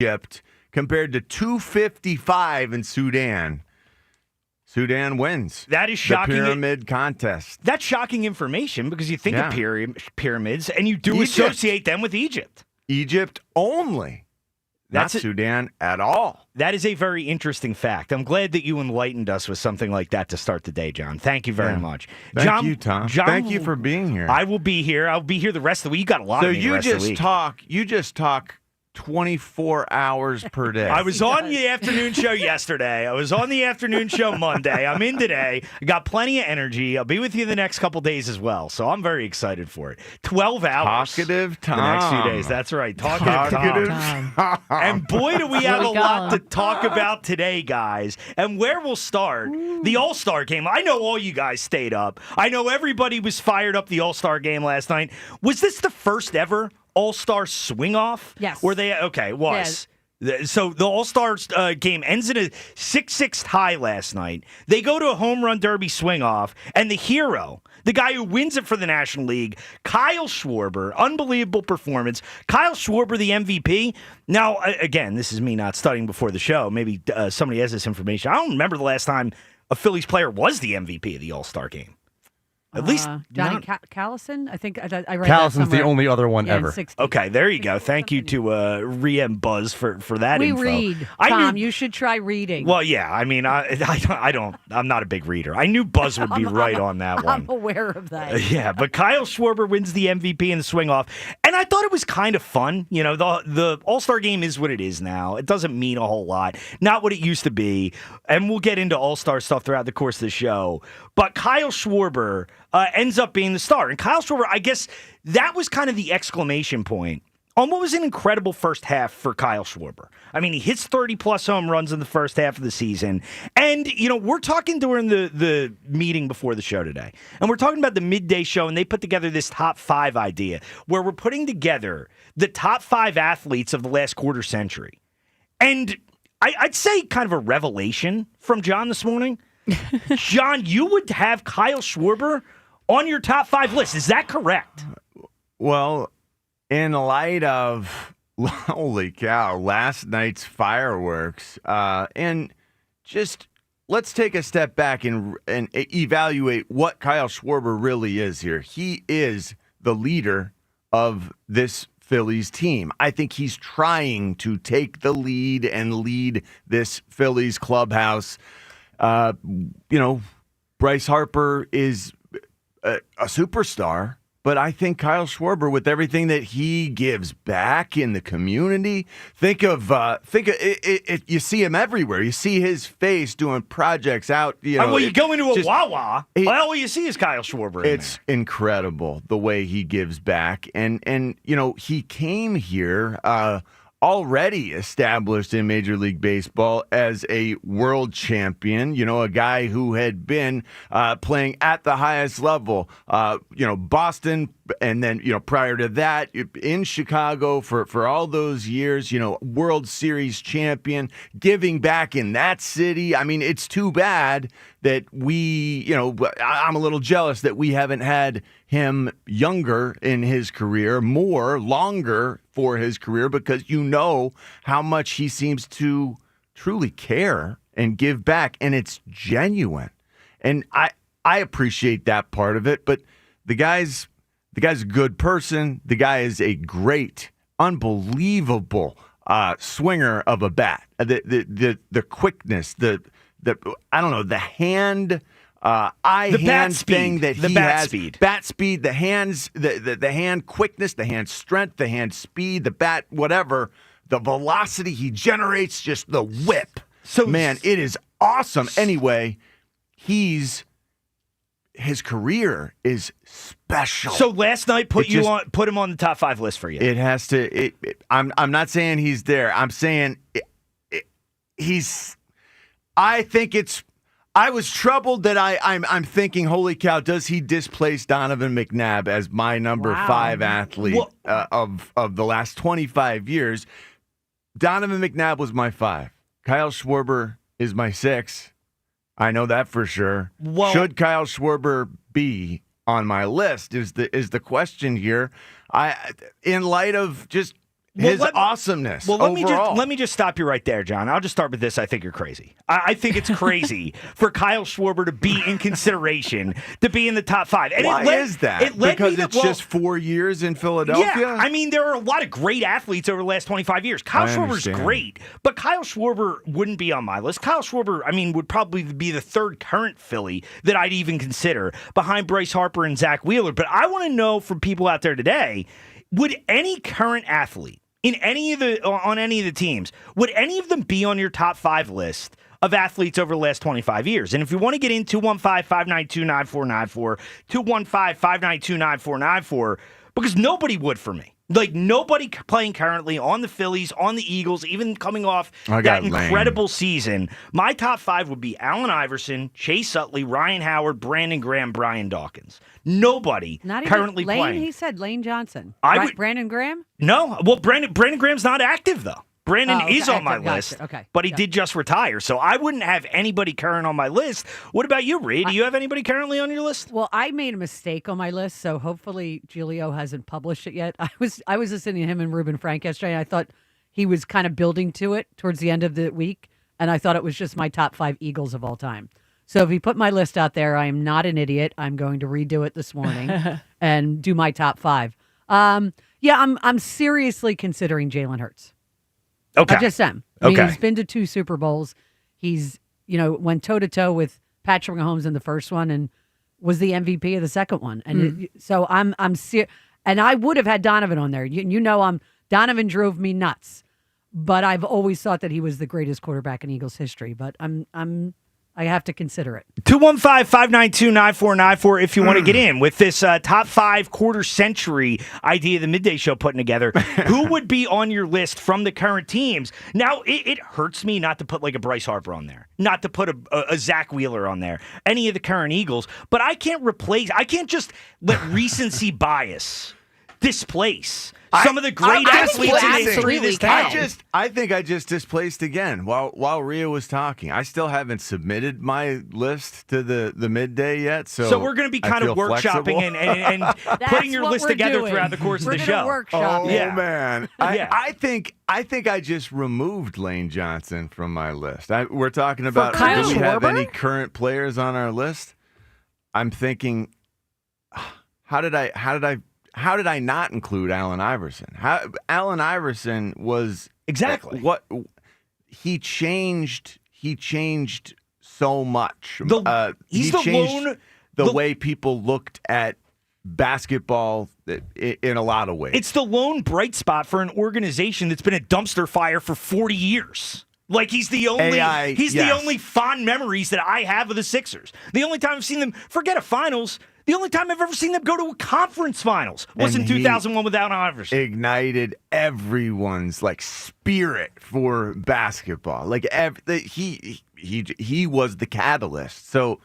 Egypt compared to 255 in Sudan. Sudan wins. That is shocking. The pyramid contest. That's shocking information because you think of pyramids and you do associate them with Egypt. Egypt only. Not Sudan at all. That is a very interesting fact. I'm glad that you enlightened us with something like that to start the day, John. Thank you very much. Thank you, Tom. Thank you for being here. I will be here. I'll be here the rest of the week. You got a lot of me the rest of the week. You just talk 24 hours per day. I was on the afternoon show yesterday. I was on the afternoon show Monday. I'm in today. I got plenty of energy. I'll be with you the next couple days as well. So I'm very excited for it. 12 hours. Talkative Tom. The next few days. That's right. Talkative Tom. And boy, do we have a lot to talk about today, guys. And where we'll start, the All-Star game. I know all you guys stayed up. I know everybody was fired up the All-Star game last night. Was this the first ever All-Star swing-off? Yes. It was. Yeah. So the All-Star game ends in a 6-6 tie last night. They go to a home run derby swing-off, and the hero, the guy who wins it for the National League, Kyle Schwarber, unbelievable performance. Kyle Schwarber, the MVP. Now, again, this is me not studying before the show. Maybe somebody has this information. I don't remember the last time a Phillies player was the MVP of the All-Star game. At least Johnny Callison, I think I read Callison's the only other one ever. Okay, there you go. Thank you to Riem Buzz for that info. We read, Tom. You should try reading. Well, yeah. I mean, I'm not a big reader. I knew Buzz would be right on that one. I'm aware of that. Yeah, but Kyle Schwarber wins the MVP in the swing off, and I thought it was kind of fun. You know, the All-Star game is what it is now. It doesn't mean a whole lot. Not what it used to be. And we'll get into All-Star stuff throughout the course of the show. But Kyle Schwarber ends up being the star. And Kyle Schwarber, I guess that was kind of the exclamation point on what was an incredible first half for Kyle Schwarber. I mean, he hits 30-plus home runs in the first half of the season. And, you know, we're talking during the meeting before the show today. And we're talking about the midday show, and they put together this top 5 idea where we're putting together the top 5 athletes of the last quarter century. And I'd say kind of a revelation from John this morning. John, you would have Kyle Schwarber on your top 5 list. Is that correct? Well, in light of, holy cow, last night's fireworks, and just let's take a step back and evaluate what Kyle Schwarber really is here. He is the leader of this Phillies team. I think he's trying to take the lead and lead this Phillies clubhouse. Bryce Harper is a superstar, but I think Kyle Schwarber, with everything that he gives back in the community, think of it. You see him everywhere. You see his face doing projects out. You go into a Wawa, all you see is Kyle Schwarber. It's incredible the way he gives back, and he came here. Already established in Major League Baseball as a world champion, a guy who had been playing at the highest level, Boston, and then, prior to that, in Chicago for all those years, World Series champion, giving back in that city. I mean, it's too bad that I'm a little jealous that we haven't had him younger in his career, longer for his career, because how much he seems to truly care and give back, and it's genuine. And I appreciate that part of it, but the guy's a good person. The guy is a great, unbelievable swinger of a bat. The quickness, the hand. Eye-hand thing that he has. Speed. Bat speed, the hands, the hand quickness, the hand strength, the hand speed, the bat, whatever, the velocity he generates, just the whip. So, man, it is awesome. Anyway, his career is special. So last night put him on the top 5 list for you. It has to. I'm not saying he's there. I'm saying he's. I think it's. I was troubled that I'm thinking, holy cow, does he displace Donovan McNabb as my number 5 athlete of the last 25 years? Donovan McNabb was my 5. Kyle Schwarber is my 6. I know that for sure. Well, should Kyle Schwarber be on my list is the question here. In light of just his awesomeness. Well, overall. let me just stop you right there, John. I'll just start with this. I think you're crazy. I think it's crazy for Kyle Schwarber to be in consideration to be in the top 5. And why is that? Because it's just 4 years in Philadelphia? Yeah, I mean, there are a lot of great athletes over the last 25 years. Kyle Schwarber's great, but Kyle Schwarber wouldn't be on my list. Kyle Schwarber, I mean, would probably be the third current Philly that I'd even consider behind Bryce Harper and Zach Wheeler. But I want to know from people out there today, would any current athlete on any of the teams, would any of them be on your top 5 list of athletes over the last 25 years? And if you want to get in, 215-592-9494, 215-592-9494, because nobody would for me. Like, nobody playing currently on the Phillies, on the Eagles, even coming off that incredible season. My top 5 would be Allen Iverson, Chase Utley, Ryan Howard, Brandon Graham, Brian Dawkins. Nobody Not even currently Lane, playing. He said Lane Johnson. Brandon Graham? No. Well, Brandon Graham's not active, though. Brandon is on my list, but he did just retire, so I wouldn't have anybody current on my list. What about you, Reed? Do you have anybody currently on your list? Well, I made a mistake on my list, so hopefully Giulio hasn't published it yet. I was listening to him and Ruben Frank yesterday, and I thought he was kind of building to it towards the end of the week, and I thought it was just my top 5 Eagles of all time. So if he put my list out there, I am not an idiot. I'm going to redo it this morning and do my top 5. I'm seriously considering Jalen Hurts. Okay. I just am. I mean, he's been to 2 Super Bowls. He's, went toe-to-toe with Patrick Mahomes in the first one and was the MVP of the second one. And so I'm and I would have had Donovan on there. Donovan drove me nuts. But I've always thought that he was the greatest quarterback in Eagles history. But I have to consider it. 215-592-9494 if you want to get in with this top 5 quarter century idea the Midday Show putting together. Who would be on your list from the current teams? Now, it hurts me not to put like a Bryce Harper on there, not to put a Zach Wheeler on there, any of the current Eagles, but I can't just let recency bias displace some of the great athletes in history of this town. I think I just displaced again while Rhea was talking. I still haven't submitted my list to the midday yet, so we're going to be kind of workshopping and putting your list together throughout the course of the show. Workshop. Man, I think I just removed Lane Johnson from my list. We're talking about do we have any current players on our list? I'm thinking, how did I not include Allen Iverson? Allen Iverson was what he changed. He changed so much. He's the way people looked at basketball in a lot of ways. It's the lone bright spot for an organization that's been a dumpster fire for 40 years. Like, he's the only the only fond memories that I have of the Sixers. The only time I've seen them forget a finals. The only time I've ever seen them go to a conference finals was in 2001 without Iverson. Ignited everyone's spirit for basketball. Like he was the catalyst. So,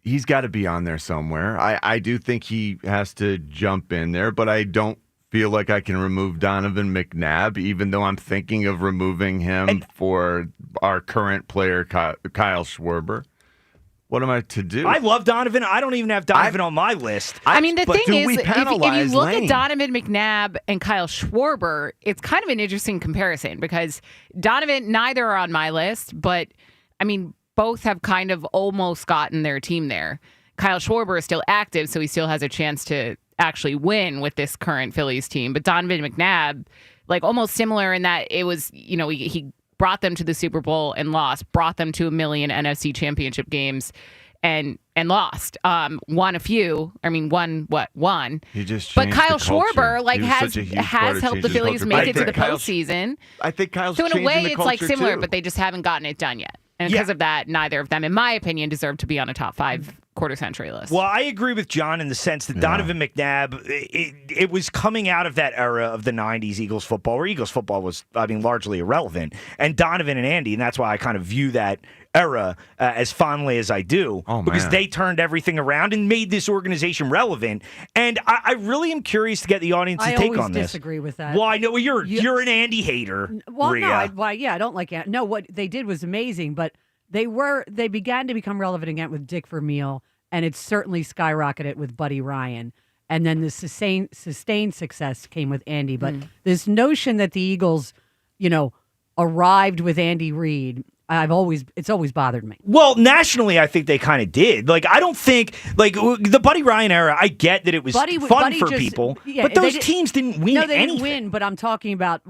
he's got to be on there somewhere. I do think he has to jump in there, but I don't feel like I can remove Donovan McNabb, even though I'm thinking of removing him for our current player, Kyle Schwarber. What am I to do? I love Donovan. I don't even have Donovan on my list. I mean, the thing is, if you look at Donovan McNabb and Kyle Schwarber, it's kind of an interesting comparison because Donovan, neither are on my list, but, I mean, both have kind of almost gotten their team there. Kyle Schwarber is still active, so he still has a chance to actually win with this current Phillies team. But Donovan McNabb, almost similar in that it was, he brought them to the Super Bowl and lost, brought them to 1 million NFC championship games and lost. Won a few. I mean, one. He just But Kyle Schwarber has helped the Phillies make it to the postseason. I think Kyle's so in a way, it's similar, too. but they just haven't gotten it done yet. And because of that, neither of them, in my opinion, deserve to be on a top 5 quarter century list. Well, I agree with John in the sense that Donovan McNabb, it was coming out of that era of the 90s Eagles football, where Eagles football was, largely irrelevant. And Donovan and Andy, and that's why I kind of view that era as fondly as I do, because they turned everything around and made this organization relevant. And I really am curious to get the audience's take on this. I disagree with that. Well, I know you're an Andy hater. Well, Rhea. no, I don't like Andy. No, what they did was amazing, but they began to become relevant again with Dick Vermeil, and it certainly skyrocketed with Buddy Ryan. and then the sustained success came with Andy. But this notion that the Eagles, arrived with Andy Reid, it's always bothered me. Well, nationally, I think they kind of did. Like, I don't think, the Buddy Ryan era, I get that it was fun for people, but those teams didn't win anything. No, they didn't win, but I'm talking about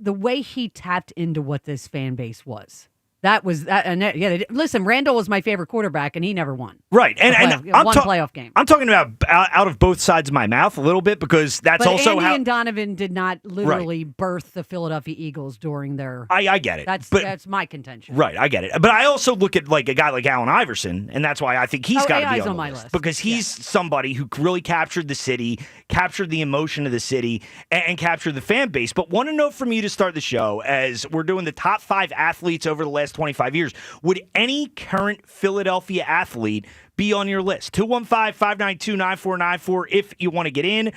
the way he tapped into what this fan base was. That was that, and listen, Randall was my favorite quarterback, and he never won. Right, and one playoff game. I'm talking about out of both sides of my mouth a little bit because that's also Andy how and Donovan did not literally birth the Philadelphia Eagles during their. I get it. That's my contention. Right, I get it. But I also look at a guy like Allen Iverson, and that's why I think he's got to be on my list list because he's somebody who really captured the city, captured the emotion of the city, and captured the fan base. But want to know from you to start the show as we're doing the top 5 athletes over the last 25 years. Would any current Philadelphia athlete be on your list? 215-592-9494 if you want to get in.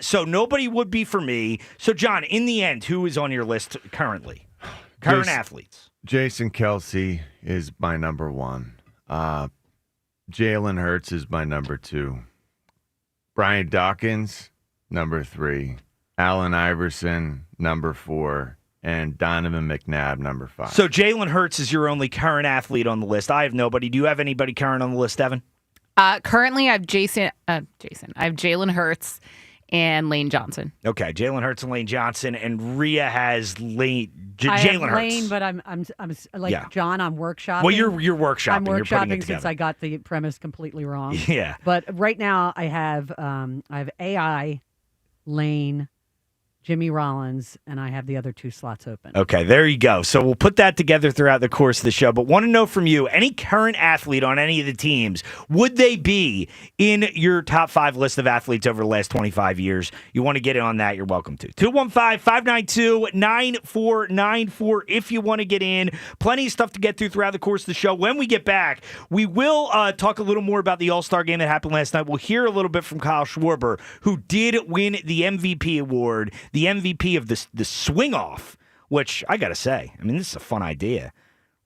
So nobody would be for me. So, John, in the end, who is on your list currently? Current athletes. Jason Kelce is my number 1. Jalen Hurts is my number 2. Brian Dawkins, number 3. Allen Iverson, number 4. And Donovan McNabb, number 5. So Jalen Hurts is your only current athlete on the list. I have nobody. Do you have anybody current on the list, Evan? Currently, I have I have Jalen Hurts and Lane Johnson. Okay, Jalen Hurts and Lane Johnson, and Rhea has Jalen Hurts. Lane, but I'm like John. I'm workshopping. Well, you're workshopping. I'm you're putting it workshopping since I got the premise completely wrong. Yeah. But right now I have AI, Lane, Jimmy Rollins, and I have the other 2 slots open. Okay, there you go. So we'll put that together throughout the course of the show. But want to know from you, any current athlete on any of the teams, would they be in your top 5 list of athletes over the last 25 years? You want to get in on that, you're welcome to. 215-592-9494 if you want to get in. Plenty of stuff to get through throughout the course of the show. When we get back, we will talk a little more about the All-Star game that happened last night. We'll hear a little bit from Kyle Schwarber, who did win the MVP award, the MVP of the swing off, which I got to say, I mean, this is a fun idea.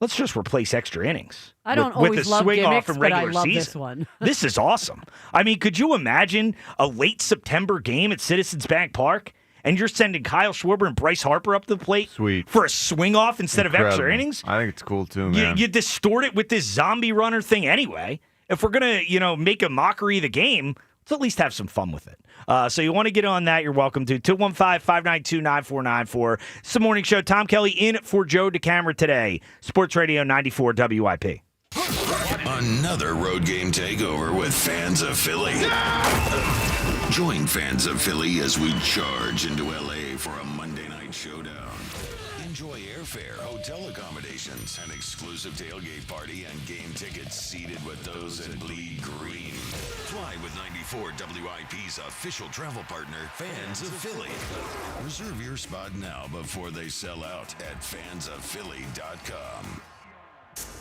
Let's just replace extra innings. I don't with always the love swing gimmicks, off in but I regular love season. this one. This is awesome. I mean, could you imagine a late September game at Citizens Bank Park and you're sending Kyle Schwarber and Bryce Harper up to the plate for a swing off instead of extra innings? I think it's cool too, man. You distort it with this zombie runner thing anyway. If we're going to, make a mockery of the game, let's at least have some fun with it. So you want to get on that, you're welcome to. 215-592-9494. It's the morning show. Tom Kelly in for Joe DeCamera today. Sports Radio 94 WIP. Another road game takeover with fans of Philly. Join fans of Philly as we charge into LA for a Monday night showdown. Enjoy airfare, hotel accommodations, an exclusive tailgate party, and game tickets seated with those that bleed green. Fly with 94 WIP's official travel partner, Fans of Philly. Reserve your spot now before they sell out at fansofphilly.com.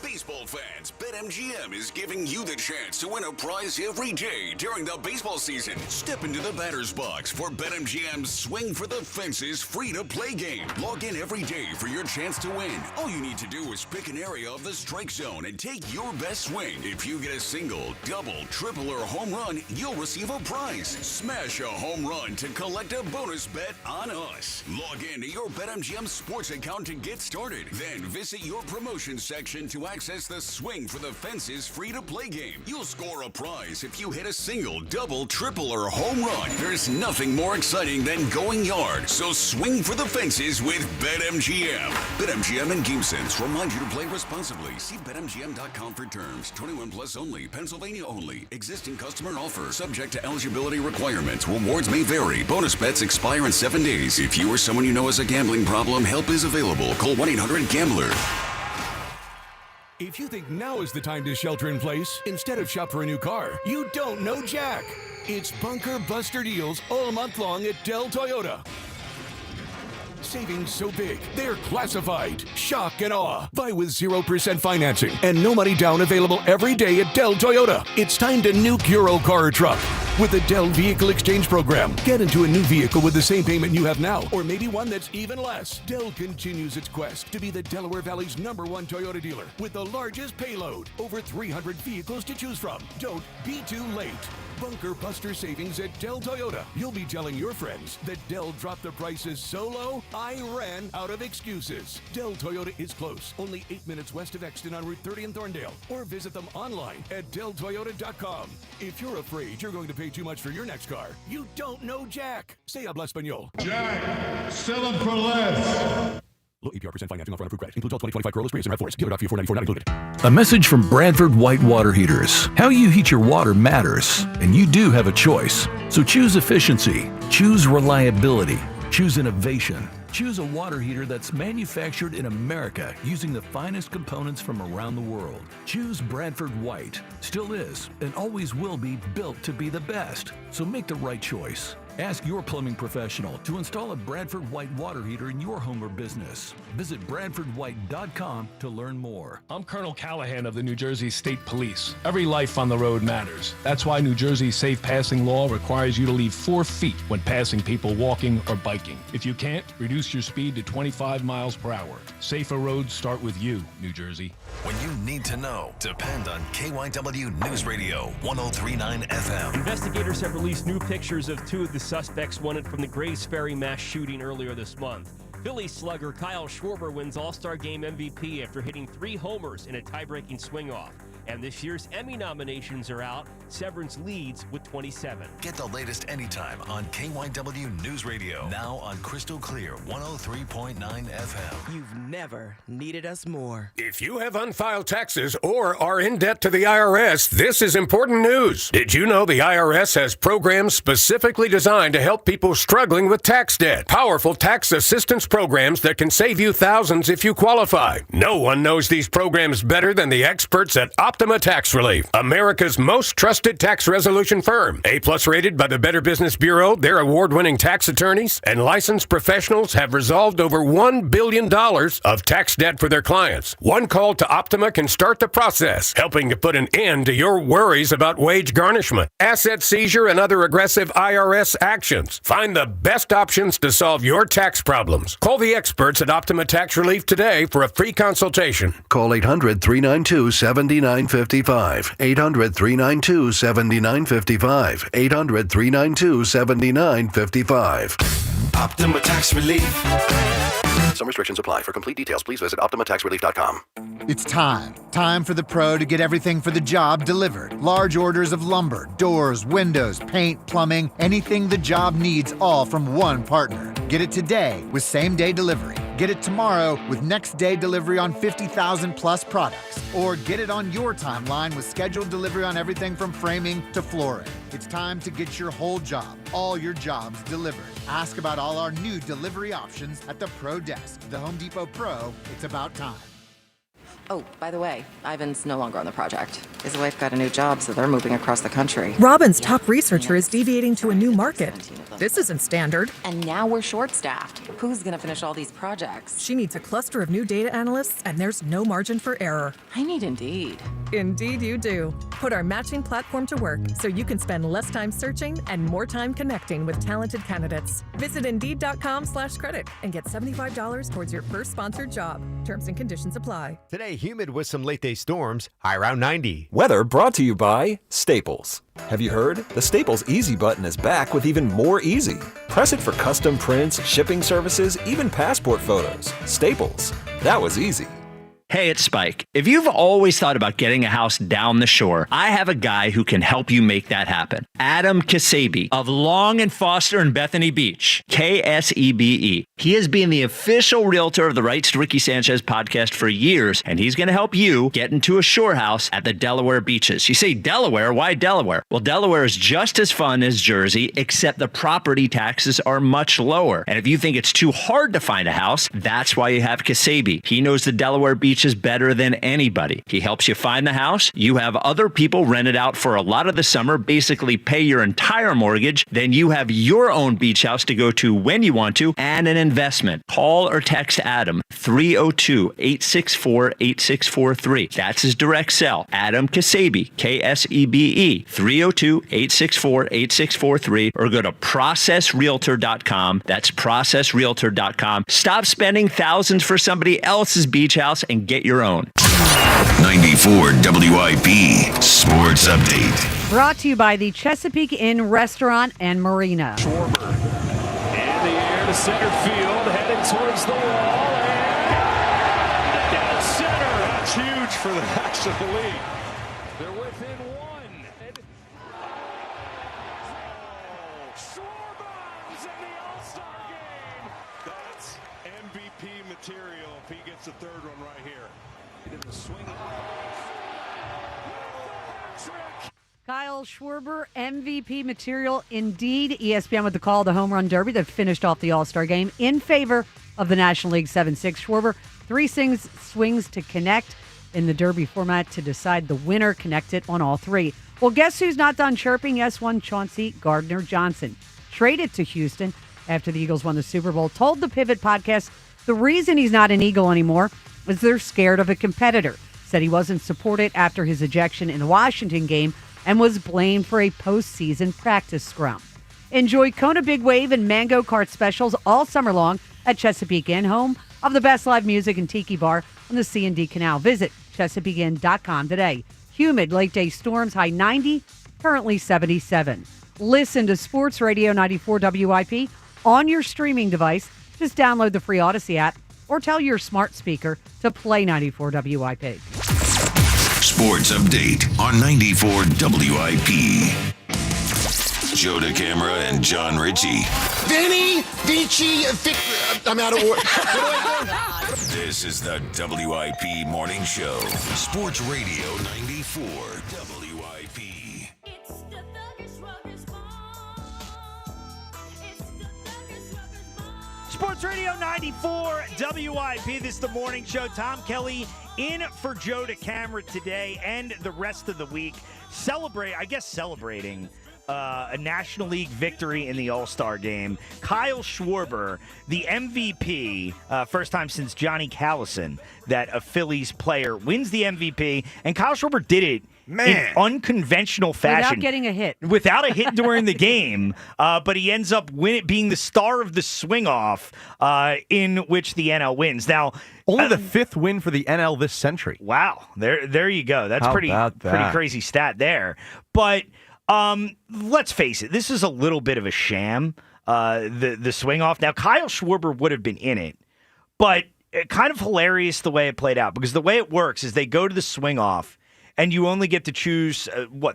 Baseball fans, BetMGM is giving you the chance to win a prize every day during the baseball season. Step into the batter's box for BetMGM's Swing for the Fences free-to-play game. Log in every day for your chance to win. All you need to do is pick an area of the strike zone and take your best swing. If you get a single, double, triple, or home run, you'll receive a prize. Smash a home run to collect a bonus bet on us. Log in to your BetMGM sports account to get started. Then visit your promotion section to access the Swing for the Fences free-to-play game. You'll score a prize if you hit a single, double, triple, or home run. There's nothing more exciting than going yard, so swing for the fences with BetMGM. BetMGM and GameSense remind you to play responsibly. See BetMGM.com for terms. 21 plus only. Pennsylvania only. Existing customer offer. Subject to eligibility requirements. Rewards may vary. Bonus bets expire in 7 days. If you or someone you know has a gambling problem, help is available. Call 1-800-GAMBLER. If you think now is the time to shelter in place instead of shop for a new car, you don't know Jack. It's Bunker Buster deals all month long at Dell Toyota. Savings so big, they're classified. Shock and awe. Buy with 0% financing and no money down available every day at Dell Toyota. It's time to nuke your old car or truck with the Dell Vehicle Exchange Program. Get into a new vehicle with the same payment you have now, or maybe one that's even less. Dell continues its quest to be the Delaware Valley's #1 Toyota dealer with the largest payload. Over 300 vehicles to choose from. Don't be too late. Bunker Buster savings at Dell Toyota. You'll be telling your friends that Dell dropped the prices so low, I ran out of excuses. Dell Toyota is close, only 8 minutes west of Exton on Route 30 in Thorndale, or visit them online at DellToyota.com. If you're afraid you're going to pay too much for your next car, you don't know Jack. Say habla español. Jack, sell them for less. Low APR % financing offer on approved credit. Includes all 2025 Corolla Prius and RAV4s. Dealer.fee 494 not included. A message from Bradford White Water Heaters. How you heat your water matters, and you do have a choice. So choose efficiency, choose reliability, choose innovation. Choose a water heater that's manufactured in America using the finest components from around the world. Choose Bradford White. Still is and always will be built to be the best. So make the right choice. Ask your plumbing professional to install a Bradford White water heater in your home or business. Visit BradfordWhite.com to learn more. I'm Colonel Callahan of the New Jersey State Police. Every life on the road matters. That's why New Jersey's safe passing law requires you to leave 4 feet when passing people walking or biking. If you can't, reduce your speed to 25 miles per hour. Safer roads start with you, New Jersey. When you need to know, depend on KYW News Radio 103.9 FM. Investigators have released new pictures of 2 of the suspects wanted from the Grays Ferry mass shooting earlier this month. Phillies slugger Kyle Schwarber wins All-Star Game MVP after hitting 3 homers in a tie-breaking swing-off. And this year's Emmy nominations are out. Severance leads with 27. Get the latest anytime on KYW News Radio. Now on Crystal Clear 103.9 FM. You've never needed us more. If you have unfiled taxes or are in debt to the IRS, this is important news. Did you know the IRS has programs specifically designed to help people struggling with tax debt? Powerful tax assistance programs that can save you thousands if you qualify. No one knows these programs better than the experts at Optima Tax Relief, America's most trusted tax resolution firm. A-plus rated by the Better Business Bureau, their award-winning tax attorneys and licensed professionals have resolved over $1 billion of tax debt for their clients. One call to Optima can start the process, helping to put an end to your worries about wage garnishment, asset seizure, and other aggressive IRS actions. Find the best options to solve your tax problems. Call the experts at Optima Tax Relief today for a free consultation. Call 800-392-7955. 800-392-7955. 800-392-7955. Optima Tax Relief. Some restrictions apply. For complete details, please visit OptimaTaxRelief.com. It's time for the pro to get everything for the job delivered. Large orders of lumber, doors, windows, paint, plumbing, anything the job needs, all from one partner. Get it today with same-day delivery. Get it tomorrow with next-day delivery on 50,000 plus products. Or get it on your timeline with scheduled delivery on everything from framing to flooring. It's time to get your whole job, all your jobs delivered. Ask about all our new delivery options at the Pro Desk. The Home Depot Pro, it's about time. Oh, by the way, Ivan's no longer on the project. His wife got a new job, so they're moving across the country. Robin's top researcher is deviating to a new market. This isn't standard. And now we're short-staffed. Who's going to finish all these projects? She needs a cluster of new data analysts, and there's no margin for error. I need Indeed. Indeed you do. Put our matching platform to work so you can spend less time searching and more time connecting with talented candidates. Visit Indeed.com/credit and get $75 towards your first sponsored job. Terms and conditions apply. Today, humid with some late-day storms, high around 90. Weather brought to you by Staples. Have you heard? The Staples Easy button is back with even more easy. Press it for custom prints, shipping services, even passport photos. Staples. That was easy. Hey, it's Spike. If you've always thought about getting a house down the shore, I have a guy who can help you make that happen. Adam Kasabi of Long and Foster in Bethany Beach. Ksebe. He has been the official realtor of the Rights to Ricky Sanchez podcast for years, and he's going to help you get into a shore house at the Delaware beaches. You say Delaware? Why Delaware? Well, Delaware is just as fun as Jersey, except the property taxes are much lower. And if you think it's too hard to find a house, that's why you have Kasabi. He knows the Delaware beaches beaches better than anybody. He helps you find the house. You have other people rent it out for a lot of the summer, basically pay your entire mortgage. Then you have your own beach house to go to when you want to and an investment. Call or text Adam 302-864-8643. That's his direct cell. Adam Kasebe, Ksebe, 302-864-8643, or go to processrealtor.com. That's processrealtor.com. Stop spending thousands for somebody else's beach house and get your own. 94 WIP Sports Update. Brought to you by the Chesapeake Inn Restaurant and Marina. Schwarber in the air to center field, headed towards the wall, and down center. That's huge for the National League. They're within one. Schwarber's in the All-Star game. That's MVP material if he gets the third one right here. In the swing. Kyle Schwarber, MVP material indeed. ESPN with the call of the home run derby that finished off the All-Star game in favor of the National League 7-6. Schwarber, 3 swings to connect in the derby format to decide the winner, connected on all 3. Well, guess who's not done chirping? Yes, one Chauncey Gardner-Johnson. Traded to Houston after the Eagles won the Super Bowl, told the Pivot podcast the reason he's not an Eagle anymore is they're scared of a competitor. Said he wasn't supported after his ejection in the Washington game and was blamed for a postseason practice scrum. Enjoy Kona Big Wave and Mango Kart specials all summer long at Chesapeake Inn, home of the best live music and tiki bar on the C&D Canal. Visit ChesapeakeInn.com today. Humid late day storms, high 90, currently 77. Listen to Sports Radio 94 WIP on your streaming device. Just download the free Odyssey app or tell your smart speaker to play 94 WIP. Sports Update on 94 WIP. Joe DeCamera and John Ritchie. Vinny, Vici, I'm out of order. This is the WIP Morning Show. Sports Radio 94 WIP. Sports Radio 94 WIP. This is the morning show. Tom Kelly in for Joe DeCamera today and the rest of the week. Celebrating a National League victory in the All-Star game. Kyle Schwarber, the MVP, first time since Johnny Callison that a Phillies player wins the MVP. And Kyle Schwarber did it in unconventional fashion. Without getting a hit. Without a hit during the game. But he ends up being the star of the swing-off in which the NL wins. Now, only the 5th win for the NL this century. Wow. There you go. That's pretty crazy stat there. But let's face it. This is a little bit of a sham, the swing-off. Now, Kyle Schwarber would have been in it. But kind of hilarious the way it played out. Because the way it works is they go to the swing-off, and you only get to choose,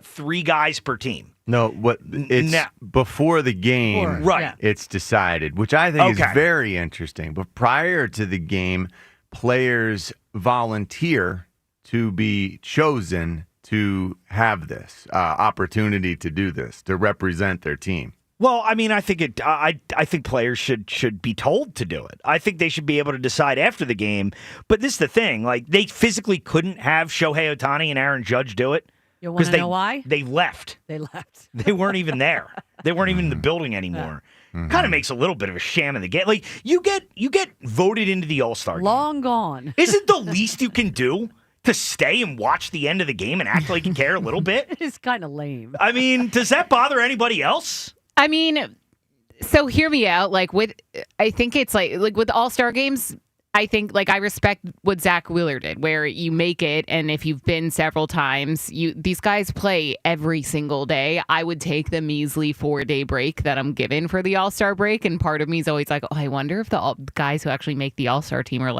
3 guys per team? No, it's before the game, right? It's decided, which I think is very interesting. But prior to the game, players volunteer to be chosen to have this opportunity to do this, to represent their team. Well, I mean, I think I think players should be told to do it. I think they should be able to decide after the game. But this is the thing: like, they physically couldn't have Shohei Ohtani and Aaron Judge do it. You want to know why? They left. They left. They weren't even there. They weren't even in the building anymore. Kind of makes a little bit of a sham in the game. Like, you get voted into the All-Star game. Long gone. Isn't the least you can do to stay and watch the end of the game and act like you care a little bit? It's kind of lame. I mean, does that bother anybody else? I mean, so hear me out. I think it's like with All-Star games, I think I respect what Zach Wheeler did, where you make it, and if you've been several times, these guys play every single day. I would take the measly 4-day break that I'm given for the All-Star break, and part of me is always like, oh, I wonder if the guys who actually make the All-Star team are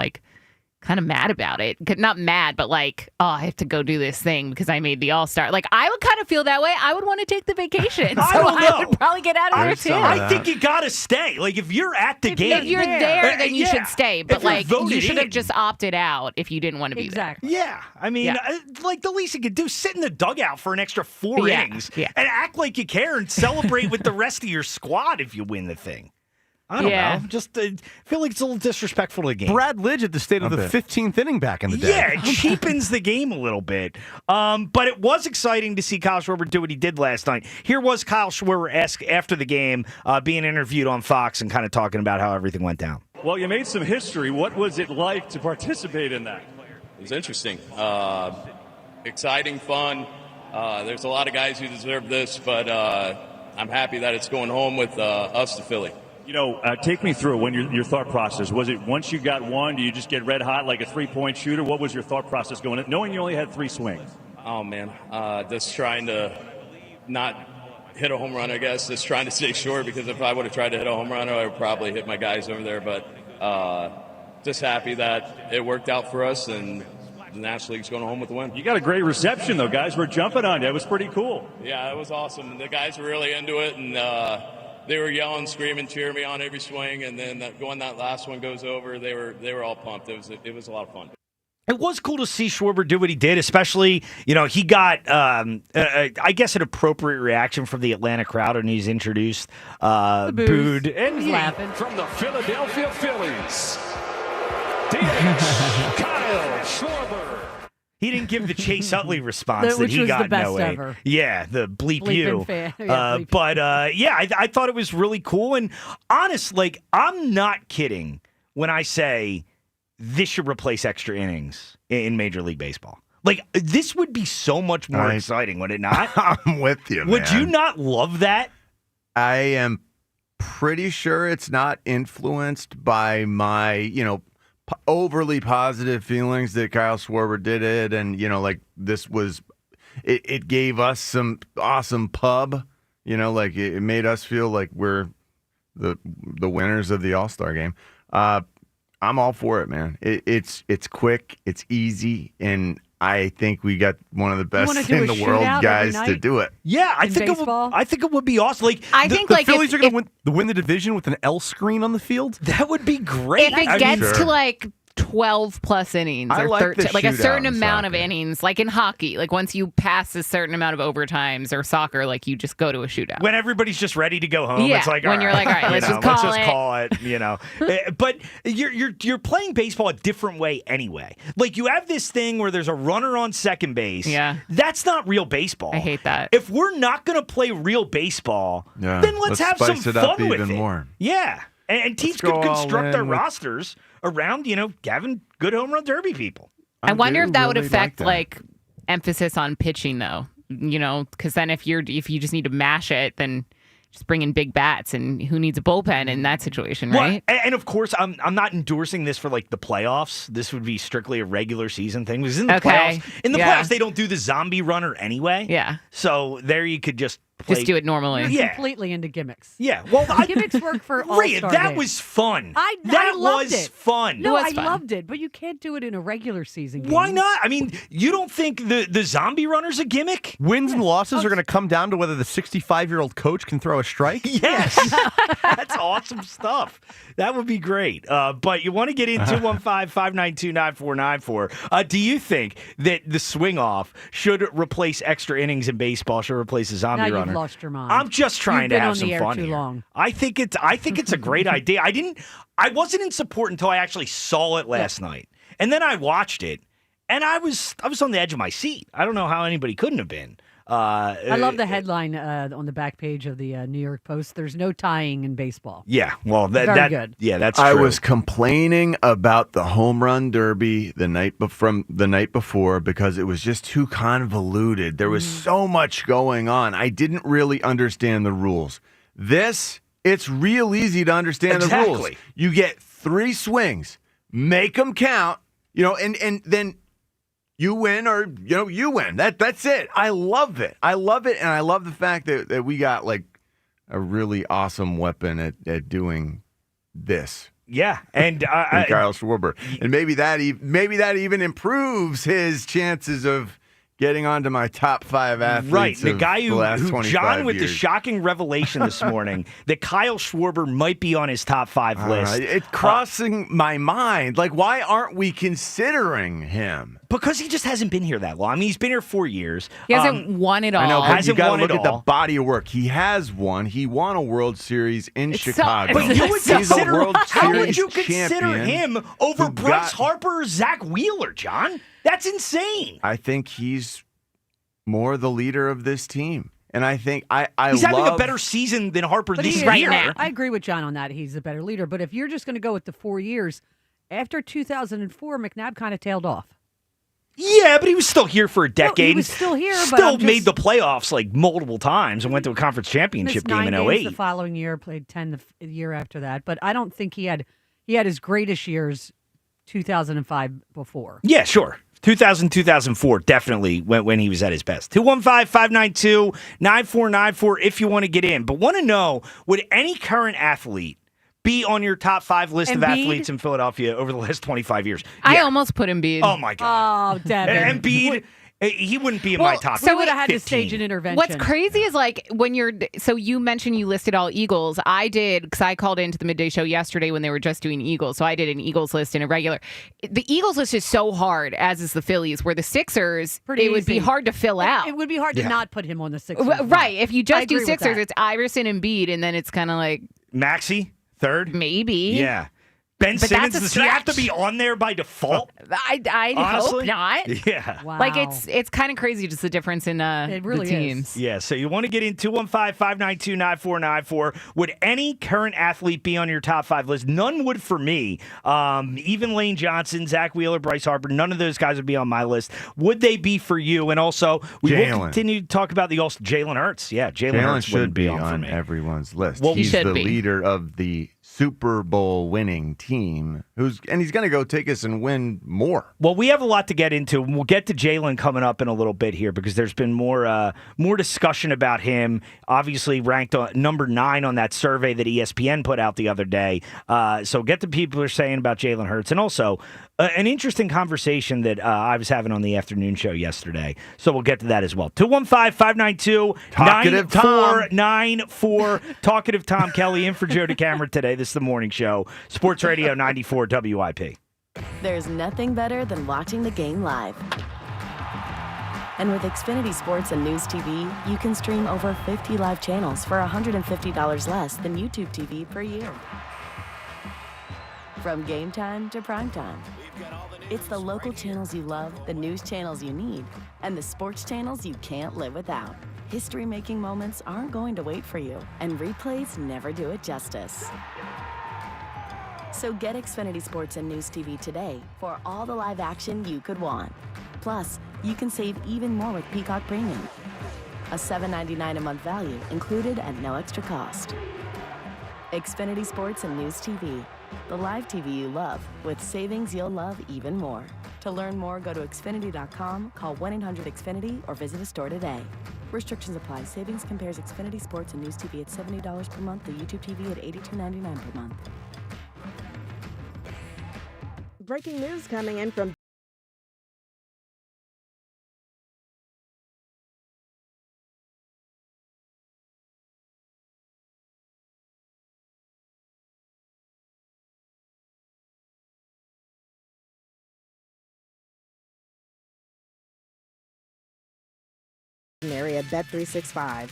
kind of mad about it. Not mad, but I have to go do this thing because I made the All-Star. I would kind of feel that way. I would want to take the vacation. I would probably get out of there too. I think you got to stay. If you're at the game. If you're there, then you should stay. But you should have just opted out if you didn't want to be there. Yeah. I mean, the least you could do, sit in the dugout for an extra 4 innings and act like you care and celebrate with the rest of your squad if you win the thing. I don't know. Just feel like it's a little disrespectful to the game. Brad Lidge at the state of the 15th inning back in the day. Yeah, it cheapens the game a little bit. But it was exciting to see Kyle Schwarber do what he did last night. Here was Kyle Schwarber after the game, being interviewed on Fox and kind of talking about how everything went down. Well, you made some history. What was it like to participate in that? It was interesting. Exciting, fun. There's a lot of guys who deserve this, but I'm happy that it's going home with us to Philly. You know, take me through when your thought process. Was it once you got one, do you just get red hot like a three-point shooter? What was your thought process going in, knowing you only had 3 swings? Oh, man. Just trying to not hit a home run, I guess. Just trying to stay short, because if I would have tried to hit a home run, I would probably hit my guys over there. But just happy that it worked out for us, and the National League's going home with the win. You got a great reception, though. Guys were jumping on you. It was pretty cool. Yeah, it was awesome. The guys were really into it, and they were yelling, screaming, cheering me on every swing. And then when that last one goes over, they were all pumped. It was a lot of fun. It was cool to see Schwarber do what he did, especially, he got, I guess, an appropriate reaction from the Atlanta crowd when he's introduced, booed. And he's laughing. From the Philadelphia Phillies, DH Kyle Schwarber. He didn't give the Chase Utley response that Which he was got the best no way. ever. Yeah, the bleep Bleeping you. fan. Yeah, bleep. But I thought it was really cool. And honest, I'm not kidding when I say this should replace extra innings in Major League Baseball. This would be so much more exciting, would it not? I'm with you, Would man. you not love that? I am pretty sure it's not influenced by my, overly positive feelings that Kyle Schwarber did it, and this was it gave us some awesome pub, it made us feel like we're the winners of the All-Star game. I'm all for it, man. It's quick, it's easy, and I think we got one of the best in the world guys to do it. Yeah, I think it would be awesome. The Phillies are going to win the division with an L screen on the field. That would be great. If it gets to 12 plus innings I or like the 13, a certain shootout in amount of soccer. innings, like in hockey, once you pass a certain amount of overtimes, or soccer, you just go to a shootout. When everybody's just ready to go home, Yeah, it's like when you're like, all right, let's just call it. But you're playing baseball a different way anyway. You have this thing where there's a runner on second base. Yeah, that's not real baseball. I hate that. If we're not going to play real baseball, Yeah, then let's have some spice it up fun with even it. more. Yeah, and teams go could all construct their in with- rosters around having good home run derby people. I wonder do if that would really affect like that. emphasis on pitching though. Because then if you just need to mash it, then just bring in big bats, and who needs a bullpen in that situation, right? Well, and of course, I'm not endorsing this for the playoffs. This would be strictly a regular season thing. Because in the playoffs, they don't do the zombie runner anyway. Yeah. So there you could just do it normally. You're completely into gimmicks. Yeah. Well, gimmicks work for all Rhea, that was fun. I that loved was it. fun. No, I fun. loved it, but you can't do it in a regular season game. Why not? I mean, you don't think the zombie runner's a gimmick? Wins and losses are going to come down to whether the 65-year-old coach can throw a strike. Yes. That's awesome stuff. That would be great. But you want to get in 215-592-9494. Do you think that the swing off should replace extra innings in baseball, should replace a zombie Now runner? you've lost your mind. I'm just trying You've to been have on some the air fun too here. long. I think it's a great idea. I wasn't in support until I actually saw it last night. And then I watched it, and I was on the edge of my seat. I don't know how anybody couldn't have been. I love the headline on the back page of the New York Post. There's no tying in baseball. Yeah, well, Very good. Yeah, that's true. I was complaining about the home run derby from the night before because it was just too convoluted. There was so much going on. I didn't really understand the rules. It's real easy to understand the rules. You get 3 swings, make them count, and then you win or you win. That's it. I love it. And I love the fact that we got a really awesome weapon at doing this. Yeah, and Kyle Schwarber, and maybe that even improves his chances of getting onto my top 5 athletes. Right, the guy the who last 25 John with years. the shocking revelation this morning that Kyle Schwarber might be on his top 5 list. It's crossing my mind. Like, why aren't we considering him? Because he just hasn't been here that long. I mean, he's been here 4 years. He hasn't won it all. I know, but Hasn't you got to won look it at the all. body of work. He has won. He won a World Series in Chicago. But you would He's a consider World how would Series you consider champion him over who Bryce got- Harper or Zach Wheeler, John? That's insane. I think he's more the leader of this team. And I think He's having a love- better season than Harper But this he is. year. I agree with John on that. He's the better leader. But if you're just going to go with the 4 years, after 2004, McNabb kind of tailed off. Yeah, but he was still here for a decade. he was still here, but Still I'm just- made the playoffs like multiple times and went to a conference championship Missed game 9 in games 08. the following year, played 10 the year after that. But I don't think he had his greatest years 2005 before. Yeah, sure. 2000, 2004, definitely when he was at his best. 215-592-9494 if you want to get in. But want to know, would any current athlete be on your top 5 list of Embiid? athletes in Philadelphia over the last 25 years? I Yeah. almost put Embiid. Oh, my God. Oh, Devin. Embiid, he wouldn't be in my top 15. So we would have had to stage an intervention. What's crazy is like when so you mentioned you listed all Eagles. I did because I called into the midday show yesterday when they were just doing Eagles. So I did an Eagles list and a regular. The Eagles list is so hard, as is the Phillies, where the Sixers, Pretty it would be easy. hard to fill out. It would be hard to not put him on the Sixers. Right. If you I just do agree with Sixers, that. it's Iverson and Embiid, and then it's kind of like Maxey, third? maybe. Yeah. Ben But Simmons, that's a does he have to stretch. be on there by default? I Honestly? hope not. Yeah. Wow. Like it's kind of crazy just the difference in really the teams. Yeah, so you want to get in 215-592-9494. Would any current athlete be on your top 5 list? None would for me. Even Lane Johnson, Zach Wheeler, Bryce Harper, none of those guys would be on my list. Would they be for you? And also, we will Jalen. continue to talk about the Jalen Hurts. Yeah, Jalen Jalen Hurts should wouldn't be on for on me. everyone's list. Well, he he's should the be. leader of the Super Bowl winning team, and he's going to go take us and win more. Well, we have a lot to get into, and we'll get to Jalen coming up in a little bit here because there's been more discussion about him. Obviously, ranked number 9 on that survey that ESPN put out the other day. So get the people are saying about Jalen Hurts, and also an interesting conversation that I was having on the afternoon show yesterday. So we'll get to that as well. 215-592-9494. Talkative Tom Kelly in for Joe DeCamera today. This is the morning show. Sports Radio 94 WIP. There's nothing better than watching the game live. And with Xfinity Sports and News TV, you can stream over 50 live channels for $150 less than YouTube TV per year. From game time to prime time. It's the local channels you love, the news channels you need, and the sports channels you can't live without. History-making moments aren't going to wait for you, and replays never do it justice. So get Xfinity Sports and News TV today for all the live action you could want. Plus, you can save even more with Peacock Premium. A $7.99 a month value included at no extra cost. Xfinity Sports and News TV. The live TV you love with savings you'll love even more. To learn more, go to Xfinity.com, call 1-800-XFINITY, or visit a store today. Restrictions apply. Savings compares Xfinity Sports and News TV at $70 per month to YouTube TV at $82.99 per month. Breaking news coming in from area Bet365.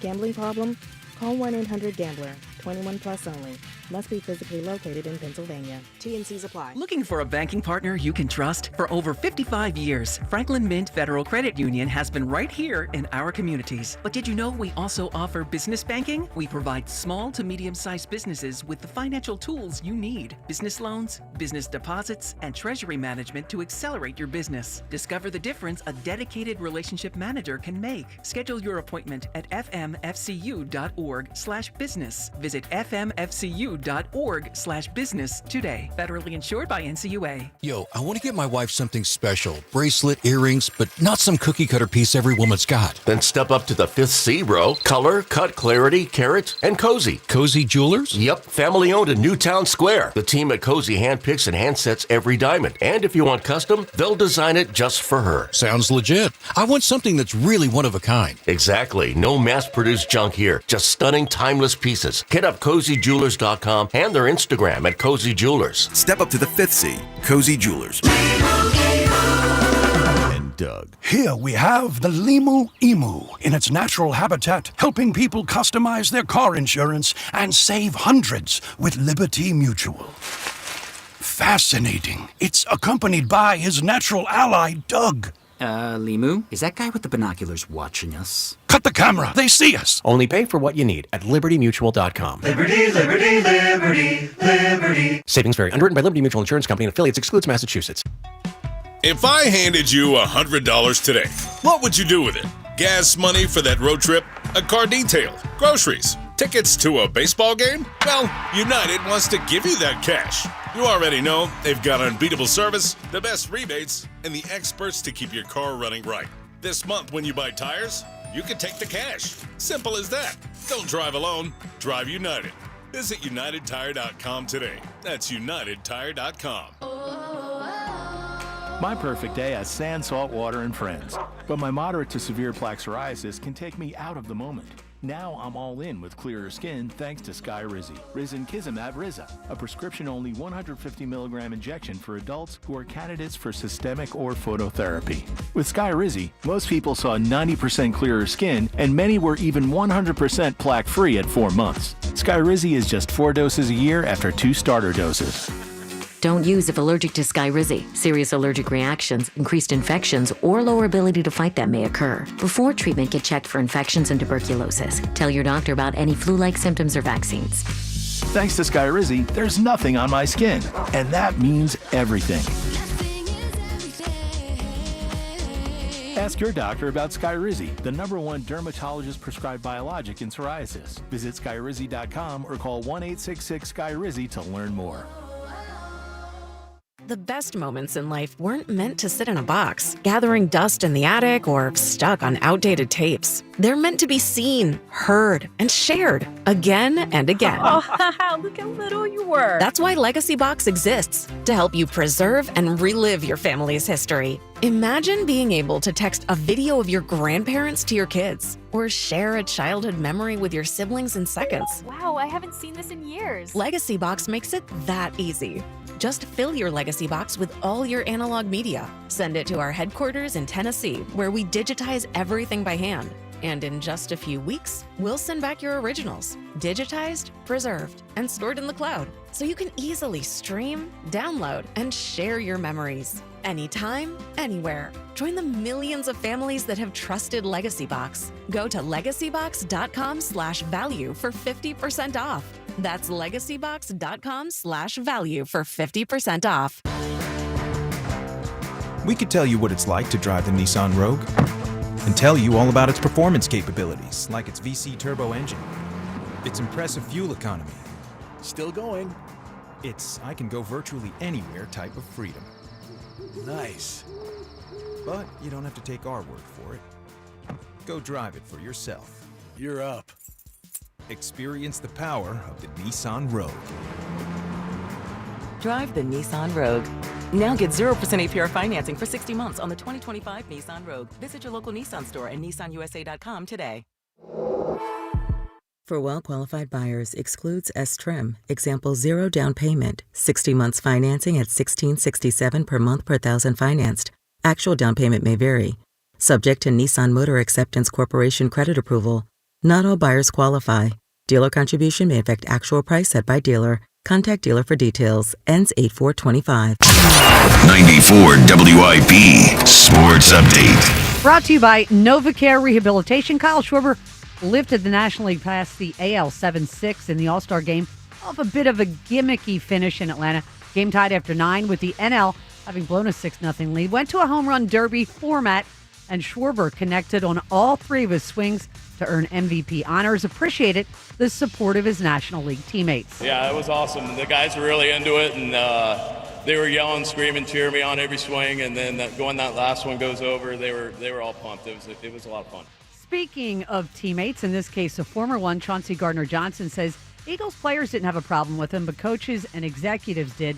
Gambling problem? Call 1-800-GAMBLER. 21 plus only. Must be physically located in Pennsylvania. T&Cs apply. Looking for a banking partner you can trust? For over 55 years, Franklin Mint Federal Credit Union has been right here in our communities. But did you know we also offer business banking? We provide small to medium-sized businesses with the financial tools you need. Business loans, business deposits, and treasury management to accelerate your business. Discover the difference a dedicated relationship manager can make. Schedule your appointment at fmfcu.org/business. Visit fmfcu.org lemu.org/business today. Federally insured by NCUA. Yo, I want to get my wife something special. Bracelet, earrings, but not some cookie-cutter piece every woman's got. Then step up to the 5th C, bro. Color, cut, clarity, carats, and Cozy. Cozy Jewelers? Yep, family-owned in Newtown Square. The team at Cozy handpicks and handsets every diamond. And if you want custom, they'll design it just for her. Sounds legit. I want something that's really one of a kind. Exactly. No mass-produced junk here. Just stunning, timeless pieces. Hit up CozyJewelers.com and their Instagram at Cozy Jewelers. Step up to the 5th C, Cozy Jewelers. And Doug. Here we have the Limu Emu in its natural habitat, helping people customize their car insurance and save hundreds with Liberty Mutual. Fascinating. It's accompanied by his natural ally, Doug. Limu, is that guy with the binoculars watching us? Cut the camera. They see us. Only pay for what you need at libertymutual.com. Liberty, liberty, liberty, liberty. Savings vary. Underwritten by Liberty Mutual Insurance Company and affiliates. Excludes Massachusetts. If I handed you $100 today, what would you do with it? Gas money for that road trip? A car detail? Groceries? Tickets to a baseball game? Well, United wants to give you that cash. You already know they've got unbeatable service, the best rebates, and the experts to keep your car running right. This month when you buy tires, you can take the cash. Simple as that. Don't drive alone. Drive United. Visit UnitedTire.com today. That's UnitedTire.com. My perfect day has sand, salt water, and friends. But my moderate to severe plaque psoriasis can take me out of the moment. Now I'm all in with clearer skin thanks to Skyrizi. Risankizumab Riza, a prescription-only 150 milligram injection for adults who are candidates for systemic or phototherapy. With Skyrizi, most people saw 90% clearer skin, and many were even 100% plaque-free at 4 months. Skyrizi is just 4 doses a year after 2 starter doses. Don't use if allergic to Skyrizi. Serious allergic reactions, increased infections, or lower ability to fight them may occur. Before treatment, get checked for infections and tuberculosis. Tell your doctor about any flu-like symptoms or vaccines. Thanks to Skyrizi, there's nothing on my skin, and that means everything. Ask your doctor about Skyrizi, the #1 dermatologist-prescribed biologic in psoriasis. Visit Skyrizi.com or call 1-866-SKYRIZI to learn more. The best moments in life weren't meant to sit in a box, gathering dust in the attic or stuck on outdated tapes. They're meant to be seen, heard, and shared again and again. Oh, look how little you were. That's why Legacy Box exists, to help you preserve and relive your family's history. Imagine being able to text a video of your grandparents to your kids, or share a childhood memory with your siblings in seconds. Wow, I haven't seen this in years. Legacy Box makes it that easy. Just fill your Legacy Box with all your analog media. Send it to our headquarters in Tennessee, where we digitize everything by hand. And in just a few weeks, we'll send back your originals, digitized, preserved, and stored in the cloud, so you can easily stream, download, and share your memories. Anytime, anywhere. Join the millions of families that have trusted Legacy Box. Go to legacybox.com/value for 50% off. That's legacybox.com/value for 50% off. We could tell you what it's like to drive the Nissan Rogue and tell you all about its performance capabilities, like its VC turbo engine, its impressive fuel economy. Still going. It's I can go virtually anywhere type of freedom. Nice. But you don't have to take our word for it. Go drive it for yourself. You're up. Experience the power of the Nissan Rogue. Drive the Nissan Rogue. Now get 0% APR financing for 60 months on the 2025 Nissan Rogue. Visit your local Nissan store and nissanusa.com today. For well-qualified buyers, excludes S-Trim. Example, 0 down payment, 60 months financing at $16.67 per month per thousand financed. Actual down payment may vary. Subject to Nissan Motor Acceptance Corporation credit approval. Not all buyers qualify. Dealer contribution may affect actual price set by dealer. Contact dealer for details. Ends 8/4/25. 94 WIP Sports Update. Brought to you by NovaCare Rehabilitation. Kyle Schwarber lifted the National League past the AL 7-6 in the All-Star game off a bit of a gimmicky finish in Atlanta. Game tied after 9 with the NL having blown a 6-0 lead. Went to a home run derby format and Schwarber connected on all 3 of his swings to earn MVP honors. Appreciated the support of his National League teammates. Yeah, it was awesome. The guys were really into it, and they were yelling, screaming, cheering me on every swing. And then when that last one goes over, they were all pumped. It was a lot of fun. Speaking of teammates, in this case, a former one, Chauncey Gardner-Johnson says Eagles players didn't have a problem with him, but coaches and executives did.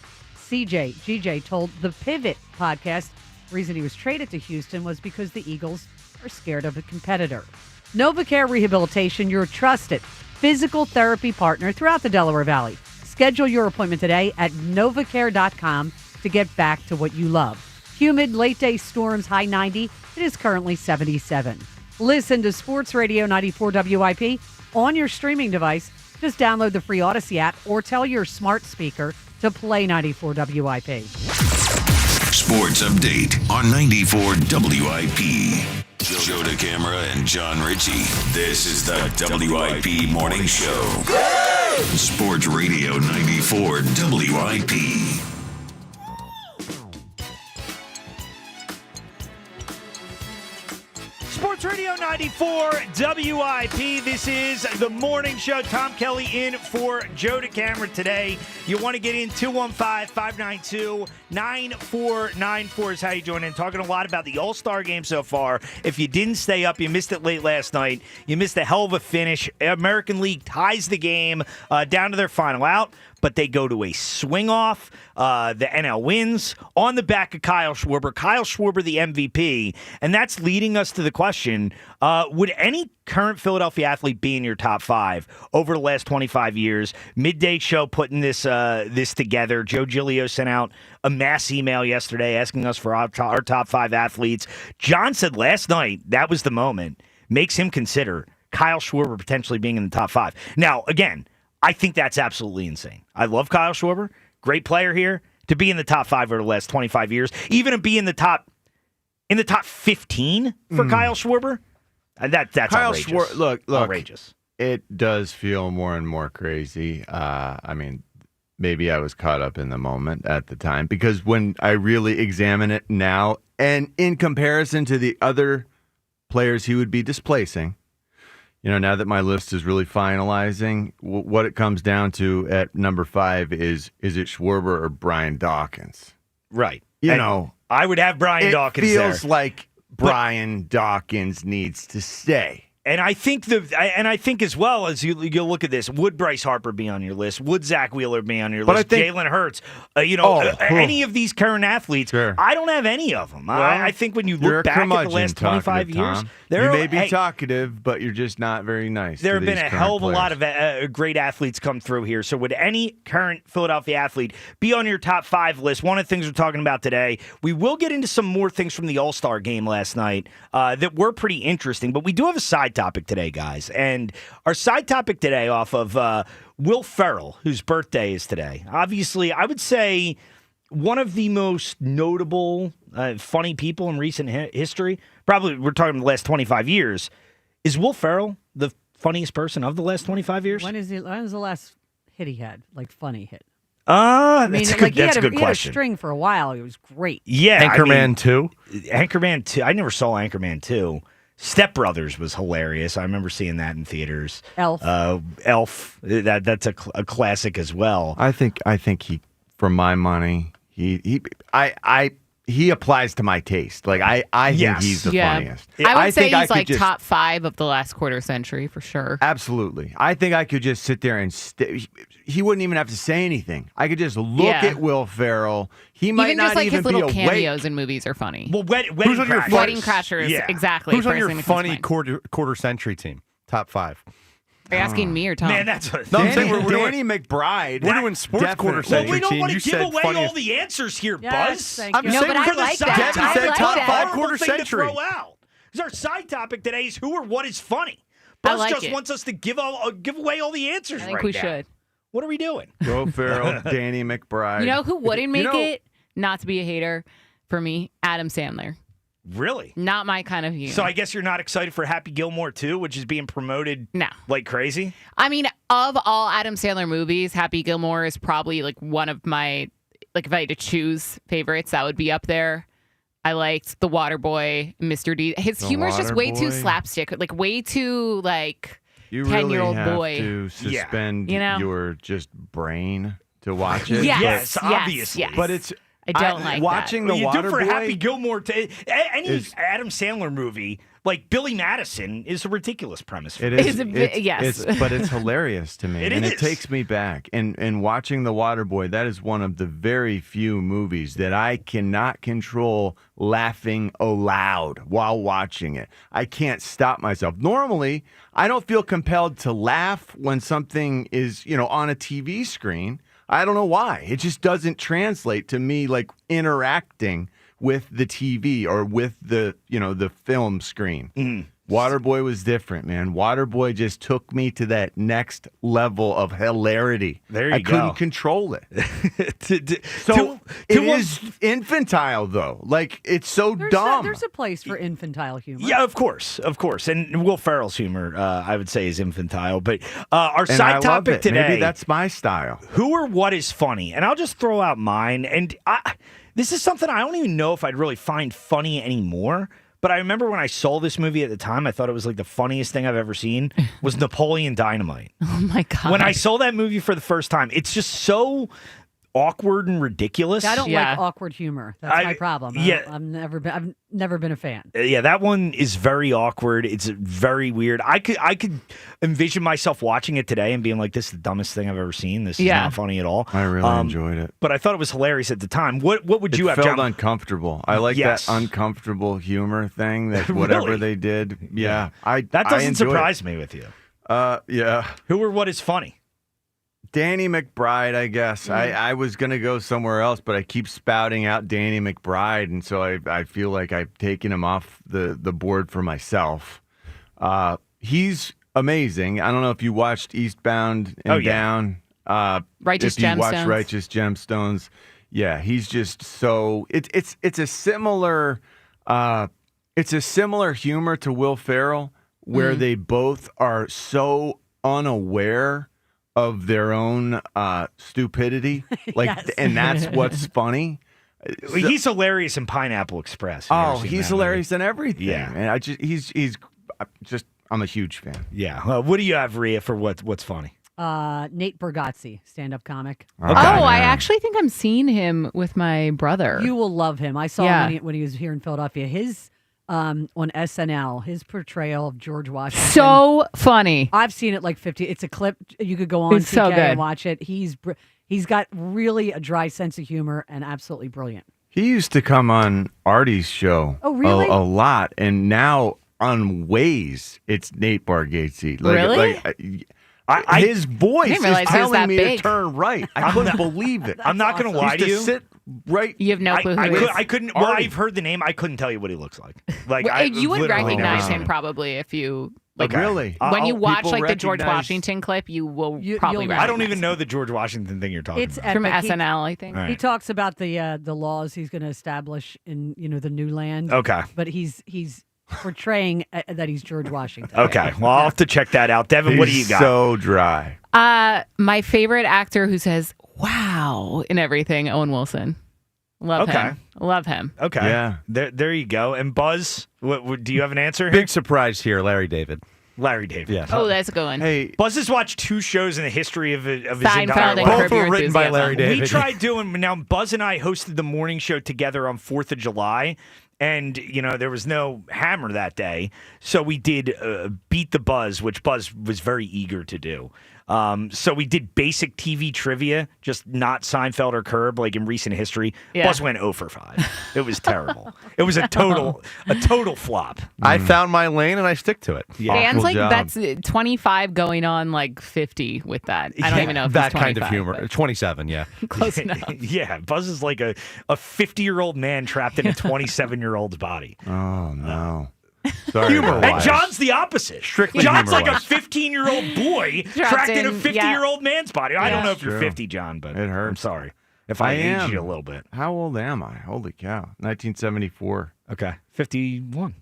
GJ told the Pivot podcast the reason he was traded to Houston was because the Eagles are scared of a competitor. NovaCare Rehabilitation, your trusted physical therapy partner throughout the Delaware Valley. Schedule your appointment today at novacare.com to get back to what you love. Humid, late-day storms, high 90. It is currently 77. Listen to Sports Radio 94 WIP on your streaming device. Just download the free Odyssey app or tell your smart speaker to play 94 WIP. Sports update on 94 WIP. Joe DeCamara and John Ritchie. This is the WIP Morning Show. Sports Radio 94 WIP. Sports Radio 94 WIP. This is the morning show. Tom Kelly in for Joe DeCamara today. You want to get in 215-592-9494 is how you join in. Talking a lot about the All-Star game so far. If you didn't stay up, you missed it late last night. You missed a hell of a finish. American League ties the game down to their final out, but they go to a swing-off. The NL wins on the back of Kyle Schwarber. Kyle Schwarber, the MVP. And that's leading us to the question, would any current Philadelphia athlete be in your top 5 over the last 25 years? Midday Show putting this together. Joe Giglio sent out a mass email yesterday asking us for our top 5 athletes. John said last night that was the moment. Makes him consider Kyle Schwarber potentially being in the top 5. Now, again, I think that's absolutely insane. I love Kyle Schwarber. Great player here. To be in the top 5 over the last 25 years, even to be in the top 15 for Kyle Schwarber, that's Kyle outrageous. Look, outrageous. It does feel more and more crazy. I mean, maybe I was caught up in the moment at the time, because when I really examine it now, and in comparison to the other players he would be displacing, now that my list is really finalizing, what it comes down to at number 5 is it Schwarber or Brian Dawkins? Right. I would have Brian Dawkins there. It feels like Brian Dawkins needs to stay. And I think as well as you look at this, would Bryce Harper be on your list? Would Zach Wheeler be on your list? Jalen Hurts? Any of these current athletes? Sure. I don't have any of them. Well, I think when you look back at the last 25 years, you may be talkative, but you're just not very nice. There have been a hell of a lot of of great athletes come through here. So would any current Philadelphia athlete be on your top 5 list? One of the things we're talking about today, we will get into some more things from the All-Star game last night that were pretty interesting, but we do have a side topic today, guys. And our side topic today off of Will Ferrell, whose birthday is today. Obviously, I would say one of the most notable, funny people in recent history, probably we're talking the last 25 years. Is Will Ferrell the funniest person of the last 25 years? When was the last hit he had? Like, funny hit? That's a good question. He had a string for a while. It was great. Yeah. Anchorman 2? Anchorman 2. I never saw Anchorman 2. Step Brothers was hilarious. I remember seeing that in theaters. Elf. That's a classic as well. I think he, for my money, he applies to my taste. Like I think he's the funniest. I would say he's like top 5 of the last quarter century for sure. Absolutely. I think I could just sit there and he wouldn't even have to say anything. I could just look at Will Ferrell. He might not just even his little be cameos in movies are funny. Well, Wedding Crashers, exactly. Who's on your funny quarter century team? Top 5. Are you asking me or Tom? Man, that's I'm saying we're Danny McBride. We're doing sports quarter century we don't team. want You to give said away funniest. all the answers here, Yes, Buzz. thank you. No, but I like that. Devin said top 5 quarter century. Because our side topic today is who or what is funny. Buzz just wants us to give away all the answers. I think we should. What are we doing? Will Ferrell, Danny McBride. You know who wouldn't make it? Not to be a hater for me, Adam Sandler. Really? Not my kind of humor. So I guess you're not excited for Happy Gilmore 2, which is being promoted like crazy? I mean, of all Adam Sandler movies, Happy Gilmore is probably like one of my, like if I had to choose favorites, that would be up there. I liked The Waterboy, Mr. D. His humor is just way too Waterboy? slapstick, like way too You 10-year-old really have boy. to suspend You know? your just brain to watch it. Yes, but, obviously. yes. but it's I don't like watching that. the Well, you do for Happy Waterboy. Gilmore. Any Adam Sandler movie, like Billy Madison, is a ridiculous premise. For It me. is. Yes. But it's hilarious to me, It and is. it takes me back. And watching The Waterboy, that is one of the very few movies that I cannot control laughing aloud while watching it. I can't stop myself. Normally, I don't feel compelled to laugh when something is, on a TV screen. I don't know why. It just doesn't translate to me like interacting with the TV or with the film screen. Waterboy was different, man. Waterboy just took me to that next level of hilarity. There you I go. couldn't control it. So It is infantile, though. Like, it's so dumb. There's a place for infantile humor. Yeah, of course. And Will Ferrell's humor, I would say, is infantile. But our And I side love topic it. today. Maybe that's my style. Who or what is funny? And I'll just throw out mine. And this is something I don't even know if I'd really find funny anymore. But I remember when I saw this movie at the time, I thought it was like the funniest thing I've ever seen was Napoleon Dynamite. Oh, my God. When I saw that movie for the first time, it's just so awkward and ridiculous. I don't like awkward humor. That's my problem. I've never been a fan. Yeah, that one is very awkward. It's very weird. I could envision myself watching it today and being like, "This is the dumbest thing I've ever seen. This is not funny at all." I really enjoyed it. But I thought it was hilarious at the time. What would you It have? felt John? uncomfortable. I like Yes. that uncomfortable humor thing. That whatever Really? they did, that That doesn't surprise me with you. Yeah. Who or what is funny? Danny McBride, I guess. I was going to go somewhere else, but I keep spouting out Danny McBride, and so I feel like I've taken him off the board for myself. He's amazing. I don't know if you watched Eastbound and Down. Righteous if you watched Gemstones. Righteous Gemstones. Yeah, he's just so it's a similar humor to Will Ferrell, where they both are so unaware of their own stupidity, Yes. and that's what's funny. He's hilarious in Pineapple Express. He's hilarious in everything. Yeah. And I'm a huge fan. Yeah. Well, what do you have, Rhea, for what's funny? Nate Bargatze, stand-up comic. I actually think I'm seeing him with my brother. You will love him. I saw him when he was here in Philadelphia. His on SNL, his portrayal of George Washington. So funny. I've seen it like 50. It's a clip. You could go on It's so TK good. and watch it. He's got really a dry sense of humor and absolutely brilliant. He used to come on Artie's show Oh, really? a lot, and now on Waze, it's Nate Bargatze. Really? His voice didn't is realize he was telling that me big. to turn right. I couldn't believe it. I'm not going to lie He to used you. sit right. You have no clue who he is. I couldn't. Well, Artie. I've heard the name. I couldn't tell you what he looks like. Like Well, you would literally never recognize seen him probably if you Okay. Really? when you watch People like the George recognize- Washington clip, you will You'll probably know. recognize I don't even him. know the George Washington thing you're talking It's about. From epic. He- SNL, I think. All right. He talks about the laws he's going to establish in the new land. Okay. But he's portraying that he's George Washington. Okay. Well, I'll have to check that out. Devin, what do you He's got? so dry. My favorite actor who says "wow" in everything, Owen Wilson. Love Okay. him. Love him. Okay. Yeah. There you go. And Buzz, what do you have an answer? here? Big surprise here, Larry David. Larry David. Yeah. Oh, that's a good one. Hey, Buzz has watched 2 shows in the history of his Seinfeld entire and life. Both Curb Your were written by Enthusiasm. Larry David. We tried doing now. Buzz and I hosted the morning show together on 4th of July, and there was no Hammer that day, so we did Beat the Buzz, which Buzz was very eager to do. So we did basic TV trivia, just not Seinfeld or Curb, like in recent history. Yeah. Buzz went 0 for 5. It was terrible. It was a total flop. I found my lane and I stick to it. Dan's Awful like job. that's 25 going on like 50 with that. I don't even know if That he's kind of 25, humor. but 27, yeah. Close enough. Yeah, Buzz is like a 50-year-old man trapped in a 27-year-old's body. Oh no. Sorry. Humor-wise. And John's the opposite. Strictly John's like a humor-wise. 15-year-old boy Trapped trapped in a in- 50-year-old man's body. I don't know if you're True. 50, John, but It hurts. I'm sorry if I aged you a little bit. How old am I? Holy cow. 1974. Okay, 51.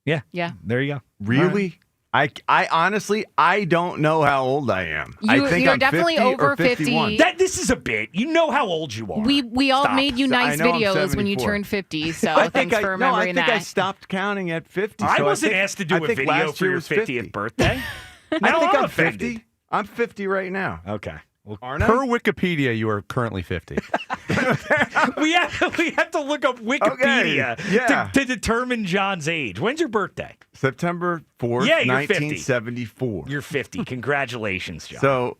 Yeah, Yeah. there you go. Really? I honestly, I don't know how old I am. I think you're I'm definitely 50 over or 51. 50. This is a bit. You know how old you are. We all Stop. made you nice I know I'm videos when you 74. turned 50, so thanks for remembering I think I that. stopped counting at 50. I so wasn't think- asked to do I a think video last for year your was 50th birthday. I Now think I'm offended. 50. I'm 50 right now. Okay. Well, Aren't Per I? Wikipedia, you are currently 50. we have to look up Wikipedia Okay, yeah. to determine John's age. When's your birthday? September 4th, Yeah, you're 50. 1974. You're 50. Congratulations, John. So,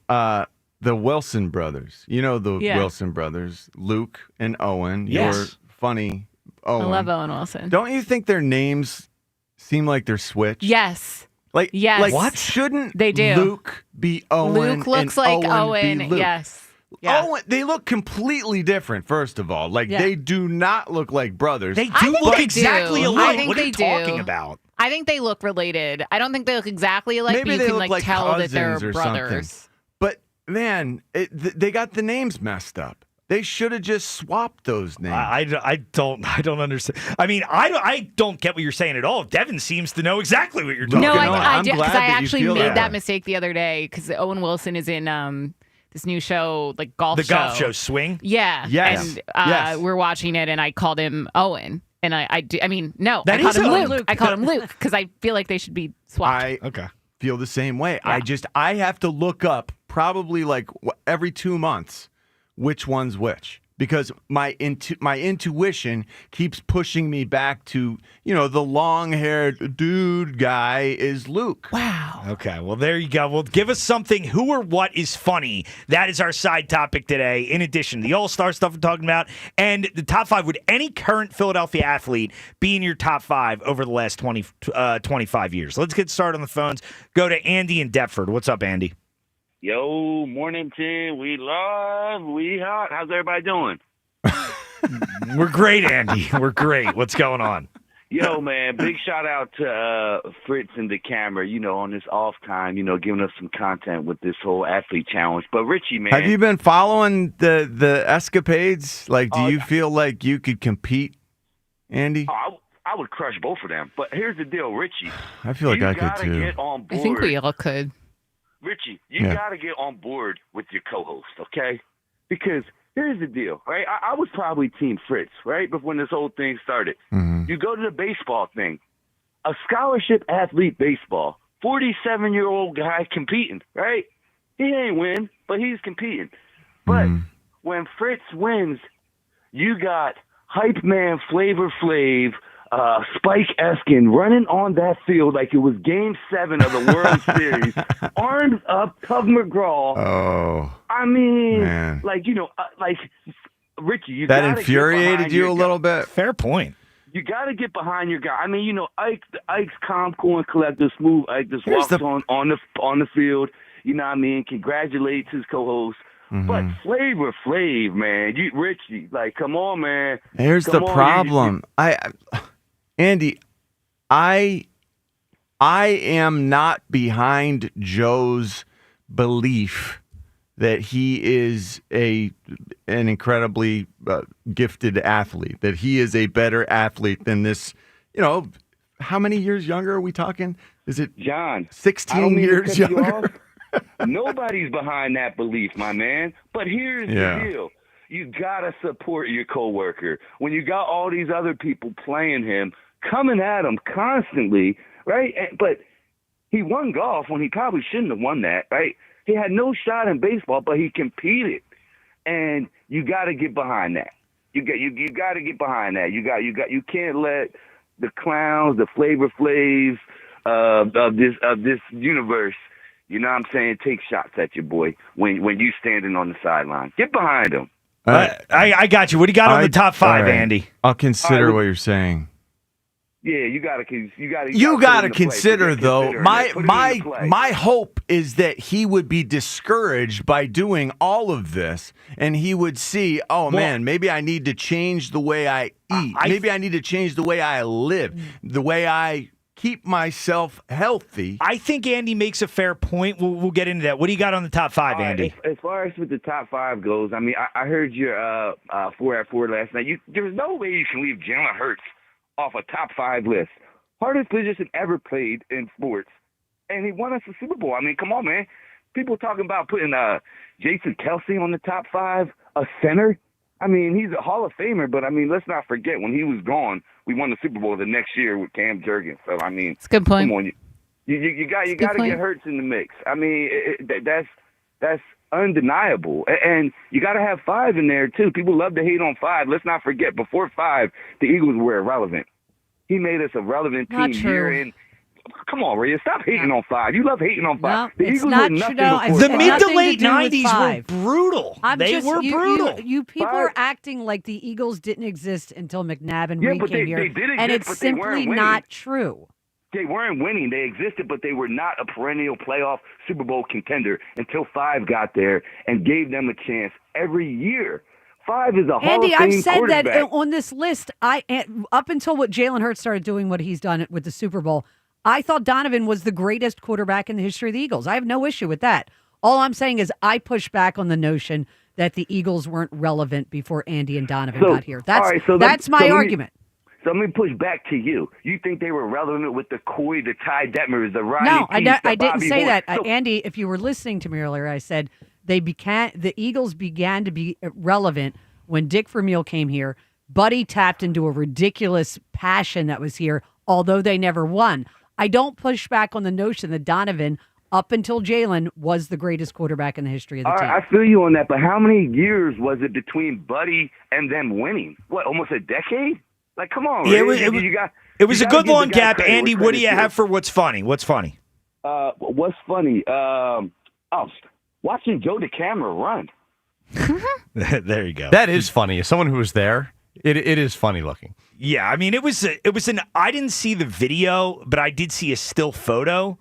the Wilson brothers. You know the Yeah. Wilson brothers, Luke and Owen. Yes. You're funny, I Owen. love Owen Wilson. Don't you think their names seem like they're switched? Yes. Like, Yes. like What? shouldn't They do. Luke be Owen? Luke looks and like Owen. Be Luke? Yes. Yeah. Owen, they look completely different, first of all. Like, Yeah. they do not look like brothers. They I do think look they exactly do. alike. I think What are they you do. talking about? I think they look related. I don't think they look exactly alike, Maybe but you they can look like tell that they're cousins or brothers. something. But, man, they got the names messed up. They should have just swapped those names. I don't understand. I mean, I don't get what you're saying at all. Devin seems to know exactly what you're talking No, about. I I'm did glad because I that you actually feel made that that way. mistake the other day because Owen Wilson is in this new show, like golf The show. golf show Swing. Yeah. Yes. And Yes. we're watching it, and I called him Owen. And I That called is him Owen. Luke. I called him Luke because I feel like they should be swapped. I Okay. feel the same way. Yeah. I have to look up probably like every 2 months which one's which. Because my intuition keeps pushing me back to, the long-haired dude guy is Luke. Wow. Okay, well, there you go. Well, give us something. Who or what is funny? That is our side topic today. In addition, the All-Star stuff we're talking about and the top 5. Would any current Philadelphia athlete be in your top 5 over the last 25 years? Let's get started on the phones. Go to Andy in Deptford. What's up, Andy? Yo, morning team. We hot. How's everybody doing? We're great, Andy. We're great. What's going on? Yo, man, big shout out to Fritz and the camera, on this off time, giving us some content with this whole athlete challenge. But Richie, man. Have you been following the escapades? Like, do you feel like you could compete, Andy? I would crush both of them. But here's the deal, Richie. I feel like I could too. Get on board. I think we all could. Richie, you got to get on board with your co-host, okay? Because here's the deal, right? I was probably Team Fritz, right? But when this whole thing started, you go to the baseball thing. A scholarship athlete baseball, 47-year-old guy competing, right? He ain't win, but he's competing. But when Fritz wins, you got hype man Flavor Flav, Spike Eskin running on that field like it was Game 7 of the World Series, arms up, Tug McGraw. Oh, I mean, man. like Richie, you that gotta infuriated get you a behind little your guy. bit. Fair point. You got to get behind your guy. I mean, Ike's calm, cool, and collected, smooth. Ike just Here's walks on the field. You know what I mean? Congratulates his co-host. But Flavor Flav, man, Richie, like, come on, man. Here's Come the on, problem. Andy, I am not behind Joe's belief that he is an incredibly gifted athlete, that he is a better athlete than this, how many years younger are we talking? Is it John, 16 years younger? Nobody's behind that belief, my man. But here's the deal. You got to support your coworker. When you got all these other people playing him, coming at him constantly, right? But he won golf when he probably shouldn't have won that, right? He had no shot in baseball, but he competed. And you got to get behind that. You got to get behind that. You can't let the clowns, the Flavor Flavs of this universe, you know what I'm saying, take shots at your boy when you standing on the sideline. Get behind him. I got you. What do you got on the top 5, right. Andy? I'll consider what you're saying. Yeah, you got to consider though. My hope is that he would be discouraged by doing all of this, and he would see, man, maybe I need to change the way I eat. Maybe I need to change the way I live, the way I keep myself healthy. I think Andy makes a fair point. We'll get into that. What do you got on the top 5, Andy? As far as with the top 5 goes, I mean, I heard your 4 at 4 last night. There's no way you can leave Jalen Hurts off a top 5 list. Hardest position ever played in sports. and he won us a Super Bowl. I mean, come on, man. People talking about putting Jason Kelsey on the top 5, a center. I mean, he's a Hall of Famer, but I mean, let's not forget when he was gone, we won the Super Bowl the next year with Cam Jurgens. So I mean, it's a good point. Come on, you got to get Hurts in the mix. I mean, that's undeniable, and you got to have 5 in there too. People love to hate on 5. Let's not forget, before 5, the Eagles were irrelevant. He made us a relevant team year in. Come on, Rhea, stop hating on 5. You love hating on 5. No, the it's Eagles not were nothing true. No, before The 5. mid to nothing late to do with 90s were 5. brutal. They were brutal. You people 5. are acting like the Eagles didn't exist until McNabb and Reed but came they here, did exist, and it's but they weren't simply winning. not true. They weren't winning. They existed, but they were not a perennial playoff Super Bowl contender until 5 got there and gave them a chance every year. 5 is a Hall Andy, of Fame I've said that quarterback. on this list. Up until what Jalen Hurts started doing, what he's done with the Super Bowl, I thought Donovan was the greatest quarterback in the history of the Eagles. I have no issue with that. All I'm saying is I push back on the notion that the Eagles weren't relevant before Andy and Donovan got here. That's my argument. So let me push back to you. You think they were relevant with the Coy, the Ty Detmers, the Rodney No, Peete, I didn't Bobby say Moore. that. So, Andy, if you were listening to me earlier, I said the Eagles began to be relevant when Dick Vermeil came here. Buddy tapped into a ridiculous passion that was here, although they never won. I don't push back on the notion that Donovan, up until Jalen, was the greatest quarterback in the history of the team. I feel you on that, but how many years was it between Buddy and them winning? What, almost a decade? Like, come on, Yeah, Ray. it was a good long gap. Andy, what do you have for what's funny? What's funny? What's funny? Watching Joe DeCamera run. There you go. That is funny. As someone who was there, it is funny looking. Yeah, I mean, it was I didn't see the video, but I did see a still photo.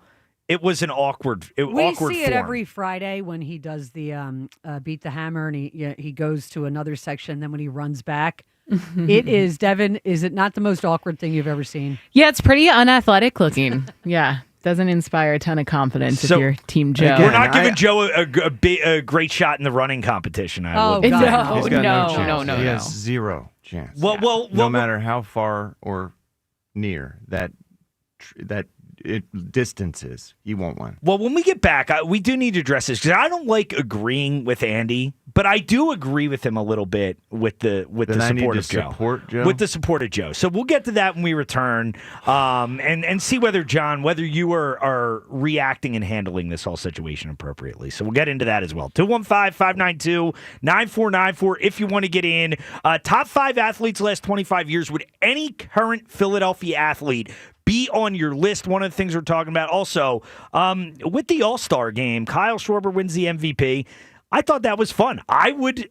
It was an awkward We see it form. every Friday when he does the beat the hammer, and he goes to another section. Then when he runs back, it is, Devin. Is it not the most awkward thing you've ever seen? Yeah, it's pretty unathletic looking. Yeah. Doesn't inspire a ton of confidence if you're Team Joe. We're not giving Joe a great shot in the running competition. No. He's got No. He has zero chance. Well, no matter how far or near that distance is, he won't win. Well, when we get back, we do need to address this because I don't like agreeing with Andy, but I do agree with him a little bit with the support of Joe. Support Joe. With the support of Joe. So we'll get to that when we return, and see whether John, whether you are reacting and handling this whole situation appropriately. So we'll get into that as well. 215-592-9494 if you want to get in. Top 5 athletes last 25 years. Would any current Philadelphia athlete be on your list? One of the things we're talking about. Also, with the All-Star game, Kyle Schwarber wins the MVP. I thought that was fun. I would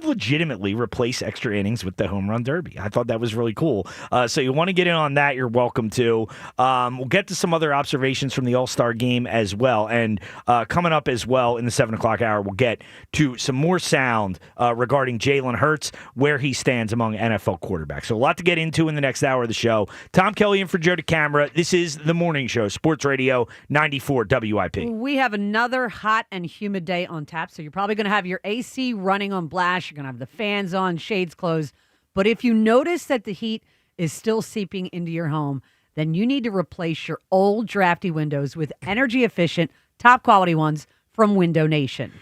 legitimately replace extra innings with the home run derby. I thought that was really cool. So you want to get in on that, you're welcome to. We'll get to some other observations from the All-Star game as well. And coming up as well in the 7 o'clock hour, we'll get to some more sound regarding Jalen Hurts, where he stands among NFL quarterbacks. So a lot to get into in the next hour of the show. Tom Kelly in for Joe DeCamera. This is The Morning Show, Sports Radio 94 WIP. We have another hot and humid day on tap, so you're probably going to have your AC running on blast. You're going to have the fans on, shades closed. But if you notice that the heat is still seeping into your home, then you need to replace your old drafty windows with energy-efficient, top-quality ones from Window Nation.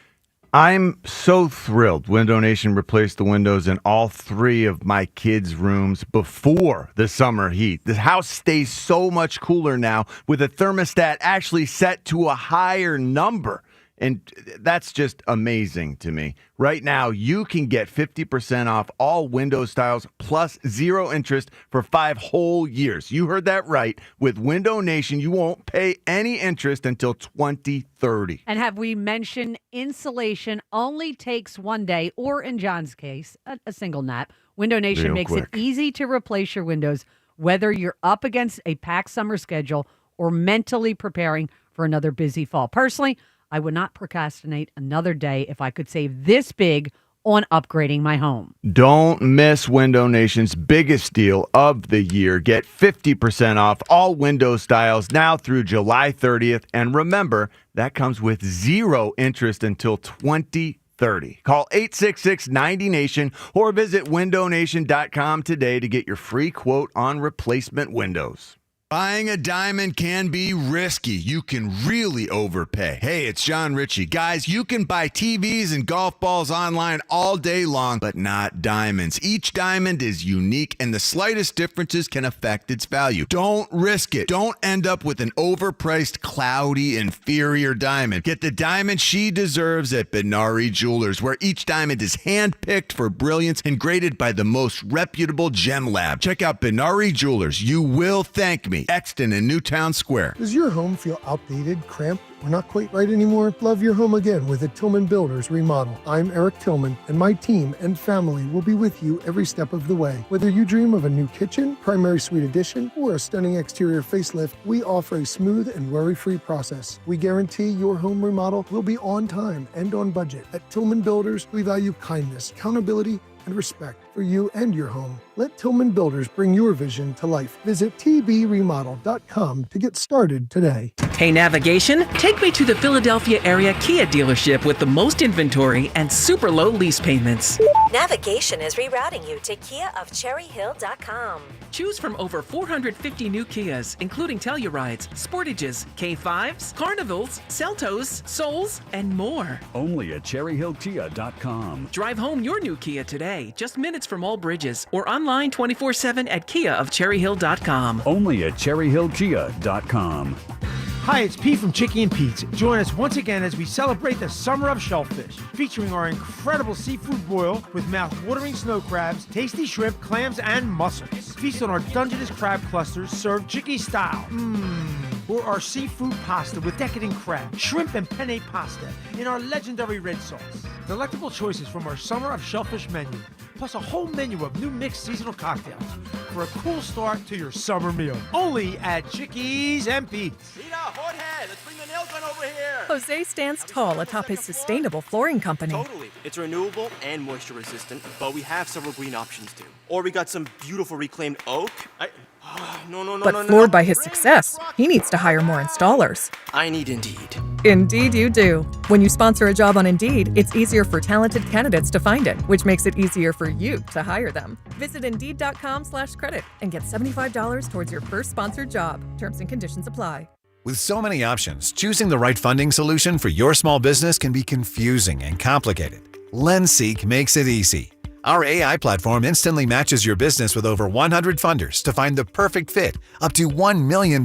I'm so thrilled Window Nation replaced the windows in all 3 of my kids' rooms before the summer heat. The house stays so much cooler now with a thermostat actually set to a higher number. And that's just amazing to me. Right now, you can get 50% off all window styles plus 0 interest for 5 whole years. You heard that right. With Window Nation, you won't pay any interest until 2030. And have we mentioned insulation only takes 1 day, or in John's case, a single nap. Window Nation Real makes quick. it easy to replace your windows, whether you're up against a packed summer schedule or mentally preparing for another busy fall. Personally, I would not procrastinate another day if I could save this big on upgrading my home. Don't miss Window Nation's biggest deal of the year. Get 50% off all window styles now through July 30th. And remember, that comes with 0 interest until 2030. Call 866-90-NATION or visit windownation.com today to get your free quote on replacement windows. Buying a diamond can be risky. You can really overpay. Hey, it's John Ritchie. Guys, you can buy TVs and golf balls online all day long, but not diamonds. Each diamond is unique, and the slightest differences can affect its value. Don't risk it. Don't end up with an overpriced, cloudy, inferior diamond. Get the diamond she deserves at Benari Jewelers, where each diamond is handpicked for brilliance and graded by the most reputable gem lab. Check out Benari Jewelers. You will thank me. Exton in Newtown Square. Does your home feel outdated, cramped, or not quite right anymore? Love your home again with a Tillman Builders remodel. I'm Eric Tillman, and my team and family will be with you every step of the way. Whether you dream of a new kitchen, primary suite addition, or a stunning exterior facelift, we offer a smooth and worry-free process. We guarantee your home remodel will be on time and on budget. At Tillman Builders, we value kindness, accountability, and respect for you and your home. Let Tillman Builders bring your vision to life. Visit tbremodel.com to get started today. Hey, navigation, take me to the Philadelphia area Kia dealership with the most inventory and super low lease payments. Navigation is rerouting you to KiaofCherryHill.com. Choose from over 450 new Kias, including Tellurides, Sportages, K5s, Carnivals, Seltos, Souls, and more. Only at CherryHillKia.com. Drive home your new Kia today, just minutes from all bridges, or online 24/7 at KiaofCherryHill.com. Only at CherryHillKia.com. Hi, it's Pete from Chicky and Pete's. Join us once again as we celebrate the Summer of Shellfish, featuring our incredible seafood boil with mouth-watering snow crabs, tasty shrimp, clams, and mussels. Feast on our Dungeness crab clusters served Chicky style. Or our seafood pasta with decadent crab, shrimp, and penne pasta in our legendary red sauce. Delectable choices from our Summer of Shellfish menu, plus a whole menu of new mixed seasonal cocktails for a cool start to your summer meal. Only at Chickies and Pete's. Let's bring the nail gun over here. Jose stands tall atop his sustainable flooring company. Totally. It's renewable and moisture resistant, but we have several green options too. Or we got some beautiful reclaimed oak. But floored by his success, he needs to hire more installers. I need Indeed. Indeed you do. When you sponsor a job on Indeed, it's easier for talented candidates to find it, which makes it easier for you to hire them. Visit Indeed.com/credit and get $75 towards your first sponsored job. Terms and conditions apply. With so many options, choosing the right funding solution for your small business can be confusing and complicated. LendSeek makes it easy. Our AI platform instantly matches your business with over 100 funders to find the perfect fit up to $1 million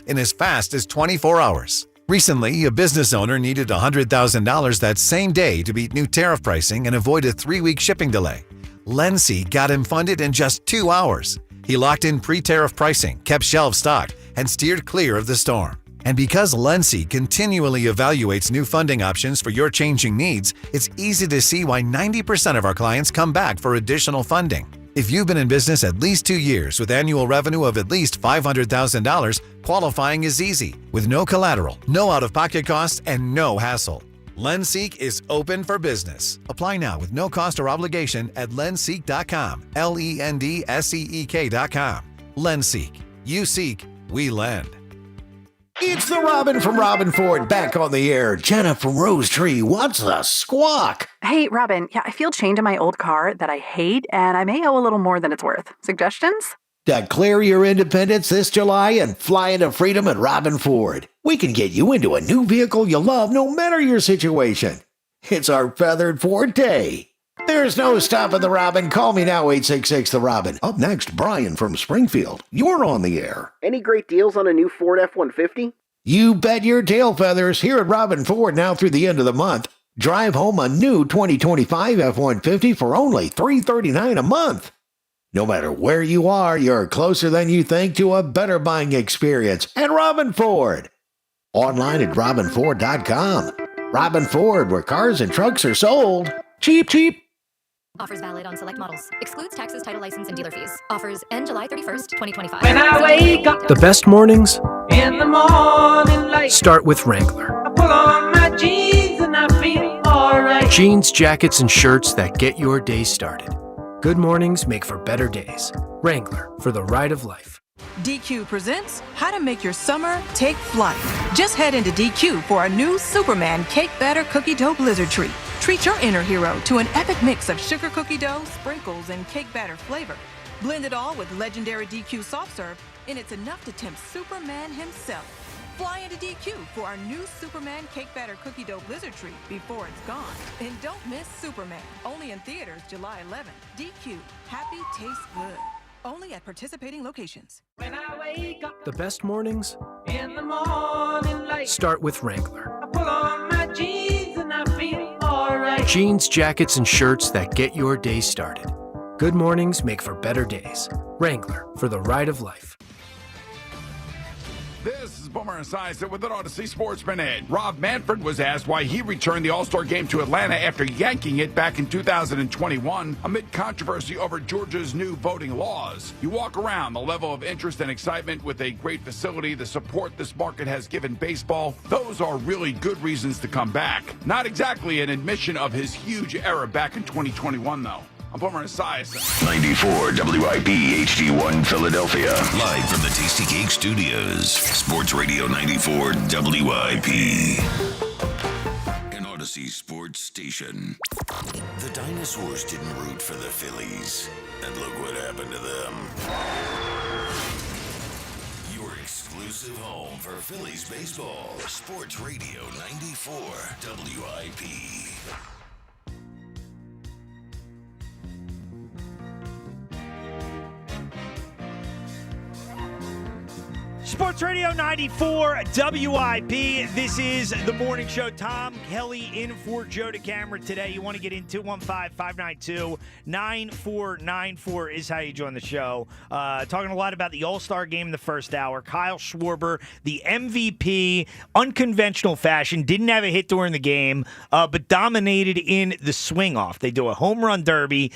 in as fast as 24 hours. Recently, a business owner needed $100,000 that same day to beat new tariff pricing and avoid a 3-week shipping delay. LendSeek got him funded in just 2 hours. He locked in pre-tariff pricing, kept shelves stocked, and steered clear of the storm. And because LendSeek continually evaluates new funding options for your changing needs, it's easy to see why 90% of our clients come back for additional funding. If you've been in business at least 2 years with annual revenue of at least $500,000, qualifying is easy, with no collateral, no out-of-pocket costs, and no hassle. LendSeek is open for business. Apply now with no cost or obligation at lendseek.com, LENDSEEK.com. LendSeek. You seek, we lend. It's the Robin from Robin Ford back on the air. Jenna from Rose Tree, what's a squawk? Hey, Robin. Yeah, I feel chained to my old car that I hate, and I may owe a little more than it's worth. Suggestions? Declare your independence this July and fly into freedom at Robin Ford. We can get you into a new vehicle you love no matter your situation. It's our feathered forte. There's no stopping the Robin. Call me now, 866-THE-ROBIN. Up next, Brian from Springfield. You're on the air. Any great deals on a new Ford F-150? You bet your tail feathers here at Robin Ford now through the end of the month. Drive home a new 2025 F-150 for only $339 a month. No matter where you are, you're closer than you think to a better buying experience at Robin Ford. Online at robinford.com. Robin Ford, where cars and trucks are sold. Cheap, cheap. Offers valid on select models. Excludes taxes, title license, and dealer fees. Offers end July 31st, 2025. When I wake up the best mornings in the morning light, start with Wrangler. I pull on my jeans and I feel alright. Jeans, jackets, and shirts that get your day started. Good mornings make for better days. Wrangler, for the ride of life. DQ presents How to Make Your Summer Take Flight. Just head into DQ for our new Superman Cake Batter Cookie Dough Blizzard Treat. Treat your inner hero to an epic mix of sugar cookie dough, sprinkles, and cake batter flavor. Blend it all with legendary DQ soft serve and it's enough to tempt Superman himself. Fly into DQ for our new Superman Cake Batter Cookie Dough Blizzard Treat before it's gone. And don't miss Superman, only in theaters July 11th. DQ, happy tastes good. Only at participating locations. When I wake up The best mornings in the morning light, start with Wrangler. I pull on my jeans and I feel alright. Jeans, jackets, and shirts that get your day started. Good mornings make for better days. Wrangler, for the ride of life. This is Boomer Esiason with an Odyssey Sports Minute. Rob Manfred was asked why he returned the All-Star game to Atlanta after yanking it back in 2021 amid controversy over Georgia's new voting laws. You walk around, the level of interest and excitement with a great facility, the support this market has given baseball, those are really good reasons to come back. Not exactly an admission of his huge era back in 2021, though. I'm Boomer Esiason. 94 WIP HD1 Philadelphia. Live from the Tasty Cake Studios. Sports Radio 94 WIP. An Odyssey sports station. The dinosaurs didn't root for the Phillies. And look what happened to them. Your exclusive home for Phillies baseball. Sports Radio 94 WIP. Sports Radio 94 WIP. This is the morning show. Tom Kelly in for Joe DeCamera today. You want to get in 215-592-9494 is how you join the show. Talking a lot about the All-Star game in the first hour. Kyle Schwarber, the MVP, unconventional fashion, didn't have a hit during the game, but dominated in the swing-off. They do a home run derby.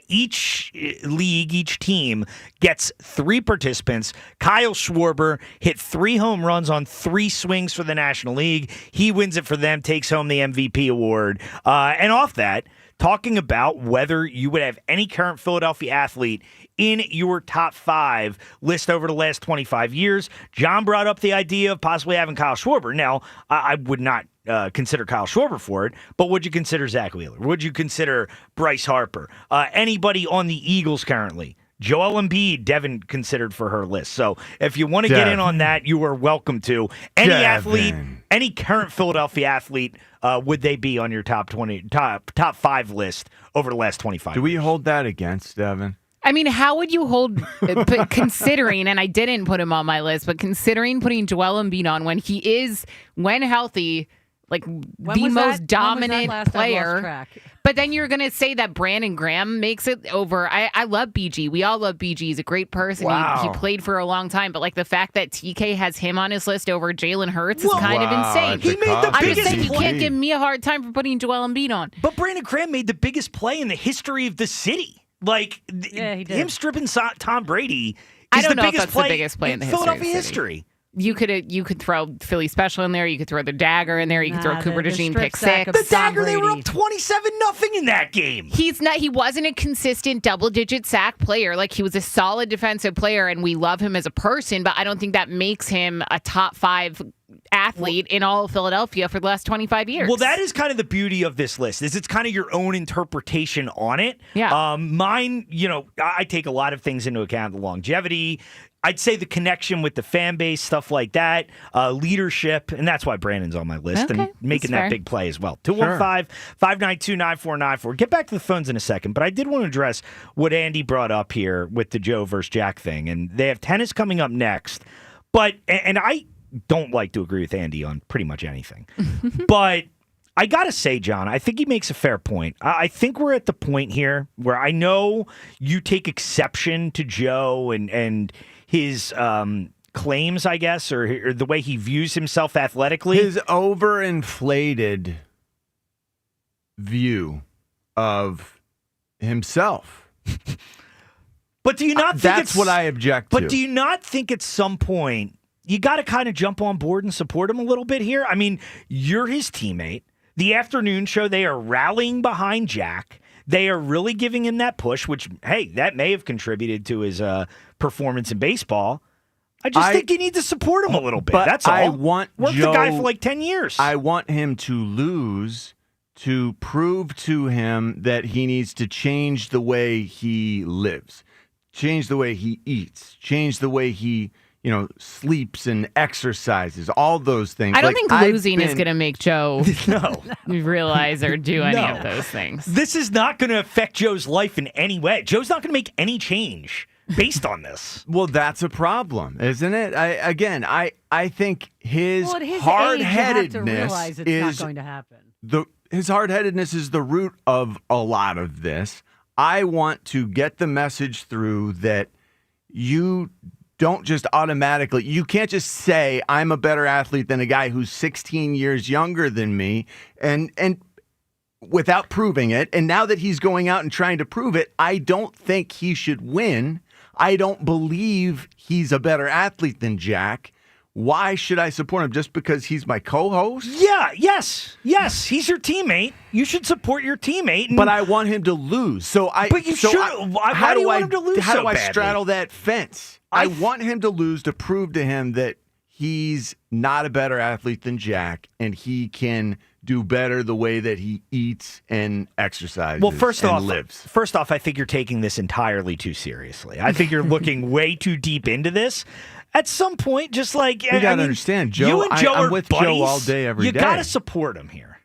Each league, each team gets 3 participants. Kyle Schwarber hit 3 home runs on 3 swings for the National League. He wins it for them, takes home the MVP award. And off that, talking about whether you would have any current Philadelphia athlete in your top 5 list over the last 25 years. John brought up the idea of possibly having Kyle Schwarber. Now, I would not consider Kyle Schwarber for it, but would you consider Zach Wheeler? Would you consider Bryce Harper? Anybody on the Eagles currently? Joel Embiid, Devin considered for her list. So if you want to get in on that, you are welcome to. Any athlete, any current Philadelphia athlete, would they be on your top 5 list over the last 25 Do we years? hold that against Devin? I mean, how would you hold, but considering, and I didn't put him on my list, but considering putting Joel Embiid on when he is, when healthy, like the most dominant player. But then you're going to say that Brandon Graham makes it over. I love BG. We all love BG. He's a great person. Wow. He played for a long time. But like the fact that TK has him on his list over Jalen Hurts is kind of insane. He made the I'm biggest just saying you play. can't give me a hard time for putting Joel Embiid on. But Brandon Graham made the biggest play in the history of the city. Like, he did. Him stripping Tom Brady I is don't the know if biggest that's the play biggest play in the Philadelphia history of the city. history. You could throw Philly special in there. You could throw the dagger in there. You could throw Cooper DeJean pick 6. The dagger, they were up 27-0 in that game. He wasn't a consistent double-digit sack player. Like, he was a solid defensive player, and we love him as a person, but I don't think that makes him a top 5 athlete in all of Philadelphia for the last 25 years. Well, that is kind of the beauty of this list, is it's kind of your own interpretation on it. Yeah. Mine, I take a lot of things into account, the longevity, I'd say the connection with the fan base, stuff like that, leadership, and that's why Brandon's on my list and making that big play as well. 215-592-9494. Get back to the phones in a second, but I did want to address what Andy brought up here with the Joe versus Jack thing, and they have tennis coming up next, and I don't like to agree with Andy on pretty much anything, but I got to say, John, I think he makes a fair point. I think we're at the point here where I know you take exception to Joe and his claims, I guess, or the way he views himself athletically. His overinflated view of himself. But do you not think that's what I object to? But do you not think at some point you got to kind of jump on board and support him a little bit here? I mean, you're his teammate. The afternoon show, they are rallying behind Jack. They are really giving him that push, which, hey, that may have contributed to his performance in baseball. I just think you need to support him a little bit. But That's all. I want Worked Joe, the guy for like 10 years. I want him to lose to prove to him that he needs to change the way he lives. change the way he eats, change the way he, sleeps and exercises, all those things. I don't think losing is going to make Joe realize or do any of those things. This is not going to affect Joe's life in any way. Joe's not going to make any change based on this. Well, that's a problem, isn't it? I think his age, you hard-headedness have to realize it's not going to happen. His hard-headedness is the root of a lot of this. I want to get the message through that you don't just automatically, you can't just say I'm a better athlete than a guy who's 16 years younger than me and without proving it. And now that he's going out and trying to prove it, I don't think he should win. I don't believe he's a better athlete than Jack. Why should I support him? Just because he's my co-host? Yeah, yes. He's your teammate. You should support your teammate. But I want him to lose. But you should. Why do you want him to lose? How so do I badly? straddle that fence? I want him to lose to prove to him that he's not a better athlete than Jack, and he can do better the way that he eats and exercises. Well, first lives. off, I think you're taking this entirely too seriously. I think you're looking way too deep into this. At some point, just like you gotta understand, Joe. You and Joe I'm are with buddies. Joe all day, every day. You gotta support him here.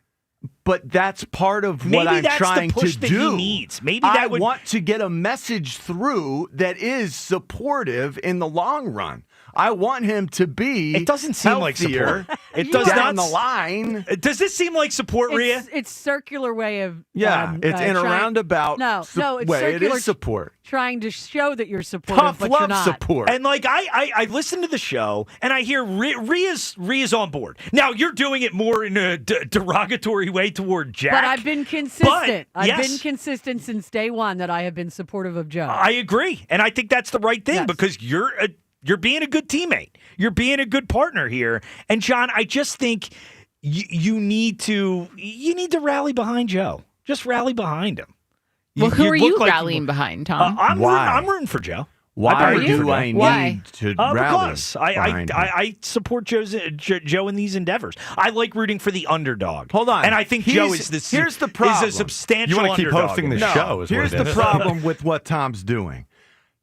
But that's part of what I'm trying the push to that do. He needs. Maybe I that would want to get a message through that is supportive in the long run. I want him to be. It doesn't seem like support. It does down not the line. Does this seem like support, Rhea? It's circular way of it's in a roundabout it's way. circular, It is support. Trying to show that you're supportive, Tough but love you're not. support. And like I listen to the show and I hear Rhea's on board. Now you're doing it more in a derogatory way toward Jack. But I've been consistent. I've yes. been consistent since day one that I have been supportive of Joe. I agree, and I think that's the right thing because you're being a good teammate. You're being a good partner here. And John, I just think you need to rally behind Joe. Just rally behind him. Well, who are you rallying behind, Tom? I'm rooting for Joe. Why do I need to rally? Because I support Joe in these endeavors. I like rooting for the underdog. Hold on. And I think Joe is this. Here's the problem. Is a substantial You want to keep underdog hosting the in this. show. Here's the problem with what Tom's doing.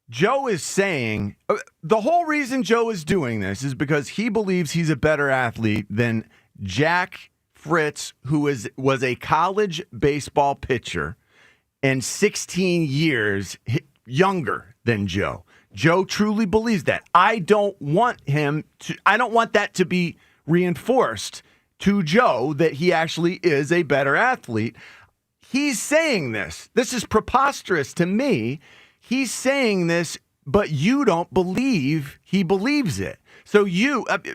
Joe is saying the whole reason Joe is doing this is because he believes he's a better athlete than Jack Fritz, who was a college baseball pitcher and 16 years younger than Joe. Joe truly believes that. I don't want that to be reinforced to Joe that he actually is a better athlete. He's saying this. This is preposterous to me. He's saying this, but you don't believe he believes it. So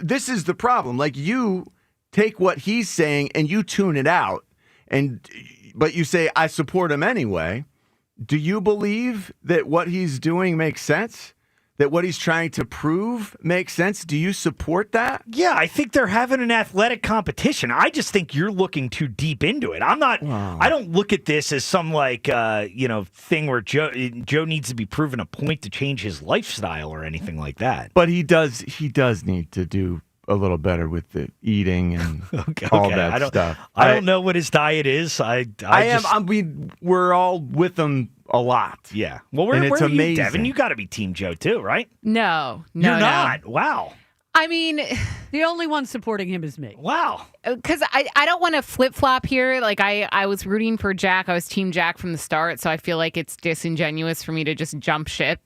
this is the problem. Like, you take what he's saying and you tune it out, but you say, I support him anyway. Do you believe that what he's doing makes sense? That what he's trying to prove makes sense? Do you support that? Yeah, I think they're having an athletic competition. I just think you're looking too deep into it. I don't look at this as some thing where Joe needs to be proven a point to change his lifestyle or anything like that. But he does need to do a little better with the eating and all that stuff. I don't know what his diet is. We're all with him a lot. Yeah. Well, it's where are you, amazing. Devin? You got to be Team Joe too, right? No, you're not. Wow. I mean, the only one supporting him is me. Wow. Because I don't want to flip-flop here. Like, I was rooting for Jack. I was Team Jack from the start, so I feel like it's disingenuous for me to just jump ship.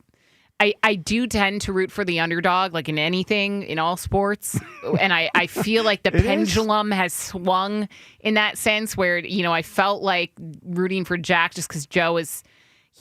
I do tend to root for the underdog, like in anything, in all sports. And I feel like the pendulum has swung in that sense where, I felt like rooting for Jack just because Joe is,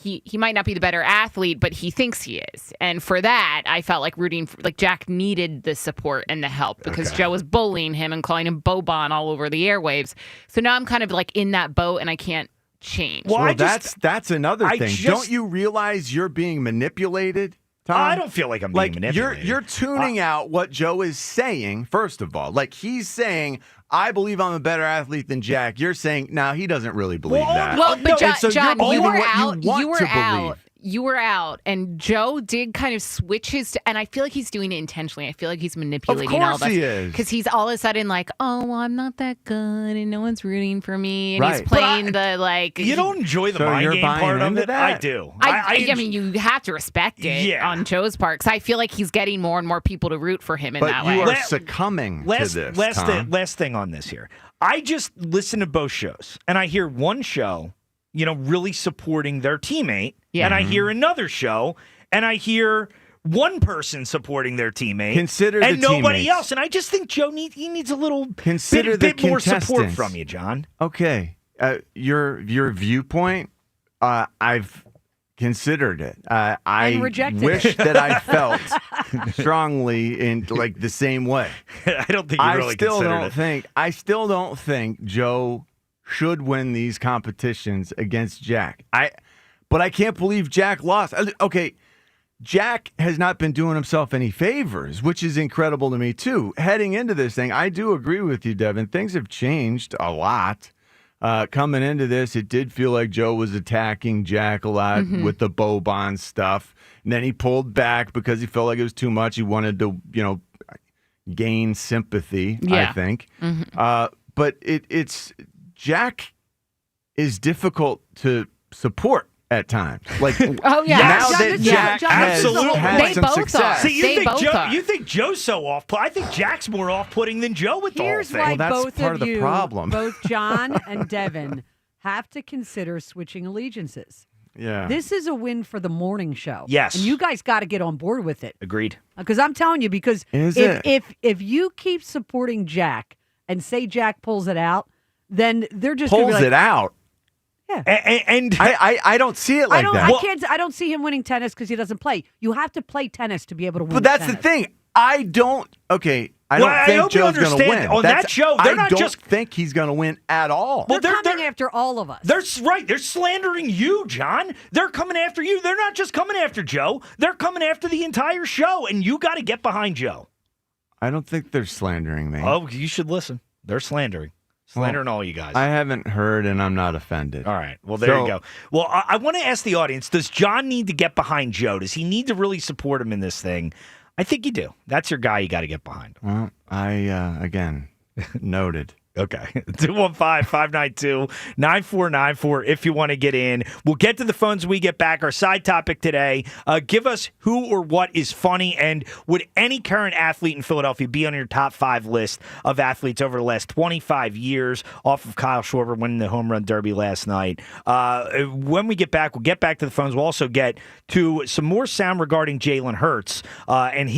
he might not be the better athlete, but he thinks he is. And for that, I felt like rooting for, like, Jack needed the support and the help because Joe was bullying him and calling him Boban all over the airwaves. So now I'm kind of like in that boat and I can't change. Well, that's another thing. Don't you realize you're being manipulated, Tom? I don't feel like I'm being manipulated. You're tuning out what Joe is saying, first of all. Like, he's saying, I believe I'm a better athlete than Jack. You're saying, no, he doesn't really believe that. Well, but John, you were what out. you want You were to out. believe. you were out, and Joe did kind of switch and I feel like he's doing it intentionally. I feel like he's manipulating all of us. Of course he is. Because he's all of a sudden like, oh, well, I'm not that good, and no one's rooting for me, and he's Right. playing the like. You don't enjoy the So mind you're game buying part of into it? that? I do. I mean, you have to respect it on Joe's part, because I feel like he's getting more and more people to root for him in that But you way. are succumbing to this, Tom. Last thing on this here. I just listen to both shows, and I hear one show, really supporting their teammate, and I hear another show, and I hear one person supporting their teammate, Consider and the nobody teammates. else. And I just think Joe needs a little Consider bit the more support contestants. from you, John. Okay. Your viewpoint, I've considered it. I And rejected wish it. that I felt strongly in like the same way. I don't think you really considered it. I still don't think Joe should win these competitions against Jack. But I can't believe Jack lost. Okay, Jack has not been doing himself any favors, which is incredible to me too. Heading into this thing, I do agree with you, Devin. Things have changed a lot. Coming into this, it did feel like Joe was attacking Jack a lot with the Boban stuff. And then he pulled back because he felt like it was too much. He wanted to, gain sympathy, I think. But it's Jack is difficult to support at times. Like, oh yeah, now that Jack has had some success. See, you think Joe's so off? I think Jack's more off-putting than Joe with the whole Here's thing. why that's both part of of the you, problem. both John and Devin, have to consider switching allegiances. Yeah. This is a win for the morning show. Yes. And you guys got to get on board with it. Agreed. Because I'm telling you, because if you keep supporting Jack and say Jack pulls it out, then they're just gonna be pulls like, it out. Yeah. And I don't see it like that. I don't see him winning tennis because he doesn't play. You have to play tennis to be able to win. But that's tennis. the thing. I don't think hope you Joe's going to understand, win. on that show, they're not I don't just think he's going to win at all. They're coming after all of us. They're slandering you, John. They're coming after you. They're not just coming after Joe. They're coming after the entire show, and you got to get behind Joe. I don't think they're slandering me. Oh, you should listen. They're slandering. Slandering all you guys. I haven't heard, and I'm not offended. All right. Well, there you go. Well, I want to ask the audience, does John need to get behind Joe? Does he need to really support him in this thing? I think you do. That's your guy you got to get behind. Well, again, noted. Okay. 215-592-9494 if you want to get in. We'll get to the phones when we get back. Our side topic today, give us who or what is funny, and would any current athlete in Philadelphia be on your top 5 list of athletes over the last 25 years, off of Kyle Schwarber winning the home run derby last night. When we get back, we'll get back to the phones. We'll also get to some more sound regarding Jalen Hurts and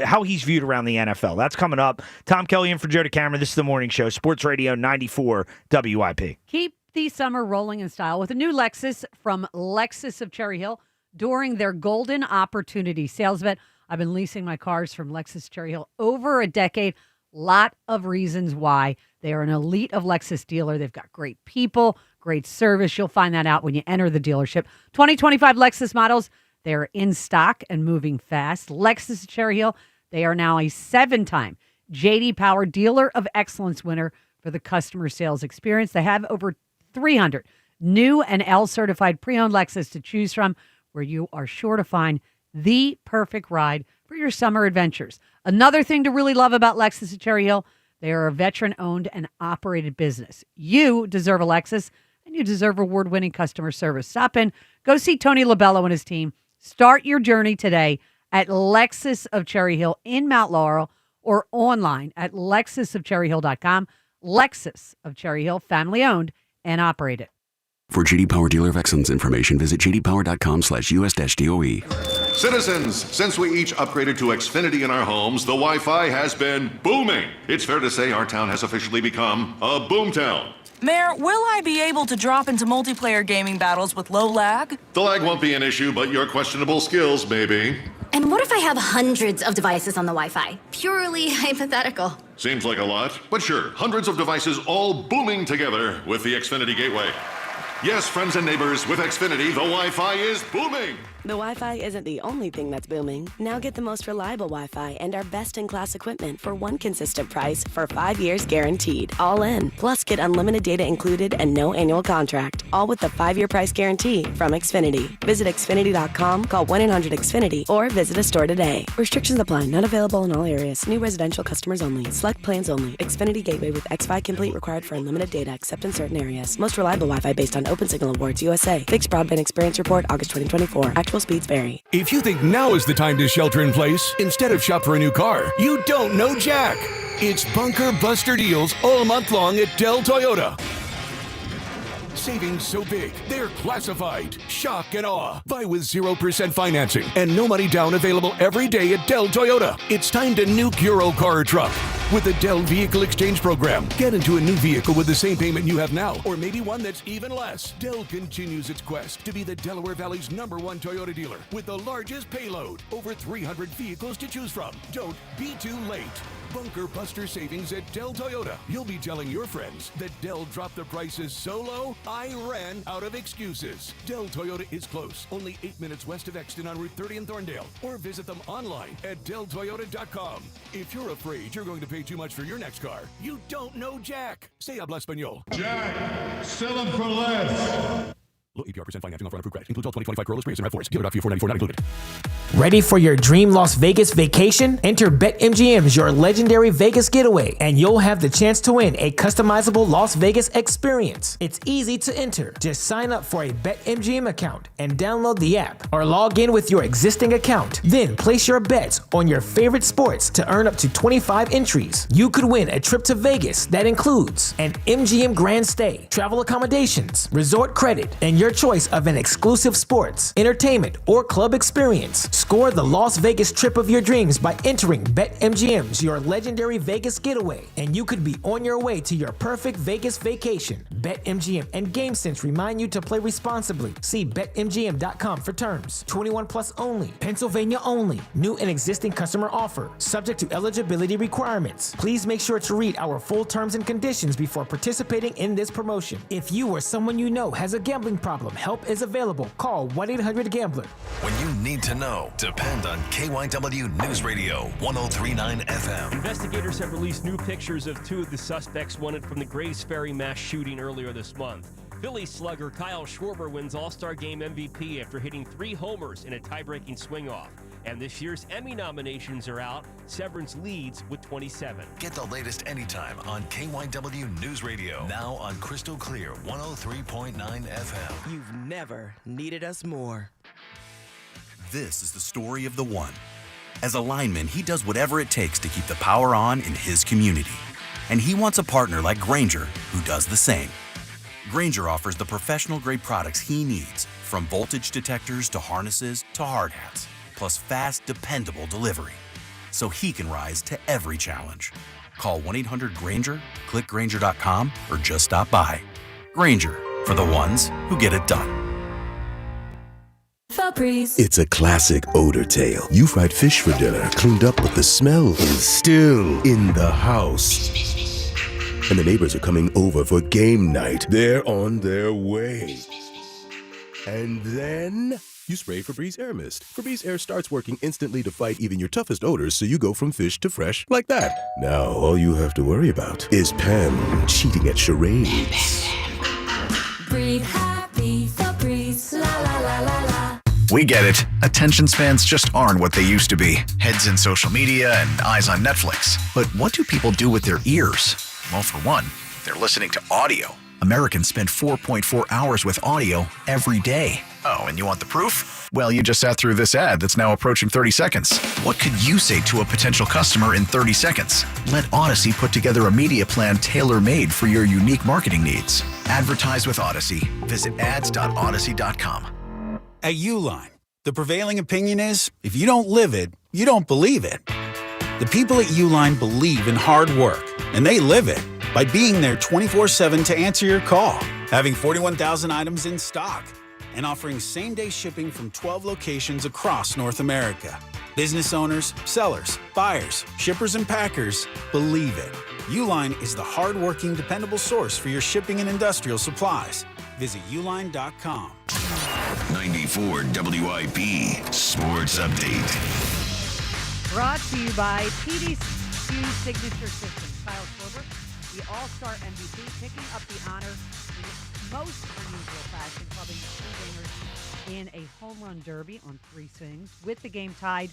how he's viewed around the NFL. That's coming up. Tom Kelly in for Joe DeCamera. This is The Morning Show, Sports Radio 94 WIP. Keep the summer rolling in style with a new Lexus from Lexus of Cherry Hill during their Golden Opportunity sales event. I've been leasing my cars from Lexus Cherry Hill over a decade. Lot of reasons why. They are an elite of Lexus dealer. They've got great people, great service. You'll find that out when you enter the dealership. 2025 Lexus models, they're in stock and moving fast. Lexus of Cherry Hill, they are now a 7-time J.D. Power Dealer of Excellence winner for the customer sales experience. They have over 300 new and L-certified pre-owned Lexus to choose from, where you are sure to find the perfect ride for your summer adventures. Another thing to really love about Lexus at Cherry Hill, they are a veteran-owned and operated business. You deserve a Lexus, and you deserve award-winning customer service. Stop in, go see Tony Labello and his team. Start your journey today at Lexus of Cherry Hill in Mount Laurel, or online at lexusofcherryhill.com. Lexus of Cherry Hill, family owned and operated. For J.D. Power Dealer of Excellence information, visit jdpower.com/US-DOE. Citizens, since we each upgraded to Xfinity in our homes, the Wi-Fi has been booming. It's fair to say our town has officially become a boomtown. Mayor, will I be able to drop into multiplayer gaming battles with low lag? The lag won't be an issue, but your questionable skills may be. And what if I have hundreds of devices on the Wi-Fi? Purely hypothetical. Seems like a lot, but sure, hundreds of devices all booming together with the Xfinity Gateway. Yes, friends and neighbors, with Xfinity, the Wi-Fi is booming. The Wi-Fi isn't the only thing that's booming. Now get the most reliable Wi-Fi and our best-in-class equipment for one consistent price for 5 years guaranteed. All in. Plus, get unlimited data included and no annual contract. All with the 5-year price guarantee from Xfinity. Visit Xfinity.com, call 1-800-XFINITY, or visit a store today. Restrictions apply. Not available in all areas. New residential customers only. Select plans only. Xfinity Gateway with X5 Complete required for unlimited data except in certain areas. Most reliable Wi-Fi based on OpenSignal Awards USA. Fixed Broadband Experience Report, August 2024. Actual speeds vary. If you think now is the time to shelter in place instead of shop for a new car, you don't know Jack. It's Bunker Buster deals all month long at Dell Toyota. Savings so big, they're classified. Shock and awe. Buy with 0% financing and no money down available every day at Dell Toyota. It's time to nuke your old car or truck. With the Dell Vehicle Exchange Program, get into a new vehicle with the same payment you have now, or maybe one that's even less. Dell continues its quest to be the Delaware Valley's #1 Toyota dealer with the largest payload. Over 300 vehicles to choose from. Don't be too late. Bunker Buster savings at Dell Toyota. You'll be telling your friends that Dell dropped the prices so low, I ran out of excuses. Dell Toyota is close, only 8 minutes west of Exton on Route 30 in Thorndale, or visit them online at DellToyota.com. If you're afraid you're going to pay too much for your next car, you don't know Jack. Se habla español. Jack, sell them for less. Low APR % financing offer on approved credit. Includes all 2025 Corollas, Prius, and RAV4s. Dealer fee $494 not included. Ready for your dream Las Vegas vacation? Enter BetMGM's Your Legendary Vegas Getaway, and you'll have the chance to win a customizable Las Vegas experience. It's easy to enter. Just sign up for a BetMGM account and download the app, or log in with your existing account. Then place your bets on your favorite sports to earn up to 25 entries. You could win a trip to Vegas that includes an MGM Grand Stay, travel accommodations, resort credit, and your choice of an exclusive sports, entertainment, or club experience. Score the Las Vegas trip of your dreams by entering BetMGM's Your Legendary Vegas Getaway, and you could be on your way to your perfect Vegas vacation. BetMGM and GameSense remind you to play responsibly. See BetMGM.com for terms. 21 plus only. Pennsylvania only. New and existing customer offer. Subject to eligibility requirements. Please make sure to read our full terms and conditions before participating in this promotion. If you or someone you know has a gambling problem, help is available. Call 1-800-GAMBLER. When you need to know, depend on KYW News Radio 103.9 FM. Investigators have released new pictures of two of the suspects wanted from the Grays Ferry mass shooting earlier this month. Phillies slugger Kyle Schwarber wins All-Star Game MVP after hitting 3 homers in a tie-breaking swing-off. And this year's Emmy nominations are out. Severance leads with 27. Get the latest anytime on KYW News Radio. Now on Crystal Clear 103.9 FM. You've never needed us more. This is the story of the one. As a lineman, he does whatever it takes to keep the power on in his community. And he wants a partner like Grainger who does the same. Grainger offers the professional-grade products he needs, from voltage detectors to harnesses to hard hats, plus fast, dependable delivery, so he can rise to every challenge. Call 1-800-GRAINGER, click Grainger.com, or just stop by. Grainger, for the ones who get it done. Febreze. It's a classic odor tale. You fried fish for dinner, cleaned up, but the smell is still in the house. And the neighbors are coming over for game night. They're on their way. And then you spray Febreze Air Mist. Febreze Air starts working instantly to fight even your toughest odors, so you go from fish to fresh like that. Now all you have to worry about is Pam cheating at charades. Breathe happy, Febreze, la la la la la. We get it. Attention spans just aren't what they used to be. Heads in social media and eyes on Netflix. But what do people do with their ears? Well, for one, they're listening to audio. Americans spend 4.4 hours with audio every day. Oh, and you want the proof? Well, you just sat through this ad that's now approaching 30 seconds. What could you say to a potential customer in 30 seconds? Let Odyssey put together a media plan tailor-made for your unique marketing needs. Advertise with Odyssey. Visit ads.odyssey.com. At Uline, the prevailing opinion is, if you don't live it, you don't believe it. The people at Uline believe in hard work, and they live it by being there 24/7 to answer your call, having 41,000 items in stock, and offering same-day shipping from 12 locations across North America. Business owners, sellers, buyers, shippers, and packers believe it. Uline is the hard-working, dependable source for your shipping and industrial supplies. Visit uline.com. 94 WIP Sports Update. Brought to you by PDQ Signature Systems. Kyle Schwarber, the All-Star MVP, picking up the honor in most unusual fashion, clubbing 3 wingers in a home run derby on 3 swings, with the game tied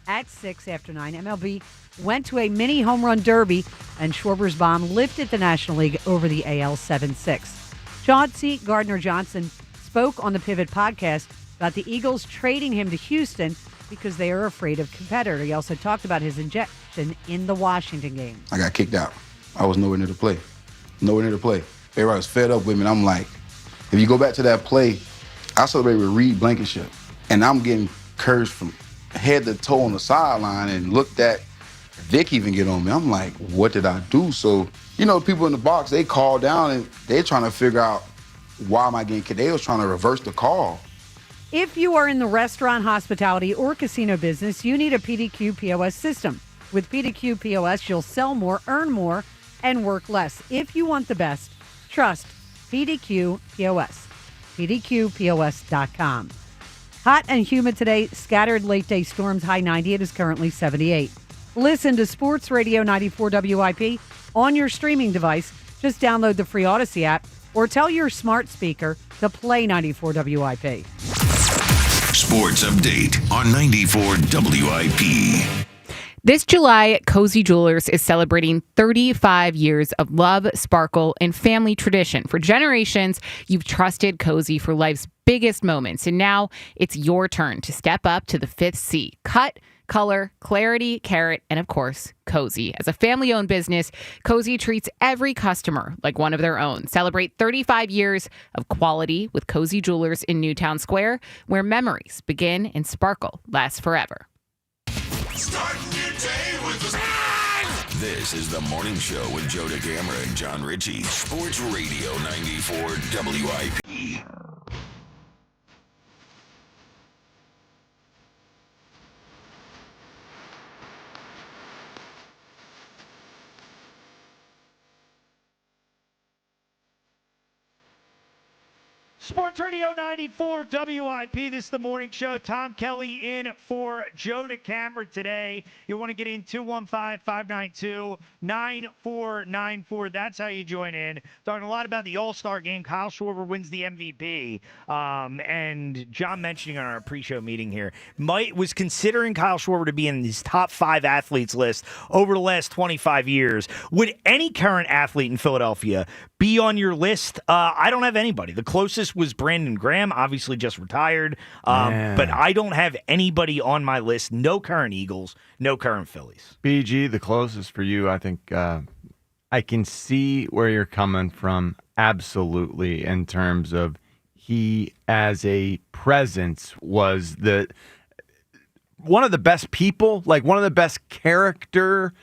at 6 after 9. MLB went to a mini home run derby, and Schwarber's bomb lifted the National League over the AL 7-6. Chauncey Gardner-Johnson spoke on the Pivot podcast about the Eagles trading him to Houston because they are afraid of competitor. He also talked about his injection in the Washington game. I got kicked out. I was nowhere near to play. Nowhere near to play. Everybody was fed up with me, and I'm like, if you go back to that play, I celebrated with Reed Blankenship, and I'm getting cursed from head to toe on the sideline, and looked at Vic even get on me. I'm like, what did I do? So, people in the box, they call down, and they're trying to figure out why am I getting kicked. They was trying to reverse the call. If you are in the restaurant, hospitality, or casino business, you need a PDQ POS system. With PDQ POS, you'll sell more, earn more, and work less. If you want the best, trust PDQ POS. PDQPOS.com. Hot and humid today, scattered late-day storms, high 90. It is currently 78. Listen to Sports Radio 94 WIP on your streaming device. Just download the free Odyssey app or tell your smart speaker to play 94 WIP. Sports Update on 94 WIP. This July, Cozy Jewelers is celebrating 35 years of love, sparkle, and family tradition. For generations, you've trusted Cozy for life's biggest moments, and now it's your turn to step up to the 5th C. Cut, color, clarity, carat, and of course, Cozy. As a family-owned business, Cozy treats every customer like one of their own. Celebrate 35 years of quality with Cozy Jewelers in Newtown Square, where memories begin and sparkle last forever. Starting your day with a This is the morning show with Joe DeCamera and John Ritchie. Sports Radio 94 WIP. Sports Radio 94 WIP. This is the morning show. Tom Kelly in for Joe DeCamera today. You want to get in 215-592-9494. That's how you join in. Talking a lot about the All-Star game. Kyle Schwarber wins the MVP. And John mentioning on our pre-show meeting here, was considering Kyle Schwarber to be in his top 5 athletes list over the last 25 years. Would any current athlete in Philadelphia be on your list? I don't have anybody. The closest was Brandon Graham, obviously just retired. But I don't have anybody on my list. No current Eagles, no current Phillies. BG, the closest for you, I think I can see where you're coming from, absolutely, in terms of he as a presence was one of the best people, like one of the best character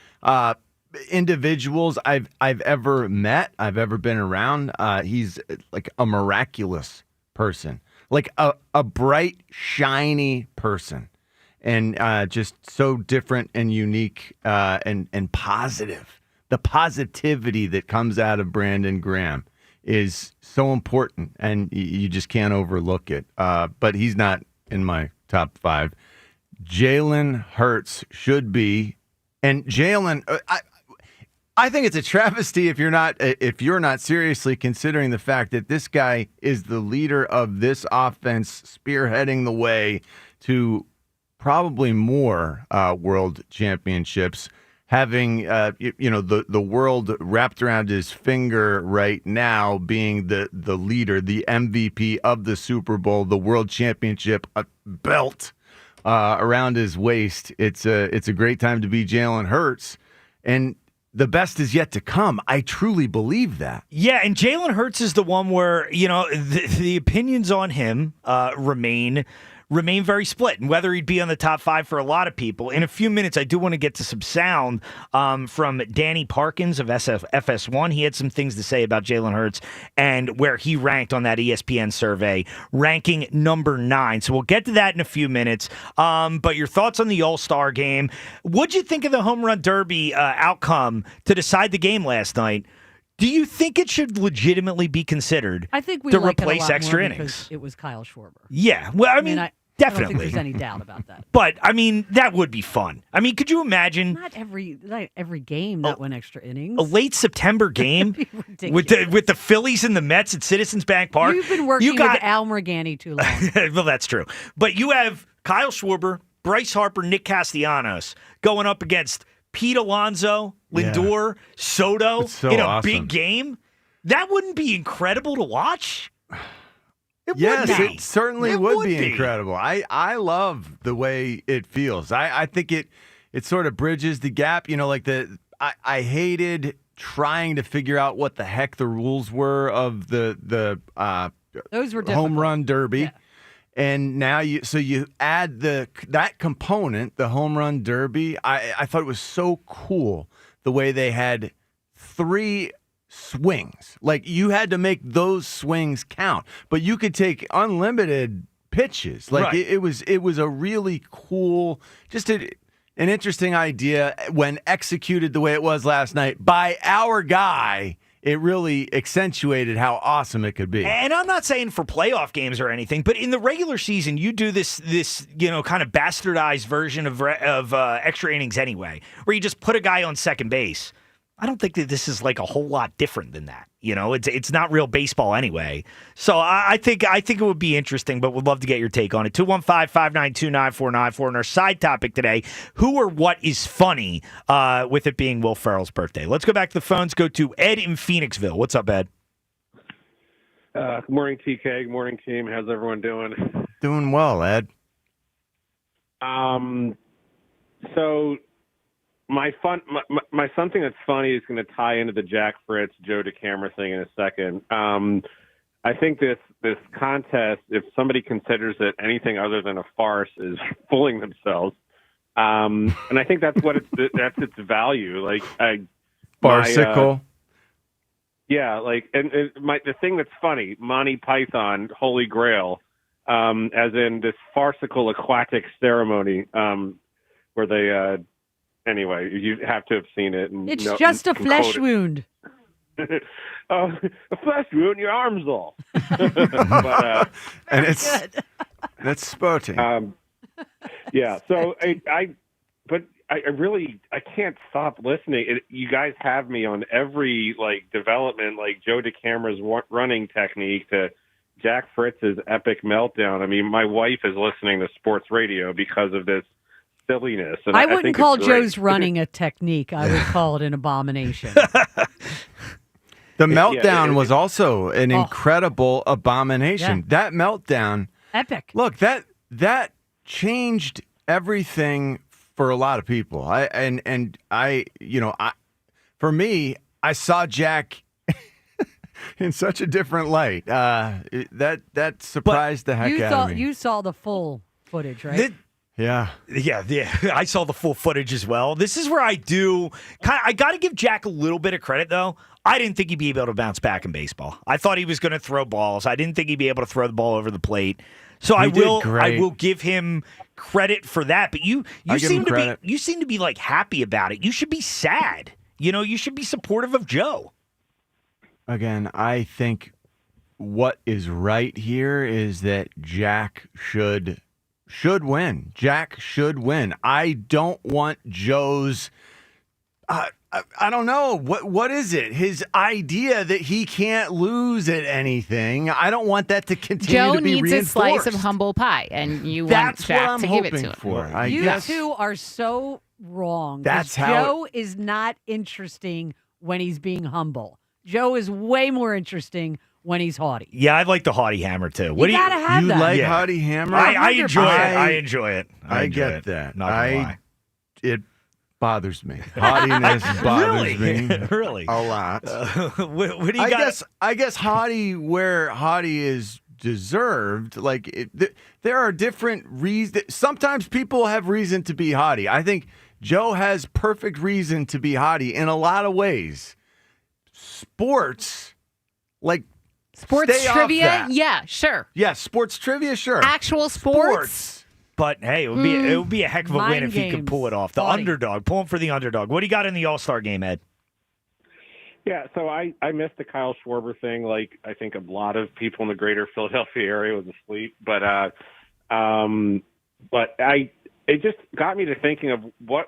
individuals I've ever met, I've ever been around. He's like a miraculous person, like a bright, shiny person, and just so different and unique and positive. The positivity that comes out of Brandon Graham is so important, and you just can't overlook it. But he's not in my top 5. Jalen Hurts should be, and Jalen. I think it's a travesty if you're not seriously considering the fact that this guy is the leader of this offense, spearheading the way to probably more world championships, having the world wrapped around his finger right now, being the leader, the MVP of the Super Bowl, the world championship belt around his waist. It's a great time to be Jalen Hurts, and the best is yet to come. I truly believe that. Yeah, and Jalen Hurts is the one where, the opinions on him remain very split, and whether he'd be on the top 5 for a lot of people. In a few minutes, I do want to get to some sound from Danny Parkins of FS1. He had some things to say about Jalen Hurts and where he ranked on that ESPN survey, ranking number 9. So we'll get to that in a few minutes. But your thoughts on the All-Star game. What'd you think of the home run derby outcome to decide the game last night? Do you think it should legitimately be considered I think we to like replace it a lot extra more innings? because it was Kyle Schwarber. Yeah. Well, I mean, I definitely. don't think there's any doubt about that. But, I mean, that would be fun. I mean, could you imagine Not every game that went extra innings. a late September game with the Phillies and the Mets at Citizens Bank Park? You've been working with Al Morgani too long. Well, that's true. But you have Kyle Schwarber, Bryce Harper, Nick Castellanos going up against Pete Alonso, Lindor, Soto in a big game. That wouldn't be incredible to watch? Yes, it certainly would be incredible. I love the way it feels. I think it sort of bridges the gap. You know, like I hated trying to figure out what the heck the rules were of the those were home run derby. Yeah. And now you add that component, the home run derby. I thought it was so cool the way they had 3 swings. Like you had to make those swings count, but you could take unlimited pitches. Like it was a really cool, just an interesting idea when executed the way it was last night by our guy. It really accentuated how awesome it could be. And I'm not saying for playoff games or anything, but in the regular season, you do this kind of bastardized version of extra innings anyway, where you just put a guy on second base. I don't think that this is like a whole lot different than that. You know, it's not real baseball anyway. So I think it would be interesting, but would love to get your take on it. 215-592-9494. And our side topic today, who or what is funny with it being Will Ferrell's birthday. Let's go back to the phones. Go to Ed in Phoenixville. What's up, Ed? Good morning, TK. Good morning, team. How's everyone doing? Doing well, Ed. So my something that's funny is going to tie into the Jack Fritz, Joe DeCamera thing in a second. I think this contest, if somebody considers it anything other than a farce, is fooling themselves. And I think that's what that's its value. Like farcical. The thing that's funny, Monty Python, Holy Grail, as in this farcical aquatic ceremony where they. Anyway, you have to have seen it. And it's just a flesh wound. A flesh wound, your arm's off. And that's spurting. Yeah, so I can't stop listening. You guys have me on every development, like Joe DeCamera's running technique to Jack Fritz's epic meltdown. I mean, my wife is listening to sports radio because of this silliness. And I wouldn't call Joe's running a technique. I would call it an abomination. The meltdown was also an incredible abomination. Yeah. That meltdown, epic. Look, that changed everything for a lot of people. For me, I saw Jack in such a different light. That surprised the heck out of me. You saw the full footage, right? Yeah. I saw the full footage as well. This is where I got to give Jack a little bit of credit, though. I didn't think he'd be able to bounce back in baseball. I thought he was going to throw balls. I didn't think he'd be able to throw the ball over the plate. So I will give him credit for that. But you seem to be like happy about it. You should be sad. You should be supportive of Joe. Again, I think what is right here is that Jack should win. Jack should win. I don't want Joe's I don't know. What is it? His idea that he can't lose at anything. I don't want that to continue to be reinforced. Joe needs a slice of humble pie, and you want Jack to give it to him. You two are so wrong. Joe is not interesting when he's being humble. Joe is way more interesting when he's haughty. Yeah, I like the haughty hammer too. You gotta have that. You like haughty hammer? I enjoy it. I enjoy it. I get that. Not gonna lie. It bothers me. Haughtiness bothers me. Really? A lot. What do you got? I guess haughty where haughty is deserved. There are different reasons. Sometimes people have reason to be haughty. I think Joe has perfect reason to be haughty in a lot of ways. Sports trivia? Yeah, sure. Yeah, sports trivia, sure. Actual sports. But hey, it would be a heck of a win if he could pull it off. The underdog, pull him for the underdog. What do you got in the All-Star game, Ed? Yeah, so I missed the Kyle Schwarber thing. Like I think a lot of people in the greater Philadelphia area was asleep, but it just got me to thinking of what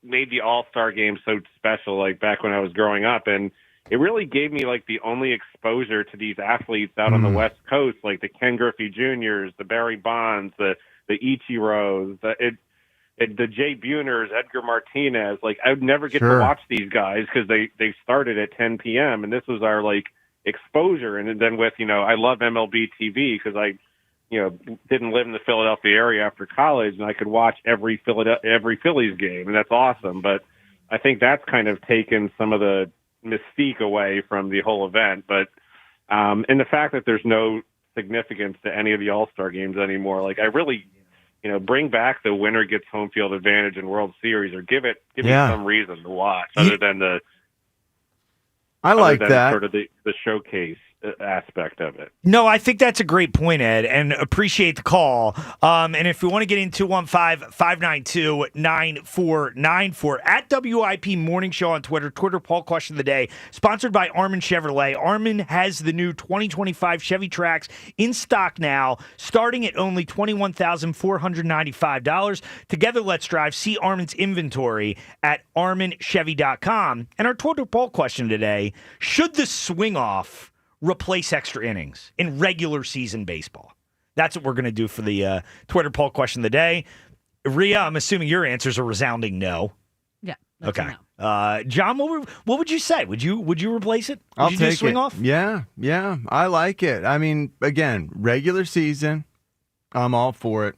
made the All-Star game so special. Like back when I was growing up, and it really gave me like the only exposure to these athletes out on the West Coast, like the Ken Griffey Jr.'s, the Barry Bonds, the Ichiros, the Jay Buners, Edgar Martinez. Like I would never get to watch these guys because they started at 10 p.m. and this was our like exposure. And then with I love MLB TV because I didn't live in the Philadelphia area after college, and I could watch every Phillies game, and that's awesome. But I think that's kind of taken some of the mystique away from the whole event. But and the fact that there's no significance to any of the All-Star games anymore, like I really bring back the winner gets home field advantage in World Series, or give me some reason to watch other than the sort of the showcase aspect of it. No, I think that's a great point, Ed, and appreciate the call. And if we want to get in 215-592-9494 at WIP Morning Show on Twitter poll question of the day, sponsored by Armin Chevrolet. Armin has the new 2025 Chevy Trax in stock now, starting at only $21,495. Together, let's drive. See Armin's inventory at arminchevy.com. And our Twitter poll question today, should the swing off replace extra innings in regular season baseball? That's what we're going to do for the Twitter poll question of the day. Rhea, I'm assuming your answer is a resounding no. Yeah. Okay. No. John, what would you say? Would you replace it? I'll you take do swing it. off? Yeah. I like it. I mean, again, regular season, I'm all for it.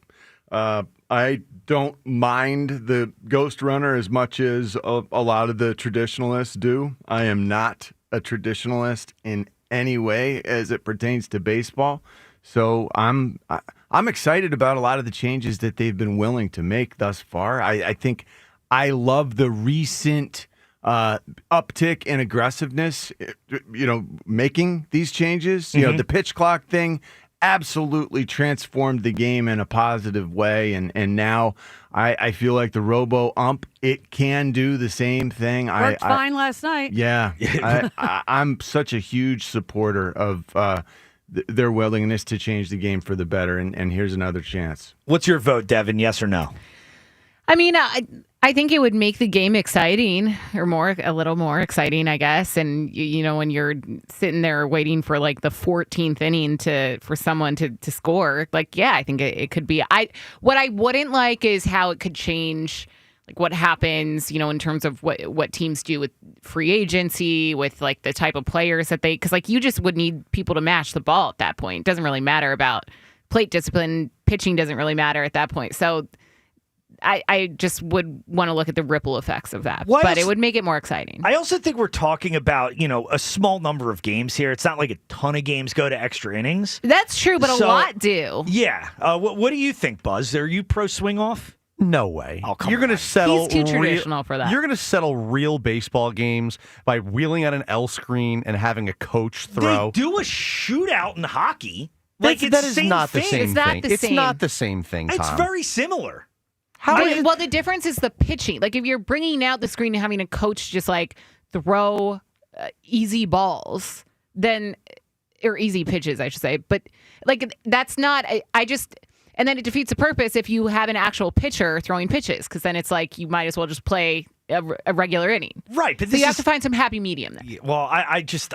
I don't mind the ghost runner as much as a lot of the traditionalists do. I am not a traditionalist in any way as it pertains to baseball. So I'm excited about a lot of the changes that they've been willing to make thus far. I think I love the recent uptick in aggressiveness, making these changes. The pitch clock thing absolutely transformed the game in a positive way. And now I feel like the robo-ump, it can do the same thing. Worked fine last night. Yeah. I'm such a huge supporter of their willingness to change the game for the better. And here's another chance. What's your vote, Devin? Yes or no? I mean, I think it would make the game exciting, or a little more exciting, I guess. And when you're sitting there waiting for like the 14th inning for someone to score, like, yeah, I think it could be. What I wouldn't like is how it could change, like what happens, in terms of what teams do with free agency, with like the type of players that because like you just would need people to match the ball at that point. It doesn't really matter about plate discipline. Pitching doesn't really matter at that point. So I just would want to look at the ripple effects of that, but it would make it more exciting. I also think we're talking about, a small number of games here. It's not like a ton of games go to extra innings. That's true, but a lot do. Yeah. What do you think, Buzz? Are you pro swing off? No way. Oh, come You're going to settle. He's too traditional for that. You're going to settle real baseball games by wheeling out an L screen and having a coach throw. They do a shootout in hockey. That is not the same thing. It's not the same thing, Tom. It's very similar. Well, the difference is the pitching. Like if you're bringing out the screen and having a coach just like throw easy balls, or easy pitches, I should say. But like that's not. And then it defeats the purpose if you have an actual pitcher throwing pitches, because then it's like you might as well just play a regular inning. Right, but so you have to find some happy medium there. Well, I'm just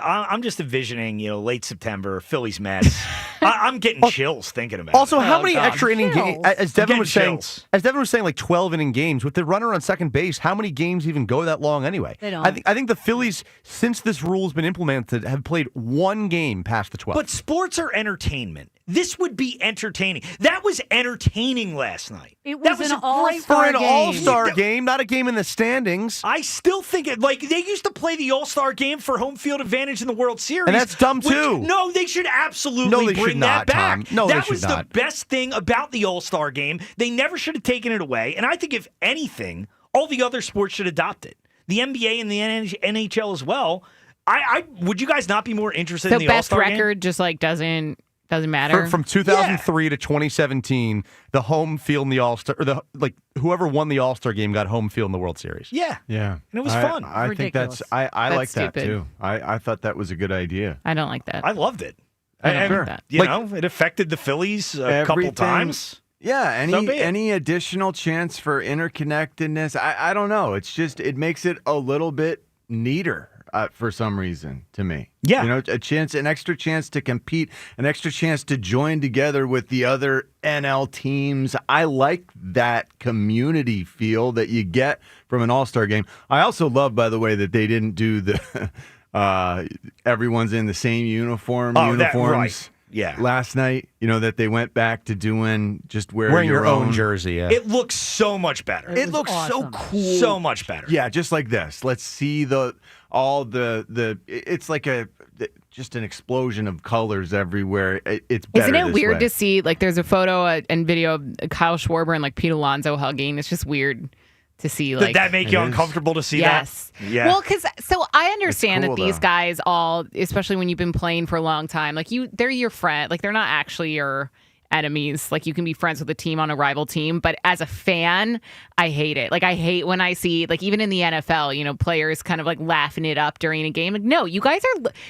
envisioning, late September, Phillies Mets. I'm getting chills thinking about it. Also, how many extra inning games? As Devin was saying, like 12 inning games with the runner on second base. How many games even go that long anyway? They don't. I think the Phillies, since this rule has been implemented, have played one game past the 12. But sports are entertainment. This would be entertaining. That was entertaining last night. It was an all-star game. For an all-star game, not a game in the standings. I still think they used to play the all-star game for home field advantage in the World Series. And that's dumb, too. No, they should absolutely bring that back. Tom. No, that was the best thing about the all-star game. They never should have taken it away. And I think, if anything, all the other sports should adopt it. The NBA and the NHL as well. Would you guys not be more interested in the all-star game? So best record just like doesn't Doesn't matter. From 2003 to 2017, the home field in the All-Star, or whoever won the All-Star game got home field in the World Series. Yeah. Yeah. And it was fun. I think that's like that too. I thought that was a good idea. I don't like that. I loved it. I don't like that. You know, it affected the Phillies a couple times. Yeah, any additional chance for interconnectedness, I don't know. It's just, it makes it a little bit neater for some reason to me. Yeah. You know, an extra chance to compete, an extra chance to join together with the other NL teams. I like that community feel that you get from an All-Star game. I also love, by the way, that they didn't do the everyone's in the same uniforms. Right. Yeah. Last night, that they went back to doing just wearing your own jersey. Yeah. It looks so much better. It looks so cool. So much better. Yeah, just like this. Let's see it's like just an explosion of colors everywhere. It's better. Isn't it this weird way. to see, there's a photo and video of Kyle Schwarber and Pete Alonso hugging? It's just weird to see. Did that make you uncomfortable to see that? Yeah. Well, so I understand cool, that these though. guys all, especially when you've been playing for a long time, they're your friend. They're not actually your enemies. You can be friends with a team on a rival team, but as a fan, I hate it. I hate when I see, even in the NFL, players kind of laughing it up during a game. No, you guys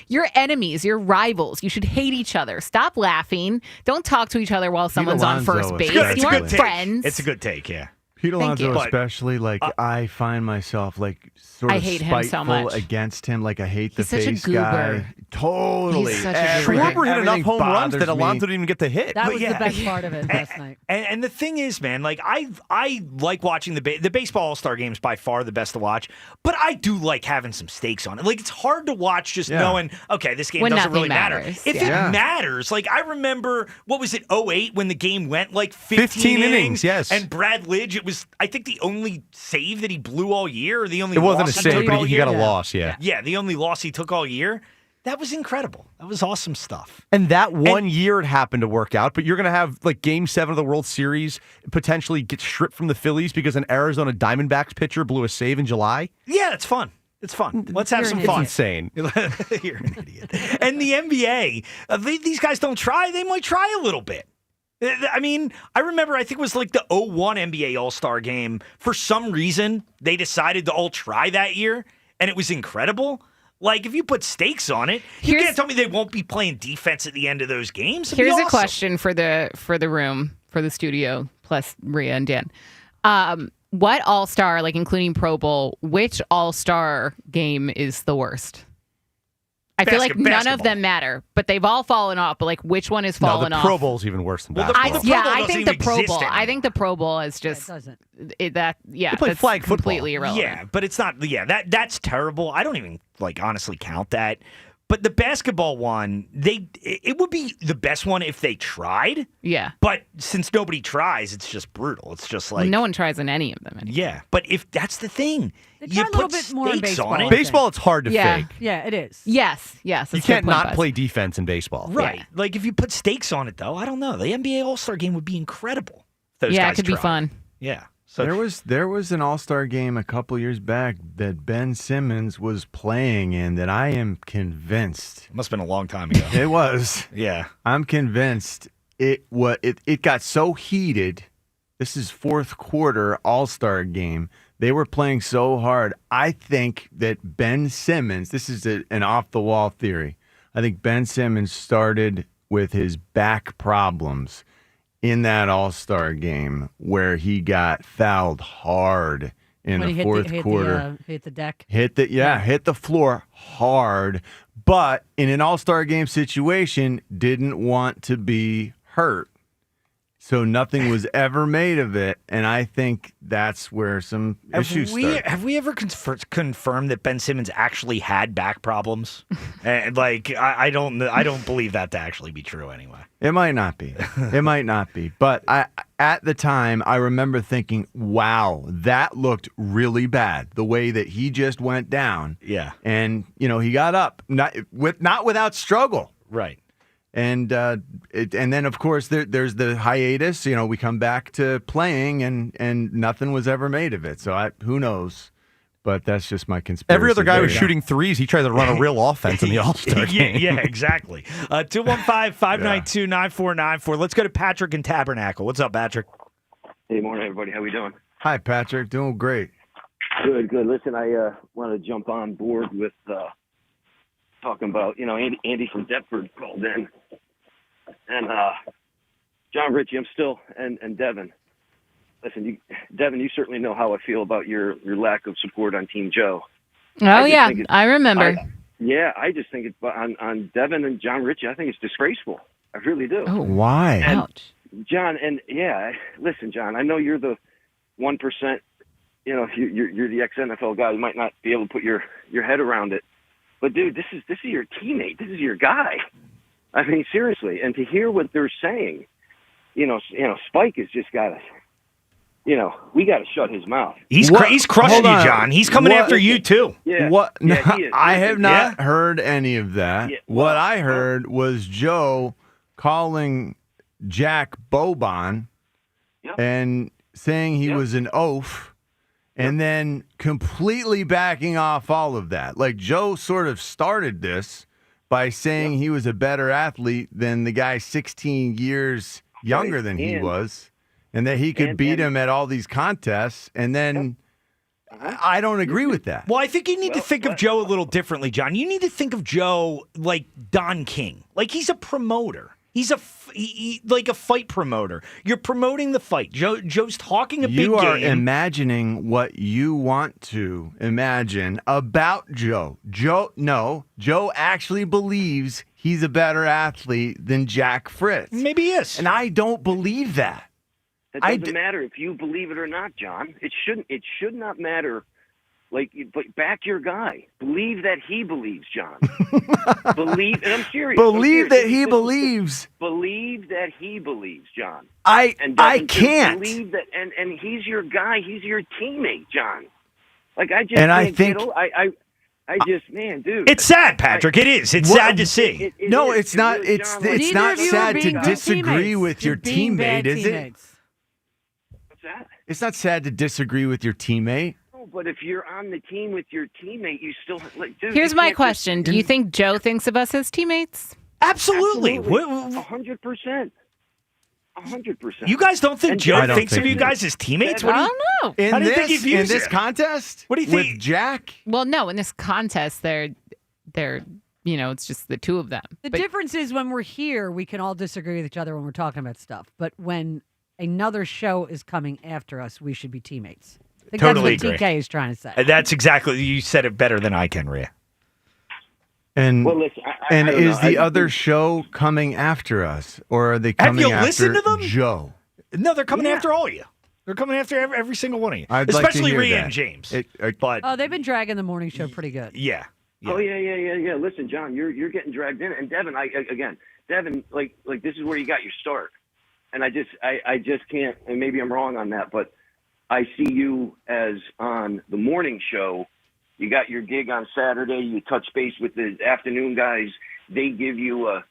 you're enemies, you're rivals. You should hate each other. Stop laughing. Don't talk to each other while someone's on first base. You aren't friends. It's a good take, yeah. Pete Thank Alonso you. especially, I find myself sort I of hate him so spiteful much. against him. I hate He's the such a face goober. guy. Totally. He's such a goober. Schwarber hit enough Everything home runs that bothers me. Alonso didn't even get the hit. That was the best part of it last night. And the thing is, man, I like watching the baseball All-Star games by far the best to watch, but I do like having some stakes on it. It's hard to watch just knowing, okay, this game When doesn't really nothing matter. matters. If Yeah. it matters, I remember, what was it, 08 when the game went 15 innings, yes. And Brad Lidge, it was, I think, the only save that he blew all year, or the only It wasn't a loss he save, took but all he year. got a loss, yeah. Yeah, the only loss he took all year. That was incredible. That was awesome stuff. And that one year it happened to work out, but you're going to have Game 7 of the World Series potentially get stripped from the Phillies because an Arizona Diamondbacks pitcher blew a save in July? Yeah, it's fun. It's fun. Let's have some It's fun. insane. You're an idiot. And the NBA, these guys don't try. They might try a little bit. I mean, I remember, I think it was the 01 NBA All-Star game. For some reason, they decided to all try that year, and it was incredible. If you put stakes on it, you can't tell me they won't be playing defense at the end of those games. It'd be Here's a awesome. question for the room, for the studio, plus Rhea and Dan. What All-Star, including Pro Bowl, which All-Star game is the worst? I feel like none of them matter, but they've all fallen off. But which one has fallen the off? Pro Bowl's even worse than basketball. I think the Pro Bowl. I think the Pro Bowl is just it doesn't. They play that's flag football. completely irrelevant. Yeah, but it's not. Yeah, that's terrible. I don't even honestly count that. But the basketball one, it would be the best one if they tried. Yeah. But since nobody tries, it's just brutal. It's just no one tries in any of them anymore. Yeah, but if that's the thing, They you try a little put bit more in stakes baseball, on I it. think. Baseball, it's hard to fake. Yeah, it is. Yes. You that's a good can't point, not Buzz. play defense in baseball. Right. If you put stakes on it, though, I don't know. The NBA All-Star game would be incredible. If those Yeah, guys it could be tried. fun. Yeah. So There was an All-Star game a couple years back that Ben Simmons was playing in that I am convinced. It must have been a long time ago. It was. Yeah. I'm convinced it got so heated. This is fourth quarter All-Star game. They were playing so hard. I think that Ben Simmons, this is an off-the-wall theory. I think Ben Simmons started with his back problems in that All-Star game where he got fouled hard in When the he fourth quarter. hit the deck. Hit the floor hard, but in an All-Star game situation, didn't want to be hurt. So nothing was ever made of it, and I think that's where some issues start. Have we ever confirmed that Ben Simmons actually had back problems? And I don't believe that to actually be true anyway. It might not be. But at the time, I remember thinking, wow, that looked really bad, the way that he just went down. Yeah. And, he got up, not without struggle. Right. And then, of course, there's the hiatus. We come back to playing, and nothing was ever made of it. So who knows? but that's just my conspiracy. Every other guy was theory. shooting threes. He tried to run a real offense in the All-Star game. Yeah, exactly. 215-592-9494. Let's go to Patrick in Tabernacle. What's up, Patrick? Hey, morning, everybody. How we doing? Hi, Patrick. Doing great. Good, good. Listen, I want to jump on board with talking about, Andy from Deptford called in. And John Ritchie, I'm still, and Devin. Listen, Devin, you certainly know how I feel about your lack of support on Team Joe. Oh, yeah, I remember. I just think it's on Devin and John Ritchie, I think it's disgraceful. I really do. Oh, why? Ouch. John, and listen, John, I know you're the 1%, you're the ex-NFL guy. You might not be able to put your head around it. But, dude, this is your teammate. This is your guy. I mean, seriously. And to hear what they're saying, Spike has just got to, we got to shut his mouth. He's crushing you, John. He's coming after you, too. Yeah. What? Yeah, No, he is. I have not heard any of that. Yeah, what I heard was Joe calling Jack Boban and saying he was an oaf, and then completely backing off all of that. Like, Joe sort of started this by saying he was a better athlete than the guy 16 years younger than he was, and that he could beat him at all these contests, and then I don't agree with that. Well, I think you need to think of Joe a little differently, John. You need to think of Joe like Don King. Like, he's a promoter. He's like a fight promoter. You're promoting the fight. Joe's talking a big game. You are imagining what you want to imagine about Joe. Joe actually believes he's a better athlete than Jack Fritz. Maybe he is. And I don't believe that. It doesn't matter if you believe it or not, John. It should not matter. But back your guy. Believe that he believes, John. Believe, and I'm serious. Believe that he believes. Believe that he believes, John. I can't. Believe that, and he's your guy. He's your teammate, John. Like, I just And I can't think- get I just, man, dude. It's sad, Patrick. It is. It's sad to see. No, it's not. really, It's John, it's like- not Neither of you are sad to being good disagree teammates. with You're your being bad teammate, is it? teammates. What's that? It's not sad to disagree with your teammate. No, but if you're on the team with your teammate, you still, dude. Here's you my can't question. Do you think Joe thinks of us as teammates? Absolutely. 100%. 100%. You guys don't think Joe I don't thinks of think you he guys as teammates? I don't know. In How do you think this, he views in this it? contest, What do you think? with Jack? Well, no, in this contest, they're it's just the two of them. The But difference is when we're here, we can all disagree with each other when we're talking about stuff. But when another show is coming after us, we should be teammates. I think Totally that's what agree. TK is trying to say. That's exactly. You said it better than I can, Rhea. And Well, listen, I don't is know. the other show coming after us, or are they Have coming you listened after to them? Joe? No, they're coming after all of you. They're coming after every single one of you, I'd like to especially hear Rhea that. and James. It- but Oh, they've been dragging the morning show pretty good. yeah. Oh yeah. Listen, John, you're getting dragged in, and Devin, Devin, like this is where you got your start, and I just can't, and maybe I'm wrong on that, but I see you as on the morning show. You got your gig on Saturday. You touch base with the afternoon guys. They give you a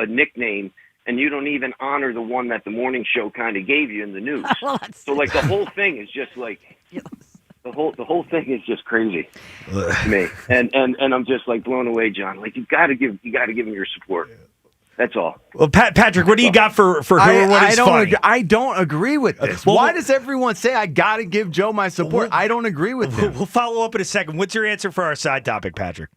nickname, and you don't even honor the one that the morning show kind of gave you in the news. Well, So like the whole thing is just like the whole thing is just crazy to me, and I'm just like blown away, John. Like you got to give him your support. That's all. Well, Patrick, what do you got for who or what is funny? I don't agree with this. Well, Why does everyone say I got to give Joe my support? I don't agree with him. We'll follow up in a second. What's your answer for our side topic, Patrick?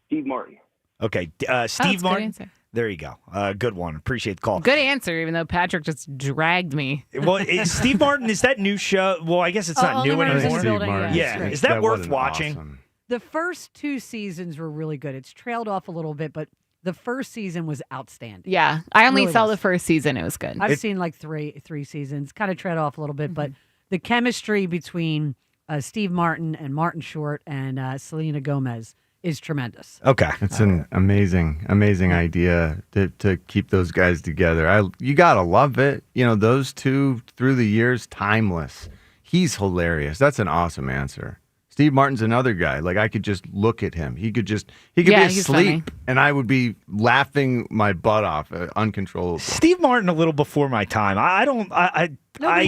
Steve Martin. Okay, that's a Steve good Martin. answer. There you go. Good one. Appreciate the call. Good answer, even though Patrick just dragged me. Well, Steve Martin, is that new show? Well, I guess it's not Only new When I Was in anymore. the Building, Martin. yeah. Yeah, is that worth wasn't watching? awesome. The first two seasons were really good. It's trailed off a little bit, but the first season was outstanding. Yeah, I only Really saw was. the first season. It was good. I've seen like three seasons. Kind of tread off a little bit, but the chemistry between Steve Martin and Martin Short and Selena Gomez is tremendous. Okay, It's an amazing idea to keep those guys together. You gotta love it. Those two through the years, timeless. He's hilarious. That's an awesome answer. Steve Martin's another guy. Like I could just look at him. He could be he's asleep, and I would be laughing my butt off uncontrollably. Steve Martin a little before my time. I No, but I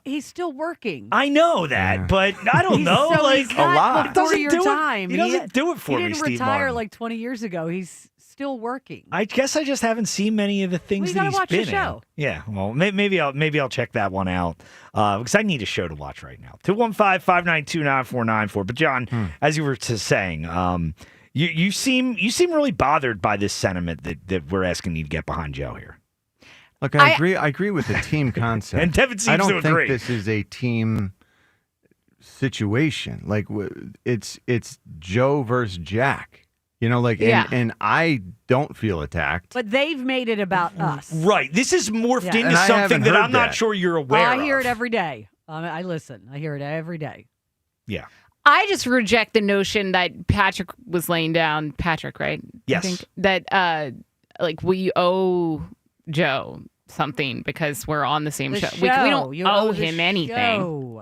he's still working. I know that, but I don't know. He's not before your do time. He doesn't do it for me. He didn't Steve retire Martin. like 20 years ago. He's still working. I guess I just haven't seen many of the things Well, that you he's gotta been watch the show. in. Yeah, well, maybe I'll check that one out because I need a show to watch right now. 215-592-9494. But John, as you were saying, you seem really bothered by this sentiment that we're asking you to get behind Joe here. Look, I agree with the team concept. And Devin seems I don't to think agree. this is a team situation. Like it's Joe versus Jack. You know, like and I don't feel attacked. But they've made it about us. Right. This is morphed into And I something haven't that heard I'm not that. sure you're aware of. I hear it every day. I listen. I hear it every day. Yeah. I just reject the notion that Patrick was laying down. Patrick, right? Yes. I think that like we owe Joe something because we're on the same show. We don't owe him anything.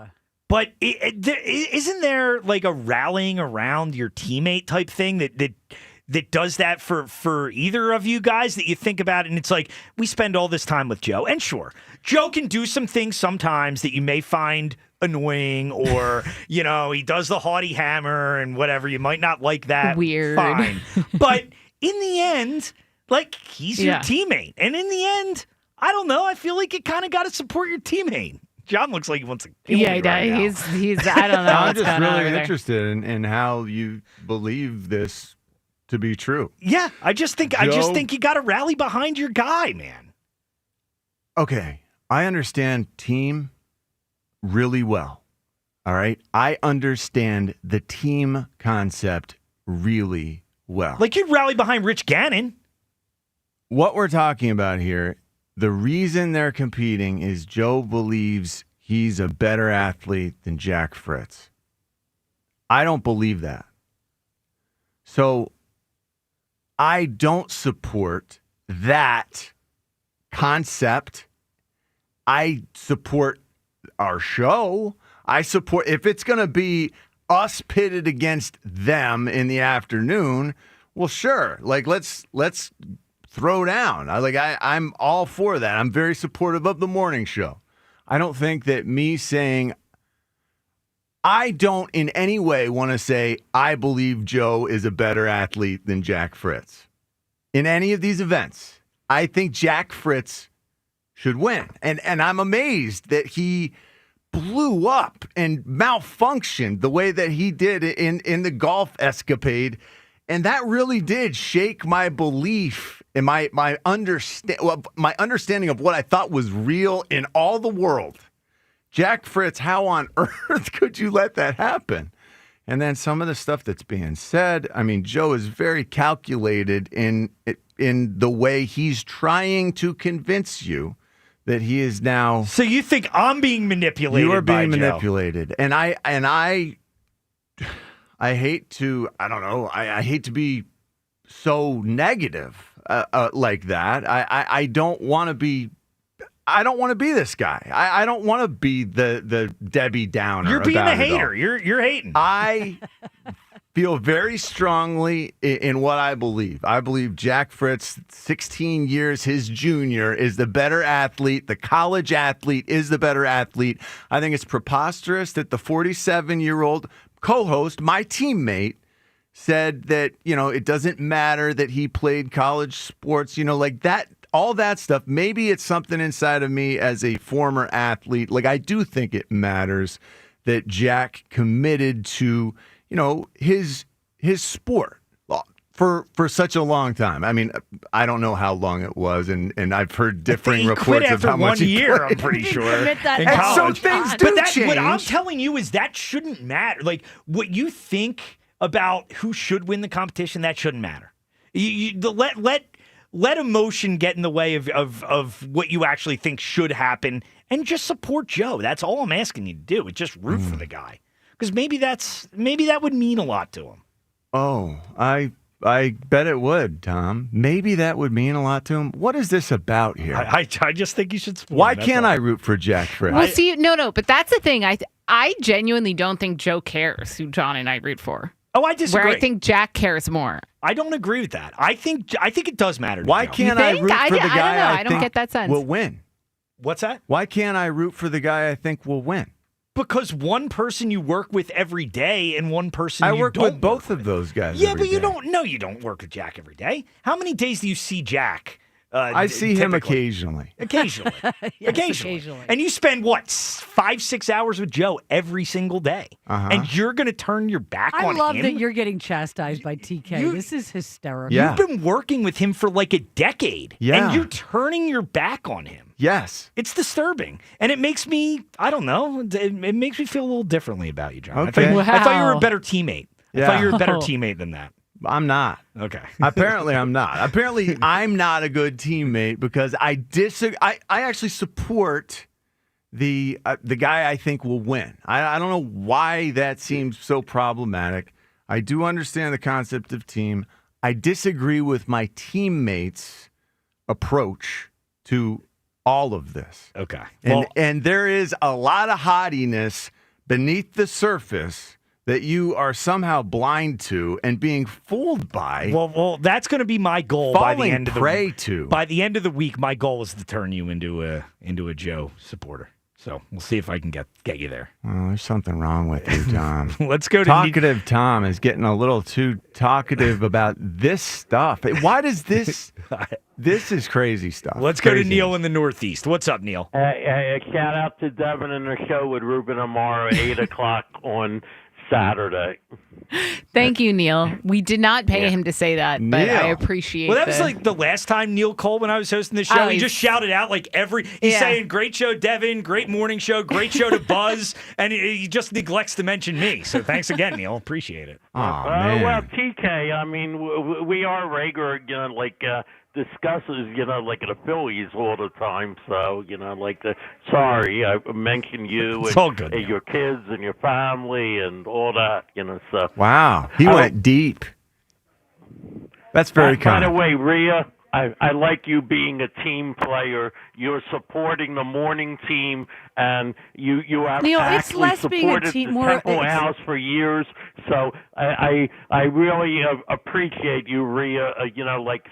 But isn't there like a rallying around your teammate type thing that does that for either of you guys that you think about it and it's like we spend all this time with Joe and sure Joe can do some things sometimes that you may find annoying or you know he does the haughty hammer and whatever you might not like that weird fine but in the end like he's your teammate and in the end I don't know I feel like you kind of got to support your teammate. John looks like he wants to kill me right now. He's I don't know. I'm just really interested in how you believe this to be true. Yeah, I just think you got to rally behind your guy, man. Okay, I understand team really well. All right, I understand the team concept really well. Like you'd rally behind Rich Gannon. What we're talking about here, the reason they're competing is Joe believes he's a better athlete than Jack Fritz. I don't believe that. So I don't support that concept. I support our show. I support if it's going to be us pitted against them in the afternoon, well, sure. Like let's throw down. I'm all for that. I'm very supportive of the morning show. I don't think that me saying I don't in any way want to say I believe Joe is a better athlete than Jack Fritz. In any of these events, I think Jack Fritz should win. And I'm amazed that he blew up and malfunctioned the way that he did in the golf escapade. And that really did shake my belief and my understanding of what I thought was real in all the world. Jack Fritz, how on earth could you let that happen? And then some of the stuff that's being said, I mean, Joe is very calculated in the way he's trying to convince you that he is now. So you think I'm being manipulated? You are being by manipulated, Joe. and I hate to. I don't know. I hate to be so negative like that. I don't want to be. I don't want to be this guy. I don't want to be the Debbie Downer. You're being about a it all. hater. You're hating. I feel very strongly in what I believe. I believe Jack Fritz, 16 years his junior, is the better athlete. The college athlete is the better athlete. I think it's preposterous that the 47-year-old co-host, my teammate, said that, it doesn't matter that he played college sports, like that. All that stuff, maybe it's something inside of me as a former athlete. Like, I do think it matters that Jack committed to, his sport for such a long time. I mean, I don't know how long it was, and I've heard differing reports of how much he year, played. I'm pretty sure. And so things do change. What I'm telling you is that shouldn't matter. Like, what you think about who should win the competition, that shouldn't matter. Let emotion get in the way of what you actually think should happen and just support Joe. That's all I'm asking you to do. It's just root for the guy. Because maybe that would mean a lot to him. Oh, I bet it would, Tom. Maybe that would mean a lot to him. What is this about here? I just think you should support Why him. can't I root for Jack Fritz? Well, see, no, but that's the thing. I genuinely don't think Joe cares who John and I root for. Oh, I disagree. Where I think Jack cares more. I don't agree with that. I think it does matter. Why can't I root for the guy I don't get that sense. will win? What's that? Why can't I root for the guy I think will win? Because one person you work with every day and one person I you work don't with both of those guys. Yeah, every but you day. don't. No, you don't work with Jack every day. How many days do you see Jack? I see him typically? Occasionally. Occasionally. Yes, Occasionally. And you spend, what, 5-6 hours with Joe every single day. Uh-huh. And you're going to turn your back on him? I love that you're getting chastised by TK. This is hysterical. Yeah. You've been working with him for like a decade. Yeah. And you're turning your back on him. Yes. It's disturbing. And it makes me, I don't know, it makes me feel a little differently about you, John. Okay. I thought you were a better teammate. I Yeah. thought you were a better teammate than that. I'm not. Okay. Apparently, I'm not. Apparently, I'm not a good teammate because I disagree. I actually support the guy I think will win. I don't know why that seems so problematic. I do understand the concept of team. I disagree with my teammates' approach to all of this. Okay. And there is a lot of hottiness beneath the surface that you are somehow blind to and being fooled by. Well, that's going to be my goal by the falling end of the prey to. By the end of the week, my goal is to turn you into a Joe supporter. So we'll see if I can get you there. Well, there's something wrong with you, Tom. Let's go to Talkative Tom is getting a little too talkative about this stuff. Why does this? This is crazy stuff. Let's go to Neil in the Northeast. What's up, Neil? Shout out to Devin and the show with Ruben Amaro, 8 o'clock on Saturday. Thank you, Neil. We did not pay him to say that, but I appreciate it. Well, that was like the last time Neil called when I was hosting the show. He just shouted out like he's saying, great show, Devin, great morning show, great show to Buzz, and he just neglects to mention me. So thanks again, Neil. Appreciate it. Well, TK, I mean, we are regular, discusses, like the Phillies all the time. So, sorry, I mentioned you It's and, all good, and your kids and your family and all that, so. Wow, he went deep. That's very kind. By the way, Rhea, I like you being a team player. You're supporting the morning team, and you have Neil, it's actually less being a supported team, the more Temple House for years. So I really appreciate you, Rhea.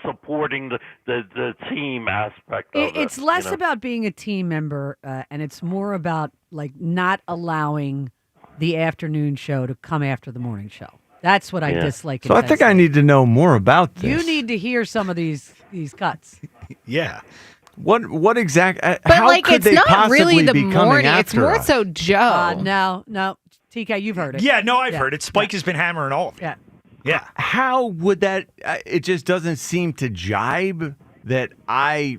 Supporting the team aspect of it. It's less about being a team member, and it's more about not allowing the afternoon show to come after the morning show. That's what I dislike. So I think I need to know more about this. You need to hear some of these cuts. Yeah. What exact? But how could it's they not possibly really the be coming morning. after It's more us? so Joe. No, TK, you've heard it. Yeah, no, I've heard it. Spike has been hammering all of it. Yeah. Yeah. How would that? It just doesn't seem to jibe. That I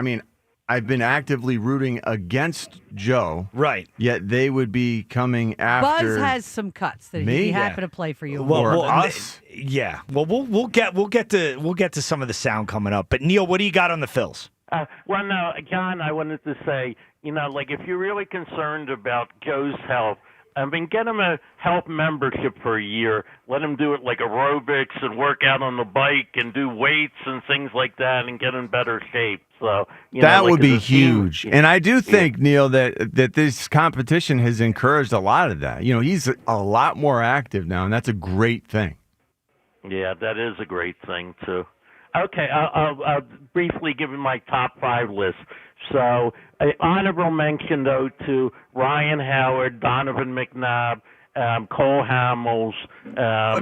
mean, I've been actively rooting against Joe. Right. Yet they would be coming after. Buzz has some cuts that he'd me? be happy to play for you. Well, us? Yeah. Well, we'll get to some of the sound coming up. But Neil, what do you got on the Phils? Well, no, John, I wanted to say, if you're really concerned about Joe's health, get him a health membership for a year. Let him do it like aerobics and work out on the bike and do weights and things like that and get in better shape. So that would be huge. And I do think, Neil, that this competition has encouraged a lot of that. He's a lot more active now, and that's a great thing. Yeah, that is a great thing, too. Okay, I'll briefly give you my top 5 list. So, honorable mention, though, to Ryan Howard, Donovan McNabb, Cole Hamels.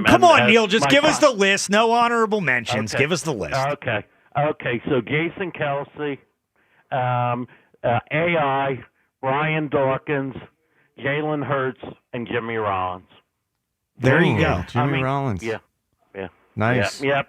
Come on, Neil, just give us the list. No honorable mentions. Okay. Give us the list. Okay, so Jason Kelsey, AI, Brian Dawkins, Jalen Hurts, and Jimmy Rollins. There you go. Jimmy Rollins. Yeah. Nice. Yeah,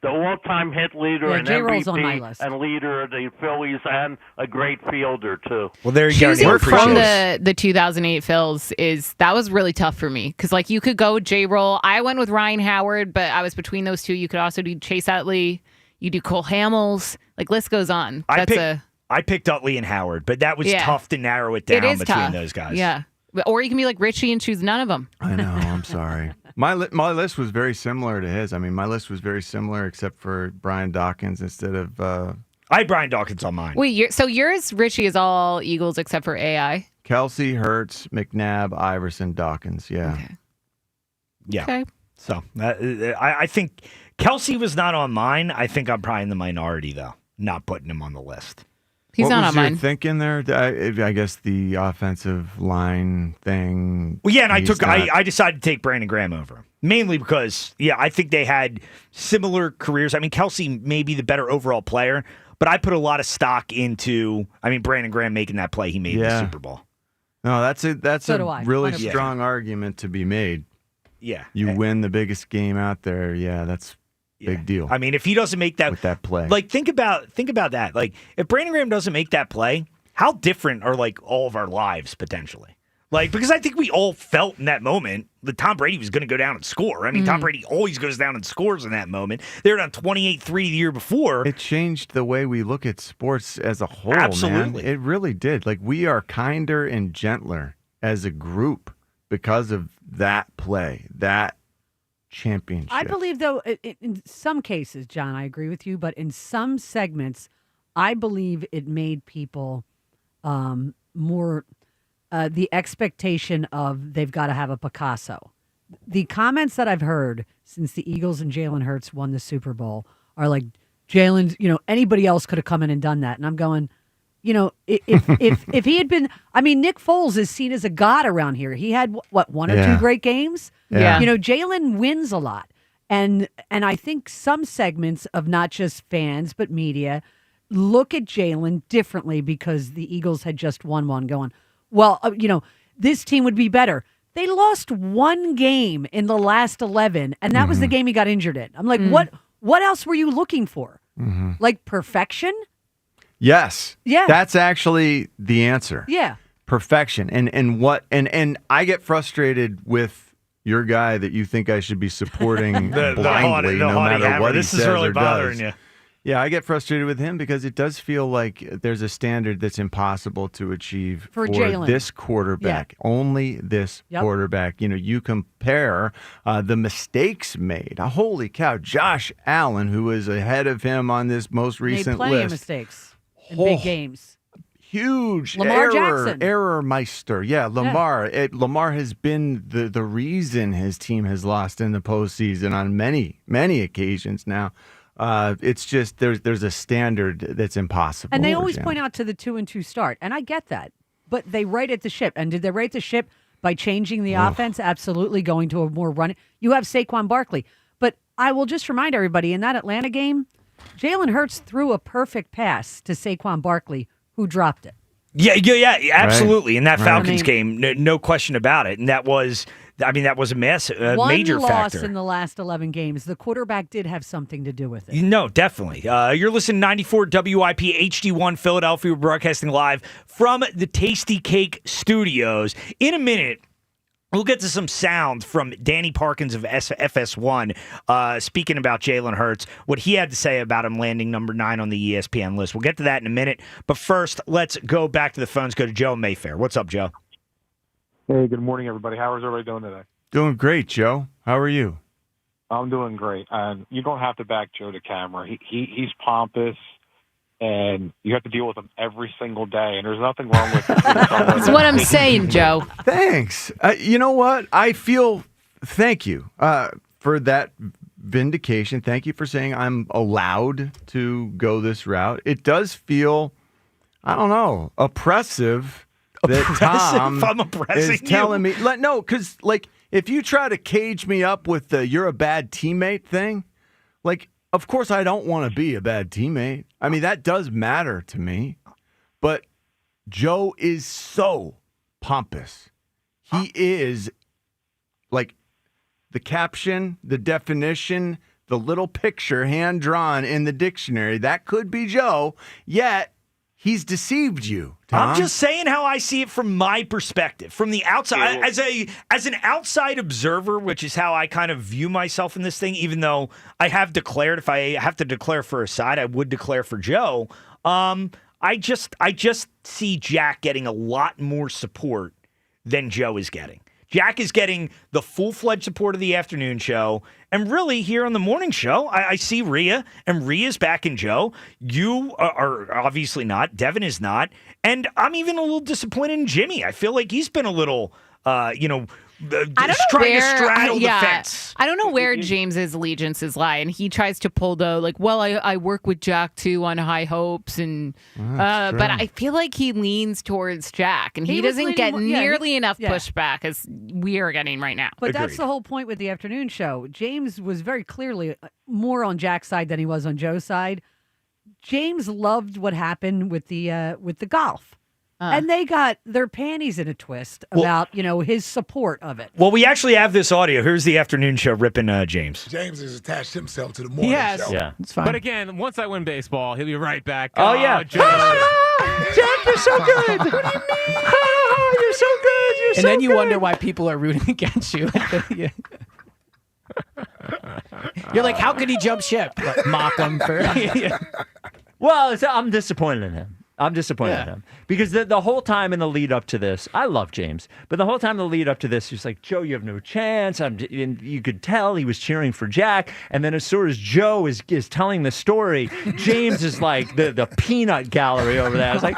the all-time hit leader and J-Roll's on my MVP list. and leader of the Phillies and a great fielder, too. Well, there you go. Choosing from the 2008 Phils that was really tough for me because you could go J-Roll. I went with Ryan Howard, but I was between those two. You could also do Chase Utley. You do Cole Hamels. List goes on. I picked Utley and Howard, but that was tough to narrow it down between those guys. Yeah. Or you can be like Richie and choose none of them. I know. I'm sorry. My list was very similar to his. I mean, my list was very similar except for Brian Dawkins instead of. I had Brian Dawkins on mine. Wait, so yours, Richie, is all Eagles except for AI? Kelsey, Hurts, McNabb, Iverson, Dawkins. Yeah. Okay. Yeah. Okay. So I think Kelsey was not on mine. I think I'm probably in the minority, though, not putting him on the list. He's what not was on your mine. thinking there? I guess the offensive line thing. Well, yeah, and I decided to take Brandon Graham over him. Mainly because, I think they had similar careers. I mean, Kelsey may be the better overall player, but I put a lot of stock into, Brandon Graham making that play he made in the Super Bowl. No, that's So a do I, really 100%. strong argument to be made. Yeah. You win the biggest game out there. Yeah, that's a big deal. I mean, if he doesn't make that with that play, like think about that. Like if Brandon Graham doesn't make that play, how different are like all of our lives potentially? Like because I think we all felt in that moment that Tom Brady was going to go down and score. I mean, Tom Brady always goes down and scores in that moment. They were down 28-3 the year before. It changed the way we look at sports as a whole. Absolutely. Man. It really did. Like we are kinder and gentler as a group because of that play, that championship. I believe, though, in some cases, John, I agree with you, but in some segments, I believe it made people more the expectation of they've got to have a Picasso. The comments that I've heard since the Eagles and Jalen Hurts won the Super Bowl are like, Jalen, anybody else could have come in and done that. And I'm going, if he had been, Nick Foles is seen as a god around here. He had one or two great games. Yeah. Jalen wins a lot. And I think some segments of not just fans, but media look at Jalen differently because the Eagles had just won one going, well, this team would be better. They lost one game in the last 11, and that was the game he got injured in. I'm like, what else were you looking for? Like perfection? Yes. Yeah. That's actually the answer. Yeah. Perfection. And I get frustrated with your guy that you think I should be supporting blindly, no matter what this he is says really or bothering does. you. Yeah, I get frustrated with him because it does feel like there's a standard that's impossible to achieve for Jalen. This quarterback. Yeah. Only this quarterback. You compare the mistakes made. Holy cow, Josh Allen, who is ahead of him on this most recent made plenty list. Of mistakes in big games. Huge Lamar Jackson. Error meister. Yeah, Lamar. Yeah. Lamar has been the reason his team has lost in the postseason on many, many occasions now. It's just there's a standard that's impossible. And they always point out to the 2-2 start, and I get that. But they righted the ship. And did they right the ship by changing the offense? Absolutely, going to a more running. You have Saquon Barkley. But I will just remind everybody, in that Atlanta game, Jalen Hurts threw a perfect pass to Saquon Barkley, who dropped it. Yeah, absolutely. Right. In that Falcons game, no question about it. And that was a major One loss factor. In the last 11 games. The quarterback did have something to do with it. No, definitely. You're listening to 94 WIP HD1 Philadelphia. We're broadcasting live from the Tasty Cake Studios. In a minute, we'll get to some sound from Danny Parkins of FS1 speaking about Jalen Hurts, what he had to say about him landing number 9 on the ESPN list. We'll get to that in a minute. But first, let's go back to the phones. Go to Joe Mayfair. What's up, Joe? Hey, good morning, everybody. How is everybody doing today? Doing great, Joe. How are you? I'm doing great. And you don't have to back Joe to camera. He's pompous, and you have to deal with him every single day. And there's nothing wrong with it. That's what I'm saying, Joe. Thanks. You know what? Thank you for that vindication. Thank you for saying I'm allowed to go this route. It does feel, I don't know, oppressive. That Tom I'm oppressing is telling me, no, because if you try to cage me up with the "you're a bad teammate" thing, of course I don't want to be a bad teammate. I mean that does matter to me, but Joe is so pompous. He is the caption, the definition, the little picture hand drawn in the dictionary. That could be Joe. Yet. He's deceived you, Tom. I'm just saying how I see it from my perspective, from the outside, as an outside observer, which is how I kind of view myself in this thing. Even though I have declared, if I have to declare for a side, I would declare for Joe. I just see Jack getting a lot more support than Joe is getting. Jack is getting the full-fledged support of the afternoon show. And really, here on the morning show, I see Rhea, and Rhea's backing Joe. You are obviously not. Devin is not. And I'm even a little disappointed in Jimmy. I feel like he's been a little trying to straddle the fence. I don't know where James's allegiances lie, and he tries to pull I work with Jack too on high hopes, and but I feel like he leans towards Jack, and he doesn't get nearly enough pushback as we are getting right now. But that's the whole point with the afternoon show. James was very clearly more on Jack's side than he was on Joe's side. James loved what happened with the golf. And they got their panties in a twist about, his support of it. Well, we actually have this audio. Here's the afternoon show ripping James. James has attached himself to the morning show. Yeah, it's fine. But again, once I win baseball, he'll be right back. Oh, yeah. Jack, you're so good. What do you mean? You're so good. And then you wonder why people are rooting against you. You're like, how could he jump ship? Mock him for... Well, I'm disappointed in him. I'm disappointed in him because the whole time in the lead up to this, I love James, but the whole time in the lead up to this, he's like, Joe, you have no chance. And you could tell he was cheering for Jack. And then as soon as Joe is telling the story, James is like the peanut gallery over there. I was like,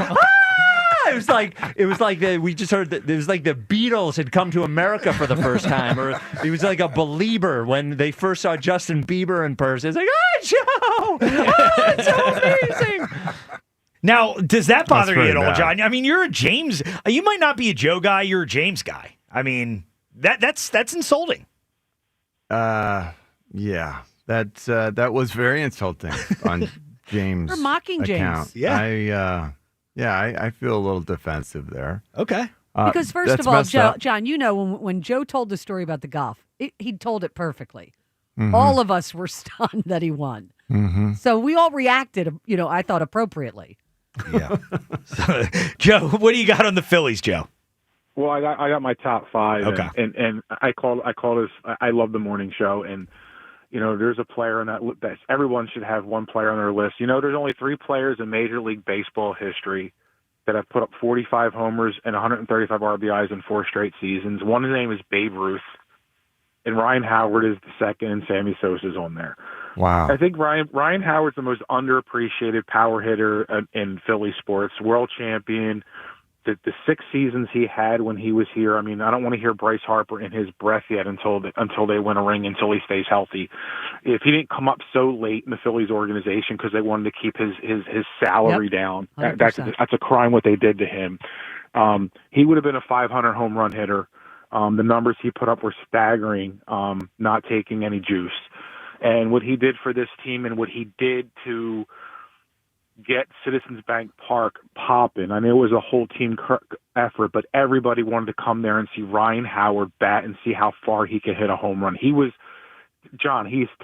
It was like we just heard that it was like the Beatles had come to America for the first time, or it was like a Belieber when they first saw Justin Bieber in person. It's like, Joe, it's so amazing. Now, does that bother you at all, John? I mean, you're a James. You might not be a Joe guy. You're a James guy. I mean, that's insulting. Yeah, that was very insulting on James. Or mocking account. James. Yeah. I feel a little defensive there. Okay. Because first of all, John, when Joe told the story about the golf, he told it perfectly. Mm-hmm. All of us were stunned that he won. Mm-hmm. So we all reacted, I thought appropriately. Yeah. Joe, what do you got on the Phillies, Joe? Well, I got my top five. Okay. And I call this. I love the morning show, and there's a player in that everyone should have one player on their list. There's only 3 players in Major League Baseball history that have put up 45 homers and 135 RBIs in 4 straight seasons. One, his name is Babe Ruth, and Ryan Howard is the second, and Sammy Sosa's on there. Wow. I think Ryan Howard's the most underappreciated power hitter in Philly sports. World champion. The 6 seasons he had when he was here. I mean, I don't want to hear Bryce Harper in his breath yet until they win a ring, until he stays healthy. If he didn't come up so late in the Phillies organization because they wanted to keep his salary down, that's a crime what they did to him. He would have been a 500 home run hitter. The numbers he put up were staggering, not taking any juice. And what he did for this team and what he did to get Citizens Bank Park popping. I mean, it was a whole team effort, but everybody wanted to come there and see Ryan Howard bat and see how far he could hit a home run. He's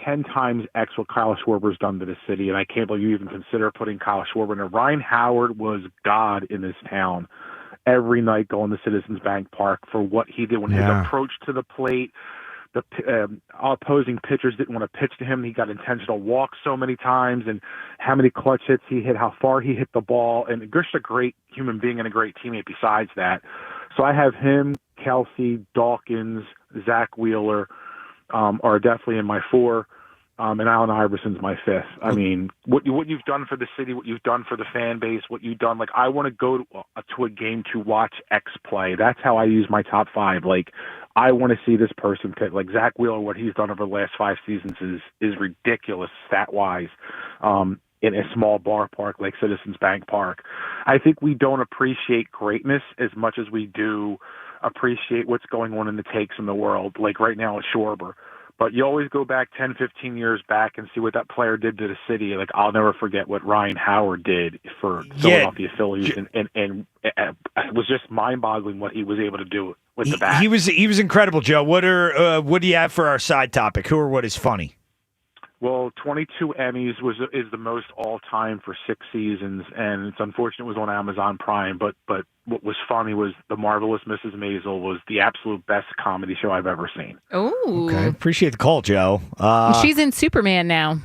10 times X what Kyle Schwarber's done to the city, and I can't believe you even consider putting Kyle Schwarber in there. Ryan Howard was God in this town every night going to Citizens Bank Park for what he did when his approach to the plate. The opposing pitchers didn't want to pitch to him. He got intentional walks so many times, and how many clutch hits he hit, how far he hit the ball, and just a great human being and a great teammate besides that. So I have him, Kelsey, Dawkins, Zach Wheeler are definitely in my 4, and Allen Iverson's my 5th. I mean, what you've done for the city, what you've done for the fan base, what you've done. Like, I want to go to a game to watch X play. That's how I use my top 5. Like, I want to see this person pitch. Like Zach Wheeler, what he's done over the last 5 seasons is ridiculous stat-wise in a small ballpark like Citizens Bank Park. I think we don't appreciate greatness as much as we do appreciate what's going on in the takes in the world, like right now at Schwarber. But you always go back 10, 15 years back and see what that player did to the city. Like, I'll never forget what Ryan Howard did for Philadelphia Phillies, and it was just mind-boggling what he was able to do with the bat. He was incredible, Joe. What do you have for our side topic? Who or what is funny? Well, 22 Emmys is the most all-time for 6 seasons, and it's unfortunate it was on Amazon Prime, but what was funny was The Marvelous Mrs. Maisel was the absolute best comedy show I've ever seen. Oh, okay. Appreciate the call, Joe. She's in Superman now.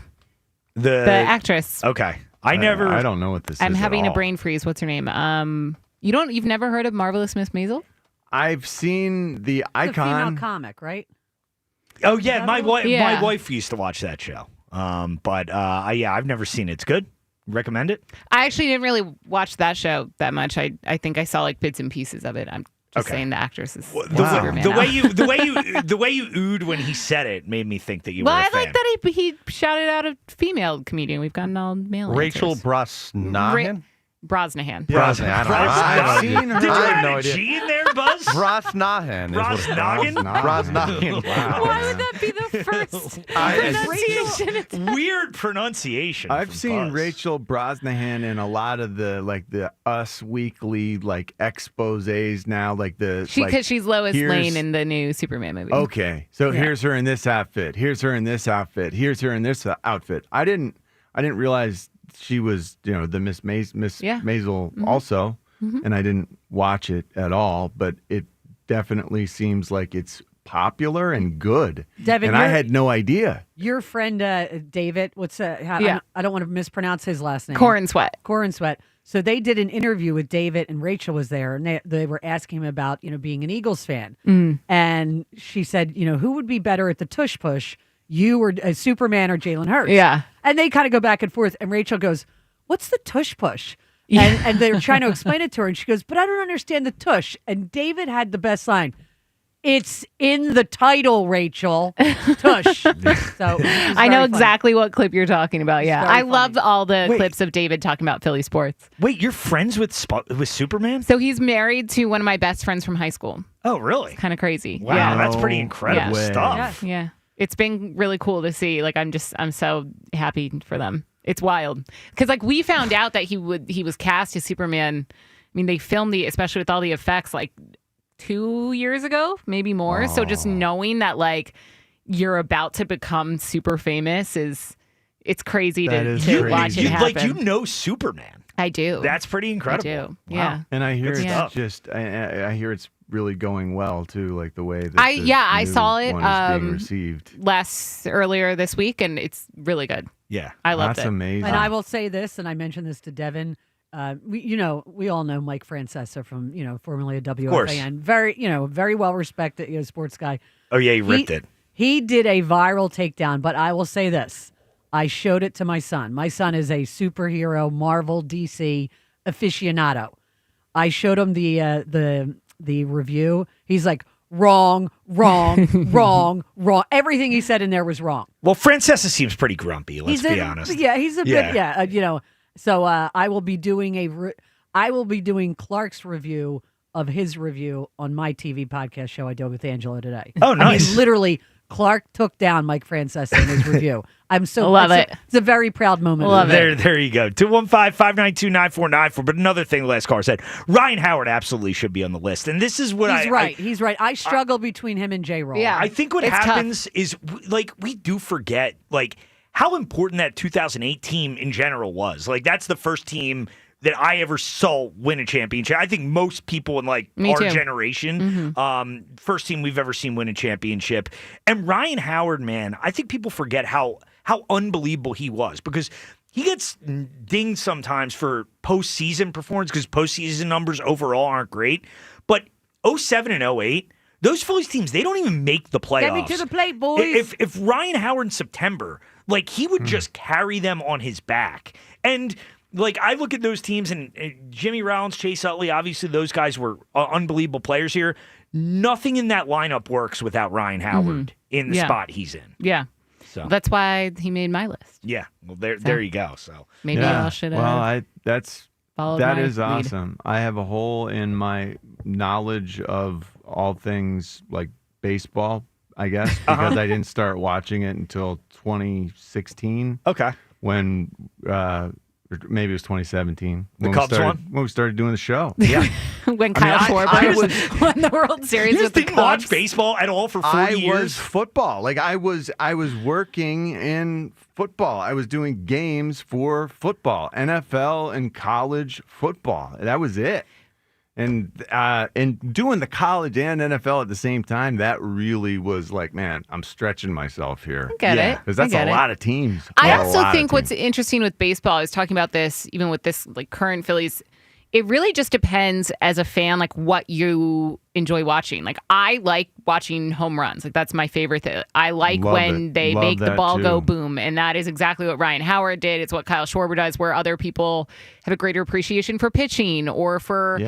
The actress. Okay. I don't know what this is. I'm having a brain freeze. What's her name? You've never heard of Marvelous Miss Maisel? I've seen the icon. It's a female comic, right? Oh yeah, my wife used to watch that show. But I've never seen it. It's good. Recommend it? I actually didn't really watch that show that much. I think I saw like bits and pieces of it. I'm Just saying the actress is The way you oohed when he said it made me think that you were a fan. I like that he shouted out a female comedian. We've gotten all male Rachel answers. Brosnahan? Brosnahan. Brosnahan. I've seen her. Did you I have add no a idea. G in there, Buzz? Brosnahan. Brosnahan. Wow. Why would that be the first pronunciation? Weird pronunciation. I've from seen Buzz. Rachel Brosnahan in a lot of the Us Weekly exposés now, Because she's Lois Lane in the new Superman movie. Okay, so here's her in this outfit. Here's her in this outfit. Here's her in this outfit. I didn't realize she was the Miss Maisel also, and I didn't watch it at all. But it definitely seems like it's popular and good. Devin, and I had no idea. Your friend David, I don't want to mispronounce his last name. Corin Sweat. So they did an interview with David, and Rachel was there, and they were asking him about being an Eagles fan, and she said, who would be better at the tush push, you or Superman or Jalen Hurts? Yeah, and they kind of go back and forth, and Rachel goes, "What's the tush push?" And they were trying to explain it to her, and she goes, "But I don't understand the tush." And David had the best line. It's in the title, Rachel. Tush. So I know exactly what clip you're talking about. Yeah, I love all the clips of David talking about Philly sports. Wait, you're friends with Superman? So he's married to one of my best friends from high school. Oh, really? Kind of crazy. Wow, yeah. that's pretty incredible stuff. Yeah, it's been really cool to see. I'm so happy for them. It's wild because we found out that he was cast as Superman. I mean, they filmed especially with all the effects 2 years ago, maybe more. Oh. So just knowing that you're about to become super famous it's crazy to watch it happen. You know Superman. I do. That's pretty incredible. I do. Wow. Yeah. And I hear I hear it's really going well too, the way that I saw it one is being received earlier this week, and it's really good. Yeah, I loved it. That's amazing. And I will say this, and I mentioned this to Devin. We all know Mike Francesa from formerly a WFAN, very well respected sports guy. Oh yeah, he ripped it. He did a viral takedown, but I will say this: I showed it to my son. My son is a superhero, Marvel, DC aficionado. I showed him the review. He's like, wrong. Everything he said in there was wrong. Well, Francesa seems pretty grumpy. Let's be honest. Yeah, he's a bit. So I will be doing Clark's review of his review on my TV podcast show I did with Angela today. Oh, nice. I mean, literally, Clark took down Mike Francesa in his review. I'm so love it. It's a very proud moment. Love it. There you go. 215-592-9494. But another thing last caller said, Ryan Howard absolutely should be on the list. And this is what He's right. I struggle between him and J-Roll. Yeah. I think what happens is we do forget how important that 2008 team in general was. That's the first team that I ever saw win a championship. I think most people in our generation, first team we've ever seen win a championship. And Ryan Howard, man, I think people forget how unbelievable he was, because he gets dinged sometimes for postseason performance because postseason numbers overall aren't great. But 07 and 08, those Phillies teams, they don't even make the playoffs. Get me to the plate, boys. If Ryan Howard in September, he would just carry them on his back. And I look at those teams, and Jimmy Rollins, Chase Utley, obviously those guys were unbelievable players here. Nothing in that lineup works without Ryan Howard in the spot he's in. Yeah. So that's why he made my list. Yeah. Well, there you go. So maybe y'all should have. Well, that is lead. awesome. I have a hole in my knowledge of all things baseball, I guess, because I didn't start watching it until 2016. Okay. When maybe it was 2017. The Cubs won? When we started doing the show. Yeah. When Kyle Schwarber won the World Series you with the didn't Cubs. watch baseball at all for 40 I years? was football. I was working in football. I was doing games for football, NFL and college football. That was it. And doing the college and NFL at the same time, that really was man, I'm stretching myself here. I get it. Because that's a lot of teams. I also think what's interesting with baseball, I was talking about this, even with this current Phillies, It really just depends as a fan, like what you enjoy watching. Like I like watching home runs. Like that's my favorite thing. I like when they make the ball go boom. And that is exactly what Ryan Howard did. It's what Kyle Schwarber does, where other people have a greater appreciation for pitching or for,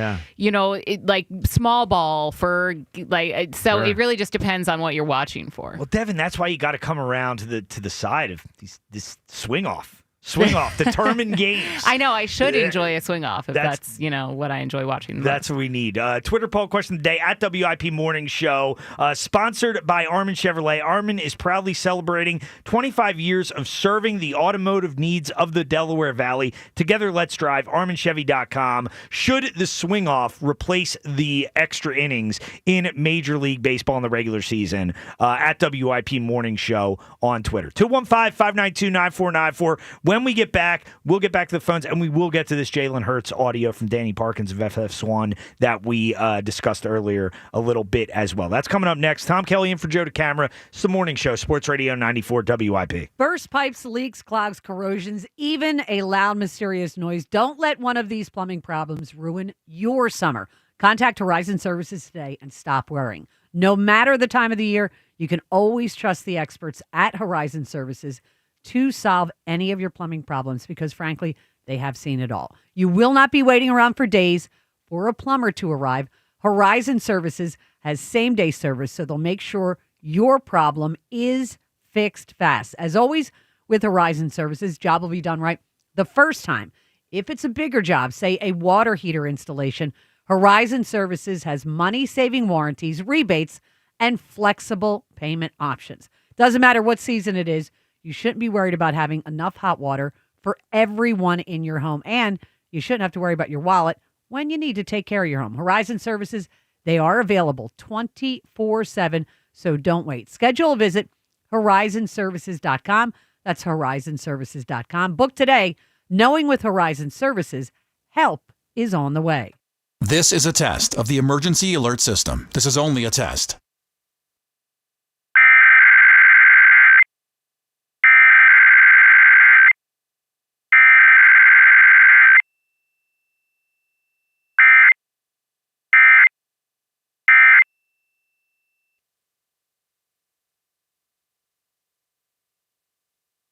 like small ball for like, so it really just depends on what you're watching for. Well, Devin, that's why you got to come around to the side of this swing off. Swing off, determined games. I know. I should enjoy a swing off if that's what I enjoy watching. That's what we need. Twitter poll question of the day at WIP Morning Show, sponsored by Armin Chevrolet. Armin is proudly celebrating 25 years of serving the automotive needs of the Delaware Valley. Together, let's drive. ArminChevy.com. Should the swing off replace the extra innings in Major League Baseball in the regular season? At WIP Morning Show on Twitter. 215-592-9494. When we get back, we'll get back to the phones, and we will get to this Jalen Hurts audio from Danny Parkins of FF Swan that we discussed earlier a little bit as well. That's coming up next. Tom Kelly in for Joe DeCamara. It's the Morning Show, Sports Radio 94 WIP. Burst pipes, leaks, clogs, corrosions, even a loud, mysterious noise. Don't let one of these plumbing problems ruin your summer. Contact Horizon Services today and stop worrying. No matter the time of the year, you can always trust the experts at Horizon Services to solve any of your plumbing problems because, frankly, they have seen it all. You will not be waiting around for days for a plumber to arrive. Horizon Services has same-day service, so they'll make sure your problem is fixed fast. As always, with Horizon Services, job will be done right the first time. If it's a bigger job, say a water heater installation, Horizon Services has money-saving warranties, rebates, and flexible payment options. Doesn't matter what season it is, you shouldn't be worried about having enough hot water for everyone in your home. And you shouldn't have to worry about your wallet when you need to take care of your home. Horizon Services, they are available 24/7, so don't wait. Schedule a visit, horizonservices.com. That's horizonservices.com. Book today, knowing with Horizon Services, help is on the way. This is a test of the emergency alert system. This is only a test.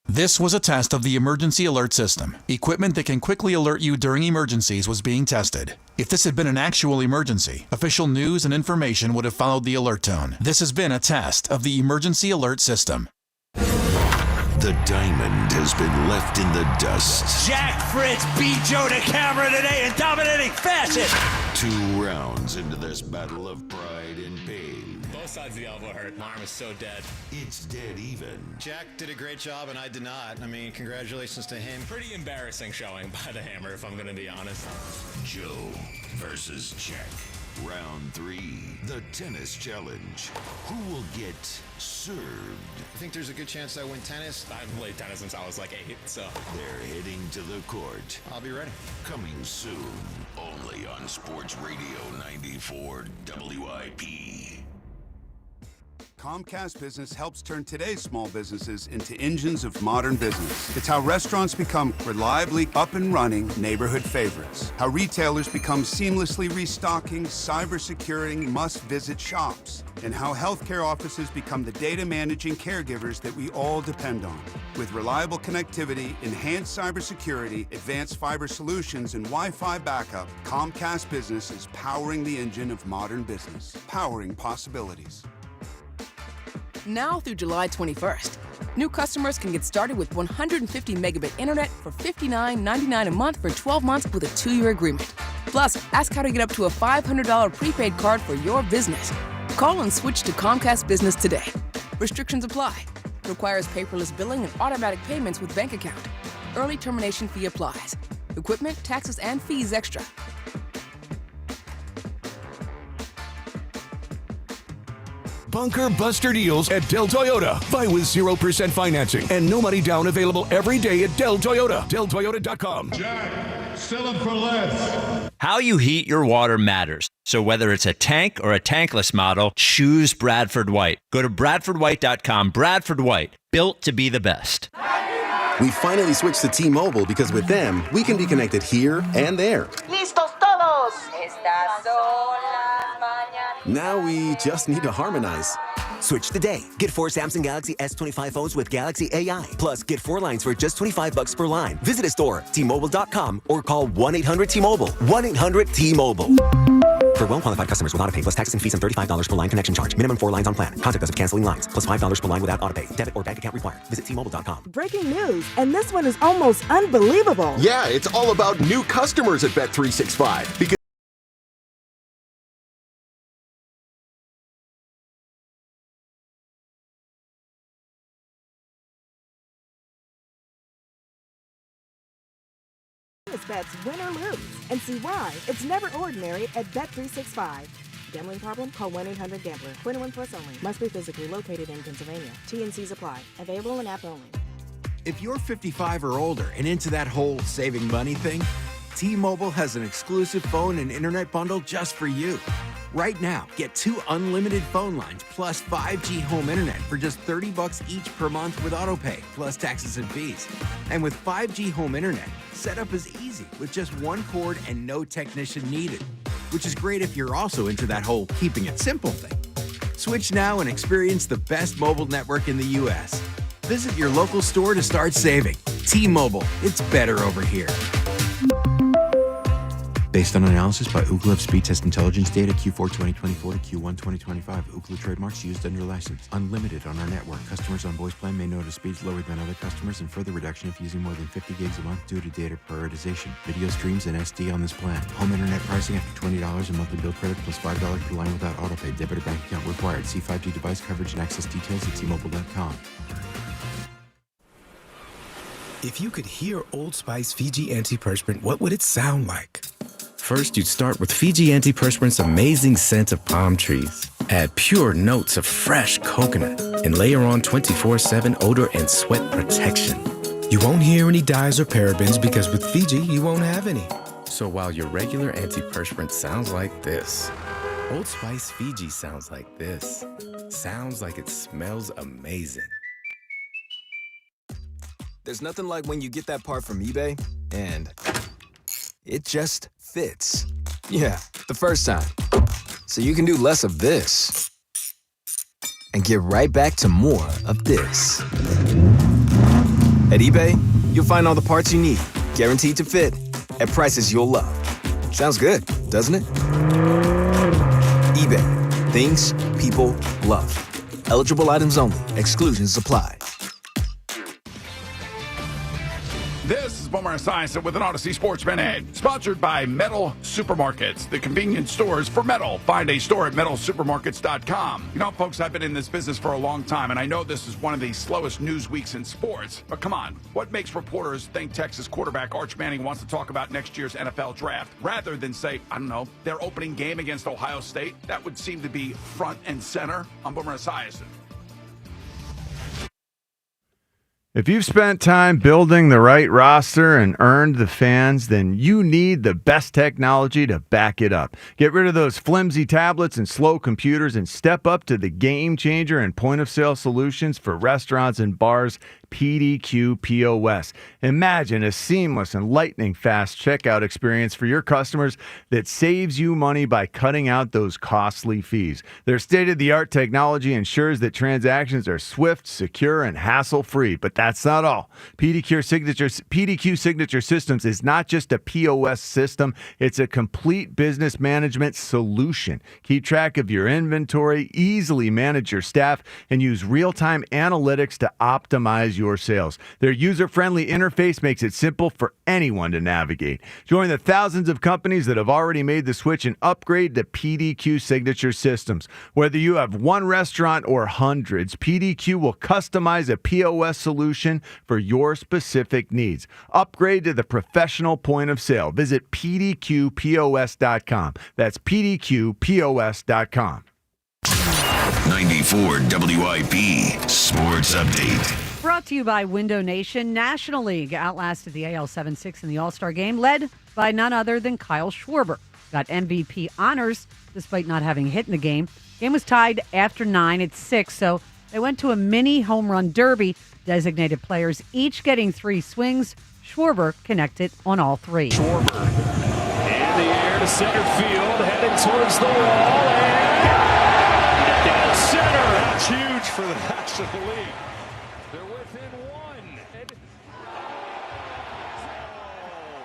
This was a test of the emergency alert system. Equipment that can quickly alert you during emergencies was being tested. If this had been an actual emergency, official news and information would have followed the alert tone. This has been a test of the emergency alert system. The diamond has been left in the dust. Jack Fritz beat Joe DeCamara today in dominating fashion. 2 rounds into this battle of pride and pain. Both sides of the elbow hurt. My arm is so dead. It's dead even. Jack did a great job, and I did not. I mean, congratulations to him. Pretty embarrassing showing by the Hammer, if I'm going to be honest. Joe versus Jack. Round 3, the tennis challenge. Who will get served? I think there's a good chance I win tennis. I've played tennis since I was like 8, so. They're heading to the court. I'll be ready. Coming soon, only on Sports Radio 94 WIP. Comcast Business helps turn today's small businesses into engines of modern business. It's how restaurants become reliably up and running neighborhood favorites. How retailers become seamlessly restocking, cyber-securing, must-visit shops. And how healthcare offices become the data managing caregivers that we all depend on. With reliable connectivity, enhanced cybersecurity, advanced fiber solutions, and Wi-Fi backup, Comcast Business is powering the engine of modern business. Powering possibilities. Now through July 21st, new customers can get started with 150 megabit internet for $59.99 a month for 12 months with a 2-year agreement. Plus, ask how to get up to a $500 prepaid card for your business. Call and switch to Comcast Business today. Restrictions apply. Requires paperless billing and automatic payments with bank account. Early termination fee applies. Equipment, taxes, and fees extra. Bunker Buster deals at Del Toyota. Buy with 0% financing and no money down available every day at Del Toyota. DelToyota.com. Jack, sell them for less. How you heat your water matters. So whether it's a tank or a tankless model, choose Bradford White. Go to BradfordWhite.com. Bradford White, built to be the best. We finally switched to T-Mobile because with them, we can be connected here and there. Listo, stop. Now we just need to harmonize. Switch today. Get 4 Samsung Galaxy S25 phones with Galaxy AI. Plus, get 4 lines for just $25 per line. Visit a store, T-Mobile.com, or call 1-800-T-Mobile. 1-800-T-Mobile. For well-qualified customers with autopay plus taxes and fees and $35 per line connection charge. Minimum 4 lines on plan. Contact us if canceling lines. Plus $5 per line without autopay. Debit or bank account required. Visit T-Mobile.com. Breaking news, and this one is almost unbelievable. Yeah, it's all about new customers at Bet365. Because bets win or lose, and see why it's never ordinary at Bet365. Gambling problem? Call 1-800-GAMBLER. 21 plus only. Must be physically located in Pennsylvania. T&Cs apply. Available in app only. If you're 55 or older and into that whole saving money thing, T-Mobile has an exclusive phone and internet bundle just for you. Right now, get 2 unlimited phone lines plus 5G home internet for just $30 each per month with autopay, plus taxes and fees. And with 5G home internet, setup is easy with just 1 cord and no technician needed, which is great if you're also into that whole keeping it simple thing. Switch now and experience the best mobile network in the U.S. Visit your local store to start saving. T-Mobile, it's better over here. Based on analysis by Ookla of speed test intelligence data Q4 2024 to Q1 2025. Ookla trademarks used under license. Unlimited on our network. Customers on voice plan may notice speeds lower than other customers and further reduction if using more than 50 gigs a month due to data prioritization. Video streams and SD on this plan. Home internet pricing after $20 a monthly bill credit plus $5 per line without autopay. Debit or bank account required. See 5G device coverage and access details at T-Mobile.com. If you could hear Old Spice Fiji Antiperspirant, what would it sound like? First, you'd start with Fiji Antiperspirant's amazing scent of palm trees. Add pure notes of fresh coconut and layer on 24/7 odor and sweat protection. You won't hear any dyes or parabens because with Fiji, you won't have any. So while your regular antiperspirant sounds like this, Old Spice Fiji sounds like this. Sounds like it smells amazing. There's nothing like when you get that part from eBay and it just fits. Yeah, the first time. So you can do less of this and get right back to more of this. At eBay, you'll find all the parts you need, guaranteed to fit, at prices you'll love. Sounds good, doesn't it? eBay, things people love. Eligible items only. Exclusions apply. This is Boomer Esiason with an Odyssey Sports Minute, sponsored by Metal Supermarkets, the convenience stores for metal. Find a store at metalsupermarkets.com. You know, folks, I've been in this business for a long time, and I know this is one of the slowest news weeks in sports. But come on, what makes reporters think Texas quarterback Arch Manning wants to talk about next year's NFL draft rather than say, I don't know, their opening game against Ohio State? That would seem to be front and center. I'm Boomer Esiason. If you've spent time building the right roster and earned the fans, then you need the best technology to back it up. Get rid of those flimsy tablets and slow computers and step up to the game changer and point-of-sale solutions for restaurants and bars, PDQ POS. Imagine a seamless and lightning-fast checkout experience for your customers that saves you money by cutting out those costly fees. Their state-of-the-art technology ensures that transactions are swift, secure, and hassle-free. But that's not all. PDQ Signature Systems is not just a POS system. It's a complete business management solution. Keep track of your inventory, easily manage your staff, and use real-time analytics to optimize your sales. Their user-friendly interface makes it simple for anyone to navigate. Join the thousands of companies that have already made the switch and upgrade to PDQ Signature Systems. Whether you have one restaurant or hundreds, PDQ will customize a POS solution for your specific needs. Upgrade to the professional point of sale. Visit pdqpos.com. That's pdqpos.com. 94 WIP Sports Update. Brought to you by Window Nation. National League outlasted the AL 7-6 in the All-Star game, led by none other than Kyle Schwarber. Got MVP honors despite not having hit in the game. Game was tied after 9 at 6, so they went to a mini home run derby. Designated players each getting 3 swings. Schwarber connected on all 3. Schwarber in the air to center field, headed towards the wall, and to the lead. They're within one.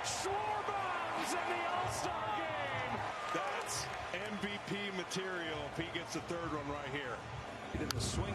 Schwarber's in the All-Star game. That's MVP material if he gets the third one right here. In the swing.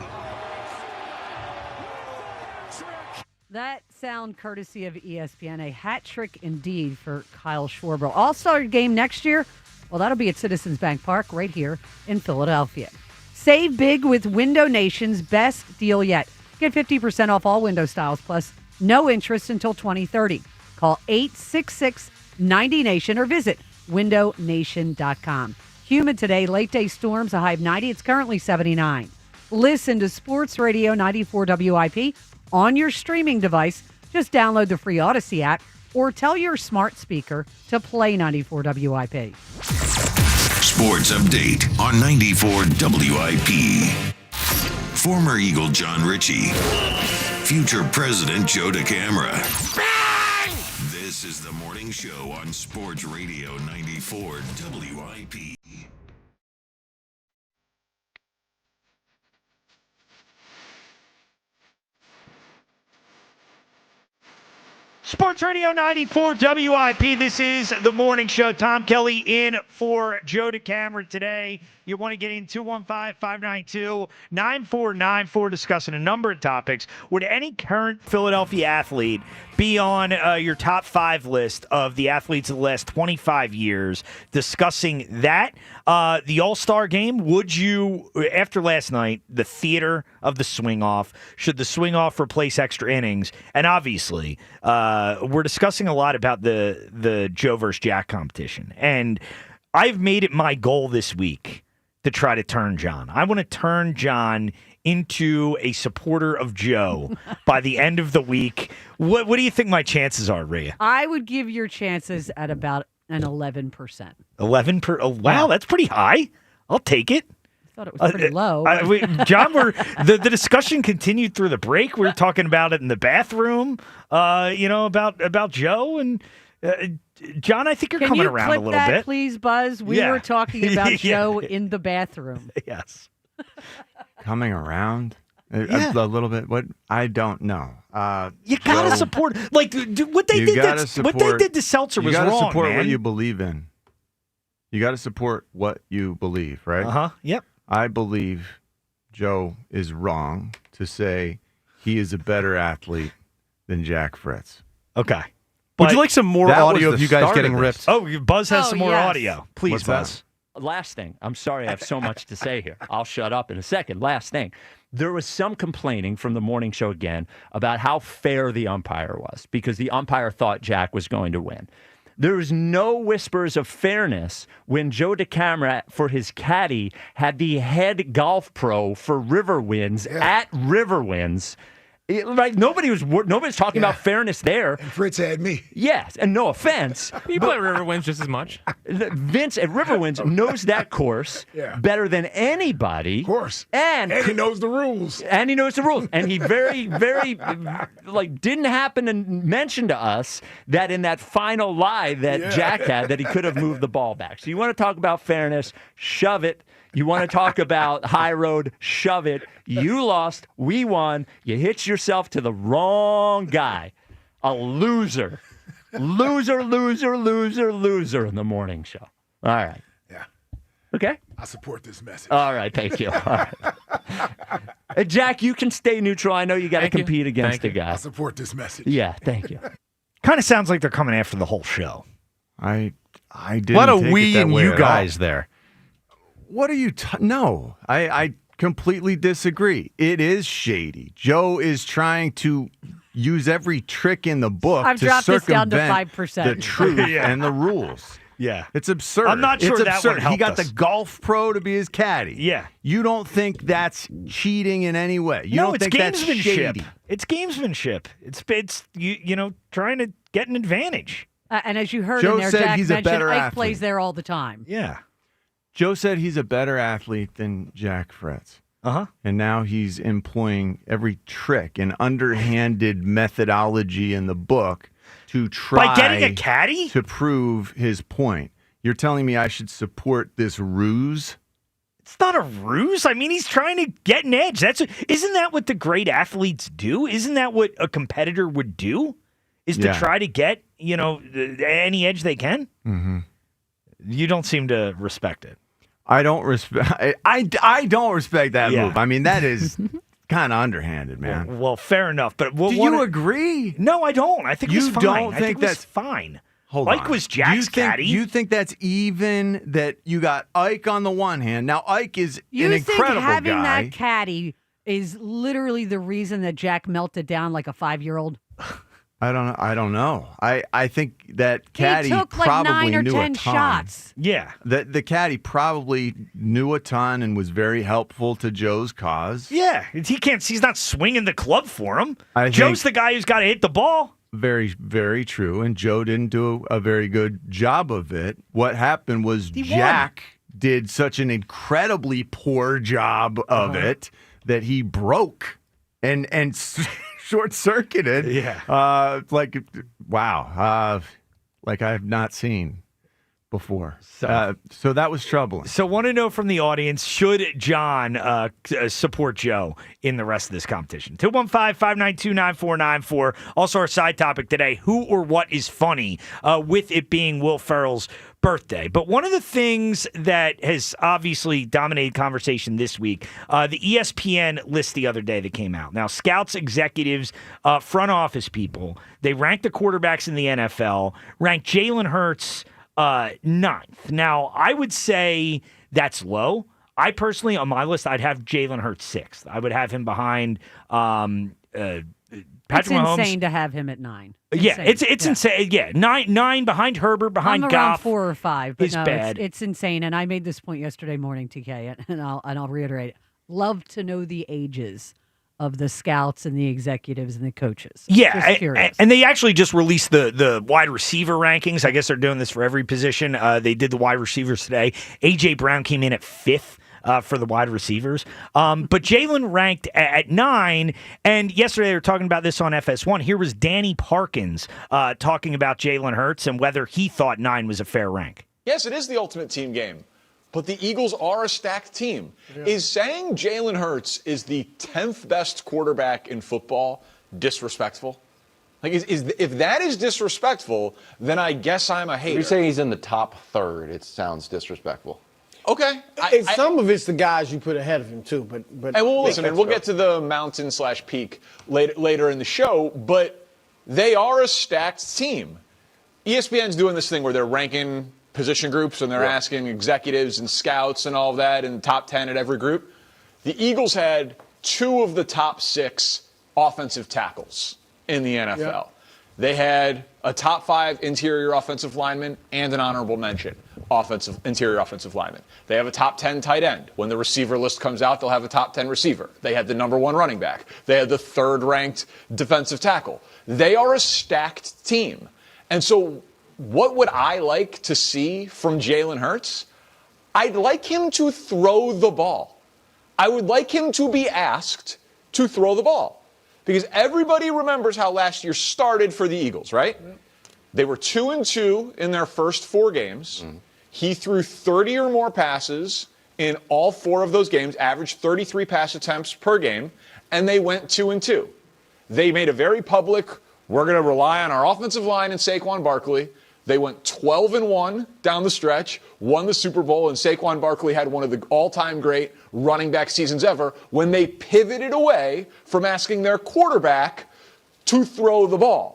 That sound courtesy of ESPN. A hat trick indeed for Kyle Schwarber. All-Star game next year. Well, that'll be at Citizens Bank Park right here in Philadelphia. Save big with Window Nation's best deal yet. Get 50% off all window styles plus no interest until 2030. Call 866-90-NATION or visit windownation.com. Humid today, late day storms, a high of 90. It's currently 79. Listen to Sports Radio 94 WIP on your streaming device. Just download the free Odyssey app or tell your smart speaker to play 94 WIP. Sports update on 94 WIP. Former Eagle John Ritchie. Future President Joe DeCamara. This is the morning show on Sports Radio 94 WIP. Sports Radio 94 WIP. This is the morning show. Tom Kelly in for Joe DeCamara today. You want to get in 215-592-9494 discussing a number of topics. Would any current Philadelphia athlete be on your top 5 list of the athletes of the last 25 years discussing that? The All-Star game, would you, after last night, the theater of the swing-off, should the swing-off replace extra innings? And obviously, we're discussing a lot about the Joe versus Jack competition. And I've made it my goal this week to try to turn John. I want to turn John into a supporter of Joe by the end of the week. What do you think my chances are, Rhea? I would give your chances at about an 11%. 11 per? Oh, wow, that's pretty high. I'll take it. I thought it was pretty low. John, the discussion continued through the break. We were talking about it in the bathroom, about Joe. And John, I think you're coming around a little bit. Can you clip that, please, Buzz? We were talking about Joe in the bathroom. Yes. Coming around? A little bit. What? I don't know. You gotta support. Like what they did. What they did to Seltzer was wrong, man. You gotta support what you believe in. You gotta support what you believe, right? Yep. I believe Joe is wrong to say he is a better athlete than Jack Fritz. Okay. Would you like some more audio of you guys getting ripped? Oh, Buzz has some more audio. Please, What's Buzz. Last thing. I'm sorry I have so much to say here. I'll shut up in a second. Last thing. There was some complaining from the morning show again about how fair the umpire was because the umpire thought Jack was going to win. There was no whispers of fairness when Joe DeCamara, for his caddy, had the head golf pro for Riverwinds at Riverwinds. Nobody's talking about fairness there. And Fritz had me. Yes, and no offense. You play Riverwinds just as much. Vince at Riverwinds knows that course better than anybody. Of course. And he knows the rules. And he knows the rules. And he very, very, didn't happen to mention to us that in that final lie that Jack had, that he could have moved the ball back. So you want to talk about fairness, shove it. You want to talk about high road, shove it. You lost, we won. You hitched yourself to the wrong guy. A loser. Loser in the morning show. All right. Yeah. Okay. I support this message. All right. Thank you. All right. Jack, you can stay neutral. I know you got to compete against the guy. I support this message. Yeah. Thank you. Kind of sounds like they're coming after the whole show. I didn't. What a take we it that and way you at guys all. there. What are you? No, I completely disagree. It is shady. Joe is trying to use every trick in the book I've to dropped this circumvent down to 5%. the truth and the rules. Yeah. It's absurd. I'm not sure it's that absurd. would help He got us. the golf pro to be his caddy. Yeah. You don't think that's cheating in any way? You No, don't it's think that's gamesmanship. shady? It's gamesmanship. It's trying to get an advantage. And as you heard Joe in there, said Jack he's a mentioned better Ike athlete. plays there all the time. Yeah. Joe said he's a better athlete than Jack Fritz. Uh-huh. And now he's employing every trick and underhanded methodology in the book to try By getting a caddy? to prove his point. You're telling me I should support this ruse? It's not a ruse. I mean, he's trying to get an edge. Isn't that what the great athletes do? Isn't that what a competitor would do? Is to try to get, any edge they can? Mm-hmm. You don't seem to respect it. I don't respect. I don't respect that move. I mean, that is kind of underhanded, man. Well, fair enough. But do you agree? No, I don't. I think you it was fine. don't I think that's that's fine. Hold Ike on. was Jack's caddy. You think that's even that you got Ike on the one hand? Now Ike is You an think incredible having guy. that caddy is literally the reason that Jack melted down like a 5-year-old? I don't know. I think that caddy he took like probably 9 or knew 10 a ton. shots. Yeah. The caddy probably knew a ton and was very helpful to Joe's cause. Yeah. He's not swinging the club for him. I Joe's think- the guy who's got to hit the ball. Very, very true. And Joe didn't do a very good job of it. What happened was Jack did such an incredibly poor job of it that he broke and short-circuited. Yeah. Like I have not seen before. So that was troubling. So want to know from the audience, should John support Joe in the rest of this competition? 215-592-9494. Also our side topic today, who or what is funny, with it being Will Ferrell's birthday. But one of the things that has obviously dominated conversation this week, the ESPN list the other day that came out. Now, scouts, executives, front office people, they ranked the quarterbacks in the NFL, ranked Jalen Hurts 9th. Now, I would say that's low. I personally, on my list, I'd have Jalen Hurts 6th. I would have him behind Patrick Mahomes. Insane to have him at 9. Yeah, it's insane. Yeah, nine behind Herbert, behind I'm Goff. around 4 or 5, but is no, bad. It's insane. And I made this point yesterday morning, TK, and I'll reiterate it. Love to know the ages of the scouts and the executives and the coaches. Yeah, Just curious. and they actually just released the wide receiver rankings. I guess they're doing this for every position. They did the wide receivers today. A.J. Brown came in at 5th. For the wide receivers. But Jalen ranked at 9, and yesterday they were talking about this on FS1. Here was Danny Parkins talking about Jalen Hurts and whether he thought 9 was a fair rank. Yes, it is the ultimate team game, but the Eagles are a stacked team. Yeah. Is saying Jalen Hurts is the 10th best quarterback in football disrespectful? Like, if that is disrespectful, then I guess I'm a hater. If you're saying he's in the top third, it sounds disrespectful. Okay. Some of it's the guys you put ahead of him, too. But and we'll listen, and we'll get to the mountain/peak later in the show, but they are a stacked team. ESPN's doing this thing where they're ranking position groups and they're asking executives and scouts and all of that and top 10 at every group. The Eagles had 2 of the top 6 offensive tackles in the NFL. Yeah. They had a top 5 interior offensive lineman and an honorable mention interior offensive lineman. They have a top 10 tight end. When the receiver list comes out, they'll have a top 10 receiver. They had the number 1 running back. They had the 3rd ranked defensive tackle. They are a stacked team. And so what would I like to see from Jalen Hurts? I'd like him to throw the ball. I would like him to be asked to throw the ball. Because everybody remembers how last year started for the Eagles, right? They were 2-2 in their first 4 games. He threw 30 or more passes in all 4 of those games, averaged 33 pass attempts per game, and they went 2-2. They made a very public, we're going to rely on our offensive line and Saquon Barkley. They went 12-1 down the stretch, won the Super Bowl, and Saquon Barkley had one of the all-time great running back seasons ever when they pivoted away from asking their quarterback to throw the ball.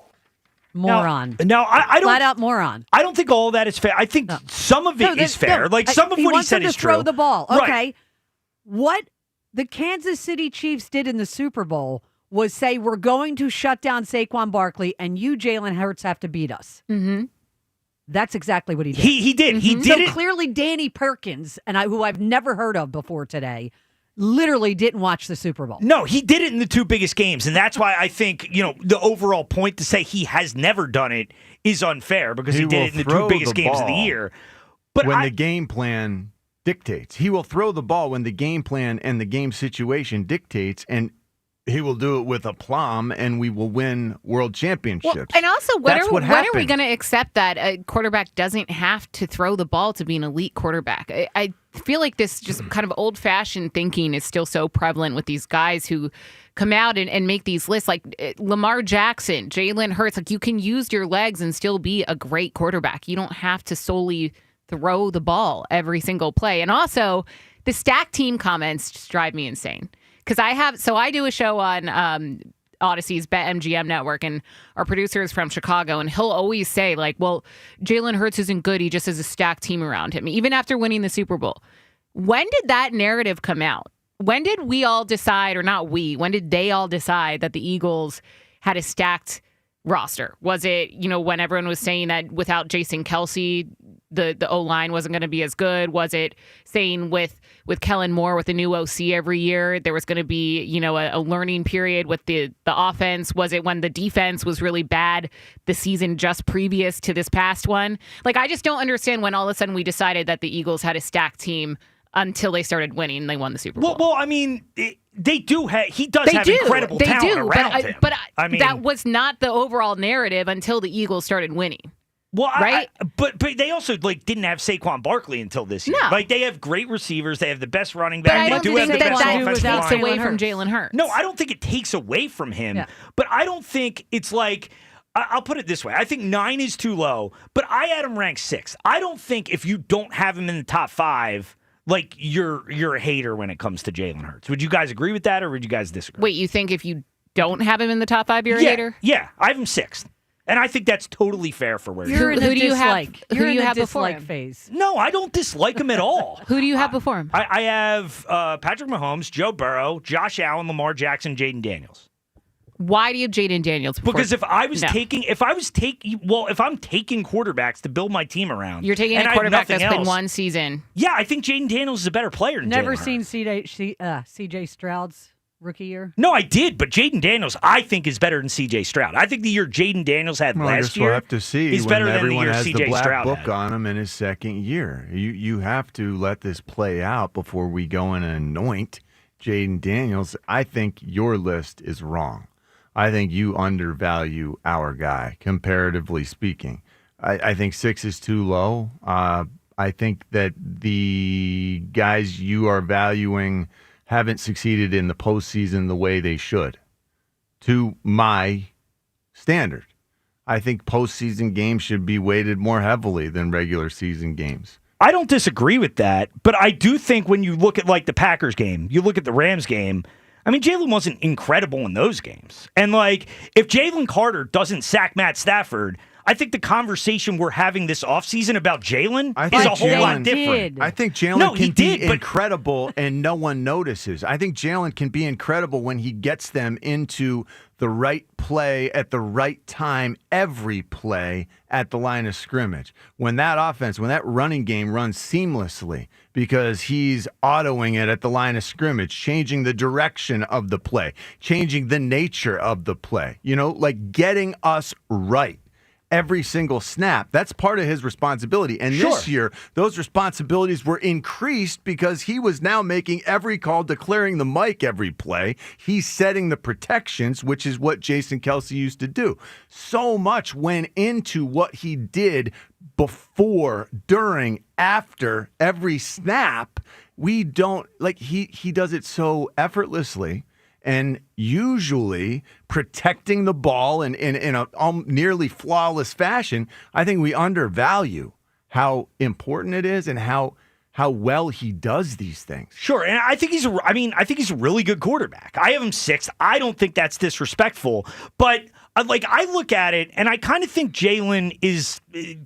Moron. Now I don't. Flat out moron. I don't think all of that is fair. I think some of it is fair. Like some of what he said is true. He wants him to throw the ball. Right. Okay. What the Kansas City Chiefs did in the Super Bowl was say, we're going to shut down Saquon Barkley and you, Jalen Hurts, have to beat us. Mm-hmm. That's exactly what he did. He did. He did so it. Clearly Danny Perkins, who I've never heard of before today, literally didn't watch the Super Bowl. No, he did it in the 2 biggest games, and that's why I think, the overall point to say he has never done it is unfair because he did it in the 2 biggest games of the year. But when the game plan dictates, he will throw the ball when the game plan and the game situation dictates, and he will do it with aplomb, and we will win world championships. Well, and also, when are we happened. going to accept that a quarterback doesn't have to throw the ball to be an elite quarterback? I feel like this just kind of old-fashioned thinking is still so prevalent with these guys who come out and make these lists, like Lamar Jackson, Jalen Hurts. Like, you can use your legs and still be a great quarterback. You don't have to solely throw the ball every single play. And also, the stack team comments just drive me insane. Because I do a show on Odyssey's BetMGM network, and our producer is from Chicago, and he'll always say, like, well, Jalen Hurts isn't good. He just has a stacked team around him, even after winning the Super Bowl. When did that narrative come out? When did we all decide, or not we, when did they all decide that the Eagles had a stacked roster? Was it, when everyone was saying that without Jason Kelce, the O-line wasn't going to be as good? Was it saying with Kellen Moore, with the new OC every year, there was going to be, a learning period with the offense? Was it when the defense was really bad the season just previous to this past one? Like, I just don't understand when all of a sudden we decided that the Eagles had a stacked team until they started winning and they won the Super Bowl. Well, I mean, they do have, he does have incredible talent around him. But that was not the overall narrative until the Eagles started winning. Well, right? But they also didn't have Saquon Barkley until this year. No. They have great receivers. They have the best running But back. I They don't do have think the best that offensive line. takes away from Jalen Hurts. No, I don't think it takes away from him. Yeah. But I don't think it's like, I'll put it this way. I think 9 is too low, but I had him ranked 6. I don't think if you don't have him in the top 5, you're a hater when it comes to Jalen Hurts. Would you guys agree with that, or would you guys disagree? Wait, you think if you don't have him in the top 5, you're a hater? Yeah, I have him 6th. And I think that's totally fair for where you're in. Who do you have? You're in the before dislike him? phase. No, I don't dislike him at all. Who do you have before him? I have Patrick Mahomes, Joe Burrow, Josh Allen, Lamar Jackson, Jaden Daniels. Why do you have Jaden Daniels before? Because if I'm taking quarterbacks to build my team around, you're taking a quarterback that's been one season. Yeah, I think Jaden Daniels is a better player than Never Jalen seen Hurts. C.J. Stroud's rookie year? No, I did, but Jaden Daniels, I think, is better than C.J. Stroud. I think the year Jaden Daniels had last year, we'll have to see is better when than the everyone year has C.J. the black Stroud book had. on him in his second year. You have to let this play out before we go and anoint Jaden Daniels. I think your list is wrong. I think you undervalue our guy, comparatively speaking. I think 6 is too low. I think that the guys you are valuing haven't succeeded in the postseason the way they should, to my standard. I think postseason games should be weighted more heavily than regular season games. I don't disagree with that, but I do think when you look at the Packers game, you look at the Rams game, I mean, Jalen wasn't incredible in those games. And if Jalen Carter doesn't sack Matt Stafford, I think the conversation we're having this offseason about Jalen is a whole lot different. I think Jalen can be incredible and no one notices. I think Jalen can be incredible when he gets them into the right play at the right time, every play at the line of scrimmage. When that running game runs seamlessly because he's autoing it at the line of scrimmage, changing the direction of the play, changing the nature of the play, getting us right. Every single snap. That's part of his responsibility. And this year, those responsibilities were increased because he was now making every call, declaring the mic every play. He's setting the protections, which is what Jason Kelce used to do. So much went into what he did before, during, after every snap. We don't, he does it so effortlessly. And usually protecting the ball in a nearly flawless fashion. I think we undervalue how important it is and how well he does these things. Sure, and I think he's a really good quarterback. I have him 6th. I don't think that's disrespectful, but I look at it and I kind of think Jalen is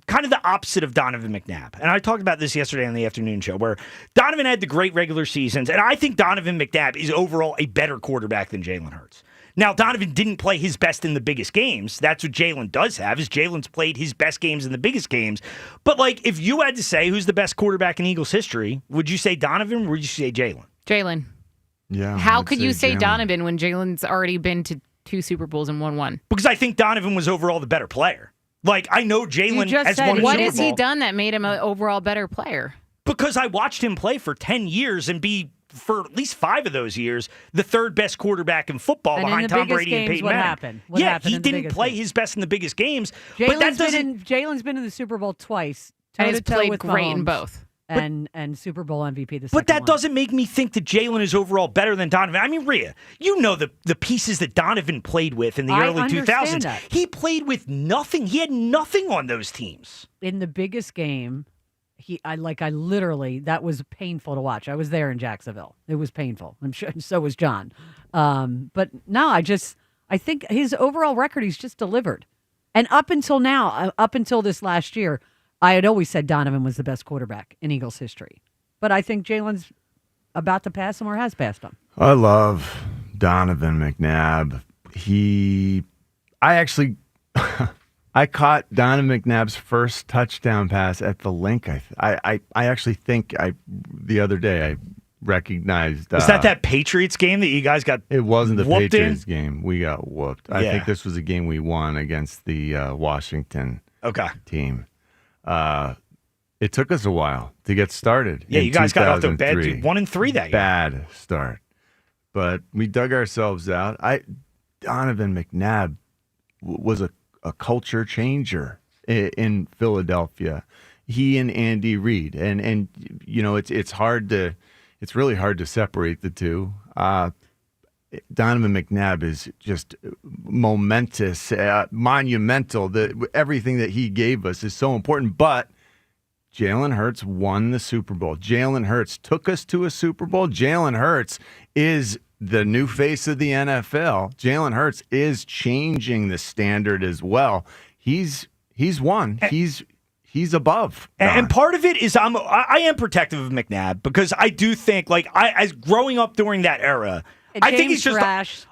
kind of the opposite of Donovan McNabb. And I talked about this yesterday on the afternoon show where Donovan had the great regular seasons, and I think Donovan McNabb is overall a better quarterback than Jalen Hurts. Now, Donovan didn't play his best in the biggest games. That's what Jalen does have, is Jalen's played his best games in the biggest games. But, if you had to say who's the best quarterback in Eagles history, would you say Donovan or would you say Jalen? Jalen. Yeah. How could you say Donovan when Jalen's already been to 2 Super Bowls and won 1? Because I think Donovan was overall the better player. I know Jalen has won a Super Bowl. What has he done that made him an overall better player? Because I watched him play for 10 years and be, for at least 5 of those years, the 3rd best quarterback in football behind Tom Brady and Peyton Manning. What happened he didn't play his best in the biggest games. Jalen's been in the Super Bowl twice. And he's played with great Mahomes. in both. and Super Bowl MVP the second But that one. doesn't make me think that Jalen is overall better than Donovan. I mean, Rhea, you know the pieces that Donovan played with in the early 2000s. That. He played with nothing. He had nothing on those teams. In the biggest game, I literally, that was painful to watch. I was there in Jacksonville. It was painful. I'm sure so was John. But no, I think his overall record, he's just delivered. And up until now, up until this last year, I had always said Donovan was the best quarterback in Eagles history. But I think Jalen's about to pass him or has passed him. I love Donovan McNabb. I caught Donovan McNabb's first touchdown pass at the link. I actually think the other day I recognized. Was that Patriots game that you guys got? It wasn't the Patriots in? game. We got whooped. I think this was a game we won against the Washington team. It took us a while to get started. Yeah, you guys got off to a bad 1-3 that year. Bad start, but we dug ourselves out. Donovan McNabb was a culture changer in Philadelphia. He and Andy Reid, and you know it's really hard to separate the two. Donovan McNabb is just momentous, monumental. Everything that he gave us is so important. But Jalen Hurts won the Super Bowl. Jalen Hurts took us to a Super Bowl. Jalen Hurts is the new face of the NFL. Jalen Hurts is changing the standard as well. He's won. He's above. And part of it is I am protective of McNabb because I do think as growing up during that era. I think he's just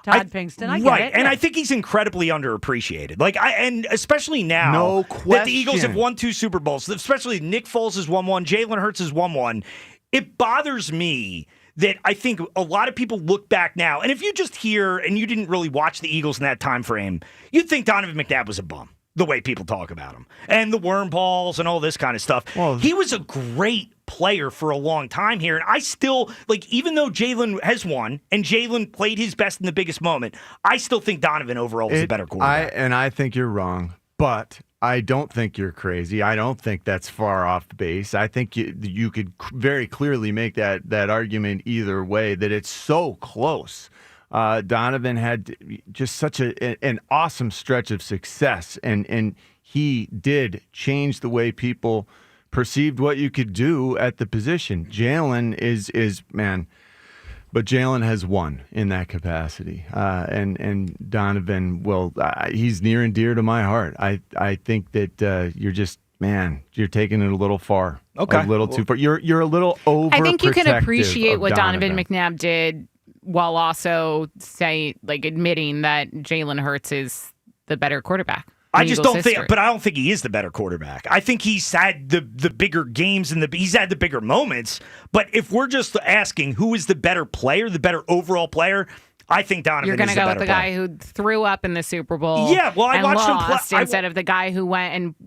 Todd Pinkston. I get it. And I think he's incredibly underappreciated. And especially now no that the Eagles have won 2 Super Bowls, especially Nick Foles has won one, Jalen Hurts has won one. It bothers me that I think a lot of people look back now, and if you just hear and you didn't really watch the Eagles in that time frame, you'd think Donovan McNabb was a bum. The way people talk about him and the worm balls and all this kind of stuff. Well, he was a great player for a long time here. And I still, even though Jalen has won and Jalen played his best in the biggest moment, I still think Donovan overall is a better quarterback. I think you're wrong, but I don't think you're crazy. I don't think that's far off base. I think you could very clearly make that argument either way, that it's so close. Donovan had just such an awesome stretch of success, and he did change the way people perceived what you could do at the position. Jalen is man, but Jalen has won in that capacity, and Donovan he's near and dear to my heart. I think that you're taking it a little far, a little too far. You're a little overprotective. I think you can appreciate what Donovan McNabb did, while also admitting that Jalen Hurts is the better quarterback. I just don't think, but I don't think he is the better quarterback. I think he's had the bigger games and he's had the bigger moments. But if we're just asking who is the better player, the better overall player, I think Donovan You're going to go with the guy who threw up in the Super Bowl. Yeah, well, I watched him play instead of the guy who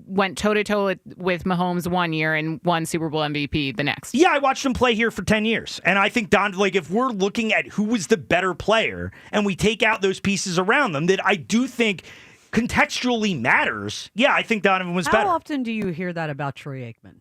went toe to toe with Mahomes one year and won Super Bowl MVP the next. Yeah, I watched him play here for 10 years, and I think if we're looking at who was the better player, and we take out those pieces around them, that I do think contextually matters. Yeah, I think Donovan was better. How often do you hear that about Troy Aikman?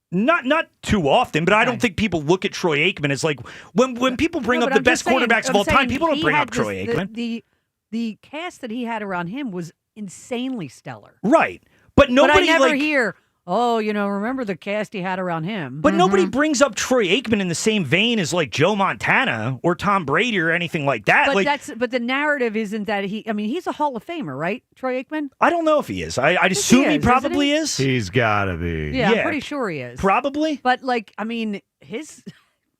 Not too often, but I don't think people look at Troy Aikman as when people bring up the best quarterbacks of all time, people don't bring up Troy Aikman. The cast that he had around him was insanely stellar. Right. But nobody I never hear, remember the cast he had around him. But nobody brings up Troy Aikman in the same vein as Joe Montana or Tom Brady or anything like that. But the narrative isn't that he's a Hall of Famer, right? Troy Aikman? I don't know if he is. I'd assume he probably is. He's got to be. Yeah, I'm pretty sure he is. Probably. But his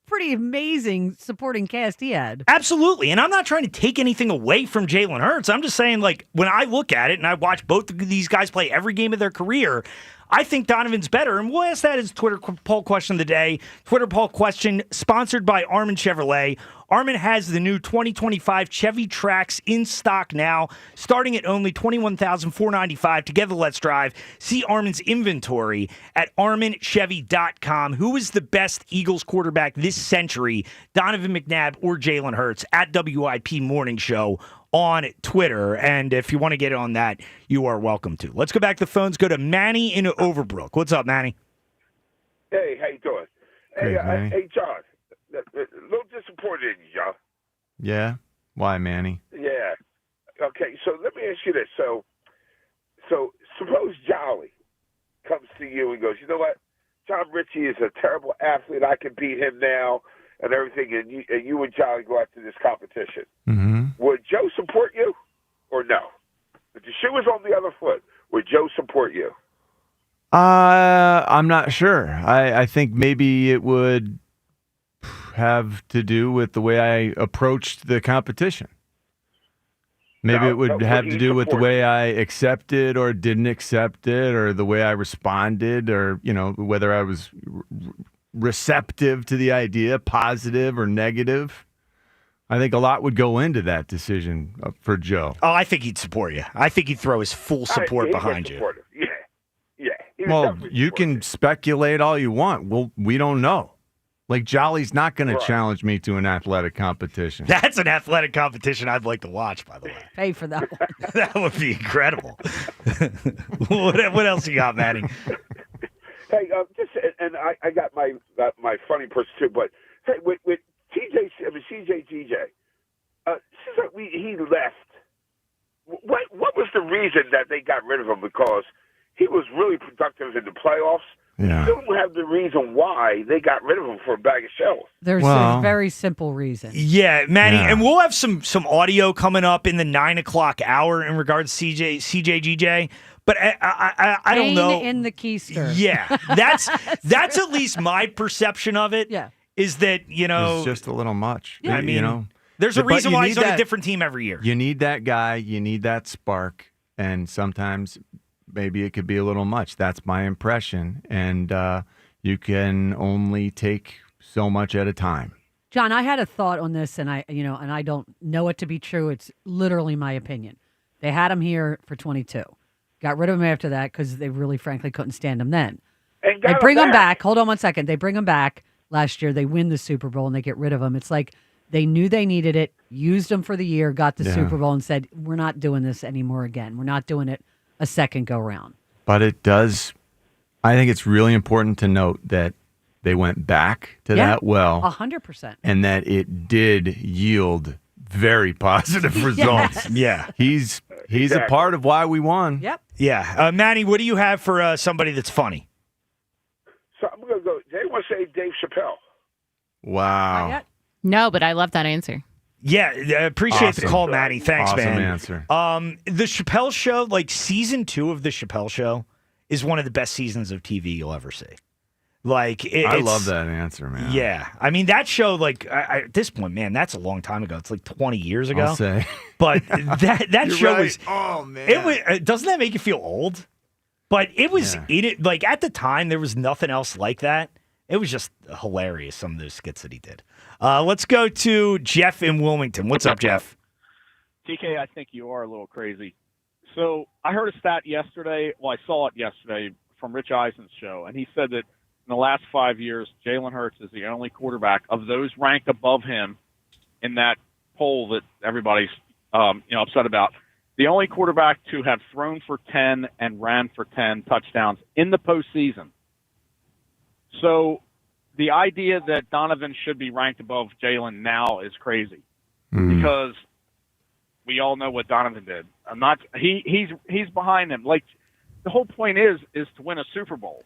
pretty amazing supporting cast he had. Absolutely. And I'm not trying to take anything away from Jalen Hurts. I'm just saying, when I look at it and I watch both of these guys play every game of their career, I think Donovan's better. And we'll ask that as Twitter poll question of the day. Twitter poll question sponsored by Armin Chevrolet. Armin has the new 2025 Chevy Trax in stock now, starting at only $21,495. Together, let's drive. See Armin's inventory at arminchevy.com. Who is the best Eagles quarterback this century, Donovan McNabb or Jalen Hurts? At WIP Morning Show on Twitter. And if you want to get on that, you are welcome to. Let's go back to the phones. Go to Manny in Overbrook. What's up, Manny? Hey, how you doing? Great, Manny. Hey, John. A little disappointed in you, John. Yeah? Why, Manny? Yeah. Okay, so let me ask you this. So suppose Jolly comes to you and goes, you know what? John Ritchie is a terrible athlete. I can beat him now and everything, and you and Jolly go out to this competition. Mm-hmm. Would Joe support you or no? If the shoe was on the other foot, would Joe support you? I'm not sure. I think maybe it would have to do with the way I approached the competition. Maybe it would have to do with the way I accepted or didn't accept it, or the way I responded, or whether I was receptive to the idea, positive or negative. I think a lot would go into that decision for Joe. Oh, I think he'd support you. I think he'd throw his full support behind you. Yeah. Well, you can speculate all you want. Well, we don't know. Like, Jolly's not going to challenge me to an athletic competition. That's an athletic competition I'd like to watch, by the way. Pay for that one. That would be incredible. What else you got, Manny? Hey, I got my funny person too, but hey, with CJGJ, since he left, what was the reason that they got rid of him? Because he was really productive in the playoffs. Yeah. You don't have the reason why they got rid of him for a bag of shells. There's a very simple reason. Yeah, Manny, and we'll have some audio coming up in the 9 o'clock hour in regards to CJGJ. But I don't know. Pain in the keister. Yeah, that's at least my perception of it. Yeah, is that it's just a little much. Yeah. I mean, there's a reason why he's on a different team every year. You need that guy. You need that spark, and sometimes maybe it could be a little much. That's my impression, and you can only take so much at a time. John, I had a thought on this, and I don't know it to be true. It's literally my opinion. They had him here for 22. Got rid of him after that because they really, frankly, couldn't stand him then. They bring him back. Hold on one second. They bring him back last year. They win the Super Bowl, and they get rid of him. It's like they knew they needed it, used him for the year, got the Super Bowl, and said, we're not doing this anymore again. We're not doing it a second go-round. But it does. I think it's really important to note that they went back to that well. 100%. And that it did yield very positive results. Yeah. He's a part of why we won. Yep. Yeah. Manny, what do you have for somebody that's funny? So I'm going to go. They want to say Dave Chappelle. Wow. No, but I love that answer. Yeah, I appreciate the call, Manny. Thanks, awesome man. Answer. The Chappelle Show, like season 2 of the Chappelle Show, is one of the best seasons of TV you'll ever see. Like, I love that answer, man. Yeah, I mean that show. Like at this point, man, that's a long time ago. It's like 20 years ago. I'll say. But that show right. was. Oh man, it was. Doesn't that make you feel old? But it was. Like at the time, there was nothing else like that. It was just hilarious. Some of those skits that he did. Let's go to Jeff in Wilmington. What's up, Jeff? TK, I think you are a little crazy. So I heard a stat yesterday. Well, I saw it yesterday from Rich Eisen's show, and he said that in the last 5 years, Jalen Hurts is the only quarterback of those ranked above him in that poll that everybody's upset about. The only quarterback to have thrown for 10 and ran for 10 touchdowns in the postseason. So the idea that Donovan should be ranked above Jalen now is crazy because we all know what Donovan did. He's behind him. Like the whole point is to win a Super Bowl.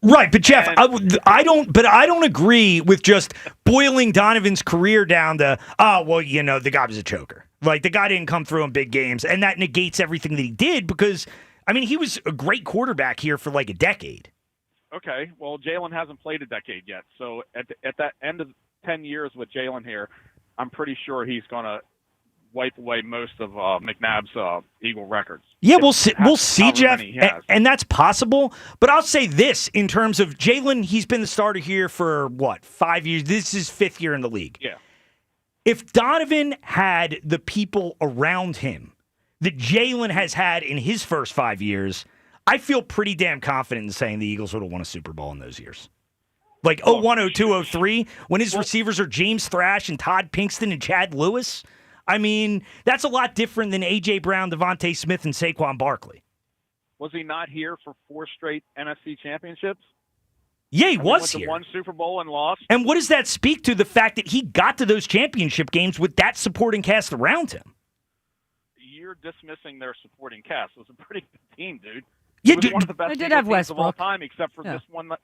Right, but Jeff, I don't agree with just boiling Donovan's career down to, the guy was a choker. Like the guy didn't come through in big games, and that negates everything that he did because, I mean, he was a great quarterback here for like a decade. Okay, well, Jalen hasn't played a decade yet, so at that end of 10 years with Jalen here, I'm pretty sure he's going to wipe away most of McNabb's Eagle records. Yeah, we'll see, Jeff, and that's possible. But I'll say this in terms of Jalen, he's been the starter here for 5 years? This is 5th year in the league. Yeah. If Donovan had the people around him that Jalen has had in his first 5 years, I feel pretty damn confident in saying the Eagles would have won a Super Bowl in those years. Like 01, 02, 03, when his receivers are James Thrash and Todd Pinkston and Chad Lewis. I mean, that's a lot different than A.J. Brown, Devontae Smith, and Saquon Barkley. Was he not here for 4 straight NFC championships? Yeah, he And was went to here. one Super Bowl and lost. And what does that speak to? The fact that he got to those championship games with that supporting cast around him. You're dismissing their supporting cast. It was a pretty good team, dude. Yeah, It was one of the best they did Eagle have teams of all Westbrook. time, except for Yeah.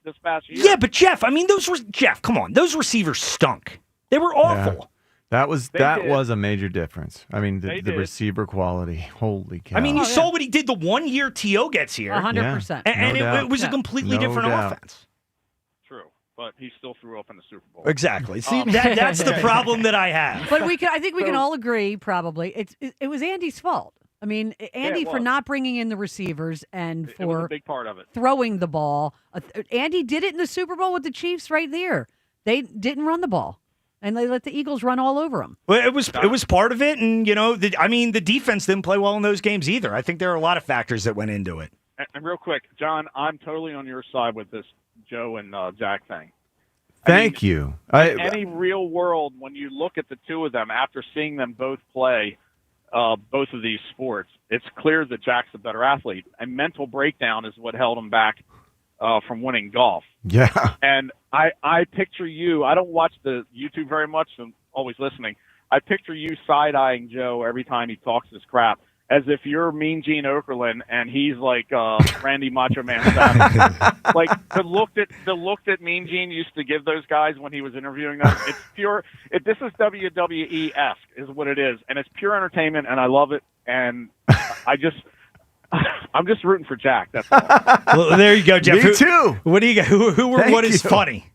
this past year. Yeah, but Jeff, I mean, Jeff, come on. Those receivers stunk. They were awful. That was They did. was a major difference. I mean, They the did. receiver quality. Holy cow! I mean, you saw what he did the 1 year T.O. gets here. 100%. And No doubt. it was a completely No different doubt. offense. True, but he still threw up in the Super Bowl. Exactly. See, that's the problem that I have. But I think we can all agree, probably, it was Andy's fault. I mean, Andy it for was. not bringing in the receivers and It was a for big part of it. throwing the ball. Andy did it in the Super Bowl with the Chiefs right there. They didn't run the ball, and they let the Eagles run all over them. Well, it was part of it, and the defense didn't play well in those games either. I think there are a lot of factors that went into it. And real quick, John, I'm totally on your side with this Joe and Jack thing. Thank you. In any real world, when you look at the two of them after seeing them both play both of these sports, it's clear that Jack's a better athlete. A mental breakdown is what held him back from winning golf. Yeah. And I picture you. I don't watch the YouTube very much, so I'm always listening. I picture you side-eyeing Joe every time he talks his crap, as if you're Mean Gene Okerlund and he's like Randy Macho Man Savage. Like the look that Mean Gene used to give those guys when he was interviewing them. It's pure. This is WWE-esque, is what it is, and it's pure entertainment, and I love it. And I'm just rooting for Jack. That's all. Well, there you go, Jeff. Me too. What do you got? What is funny?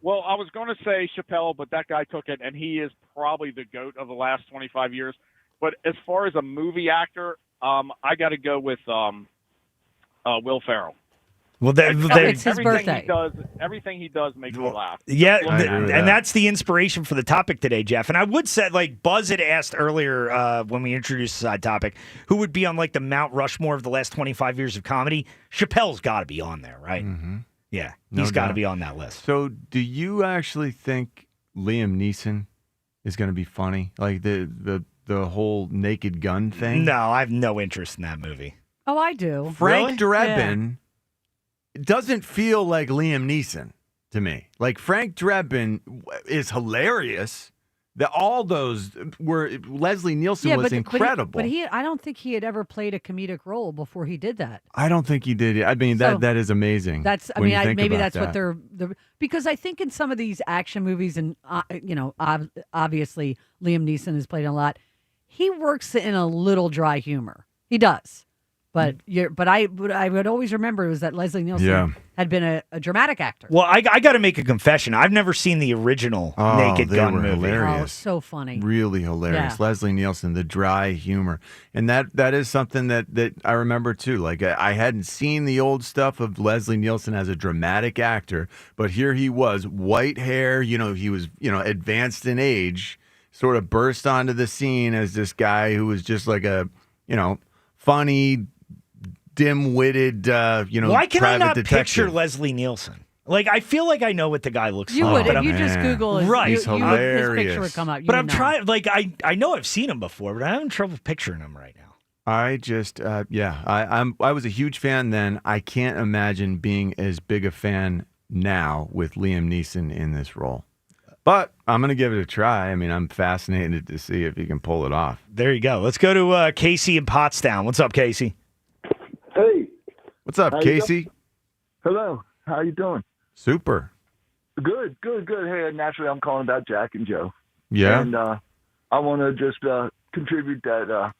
Well, I was going to say Chappelle, but that guy took it, and he is probably the GOAT of the last 25 years. But as far as a movie actor, I got to go with Will Ferrell. Well, it's his everything birthday. Everything he does makes me laugh. Yeah, Just look at it. and that's the inspiration for the topic today, Jeff. And I would say, like Buzz had asked earlier when we introduced the side topic, who would be on like the Mount Rushmore of the last 25 years of comedy? Chappelle's got to be on there, right? Mm-hmm. Yeah, No he's got to doubt. be on that list. So, do you actually think Liam Neeson is going to be funny? Like the whole Naked Gun thing? No, I have no interest in that movie. Oh, I do. Frank Drebin doesn't feel like Liam Neeson to me. Like Frank Drebin is hilarious. All those were Leslie Nielsen was incredible. But I don't think he had ever played a comedic role before he did that. I don't think he did. I mean So, that is amazing. That's. I when mean, you think maybe about that's what that. they're because I think in some of these action movies, and obviously Liam Neeson has played a lot. He works in a little dry humor. He does. But I would always remember was that Leslie Nielsen had been a dramatic actor. Well, I got to make a confession. I've never seen the original Naked they Gun were movie. hilarious. Oh, so funny. Really hilarious. Yeah. Leslie Nielsen, the dry humor. And that is something that I remember too. Like I hadn't seen the old stuff of Leslie Nielsen as a dramatic actor, but here he was, white hair, he was, advanced in age, sort of burst onto the scene as this guy who was just like a, funny, dim-witted, Why can I private not detective. picture Leslie Nielsen? Like, I feel like I know what the guy looks You like. would but if you I'm- just Google it. Right. His picture would come up. But I'm trying. Like, I know I've seen him before, but I'm having trouble picturing him right now. I just, I was a huge fan then. I can't imagine being as big a fan now with Liam Neeson in this role. But I'm going to give it a try. I mean, I'm fascinated to see if he can pull it off. There you go. Let's go to Casey in Pottstown. What's up, Casey? Hey. What's up, How you Casey? doing? Hello. How you doing? Super. Good. Hey, naturally, I'm calling about Jack and Joe. Yeah. And I want to just contribute that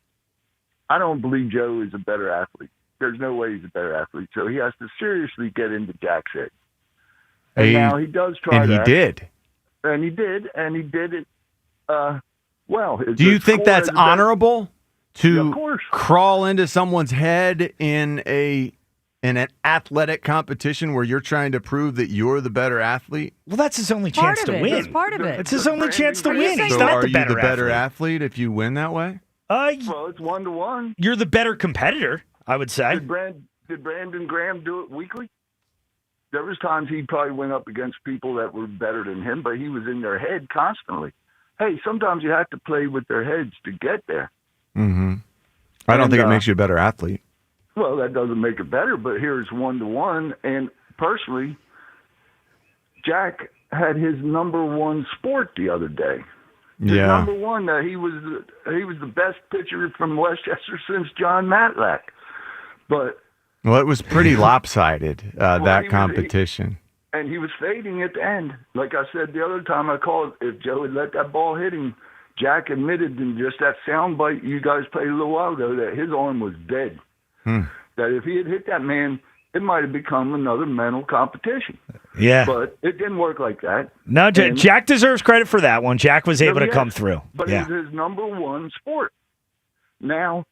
I don't believe Joe is a better athlete. There's no way he's a better athlete. So he has to seriously get into Jack's head. And now he does try and that. he did. And he did it well. Do you think that's score as a- honorable Yeah, to of course. crawl into someone's head in an athletic competition where you're trying to prove that you're the better athlete? Well, that's his only Part chance of to it. win. That's part of it. It's his only chance to Are you win. saying- He's So not are the you better the better athlete. athlete if you win that way? Well, it's 1-1. You're the better competitor, I would say. Did Brandon Graham do it weekly? There was times he probably went up against people that were better than him, but he was in their head constantly. Hey, sometimes you have to play with their heads to get there. Mm-hmm. I don't And, think it makes you a better athlete. Well, that doesn't make it better, but here's 1-1. And personally, Jack had his number one sport the other day. His number one, he was the best pitcher from Westchester since John Matlack. But it was pretty lopsided, that competition. And he was fading at the end. Like I said the other time I called, if Joe had let that ball hit him, Jack admitted in just that sound bite you guys played a little while ago that his arm was dead. That if he had hit that man, it might have become another mental competition. Yeah. But it didn't work like that. No, Jack deserves credit for that one. Jack was able to come through. But it was his number one sport. Now,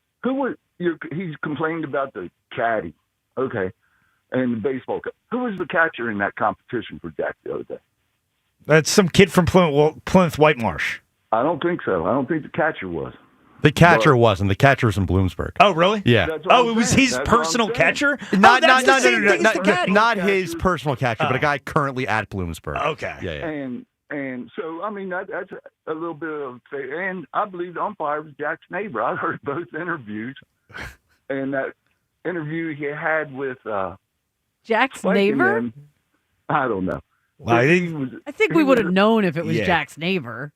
he's complained about the caddy, okay, and the baseball. Who was the catcher in that competition for Jack the other day? That's some kid from Plymouth Whitemarsh. I don't think so. I don't think the catcher was. The catcher wasn't. The catcher was in Bloomsburg. Oh, really? Yeah. Oh, it was his personal catcher? Not his personal catcher, but a guy currently at Bloomsburg. Okay. Yeah. And so, I mean, that's a little bit of, and I believe the umpire was Jack's neighbor. I heard both interviews, and that interview he had with Jack's Spike neighbor. I don't know. Well, I think we would have known if it was Jack's neighbor.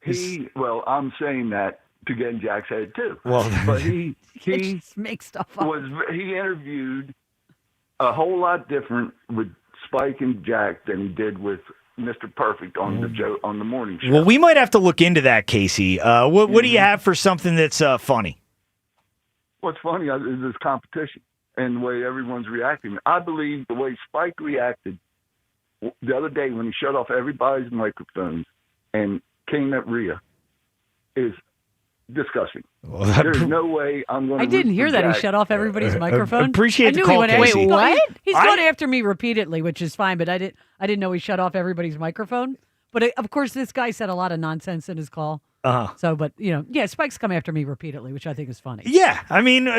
Well, I'm saying that to get in Jack's head too. Well, but he just make stuff up. He interviewed a whole lot different with Spike and Jack than he did with Mr. Perfect on the morning show. Well, we might have to look into that, Casey. What do you have for something that's funny? What's funny is this competition and the way everyone's reacting. I believe the way Spike reacted the other day when he shut off everybody's microphones and came at Rhea is disgusting. Well, There's no way I'm going to. I didn't hear that. He shut off everybody's microphone. Appreciate the I knew call, he went Casey. Wait, what? He's I- gone after me repeatedly, which is fine, but I didn't know he shut off everybody's microphone. But of course, this guy said a lot of nonsense in his call. So, but Spike's come after me repeatedly, which I think is funny. Yeah, I mean,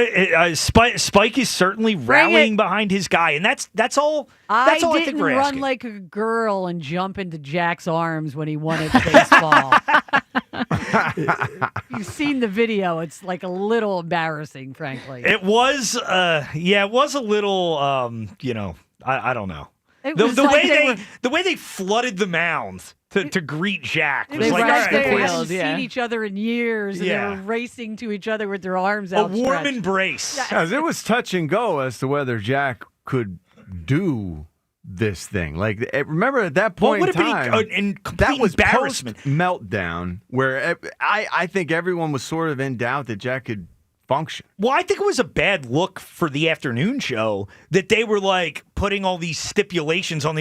Spike is certainly rallying behind his guy, and that's all. That's all I think didn't we're run asking. like a girl and jump into Jack's arms when he wanted baseball. You've seen the video; it's like a little embarrassing, frankly. It was, it was a little, I don't know. The way they flooded the mound to greet Jack was They like, were all right, they boys. hadn't seen each other in years, and they were racing to each other with their arms A outstretched. warm embrace. Yes, it was touch and go as to whether Jack could do this thing. Like, remember at that point in time, that was embarrassment. Post-meltdown, where I think everyone was sort of in doubt that Jack could function. Well, I think it was a bad look for the afternoon show that they were like putting all these stipulations on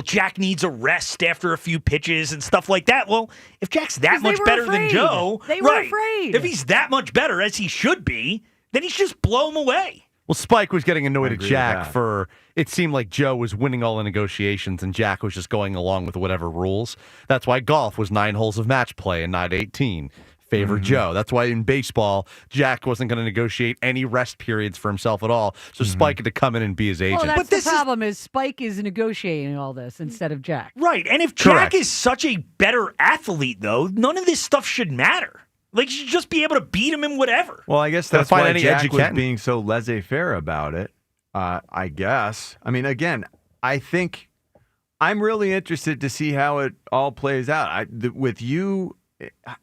Jack needs a rest after a few pitches and stuff like that. Well, if Jack's that much better than Joe, they were afraid. If he's that much better as he should be, then he should just blow him away. Well, Spike was getting annoyed at Jack for it seemed like Joe was winning all the negotiations and Jack was just going along with whatever rules. That's why golf was 9 holes of match play and not 18. Favor Joe. That's why in baseball, Jack wasn't going to negotiate any rest periods for himself at all. So Spike had to come in and be his agent. Well, that's the problem is Spike is negotiating all this instead of Jack. Right. And if Jack is such a better athlete, though, none of this stuff should matter. Like, you should just be able to beat him in whatever. Well, I guess that's why Jack was being so laissez-faire about it, I guess. I mean, again, I think I'm really interested to see how it all plays out. With you,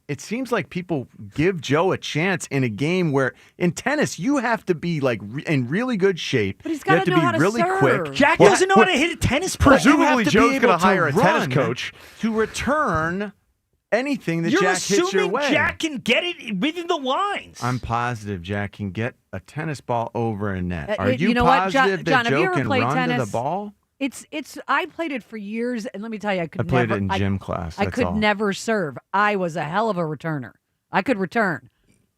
it seems like people give Joe a chance in a game where in tennis you have to be like in really good shape. But he's got to know how to really serve. quick. Jack doesn't know how to hit a tennis ball. Presumably Joe's going to hire a tennis run coach to return anything that You're Jack hits your assuming way. Jack can get it within the lines. I'm positive Jack can get a tennis ball over a net. Are you you know what, positive John, that have you Joe ever can played run tennis? to the ball? It's. I played it for years, and let me tell you, I could I played never. it in gym class. I That's could all. never serve. I was a hell of a returner. I could return,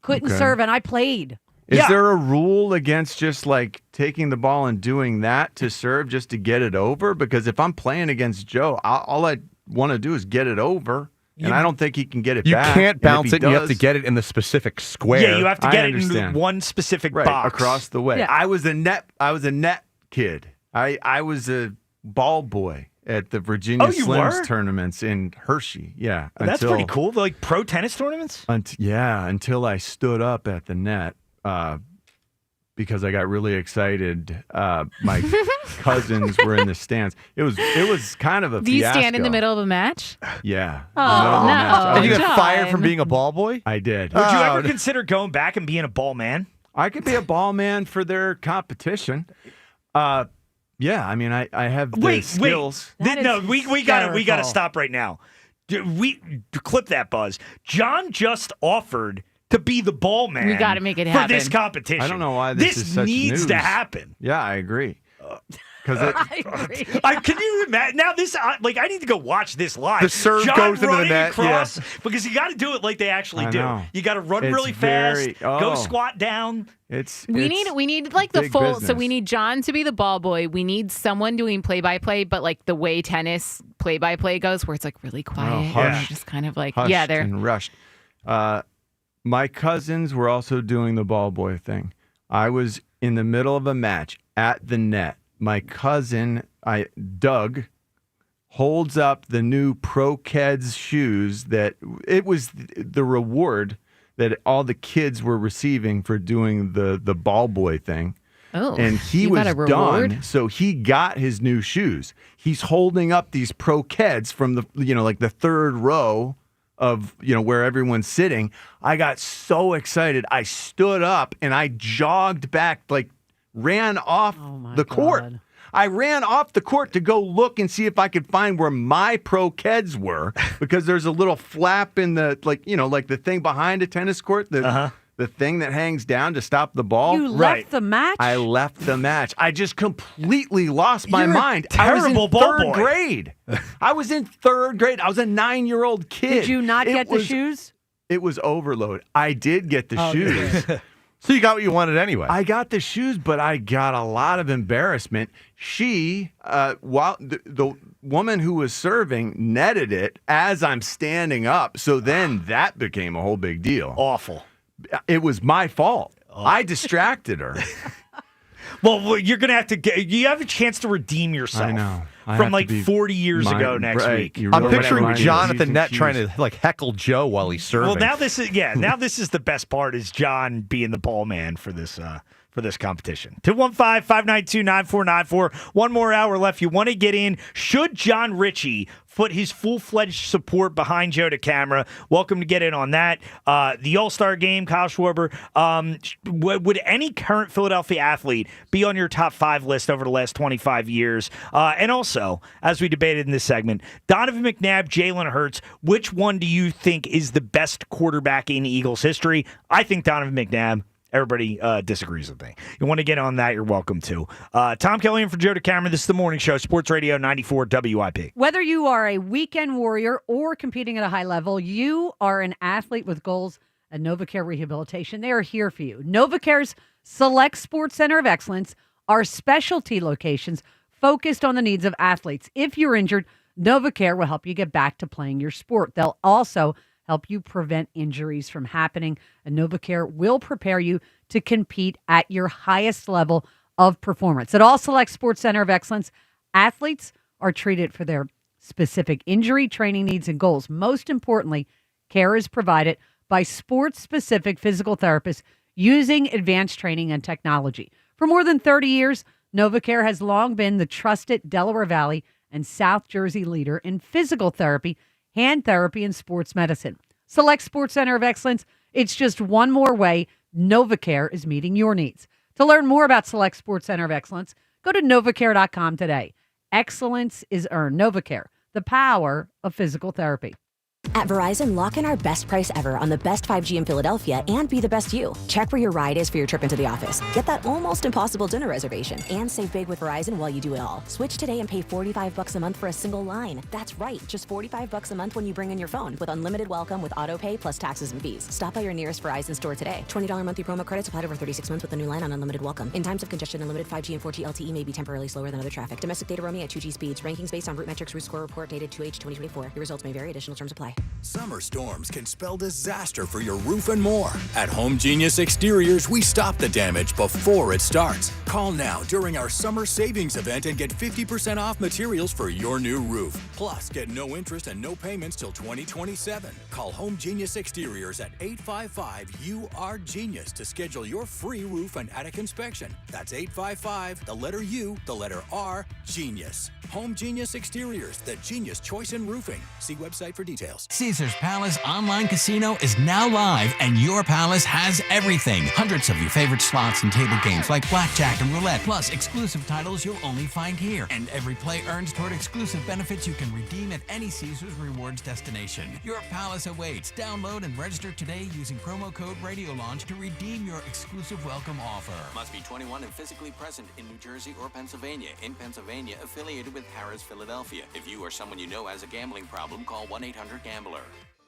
couldn't Okay. serve, and I played. Is there a rule against just like taking the ball and doing that to serve just to get it over? Because if I'm playing against Joe, all I want to do is get it over. And I don't think he can get it You back. can't bounce And if it. he You have to does- get it in the specific square. Yeah, you have to I get it understand. in one specific right, box. across the way. Yeah. I was a net kid. I was a ball boy at the Virginia Oh, you Slims were? tournaments in Hershey. Yeah. That's pretty cool. Like pro tennis tournaments? Until I stood up at the net because I got really excited. My cousins were in the stands. It was kind of a Do you fiasco. stand in the middle of a match? Yeah. Oh, I Did you was- get fired from being a ball boy? I did. Would you ever consider going back and being a ball man? I could be a ball man for their competition. Yeah, I mean, I have the skills. No, we gotta stop right now. We clip that, Buzz. John just offered to be the ball man. We gotta make it for happen. this competition. I don't know why this is such needs news. to happen. Yeah, I agree. Because Can you imagine? Now this, I need to go watch this live. The serve John goes into the running net, across, because you got to do it like they actually I do. know. You got to run It's really fast, go oh. squat down. We need like the big full. business. So we need John to be the ball boy. We need someone doing play-by-play, but like the way tennis play-by-play goes, where it's like really quiet, hushed. and just kind of like hushed they're and rushed. My cousins were also doing the ball boy thing. I was in the middle of a match at the net. My cousin, Doug, holds up the new Pro Keds shoes that it was the reward that all the kids were receiving for doing the ball boy thing. Oh, and he you was got a reward? done, so he got his new shoes. He's holding up these Pro Keds from the like the third row of where everyone's sitting. I got so excited. I stood up and I jogged back, like ran off the court. I ran off the court to go look and see if I could find where my Pro Keds were, because there's a little flap in the like the thing behind a tennis court, the thing that hangs down to stop the ball. You left the match? I left the match. I just completely lost my You're a mind. terrible I was in ball third boy. grade. I was in third grade. I was a 9-year-old kid. Did you not get the shoes? It was overload. I did get the shoes. So you got what you wanted anyway. I got the shoes, but I got a lot of embarrassment. She, while the woman who was serving netted it as I'm standing up, so then that became a whole big deal. Awful. It was my fault. I distracted her. Well, you're gonna have to you have a chance to redeem yourself. I know. I from have like to be 40 years ago next week. I'm picturing John at the net trying to like heckle Joe while he's serving. Well, now this is the best part, is John being the ball man for this competition. 215-592-9494. One more hour left. You want to get in? Should John Ritchie put his full-fledged support behind Joe DeCamara? Welcome to get in on that. The All-Star game, Kyle Schwarber. Would any current Philadelphia athlete be on your top 5 list over the last 25 years? And also, as we debated in this segment, Donovan McNabb, Jalen Hurts, which one do you think is the best quarterback in Eagles history? I think Donovan McNabb. Everybody disagrees with me. You want to get on that, you're welcome to. Tom Kelly in for Joe DeCamara. This is The Morning Show, Sports Radio 94 WIP. Whether you are a weekend warrior or competing at a high level, you are an athlete with goals at NovaCare Rehabilitation. They are here for you. NovaCare's Select Sports Center of Excellence are specialty locations focused on the needs of athletes. If you're injured, NovaCare will help you get back to playing your sport. They'll also help you prevent injuries from happening. And NovaCare will prepare you to compete at your highest level of performance. At all Select Sports Center of Excellence, athletes are treated for their specific injury, training needs, and goals. Most importantly, care is provided by sports-specific physical therapists using advanced training and technology. For more than 30 years, NovaCare has long been the trusted Delaware Valley and South Jersey leader in physical therapy, hand therapy, and sports medicine. Select Sports Center of Excellence, it's just one more way NovaCare is meeting your needs. To learn more about Select Sports Center of Excellence, go to NovaCare.com today. Excellence is earned. NovaCare, the power of physical therapy. At Verizon, lock in our best price ever on the best 5G in Philadelphia and be the best you. Check where your ride is for your trip into the office. Get that almost impossible dinner reservation and save big with Verizon while you do it all. Switch today and pay $45 a month for a single line. That's right, just $45 a month when you bring in your phone with unlimited welcome with auto pay plus taxes and fees. Stop by your nearest Verizon store today. $20 monthly promo credits applied over 36 months with a new line on unlimited welcome. In times of congestion, unlimited 5G and 4G LTE may be temporarily slower than other traffic. Domestic data roaming at 2G speeds. Rankings based on root metrics root score report dated 2H 2024. Your results may vary. Additional terms apply. Summer storms can spell disaster for your roof and more. At Home Genius Exteriors, we stop the damage before it starts. Call now during our summer savings event and get 50% off materials for your new roof. Plus, get no interest and no payments till 2027. Call Home Genius Exteriors at 855-UR-GENIUS to schedule your free roof and attic inspection. That's 855, the letter U, the letter R, Genius. Home Genius Exteriors, the genius choice in roofing. See website for details. Caesars Palace Online Casino is now live, and your palace has everything. Hundreds of your favorite slots and table games like blackjack and roulette, plus exclusive titles you'll only find here. And every play earns toward exclusive benefits you can redeem at any Caesars Rewards destination. Your palace awaits. Download and register today using promo code RadioLaunch to redeem your exclusive welcome offer. Must be 21 and physically present in New Jersey or Pennsylvania. In Pennsylvania, affiliated with Harrah's Philadelphia. If you or someone you know has a gambling problem, call 1-800-GAMBLER.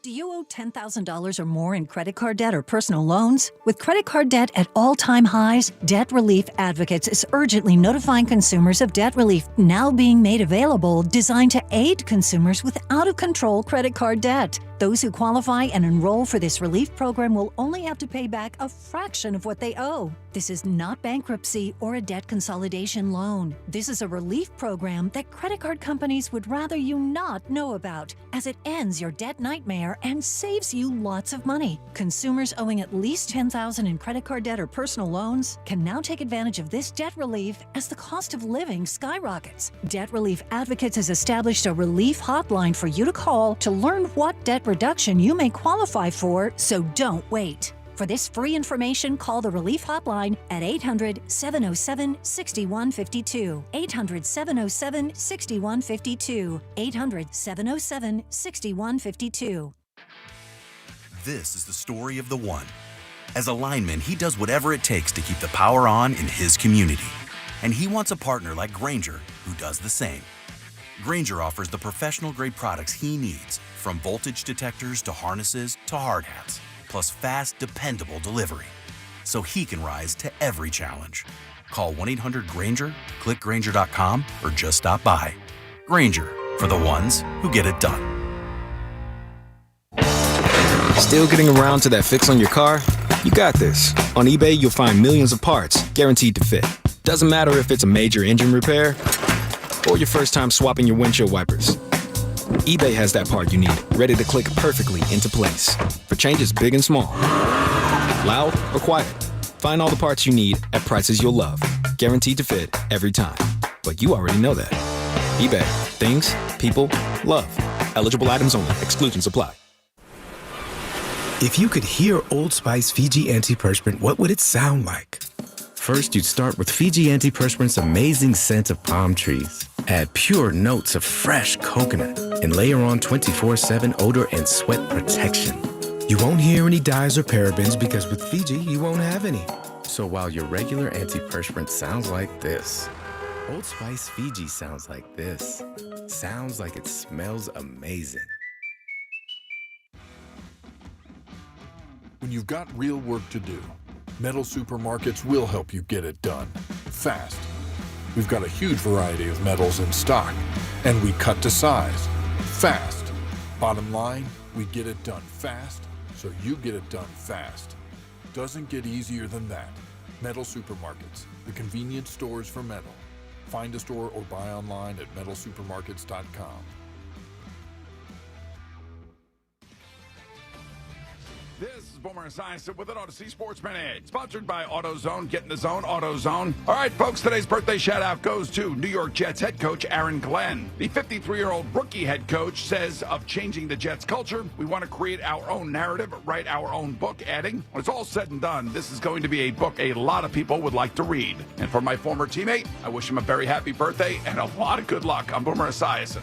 Do you owe $10,000 or more in credit card debt or personal loans? With credit card debt at all-time highs, Debt Relief Advocates is urgently notifying consumers of debt relief now being made available, designed to aid consumers with out-of-control credit card debt. Those who qualify and enroll for this relief program will only have to pay back a fraction of what they owe. This is not bankruptcy or a debt consolidation loan. This is a relief program that credit card companies would rather you not know about, as it ends your debt nightmare and saves you lots of money. Consumers owing at least $10,000 in credit card debt or personal loans can now take advantage of this debt relief as the cost of living skyrockets. Debt Relief Advocates has established a relief hotline for you to call to learn what debt reduction you may qualify for, so don't wait. For this free information, call the Relief Hotline at 800-707-6152. 800-707-6152. 800-707-6152. This is the story of the one. As a lineman, he does whatever it takes to keep the power on in his community. And he wants a partner like Grainger who does the same. Grainger offers the professional-grade products he needs, from voltage detectors to harnesses to hard hats, plus fast, dependable delivery, so he can rise to every challenge. Call 1-800-GRAINGER, click Grainger.com, or just stop by. Grainger, for the ones who get it done. Still getting around to that fix on your car? You got this. On eBay, you'll find millions of parts guaranteed to fit. Doesn't matter if it's a major engine repair or your first time swapping your windshield wipers. eBay has that part you need, ready to click perfectly into place for changes big and small. Loud or quiet, find all the parts you need at prices you'll love. Guaranteed to fit every time. But you already know that. eBay. Things, people, love. Eligible items only. Exclusions apply. If you could hear Old Spice Fiji Antiperspirant, what would it sound like? First, you'd start with Fiji Antiperspirant's amazing scent of palm trees. Add pure notes of fresh coconut and layer on 24/7 odor and sweat protection. You won't hear any dyes or parabens because with Fiji, you won't have any. So while your regular antiperspirant sounds like this, Old Spice Fiji sounds like this. Sounds like it smells amazing. When you've got real work to do, Metal Supermarkets will help you get it done fast. We've got a huge variety of metals in stock, and we cut to size fast. Bottom line, we get it done fast, so you get it done fast. Doesn't get easier than that. Metal Supermarkets, the convenience stores for metal. Find a store or buy online at metalsupermarkets.com. This is Boomer Esiason with an Odyssey Sportsman Edge, sponsored by AutoZone. Get in the zone, AutoZone. All right, folks, today's birthday shout-out goes to New York Jets head coach Aaron Glenn. The 53-year-old rookie head coach says of changing the Jets culture, we want to create our own narrative, write our own book, adding, when it's all said and done, this is going to be a book a lot of people would like to read. And for my former teammate, I wish him a very happy birthday and a lot of good luck. I'm Boomer Esiason.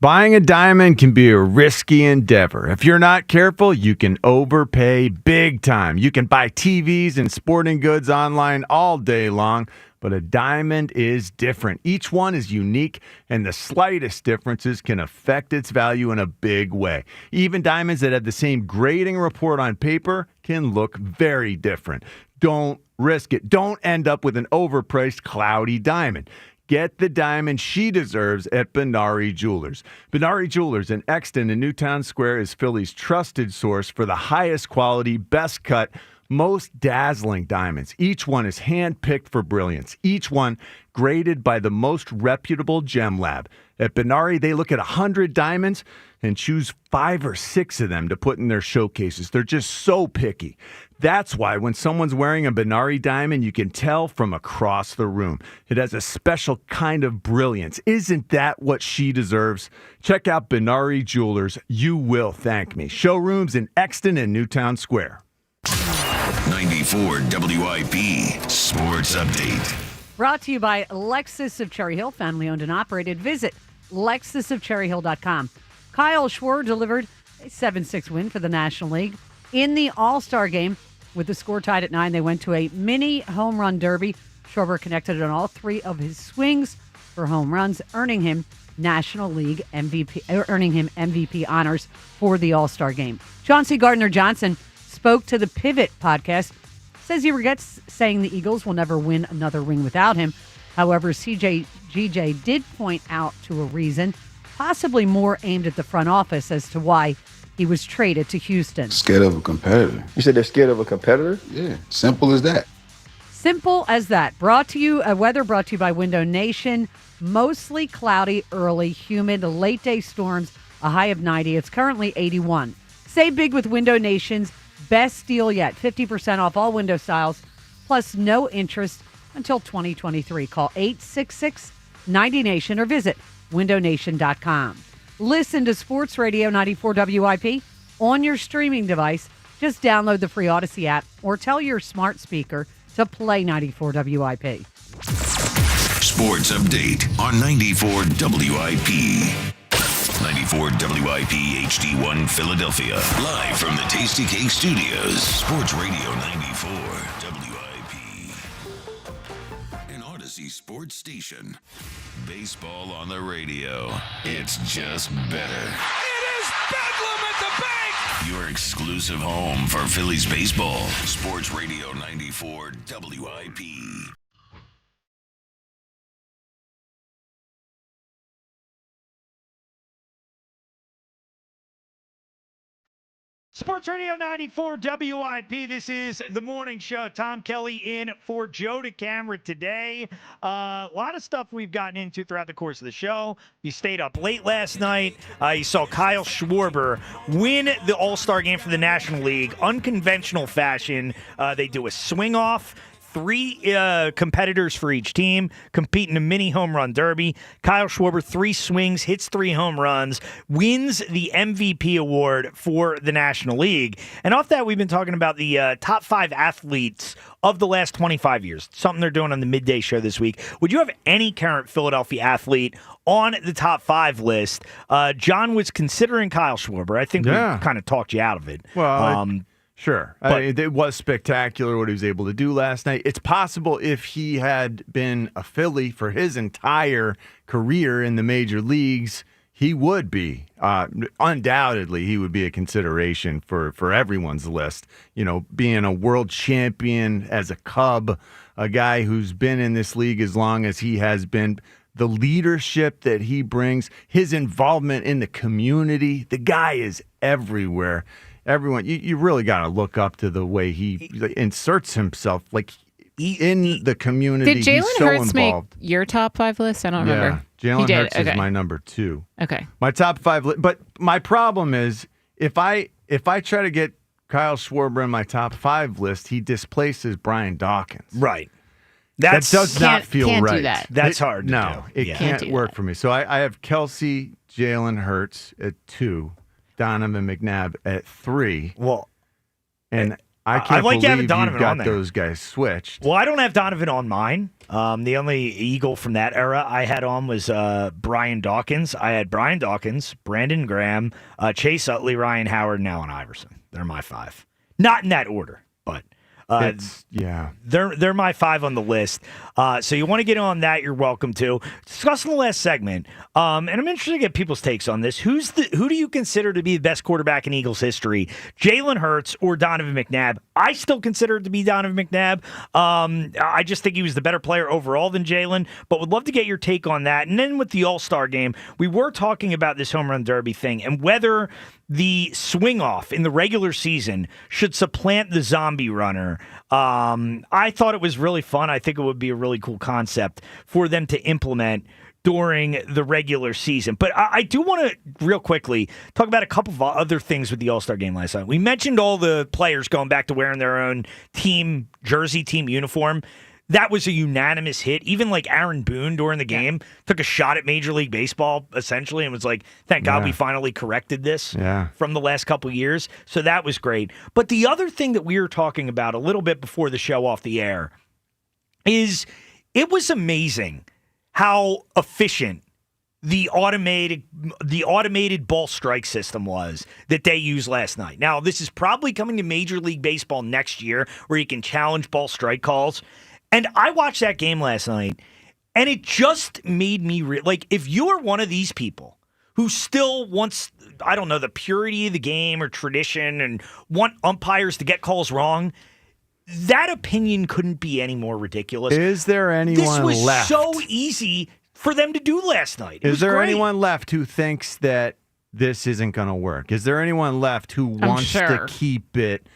Buying a diamond can be a risky endeavor. If you're not careful, you can overpay big time. You can buy TVs and sporting goods online all day long, but a diamond is different. Each one is unique, and the slightest differences can affect its value in a big way. Even diamonds that have the same grading report on paper can look very different. Don't risk it. Don't end up with an overpriced, cloudy diamond. Get the diamond she deserves at Benari Jewelers. Benari Jewelers in Exton and Newtown Square is Philly's trusted source for the highest quality, best cut, most dazzling diamonds. Each one is hand-picked for brilliance. Each one graded by the most reputable gem lab. At Benari, they look at 100 diamonds and choose 5 or 6 of them to put in their showcases. They're just so picky. That's why when someone's wearing a Benari diamond, you can tell from across the room. It has a special kind of brilliance. Isn't that what she deserves? Check out Benari Jewelers. You will thank me. Showrooms in Exton and Newtown Square. 94 WIP Sports Update. Brought to you by Lexus of Cherry Hill, family owned and operated. Visit lexusofcherryhill.com. Kyle Schwarber delivered a 7-6 win for the National League. In the All-Star game, with the score tied at 9, they went to a mini home run derby. Schwarber connected on all 3 of his swings for home runs, earning him National League MVP, earning him MVP honors for the All-Star game. Chauncey Gardner-Johnson spoke to the Pivot podcast, says he regrets saying the Eagles will never win another ring without him. However, GJ did point out to a reason, possibly more aimed at the front office, as to why he was traded to Houston. Scared of a competitor. You said they're scared of a competitor? Yeah, simple as that. Simple as that. Weather brought to you by Window Nation. Mostly cloudy early, humid, late day storms, a high of 90. It's currently 81. Save big with Window Nation's best deal yet. 50% off all window styles, plus no interest until 2023. Call 866-90NATION or visit windownation.com. Listen to Sports Radio 94 WIP on your streaming device. Just download the free Odyssey app or tell your smart speaker to play 94 WIP. Sports Update on 94 WIP. 94 WIP HD1 Philadelphia. Live from the Tasty Cake Studios. Sports Radio 94 WIP. An Odyssey sports station. Baseball on the radio. It's just better. It is Bedlam at the bank! Your exclusive home for Phillies baseball. Sports Radio 94 WIP. Sports Radio 94 WIP. This is the morning show. Tom Kelly in for Joe DeCamera today. A lot of stuff we've gotten into throughout the course of the show. You stayed up late last night. You saw Kyle Schwarber win the All-Star game for the National League. Unconventional fashion. They do a swing off. 3 competitors for each team compete in a mini home run derby. Kyle Schwarber, 3 swings, hits 3 home runs, wins the MVP award for the National League. And off that, we've been talking about the top 5 athletes of the last 25 years, something they're doing on the midday show this week. Would you have any current Philadelphia athlete on the top 5 list? John was considering Kyle Schwarber. I think we kind of talked you out of it. Well, sure. It was spectacular what he was able to do last night. It's possible if he had been a Philly for his entire career in the major leagues, he would be. Undoubtedly, he would be a consideration for everyone's list. You know, being a world champion as a Cub, a guy who's been in this league as long as he has been, the leadership that he brings, his involvement in the community, the guy is everywhere. Everyone, you really got to look up to the way he inserts himself, like in the community. Did Jalen He's Hurts involved. make your top 5 list? I don't remember. Jalen Hurts is my number 2. Okay. My top 5, but my problem is if I try to get Kyle Schwarber in my top 5 list, he displaces Brian Dawkins. Right. That does not feel can't right. do that. That's hard to No, do. it can't work for me. So I have Kelsey, Jalen Hurts at 2. Donovan McNabb at 3. Well, and I can't like having believe Donovan you've got on there. those guys switched. Well, I don't have Donovan on mine. The only Eagle from that era I had on was Brian Dawkins. I had Brian Dawkins, Brandon Graham, Chase Utley, Ryan Howard, and Allen Iverson. They're my 5. Not in that order, but they're my 5 on the list. So you want to get on that, you're welcome to. Discussing the last segment, and I'm interested to get people's takes on this. Who do you consider to be the best quarterback in Eagles history? Jalen Hurts or Donovan McNabb? I still consider it to be Donovan McNabb. I just think he was the better player overall than Jalen, but would love to get your take on that. And then with the All-Star game, we were talking about this home run derby thing and whether the swing off in the regular season should supplant the zombie runner. I thought it was really fun. I think it would be a really cool concept for them to implement during the regular season. But I do want to, real quickly, talk about a couple of other things with the All-Star game last night. We mentioned all the players going back to wearing their own team jersey, team uniform. That was a unanimous hit. Even like Aaron Boone during the game took a shot at Major League Baseball, essentially, and was like, thank God we finally corrected this from the last couple of years. So that was great. But the other thing that we were talking about a little bit before the show off the air is it was amazing how efficient the automated ball strike system was that they used last night. Now, this is probably coming to Major League Baseball next year where you can challenge ball strike calls. And I watched that game last night, and it just made me like, if you're one of these people who still wants, I don't know, the purity of the game or tradition and want umpires to get calls wrong, that opinion couldn't be any more ridiculous. Is there anyone left? This was left? so easy for them to do last night. Is there anyone left who thinks that this isn't going to work? Is there anyone left who wants to keep it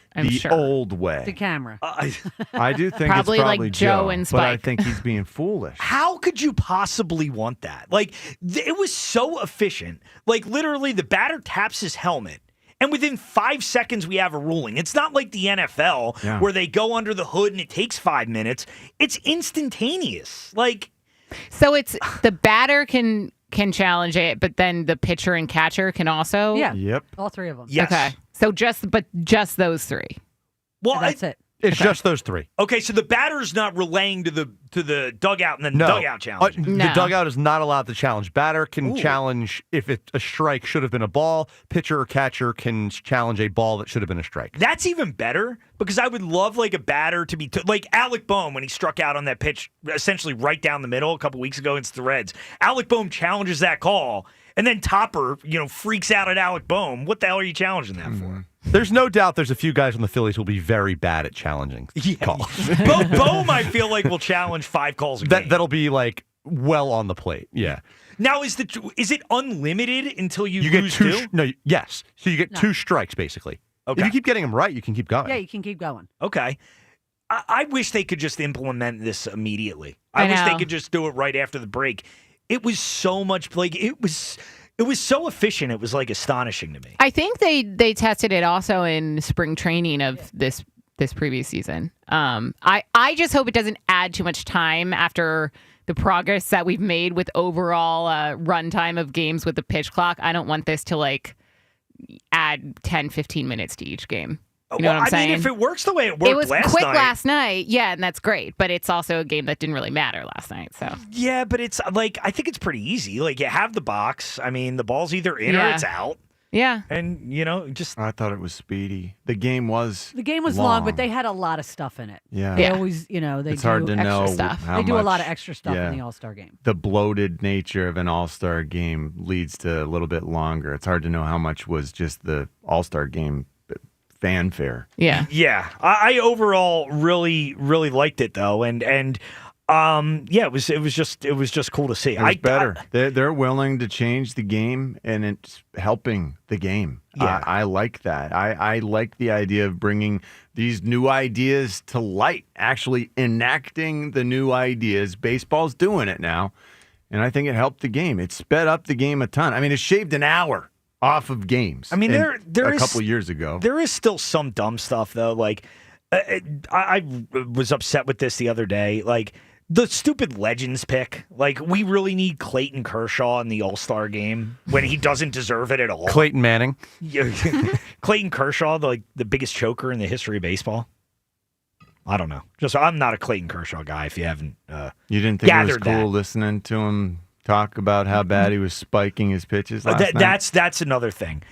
old way? The camera. I do think probably it's probably like Joe and Spike. But I think he's being foolish. How could you possibly want that? Like, it was so efficient. Like, literally, the batter taps his helmet, and within 5 seconds, we have a ruling. It's not like the NFL where they go under the hood and it takes 5 minutes. It's instantaneous. Like, so it's the batter can challenge it, but then the pitcher and catcher can also. Yeah. Yep. All three of them. Yes. Okay. So just those three. Well, that's it. It's just those three. Okay, so the batter's not relaying to the dugout and then the dugout challenge. The dugout is not allowed to challenge. Batter can challenge if a strike should have been a ball. Pitcher or catcher can challenge a ball that should have been a strike. That's even better because I would love like a batter to be like Alec Boehm when he struck out on that pitch essentially right down the middle a couple weeks ago against the Reds. Alec Boehm challenges that call, and then Topper, freaks out at Alec Boehm. What the hell are you challenging that for? There's no doubt there's a few guys on the Phillies who will be very bad at challenging calls. Boehm, I feel like, will challenge 5 calls a game. That'll be like well on the plate. Yeah. Now, is it unlimited until you lose get 2? Yes. So you get 2 strikes, basically. Okay. If you keep getting them right, you can keep going. Yeah, you can keep going. Okay. I wish they could just implement this immediately. I wish they could just do it right after the break. It was so much, like, it was so efficient. It was like astonishing to me. I think they tested it also in spring training of this previous season. I just hope it doesn't add too much time after the progress that we've made with overall runtime of games with the pitch clock. I don't want this to like add 10, 15 minutes to each game. You know what I'm saying? I mean, if it works the way it worked last night. It was quick last night, yeah, and that's great. But it's also a game that didn't really matter last night. So yeah, but it's like I think it's pretty easy. Like you have the box. I mean, the ball's either in or it's out. Yeah, and just I thought it was speedy. The game was long, but they had a lot of stuff in it. Yeah, they always they it's do hard to extra know stuff. how They do a much- lot of extra stuff in the All-Star game. The bloated nature of an All-Star game leads to a little bit longer. It's hard to know how much was just the All-Star game fanfare. Yeah. I overall really, really liked it though, and it was just cool to see. It was better. They're willing to change the game, and it's helping the game. Yeah. I like that. I like the idea of bringing these new ideas to light, actually enacting the new ideas. Baseball's doing it now, and I think it helped the game. It sped up the game a ton. I mean, it shaved an hour off of games. I mean, there a is couple years ago. There is still some dumb stuff though. Like I was upset with this the other day. Like the stupid Legends pick. Like we really need Clayton Kershaw in the All-Star game when he doesn't deserve it at all. Clayton Manning. Clayton Kershaw, the biggest choker in the history of baseball. I don't know. I'm not a Clayton Kershaw guy. If you haven't, you didn't think it was gathered cool that. listening to him talk about how bad he was spiking his pitches last night? That's another thing.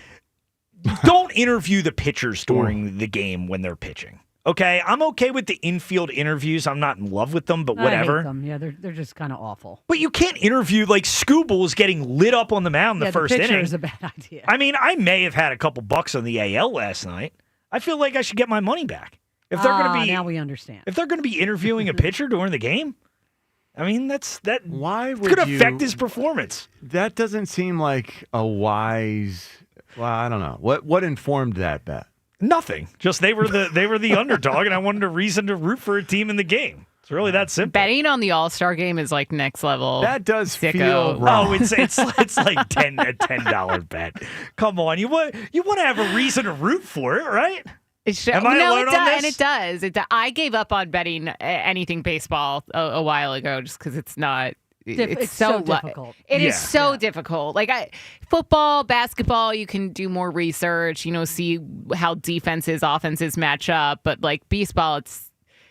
Don't interview the pitchers during the game when they're pitching. Okay, I'm okay with the infield interviews. I'm not in love with them, but whatever. I hate them. Yeah, they're just kind of awful. But you can't interview like Scooble is getting lit up on the mound in the first pitcher inning. is a bad idea. I mean, I may have had a couple bucks on the AL last night. I feel like I should get my money back. If they're going to be now we understand. If they're going to be interviewing a pitcher during the game, I mean Why it's would going to affect his performance. That doesn't seem like a wise. Well, I don't know. What informed that bet? Nothing. Just they were the underdog, and I wanted a reason to root for a team in the game. It's really that simple. Betting on the All-Star game is like next level. That does sicko. feel wrong. Oh, it's like a $10 bet. Come on, you want to have a reason to root for it, right? Am I alone on this? And it does. I gave up on betting anything baseball a while ago just because it's not. It's so difficult. It is so difficult. Like football, basketball, you can do more research. See how defenses, offenses match up. But like baseball,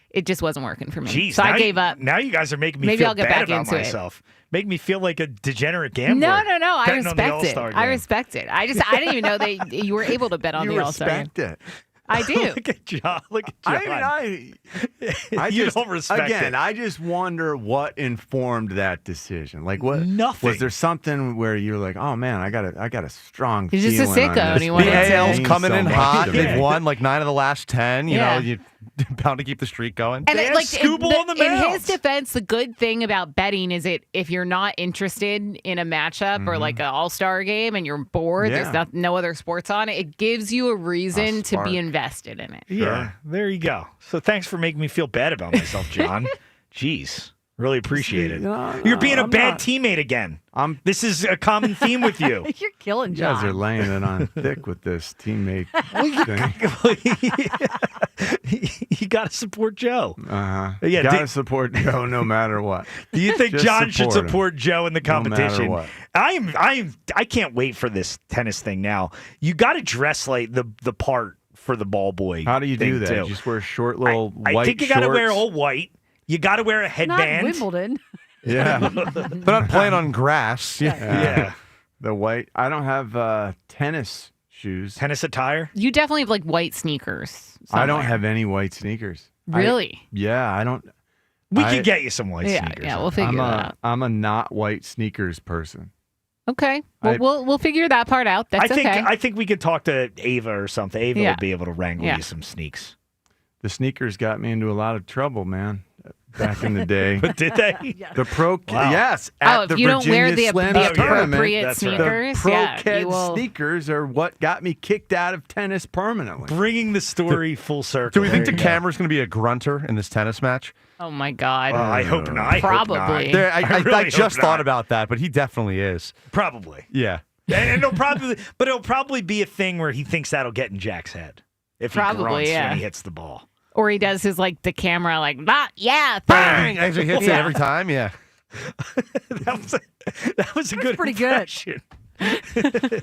it just wasn't working for me. Jeez, so I gave up. Now you guys are making me Maybe feel I'll get bad back about into myself. Make me feel like a degenerate gambler. No. I betting on the respect it. All-Star game. I respect it. I didn't even know that you were able to bet on the All-Star game. You respect it. I do. Look at John. I don't respect again, it. I just wonder what informed that decision. Like what? Nothing. Was there something where you're like, oh man, I got a strong. He's just a feeling sicko, on and this. he wanted The to- AL's coming so in much hot. to me. They've won like 9 of the last 10. You Yeah. know, you're bound to keep the streak going. And They have Scooble on the in his mounds. defense, the good thing about betting is if you're not interested in a matchup or like an all-star game and you're bored, Yeah. there's no other sports on it, it gives you a reason to spark. be invested in it. Yeah, there you go. So thanks for making me feel bad about myself, John. Jeez. Really appreciate it. You're being a I'm bad not. teammate again. This is a common theme with you. You're killing You guys John. are laying it on thick with this teammate thing. You got to support Joe. Yeah, gotta support Joe no matter what. Do you think Just John should support him. support Joe in the No matter competition? what. I can't wait for this tennis thing now. You got to dress like the part for the ball boy. How do you do thing, that? too. You just wear short little I white think you got to wear shorts? all white. You got to wear a Not headband. Wimbledon. Yeah. They're not playing on grass. Yeah. The white. I don't have tennis shoes. Tennis attire. You definitely have like white sneakers. I don't somewhere. have any white sneakers. Really? I don't. We I- could get you some white Yeah, sneakers. yeah, we'll figure that out. I'm a not white sneakers person. Okay. Well, we'll figure that part out. That's okay. I think we could talk to Ava or something. Ava Yeah. will be able to wrangle Yeah. you some sneaks. The sneakers got me into a lot of trouble, man. Back in the day. But did they? The pro, Wow. yes. Oh, At if the you don't wear Virginia the Slam tournament, appropriate That's right. sneakers, the pro yeah, Ked you will. sneakers are what got me kicked out of tennis permanently. Bringing the story full circle. Do we think There the you go. camera's going to be a grunter in this tennis match? Oh my God. I hope not. I hope Probably. There, I really just hope thought not. about that, but he definitely is. Probably. Yeah. And it'll probably be a thing where he thinks that'll get in Jack's head. If he Probably, grunts yeah. when he hits the ball. Or he does his like the camera like yeah, Bang! Actually hits it Yeah. every time. Yeah. That was a good pretty good. impression. I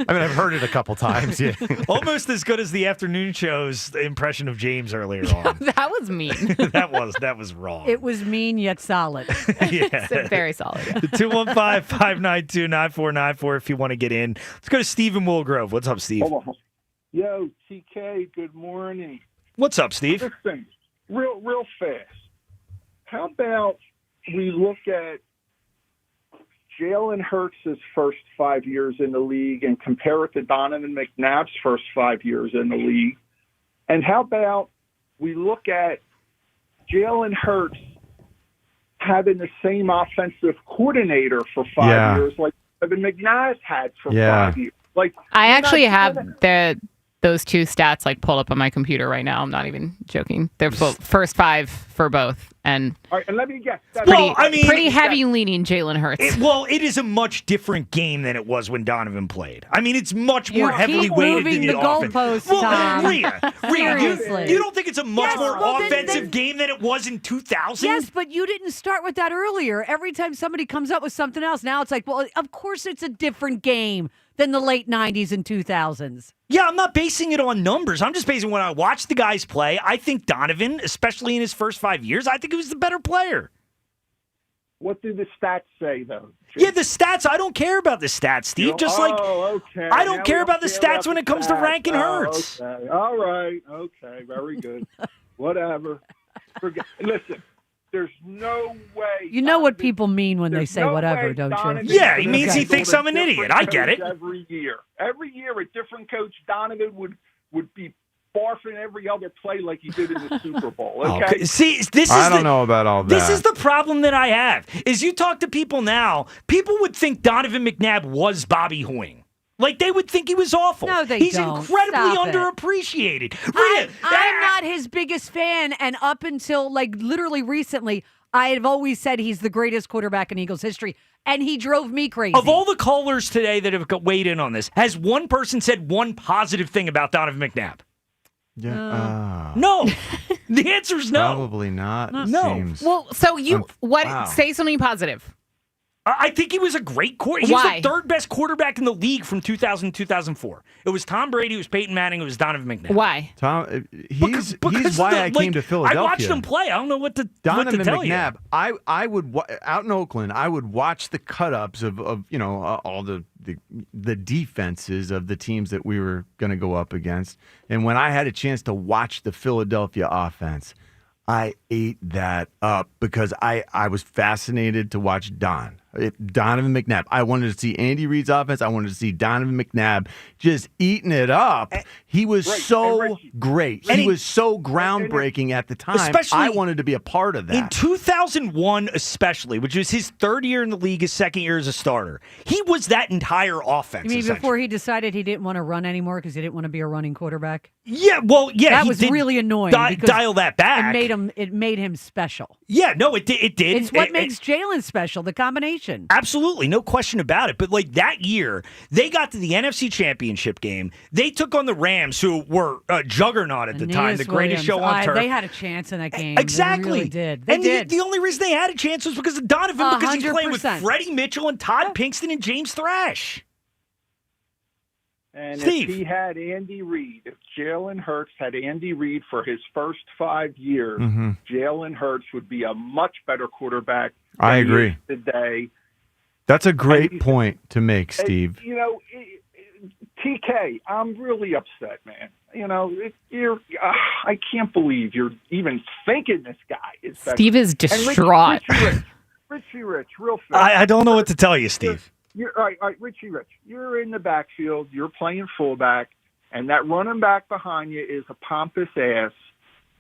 mean, I've heard it a couple times. Yeah. Almost as good as the afternoon show's impression of James earlier on. that was mean. that was wrong. It was mean yet solid. Yeah. Very solid. 215-592-9494 if you want to get in. Let's go to Steve in Willowgrove. What's up, Steve? Yo, TK, good morning. What's up, Steve? Listen, real fast. How about we look at Jalen Hurts' first 5 years in the league and compare it to Donovan McNabb's first 5 years in the league? And how about we look at Jalen Hurts having the same offensive coordinator for 5 years like Donovan McNabb had for 5 years? Like, I you're actually not have those two stats like pulled up on my computer right now. I'm not even joking. They're first 5 for both, and All right, and let me guess. That's pretty heavy leaning Jalen Hurts. It is a much different game than it was when Donovan played. I mean, it's much more heavily keep weighted moving in the offense. goalposts, Well, Tom. Rhea, Seriously. you don't think it's a much more well, then- offensive game than it was in 2000? Yes, but you didn't start with that earlier. Every time somebody comes up with something else, now it's like, well, of course it's a different game than the late 90s and 2000s. Yeah, I'm not basing it on numbers. I'm just basing when I watch the guys play. I think Donovan, especially in his first 5 years, I think he was the better player. What do the stats say, though? Yeah, the stats. I don't care about the stats, Steve. Just like okay. I don't Now care we about the stats when it comes to stats. ranking Hurts. Okay. All right. Okay. Very good. Whatever. Listen, there's no way. You know what people mean when they There's say no whatever, way don't Donovan you? Yeah, he could means he have thinks handled I'm an a idiot. different I get coach it. Every year, a different coach, Donovan would be barfing every other play like he did in the Super Bowl. Oh, Okay. see, I don't know about all that. This is the problem that I have. Is you talk to people now, people would think Donovan McNabb was Bobby Hoying. Like, they would think he was awful. No, they He's don't. incredibly Stop it. underappreciated. I'm not his biggest fan, and up until like literally recently, I have always said he's the greatest quarterback in Eagles history, and he drove me crazy. Of all the callers today that have weighed in on this, has one person said one positive thing about Donovan McNabb? Yeah. No. The answer is no. Probably not. No. Seems- Well, so you Wow. say something positive. I think he was a great quarterback. He was the third best quarterback in the league from 2000 to 2000-2004. It was Tom Brady, it was Peyton Manning, it was Donovan McNabb. Why? Tom, he's why I came to Philadelphia. I watched him play. I don't know what to Donovan tell McNabb. you. I would out in Oakland. I would watch the cut-ups of all the defenses of the teams that we were going to go up against. And when I had a chance to watch the Philadelphia offense, I ate that up because I was fascinated to watch Donovan McNabb. I wanted to see Andy Reid's offense. I wanted to see Donovan McNabb just eating it up. He was so great. He was so groundbreaking at the time. Especially I wanted to be a part of that. In 2001 especially, which was his third year in the league, his second year as a starter, he was that entire offense. You mean before he decided he didn't want to run anymore because he didn't want to be a running quarterback? Yeah, well, yeah. That he was did really annoying. because dial that back. It made him special. Yeah, no, it did. It's what makes Jalen special, the combination. Absolutely, no question about it. But like that year, they got to the NFC Championship game. They took on the Rams, who were a juggernaut at the time, the greatest show on turf. They had a chance in that game. Exactly. They really did. They did. The only reason they had a chance was because of Donovan, because he's playing with 100%. Freddie Mitchell and Todd Pinkston and James Thrash. And Steve. if he had Andy Reid, if Jalen Hurts had Andy Reid for his first 5 years, Jalen Hurts would be a much better quarterback than I he agree. is today. That's a great point to make, Steve. You know, TK, I'm really upset, man. You know, I can't believe you're even thinking this guy is better. Steve is distraught. Richie Rich, real fast. I don't know what to tell you, Steve. You're, all right, Richie Rich, you're in the backfield, you're playing fullback, and that running back behind you is a pompous ass.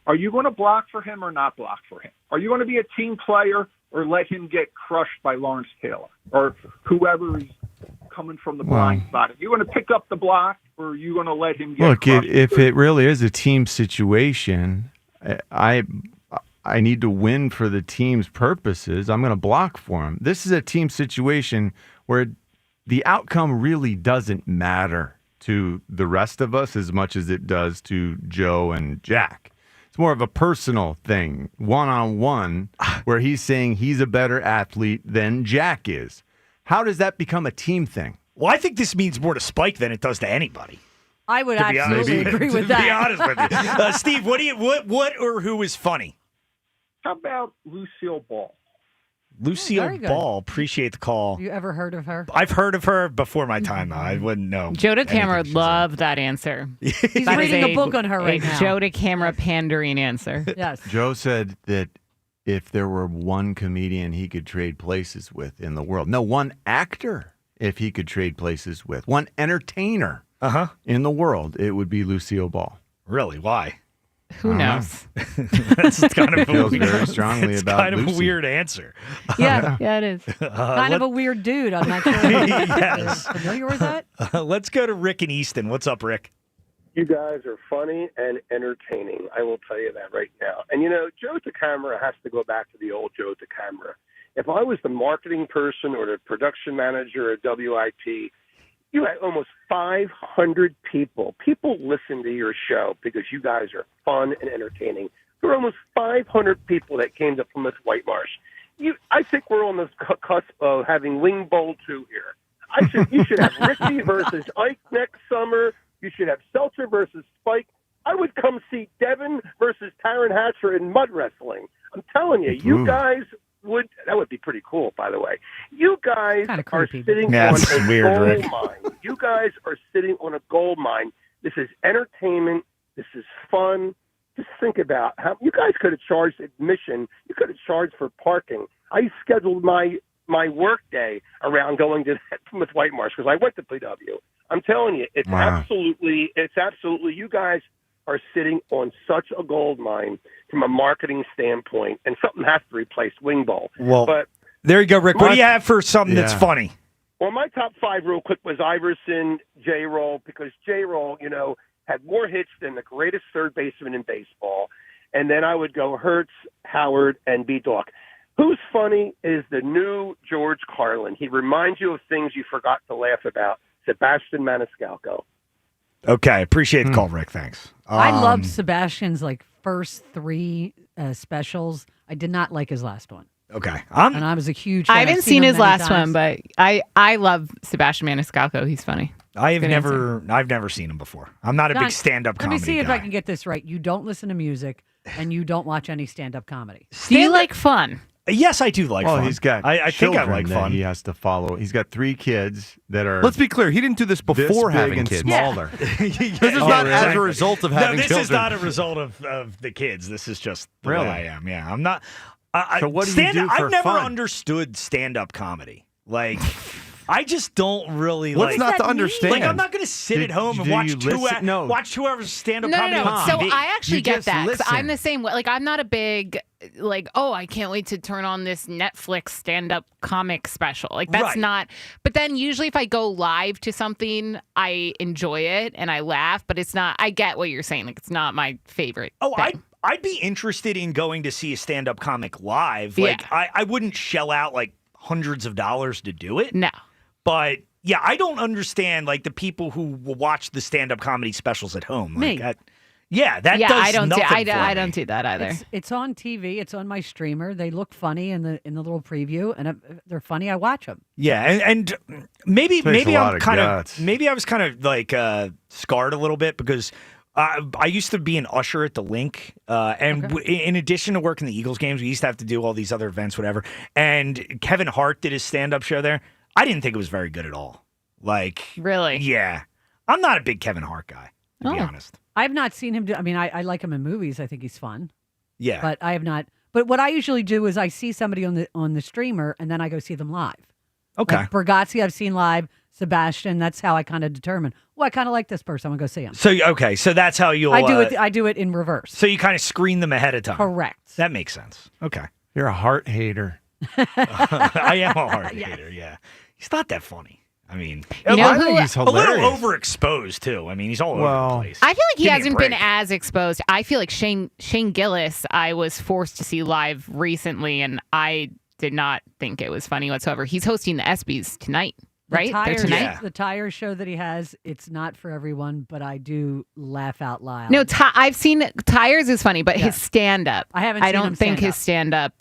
Are you going to block for him or not block for him? Are you going to be a team player or let him get crushed by Lawrence Taylor or whoever is coming from the blind spot? Are you going to pick up the block or are you going to let him get crushed? If it really is a team situation, I need to win for the team's purposes. I'm going to block for him. This is a team situation where the outcome really doesn't matter to the rest of us as much as it does to Joe and Jack. It's more of a personal thing, one-on-one, where he's saying he's a better athlete than Jack is. How does that become a team thing? Well, I think this means more to Spike than it does to anybody. I would absolutely agree with that. To be honest with you. Steve, what or who is funny? How about Lucille Ball? Lucille very good. Ball, appreciate the call. You ever heard of her? I've heard of her before my time, though. I wouldn't know. Joe DeCamera would love that answer. He's reading a book on her right now. Joe DeCamera pandering answer. Yes. Joe said that if there were one comedian he could trade places with in the world, one actor if he could trade places with, one entertainer in the world, it would be Lucille Ball. Really? Why? Who knows? That's kind of feels very strongly about kind of Lucy. a weird answer. Yeah, it is. Kind of a weird dude. I'm not sure. Yes. Familiar with that? Let's go to Rick in Easton. What's up, Rick? You guys are funny and entertaining. I will tell you that right now. And, Joe DeCamera has to go back to the old Joe DeCamera. If I was the marketing person or the production manager at WIP, you had almost 500 people. People listen to your show because you guys are fun and entertaining. There were almost 500 people that came to Plymouth Whitemarsh. I think we're on the cusp of having Wing Bowl 2 here. You should have Richie versus Ike next summer. You should have Seltzer versus Spike. I would come see Devin versus Taron Hatcher in mud wrestling. I'm telling you, you guys that would be pretty cool, by the way. You guys are sitting on a gold mine. You guys are sitting on a gold mine. This is entertainment. This is fun. Just think about how you guys could have charged admission. You could have charged for parking. I scheduled my work day around going to Plymouth Whitemarsh because I went to PW. I'm telling you, it's absolutely. You guys are sitting on such a gold mine from a marketing standpoint, and something has to replace wing ball. Well, but there you go, Rick. What do you have for something that's funny? Well, my top 5 real quick was Iverson, J-Roll, because J-Roll, had more hits than the greatest third baseman in baseball. And then I would go Hertz, Howard, and B-Dawk. Who's funny is the new George Carlin. He reminds you of things you forgot to laugh about. Sebastian Maniscalco. Okay, appreciate the call, Rick. Thanks. I loved Sebastian's first 3 specials. I did not like his last one. Okay, and I was a huge fan. I haven't seen his last one, but I love Sebastian Maniscalco. He's funny. I've never seen him before. I'm not a big stand-up comedy Let me see if guy. I can get this right. You don't listen to music, and you don't watch any stand-up comedy. Do you like fun? Yes, I do like fun. He's got I think I children like that fun. he has to follow. He's got 3 kids that are. Let's be clear. He didn't do this before this big having and kids. smaller. This is not as a result of having this children. is not a result of the kids. This is just the Really? way I am. Yeah, I'm not. So what do you do for I've never fun? understood stand-up comedy. I just don't really What's like. not to understand? I'm not going to sit at home and watch 2 hours of stand-up comedy on So TV. I actually You get just that. 'Cause listen. I'm the same way. I'm not a big I can't wait to turn on this Netflix stand-up comic special. That's Right. not. But then usually if I go live to something, I enjoy it and I laugh. But it's not. I get what you're saying. It's not my favorite. Oh, thing. I'd be interested in going to see a stand-up comic live. Yeah. I wouldn't shell out hundreds of dollars to do it. No. But yeah, I don't understand the people who will watch the stand-up comedy specials at home. Me. That I does don't. nothing I for don't me. do that either. It's on TV. It's on my streamer. They look funny in the little preview, and if they're funny, I watch them. Yeah, and maybe Takes a lot I'm of kind guts. of maybe I was kind of scarred a little bit because I used to be an usher at the Link, and in addition to working the Eagles games, we used to have to do all these other events, whatever. And Kevin Hart did his stand-up show there. I didn't think it was very good at all. Really? Yeah, I'm not a big Kevin Hart guy, to be honest. I have not seen him do. I mean, I like him in movies. I think he's fun. Yeah, But I have not. But what I usually do is I see somebody on the streamer, and then I go see them live. Okay. Like Bergazzi, I've seen live. Sebastian, that's how I kind of determine. Well, I kind of like this person. I'm gonna go see him. So that's how you'll. I do it in reverse. So you kind of screen them ahead of time. Correct. That makes sense. Okay. You're a Hart hater. I am a Hart hater. Yeah, he's not that funny. I mean, You know I who- think he's a little hilarious. overexposed too. I mean, he's all over the place. I feel like he Give me a hasn't been break. as exposed. I feel like Shane Gillis, I was forced to see live recently, and I did not think it was funny whatsoever. He's hosting the ESPYs tonight, right? They're tonight. The tire show that he has, it's not for everyone, but I do laugh out loud. No, I've seen Tires is funny, but his stand-up, I haven't seen don't him think stand his stand-up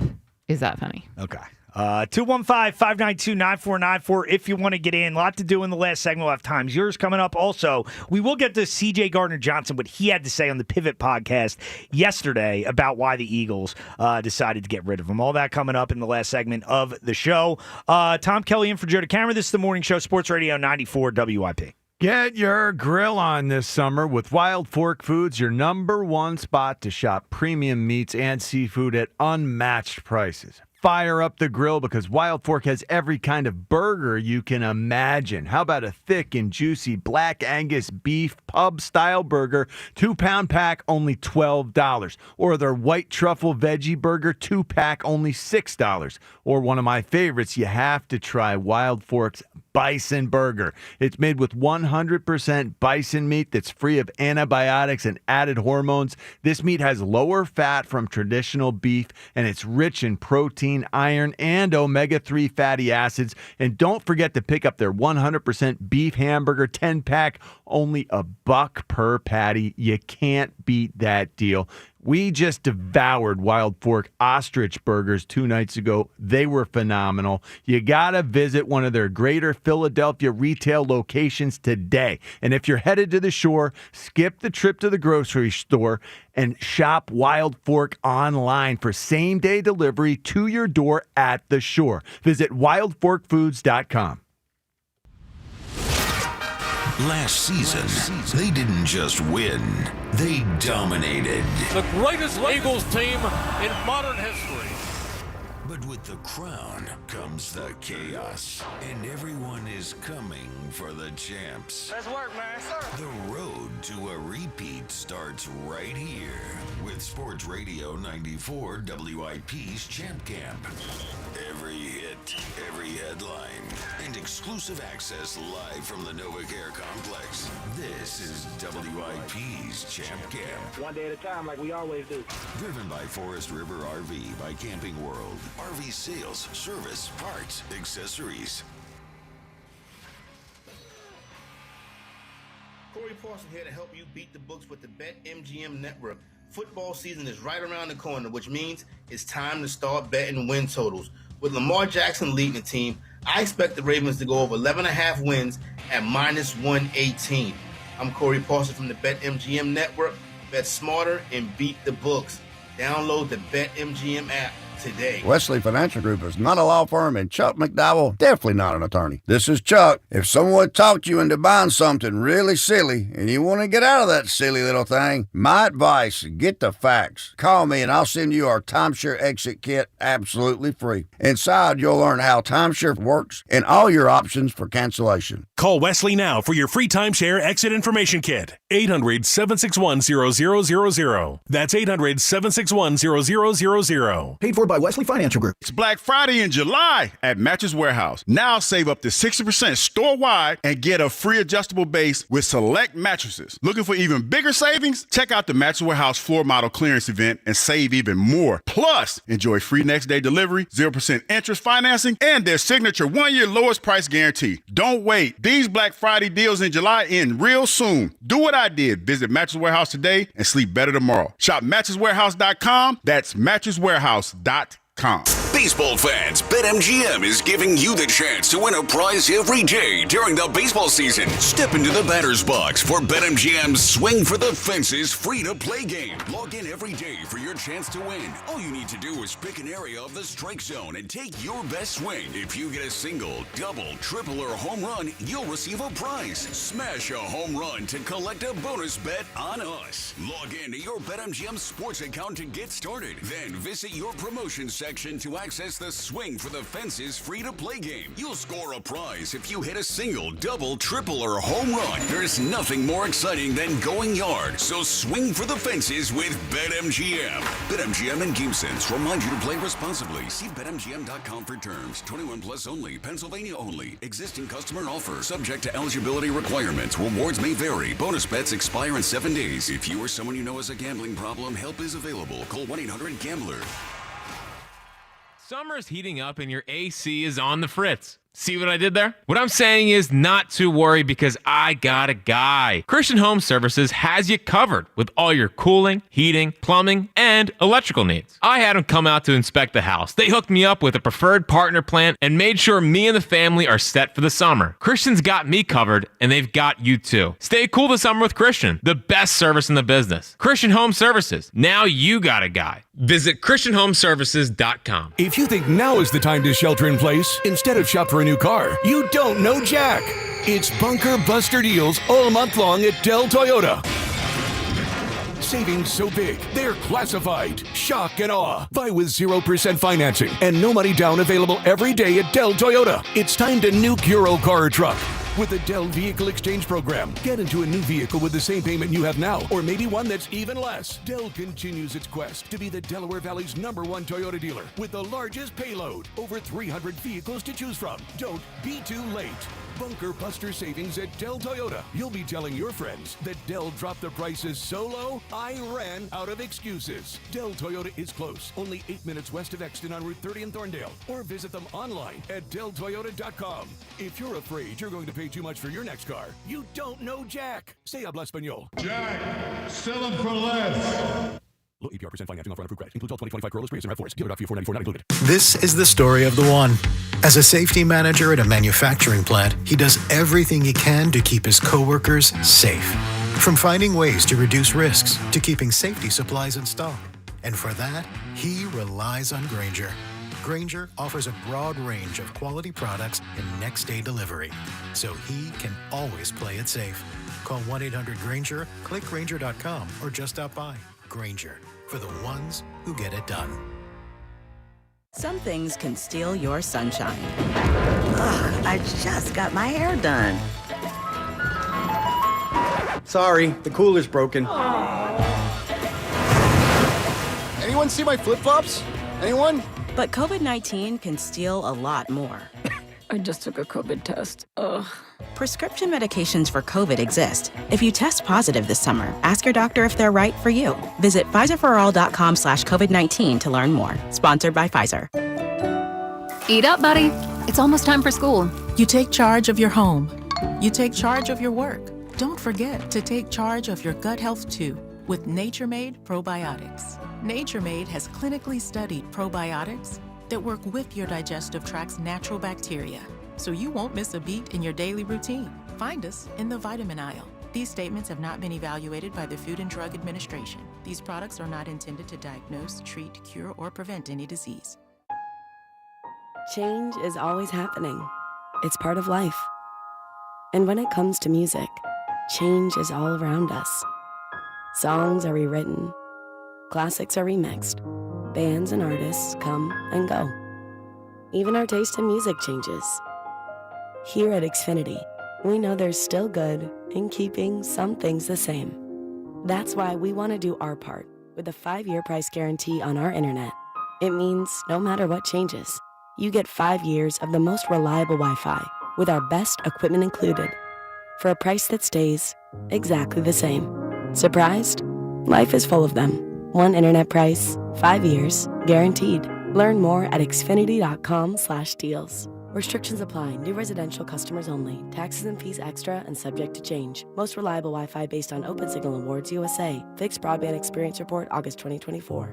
is that funny. Okay. 215-592-9494 if you want to get in. A lot to do in the last segment. We'll have times. Yours coming up also. We will get to C.J. Gardner-Johnson, what he had to say on the Pivot podcast yesterday about why the Eagles decided to get rid of him. All that coming up in the last segment of the show. Tom Kelly in for Joe DeCamera. This is the Morning Show, Sports Radio 94 WIP. Get your grill on this summer with Wild Fork Foods, your #1 spot to shop premium meats and seafood at unmatched prices. Fire up the grill because Wild Fork has every kind of burger you can imagine. How about a thick and juicy Black Angus beef pub-style burger, 2-pound pack, only $12. Or their white truffle veggie burger, 2-pack, only $6. Or one of my favorites, you have to try Wild Fork's Bison Burger. It's made with 100% bison meat that's free of antibiotics and added hormones. This meat has lower fat from traditional beef, and it's rich in protein, iron, and omega-3 fatty acids. And don't forget to pick up their 100% beef hamburger 10-pack, only $1 per patty. You can't beat that deal. We just devoured Wild Fork ostrich burgers 2 nights ago. They were phenomenal. You got to visit one of their greater Philadelphia retail locations today. And if you're headed to the shore, skip the trip to the grocery store and shop Wild Fork online for same-day delivery to your door at the shore. Visit wildforkfoods.com. Last season, they didn't just win, they dominated. The greatest Eagles team in modern history. But with the crown comes the chaos, and everyone is coming for the champs. Let's work, man. The road to a repeat starts right here with Sports Radio 94 WIP's Champ Camp. Every hit, every headline, and exclusive access live from the NovaCare Complex. This is WIP's Champ Camp. One day at a time, like we always do. Driven by Forest River RV by Camping World. RV sales, service, parts, accessories. Corey Parson here to help you beat the books with the BetMGM Network. Football season is right around the corner, which means it's time to start betting win totals. With Lamar Jackson leading the team, I expect the Ravens to go over 11.5 wins at minus 118. I'm Corey Parson from the BetMGM Network. Bet smarter and beat the books. Download the BetMGM app today. Wesley Financial Group is not a law firm, and Chuck McDowell definitely not an attorney. This is Chuck. If someone talked you into buying something really silly and you want to get out of that silly little thing, my advice, get the facts. Call me and I'll send you our timeshare exit kit absolutely free. Inside, you'll learn how timeshare works and all your options for cancellation. Call Wesley now for your free timeshare exit information kit. 800-761-0000. That's 800-761-0000. Paid for by Wesley Financial Group. It's Black Friday in July at Mattress Warehouse. Now save up to 60% store-wide and get a free adjustable base with select mattresses. Looking for even bigger savings? Check out the Mattress Warehouse floor model clearance event and save even more. Plus, enjoy free next-day delivery, 0% interest financing, and their signature one-year lowest price guarantee. Don't wait. These Black Friday deals in July end real soon. Do what I did. Visit Mattress Warehouse today and sleep better tomorrow. Shop mattresswarehouse.com. That's mattresswarehouse.com. Baseball fans, BetMGM is giving you the chance to win a prize every day during the baseball season. Step into the batter's box for BetMGM's Swing for the Fences free-to-play game. Log in every day for your chance to win. All you need to do is pick an area of the strike zone and take your best swing. If you get a single, double, triple, or home run, you'll receive a prize. Smash a home run to collect a bonus bet on us. Log in to your BetMGM sports account to get started. Then visit your promotion section to access the Swing for the Fences free-to-play game. You'll score a prize if you hit a single, double, triple, or home run. There's nothing more exciting than going yard, so swing for the fences with BetMGM. BetMGM and GameSense remind you to play responsibly. See BetMGM.com for terms. 21 plus only. Pennsylvania only. Existing customer offer. Subject to eligibility requirements. Rewards may vary. Bonus bets expire in 7 days. If you or someone you know has a gambling problem, help is available. Call 1-800-GAMBLER. Summer's heating up and your AC is on the fritz. See what I did there? What I'm saying is not to worry because I got a guy. Christian Home Services has you covered with all your cooling, heating, plumbing, and electrical needs. I had them come out to inspect the house. They hooked me up with a preferred partner plan and made sure me and the family are set for the summer. Christian's got me covered and they've got you too. Stay cool this summer with Christian, the best service in the business. Christian Home Services. Now you got a guy. Visit ChristianHomeservices.com. If you think now is the time to shelter in place instead of shop for a new car, you don't know Jack. It's Bunker Buster deals all month long at Dell Toyota. Savings so big, they're classified. Shock and awe. Buy with 0% financing and no money down available every day at Dell Toyota. It's time to nuke your old car or truck. With the Dell Vehicle Exchange Program, get into a new vehicle with the same payment you have now, or maybe one that's even less. Dell continues its quest to be the Delaware Valley's #1 Toyota dealer with the largest payload. Over 300 vehicles to choose from. Don't be too late. Bunker Buster savings at Dell Toyota. You'll be telling your friends that Dell dropped the prices so low, I ran out of excuses. Dell Toyota is close, only 8 minutes west of Exton on Route 30 in Thorndale, or visit them online at DellToyota.com. If you're afraid you're going to pay too much for your next car, you don't know Jack. Se habla español. Jack, sell them for less. Low APR % financing offer on approved credit. Includes all 2025 Corollas, Prius, and RAV4s. Dealer.fee $494 not included. This is the story of the one. As a safety manager at a manufacturing plant, he does everything he can to keep his coworkers safe. From finding ways to reduce risks to keeping safety supplies in stock. And for that, he relies on Grainger. Grainger offers a broad range of quality products and next-day delivery, so he can always play it safe. Call 1-800-GRAINGER, click Grainger.com, or just stop by. Grainger, for the ones who get it done. Some things can steal your sunshine. Ugh, I just got my hair done. Sorry, the cooler's broken. Anyone see my flip-flops? Anyone? But COVID-19 can steal a lot more. I just took a COVID test. Ugh. Prescription medications for COVID exist. If you test positive this summer, ask your doctor if they're right for you. Visit PfizerForAll.com/COVID-19 to learn more. Sponsored by Pfizer. Eat up, buddy. It's almost time for school. You take charge of your home. You take charge of your work. Don't forget to take charge of your gut health too with Nature Made probiotics. Nature Made has clinically studied probiotics that work with your digestive tract's natural bacteria, so you won't miss a beat in your daily routine. Find us in the vitamin aisle. These statements have not been evaluated by the Food and Drug Administration. These products are not intended to diagnose, treat, cure, or prevent any disease. Change is always happening. It's part of life. And when it comes to music, change is all around us. Songs are rewritten. Classics are remixed. Bands and artists come and go. Even our taste in music changes. Here at Xfinity, we know there's still good in keeping some things the same. That's why we want to do our part with a 5-year price guarantee on our internet. It means no matter what changes, you get 5 years of the most reliable Wi-Fi with our best equipment included for a price that stays exactly the same. Surprised? Life is full of them. One internet price, 5 years, guaranteed. Learn more at xfinity.com/deals. Restrictions apply. New residential customers only. Taxes and fees extra and subject to change. Most reliable Wi-Fi based on Open Signal Awards USA. Fixed Broadband Experience Report, August 2024.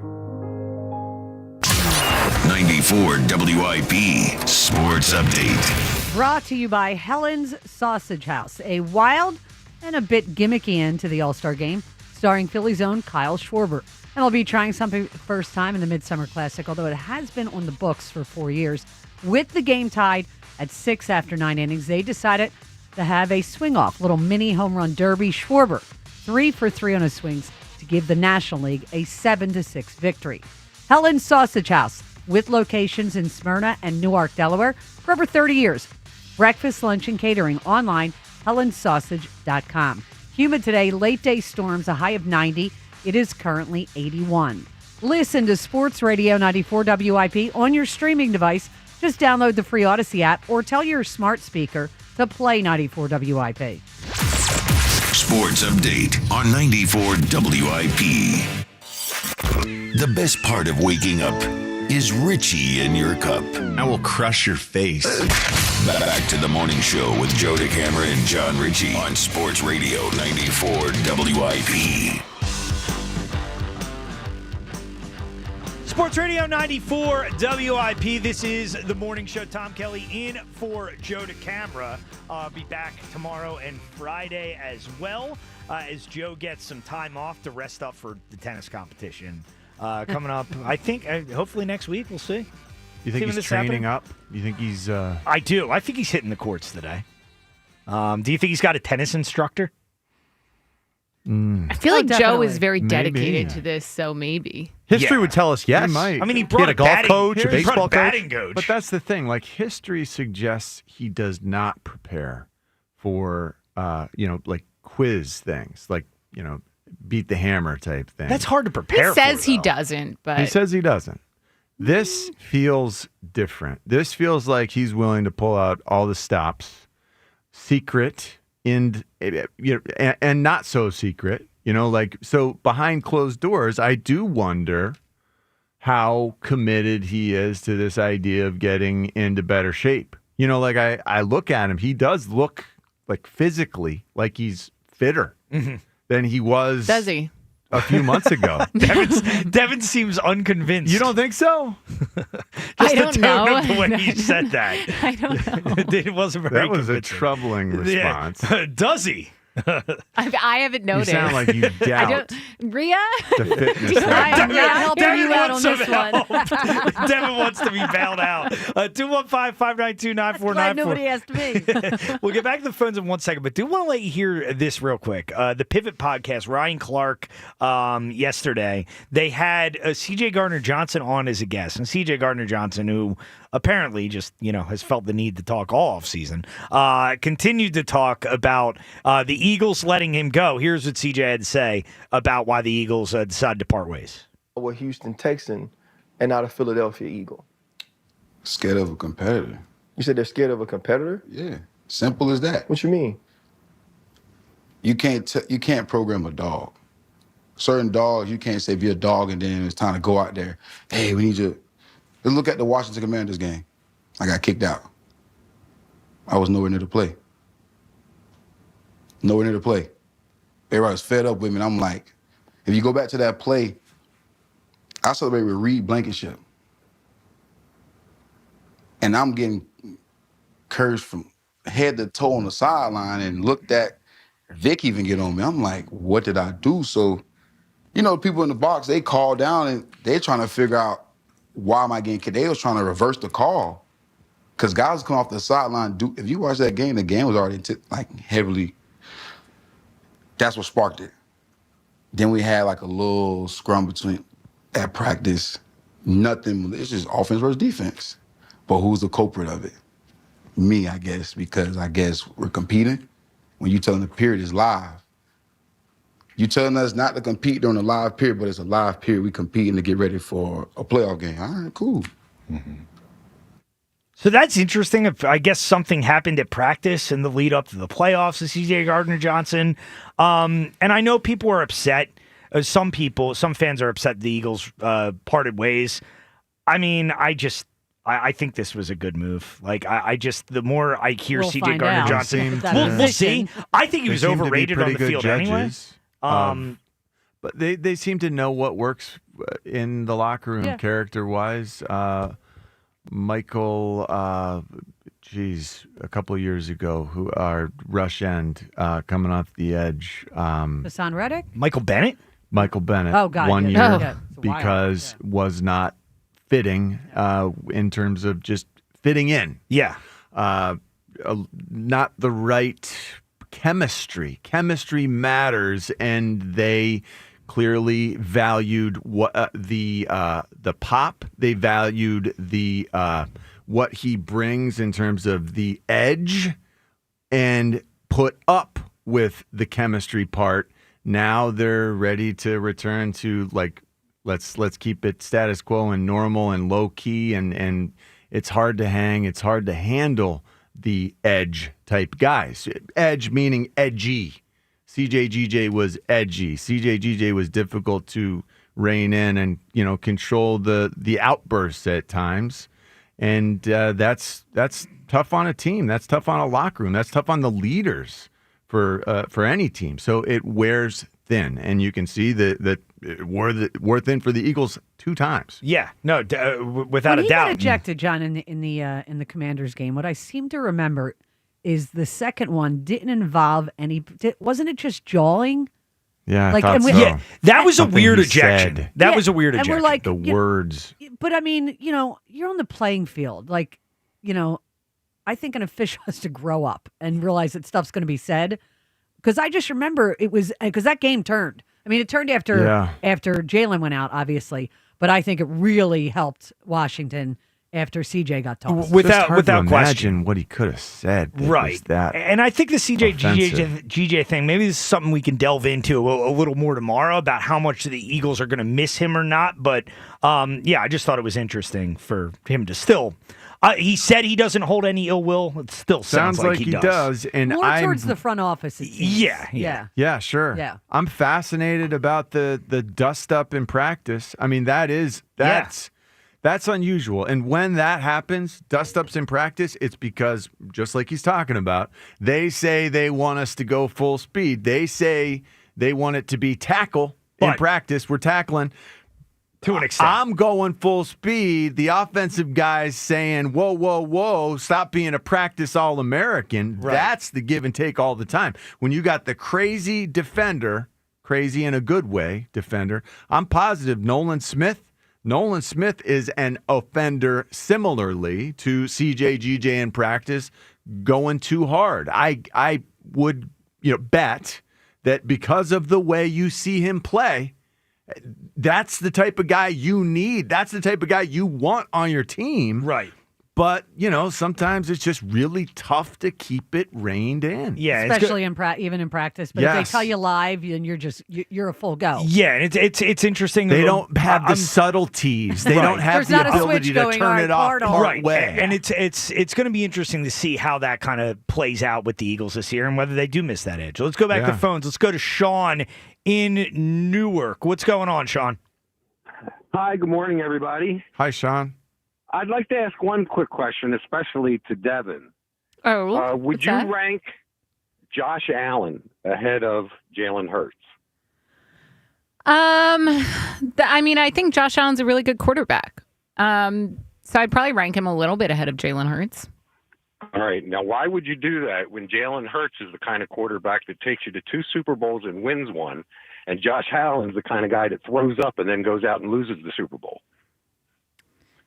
94 WIP Sports Update. Brought to you by Helen's Sausage House, a wild and a bit gimmicky end to the All-Star Game, starring Phillies' own Kyle Schwarber. And I'll be trying something for the first time in the Midsummer Classic, although it has been on the books for 4 years. With the game tied at 6 after 9 innings, they decided to have a swing-off, little mini home run derby. Schwarber, 3 for 3 on his swings to give the National League a 7-6 victory. Helen's Sausage House, with locations in Smyrna and Newark, Delaware, for over 30 years. Breakfast, lunch, and catering online, helensausage.com. Humid today, late day storms, a high of 90. It is currently 81. Listen to Sports Radio 94 WIP on your streaming device. Just download the free Odyssey app or tell your smart speaker to play 94 WIP. Sports Update on 94 WIP. The best part of waking up is Richie in your cup. I will crush your face. Back to the morning show with Joe DeCamara and John Ritchie on Sports Radio 94 WIP. Sports Radio 94 WIP. This is the morning show. Tom Kelly in for Joe DeCamara. Be back tomorrow and Friday as well, as Joe gets some time off to rest up for the tennis competition coming up. I think hopefully next week. We'll see. You think he's training up? You think he's? I do. I think he's hitting the courts today. Do you think he's got a tennis instructor? I feel like Joe is very Maybe. dedicated to this, so maybe. History would tell us yes. He might. I mean, he He brought had a golf coach, a he brought baseball batting coach. coach. But that's the thing. Like, history suggests he does not prepare for, like quiz things, like, beat the hammer type thing. That's hard to prepare. He says for, he though. doesn't, but He says he doesn't. This feels different. This feels like he's willing to pull out all the stops, secret and not so secret. So behind closed doors, I do wonder how committed he is to this idea of getting into better shape. I look at him, he does look like physically like he's fitter than he was. does he? A few months ago. Devin seems unconvinced. You don't think so? I don't know. The way you said that. I don't know. It wasn't very That was a convincing. troubling response. Yeah. Does he? I haven't You noticed. sound like you doubt. Rhea? The fitness I am segment. not helping you out on this one. Devin wants to be bailed out. 215-592-9494. Glad nobody asked me. We'll get back to the phones in 1 second, but do want to let you hear this real quick. The Pivot Podcast, Ryan Clark, yesterday, they had C.J. Gardner-Johnson on as a guest. And C.J. Gardner-Johnson, who apparently just, has felt the need to talk all offseason, continued to talk about the Eagles letting him go. Here's what C.J. had to say about why the Eagles decided to part ways. A Houston Texan and not a Philadelphia Eagle. Scared of a competitor. You said they're scared of a competitor? Yeah, simple as that. What you mean? You can't program a dog. Certain dogs, you can't say be a dog and then it's time to go out there. Hey, we need you. Let's look at the Washington Commanders game. I got kicked out. I was nowhere near to play. Nowhere near to play. Everybody was fed up with me, and I'm like, if you go back to that play, I celebrate with Reed Blankenship. And I'm getting cursed from head to toe on the sideline and looked at Vic even get on me. I'm like, what did I do? So, people in the box, they call down and they're trying to figure out why am I getting kicked. They was trying to reverse the call. Because guys come off the sideline. If you watch that game, the game was already heavily. That's what sparked it. Then we had like a little scrum between at practice. Nothing. It's just offense versus defense. But who's the culprit of it? Me, I guess, because I guess we're competing. When you telling the period is live, you telling us not to compete during a live period, but it's a live period. We competing to get ready for a playoff game. All right, cool. Mm-hmm. So that's interesting. If I guess something happened at practice in the lead up to the playoffs with C.J. Gardner-Johnson. And I know people are upset. Some fans are upset the Eagles parted ways. I mean, I think this was a good move. Like, the more I hear C.J. Gardner-Johnson, we'll see. I think he was overrated on the field anyway. But they seem to know what works in the locker room character-wise. Michael, a couple of years ago, who our rush end coming off the edge. Hassan Reddick? Michael Bennett? Michael Bennett. Oh, God. 1 yeah. year because was not fitting in terms of just fitting in. Yeah. Not the right chemistry. Chemistry matters, and they clearly valued what the pop. They valued the what he brings in terms of the edge, and put up with the chemistry part. Now they're ready to return to let's keep it status quo and normal and low key, and it's hard to hang. It's hard to handle the edge type guys. Edge meaning edgy. CJ was edgy. CJ was difficult to rein in and control the outbursts at times, and that's tough on a team. That's tough on a locker room. That's tough on the leaders for any team. So it wears thin, and you can see that it wore thin for the Eagles 2 times. Yeah, no, without a doubt. He got ejected, John, in the Commanders game. What I seem to remember is the second one didn't involve any. Wasn't it just jawing? Yeah, like, I thought so. Yeah, that was Something a weird he ejection. said. That was a weird and ejection. We're like, the words. But I mean, you're on the playing field. Like, I think an official has to grow up and realize that stuff's going to be said. Because I just remember it was because that game turned. I mean, it turned after Jalen went out, obviously. But I think it really helped Washington after CJ got tossed. Without imagine question, what he could have said. Right. And I think the GJ thing, maybe this is something we can delve into a little more tomorrow about how much the Eagles are going to miss him or not. But I just thought it was interesting for him to still. He said he doesn't hold any ill will. It still sounds like he does. And more towards the front office. It seems. Yeah, sure. Yeah. I'm fascinated about the dust up in practice. I mean, that's unusual. And when that happens, dust ups in practice, it's because, just like he's talking about, they say they want us to go full speed. They say they want it to be tackle in practice. We're tackling. To an extent. I'm going full speed. The offensive guys saying, whoa, whoa, whoa, stop being a practice All-American. Right. That's the give and take all the time. When you got the crazy defender, crazy in a good way defender. I'm positive Nolan Smith is an offender similarly to CJ GJ in practice, going too hard. I would bet that because of the way you see him play, that's the type of guy you need. That's the type of guy you want on your team. Right. But, sometimes it's just really tough to keep it reined in. Yeah, especially even in practice. But if they tell you live, and you're a full go. Yeah, and it's interesting. They don't have the subtleties. They don't have the ability to turn it off part way. And it's going to be interesting to see how that kind of plays out with the Eagles this year and whether they do miss that edge. Let's go back to phones. Let's go to Sean in Newark. What's going on, Sean? Hi, good morning, everybody. Hi, Sean. I'd like to ask one quick question, especially to Devin. Oh, would you rank Josh Allen ahead of Jalen Hurts? I think Josh Allen's a really good quarterback. So I'd probably rank him a little bit ahead of Jalen Hurts. All right. Now, why would you do that when Jalen Hurts is the kind of quarterback that takes you to 2 Super Bowls and wins one, and Josh Allen's the kind of guy that throws up and then goes out and loses the Super Bowl?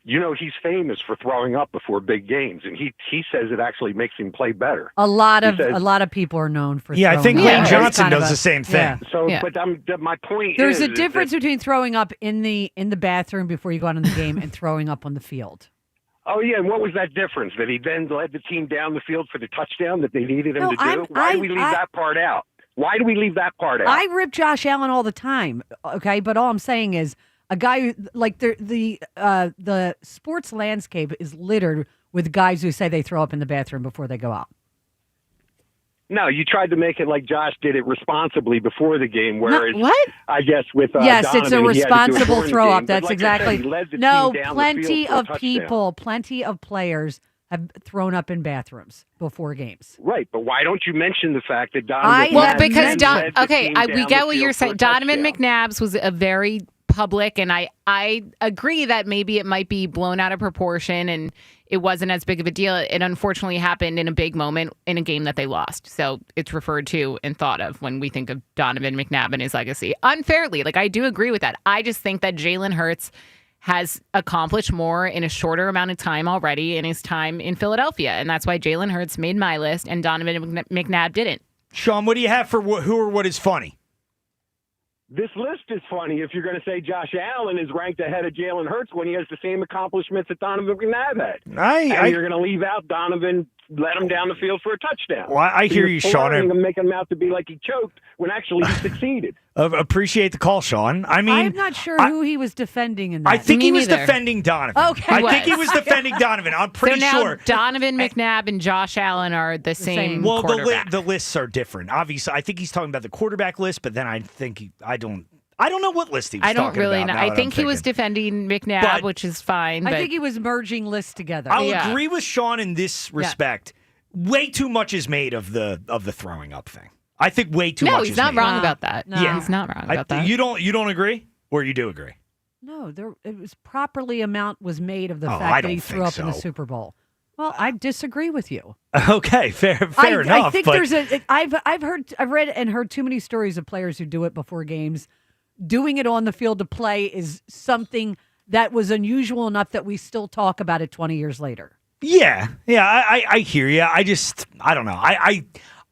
He's famous for throwing up before big games, and he says it actually makes him play better. A lot of people are known for. Yeah, I think throwing Lane up. Johnson does the same thing. Yeah. So, but my point There's is a difference between throwing up in the bathroom before you go out on the game and throwing up on the field. Oh, yeah, and what was that difference? That he then led the team down the field for the touchdown that they needed him to do? Why do we leave that part out? Why do we leave that part out? I rip Josh Allen all the time, okay? But all I'm saying is a guy who, like the sports landscape is littered with guys who say they throw up in the bathroom before they go out. No, you tried to make it like Josh did it responsibly before the game, whereas what? I guess with yes, Donovan, it's a responsible throw up. That's like exactly. Plenty of people, plenty of players have thrown up in bathrooms before games. Right, but why don't you mention the fact that Donovan? We get what you're saying. Donovan McNabb's was a very public, and I agree that maybe it might be blown out of proportion and it wasn't as big of a deal. It unfortunately happened in a big moment in a game that they lost. So it's referred to and thought of when we think of Donovan McNabb and his legacy. Unfairly, I do agree with that. I just think that Jalen Hurts has accomplished more in a shorter amount of time already in his time in Philadelphia. And that's why Jalen Hurts made my list and Donovan McNabb didn't. Sean, what do you have for who or what is funny? This list is funny if you're going to say Josh Allen is ranked ahead of Jalen Hurts when he has the same accomplishments that Donovan McNabb had. And you're going to leave out Donovan, let him down the field for a touchdown. Well, I hear you, Sean. And making him out to be like he choked when actually he succeeded. Appreciate the call, Sean. I mean, I'm not sure who he was defending in that. I think he was defending Donovan. Okay. I think he was defending Donovan. I'm pretty sure. Donovan McNabb and Josh Allen are the same Well, quarterback. the lists are different. Obviously, I think he's talking about the quarterback list, but then I don't know what list he was talking about. I don't really know. I think he was defending McNabb, which is fine. I think he was merging lists together. I'll agree with Sean in this respect. Way too much is made of the throwing up thing. I think way too much. No, he's not wrong about that. No. Yeah, he's not wrong about that. You don't agree, or you do agree? No, it was properly amount was made of the fact that he threw up in the Super Bowl. Well, I disagree with you. Okay, fair enough. I think there's I've read and heard too many stories of players who do it before games. Doing it on the field to play is something that was unusual enough that we still talk about it 20 years later. Yeah, I hear you. I don't know.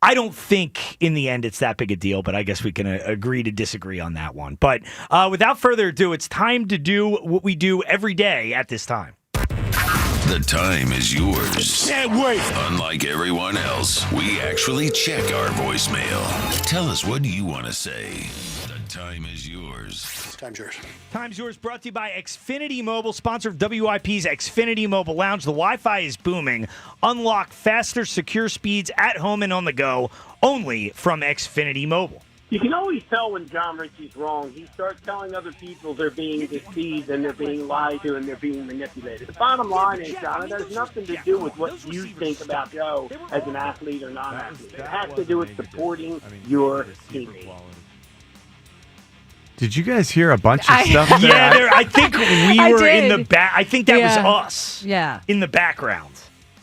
I don't think in the end it's that big a deal, but I guess we can agree to disagree on that one. But without further ado, it's time to do what we do every day at this time. The time is yours. Can't wait. Unlike everyone else, we actually check our voicemail. Tell us what you want to say. The time is yours. Time's yours. Time's yours, brought to you by Xfinity Mobile, sponsor of WIP's Xfinity Mobile Lounge. The Wi-Fi is booming. Unlock faster, secure speeds at home and on the go, only from Xfinity Mobile. You can always tell when John Ritchie's wrong. He starts telling other people they're being deceived and they're being lied to and they're being manipulated. The bottom line is, John, it has nothing to do with what you think about Joe as an athlete or non-athlete. It has to do with supporting your teammate. Did you guys hear a bunch of stuff? I think we were in the back. I think that was us. Yeah. In the background.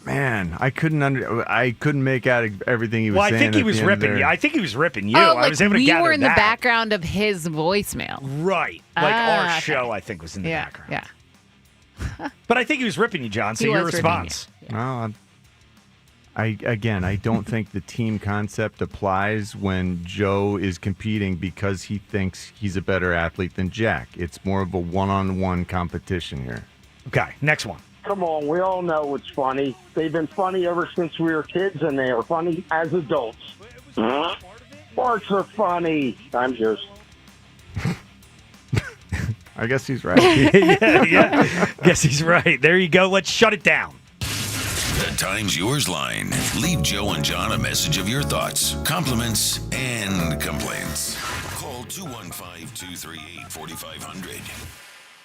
Man, I couldn't make out everything he was saying. Well, I think he was ripping you. I think he was ripping you. I was able to gather we were in the that. background of his voicemail. Right. Like our okay. show, I think, was in the background. Yeah. But I think he was ripping you, John. So He your was ripping response. Well, I don't think the team concept applies when Joe is competing because he thinks he's a better athlete than Jack. It's more of a one-on-one competition here. Okay, next one. Come on, we all know it's funny. They've been funny ever since we were kids, and they are funny as adults. Sports are funny. Time's yours. I guess he's right. yeah. Guess he's right. There you go. Let's shut it down. The Time's Yours line. Leave Joe and John a message of your thoughts, compliments, and complaints. Call 215-238-4500.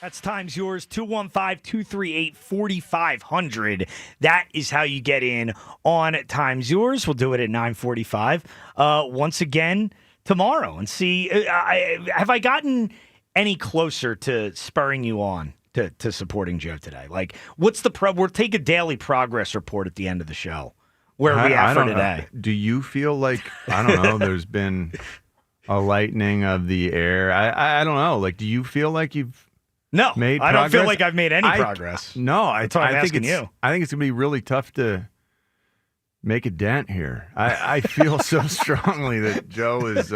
That's Time's Yours, 215-238-4500. That is how you get in on Time's Yours. We'll do it at 9:45 once again tomorrow and see. Have I gotten any closer to spurring you on to supporting Joe today? Like, what's we'll take a daily progress report at the end of the show. Where are we at for today? Do you feel like, I don't know, there's been a lightening of the air? I don't know. Like, do you feel like you've No, made I progress? don't feel like I've made any progress. No, That's why I'm I think asking you. I think it's going to be really tough to make a dent here. I feel so strongly that Joe is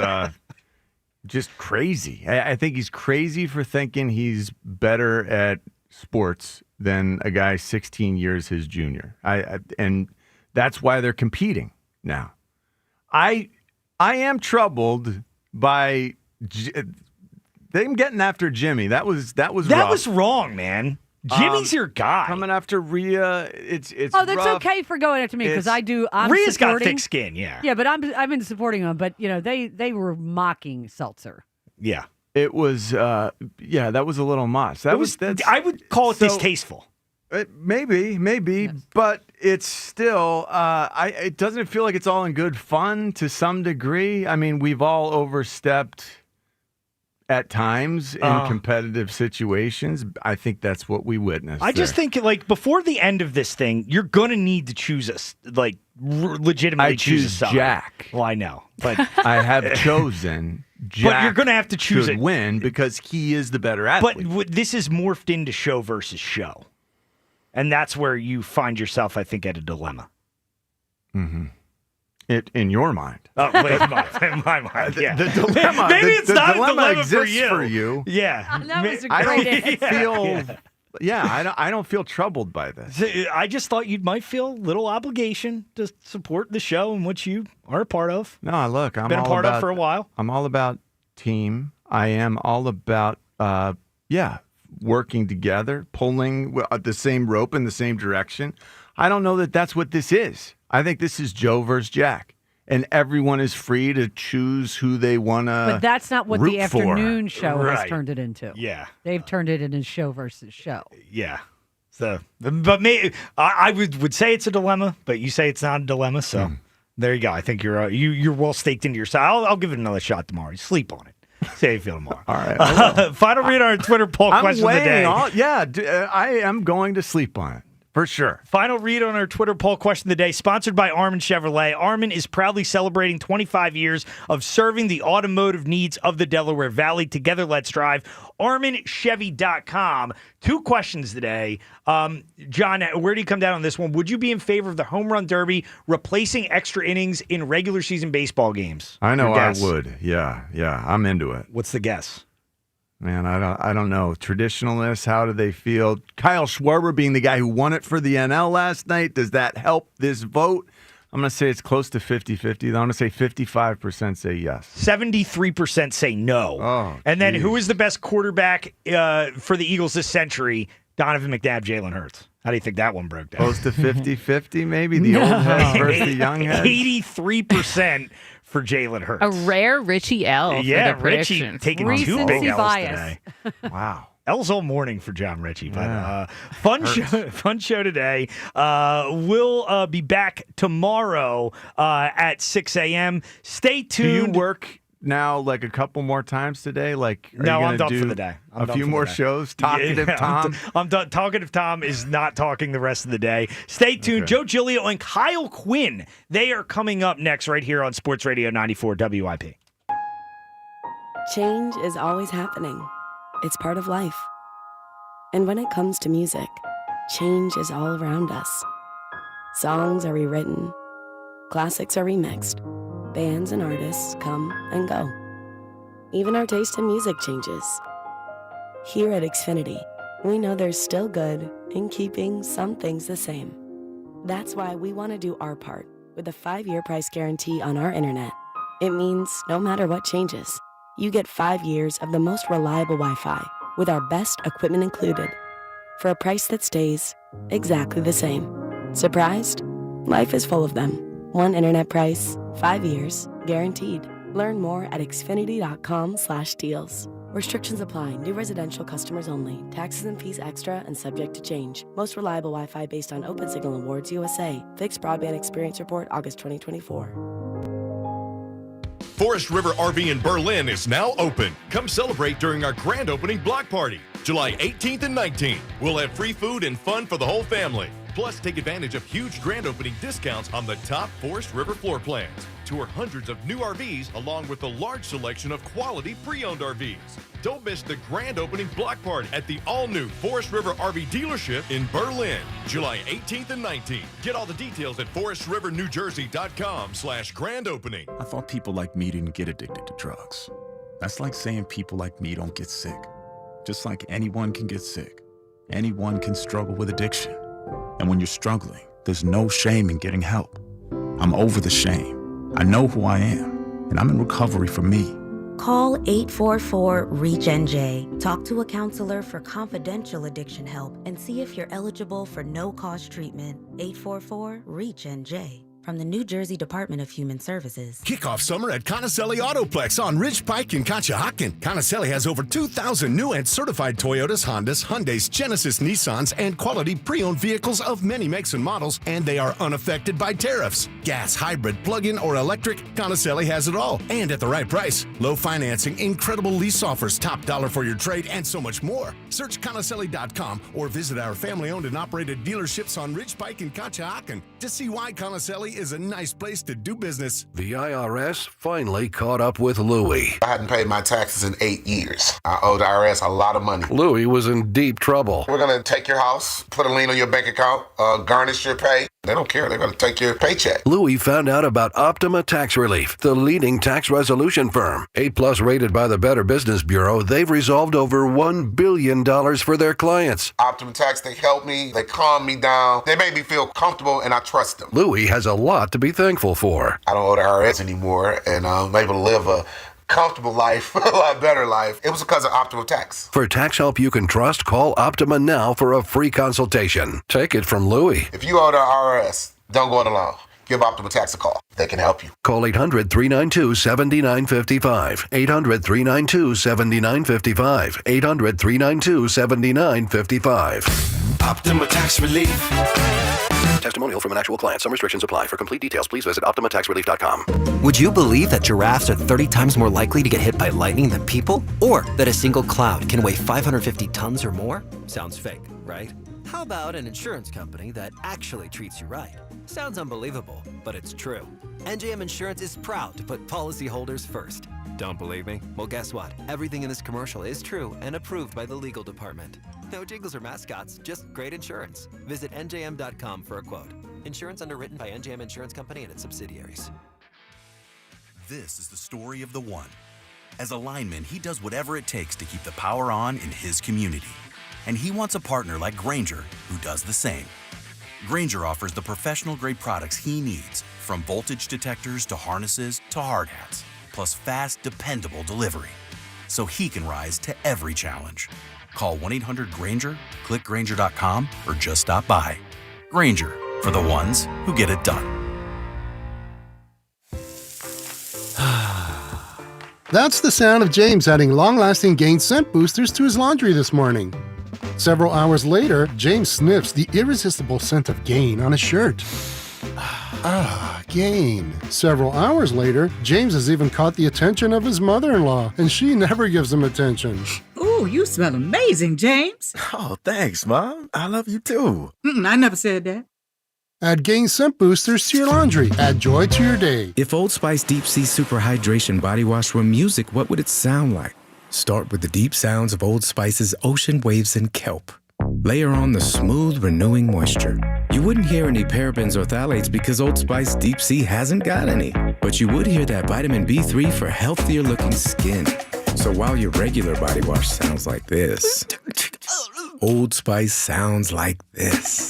just crazy. I think he's crazy for thinking he's better at sports than a guy 16 years his junior. And that's why they're competing now. I am troubled by them getting after Jimmy. That was rough. was wrong, man. Jimmy's your guy. Coming after Rhea, it's Oh, that's rough. okay for going after me because I'm Rhea's got supporting. thick skin, yeah. Yeah, but I've been supporting him. But they were mocking Seltzer. Yeah. It was that was a little much. I would call it distasteful. Maybe, but it's still. It doesn't feel like it's all in good fun to some degree. I mean, we've all overstepped at times in competitive situations. I think that's what we witnessed. I just think, like, before the end of this thing, you're going to need to choose us, like, legitimately I choose a choose side. Jack. Well, I know, but I have chosen Jack. But you're going to have to choose should it. win because he is the better athlete. But this is morphed into show versus show, and that's where you find yourself, I think, at a dilemma. Mm-hmm. In your mind. Oh, wait, in my mind, yeah. The dilemma. Maybe it's not a dilemma exists for you. Yeah. That was a I great don't feel. Yeah, I don't feel troubled by this. I just thought you might feel a little obligation to support the show in which you are a part of. No, look, I'm been all a part about, of for a while. I'm all about team. I am all about, working together, pulling the same rope in the same direction. I don't know that that's what this is. I think this is Joe versus Jack. And everyone is free to choose who they want to. But that's not what the afternoon show has Right. turned it into. Yeah. They've turned it into show versus show. Yeah. So, but I would say it's a dilemma, but you say it's not a dilemma. So there you go. I think you're well staked into your side. I'll give it another shot tomorrow. You sleep on it. See how you feel tomorrow. All right. Final read on our Twitter poll question of the day. I am going to sleep on it. For sure. Final read on our Twitter poll question of the day, sponsored by Armin Chevrolet. Armin is proudly celebrating 25 years of serving the automotive needs of the Delaware Valley. Together, let's drive. ArminChevy.com. 2 questions today. John, where do you come down on this one? Would you be in favor of the home run derby replacing extra innings in regular season baseball games? I know Your I guess? would. Yeah, I'm into it. What's the guess? Man, I don't know. Traditionalists, how do they feel? Kyle Schwarber being the guy who won it for the NL last night, does that help this vote? I'm going to say it's close to 50-50. I'm going to say 55% say yes. 73% say no. Oh, and then who is the best quarterback for the Eagles this century? Donovan McNabb, Jalen Hurts. How do you think that one broke down? Close to 50-50 maybe? The old heads versus the young heads? 83% for Jalen Hurts. A rare Richie L. Yeah, for the Richie predictions. taking Recency 2 big L's bias. today. Wow. L's all morning for John Ritchie, but fun show today. We'll be back tomorrow at 6 a.m. Stay tuned. Do you work now like a couple more times today? Like, no, I'm done for the day. A few more shows. Talkative Tom. I'm done. Talkative Tom is not talking the rest of the day. Stay tuned. Okay. Joe Giglio and Kyle Quinn. They are coming up next right here on Sports Radio 94 WIP. Change is always happening. It's part of life. And when it comes to music, change is all around us. Songs are rewritten. Classics are remixed. Bands and artists come and go. Even our taste in music changes. Here at Xfinity, we know there's still good in keeping some things the same. That's why we want to do our part with a 5-year price guarantee on our internet. It means no matter what changes, you get 5 years of the most reliable Wi-Fi with our best equipment included for a price that stays exactly the same. Surprised? Life is full of them. One internet price, 5 years, guaranteed. Learn more at xfinity.com/deals. Restrictions apply. New residential customers only. Taxes and fees extra and subject to change. Most reliable Wi-Fi based on Open Signal Awards USA. Fixed Broadband Experience Report, August 2024. Forest River RV in Berlin is now open. Come celebrate during our grand opening block party, July 18th and 19th. We'll have free food and fun for the whole family. Plus, take advantage of huge grand opening discounts on the top Forest River floor plans. Tour hundreds of new RVs along with a large selection of quality pre-owned RVs. Don't miss the grand opening block party at the all-new Forest River RV dealership in Berlin, July 18th and 19th. Get all the details at forestrivernewjersey.com/grand opening. I thought people like me didn't get addicted to drugs. That's like saying people like me don't get sick. Just like anyone can get sick, anyone can struggle with addiction. And when you're struggling, there's no shame in getting help. I'm over the shame. I know who I am, and I'm in recovery for me. Call 844-REACH-NJ. Talk to a counselor for confidential addiction help and see if you're eligible for no-cost treatment. 844-REACH-NJ. From the New Jersey Department of Human Services. Kick off summer at Conacelli Autoplex on Ridge Pike in Conshohocken. Conacelli has over 2,000 new and certified Toyotas, Hondas, Hyundais, Genesis, Nissans, and quality pre-owned vehicles of many makes and models, and they are unaffected by tariffs. Gas, hybrid, plug-in, or electric, Conacelli has it all, and at the right price. Low financing, incredible lease offers, top dollar for your trade, and so much more. Search Conacelli.com or visit our family-owned and operated dealerships on Ridge Pike in Conshohocken to see why Conacelli is a nice place to do business. The IRS finally caught up with Louie. I hadn't paid my taxes in 8 years. I owe the IRS a lot of money. Louie was in deep trouble. We're going to take your house, put a lien on your bank account, garnish your pay. They don't care. They're going to take your paycheck. Louie found out about Optima Tax Relief, the leading tax resolution firm. 8+ rated by the Better Business Bureau, they've resolved over $1 billion for their clients. Optima Tax, they help me. They calm me down. They make me feel comfortable, and I trust them. Louie has a lot to be thankful for. I don't owe the IRS anymore, and I'm able to live a comfortable life, a lot better life. It was because of Optima Tax. For tax help you can trust, call Optima now for a free consultation. Take it from Louie. If you owe the IRS, don't go it alone. Give Optima Tax a call. They can help you. Call 800-392-7955. 800-392-7955. 800-392-7955. Optima Tax Relief. Testimonial from an actual client. Some restrictions apply. For complete details, please visit OptimaTaxRelief.com. Would you believe that giraffes are 30 times more likely to get hit by lightning than people? Or that a single cloud can weigh 550 tons or more? Sounds fake, right? How about an insurance company that actually treats you right? Sounds unbelievable, but it's true. NJM Insurance is proud to put policyholders first. Don't believe me? Well, guess what? Everything in this commercial is true and approved by the legal department. No jingles or mascots, just great insurance. Visit njm.com for a quote. Insurance underwritten by NJM Insurance Company and its subsidiaries. This is the story of the one. As a lineman, he does whatever it takes to keep the power on in his community. And he wants a partner like Grainger who does the same. Grainger offers the professional-grade products he needs, from voltage detectors to harnesses to hard hats, plus fast, dependable delivery, so he can rise to every challenge. Call 1-800-GRAINGER, click Grainger.com, or just stop by. Grainger, for the ones who get it done. That's the sound of James adding long-lasting Gain scent boosters to his laundry this morning. Several hours later, James sniffs the irresistible scent of Gain on his shirt. Game. Several hours later, James has even caught the attention of his mother-in-law, and she never gives him attention. Ooh, you smell amazing, James. Oh, thanks, Mom. I love you too. I never said that. Add Gain Scent Boosters to your laundry. Add joy to your day. If Old Spice Deep Sea Super Hydration Body Wash were music, what would it sound like? Start with the deep sounds of Old Spice's ocean waves and kelp. Layer on the smooth, renewing moisture. You wouldn't hear any parabens or phthalates because Old Spice Deep Sea hasn't got any. But you would hear that vitamin B3 for healthier looking skin. So while your regular body wash sounds like this, Old Spice sounds like this.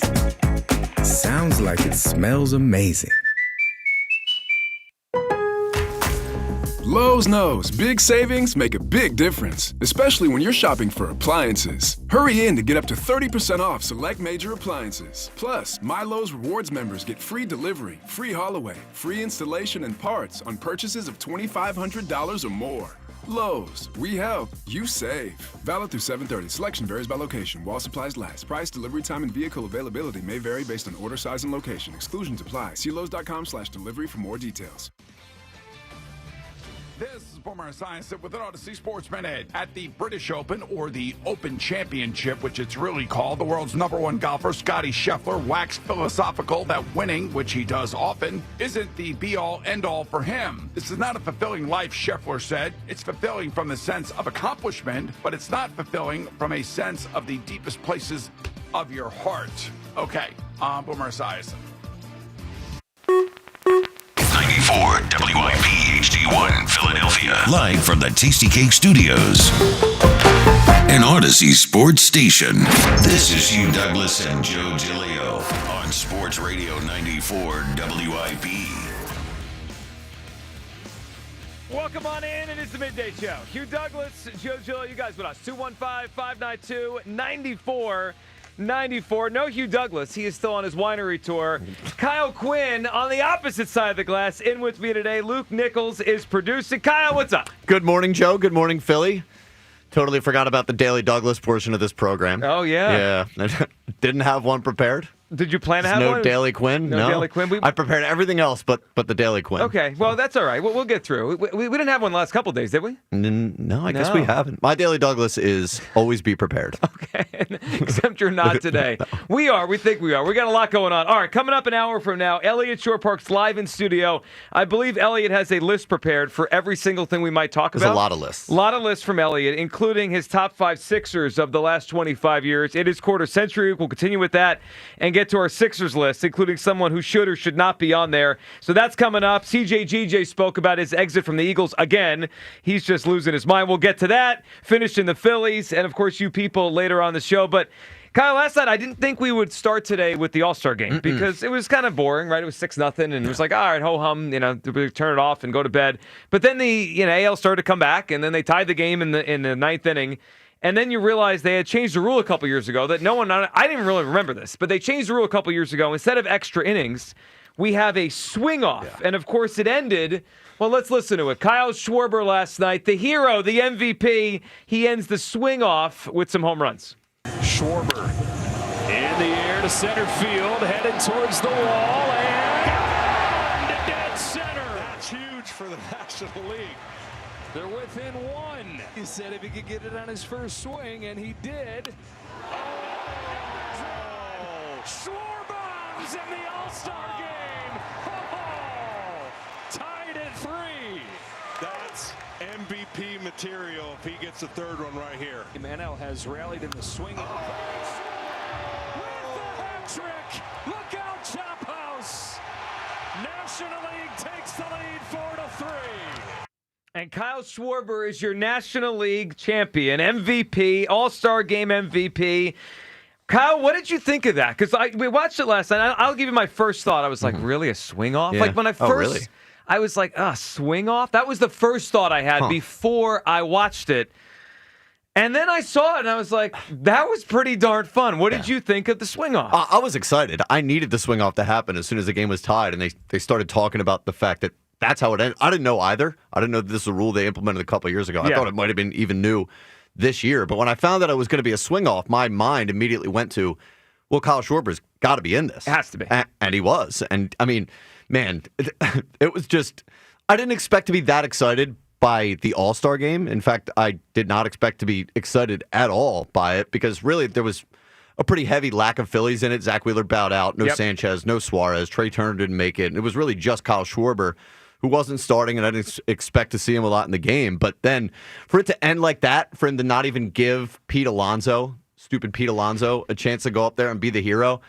Sounds like it smells amazing. Lowe's knows big savings make a big difference, especially when you're shopping for appliances. Hurry in to get up to 30% off select major appliances. Plus, My Lowe's Rewards members get free delivery, free haul away, free installation and parts on purchases of $2,500 or more. Lowe's, we help, you save. Valid through 7/30. Selection varies by location. While supplies last. Price, delivery time, and vehicle availability may vary based on order size and location. Exclusions apply. See Lowe's.com/delivery for more details. This is Boomer Esiason with an Odyssey Sports Minute. At the British Open, or the Open Championship, which it's really called, the world's #1 golfer, Scottie Scheffler, waxed philosophical that winning, which he does often, isn't the be-all, end-all for him. This is not a fulfilling life, Scheffler said. It's fulfilling from the sense of accomplishment, but it's not fulfilling from a sense of the deepest places of your heart. Okay, I'm Boomer Esiason. 94 WIP HD1 Philadelphia. Live from the Tasty Cake Studios. An Odyssey Sports Station. This is Hugh Douglas and Joe Giglio on Sports Radio 94 WIP. Welcome on in. It is the Midday Show. Hugh Douglas, Joe Giglio, you guys with us. 215-592-9494. No Hugh Douglas. He is still on his winery tour. Kyle Quinn on the opposite side of the glass in with me today. Luke Nichols is producing. Kyle, what's up? Good morning, Joe. Good morning, Philly. Totally forgot about the Daily Douglas portion of this program. Oh, yeah. Yeah. Didn't have one prepared. Did you plan to have no one? Daily Quinn? No Daily Quinn? I prepared everything else but the Daily Quinn. Okay, well, that's all right. We'll get through. We didn't have one the last couple of days, did we? No, I guess we haven't. My Daily Douglas is always be prepared. Okay, except you're not today. No. We are. We think we are. We got a lot going on. All right, coming up an hour from now, Elliot Shore Park's live in studio. I believe Elliot has a list prepared for every single thing we might talk about. There's a lot of lists. A lot of lists from Elliot, including his top 5 Sixers of the last 25 years. It is quarter century. We'll continue with that and get to our Sixers list, including someone who should or should not be on there. So that's coming up. CJGJ spoke about his exit from the Eagles again. He's just losing his mind. We'll get to that. Finished in the Phillies, and of course you people later on the show. But Kyle, last night I didn't think we would start today with the All-Star game because it was kind of boring, right? It was 6-0, and it was like, all right, ho-hum, we turn it off and go to bed. But then the AL started to come back, and then they tied the game in the ninth inning. And then you realize they had changed the rule a couple years ago that I didn't really remember this, but they changed the rule a couple years ago. Instead of extra innings, we have a swing off. Yeah. And of course it ended, well, let's listen to it. Kyle Schwarber last night, the hero, the MVP, he ends the swing off with some home runs. Schwarber in the air to center field, headed towards the wall, and to dead center. That's huge for the National League. They're within one. He said if he could get it on his first swing, and he did. Oh, Schwarber's in the All-Star game. Oh, tied at 3. That's MVP material if he gets the third one right here. Manel has rallied in the swing. With the hat trick. Look out, Chop House. National League takes the lead 4-3. And Kyle Schwarber is your National League champion, MVP, All-Star Game MVP. Kyle, what did you think of that? Because we watched it last night. I'll give you my first thought. I was like, really, a swing off? Yeah. Like when I first, I was like, swing off? That was the first thought I had before I watched it. And then I saw it, and I was like, that was pretty darn fun. What did you think of the swing off? I was excited. I needed the swing off to happen as soon as the game was tied, and they started talking about the fact that that's how it ended. I didn't know either. I didn't know that this is a rule they implemented a couple of years ago. I thought it might have been even new this year. But when I found that it was going to be a swing off, my mind immediately went to, well, Kyle Schwarber's got to be in this. It has to be. And he was. And, I mean, man, it was just, I didn't expect to be that excited by the All-Star game. In fact, I did not expect to be excited at all by it because really there was a pretty heavy lack of Phillies in it. Zach Wheeler bowed out, no Sanchez, no Suarez. Trey Turner didn't make it. And it was really just Kyle Schwarber who wasn't starting, and I didn't expect to see him a lot in the game. But then for it to end like that, for him to not even give stupid Pete Alonso, a chance to go up there and be the hero,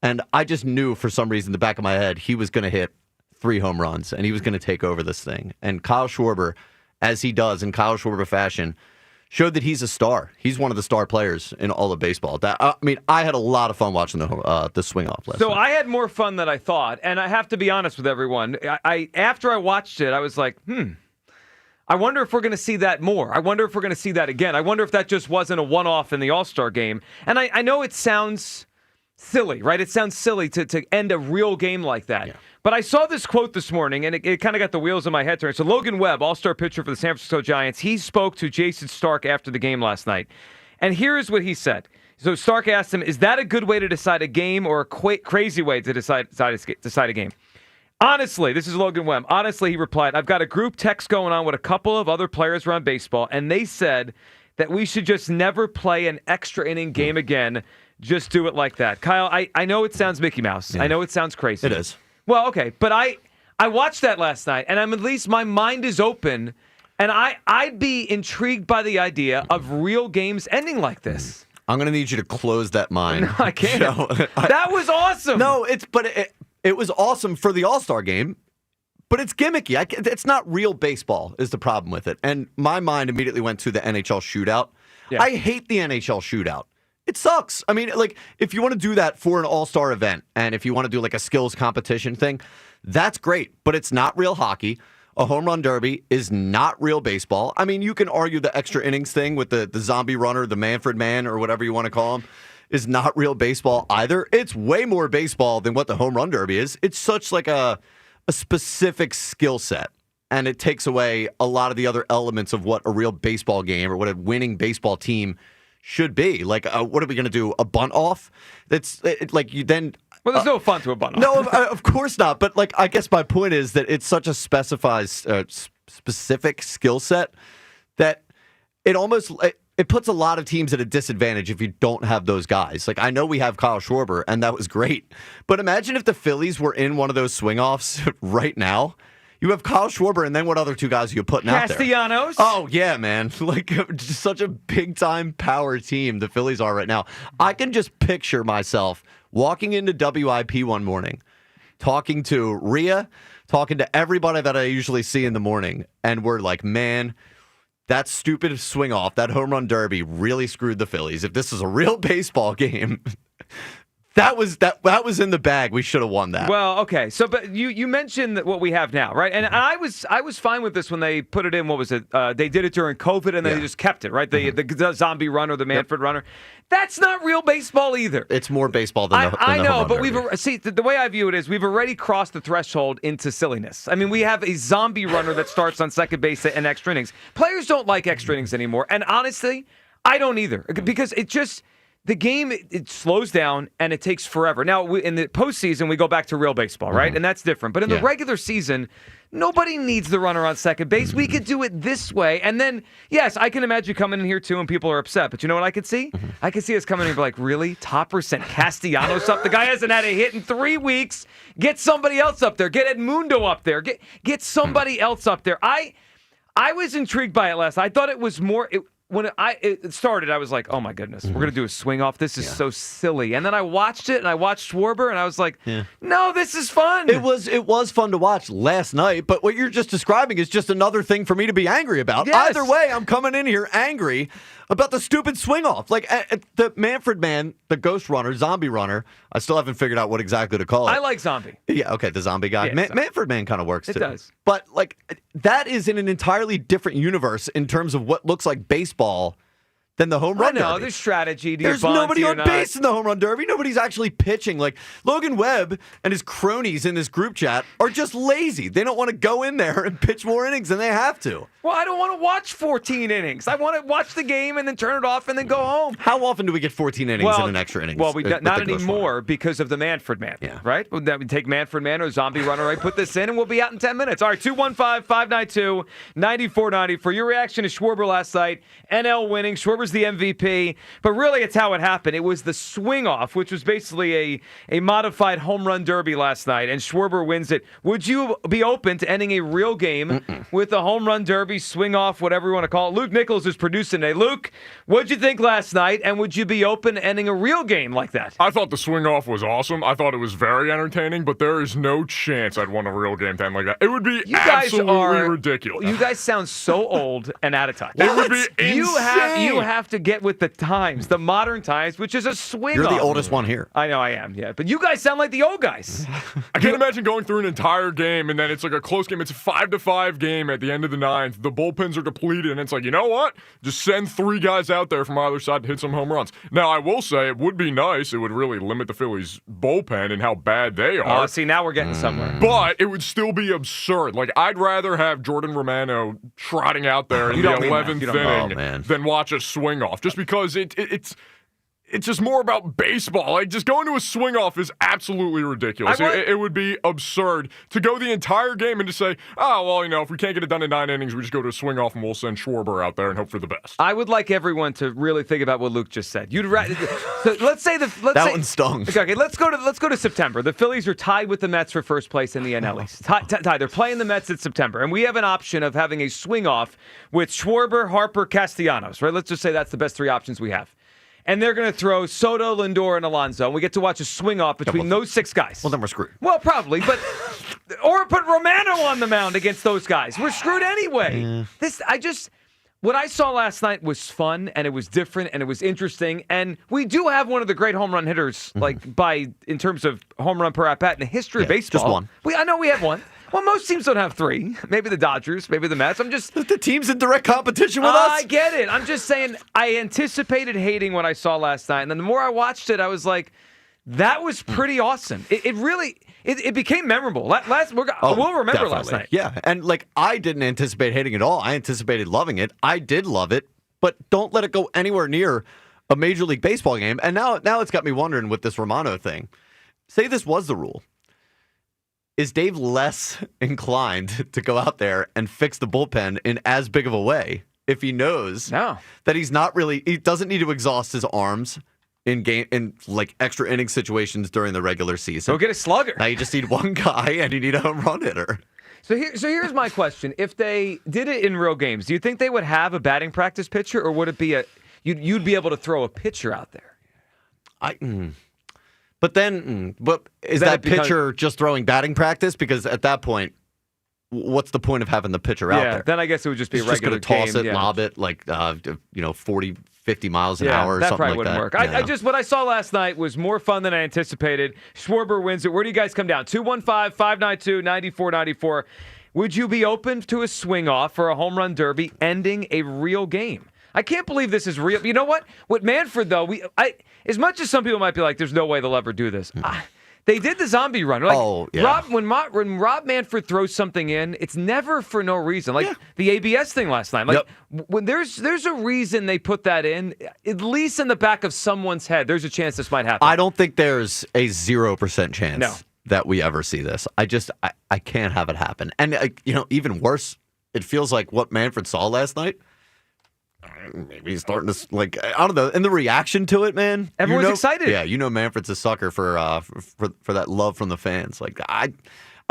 and I just knew for some reason in the back of my head he was going to hit 3 home runs, and he was going to take over this thing. And Kyle Schwarber, as he does in Kyle Schwarber fashion, showed that he's a star. He's one of the star players in all of baseball. I had a lot of fun watching the swing off last night. I had more fun than I thought, and I have to be honest with everyone. After I watched it, I was like, I wonder if we're going to see that more. I wonder if we're going to see that again. I wonder if that just wasn't a one-off in the All-Star game. And I know it sounds silly, right? It sounds silly to end a real game like that. Yeah. But I saw this quote this morning, and it kind of got the wheels in my head turning. So Logan Webb, all-star pitcher for the San Francisco Giants, he spoke to Jason Stark after the game last night. And here's what he said. So Stark asked him, is that a good way to decide a game or a crazy way to decide a game? Honestly, this is Logan Webb. Honestly, he replied, I've got a group text going on with a couple of other players around baseball, and they said that we should just never play an extra inning game again. Just do it like that. Kyle, I know it sounds Mickey Mouse. Yeah. I know it sounds crazy. It is. Well, okay, but I watched that last night, and at least my mind is open, and I'd be intrigued by the idea of real games ending like this. I'm going to need you to close that mind. No, I can't. That was awesome. No, it was awesome for the All-Star game, but it's gimmicky. It's not real baseball is the problem with it. And my mind immediately went to the NHL shootout. Yeah. I hate the NHL shootout. It sucks. I mean, like, if you want to do that for an all-star event, and if you want to do like a skills competition thing, that's great, but it's not real hockey. A home run derby is not real baseball. I mean, you can argue the extra innings thing with the zombie runner, the Manfred man, or whatever you want to call him, is not real baseball either. It's way more baseball than what the home run derby is. It's such like a specific skill set, and it takes away a lot of the other elements of what a real baseball game or what a winning baseball team should be. Like, what are we going to do? A bunt off? Like you then. Well, there's no fun to a bunt off. No, of course not. But like, I guess my point is that it's such a specific skill set that it puts a lot of teams at a disadvantage if you don't have those guys. Like, I know we have Kyle Schwarber, and that was great. But imagine if the Phillies were in one of those swing offs right now. You have Kyle Schwarber, and then what other 2 guys are you putting out there? Castellanos? Oh, yeah, man. Like, just such a big-time power team the Phillies are right now. I can just picture myself walking into WIP one morning, talking to Rhea, talking to everybody that I usually see in the morning, and we're like, man, that stupid swing-off, that home run derby really screwed the Phillies. If this is a real baseball game... That was in the bag. We should have won that. Well, okay. So, but you mentioned what we have now, right? And I was fine with this when they put it in. What was it? They did it during COVID, and then they just kept it, right? The zombie runner, the Manfred runner. That's not real baseball either. It's more baseball than the I know, home run but see the way I view it is we've already crossed the threshold into silliness. I mean, we have a zombie runner that starts on second base in extra innings. Players don't like extra innings anymore, and honestly, I don't either because it just. The game, it slows down, and it takes forever. Now, in the postseason, we go back to real baseball, right? And that's different. But in the regular season, nobody needs the runner on second base. We could do it this way. And then, yes, I can imagine coming in here, too, and people are upset. But you know what I could see? I could see us coming in and be like, really? Top percent Castellanos up? The guy hasn't had a hit in 3 weeks. Get somebody else up there. Get Edmundo up there. Get somebody else up there. I was intrigued by it last night. I thought it was more... When it started, I was like, oh, my goodness, we're going to do a swing off. This is so silly. And then I watched it, and I watched Schwarber, and I was like, no, this is fun. It was fun to watch last night, but what you're just describing is just another thing for me to be angry about. Yes. Either way, I'm coming in here angry about the stupid swing off. Like, the Manfred man, the ghost runner, zombie runner, I still haven't figured out what exactly to call it. I like zombie. Yeah, okay, the zombie guy. Yeah, Manfred man kind of works, too. It does. But, like, that is in an entirely different universe in terms of what looks like baseball than the home run I know, derby. there's strategy. There's nobody on base in the home run derby. Nobody's actually pitching. Like, Logan Webb and his cronies in this group chat are just lazy. They don't want to go in there and pitch more innings than they have to. Well, I don't want to watch 14 innings. I want to watch the game and then turn it off and then go home. How often do we get 14 innings in an extra innings? Well, not anymore because of the Manfred Man, right? That would take Manfred Man or Zombie Runner, right? Put this in and we'll be out in 10 minutes. All right, 215-592-9490 for your reaction to Schwarber last night. NL winning. Schwarber's the MVP, but really it's how it happened. It was the swing off, which was basically a modified home run derby last night, and Schwarber wins it. Would you be open to ending a real game with a home run derby, swing off, whatever you want to call it? Luke Nichols is producing today. Luke, what'd you think last night, and would you be open to ending a real game like that? I thought the swing off was awesome. I thought it was very entertaining, but there is no chance I'd want a real game to end like that. It would be absolutely ridiculous. You guys sound so old and out of touch. It would be insane. You have to get with the times, the modern times, which is a swing You're off. the oldest one here. I know I am, yeah. But you guys sound like the old guys. I can't imagine going through an entire game and then it's like a close game. It's a 5-5 game at the end of the ninth. The bullpens are depleted, and it's like, you know what? Just send 3 guys out there from either side to hit some home runs. Now, I will say it would be nice. It would really limit the Phillies' bullpen and how bad they are. Oh, see, now we're getting somewhere. But it would still be absurd. Like, I'd rather have Jordan Romano trotting out there in the 11th inning than watch a swing off, just because it's just more about baseball. Like, just going to a swing off is absolutely ridiculous. It would be absurd to go the entire game and just say, oh, well, if we can't get it done in 9 innings, we just go to a swing off and we'll send Schwarber out there and hope for the best. I would like everyone to really think about what Luke just said. So let's say one stung. Okay, let's go to September. The Phillies are tied with the Mets for first place in the NL East. Tied. They're playing the Mets in September, and we have an option of having a swing off with Schwarber, Harper, Castellanos. Right? Let's just say that's the best 3 options we have. And they're going to throw Soto, Lindor, and Alonso. And we get to watch a swing off between those 6 guys. Well, then we're screwed. Well, probably, but or put Romano on the mound against those guys. We're screwed anyway. What I saw last night was fun, and it was different, and it was interesting. And we do have one of the great home run hitters, in terms of home run per at bat in the history of baseball. Just one. I know we have one. Well, most teams don't have 3. Maybe the Dodgers, maybe the Mets. The team's in direct competition with us. I get it. I'm just saying I anticipated hating what I saw last night. And then the more I watched it, I was like, that was pretty awesome. It really became memorable. We'll remember last night. Yeah, and I didn't anticipate hating it all. I anticipated loving it. I did love it, but don't let it go anywhere near a Major League Baseball game. And now it's got me wondering with this Romano thing. Say this was the rule. Is Dave less inclined to go out there and fix the bullpen in as big of a way if he knows that he doesn't need to exhaust his arms in extra inning situations during the regular season? Go get a slugger. Now you just need one guy and you need a home run hitter. So here's my question: if they did it in real games, do you think they would have a batting practice pitcher, or would it be you'd be able to throw a pitcher out there? But is that pitcher just throwing batting practice? Because at that point, what's the point of having the pitcher out there? Then I guess it would just be a regular game. He's just game. Toss it, lob it, 40, 50 miles an hour or that something probably like wouldn't that. work. What I saw last night was more fun than I anticipated. Schwarber wins it. Where do you guys come down? 215-592-9494. Would you be open to a swing off for a home run derby ending a real game? I can't believe this is real. You know what? With Manfred, though, as much as some people might be like, there's no way they'll ever do this. They did the zombie run. When Rob Manfred throws something in, it's never for no reason. The ABS thing last night. When there's a reason they put that in, at least in the back of someone's head, there's a chance this might happen. I don't think there's a 0% chance that we ever see this. I can't have it happen. And even worse, it feels like what Manfred saw last night. Maybe he's starting to I don't know. And the reaction to it, man. Everyone's excited. Yeah, Manfred's a sucker for that love from the fans. I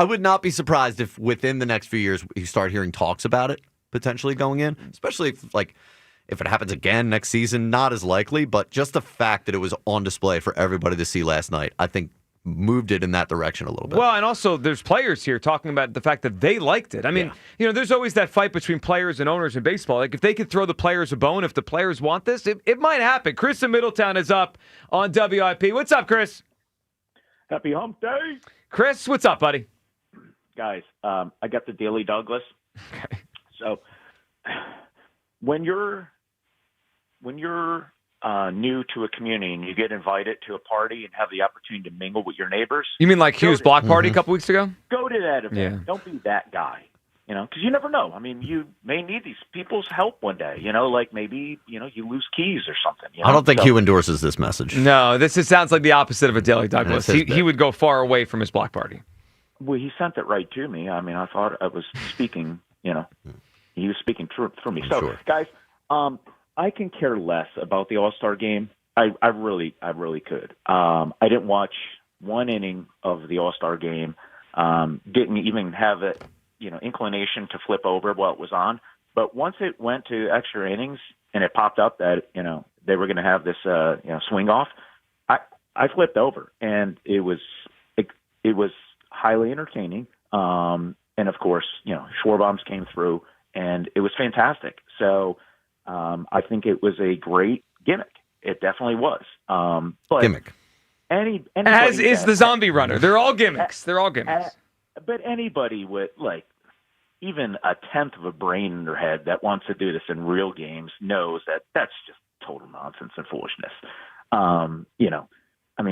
would not be surprised if within the next few years you start hearing talks about it potentially going in, especially if it happens again next season. Not as likely, but just the fact that it was on display for everybody to see last night, I think moved it in that direction a little bit. Well, and also there's players here talking about the fact that they liked it. I mean, there's always that fight between players and owners in baseball. If they could throw the players a bone, if the players want this, it might happen. Chris in Middletown is up on WIP. What's up, Chris? Happy hump day. Chris, what's up, buddy? Guys, I got the Daily Douglas. Okay. So when you're when you're new to a community and you get invited to a party and have the opportunity to mingle with your neighbors. You mean like Hugh's block party a couple weeks ago? Go to that event. Yeah. Don't be that guy, because you never know. I mean, you may need these people's help one day, like maybe, you lose keys or something. I don't think Hugh endorses this message. No, it sounds like the opposite of a Daily Douglas. He would go far away from his block party. Well, he sent it right to me. I mean, I thought I was speaking, he was speaking through me. So, guys, I can care less about the All-Star game. I really could. I didn't watch one inning of the All-Star game. Didn't even have it, inclination to flip over while it was on. But once it went to extra innings and it popped up that, they were going to have this, swing off, I flipped over, and it was highly entertaining. And of course, Schwarber bombs came through, and it was fantastic. So I think it was a great gimmick. It definitely was. But gimmick. As is the zombie runner. They're all gimmicks. But anybody with even a tenth of a brain in their head that wants to do this in real games knows that that's just total nonsense and foolishness.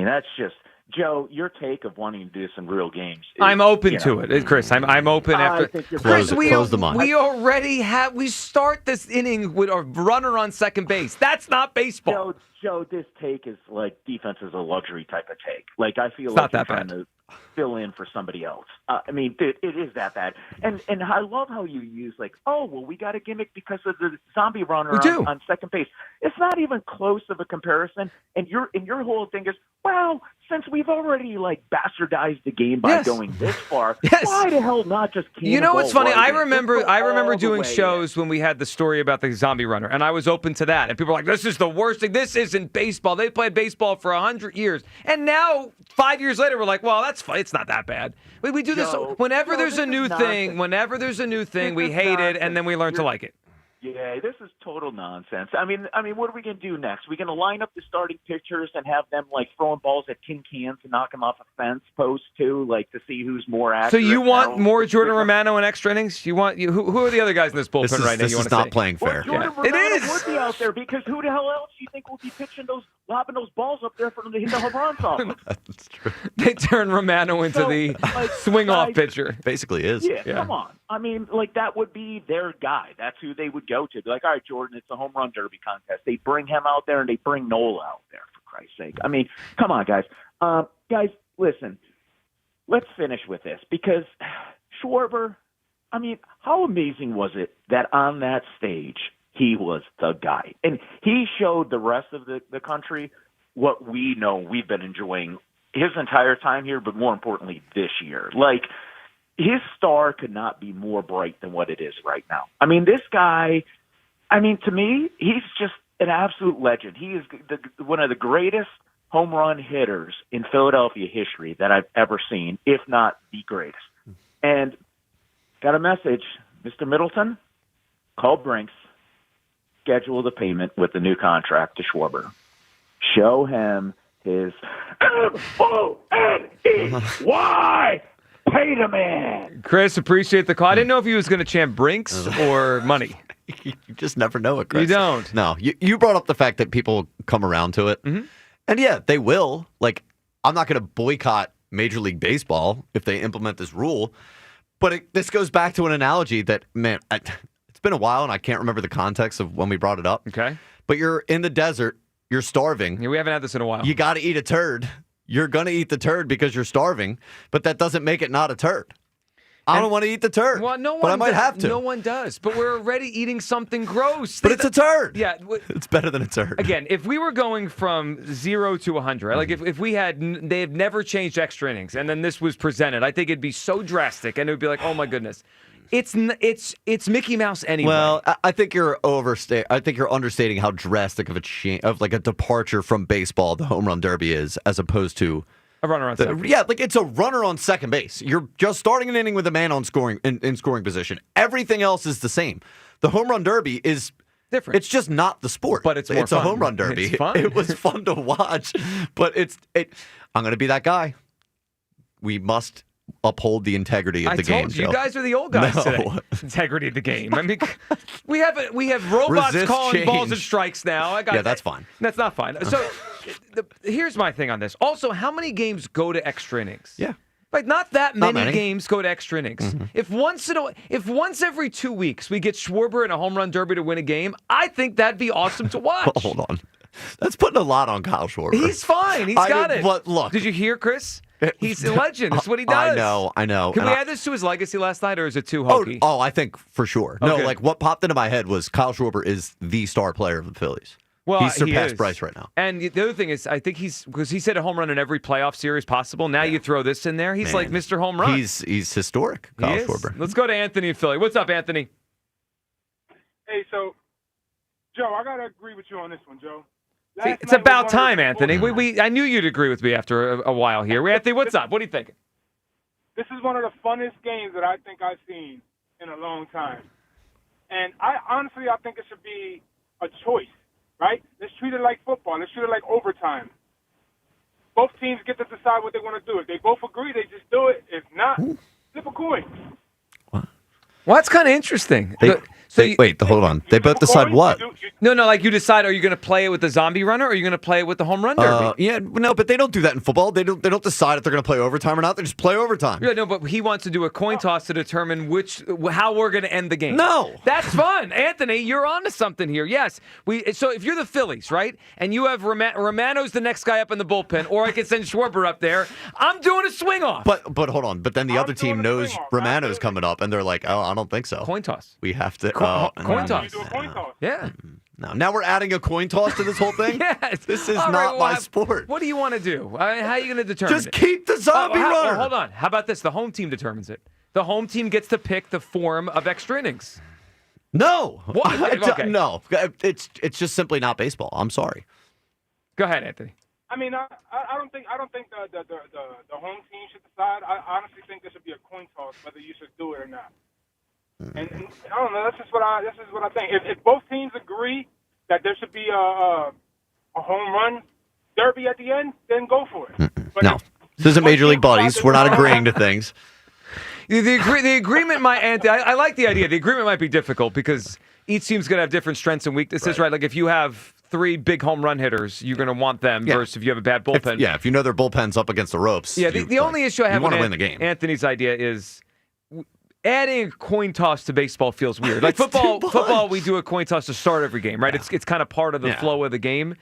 That's just Joe. Your take of wanting to do this in real games. I'm open to it, Chris. I'm open after. Close the mind. We already have. We start this inning with a runner on second base. That's not baseball. Joe, this take is like defense is a luxury type of take. Like I feel it's like not you're that trying bad. to fill in for somebody else. It is that bad. And I love how you use we got a gimmick because of the zombie runner on second base. It's not even close of a comparison. And your whole thing is, well, since we've already bastardized the game by going this far, why the hell not just cannonball? You know what's funny? right I in? remember doing way shows when we had the story about the zombie runner, and I was open to that. And people were like, "This is the worst thing. This isn't baseball. They played baseball for 100 years." And now, 5 years later, we're like, "Well, that's fine. It's not that bad." We do this whenever there's a new thing. Whenever there's a new thing, we hate it, and then we learn to like it. Yeah, this is total nonsense. I mean, what are we going to do next? We're going to line up the starting pitchers and have them throwing balls at tin cans and knock them off a fence post too, to see who's more accurate. So you want more Jordan Romano in extra innings? You want who are the other guys in this bullpen right now? This is not playing fair. Jordan Romano would be out there because who the hell else do you think will be lobbing those balls up there for them to hit the home runs off? That's true. They turn Romano into the swing-off pitcher. Basically is. Yeah, come on. That would be their guy. That's who they would go to. Be like, all right, Jordan, it's a home run derby contest. They bring him out there and they bring Nola out there, for Christ's sake. Come on, guys. Guys, listen, let's finish with this because Schwarber, how amazing was it that on that stage he was the guy? And he showed the rest of the country what we know we've been enjoying his entire time here, but more importantly this year. His star could not be more bright than what it is right now. This guy, to me, he's just an absolute legend. He is one of the greatest home run hitters in Philadelphia history that I've ever seen, if not the greatest. And got a message, Mr. Middleton, call Brinks, schedule the payment with the new contract to Schwarber. Show him his MONEY. Pay the man. Chris, appreciate the call. I didn't know if he was going to chant Brinks or money. You just never know it, Chris. You don't. No, you brought up the fact that people come around to it. Mm-hmm. And yeah, they will. I'm not going to boycott Major League Baseball if they implement this rule. But this goes back to an analogy that, man, it's been a while and I can't remember the context of when we brought it up. Okay. But you're in the desert. You're starving. Yeah, we haven't had this in a while. You got to eat a turd. You're going to eat the turd because you're starving, but that doesn't make it not a turd. I don't want to eat the turd, well, but I might have to. No one does, but we're already eating something gross. But it's a turd. Yeah. It's better than a turd. Again, if we were going from 0 to 100, if we had, they have never changed extra innings, and then this was presented, I think it'd be so drastic, and it would be like, oh my goodness. It's Mickey Mouse anyway. Well, I think you're understating how drastic of a change, of a departure from baseball the home run derby is, as opposed to a runner on second base. Yeah, it's a runner on second base. You're just starting an inning with a man on scoring in scoring position. Everything else is the same. The home run derby is different. It's just not the sport. But it's more fun. A home run derby. It's fun. It was fun to watch, but I'm going to be that guy. We must uphold the integrity of the game. You guys are the old guys today. Integrity of the game. I mean, we have robots calling balls and strikes now. That's fine. That's not fine. So here's my thing on this. Also, how many games go to extra innings? Yeah. Like, not that many games go to extra innings. Mm-hmm. If once every 2 weeks we get Schwarber in a home run derby to win a game, I think that'd be awesome to watch. Hold on. That's putting a lot on Kyle Schwarber. He's fine. He's got it. But look. Did you hear, Chris? He's a legend. That's what he does. I know. Can we add this to his legacy last night, or is it too hokey? Oh, I think for sure. Okay. No, like what popped into my head was Kyle Schwarber is the star player of the Phillies. Well, he's surpassed he is. Bryce right now. And the other thing is, I think because he's hit a home run in every playoff series possible. Now you throw this in there. He's like Mr. Home Run. He's historic, Kyle Schwarber. Let's go to Anthony in Philly. What's up, Anthony? Hey, so, Joe, I got to agree with you on this one, Joe. See, it's about time, Anthony. I knew you'd agree with me after a while here. Anthony, what's up? What are you thinking? This is one of the funnest games that I think I've seen in a long time. And I think it should be a choice, right? Let's treat it like football. Let's treat it like overtime. Both teams get to decide what they want to do. If they both agree, they just do it. If not, flip a coin. Well, that's kind of interesting. Hold on. They both decide what? No, like you decide, are you going to play it with the zombie runner or are you going to play it with the home run derby? But they don't do that in football. They don't decide if they're going to play overtime or not. They just play overtime. Yeah, no, but he wants to do a coin toss to determine how we're going to end the game. No. That's fun. Anthony, you're on to something here. Yes. So if you're the Phillies, right, and you have Romano's the next guy up in the bullpen, or I can send Schwarber up there, I'm doing a swing off. But hold on. But then the other team knows Romano's coming up, and they're like, oh, I don't think so. Coin toss. We have to. Coin toss. Yeah. No. Now we're adding a coin toss to this whole thing? Yes. This is not my sport. What do you want to do? How are you going to determine Just keep the zombie runner. Hold on. How about this? The home team determines it. The home team gets to pick the form of extra innings. No. What? Okay. No. It's just simply not baseball. I'm sorry. Go ahead, Anthony. I mean, I don't think the home team should decide. I honestly think there should be a coin toss whether you should do it or not. And I don't know. This is what I think. If both teams agree that there should be a home run derby at the end, then go for it. No, this isn't Major League Buddies. We're not agreeing to things. The agreement might. I like the idea. The agreement might be difficult because each team's going to have different strengths and weaknesses, right? Like if you have 3 big home run hitters, you're going to want them versus if you have a bad bullpen. If you know their bullpen's up against the ropes. Yeah, the only issue I have with win the game. Anthony's idea is adding a coin toss to baseball feels weird. Like football, we do a coin toss to start every game, right? Yeah. It's kind of part of the flow of the game.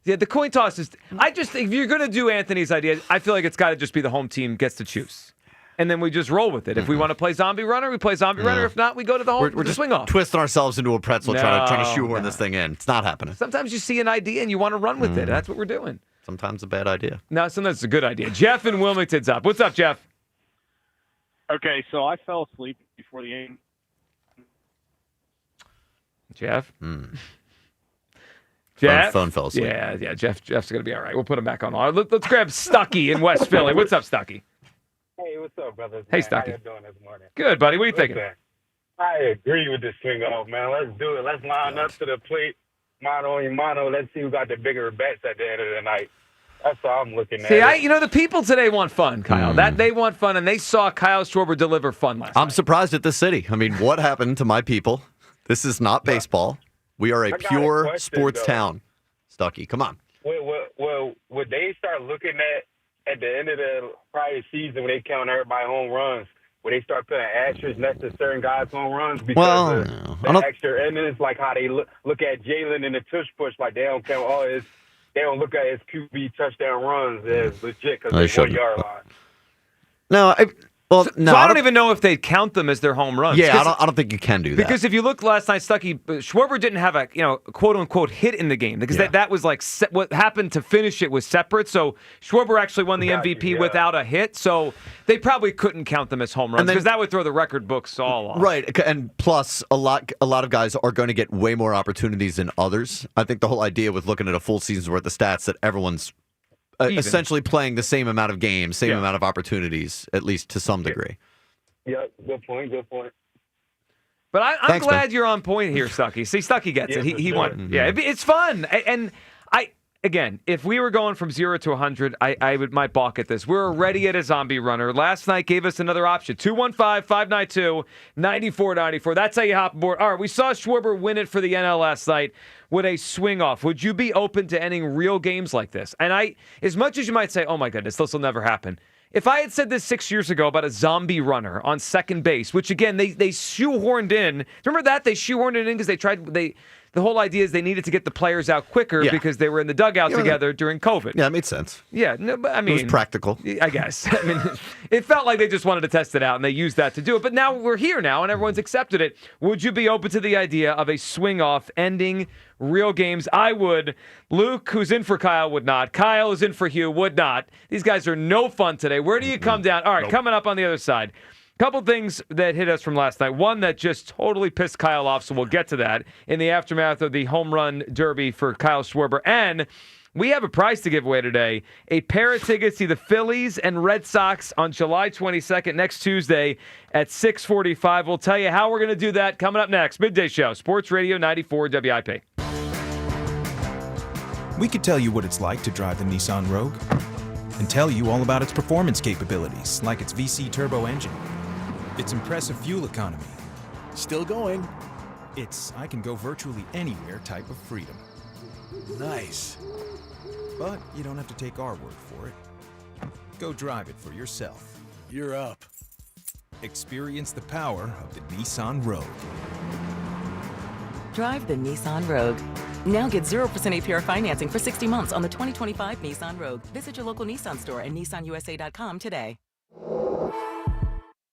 Yeah, the coin toss is. I just think if you're going to do Anthony's idea, I feel like it's got to just be the home team gets to choose, and then we just roll with it. If we want to play zombie runner, we play zombie runner. If not, we go to the home. We're just swing off, twisting ourselves into a pretzel, trying to shoehorn this thing in. It's not happening. Sometimes you see an idea and you want to run with it. That's what we're doing. Sometimes a bad idea. No, sometimes it's a good idea. Jeff in Wilmington's up. What's up, Jeff? Okay, so I fell asleep before the game. Jeff? Jeff? Phone fell asleep. Yeah, Jeff's going to be all right. We'll put him back on. Let's grab Stucky in West Philly. What's up, Stucky? Hey, what's up, brothers? Hey, man. Stucky. How you doing this morning? Good, buddy. What are you thinking? I agree with this swing off, man. Let's do it. Let's line up to the plate, mano y mano. Let's see who got the bigger bets at the end of the night. That's all I'm looking at. See, the people today want fun, Kyle. That they want fun, and they saw Kyle Schwarber deliver fun last night. I'm surprised at this city. I mean, what happened to my people? This is not baseball. We are a pure sports town. Stucky, come on. Well, would they start looking at the end of the prior season when they count everybody home runs? Would they start putting asterisks next to certain guys' home runs because of the extra innings, like how they look at Jalen in the tush push, like they don't count all his. They don't look at his QB touchdown runs as legit because they're 1 yard line. No, So I don't even know if they count them as their home runs. Yeah, I don't think you can do that. Because if you look last night, Stucky, Schwarber didn't have a quote unquote hit in the game because that was like what happened to finish it was separate. So Schwarber actually won the MVP without a hit. So they probably couldn't count them as home runs because that would throw the record books all off. Right, and plus a lot of guys are going to get way more opportunities than others. I think the whole idea with looking at a full season's worth of stats that everyone's essentially playing the same amount of games, same amount of opportunities, at least to some degree. Yeah, good point. But I'm glad you're on point here, Stucky. See, Stucky gets it. He won. Yeah, it's fun. And again, if we were going from 0 to 100, I might balk at this. We're already at a zombie runner. Last night gave us another option. 215-592-9494. That's how you hop aboard. All right, we saw Schwarber win it for the NL last night with a swing off. Would you be open to ending real games like this? And as much as you might say, oh my goodness, this will never happen. If I had said this 6 years ago about a zombie runner on second base, which again, they shoehorned in. Remember that? They shoehorned it in because the whole idea is they needed to get the players out quicker because they were in the dugout together during COVID. Yeah, it made sense. Yeah, no, but I mean, it was practical. I guess. I mean, it felt like they just wanted to test it out, and they used that to do it. But now we're here now, and everyone's accepted it. Would you be open to the idea of a swing-off ending real games? I would. Luke, who's in for Kyle, would not. Kyle, who's in for Hugh, would not. These guys are no fun today. Where do you come down? All right, coming up on the other side. Couple things that hit us from last night. One that just totally pissed Kyle off, so we'll get to that in the aftermath of the home run derby for Kyle Schwarber. And we have a prize to give away today, a pair of tickets to the Phillies and Red Sox on July 22nd, next Tuesday at 6:45. We'll tell you how we're going to do that coming up next. Midday Show, Sports Radio 94 WIP. We could tell you what it's like to drive the Nissan Rogue and tell you all about its performance capabilities, like its VC turbo engine. Its impressive fuel economy. Still going. It's I can go virtually anywhere type of freedom. Nice. But you don't have to take our word for it. Go drive it for yourself. You're up. Experience the power of the Nissan Rogue. Drive the Nissan Rogue. Now get 0% APR financing for 60 months on the 2025 Nissan Rogue. Visit your local Nissan store and nissanusa.com today.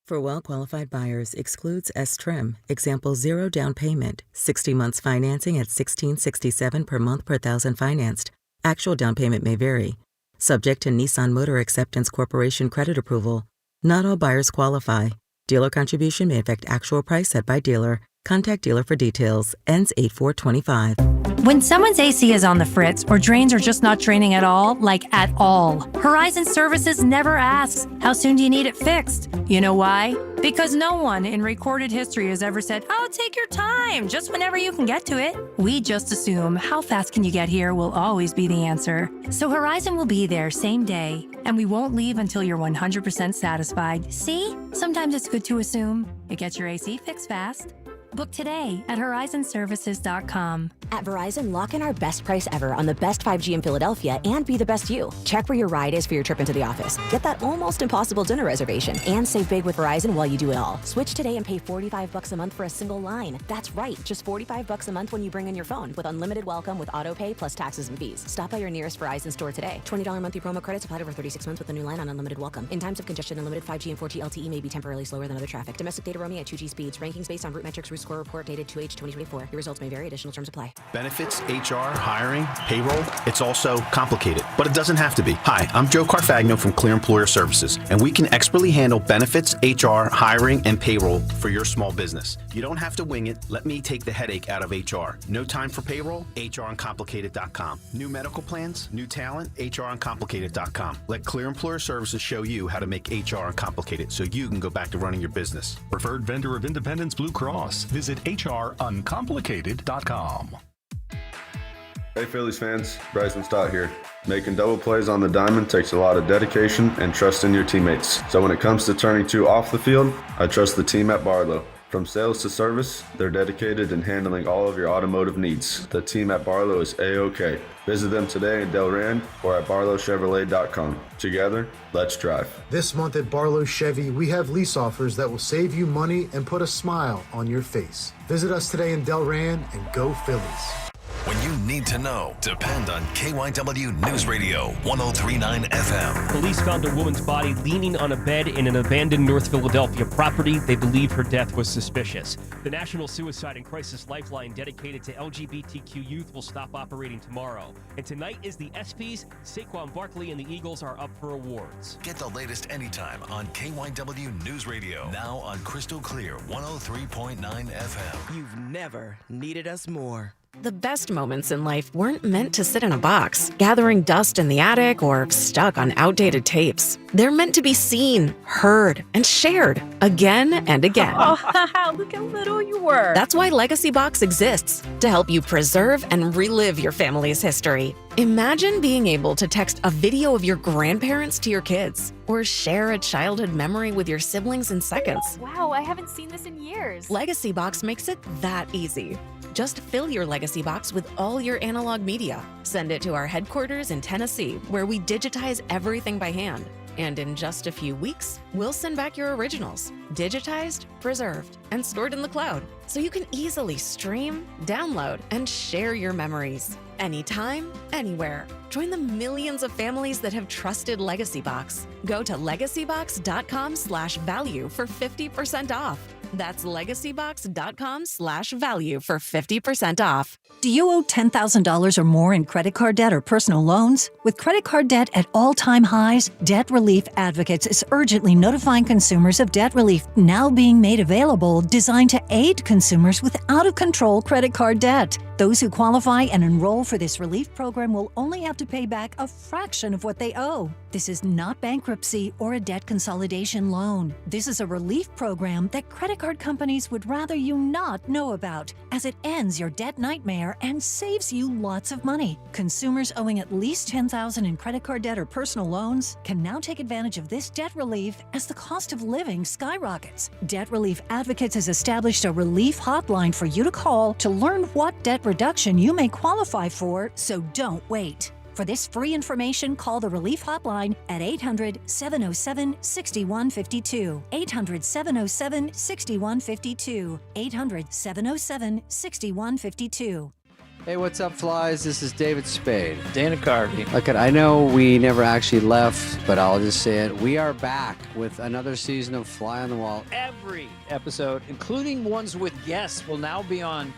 For well-qualified buyers, excludes S-Trim. Example, 0 down payment, 60 months financing at $1,667 per month per thousand financed. Actual down payment may vary. Subject to Nissan Motor Acceptance Corporation credit approval. Not all buyers qualify. Dealer contribution may affect actual price set by dealer. Contact dealer for details. Ends 8/4/25. When someone's AC is on the fritz or drains are just not draining at all, like at all, Horizon Services never asks, how soon do you need it fixed? You know why? Because no one in recorded history has ever said, oh, take your time, just whenever you can get to it. We just assume how fast can you get here will always be the answer. So Horizon will be there same day, and we won't leave until you're 100% satisfied. See? Sometimes it's good to assume. It gets your AC fixed fast. Book today at horizonservices.com. At Verizon, lock in our best price ever on the best 5G in Philadelphia and be the best you. Check where your ride is for your trip into the office. Get that almost impossible dinner reservation and save big with Verizon while you do it all. Switch today and pay $45 a month for a single line. That's right, just $45 a month when you bring in your phone with unlimited welcome with auto pay plus taxes and fees. Stop by your nearest Verizon store today. $20 monthly promo credits applied over 36 months with a new line on unlimited welcome. In times of congestion, unlimited 5G and 4G LTE may be temporarily slower than other traffic. Domestic data roaming at 2G speeds. Rankings based on root metrics root score report dated 2H 2024. Your results may vary. Additional terms apply. Benefits, HR, hiring, payroll, it's all so complicated, but it doesn't have to be. Hi, I'm Joe Carfagno from Clear Employer Services, and we can expertly handle benefits, HR, hiring, and payroll for your small business. You don't have to wing it. Let me take the headache out of HR. No time for payroll? HRuncomplicated.com. New medical plans? New talent? HRuncomplicated.com. Let Clear Employer Services show you how to make HR uncomplicated so you can go back to running your business. Preferred vendor of Independence Blue Cross. Visit HRuncomplicated.com. Hey Phillies fans, Bryson Stott here. Making double plays on the diamond takes a lot of dedication and trust in your teammates. So when it comes to turning two off the field, I trust the team at Barlow. From sales to service, they're dedicated in handling all of your automotive needs. The team at Barlow is A-OK. Visit them today in Delran or at barlowchevrolet.com. Together, let's drive. This month at Barlow Chevy, we have lease offers that will save you money and put a smile on your face. Visit us today in Delran and go Phillies. When you need to know, depend on KYW News Radio 103.9 FM. Police found a woman's body leaning on a bed in an abandoned North Philadelphia property. They believe her death was suspicious. The National Suicide and Crisis Lifeline dedicated to LGBTQ youth will stop operating tomorrow. And tonight is the ESPYs. Saquon Barkley and the Eagles are up for awards. Get the latest anytime on KYW News Radio. Now on Crystal Clear 103.9 FM. You've never needed us more. The best moments in life weren't meant to sit in a box, gathering dust in the attic or stuck on outdated tapes. They're meant to be seen, heard, and shared again and again. Oh, look how little you were. That's why Legacy Box exists, to help you preserve and relive your family's history. Imagine being able to text a video of your grandparents to your kids, or share a childhood memory with your siblings in seconds. Wow, I haven't seen this in years. Legacy Box makes it that easy. Just fill your Legacy Box with all your analog media. Send it to our headquarters in Tennessee, where we digitize everything by hand. And in just a few weeks, we'll send back your originals, digitized, preserved, and stored in the cloud, so you can easily stream, download, and share your memories. Anytime, anywhere. Join the millions of families that have trusted Legacy Box. Go to legacybox.com/value for 50% off. That's legacybox.com/value for 50% off. Do you owe $10,000 or more in credit card debt or personal loans? With credit card debt at all-time highs, Debt Relief Advocates is urgently notifying consumers of debt relief now being made available, designed to aid consumers with out-of-control credit card debt. Those who qualify and enroll for this relief program will only have to pay back a fraction of what they owe. This is not bankruptcy or a debt consolidation loan. This is a relief program that credit card companies would rather you not know about, as it ends your debt nightmare and saves you lots of money. Consumers owing at least $10,000 in credit card debt or personal loans can now take advantage of this debt relief as the cost of living skyrockets. Debt Relief Advocates has established a relief hotline for you to call to learn what debt reduction you may qualify for, so don't wait. For this free information, call the Relief Hotline at 800-707-6152. 800-707-6152. 800-707-6152. Hey, what's up, Flies? This is David Spade. Dana Carvey. Look, I know we never actually left, but I'll just say it. We are back with another season of Fly on the Wall. Every episode, including ones with guests, will now be on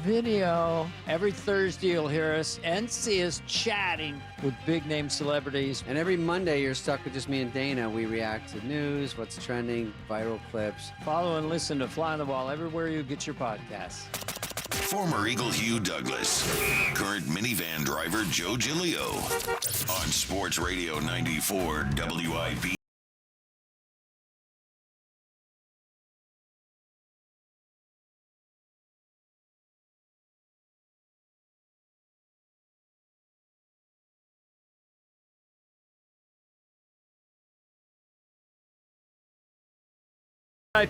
video. Every Thursday you'll hear us and see us chatting with big-name celebrities. And every Monday you're stuck with just me and Dana. We react to news, what's trending, viral clips. Follow and listen to Fly on the Wall everywhere you get your podcasts. Former Eagle Hugh Douglas, current minivan driver Joe Giglio, on Sports Radio 94 WIP.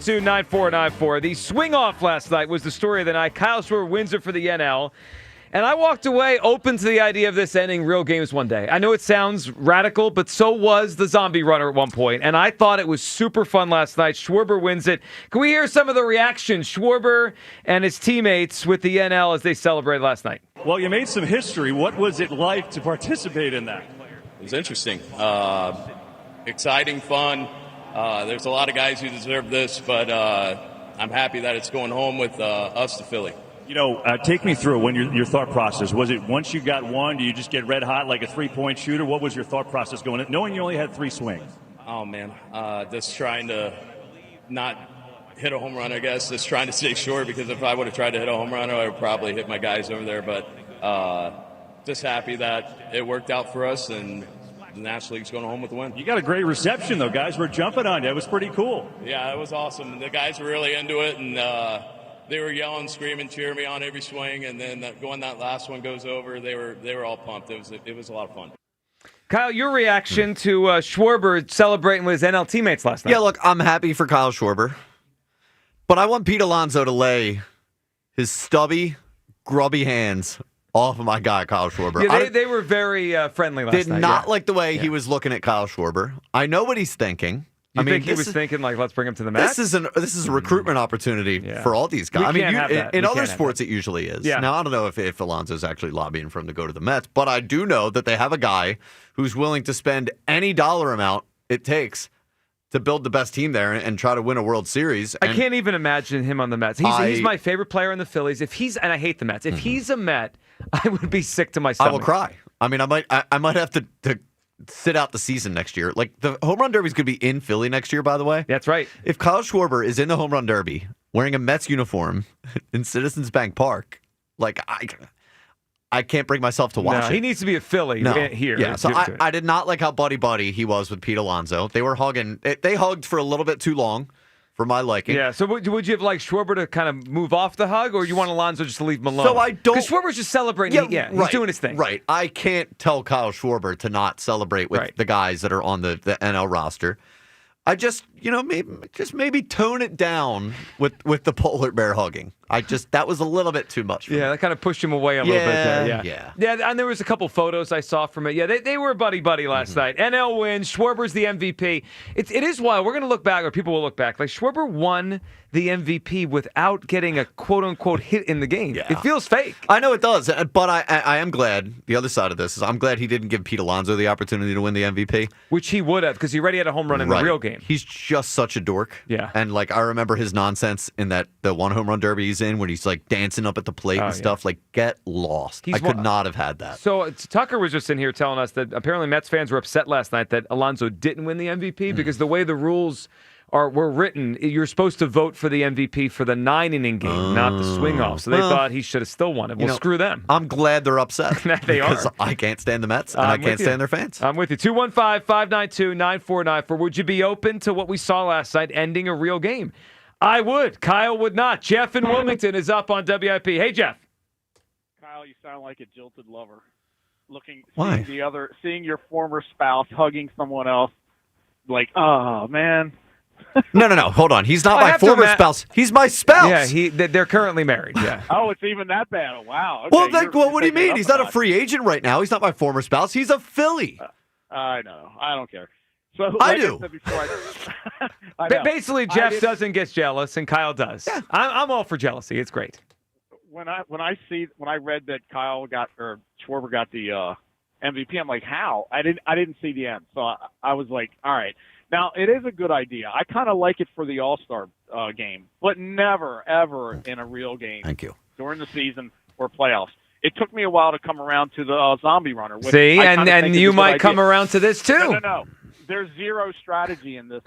Two 9494. The swing off last night was the story of the night. Kyle Schwarber wins it for the NL. And I walked away open to the idea of this ending real games one day. I know it sounds radical, but so was the zombie runner at one point. And I thought it was super fun last night. Schwarber wins it. Can we hear some of the reaction? Schwarber and his teammates with the NL as they celebrated last night. Well, you made some history. What was it like to participate in that? It was interesting. Exciting, fun. There's a lot of guys who deserve this, but I'm happy that it's going home with us to Philly. You know, take me through when your thought process. Was it once you got one, do you just get red hot like a three-point shooter? What was your thought process going in, knowing you only had 3 swings? Oh, man. Just trying to not hit a home run, I guess. Just trying to stay short, because if I would have tried to hit a home run, I would probably hit my guys over there. But just happy that it worked out for us, and the National League's going home with the win. You got a great reception, though. Guys were jumping on you. It was pretty cool. Yeah, it was awesome. The guys were really into it, and they were yelling, screaming, cheering me on every swing. And then when that last one goes over, they were all pumped. It was a lot of fun. Kyle, your reaction to Schwarber celebrating with his NL teammates last night? Yeah, look, I'm happy for Kyle Schwarber, but I want Pete Alonso to lay his stubby, grubby hands off of my guy, Kyle Schwarber. Yeah, they were very friendly last night. Did not like the way he was looking at Kyle Schwarber. I know what he's thinking. You think he was thinking, like, let's bring him to the Mets? This is a recruitment opportunity for all these guys. In other sports, it usually is. Yeah. Now, I don't know if Alonso's actually lobbying for him to go to the Mets, but I do know that they have a guy who's willing to spend any dollar amount it takes to build the best team there and try to win a World Series. I can't even imagine him on the Mets. He's my favorite player in the Phillies. And I hate the Mets. If he's a Met, I would be sick to my stomach. I will cry. I mean, I might have to sit out the season next year. Like, the Home Run Derby's going to be in Philly next year, by the way. That's right. If Kyle Schwarber is in the Home Run Derby wearing a Mets uniform in Citizens Bank Park, like, I can't bring myself to watch it. He needs to be a Philly here. Yeah, so I did not like how buddy he was with Pete Alonso. They were hugging. They hugged for a little bit too long for my liking. Yeah, so would you have liked Schwarber to kind of move off the hug, or you want Alonso just to leave him alone? So I don't... Because Schwarber's just celebrating. He's doing his thing. Right. I can't tell Kyle Schwarber to not celebrate with the guys that are on the NL roster. I just, maybe tone it down with the polar bear hugging. That was a little bit too much for me. That kind of pushed him away a little bit there. Yeah, and there was a couple photos I saw from it. Yeah, they were buddy last night. NL wins. Schwarber's the MVP. It is wild. We're going to look back, or people will look back. Like, Schwarber won the MVP without getting a quote-unquote hit in the game. Yeah. It feels fake. I know it does, but I am glad, the other side of this is I'm glad he didn't give Pete Alonso the opportunity to win the MVP. Which he would have, because he already had a home run in the real game. He's just such a dork. Yeah. And, I remember his nonsense in the one home run derby he's in when he's, dancing up at the plate and stuff. Get lost. I could not have had that. So Tucker was just in here telling us that apparently Mets fans were upset last night that Alonso didn't win the MVP because the way the rules were written, you're supposed to vote for the MVP for the 9-inning game, not the swing-off. So they thought he should have still won it. Well, screw them. I'm glad they're upset. They are. Because I can't stand the Mets, and I can't stand their fans. I'm with you. 215-592-9494. Would you be open to what we saw last night, ending a real game? I would. Kyle would not. Jeff in Wilmington is up on WIP. Hey, Jeff. Kyle, you sound like a jilted lover. Why? Seeing your former spouse hugging someone else, oh, man. No. Hold on. He's not my former spouse. He's my spouse. Yeah, they're currently married. Yeah. Oh, it's even that bad. Oh, wow. Okay, what do you mean? He's not a free agent right now. He's not my former spouse. He's a Philly. I know. I don't care. So I do. Basically, Jeff doesn't get jealous, and Kyle does. Yeah. I'm all for jealousy. It's great. When I read that Schwarber got the MVP, I'm like, how? I didn't see the end, so I was like, all right. Now it is a good idea. I kind of like it for the All-Star game, but never ever in a real game. Thank you. During the season or playoffs. It took me a while to come around to the zombie runner. See, and you might come around to this too. No. There's zero strategy in this.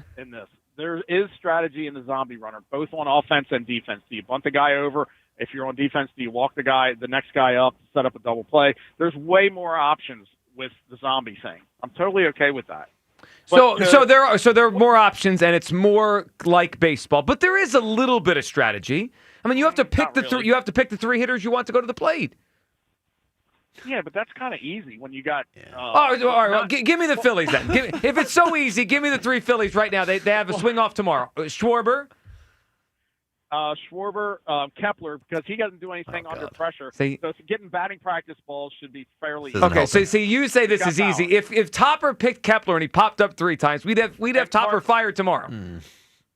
There is strategy in the zombie runner, both on offense and defense. Do you bunt the guy over? If you're on defense, do you walk the next guy up, set up a double play? There's way more options with the zombie thing. I'm totally okay with that. So there are more options, and it's more like baseball. But there is a little bit of strategy. I mean, you have to pick you have to pick the three hitters you want to go to the plate. Yeah, but that's kind of easy when you got. All right. Well, give me the Phillies then. If it's so easy, give me the three Phillies right now. They have a swing off tomorrow. Schwarber. Kepler, because he doesn't do anything under pressure. So getting batting practice balls should be fairly easy. Okay, so you say this is easy. If Topper picked Kepler and he popped up 3 times, we'd have Topper fired tomorrow.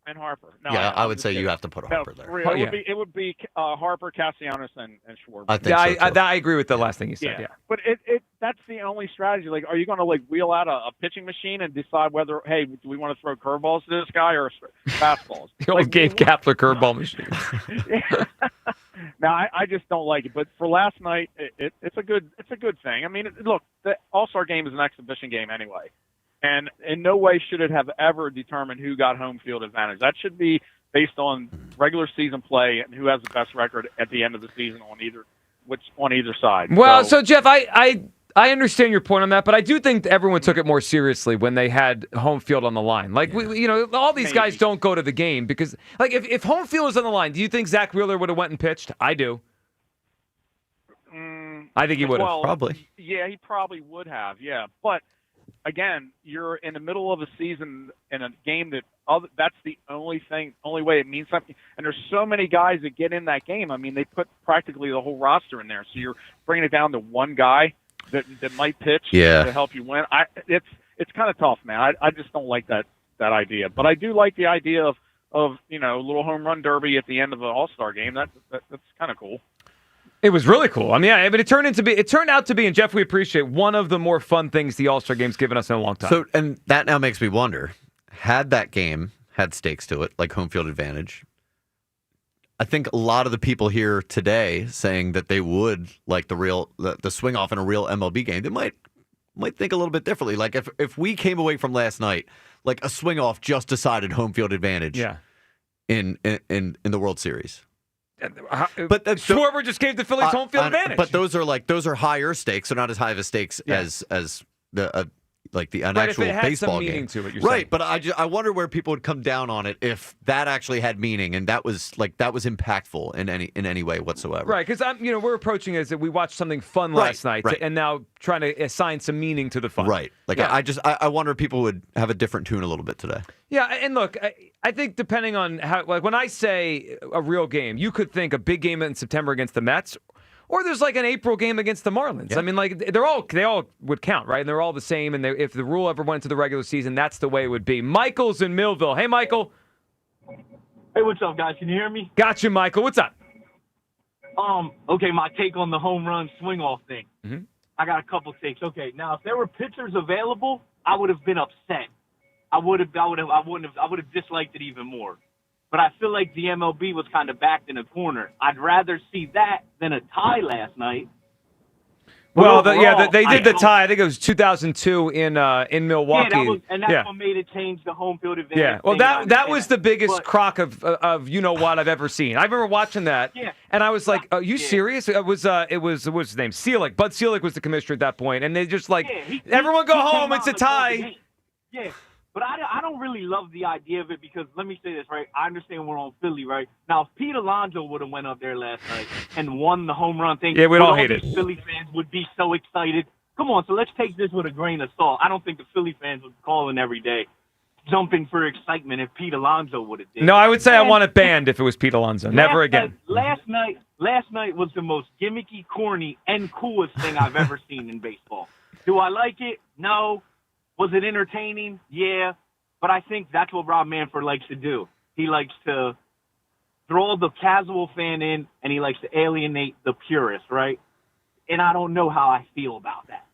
And Harper. No, I would say you have to put Harper there. It would be Harper, Castellanos, and Schwarber. I think so too. I agree with the last thing you said. Yeah. But that's the only strategy. Are you going to wheel out a pitching machine and decide whether, hey, do we want to throw curveballs to this guy or fastballs? The old Gabe Kapler curveball machine. Now I just don't like it. But for last night, it's a good thing. I mean, look, the All-Star game is an exhibition game anyway. And in no way should it have ever determined who got home field advantage. That should be based on regular season play and who has the best record at the end of the season on either side. Well, so Jeff, I understand your point on that, but I do think everyone took it more seriously when they had home field on the line. All these guys don't go to the game because, if home field was on the line, do you think Zach Wheeler would have went and pitched? I do. I think he would have. Probably. Yeah, he probably would have. Yeah, but. Again, you're in the middle of a season in a game that's the only way it means something. And there's so many guys that get in that game. I mean, they put practically the whole roster in there. So you're bringing it down to one guy that might pitch to help you win. It's kind of tough, man. I just don't like that idea. But I do like the idea of a little home run derby at the end of an All-Star game. That's kind of cool. It was really cool. I mean, it turned out to be, and Jeff, we appreciate one of the more fun things the All-Star Game's given us in a long time. So, and that now makes me wonder, had that game had stakes to it, like home field advantage, I think a lot of the people here today saying that they would like the swing off in a real MLB game, they might think a little bit differently. Like if we came away from last night, like a swing off just decided home field advantage in the World Series. But Schwarber just gave the Phillies home field advantage. But those are higher stakes. They're not as high of a stakes as the an actual if it had baseball some meaning game. to it, you're right? saying. But I wonder where people would come down on it if that actually had meaning and that was impactful in any way whatsoever. Right? Because we're approaching it as that we watched something fun last night, and now trying to assign some meaning to the fun. Right. I wonder if people would have a different tune a little bit today. Yeah, and look, I think depending on how, when I say a real game, you could think a big game in September against the Mets. Or there's like an April game against the Marlins. Yeah. I mean, they all would count, right? And they're all the same. And if the rule ever went into the regular season, that's the way it would be. Michael's in Millville. Hey, Michael. Hey, what's up, guys? Can you hear me? Got you, Michael. What's up? Okay, my take on the home run swing off thing. Mm-hmm. I got a couple takes. Okay, now if there were pitchers available, I would have been upset. I would have disliked it even more. But I feel like the MLB was kind of backed in a corner. I'd rather see that than a tie last night. Well, they did the tie. I think it was 2002 in Milwaukee. That's what made it change the home field advantage. Yeah, well, that was the biggest crock of what I've ever seen. I remember watching that, and I was like, "Are you serious?" It was what's his name? Seelig. Bud Seelig was the commissioner at that point, and they just everyone go home. It's a tie. Yeah. But I don't really love the idea of it because, let me say this, right? I understand we're on Philly, right? Now, if Pete Alonso would have went up there last night and won the home run thing, we'd all hate it. Philly fans would be so excited. Come on, so let's take this with a grain of salt. I don't think the Philly fans would call in every day jumping for excitement if Pete Alonso would have did. No, I would say I want it banned if it was Pete Alonso. Never again. Last night was the most gimmicky, corny, and coolest thing I've ever seen in baseball. Do I like it? No. Was it entertaining? Yeah. But I think that's what Rob Manfred likes to do. He likes to throw the casual fan in, and he likes to alienate the purist, right? And I don't know how I feel about that.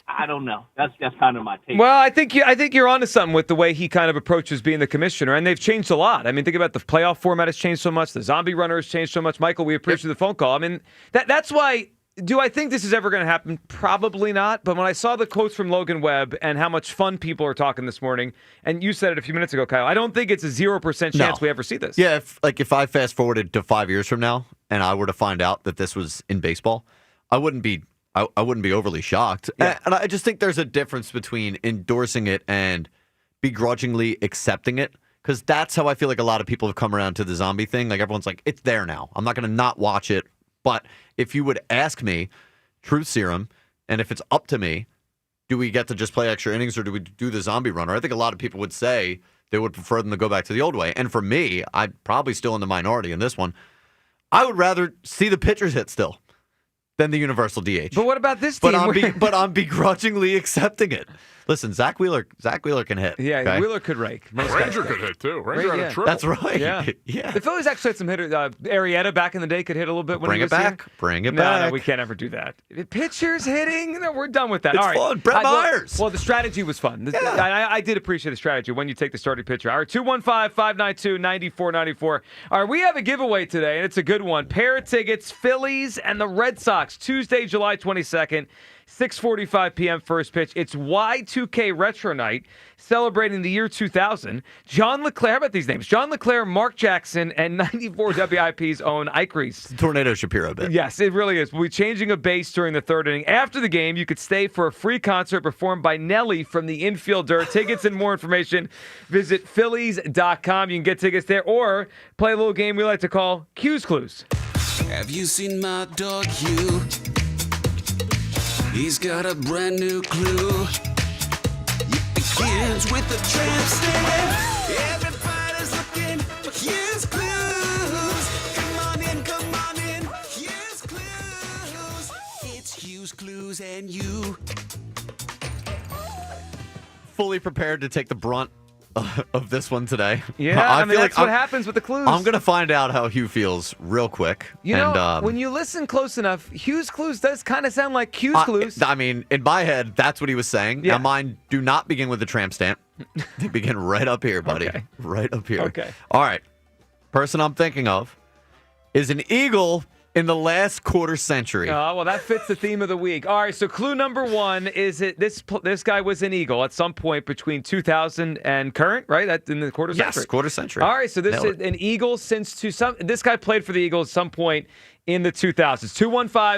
I don't know. That's kind of my take. Well, I think you're onto something with the way he kind of approaches being the commissioner, and they've changed a lot. I mean, think about the playoff format has changed so much. The zombie runner has changed so much. Michael, we appreciate the phone call. I mean, that's why. Do I think this is ever going to happen? Probably not. But when I saw the quotes from Logan Webb and how much fun people are talking this morning, and you said it a few minutes ago, Kyle, I don't think it's a 0% chance we ever see this. Yeah, if I fast forwarded to 5 years from now and I were to find out that this was in baseball, I wouldn't be overly shocked. Yeah. And I just think there's a difference between endorsing it and begrudgingly accepting it. Because that's how I feel like a lot of people have come around to the zombie thing. Like everyone's like, it's there now. I'm not going to not watch it. But if you would ask me, truth serum, and if it's up to me, do we get to just play extra innings or do we do the zombie runner? I think a lot of people would say they would prefer them to go back to the old way. And for me, I'm probably still in the minority in this one. I would rather see the pitchers hit still than the universal DH. But what about this team? But I'm begrudgingly accepting it. Listen, Zach Wheeler can hit. Yeah, okay? Wheeler could rake. Ranger could hit, too. Ranger had a triple. That's right. Yeah. The Phillies actually had some hitters. Arrieta back in the day could hit a little bit when Bring he was it back. here. Bring it No, back. we can't ever do that. Pitchers hitting? No, we're done with that. It's All right. fun. Brett Myers. Well, the strategy was fun. I did appreciate the strategy when you take the starting pitcher. All right, 215-592-9494. All right, we have a giveaway today, and it's a good one. Pair of tickets, Phillies and the Red Sox, Tuesday, July 22nd. 6:45 p.m. first pitch. It's Y2K Retro Night, celebrating the year 2000. John LeClair, how about these names? John LeClair, Mark Jackson, and 94 WIP's own Ike Reese. Tornado Shapiro bit. Yes, it really is. We'll be changing a base during the third inning. After the game, you could stay for a free concert performed by Nelly from the Infield Dirt. Tickets and more information, visit Phillies.com. You can get tickets there or play a little game we like to call Q's Clues. Have you seen my dog Hugh? He's got a brand new clue. It begins with the tramp stamp. Everybody's looking for Hughes Clues. Come on in, Hughes Clues. It's Hughes Clues and you. Fully prepared to take the brunt of this one today. Yeah, I mean, that's what happens with the clues. I'm going to find out how Hugh feels real quick. You know, when you listen close enough, Hughes Clues does kind of sound like Q's Clues. I mean, in my head, that's what he was saying. Yeah. Now, mine do not begin with the tramp stamp. They begin right up here, buddy. Okay. Right up here. Okay. All right. Person I'm thinking of is an eagle in the last quarter century. Well, that fits the theme of the week. All right, so clue number one is this guy was an Eagle at some point between 2000 and current, right? That's in the quarter century. Yes, quarter century. All right, so this is an Eagle this guy played for the Eagles at some point in the 2000s.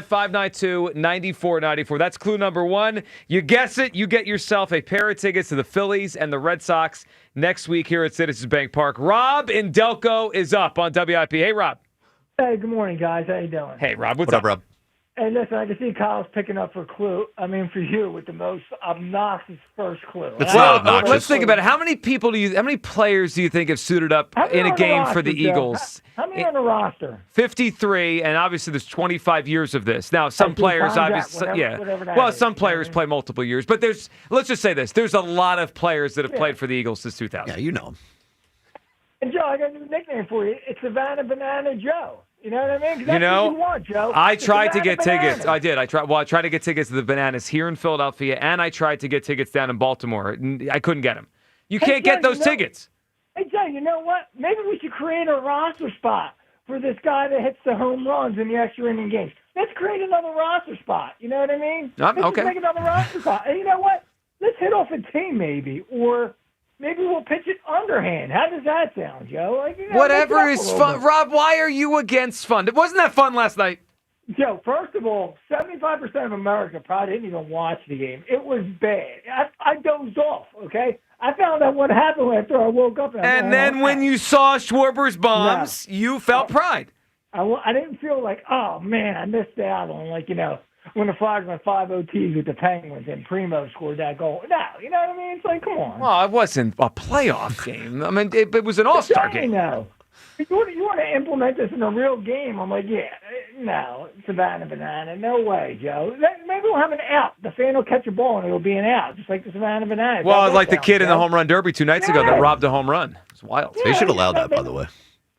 215-592-9494. That's clue number one. You guess it, you get yourself a pair of tickets to the Phillies and the Red Sox next week here at Citizens Bank Park. Rob in Delco is up on WIP. Hey, Rob. Hey, good morning, guys. How you doing? Hey, Rob. What's up, Rob? Hey, listen, I can see Kyle's picking up for for you with the most obnoxious first clue. It's not obnoxious. Let's think about it. How many players do you think have suited up in a game for the Eagles? How many on the roster? 53, and obviously there's 25 years of this. Now, some players, obviously, some players play multiple years, but let's just say this: there's a lot of players that have played for the Eagles since 2000. Yeah, you know them. And Joe, I got a new nickname for you. It's Savannah Banana Joe. You know what I mean? That's what you want, Joe. I tried to get tickets. I did. I tried to get tickets to the Bananas here in Philadelphia, and I tried to get tickets down in Baltimore. I couldn't get them. You can't get those tickets. Hey, Joe, you know what? Maybe we should create a roster spot for this guy that hits the home runs in the extra inning games. Let's create another roster spot. You know what I mean? Let's okay. just make another roster spot. And you know what? Let's hit off a team maybe, or maybe we'll pitch it underhand. How does that sound, Joe? Whatever is fun. Rob, why are you against fun? Wasn't that fun last night? Joe, first of all, 75% of America probably didn't even watch the game. It was bad. I dozed off, okay? I found out what happened after I woke up. And then when you saw Schwarber's bombs, you felt pride. I didn't feel like, oh, man, I missed out on, when the Flyers went 5 OTs with the Penguins and Primo scored that goal. No, you know what I mean? It's like, come on. Well, it wasn't a playoff game. I mean, it was an all-star game. No. You want to implement this in a real game? I'm like, no, Savannah Banana. No way, Joe. Maybe we'll have an out. The fan will catch a ball and it'll be an out, just like the Savannah Banana. Well, it's like the kid in the home run derby 2 nights ago that robbed a home run. It's wild. They should allow that, by the way.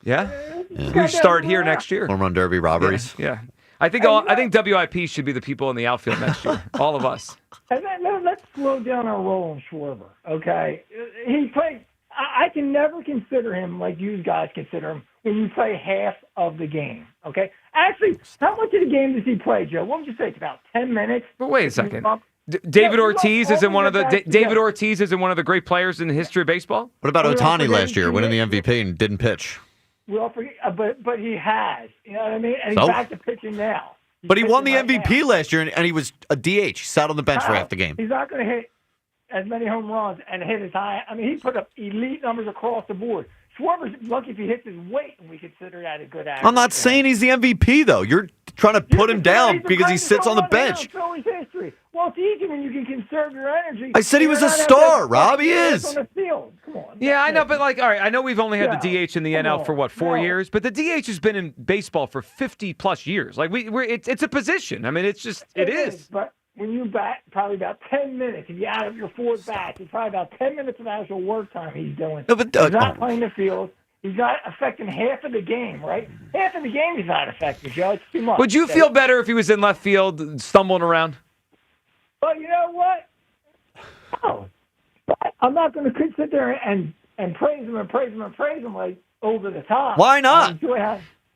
Yeah? We start here next year. Home run derby robberies. Yeah. I think WIP should be the people in the outfield next year. All of us. And then let's slow down our roll on Schwarber, okay? He played. I can never consider him like you guys consider him when you play half of the game, okay? Actually, how much of the game does he play, Joe? What would you say? It's about 10 minutes? But wait a second. David Ortiz isn't one of the great players in the history of baseball? What about Ohtani last year, winning the MVP and didn't pitch? We all forget, but he has. You know what I mean? And he's back to pitching now. But he won the MVP last year, and he was a DH. He sat on the bench for half the game. He's not going to hit as many home runs and hit as high. I mean, he put up elite numbers across the board. Schwarber's lucky if he hits his weight, and we consider that a good average. I'm not saying he's the MVP, though. You're trying to put him down because he sits on the bench. Well, it's easy when you can conserve your energy. I said he was a star, Rob. He is. On the field. Come on. Yeah, I know, but all right, I know we've only had the DH in the NL for 4 years, but the DH has been in baseball for 50+ years. Like it's a position. I mean, it is. But when you bat probably about 10 minutes, if you add up your 4 bats, it's probably about 10 minutes of actual work time he's doing. No, but he's not playing the field. He's not affecting half of the game, right? Half of the game he's not affecting, Joe. It's too much. Would you feel better if he was in left field stumbling around? Well, you know what? Oh, I'm not going to sit there and praise him like over the top. Why not?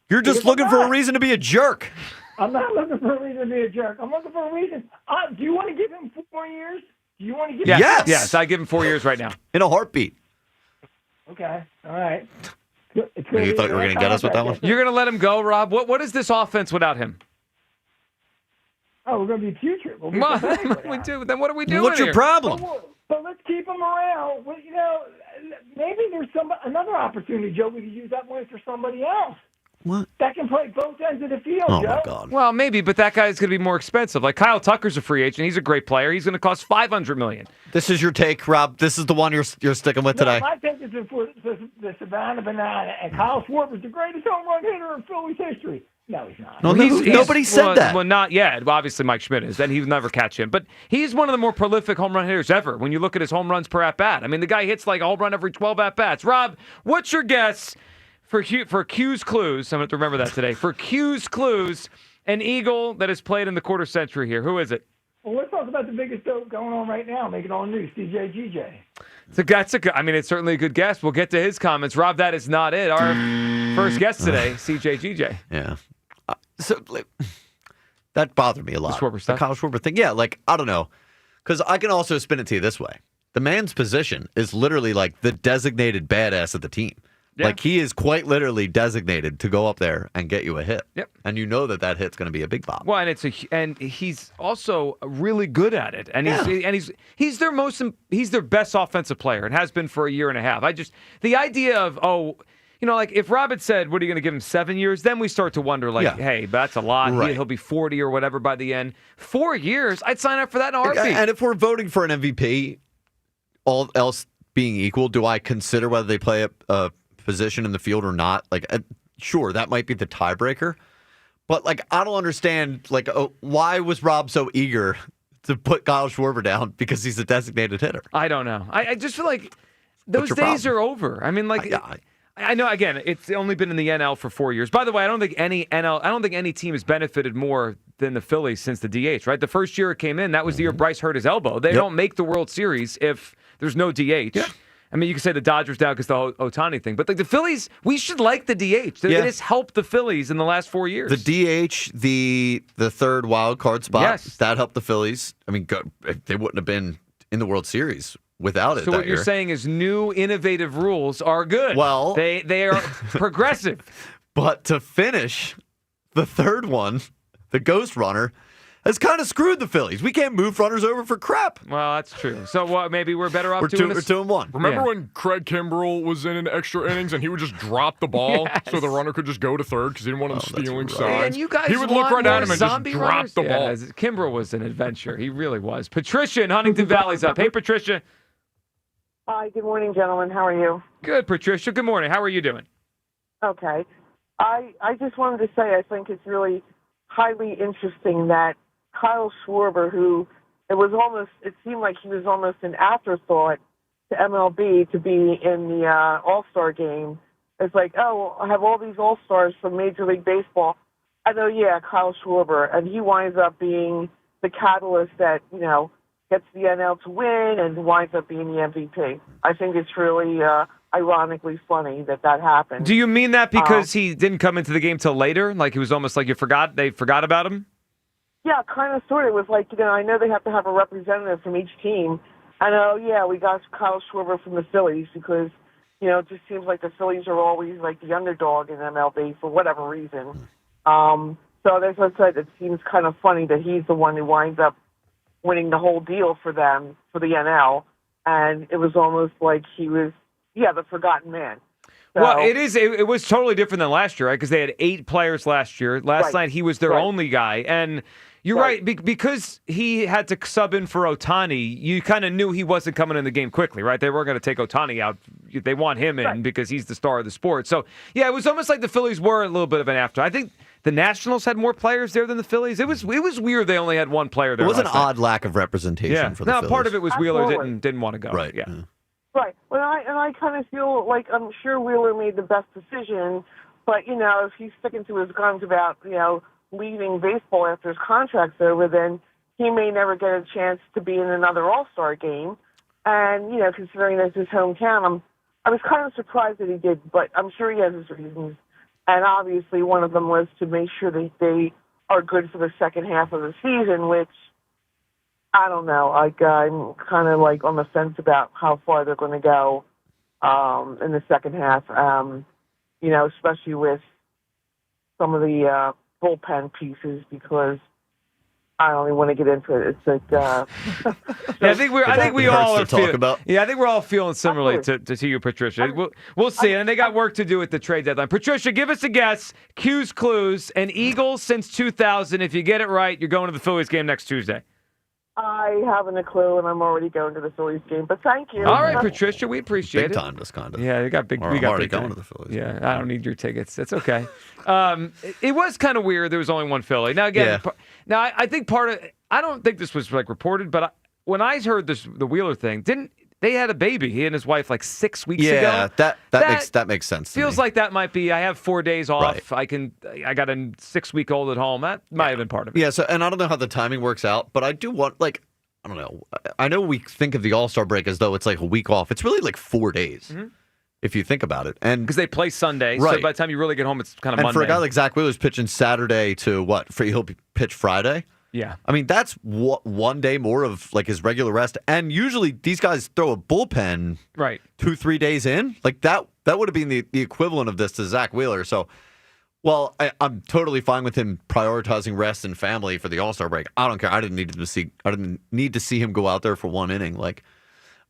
You're just looking for a reason to be a jerk. I'm not looking for a reason to be a jerk. I'm looking for a reason. Do you want to give him 4 years? Do you want to give him? Yes, I give him 4 years right now. In a heartbeat. Okay, all right. You thought you were going to get us with that one? You're going to let him go, Rob? What is this offense without him? Oh, we're going to be putrid. We'll be then what are we doing? What's your problem? But let's keep him around. Well, maybe there's another opportunity, Joe. We could use that money for somebody else. What? That can play both ends of the field, Joe. My God. Well, maybe, but that guy's going to be more expensive. Like Kyle Tucker's a free agent. He's a great player. He's going to cost $500 million. This is your take, Rob. This is the one you're sticking with today. My take is for the Savannah Banana, and Kyle Schwarber is the greatest home run hitter in Phillies history. No, he's not. No, nobody said that. Well, not yet. Obviously, Mike Schmidt is, and he'll never catch him. But he's one of the more prolific home run hitters ever when you look at his home runs per at-bat. I mean, the guy hits like a home run every 12 at-bats. Rob, what's your guess for Q's Clues? I'm going to remember that today. For Q's Clues, an Eagle that has played in the quarter century here. Who is it? Well, let's talk about the biggest dope going on right now, making all news, CJGJ. It's certainly a good guess. We'll get to his comments. Rob, that is not it. Our first guest today, CJGJ. Yeah. So that bothered me a lot. The Schwarber stuff? The Kyle Schwarber thing. Yeah, like, I don't know. Because I can also spin it to you this way. The man's position is literally like the designated badass of the team. Yeah. Like, he is quite literally designated to go up there and get you a hit. Yep. And you know that hit's going to be a big pop. Well, and he's also really good at it. And he's their best offensive player and has been for a year and a half. The idea of, like if Rob had said, what are you going to give him, 7 years? Then we start to wonder, hey, that's a lot. Right. He'll be 40 or whatever by the end. 4 years, I'd sign up for that in a heartbeat. And if we're voting for an MVP, all else being equal, do I consider whether they play a position in the field or not? Like, sure, that might be the tiebreaker. But, like, I don't understand, like, why was Rob so eager to put Kyle Schwarber down because he's a designated hitter? I don't know. I just feel like those days are over. I mean, like, I know, again, it's only been in the NL for 4 years. By the way, I don't think any team has benefited more than the Phillies since the DH, right? The first year it came in, that was the year Bryce hurt his elbow. They don't make the World Series if there's no DH. Yeah. I mean, you could say the Dodgers down because the Ohtani thing, but like the Phillies, we should like the DH. It has helped the Phillies in the last 4 years. The DH, the third wild card spot, that helped the Phillies. I mean, they wouldn't have been in the World Series without it. So what you're saying is new innovative rules are good. Well, they are progressive. But to finish, the third one, the ghost runner, has kind of screwed the Phillies. We can't move runners over for crap. Well, that's true. So what? Maybe we're better off we're doing this. We're 2-1. Remember when Craig Kimbrell was in extra innings and he would just drop the ball so the runner could just go to third because he didn't want him stealing sides? And you guys he would look right at him and just drop the ball. Kimbrell was an adventure. He really was. Patricia in Huntington Valley's up. Hey, Patricia. Hi, good morning, gentlemen. How are you? Good, Patricia. Good morning. How are you doing? Okay. I just wanted to say I think it's really highly interesting that Kyle Schwarber, who it seemed like he was almost an afterthought to MLB to be in the All-Star game. It's like, I have all these All-Stars from Major League Baseball. I know, Kyle Schwarber, and he winds up being the catalyst that, gets the NL to win and winds up being the MVP. I think it's really ironically funny that happened. Do you mean that because he didn't come into the game till later? Like, it was almost like they forgot about him? Yeah, kind of, sort of. It was like, I know they have to have a representative from each team. I know, we got Kyle Schwarber from the Phillies because, it just seems like the Phillies are always like the underdog in MLB for whatever reason. So that's what I said. It seems kind of funny that he's the one who winds up winning the whole deal for them, for the NL. And it was almost like he was, the forgotten man. So, well, it was totally different than last year, right? Because they had 8 players last year. Last night, he was their only guy. And you're right. Because he had to sub in for Ohtani, you kind of knew he wasn't coming in the game quickly, right? They weren't going to take Ohtani out. They want him in because he's the star of the sport. So, it was almost like the Phillies were a little bit of an after. I think the Nationals had more players there than the Phillies. It was weird they only had one player there. It was an odd lack of representation for the Phillies. Part of it was Wheeler didn't want to go. Right. Yeah. Right. Well, I kind of feel like I'm sure Wheeler made the best decision, but, if he's sticking to his guns about, leaving baseball after his contract's over, then he may never get a chance to be in another All-Star game. And, considering that's his hometown, I was kind of surprised that he did, but I'm sure he has his reasons. And obviously one of them was to make sure that they are good for the second half of the season, which, I don't know. Like, I'm kind of like on the fence about how far they're going to go in the second half, especially with some of the bullpen pieces because I don't even want to get into it. It's like I think we all are feeling. Yeah, I think we're all feeling similarly to you, Patricia. We'll see, and they got work to do at the trade deadline. Patricia, give us a guess. Q's clues. An Eagles since 2000. If you get it right, you're going to the Phillies game next Tuesday. I haven't a clue, and I'm already going to the Phillies game. But thank you. All right, Patricia, we appreciate it. Big time, just kind of. Yeah, we got big. I'm already going to the Phillies. Yeah, I don't need your tickets. It's okay. It was kind of weird. There was only one Philly. Now again, I think part of. I don't think this was like reported, but when I heard the Wheeler thing, they had a baby, he and his wife, like 6 weeks ago. Yeah, that makes sense. Feels like that might be. I have 4 days off. Right. I got a 6-week-old at home. That might have been part of it. Yeah. So, and I don't know how the timing works out, but I do want I don't know. I know we think of the All-Star break as though it's like a week off. It's really like 4 days. Mm-hmm. if you think about it. And because they play Sunday, right. so by the time you really get home, it's kind of and Monday. for a guy like Zach Wheeler's pitching Saturday to what? He'll pitch Friday? Yeah. I mean, that's one day more of like his regular rest. And usually these guys throw a bullpen right 2-3 days in. Like that would have been the equivalent of this to Zach Wheeler. So, well, I'm totally fine with him prioritizing rest and family for the All-Star break. I don't care. I didn't need to see him go out there for one inning. Like,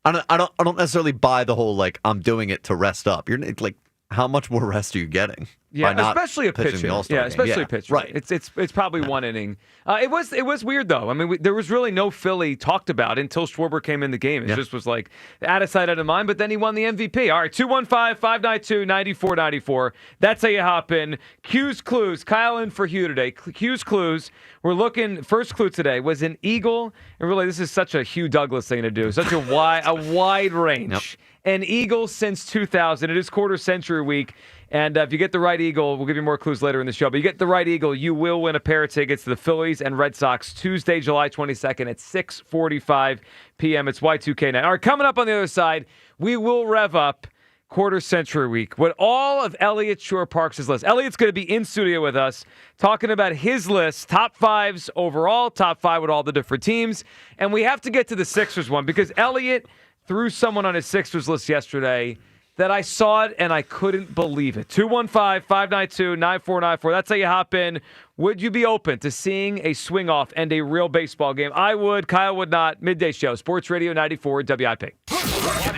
I don't necessarily buy the whole like I'm doing it to rest up. You're like, how much more rest are you getting? Yeah, by not especially a pitching pitcher. the All-Star Yeah, game? especially a pitcher. Right. It's probably one inning. It was weird though. I mean, there was really no Philly talked about until Schwarber came in the game. It just was like out of sight, out of mind. But then he won the MVP. All right, 215-592-9494. That's how you hop in. Q's Clues. Kyle in for Hugh today. Q's Clues. We're looking. First clue today was an eagle, and really this is such a Hugh Douglas thing to do. Such a wide range. Yep. An eagle since 2000. It is quarter century week. And if you get the right eagle, we'll give you more clues later in the show. But you get the right eagle, you will win a pair of tickets to the Phillies and Red Sox Tuesday, July 22nd at 6:45 p.m. It's Y2K night. All right, coming up on the other side, we will rev up quarter century week with all of Elliot Shore Parks' list. Elliot's going to be in studio with us talking about his list, top fives overall, top five with all the different teams. And we have to get to the Sixers one because Elliot threw someone on his Sixers list yesterday that I saw it and I couldn't believe it. 215-592-9494. That's how you hop in. Would you be open to seeing a swing off and a real baseball game? I would. Kyle would not. Midday show. Sports Radio 94 WIP.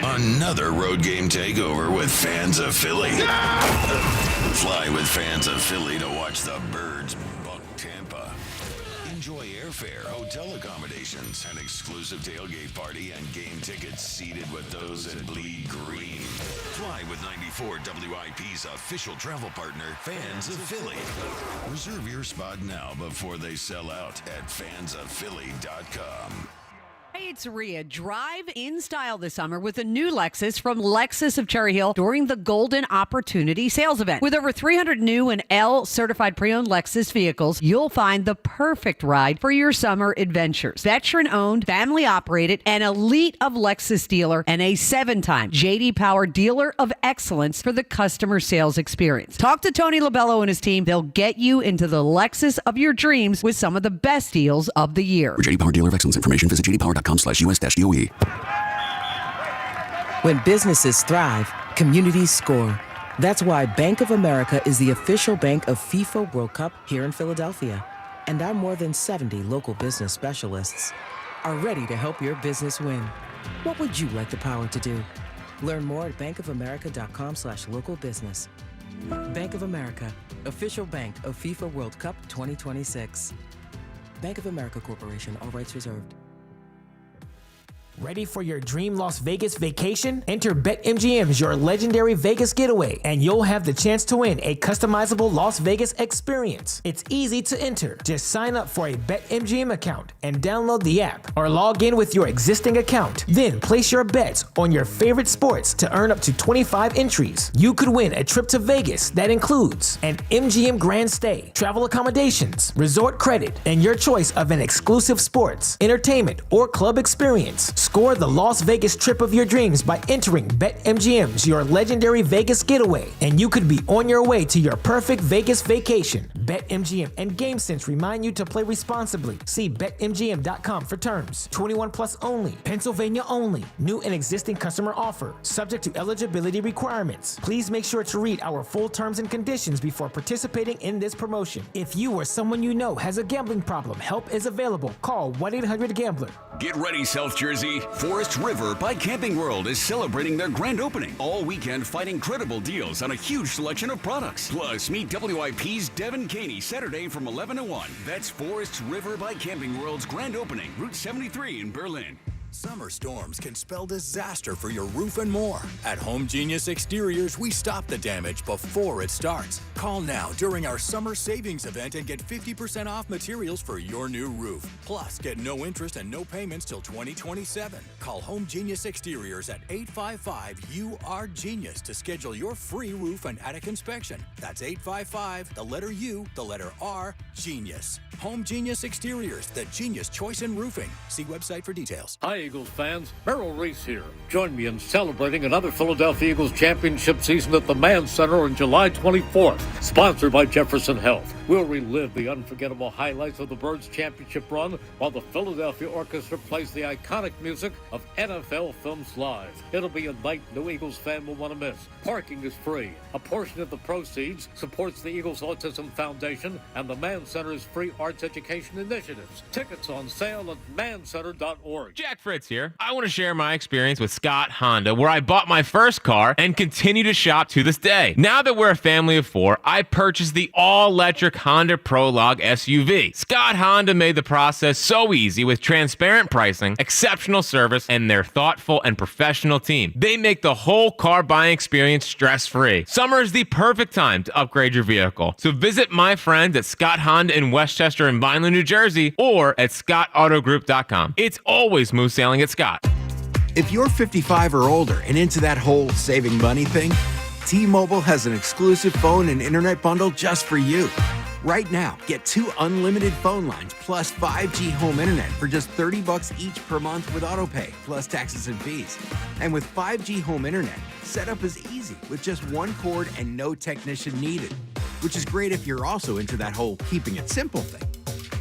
Another road game takeover with fans of Philly. Fly with fans of Philly to watch the Birds buck Tampa. Enjoy airfare, hotel accommodations, an exclusive tailgate party, and game tickets seated with those that bleed green. Fly with 94 WIP's official travel partner, Fans of Philly. Reserve your spot now before they sell out at fansofphilly.com. Hey, it's Rhea. Drive in style this summer with a new Lexus from Lexus of Cherry Hill during the Golden Opportunity Sales Event. With over 300 new and L-certified pre-owned Lexus vehicles, you'll find the perfect ride for your summer adventures. Veteran-owned, family-operated, an elite of Lexus dealer, and a 7-time J.D. Power Dealer of Excellence for the customer sales experience. Talk to Tony Labello and his team. They'll get you into the Lexus of your dreams with some of the best deals of the year. For J.D. Power Dealer of Excellence information, visit jdpower.com/US-DOE. When businesses thrive, communities score. That's why Bank of America is the official bank of FIFA World Cup here in Philadelphia. And our more than 70 local business specialists are ready to help your business win. What would you like the power to do? Learn more at bankofamerica.com/local business. Bank of America, official bank of FIFA World Cup 2026. Bank of America Corporation, all rights reserved. Ready for your dream Las Vegas vacation? Enter BetMGM's Your Legendary Vegas Getaway, and you'll have the chance to win a customizable Las Vegas experience. It's easy to enter. Just sign up for a BetMGM account and download the app, or log in with your existing account. Then place your bets on your favorite sports to earn up to 25 entries. You could win a trip to Vegas that includes an MGM Grand Stay, travel accommodations, resort credit, and your choice of an exclusive sports, entertainment, or club experience. Score the Las Vegas trip of your dreams by entering BetMGM's Your Legendary Vegas Getaway, and you could be on your way to your perfect Vegas vacation. BetMGM and GameSense remind you to play responsibly. See BetMGM.com for terms. 21 plus only. Pennsylvania only. New and existing customer offer. Subject to eligibility requirements. Please make sure to read our full terms and conditions before participating in this promotion. If you or someone you know has a gambling problem, help is available. Call 1-800-GAMBLER. Get ready, South Jersey. Forest River by Camping World is celebrating their grand opening. All weekend, find incredible deals on a huge selection of products. Plus, meet WIP's Devin Caney Saturday from 11 to 1. That's Forest River by Camping World's grand opening, Route 73 in Berlin. Summer storms can spell disaster for your roof and more. At Home Genius Exteriors, we stop the damage before it starts. Call now during our summer savings event and get 50% off materials for your new roof. Plus, get no interest and no payments till 2027. Call Home Genius Exteriors at 855-UR-GENIUS to schedule your free roof and attic inspection. That's 855, the letter U, the letter R, Genius. Home Genius Exteriors, the genius choice in roofing. See website for details. Hi Eagles fans. Merrill Reese here. Join me in celebrating another Philadelphia Eagles championship season at the Mann Center on July 24th, sponsored by Jefferson Health. We'll relive the unforgettable highlights of the Birds championship run while the Philadelphia Orchestra plays the iconic music of NFL films live. It'll be a night no Eagles fan will want to miss. Parking is free. A portion of the proceeds supports the Eagles Autism Foundation and the Mann Center's free arts education initiatives. Tickets on sale at mancenter.org. Jack Fritz here. I want to share my experience with Scott Honda, where I bought my first car and continue to shop to this day. Now that we're a family of 4, I purchased the all-electric Honda Prologue SUV. Scott Honda made the process so easy with transparent pricing, exceptional service, and their thoughtful and professional team. They make the whole car buying experience stress-free. Summer is the perfect time to upgrade your vehicle. So visit my friends at Scott Honda in Westchester and Vineland, New Jersey, or at scottautogroup.com. It's always smooth sailing at Scott. If you're 55 or older and into that whole saving money thing, T-Mobile has an exclusive phone and internet bundle just for you. Right now, get 2 unlimited phone lines plus 5G home internet for just $30 each per month with AutoPay, plus taxes and fees. And with 5G home internet, setup is easy with just 1 cord and no technician needed, which is great if you're also into that whole keeping it simple thing.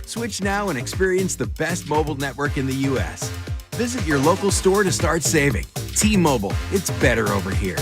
Switch now and experience the best mobile network in the U.S. Visit your local store to start saving. T-Mobile, it's better over here.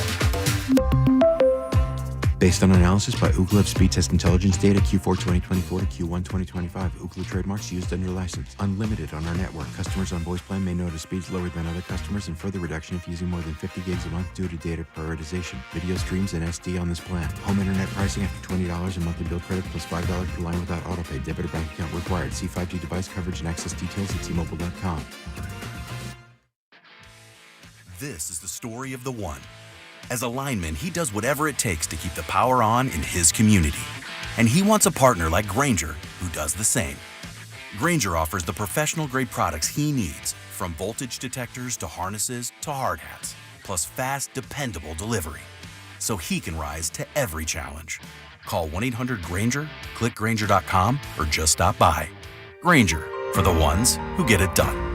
Based on analysis by Ookla Speed Test Intelligence data Q4 2024 to Q1 2025. Ookla trademarks used under license. Unlimited on our network. Customers on voice plan may notice speeds lower than other customers and further reduction if using more than 50 gigs a month due to data prioritization. Video streams and SD on this plan. Home internet pricing after $20 in monthly bill credit plus $5 per line without autopay. Debit or bank account required. See 5G device coverage and access details at T-Mobile.com. This is the story of the one. As a lineman, he does whatever it takes to keep the power on in his community. And he wants a partner like Grainger who does the same. Grainger offers the professional-grade products he needs, from voltage detectors to harnesses to hard hats, plus fast, dependable delivery, so he can rise to every challenge. Call 1-800-GRAINGER, click Grainger.com, or just stop by. Grainger, for the ones who get it done.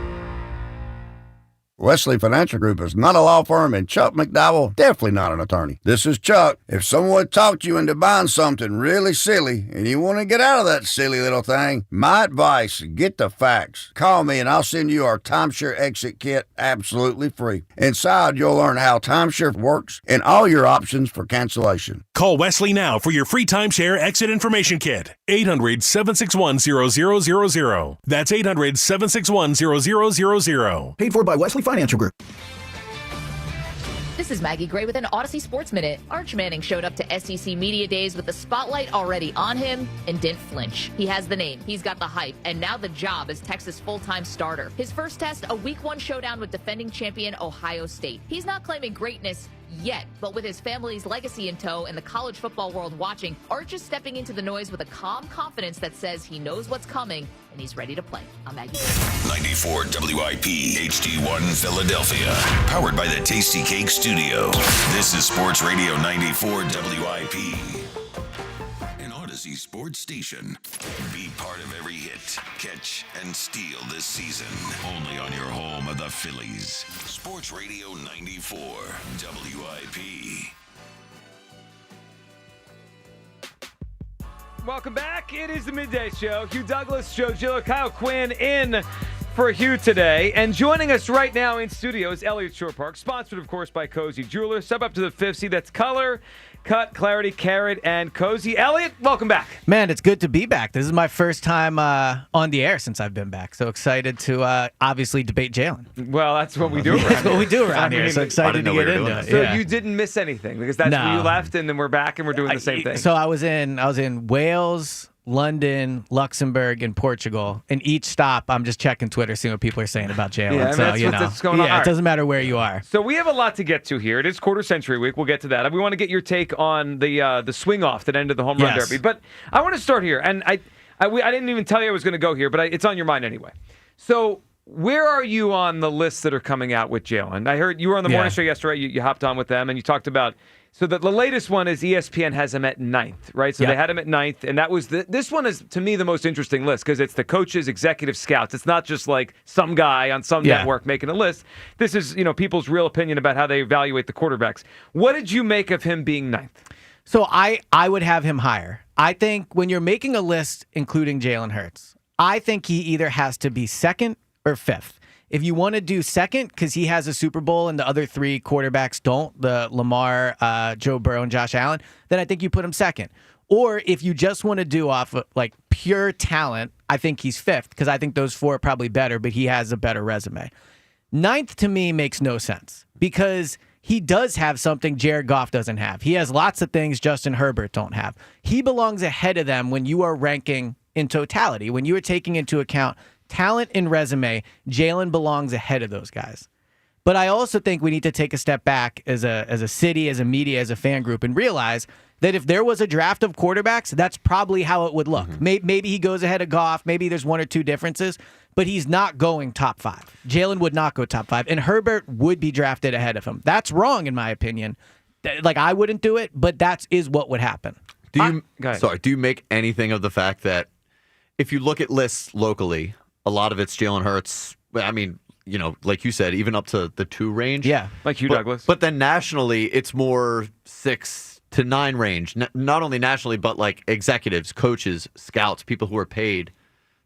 Wesley Financial Group is not a law firm, and Chuck McDowell definitely not an attorney. This is Chuck. If someone talked you into buying something really silly and you want to get out of that silly little thing, my advice, get the facts. Call me and I'll send you our timeshare exit kit absolutely free. Inside, you'll learn how timeshare works and all your options for cancellation. Call Wesley now for your free timeshare exit information kit. 800-761-0000. That's 800-761-0000. Paid for by Wesley Financial Group. This is Maggie Gray with an Odyssey Sports Minute. Arch Manning showed up to SEC Media Days with the spotlight already on him and didn't flinch. He has the name, he's got the hype, and now the job as Texas' full-time starter. His first test, a Week 1 showdown with defending champion Ohio State. He's not claiming greatness yet, but with his family's legacy in tow and the college football world watching, Arch is stepping into the noise with a calm confidence that says he knows what's coming and he's ready to play. I'm Maggie. 94 WIP HD1 Philadelphia. Powered by the Tasty Cake Studio. This is Sports Radio 94 WIP. An Odyssey sports station. Be part of every hit, catch, and steal this season. Only on your home of the Phillies. Sports Radio 94 WIP. Welcome back. It is the Midday Show. Hugh Douglas, Joe Gillo, Kyle Quinn in for Hugh today. And joining us right now in studio is Elliott Shore Park, sponsored, of course, by Cozy Jewelers. Sub up to the 50. That's color, cut, clarity, carrot, and cozy. Elliott, welcome back. Man, it's good to be back. This is my first time on the air since I've been back. So excited to obviously debate Jalen. Well, that's what we do around here. That's what we do around here. So excited to get into it. So you didn't miss anything because that's when you left, and then we're back and we're doing the same thing. So I was in Wales, London, Luxembourg, and Portugal. And each stop, I'm just checking Twitter, seeing what people are saying about Jalen. Yeah, so, that's going on. Yeah, it doesn't matter where you are. So we have a lot to get to here. It is quarter century week. We'll get to that. We want to get your take on the swing off that ended the home run derby. But I want to start here. And I didn't even tell you I was going to go here, but it's on your mind anyway. So where are you on the lists that are coming out with Jalen? I heard you were on the morning show yesterday. You hopped on with them, and you talked about So the latest one is ESPN has him at 9th, right? So they had him at 9th, and that was this one is, to me, the most interesting list because it's the coaches, executive scouts. It's not just like some guy on some network making a list. This is, people's real opinion about how they evaluate the quarterbacks. What did you make of him being 9th? So I would have him higher. I think when you're making a list including Jalen Hurts, I think he either has to be 2nd or 5th. If you want to do 2nd because he has a Super Bowl and the other 3 quarterbacks don't, the Lamar, Joe Burrow, and Josh Allen, then I think you put him 2nd. Or if you just want to do off of like pure talent, I think he's 5th because I think those 4 are probably better, but he has a better resume. 9th to me makes no sense because he does have something Jared Goff doesn't have. He has lots of things Justin Herbert don't have. He belongs ahead of them when you are ranking in totality, when you are taking into account talent and resume. Jalen belongs ahead of those guys. But I also think we need to take a step back as a city, as a media, as a fan group, and realize that if there was a draft of quarterbacks, that's probably how it would look. Maybe he goes ahead of Goff. Maybe there's 1 or 2 differences, but he's not going top 5. Jalen would not go top 5, and Herbert would be drafted ahead of him. That's wrong, in my opinion. Like, I wouldn't do it, but that is what would happen. Do you make anything of the fact that if you look at lists locally, a lot of it's Jalen Hurts. I mean, like you said, even up to the 2 range. Yeah. Like Hugh Douglas. But then nationally, it's more 6 to 9 range. Not only nationally, but like executives, coaches, scouts, people who are paid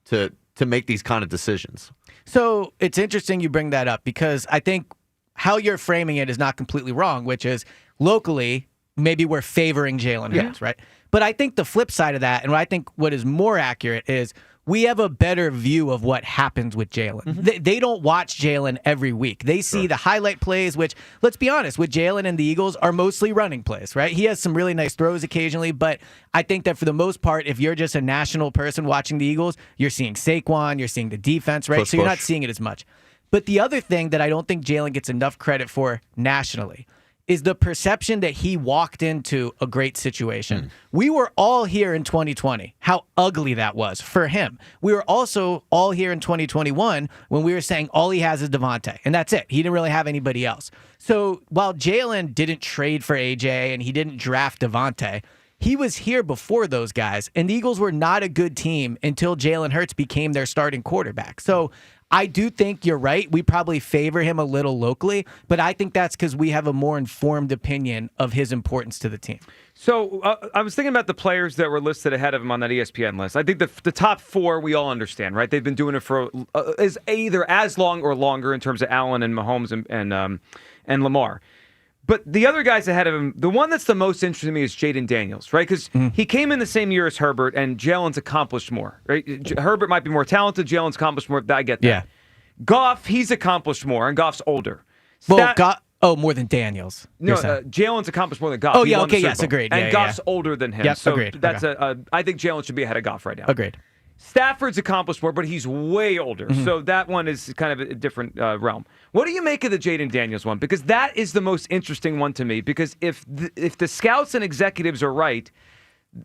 to make these kind of decisions. So it's interesting you bring that up because I think how you're framing it is not completely wrong, which is locally, maybe we're favoring Jalen Hurts, right? But I think the flip side of that, and I think what is more accurate is we have a better view of what happens with Jalen. They don't watch Jalen every week. They see the highlight plays, which, let's be honest, with Jalen and the Eagles are mostly running plays, right? He has some really nice throws occasionally, but I think that for the most part, if you're just a national person watching the Eagles, you're seeing Saquon, you're seeing the defense, right? So you're not seeing it as much. But the other thing that I don't think Jalen gets enough credit for nationally is the perception that he walked into a great situation. We were all here in 2020, how ugly that was for him. We were also all here in 2021 when we were saying all he has is Devontae, and that's it. He didn't really have anybody else. So while Jalen didn't trade for AJ and he didn't draft Devontae, he was here before those guys, and the Eagles were not a good team until Jalen Hurts became their starting quarterback. So I do think you're right. We probably favor him a little locally, but I think that's because we have a more informed opinion of his importance to the team. So I was thinking about the players that were listed ahead of him on that ESPN list. I think the top 4 we all understand, right? They've been doing it for is either as long or longer in terms of Allen and Mahomes and Lamar. But the other guys ahead of him, the one that's the most interesting to me is Jaden Daniels, right? Because he came in the same year as Herbert, and Jalen's accomplished more. Right? Herbert might be more talented. Jalen's accomplished more. I get that. Yeah. Goff, he's accomplished more, and Goff's older. More than Daniels. No, Jalen's accomplished more than Goff. Oh, yeah, okay, yes, agreed. And Goff's older than him. Yep, so agreed. That's I think Jalen should be ahead of Goff right now. Agreed. Stafford's accomplished more, but he's way older. So that one is kind of a different realm. What do you make of the Jaden Daniels one? Because that is the most interesting one to me. Because if the scouts and executives are right,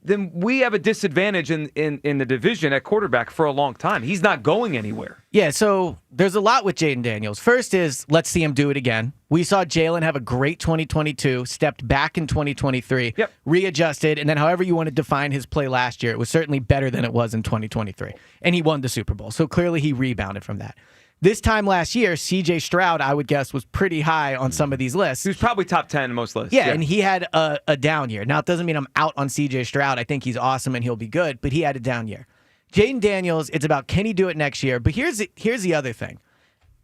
then we have a disadvantage in the division at quarterback for a long time. He's not going anywhere. Yeah, so there's a lot with Jaden Daniels. First is, let's see him do it again. We saw Jalen have a great 2022, stepped back in 2023, readjusted, and then however you want to define his play last year, it was certainly better than it was in 2023. And he won the Super Bowl, so clearly he rebounded from that. This time last year, C.J. Stroud, I would guess, was pretty high on some of these lists. He was probably top 10 in most lists. Yeah, and he had a down year. Now, it doesn't mean I'm out on C.J. Stroud. I think he's awesome and he'll be good, but he had a down year. Jaden Daniels, it's about can he do it next year? But here's the other thing.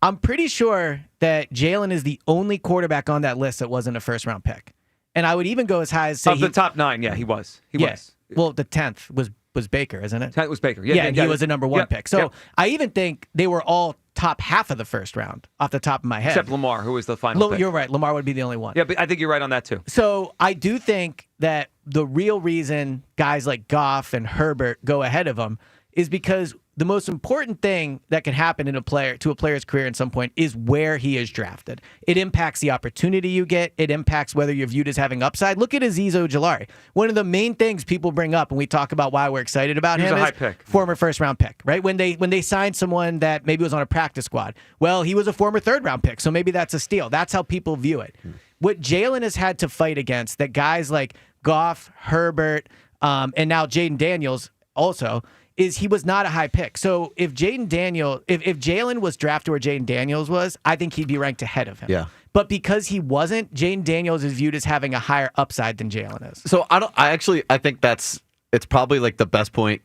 I'm pretty sure that Jalen is the only quarterback on that list that wasn't a first-round pick. And I would even go as high as say of the top 9, he was. He was. Well, the 10th was Baker, isn't it? 10th was Baker. And he was a number 1 pick. So I even think they were all top half of the first round off the top of my head. Except Lamar, who was the final pick. You're right. Lamar would be the only one. Yeah, but I think you're right on that too. So I do think that the real reason guys like Goff and Herbert go ahead of them is because the most important thing that can happen to a player's career at some point is where he is drafted. It impacts the opportunity you get. It impacts whether you're viewed as having upside. Look at Azeez Ojulari. One of the main things people bring up when we talk about why we're excited about him is former first-round pick, right? When they signed someone that maybe was on a practice squad, well, he was a former third-round pick, so maybe that's a steal. That's how people view it. What Jalen has had to fight against, that guys like Goff, Herbert, and now Jaden Daniels also, is he was not a high pick. So if Jalen was drafted where Jaden Daniels was, I think he'd be ranked ahead of him. Yeah. But because he wasn't, Jaden Daniels is viewed as having a higher upside than Jalen is. So I think it's probably like the best point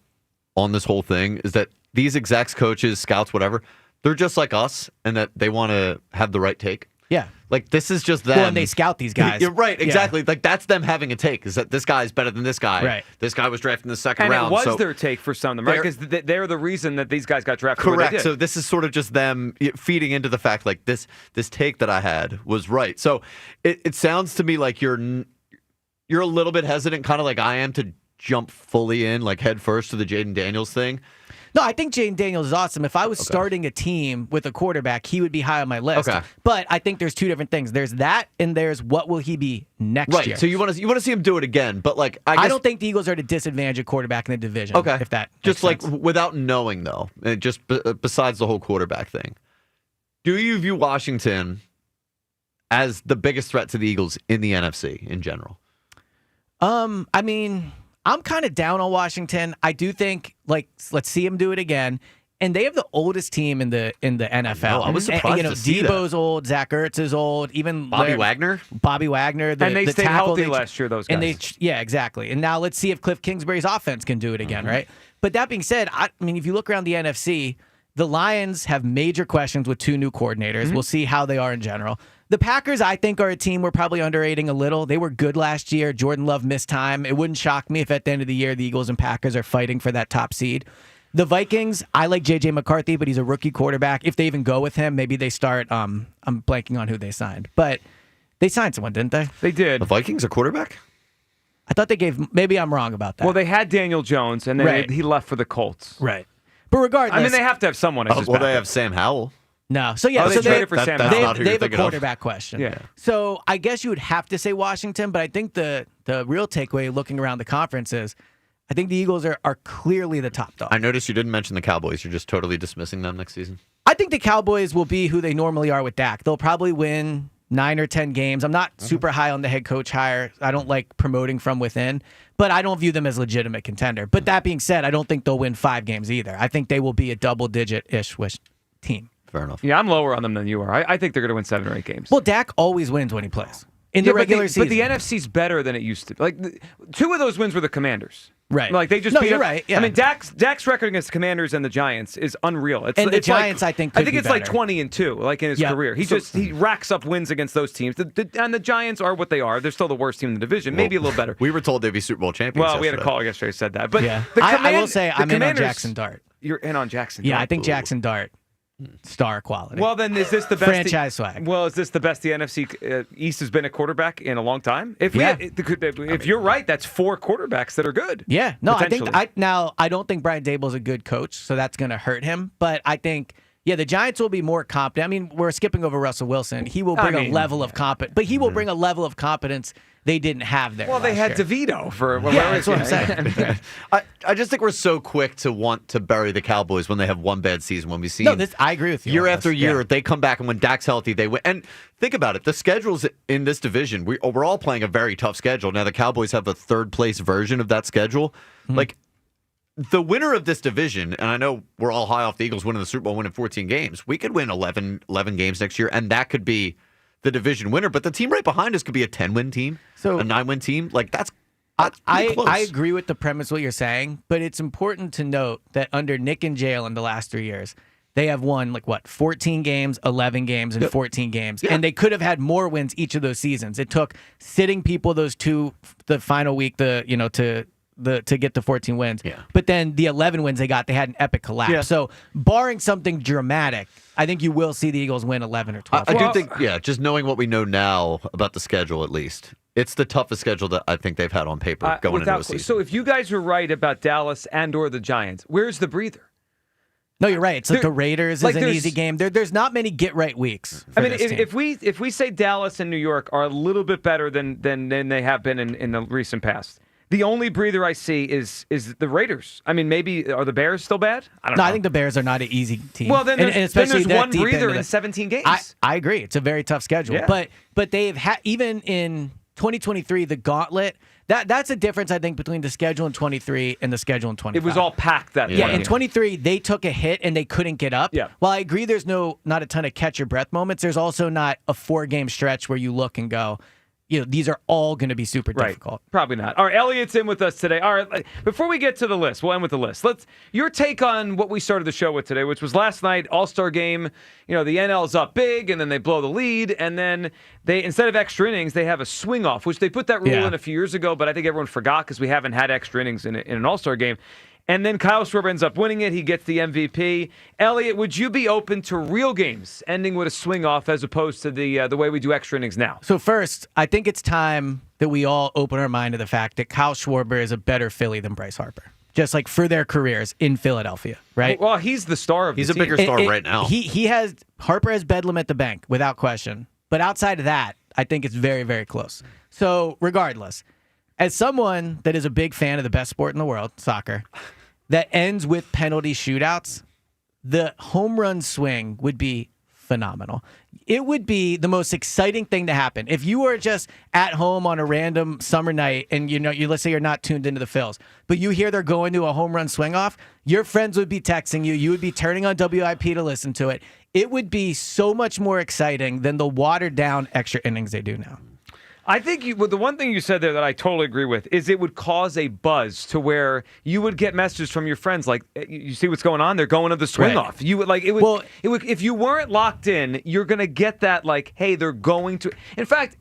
on this whole thing is that these execs, coaches, scouts, whatever, they're just like us and that they want to have the right take. Yeah. Like, this is just them. Well, and they scout these guys. You're right, exactly. Yeah. Like, that's them having a take, is that this guy is better than this guy. Right. This guy was drafted in the second And round. it was their take for some of them, right? Because they're the reason that these guys got drafted. Correct. So this is sort of just them feeding into the fact, like, this take that I had was right. So it sounds to me like you're a little bit hesitant, kind of like I am, to jump fully in, like, head first to the Jaden Daniels thing. No, I think Jaden Daniels is awesome. If I was starting a team with a quarterback, he would be high on my list. Okay. But I think there's two different things. There's that, and there's what will he be next year. Right. So you want to see him do it again, but like I don't think the Eagles are at a disadvantage at quarterback in the division. Okay. If that just like makes sense. without knowing though, and just besides the whole quarterback thing, do you view Washington as the biggest threat to the Eagles in the NFC in general? I mean, I'm kind of down on Washington. I do think, like, let's see him do it again. And they have the oldest team in the NFL. I was surprised and, to see Debo's old, Zach Ertz is old, even Bobby Wagner. And they stayed healthy last year. Those guys. And yeah, exactly. And now let's see if Cliff Kingsbury's offense can do it again, right? But that being said, I mean, if you look around the NFC, the Lions have major questions with two new coordinators. We'll see how they are in general. The Packers, I think, are a team we're probably underrating a little. They were good last year. Jordan Love missed time. It wouldn't shock me if at the end of the year the Eagles and Packers are fighting for that top seed. The Vikings, I like J.J. McCarthy, but he's a rookie quarterback. If they even go with him, maybe they start. I'm blanking on who they signed. But they signed someone, didn't they? They did. The Vikings a quarterback? I thought they gave. Maybe I'm wrong about that. Well, they had Daniel Jones, and then he left for the Colts. Right. But regardless. I mean, they have to have someone. They have Sam Howell. No. So, yeah. they traded for Sam Howell. They have a quarterback question. Yeah. So, I guess you would have to say Washington, but I think the real takeaway looking around the conference is I think the Eagles are clearly the top dog. I noticed you didn't mention the Cowboys. You're just totally dismissing them next season. I think the Cowboys will be who they normally are with Dak. They'll probably win 9 or 10 games. I'm not super high on the head coach hire. I don't like promoting from within, but I don't view them as a legitimate contender. But that being said, I don't think they'll win 5 games either. I think they will be a double-digit-ish team. Fair enough. Yeah, I'm lower on them than you are. I think they're going to win 7 or 8 games. Well, Dak always wins when he plays in the regular season. But the NFC's better than it used to. Like 2 of those wins were the Commanders. Right. Like they just No, beat you're up. right, yeah. I mean, Dak's record against the Commanders and the Giants is unreal. And the Giants, I think, could be it's like better. 20-2, like in his Yeah. career. He racks up wins against those teams. And the Giants are what they are. They're still the worst team in the division. Maybe a little better. We were told they'd be Super Bowl champions. Well, we had a yesterday. caller yesterday who said that. But yeah. the I will say I'm in on Commanders- Jackson Dart. You're in on Jackson. Yeah, Dart. I think Jackson Dart, star quality. Well, then is this the best franchise swag? Well, is this the best the NFC East has been a quarterback in a long time? If you're right, that's 4 quarterbacks that are good. Yeah, no, I think potentially. I don't think Brian Daboll's a good coach, so that's going to hurt him. But I think, the Giants will be more competent. I mean, we're skipping over Russell Wilson. He will bring a level of competence, but he will bring a level of competence they didn't have there. Well, they had year. DeVito for. That's what I'm saying. I just think we're so quick to want to bury the Cowboys when they have one bad season. When we see I agree with you. Year on after this. year, Yeah. they come back, and when Dak's healthy, they win. And think about it: the schedules in this division, we're all playing a very tough schedule. Now the Cowboys have a 3rd place version of that schedule. Like the winner of this division, and I know we're all high off the Eagles winning the Super Bowl, winning 14 games. We could win 11 games next year, and that could be the division winner. But the team right behind us could be a 10-win team, a 9-win team. Like that's pretty close. I agree with the premise what you're saying, but it's important to note that under Nick and Jalen the last 3 years, they have won 14 games, 11 games, and 14 games, and they could have had more wins each of those seasons. It took sitting people the final week to get to 14 wins. Yeah. But then the 11 wins they got, they had an epic collapse. Yeah. So barring something dramatic, I think you will see the Eagles win 11 or 12. I do think, just knowing what we know now about the schedule, at least, it's the toughest schedule that I think they've had on paper going into a season. So if you guys are right about Dallas and or the Giants, where's the breather? No, you're right. It's like the Raiders like is an easy game. There's not many get-right weeks. I mean, if we say Dallas and New York are a little bit better than they have been in the recent past, the only breather I see is the Raiders. I mean, maybe are the Bears still bad? I don't know. I think the Bears are not an easy team. Well, then especially there's one deep breather into in 17 games. I agree. It's a very tough schedule. Yeah. But they've had, even in 2023, the gauntlet, that's a difference, I think, between the schedule in 23 and the schedule in 25. It was all packed that Yeah, one in year. 23, they took a hit and they couldn't get up. Yeah. While I agree there's not a ton of catch your breath moments, there's also not a 4-game stretch where you look and go, these are all going to be super difficult. Probably not. All right, Elliot's in with us today. All right, before we get to the list, we'll end with the list. Your take on what we started the show with today, which was last night, All-Star game. The NL's up big, and then they blow the lead, and then they, instead of extra innings, they have a swing off, which they put that rule in a few years ago, but I think everyone forgot because we haven't had extra innings in an All-Star game. And then Kyle Schwarber ends up winning it. He gets the MVP. Elliot, would you be open to real games ending with a swing off as opposed to the way we do extra innings now? So first, I think it's time that we all open our mind to the fact that Kyle Schwarber is a better Philly than Bryce Harper, just like for their careers in Philadelphia, right? Well, he's the star of the team. He's a bigger star right now. Harper has Bedlam at the bank without question, but outside of that, I think it's very, very close. So regardless, as someone that is a big fan of the best sport in the world, soccer, that ends with penalty shootouts, the home run swing would be phenomenal. It would be the most exciting thing to happen. If you were just at home on a random summer night and let's say you're not tuned into the Phils, but you hear they're going to a home run swing off, your friends would be texting you. You would be turning on WIP to listen to it. It would be so much more exciting than the watered down extra innings they do now. I think the one thing you said there that I totally agree with is it would cause a buzz to where you would get messages from your friends like, you see what's going on? They're going to the swing off. You would it would if you weren't locked in, you're going to get that like, hey, they're going to. In fact,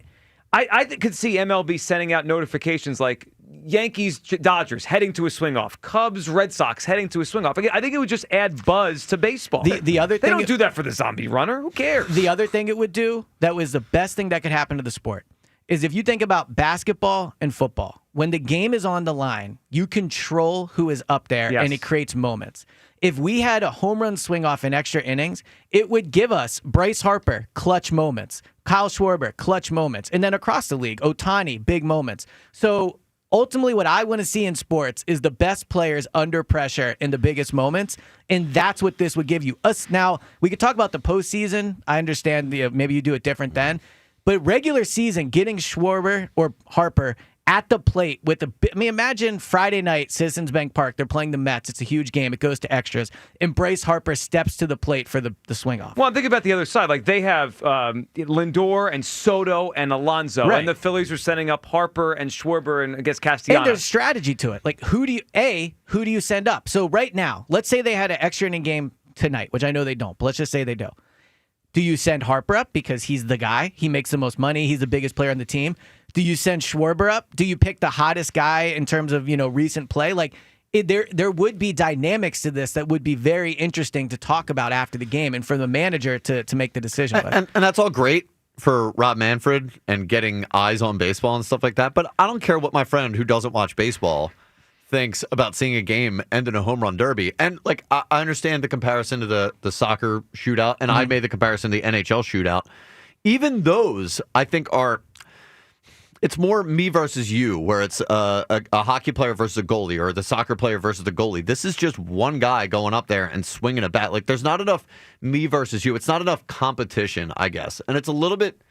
I could see MLB sending out notifications like Yankees, Dodgers heading to a swing off, Cubs, Red Sox heading to a swing off. I think it would just add buzz to baseball. The other thing, they don't do that for the zombie runner. Who cares? The other thing it would do that was the best thing that could happen to the sport is if you think about basketball and football, when the game is on the line, you control who is up there, and it creates moments. If we had a home run swing off in extra innings, it would give us Bryce Harper, clutch moments, Kyle Schwarber, clutch moments, and then across the league, Ohtani, big moments. So ultimately what I want to see in sports is the best players under pressure in the biggest moments, and that's what this would give you. Now, we could talk about the postseason. I understand maybe you do it different then. But regular season, getting Schwarber or Harper at the plate with imagine Friday night, Citizens Bank Park, they're playing the Mets. It's a huge game. It goes to extras. And Bryce Harper steps to the plate for the swing off. Well, think about the other side. Like they have Lindor and Soto and Alonso. Right. And the Phillies are setting up Harper and Schwarber and against Castellanos. And there's strategy to it. Like who do you send up? So right now, let's say they had an extra inning game tonight, which I know they don't, but let's just say they do. Do you send Harper up because he's the guy? He makes the most money. He's the biggest player on the team. Do you send Schwarber up? Do you pick the hottest guy in terms of recent play? Like there would be dynamics to this that would be very interesting to talk about after the game, and for the manager to make the decision. And that's all great for Rob Manfred and getting eyes on baseball and stuff like that. But I don't care what my friend who doesn't watch baseball thinks about seeing a game end in a home run derby. And like I understand the comparison to the soccer shootout, and I made the comparison to the NHL shootout. Even those, I think, it's more me versus you, where it's a hockey player versus a goalie, or the soccer player versus the goalie. This is just one guy going up there and swinging a bat. Like there's not enough me versus you. It's not enough competition, I guess. And it's a little bit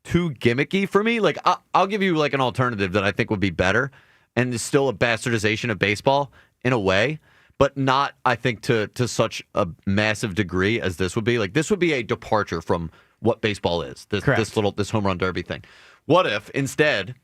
too gimmicky for me. Like I'll give you like an alternative that I think would be better, and is still a bastardization of baseball in a way, but not, I think, to such a massive degree as this would be. Like this would be a departure from what baseball is. This home run derby thing. What if instead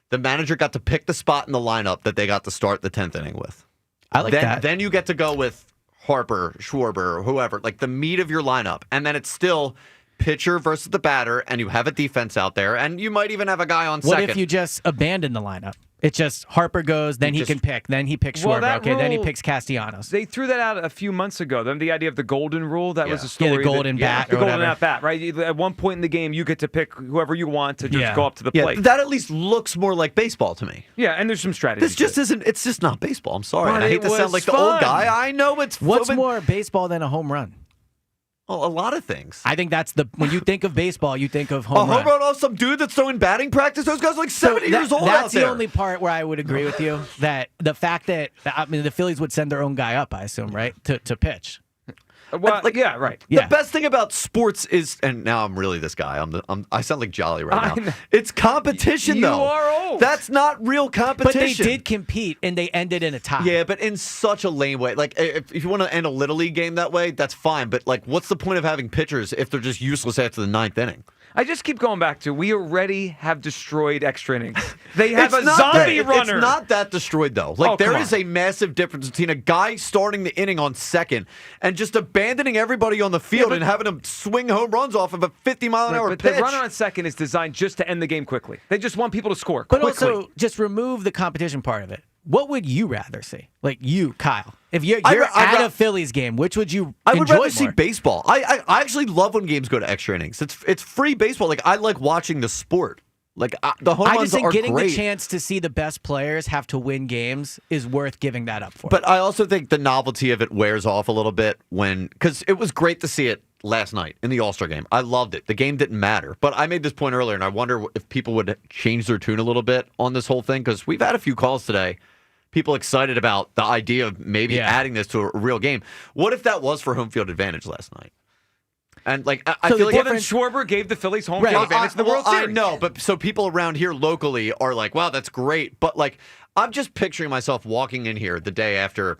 the manager got to pick the spot in the lineup that they got to start the 10th inning with? I like that. Then you get to go with Harper, Schwarber, or whoever, like the meat of your lineup, and then it's still pitcher versus the batter, and you have a defense out there, and you might even have a guy on second. What if you just abandon the lineup? It's just Harper goes, then he can pick. Then he picks Schwarber. Then he picks Castellanos. They threw that out a few months ago. Then the idea of the golden rule, that was a story. Yeah, the golden bat. The golden bat, right? At one point in the game, you get to pick whoever you want to just go up to the plate. That at least looks more like baseball to me. Yeah, and there's some strategy. This just isn't. It's just not baseball. I'm sorry. But I hate to sound like the old guy. I know it's. What's more baseball than a home run? Well, a lot of things. I think that's when you think of baseball, you think of home run off some dude that's throwing batting practice. Those guys are like 70 years old out there. That's the only part where I would agree with you. That the fact that the Phillies would send their own guy up, I assume, right, to pitch. Well, right. The best thing about sports is, and now I'm really this guy. I sound like Jolly right now. It's competition, though. You are old. That's not real competition. But they did compete, and they ended in a tie. Yeah, but in such a lame way. Like, if you want to end a Little League game that way, that's fine. But, like, what's the point of having pitchers if they're just useless after the ninth inning? I just keep going back to, we already have destroyed extra innings. They have a zombie runner. It's not that destroyed, though. Like, there is a massive difference between a guy starting the inning on second and just abandoning everybody on the field and having them swing home runs off of a 50-mile-an-hour pitch. But the runner on second is designed just to end the game quickly. They just want people to score quickly. But also, just remove the competition part of it. What would you rather see? Like you, Kyle. If you're at a Phillies game, which would you I would enjoy rather see baseball. I actually love when games go to extra innings. It's free baseball. Like, I like watching the sport. Like, the home runs are great. I just think getting the chance to see the best players have to win games is worth giving that up for. But I also think the novelty of it wears off a little bit because it was great to see it last night in the All-Star game. I loved it. The game didn't matter. But I made this point earlier, and I wonder if people would change their tune a little bit on this whole thing, because we've had a few calls today. People excited about the idea of maybe adding this to a real game. What if that was for home field advantage last night? And like, I feel like then Schwarber gave the Phillies home field advantage in the World Series. I know, but so people around here locally are like, "Wow, that's great." But like, I'm just picturing myself walking in here the day after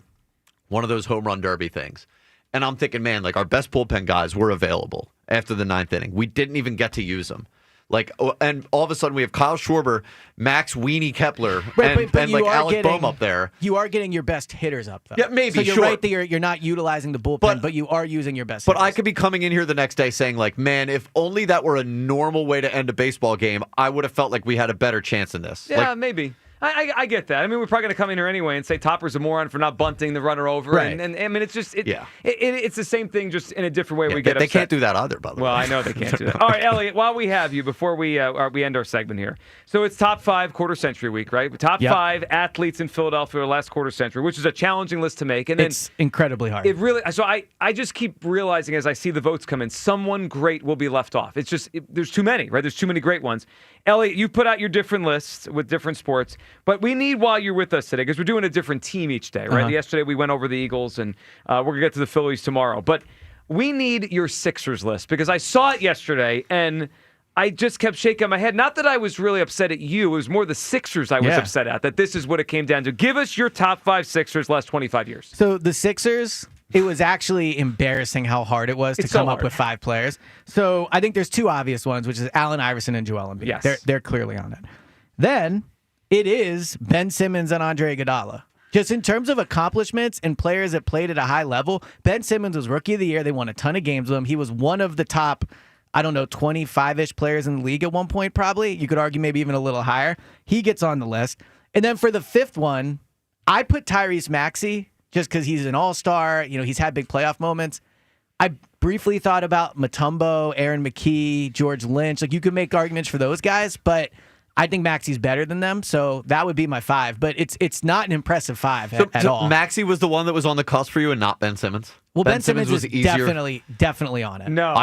one of those home run derby things, and I'm thinking, man, like, our best bullpen guys were available after the ninth inning. We didn't even get to use them. Like, and all of a sudden we have Kyle Schwarber, Max Weenie Kepler, and like Alec Boehm up there. You are getting your best hitters up, though. Yeah, maybe. So you're right that you're not utilizing the bullpen, but you are using your best. But hitters. I could be coming in here the next day saying, like, man, if only that were a normal way to end a baseball game, I would have felt like we had a better chance in this. Yeah, like, maybe. I get that. I mean, we're probably going to come in here anyway and say Topper's a moron for not bunting the runner over. Right. And I mean, it's just it's the same thing, just in a different way. We get they upset. can't do that either, by the way. Well, I know they can't do that. All right, Elliot, while we have you, before we end our segment here. So it's top 5 quarter century week, right? Top 5 athletes in Philadelphia last quarter century, which is a challenging list to make. And then it's incredibly hard. It really. So I just keep realizing as I see the votes come in, someone great will be left off. It's just there's too many, right? There's too many great ones. Elliot, you put out your different lists with different sports, but we need, while you're with us today, because we're doing a different team each day, right? Yesterday we went over the Eagles, and we're going to get to the Phillies tomorrow. But we need your Sixers list, because I saw it yesterday, and I just kept shaking my head. Not that I was really upset at you. It was more the Sixers I was upset at, that this is what it came down to. Give us your top 5 Sixers last 25 years. So the Sixers... It was actually embarrassing how hard it was to come up with 5 players. So I think there's 2 obvious ones, which is Allen Iverson and Joel Embiid. Yes. They're clearly on it. Then it is Ben Simmons and Andre Iguodala. Just in terms of accomplishments and players that played at a high level, Ben Simmons was Rookie of the Year. They won a ton of games with him. He was one of the top, 25-ish players in the league at one point, probably. You could argue maybe even a little higher. He gets on the list. And then for the 5th one, I put Tyrese Maxey, just because he's an all-star. He's had big playoff moments. I briefly thought about Mutombo, Aaron McKee, George Lynch. Like, you could make arguments for those guys, but I think Maxey's better than them, so that would be my 5. But it's not an impressive 5 at all. Maxey was the one that was on the cusp for you and not Ben Simmons? Well, Ben Simmons was easier. definitely on it. No,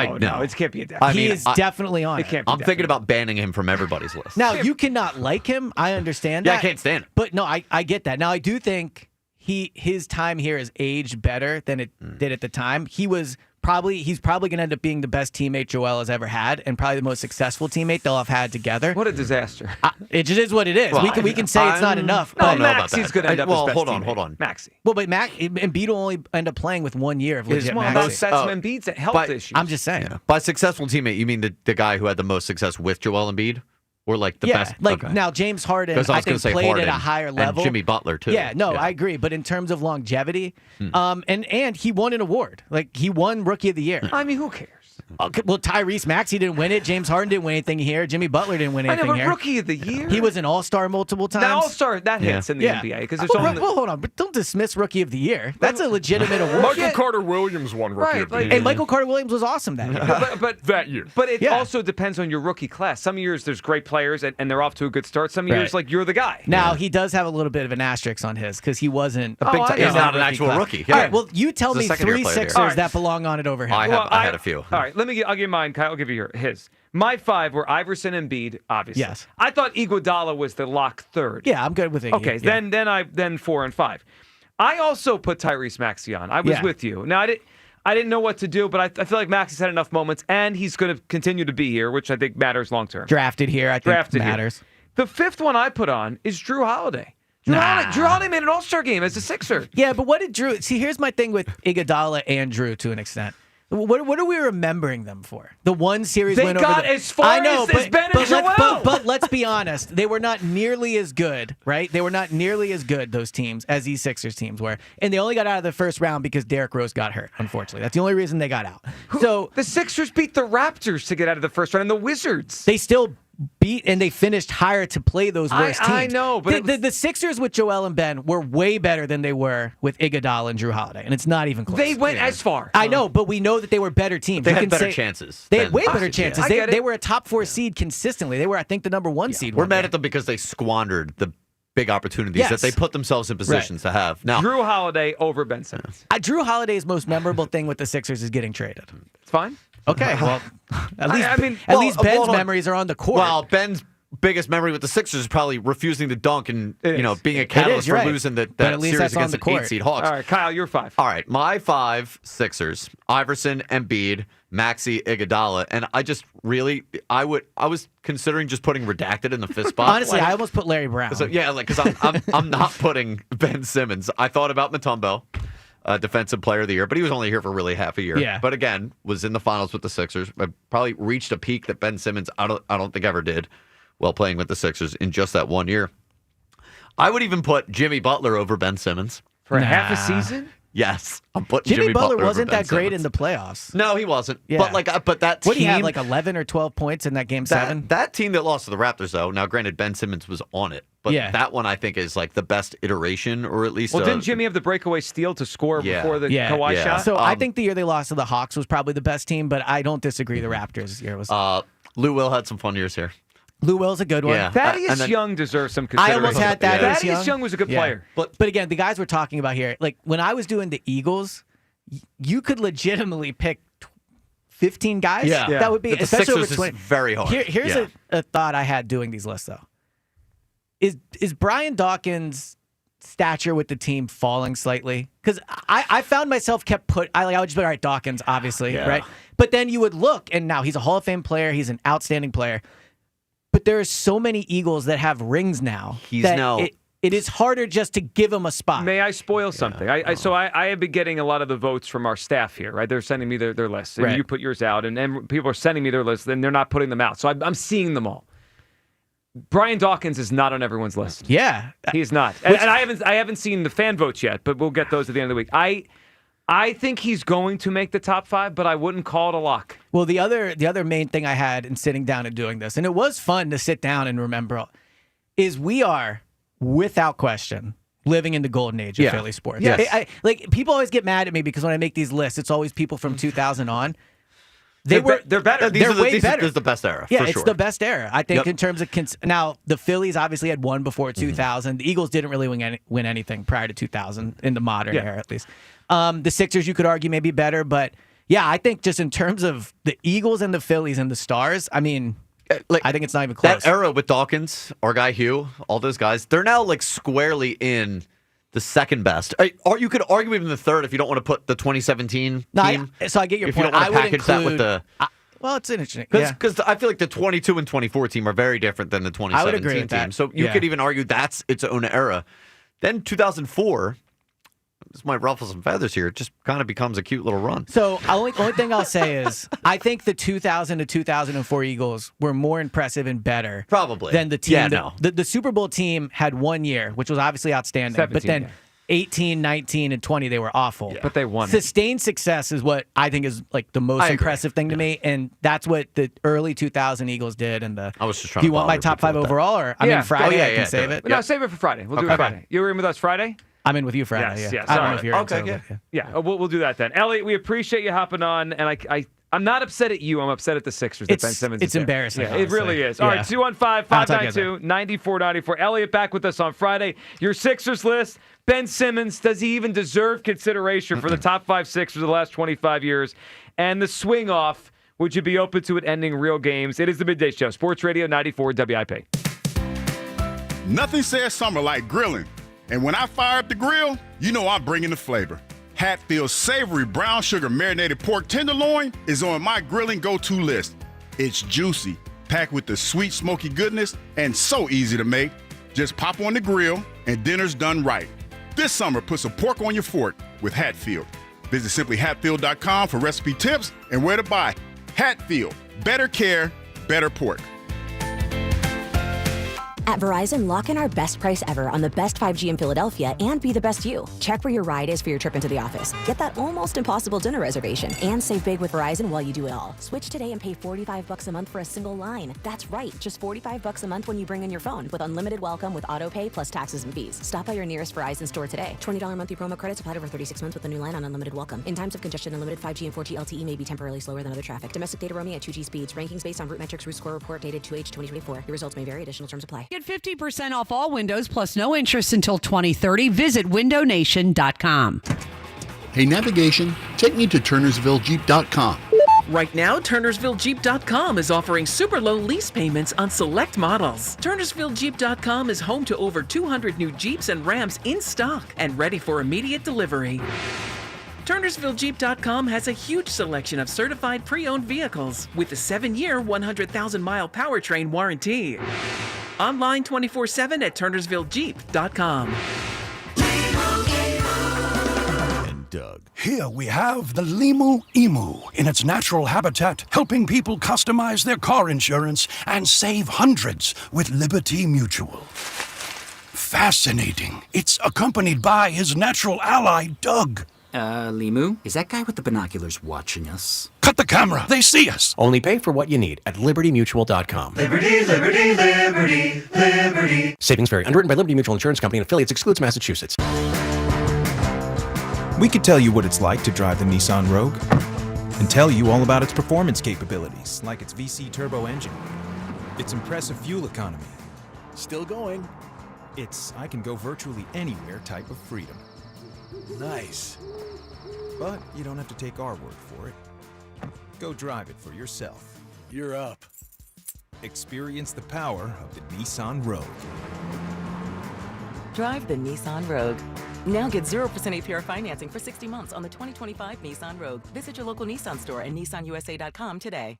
it can't be a definite. He is definitely on it. Can't be I'm thinking about banning him from everybody's list. Now, you cannot like him. I understand that. Yeah, I can't stand it. But no, I get that. Now, I do think his time here has aged better than it did at the time. He's probably going to end up being the best teammate Joel has ever had, and probably the most successful teammate they'll have had together. What a disaster! It just is what it is. Well, we can say it's not enough. No, But Maxey's going to end up as best hold teammate. on. Maxey. Well, but Embiid will only end up playing with 1 year of legit Well, Maxey. that's Embiid's health issues. I'm just saying. Yeah. By successful teammate, you mean the guy who had the most success with Joel Embiid? Or like the best? Now James Harden, I think, played Harden at a higher level. And Jimmy Butler, too. Yeah, I agree. But in terms of longevity, and he won an award. Like, he won Rookie of the Year. I mean, who cares? Okay, well, Tyrese Maxey didn't win it. James Harden didn't win anything here. Jimmy Butler didn't win anything I know, but here. Rookie of the Year. He was an All-Star multiple times. Now All-Star, that hits in the NBA because there's only. Well, hold on, but don't dismiss Rookie of the Year. That's a legitimate award. Michael Carter Williams won Rookie of the Year. And Michael Carter Williams was awesome that year. But that year. But it also depends on your rookie class. Some years there's great players and they're off to a good start. Some years like you're the guy. Now he does have a little bit of an asterisk on his because he wasn't a big time. He's not an actual class. rookie. All right, well, you tell He's me a second-year three player Sixers here. that belong on it over him. I had a few. All right, I'll give mine. Kyle, I'll give you his. My 5 were Iverson and Embiid, obviously. Yes. I thought Iguodala was the lock third. Yeah, I'm good with it. Okay, then 4 and 5. I also put Tyrese Maxey on. I was with you. Now I didn't know what to do, but I feel like Maxey's had enough moments, and he's going to continue to be here, which I think matters long term. Drafted here, I think matters. Here. The 5th one I put on is Drew Holiday. Drew Holiday made an All-Star game as a Sixer. Yeah, but what did Drew... See, here's my thing with Iguodala and Drew to an extent. What are we remembering them for? The one series win over got as far as Ben and Joel. But let's be honest. They were not nearly as good, right? They were not nearly as good, those teams, as these Sixers teams were. And they only got out of the first round because Derrick Rose got hurt, unfortunately. That's the only reason they got out. So the Sixers beat the Raptors to get out of the first round, and the Wizards. They still beat and they finished higher to play those worst teams. I know, but the Sixers with Joel and Ben were way better than they were with Iguodala and Drew Holiday, and it's not even close. They went as far. I know, but we know that they were better teams. They had better chances. They had way better chances. Yeah, They were a top 4 seed consistently. They were, I think, the number 1 seed. We're mad at them because they squandered the big opportunities that they put themselves in positions to have. Now, Drew Holiday over Ben Simmons. Drew Holiday's most memorable thing with the Sixers is getting traded. It's fine. Okay, well, at least Ben's memories are on the court. Well, Ben's biggest memory with the Sixers is probably refusing to dunk and being a catalyst for losing that series against an 8-seed Hawks. All right, Kyle, you're 5. All right, my 5 Sixers: Iverson, Embiid, Maxey, Iguodala, and I was considering just putting redacted in the 5th spot. Honestly, I almost put Larry Brown. So, because I'm not putting Ben Simmons. I thought about Mutombo, Defensive Player of the Year, but he was only here for really half a year. Yeah. But again, was in the finals with the Sixers. I probably reached a peak that Ben Simmons I don't think ever did while playing with the Sixers in just that 1 year. I would even put Jimmy Butler over Ben Simmons. For half a season? Yes. I'm putting Jimmy Butler wasn't over that Ben great Simmons. in the playoffs. No, he wasn't. Yeah. But that team... What did he have, like 11 or 12 points in that game 7? That team that lost to the Raptors, though, now granted, Ben Simmons was on it, but that one I think is like the best iteration, or at least... Well, didn't Jimmy have the breakaway steal to score before the Kawhi shot? So I think the year they lost to the Hawks was probably the best team, but I don't disagree. The Raptors year was... Lou Will had some fun years here. Lou Will's a good one. Yeah. Thaddeus Young deserves some consideration. I almost had Thaddeus Young. Thaddeus Young was a good player. But again, the guys we're talking about here, like when I was doing the Eagles, you could legitimately pick 15 guys. Yeah. That would be, the especially Sixers over 20. is very hard. Here's a thought I had doing these lists, though. Is Brian Dawkins' stature with the team falling slightly? Because I found myself I would just be, all right, Dawkins, obviously, right? But then you would look, and now he's a Hall of Fame player. He's an outstanding player. But there are so many Eagles that have rings now. It is harder just to give him a spot. May I spoil something? I have been getting a lot of the votes from our staff here, right? They're sending me their lists. And you put yours out, and people are sending me their lists, and they're not putting them out. So I'm seeing them all. Brian Dawkins is not on everyone's list. Yeah. He's not. And I haven't seen the fan votes yet, but we'll get those at the end of the week. I think he's going to make the top 5, but I wouldn't call it a lock. Well, the other main thing I had in sitting down and doing this, and it was fun to sit down and remember, is we are, without question, living in the golden age of Philly sports. Yes. Like people always get mad at me because when I make these lists, it's always people from 2000 on. They're better. They're way better. This is the best era. Yeah, for it's sure. the best era. I think in terms of now the Phillies obviously had one before 2000. The Eagles didn't really win anything prior to 2000 in the modern era, at least. The Sixers, you could argue, may be better, but yeah, I think just in terms of the Eagles and the Phillies and the Stars, I mean, I think it's not even close. That era with Dawkins, our guy Hugh, all those guys, they're now like squarely in the second best. Or you could argue even the third if you don't want to put the 2017 team. So I get your if point. You don't want to package that with the. Well, it's interesting. Because I feel like the 22 and 24 team are very different than the 2017 I would agree with team. that. So you could even argue that's its own era. Then 2004, this might ruffle some feathers here. It just kind of becomes a cute little run. So only thing I'll say is I think the 2000 to 2004 Eagles were more impressive and better probably than the team. Yeah, no. The Super Bowl team had 1 year, which was obviously outstanding. But then 18, 19, and 20, they were awful. But they won. Sustained success is what I think is like the most impressive thing to me, and that's what the early 2000 Eagles did. And I was just trying do you to want my bother top people 5 with that. overall, or I mean Friday? I can save it. No, save it for Friday. We'll do it Friday. You're in with us Friday? I'm in with you Friday. Yes, yeah. yes. I don't All know if you're right. in. Okay, so, yeah. We'll do that then. Elliot, we appreciate you hopping on, and I'm not upset at you. I'm upset at the Sixers that Ben Simmons it's is there. embarrassing, Yeah, it really is. All right, 215-592-9494. Elliot back with us on Friday. Your Sixers list. Ben Simmons, does he even deserve consideration for the top 5 Sixers of the last 25 years? And the swing off, would you be open to it ending real games? It is the Midday Show, Sports Radio 94 WIP. Nothing says summer like grilling. And when I fire up the grill, you know I'm bringing the flavor. Hatfield's savory brown sugar marinated pork tenderloin is on my grilling go-to list. It's juicy, packed with the sweet smoky goodness, and so easy to make. Just pop on the grill and dinner's done right. This summer, put some pork on your fork with Hatfield. Visit simplyhatfield.com for recipe tips and where to buy. Hatfield, better care, better pork. At Verizon, lock in our best price ever on the best 5G in Philadelphia and be the best you. Check where your ride is for your trip into the office. Get that almost impossible dinner reservation and save big with Verizon while you do it all. Switch today and pay $45 a month for a single line. That's right, just $45 a month when you bring in your phone with unlimited welcome with auto pay plus taxes and fees. Stop by your nearest Verizon store today. $20 monthly promo credits applied over 36 months with a new line on unlimited welcome. In times of congestion, unlimited 5G and 4G LTE may be temporarily slower than other traffic. Domestic data roaming at 2G speeds. Rankings based on Root Metrics Root Score report dated 2H 2024. Your results may vary. Additional terms apply. Get 50% off all windows plus no interest until 2030. Visit windownation.com. Hey, navigation, take me to turnersvillejeep.com. Right now, TurnersvilleJeep.com is offering super low lease payments on select models. TurnersvilleJeep.com is home to over 200 new Jeeps and Rams in stock and ready for immediate delivery. TurnersvilleJeep.com has a huge selection of certified pre-owned vehicles with a 7-year, 100,000-mile powertrain warranty. Online 24/7 at TurnersvilleJeep.com. Doug. Here we have the Limu Emu in its natural habitat, helping people customize their car insurance and save hundreds with Liberty Mutual. Fascinating. It's accompanied by his natural ally, Doug. Limu, is that guy with the binoculars watching us? Cut the camera. They see us. Only pay for what you need at libertymutual.com. Liberty, liberty, liberty, liberty. Savings vary. Underwritten by Liberty Mutual Insurance Company and affiliates. Excludes Massachusetts. We could tell you what it's like to drive the Nissan Rogue and tell you all about its performance capabilities, like its VC turbo engine, its impressive fuel economy. Still going. It's I can go virtually anywhere type of freedom. Nice. But you don't have to take our word for it. Go drive it for yourself. You're up. Experience the power of the Nissan Rogue. Drive the Nissan Rogue. Now get 0% APR financing for 60 months on the 2025 Nissan Rogue. Visit your local Nissan store and nissanusa.com today.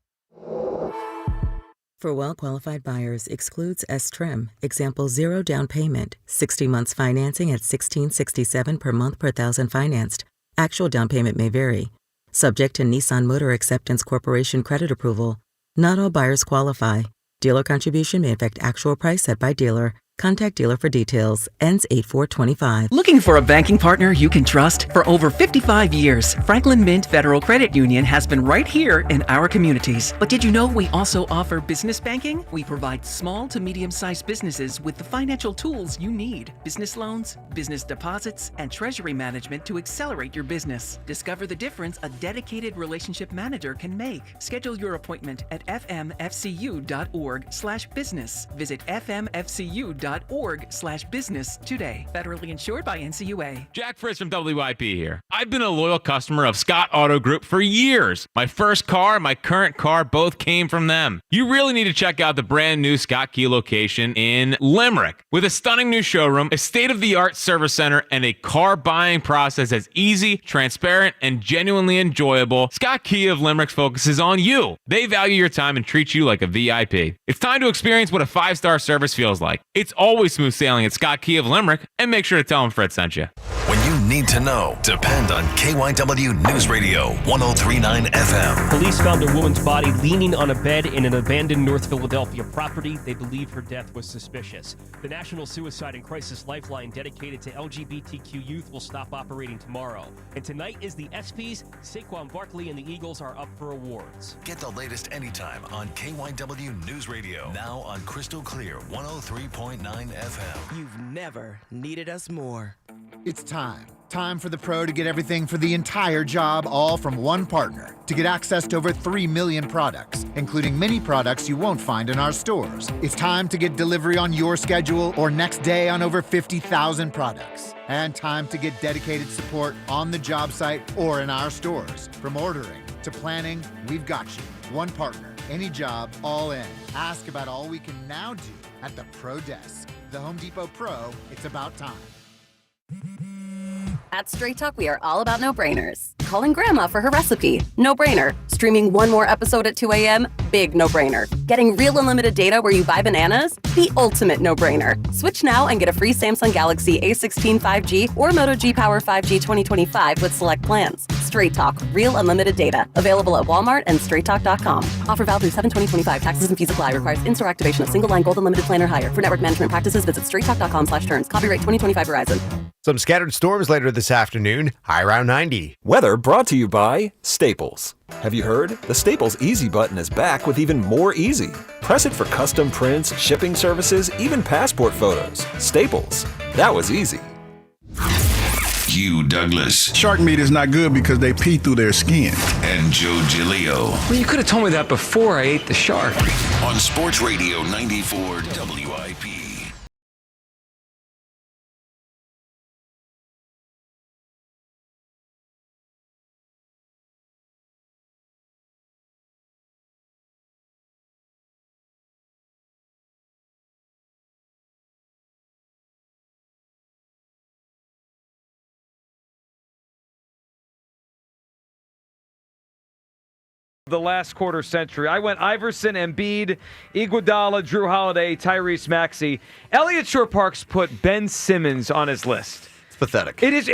For well-qualified buyers, excludes S-Trim. Example, 0 down payment, 60 months financing at $1,667 per month per thousand financed. Actual down payment may vary. Subject to Nissan Motor Acceptance Corporation credit approval. Not all buyers qualify. Dealer contribution may affect actual price set by dealer. Contact dealer for details. Ends 8/4/25. Looking for a banking partner you can trust? For over 55 years, Franklin Mint Federal Credit Union has been right here in our communities. But did you know we also offer business banking? We provide small to medium-sized businesses with the financial tools you need. Business loans, business deposits, and treasury management to accelerate your business. Discover the difference a dedicated relationship manager can make. Schedule your appointment at fmfcu.org/business. Visit fmfcu.org/business today. Federally insured by NCUA. Jack Fritz from WIP here. I've been a loyal customer of Scott Auto Group for years. My first car, my current car, both came from them. You really need to check out the brand new Scott Key location in Limerick. With a stunning new showroom, a state-of-the-art service center, and a car buying process that's easy, transparent, and genuinely enjoyable, Scott Key of Limerick focuses on you. They value your time and treat you like a VIP. It's time to experience what a 5-star service feels like. It's always smooth sailing at Scott Key of Limerick, and make sure to tell him Fred sent you. When you need to know, depend on KYW News Radio 103.9 FM. Police found a woman's body leaning on a bed in an abandoned North Philadelphia property. They believe her death was suspicious. The National Suicide and Crisis Lifeline dedicated to LGBTQ youth will stop operating tomorrow. And tonight is the ESPYs. Saquon Barkley and the Eagles are up for awards. Get the latest anytime on KYW News Radio. Now on Crystal Clear 103.9 FM. You've never needed us more. It's time. Time for the pro to get everything for the entire job, all from one partner. To get access to over 3 million products, including many products you won't find in our stores. It's time to get delivery on your schedule or next day on over 50,000 products. And time to get dedicated support on the job site or in our stores. From ordering to planning, we've got you. One partner, any job, all in. Ask about all we can now do at the Pro Desk. The Home Depot Pro, it's about time. At Straight Talk, we are all about no-brainers. Calling Grandma for her recipe, no-brainer. Streaming one more episode at 2 a.m., big no-brainer. Getting real unlimited data where you buy bananas, the ultimate no-brainer. Switch now and get a free Samsung Galaxy A16 5G or Moto G Power 5G 2025 with select plans. Straight Talk, real unlimited data. Available at Walmart and straighttalk.com. Offer valid through 7/2025. Taxes and fees apply. Requires in-store activation of single line gold unlimited plan or higher. For network management practices, visit straighttalk.com/terms. Copyright 2025 Verizon. Some scattered storms later this afternoon, high around 90. Weather brought to you by Staples. Have you heard? The Staples Easy button is back with even more easy. Press it for custom prints, shipping services, even passport photos. Staples. That was easy. Hugh Douglas. Shark meat is not good because they pee through their skin. And Joe Giglio. Well, you could have told me that before I ate the shark. On Sports Radio 94 WIP. The last quarter century. I went Iverson, Embiid, Iguodala, Drew Holiday, Tyrese Maxey. Elliot Shore-Parks put Ben Simmons on his list. It's pathetic. It is.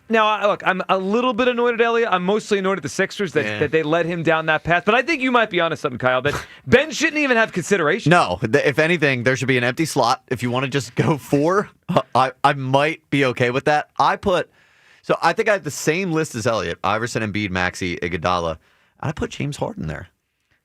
Now, look, I'm a little bit annoyed at Elliot. I'm mostly annoyed at the Sixers that they led him down that path. But I think you might be onto something, Kyle, that Ben shouldn't even have consideration. No, if anything, there should be an empty slot. If you want to just go 4, I might be okay with that. I think I had the same list as Elliot: Iverson, Embiid, Maxey, Iguodala. I put James Harden there.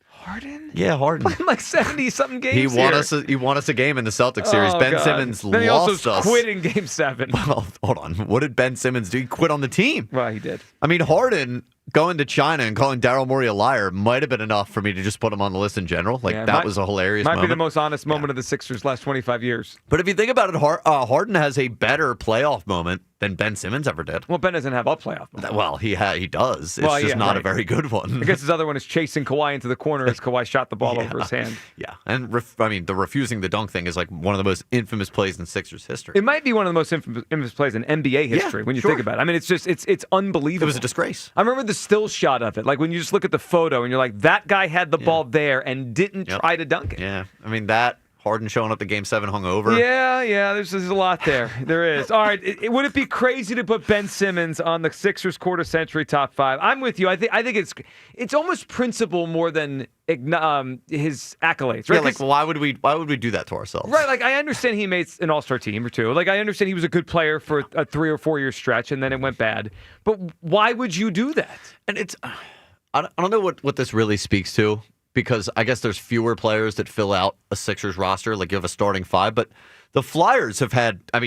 Harden? Yeah, Harden. Playing like 70-something games He won us a game in the Celtics series. Oh, Ben God. Simmons then he lost also us. quit in Game 7. Well, hold on. What did Ben Simmons do? He quit on the team. Well, he did. I mean, Harden going to China and calling Daryl Morey a liar might have been enough for me to just put him on the list in general. That was a hilarious moment. Might be the most honest moment of the Sixers' last 25 years. But if you think about it, Harden has a better playoff moment than Ben Simmons ever did. Well, Ben doesn't have a playoff moment. Well, he does. It's just not a very good one. I guess his other one is chasing Kawhi into the corner as Kawhi shot the ball over his hand. Yeah, and the refusing the dunk thing is like one of the most infamous plays in Sixers history. It might be one of the most infamous plays in NBA history when you think about it. I mean, it's unbelievable. It was a disgrace. I remember the still shot of it. Like when you just look at the photo and you're like, that guy had the ball there and didn't try to dunk it. Yeah, I mean that. Harden showing up to Game 7 hungover. Yeah, there's a lot there. There is. All right, would it be crazy to put Ben Simmons on the Sixers quarter century top 5? I'm with you. I think it's almost principle more than his accolades. Right? Yeah, like why would we do that to ourselves? Right. Like I understand he made an All-Star team or two. Like I understand he was a good player for a 3 or 4 year stretch and then it went bad. But why would you do that? And it's I don't know what this really speaks to. Because I guess there's fewer players that fill out a Sixers roster. Like you have a starting 5, but the Flyers have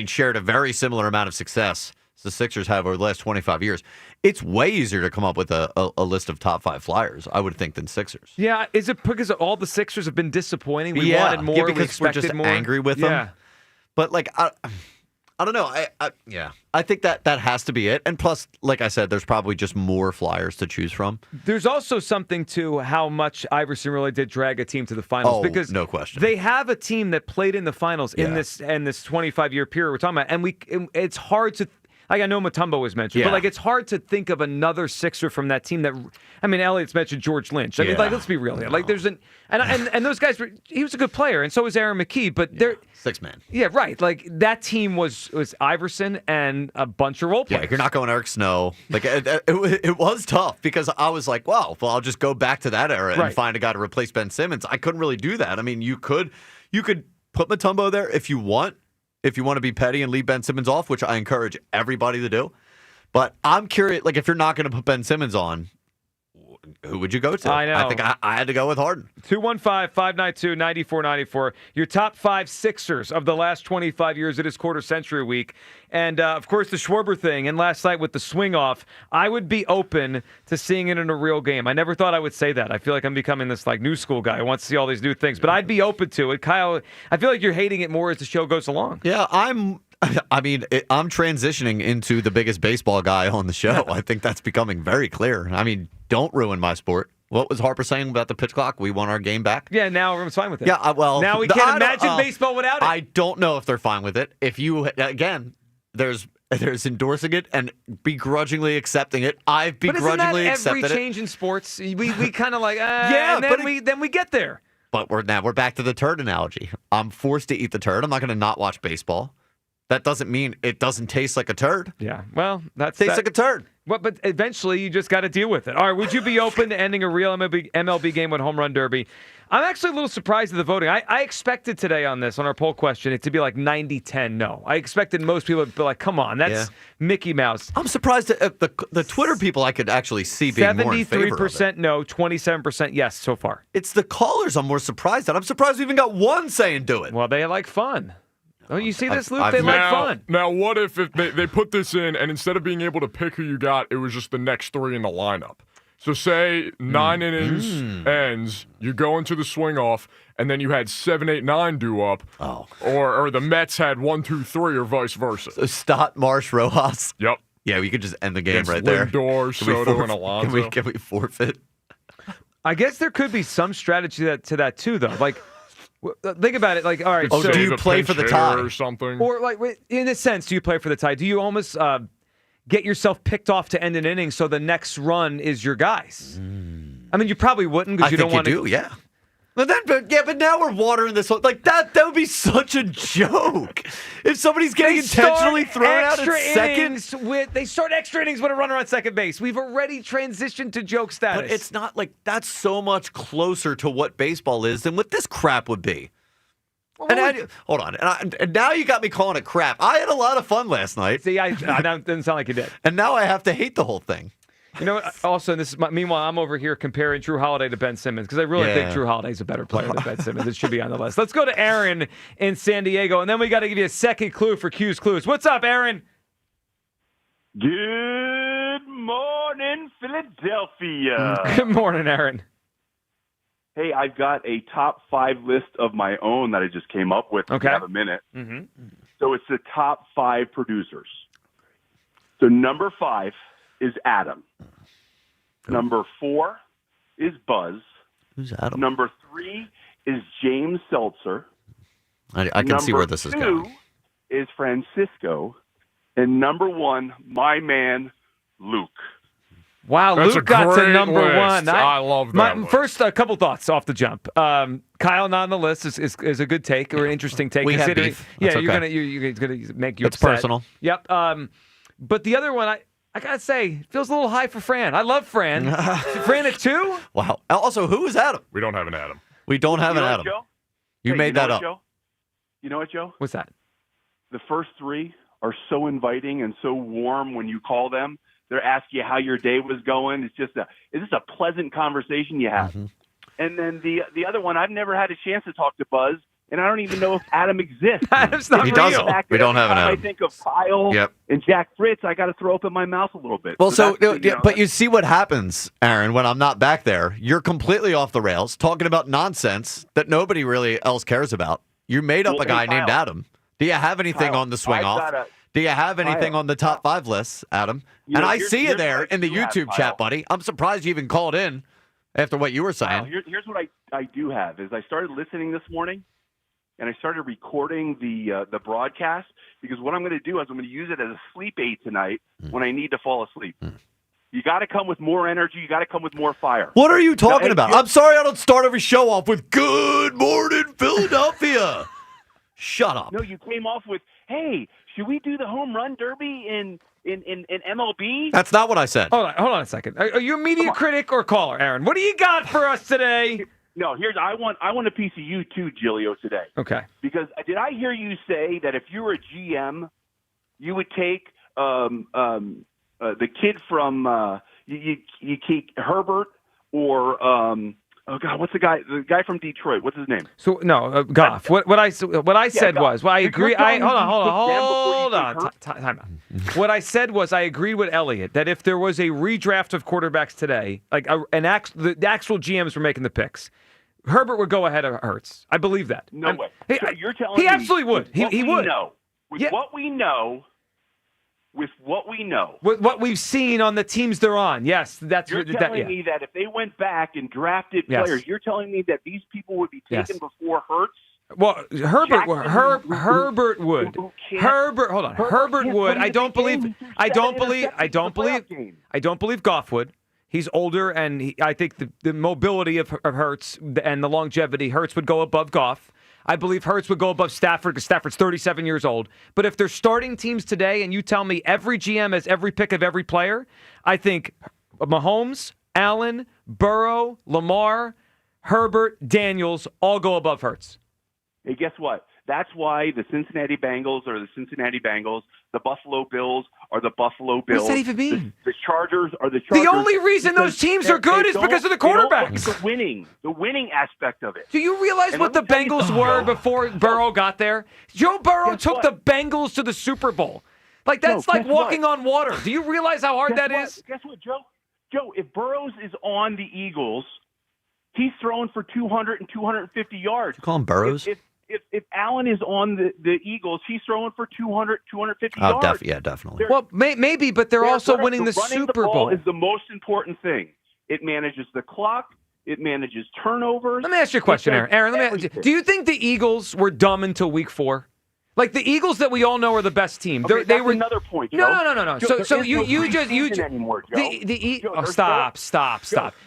shared a very similar amount of success as the Sixers have over the last 25 years. It's way easier to come up with a list of top 5 Flyers, I would think, than Sixers. Yeah, is it because all the Sixers have been disappointing? We wanted more, because we expected we're just more. angry with them. Yeah. But like I don't know. I think that has to be it. And plus, like I said, there's probably just more Flyers to choose from. There's also something to how much Iverson really did drag a team to the finals. Oh, because no question. They have a team that played in the finals in this 25-year period we're talking about, and it's hard to. I know Mutombo was mentioned, but it's hard to think of another Sixer from that team that. Elliott's mentioned George Lynch. Let's be real here. There's and those guys. He was a good player, and so was Aaron McKee. But they're 6-man. Yeah, right. That team was Iverson and a bunch of role players. Yeah, you're not going Eric Snow. It was tough because I was like, well, I'll just go back to that era and find a guy to replace Ben Simmons. I couldn't really do that. You could put Mutombo there if you want. If you want to be petty and leave Ben Simmons off, which I encourage everybody to do. But I'm curious, if you're not going to put Ben Simmons on, who would you go to? I know. I think I had to go with Harden. 215-592-9494. Your top 5 Sixers of the last 25 years. It is quarter century week. And, of course, the Schwarber thing. And last night with the swing off, I would be open to seeing it in a real game. I never thought I would say that. I feel like I'm becoming this new school guy who wants to see all these new things. But I'd be open to it. Kyle, I feel like you're hating it more as the show goes along. Yeah, I'm transitioning into the biggest baseball guy on the show. I think that's becoming very clear. Don't ruin my sport. What was Harper saying about the pitch clock? We want our game back. Yeah, now everyone's fine with it. Yeah, now we can't imagine baseball without it. I don't know if they're fine with it. If you there's endorsing it and begrudgingly accepting it. I've begrudgingly accepted it. Every change in sports, we kind of and then we get there. But we're back to the turd analogy. I'm forced to eat the turd. I'm not going to not watch baseball. That doesn't mean it doesn't taste like a turd. Yeah, well, tastes like a turd. Well, but eventually you just got to deal with it. All right, would you be open to ending a real MLB game with Home Run Derby? I'm actually a little surprised at the voting. I expected today on our poll question, it to be 90-10 no. I expected most people to be like, come on, that's Mickey Mouse. I'm surprised at the Twitter people I could actually see being more in favor of it. 73% no, 27% yes so far. It's the callers I'm more surprised at. I'm surprised we even got one saying do it. Well, they like fun. Oh, you see this, Luke? They like fun. Now, what if they put this in, and instead of being able to pick who you got, it was just the next 3 in the lineup? So say 9 innings ends, you go into the swing off, and then you had 7, 8, 9 due up. Oh. Or the Mets had 1, 2, 3, or vice versa. So Stott, Marsh, Rojas. Yep. Yeah, we could just end the game Against right there. Lindor, Soto, and Alonso. Can we forfeit? I guess there could be some strategy to that too, though. Think about it. All right. So do you play for the tie or something? Or in a sense, do you play for the tie? Do you almost get yourself picked off to end an inning so the next run is your guys? You probably wouldn't because you don't want to. Yeah. But now we're watering this whole that would be such a joke. If somebody's getting intentionally thrown out at second, they start extra innings with a runner on second base. We've already transitioned to joke status. But it's not that's so much closer to what baseball is than what this crap would be. Hold on, and now you got me calling it crap. I had a lot of fun last night. See, that didn't sound like you did. And now I have to hate the whole thing. You know what? Also, meanwhile, I'm over here comparing Drew Holiday to Ben Simmons because I really think Drew Holiday's a better player than Ben Simmons. It should be on the list. Let's go to Aaron in San Diego, and then we got to give you a second clue for Q's Clues. What's up, Aaron? Good morning, Philadelphia. Good morning, Aaron. Hey, I've got a top 5 list of my own that I just came up with. If you have a minute. Mm-hmm. So it's the top 5 producers. So number 5 is Adam. Number 4 is Buzz. Who's Adam? Number 3 is James Seltzer. I can see where this is going. Number 2 is Francisco. And number 1, my man, Luke. Wow, That's Luke got to number list. 1. I love that. First, a couple thoughts off the jump. Kyle not on the list is a good take or an interesting take. We have beef. Yeah, That's okay. you're gonna make you It's upset. personal. Yep. But the other one, I gotta say, feels a little high for Fran. I love Fran. Fran at 2? Wow. Also, who is Adam? We don't have an Adam. We don't have an Adam. Joe? You made that up. Joe? You know what, Joe? What's that? The first 3 are so inviting and so warm when you call them. They're asking you how your day was going. It's just a pleasant conversation you have. Mm-hmm. And then the other one, I've never had a chance to talk to Buzz, and I don't even know if Adam exists. Adam's not He real. doesn't. We don't have an Adam. I think of Kyle and Jack Fritz. I got to throw up in my mouth a little bit. Well, but you see what happens, Aaron, when I'm not back there. You're completely off the rails, talking about nonsense that nobody really else cares about. You made up a guy named Adam. Do you have anything on the swing off? Do you have anything on the top 5 lists, Adam? And I see you there in the YouTube chat, buddy. I'm surprised you even called in after what you were saying. Here's what I do have is I started listening this morning, and I started recording the broadcast, because what I'm going to do is I'm going to use it as a sleep aid tonight when I need to fall asleep. You got to come with more energy. You got to come with more fire. What are you talking Now, about? I'm sorry I don't start every show off with "Good morning, Philadelphia." Shut up. No, you came off with, "Hey, should we do the home run derby in MLB?" That's not what I said. Hold on a second. Are you a media critic or caller, Aaron? What do you got for us today? No, I want a piece of you too, Giglio, today. Okay. Because did I hear you say that if you were a GM, you would take the kid from you take Herbert or oh God, what's the guy from Detroit? What's his name? So no, Goff. What I said Goff. was, well, I agree. Hold on. Hurt? Time out. What I said was, I agreed with Elliot that if there was a redraft of quarterbacks today, like the actual GMs were making the picks, Herbert would go ahead of Hurts. I believe that. No way. So you're telling he me absolutely would. He would. What we know. With what we know. With what we've seen on the teams they're on. Yes, that's You're telling me that if they went back and drafted players, you're telling me that these people would be taken before Hurts? Well, Herbert would. Herbert would. Hold on. Herbert would. I don't believe Goff would. He's older, and I think the mobility of Hurts and the longevity, Hurts would go above Goff. I believe Hurts would go above Stafford because Stafford's 37 years old. But if they're starting teams today and you tell me every GM has every pick of every player, I think Mahomes, Allen, Burrow, Lamar, Herbert, Daniels all go above Hurts. Hey, guess what? That's why the Cincinnati Bengals are the Cincinnati Bengals. The Buffalo Bills are the Buffalo Bills. What does that even mean? The Chargers are the Chargers. The only reason those teams are good is because of the quarterbacks. The winning aspect of it. Do you realize what the Bengals were before Burrow got there? Joe Burrow took the Bengals to the Super Bowl. Like, that's like walking on water. Do you realize how hard that is? Guess what, Joe? Joe, if Burrows is on the Eagles, he's throwing for 200 and 250 yards. You call him Burrows? If Allen is on the Eagles, he's throwing for 200, 250 yards. Definitely. Well, maybe, but they're also winning the Super Bowl. Is the most important thing. It manages the clock. It manages turnovers. Let me ask you a question, Aaron. Aaron, do you think the Eagles were dumb until week 4? Like the Eagles that we all know are the best team. Okay, they were another point. Joe. No. Joe, So you just anymore, Joe. Stop.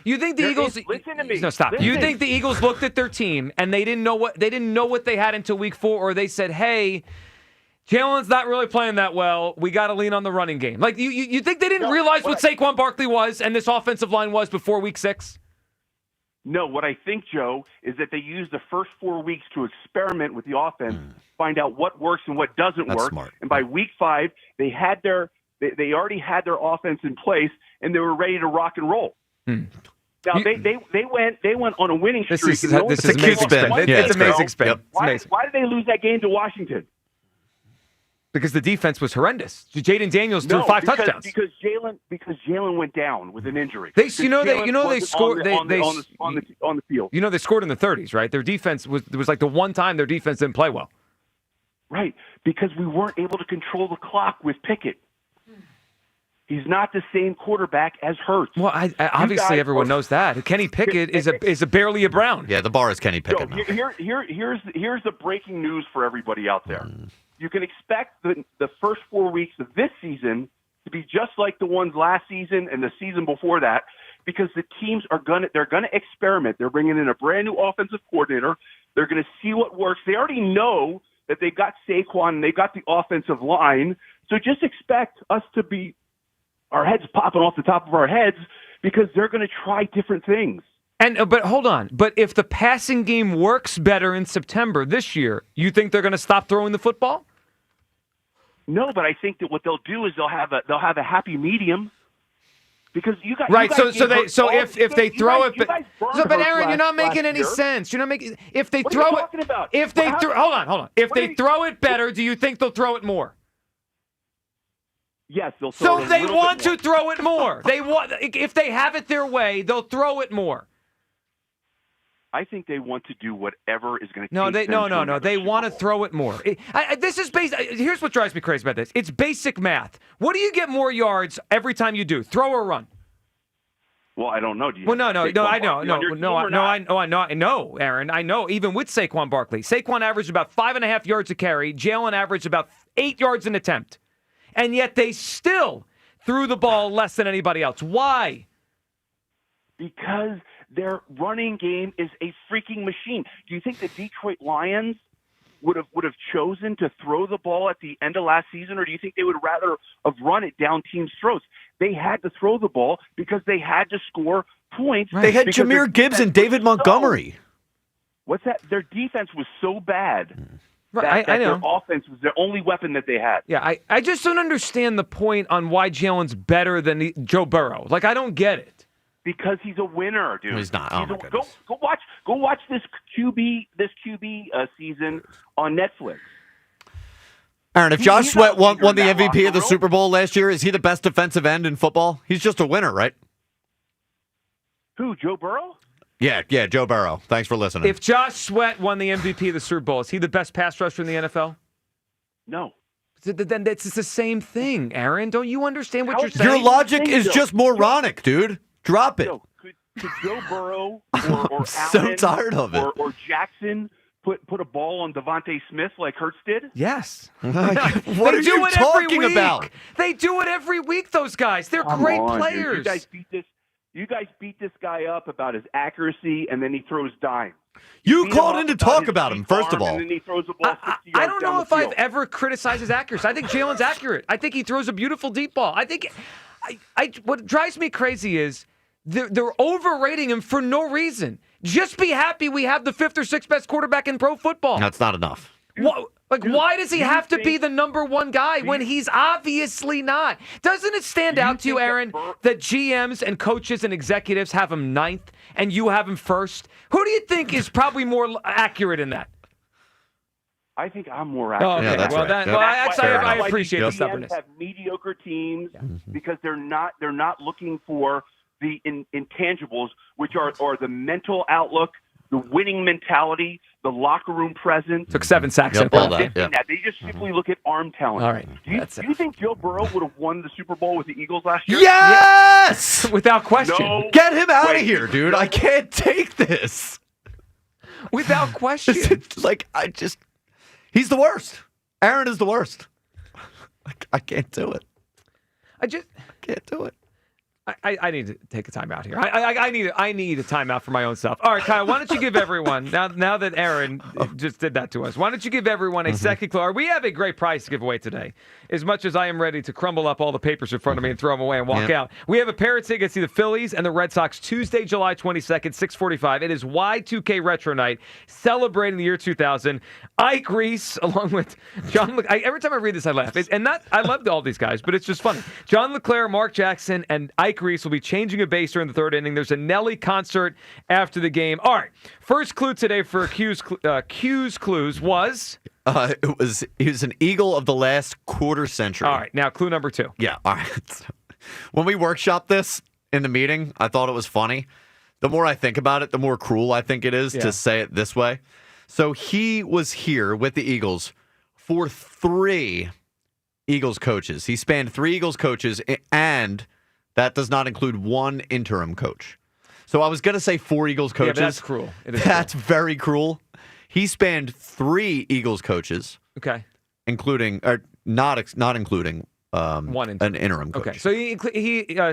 You think the Eagles? Listen to me. No, stop. You think the Eagles looked at their team and they didn't know what they had until week 4, or they said, "Hey, Jalen's not really playing that well. We got to lean on the running game." Like you think they didn't realize what Saquon Barkley was and this offensive line was before week 6? No, what I think, Joe, is that they used the first 4 weeks to experiment with the offense, find out what works and what doesn't work. Smart. And by week 5, they already had their offense in place, and they were ready to rock and roll. Now they went on a winning streak. This is amazing spin. It's amazing spin. Yep. Why did they lose that game to Washington? Because the defense was horrendous. Jaden Daniels threw 5 touchdowns. Because Jalen went down with an injury. They scored on the field. You know they scored in the 30s, right? Their defense was like the one time their defense didn't play well. Right, because we weren't able to control the clock with Pickett. He's not the same quarterback as Hurts. Well, obviously everyone knows that. Kenny Pickett is a barely a Brown. Yeah, the bar is Kenny Pickett. Here's the breaking news for everybody out there. You can expect the first 4 weeks of this season to be just like the ones last season and the season before that, because the teams they're gonna experiment. They're bringing in a brand new offensive coordinator. They're going to see what works. They already know that they've got Saquon and they've got the offensive line. So just expect us to be our heads popping off the top of our heads, because they're going to try different things. But hold on. But if the passing game works better in September this year, you think they're going to stop throwing the football? No, but I think that what they'll do is they'll have a happy medium, because you guys. Right. If they throw it, but Aaron, you're not making any sense. You're not making. If they throw it, hold on. If they throw it better, do you think they'll throw it more? Yes, they'll throw it. So they want to throw it more. If they have it their way, they'll throw it more. I think they want to do whatever is going to. No. They want to throw it more. This is here's what drives me crazy about this. It's basic math. What do you get more yards every time you do? Throw or run? Well, I don't know. Do you Well, no, have I Saquon know, Barkley on your team or not? I know, Aaron. I know. Even with Saquon Barkley, Saquon averaged about 5.5 yards a carry. Jalen averaged about 8 yards an attempt, and yet they still threw the ball less than anybody else. Why? Because their running game is a freaking machine. Do you think the Detroit Lions would have chosen to throw the ball at the end of last season, or do you think they would rather have run it down teams' throats? They had to throw the ball because they had to score points. They had Jahmyr Gibbs and David Montgomery. What's that? Their defense was so bad Right, that I know. their offense was their only weapon that they had. Yeah, I just don't understand the point on why Jalen's better than Joe Burrow. Like, I don't get it. Because he's a winner, dude. He's not. Oh, my goodness. Go watch this QB season on Netflix. Aaron, if Josh he's Sweat not a won the leader in that MVP of the locker Super Bowl last year, is he the best defensive end in football? He's just a winner, right? Who, Joe Burrow? Yeah, Joe Burrow. Thanks for listening. If Josh Sweat won the MVP of the Super Bowl, is he the best pass rusher in the NFL? No. Then it's the same thing, Aaron. Don't you understand what you're saying? Your logic is just moronic, dude. Drop it. Could Joe Burrow or I'm so Allen tired of it. or Jackson put a ball on Devontae Smith like Hurts did? Yes. What are They do you it every talking week. about? They do it every week, those guys. They're Come great on, dude. players. You guys beat this guy up about his accuracy, and then he throws dimes. You beat called him in to up talk his about him, deep first of arm, all. And then he throws the ball 60 I yards don't down know the if I've field. ever criticized his accuracy. I think Jalen's accurate. I think he throws a beautiful deep ball. I think what drives me crazy is they're overrating him for no reason. Just be happy we have the 5th or 6th best quarterback in pro football. That's not enough. Why does he have to be the number one guy when he's obviously not? Doesn't it stand out to you, Aaron, that GMs and coaches and executives have him 9th and you have him 1st? Who do you think is probably more accurate in that? I think I'm more accurate. Oh, okay. Yeah, that's well, right. I That's appreciate why the stubbornness. Have mediocre teams because they're not looking for the intangibles, which are the mental outlook, the winning mentality, the locker room presence. Took 7 sacks. Yep, all that. They just simply look at arm talent. All right. Do you think Joe Burrow would have won the Super Bowl with the Eagles last year? Yes! Without question. No. Get him out of here, dude. I can't take this. Without question. He's the worst. Aaron is the worst. I can't do it. I can't do it. I need to take a timeout here. I need a timeout for my own self. All right, Kyle, why don't you give everyone, now that Aaron just did that to us, why don't you give everyone a second clue? We have a great prize to give away today. As much as I am ready to crumble up all the papers in front of me and throw them away and walk out, we have a pair of tickets to see the Phillies and the Red Sox Tuesday, July 22nd, 6:45. It is Y2K Retro Night, celebrating the year 2000. Ike Reese, along with John every time I read this, I laugh. I love all these guys, but it's just funny. John LeClaire, Mark Jackson, and Ike Reese will be changing a base during the 3rd inning. There's a Nelly concert after the game. All right, first clue today for Q's Clues was... He was an Eagle of the last quarter century. All right, now clue number 2. Yeah, all right. When we workshopped this in the meeting, I thought it was funny. The more I think about it, the more cruel I think it is to say it this way. So he was here with the Eagles for 3 Eagles coaches. He spanned 3 Eagles coaches, and that does not include 1 interim coach. So I was going to say 4 Eagles coaches. Yeah, but that's cruel. That's very cruel. He spanned 3 Eagles coaches. Okay. Not including an interim coach. Okay, so he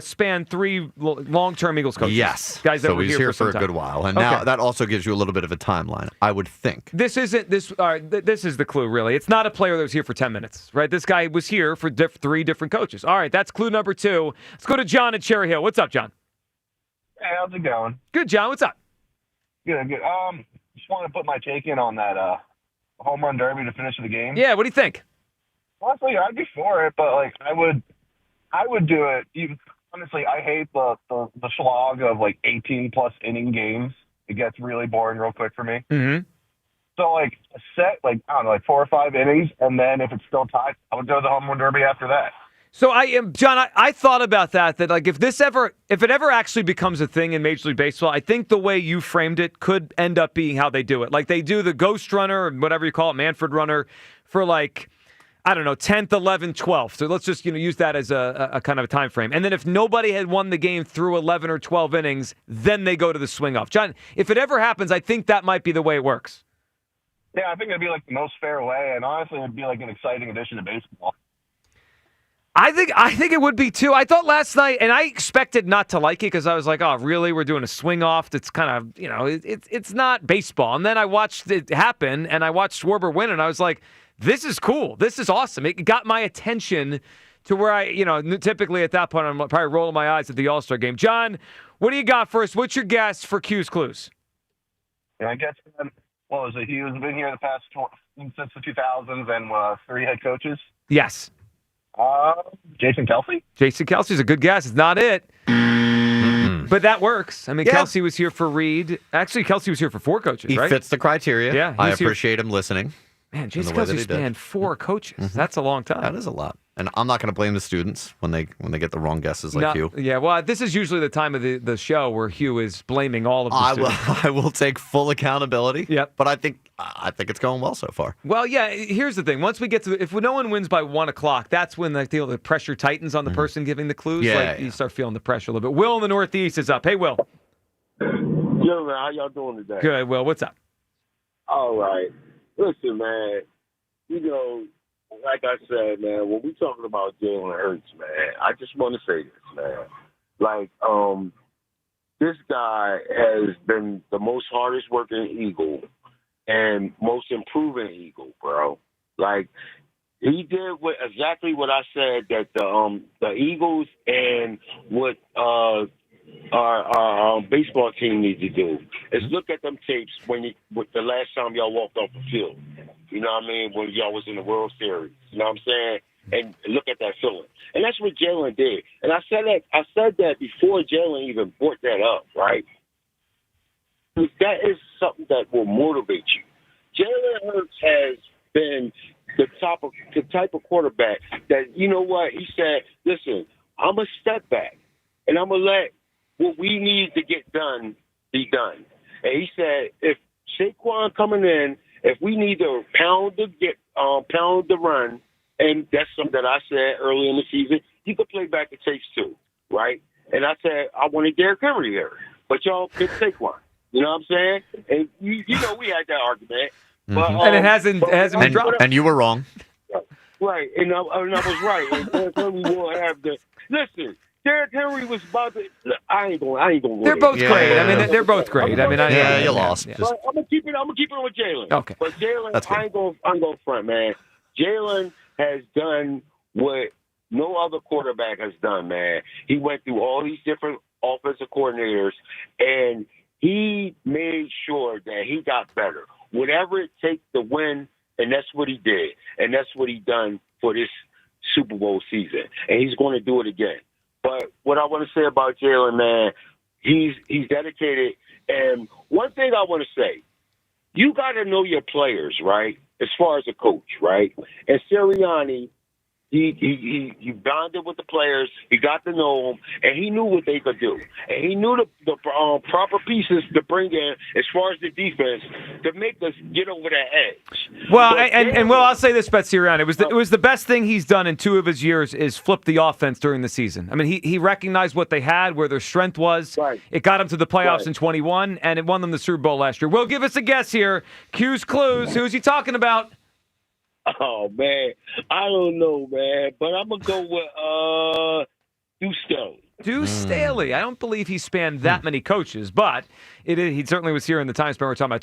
spanned 3 long-term Eagles coaches. Yes, guys that so were he's here for a good while, and now that also gives you a little bit of a timeline, I would think. This isn't this. This is the clue, really. It's not a player that was here for 10 minutes, right? This guy was here for 3 different coaches. All right, that's clue number 2. Let's go to John at Cherry Hill. What's up, John? Hey, how's it going? Good, John. What's up? Good. Just want to put my take in on that home run derby to finish the game. Yeah, what do you think? Honestly, I'd be for it, but I would do it. Honestly, I hate the slog of 18 plus inning games. It gets really boring real quick for me. Mm-hmm. So set 4 or 5 innings, and then if it's still tied, I would go to the home run derby after that. So John, I thought about that if it ever actually becomes a thing in Major League Baseball, I think the way you framed it could end up being how they do it. Like they do the ghost runner or whatever you call it, Manfred runner, for I don't know, 10th, 11th, 12th. So let's just use that as a kind of a time frame. And then if nobody had won the game through 11 or 12 innings, then they go to the swing off. John, if it ever happens, I think that might be the way it works. Yeah, I think it'd be like the most fair way, and honestly, it'd be like an exciting addition to baseball. I think it would be too. I thought last night, and I expected not to like it because I was like, oh, really? We're doing a swing off? That's kind of, it's not baseball. And then I watched it happen, and I watched Schwarber win, and I was like, this is cool. This is awesome. It got my attention to where I, typically at that point, I'm probably rolling my eyes at the All-Star game. John, what do you got for us? What's your guess for Q's Clues? And I guess, what was it? He has been here the past since the 2000s and 3 head coaches. Yes. Jason Kelce? Jason Kelce's a good guess. It's not it. But that works. I mean, Kelce was here for Reed. Actually, Kelce was here for 4 coaches, right? He fits the criteria. Yeah. I appreciate him listening. Man, Jason Kelce spanned 4 coaches. That's a long time. That is a lot. And I'm not going to blame the students when they get the wrong guesses like you. Yeah, well, this is usually the time of the show where Hugh is blaming all of the students. I will take full accountability. Yep. But I think it's going well so far. Well, yeah, here's the thing. Once we get to if no one wins by 1 o'clock, that's when the pressure tightens on the person giving the clues. You start feeling the pressure a little bit. Will in the Northeast is up. Hey, Will. Yo, man, how y'all doing today? Good, Will. What's up? All right. Listen, man, like I said, man, when we talking about Jalen Hurts, man, I just want to say this, man. Like, this guy has been the most hardest working Eagle and most improving Eagle, bro. Like, he did exactly what I said that the Eagles and what our baseball team needs to do is look at them tapes with the last time y'all walked off the field. You know what I mean? When y'all was in the World Series. You know what I'm saying? And look at that feeling. And that's what Jalen did. And I said that before Jalen even brought that up, right? That is something that will motivate you. Jalen Hurts has been the type of quarterback that, you know what? He said, listen, I'm going to step back and I'm going to let what we need to get done be done. And he said, if Saquon coming in, if we need to pound the run, and that's something that I said early in the season, you could play back the tapes too, right? And I said I wanted Derrick Henry there, but y'all picked Saquon. You know what I'm saying? And we had that argument, but, and it hasn't been dropped. And you were wrong, right? And I was right. And Derrick Henry will have the listen. Derrick Henry was about to. I ain't going. They're both great. I mean, they're both great. You lost. I'm gonna keep it with Jalen. Okay. But Jalen, I'm going front, man. Jalen has done what no other quarterback has done, man. He went through all these different offensive coordinators, and he made sure that he got better. Whatever it takes to win, and that's what he did, and that's what he done for this Super Bowl season, and he's going to do it again. But what I want to say about Jalen, man, he's dedicated. And one thing I want to say, you got to know your players, right? As far as a coach, right? And Sirianni, he bonded with the players. He got to know them, and he knew what they could do. And he knew the proper pieces to bring in as far as the defense to make us get over that edge. Well, and I'll say this about Sirianni. It was the best thing he's done in 2 of his years is flip the offense during the season. I mean, he recognized what they had, where their strength was. Right. It got them to the playoffs in 21, and it won them the Super Bowl last year. Will, give us a guess here. Q's Clues. Who's he talking about? Oh, man. I don't know, man. But I'm going to go with Deuce Staley. Deuce Staley. I don't believe he spanned that many coaches, but he certainly was here in the time span we're talking about.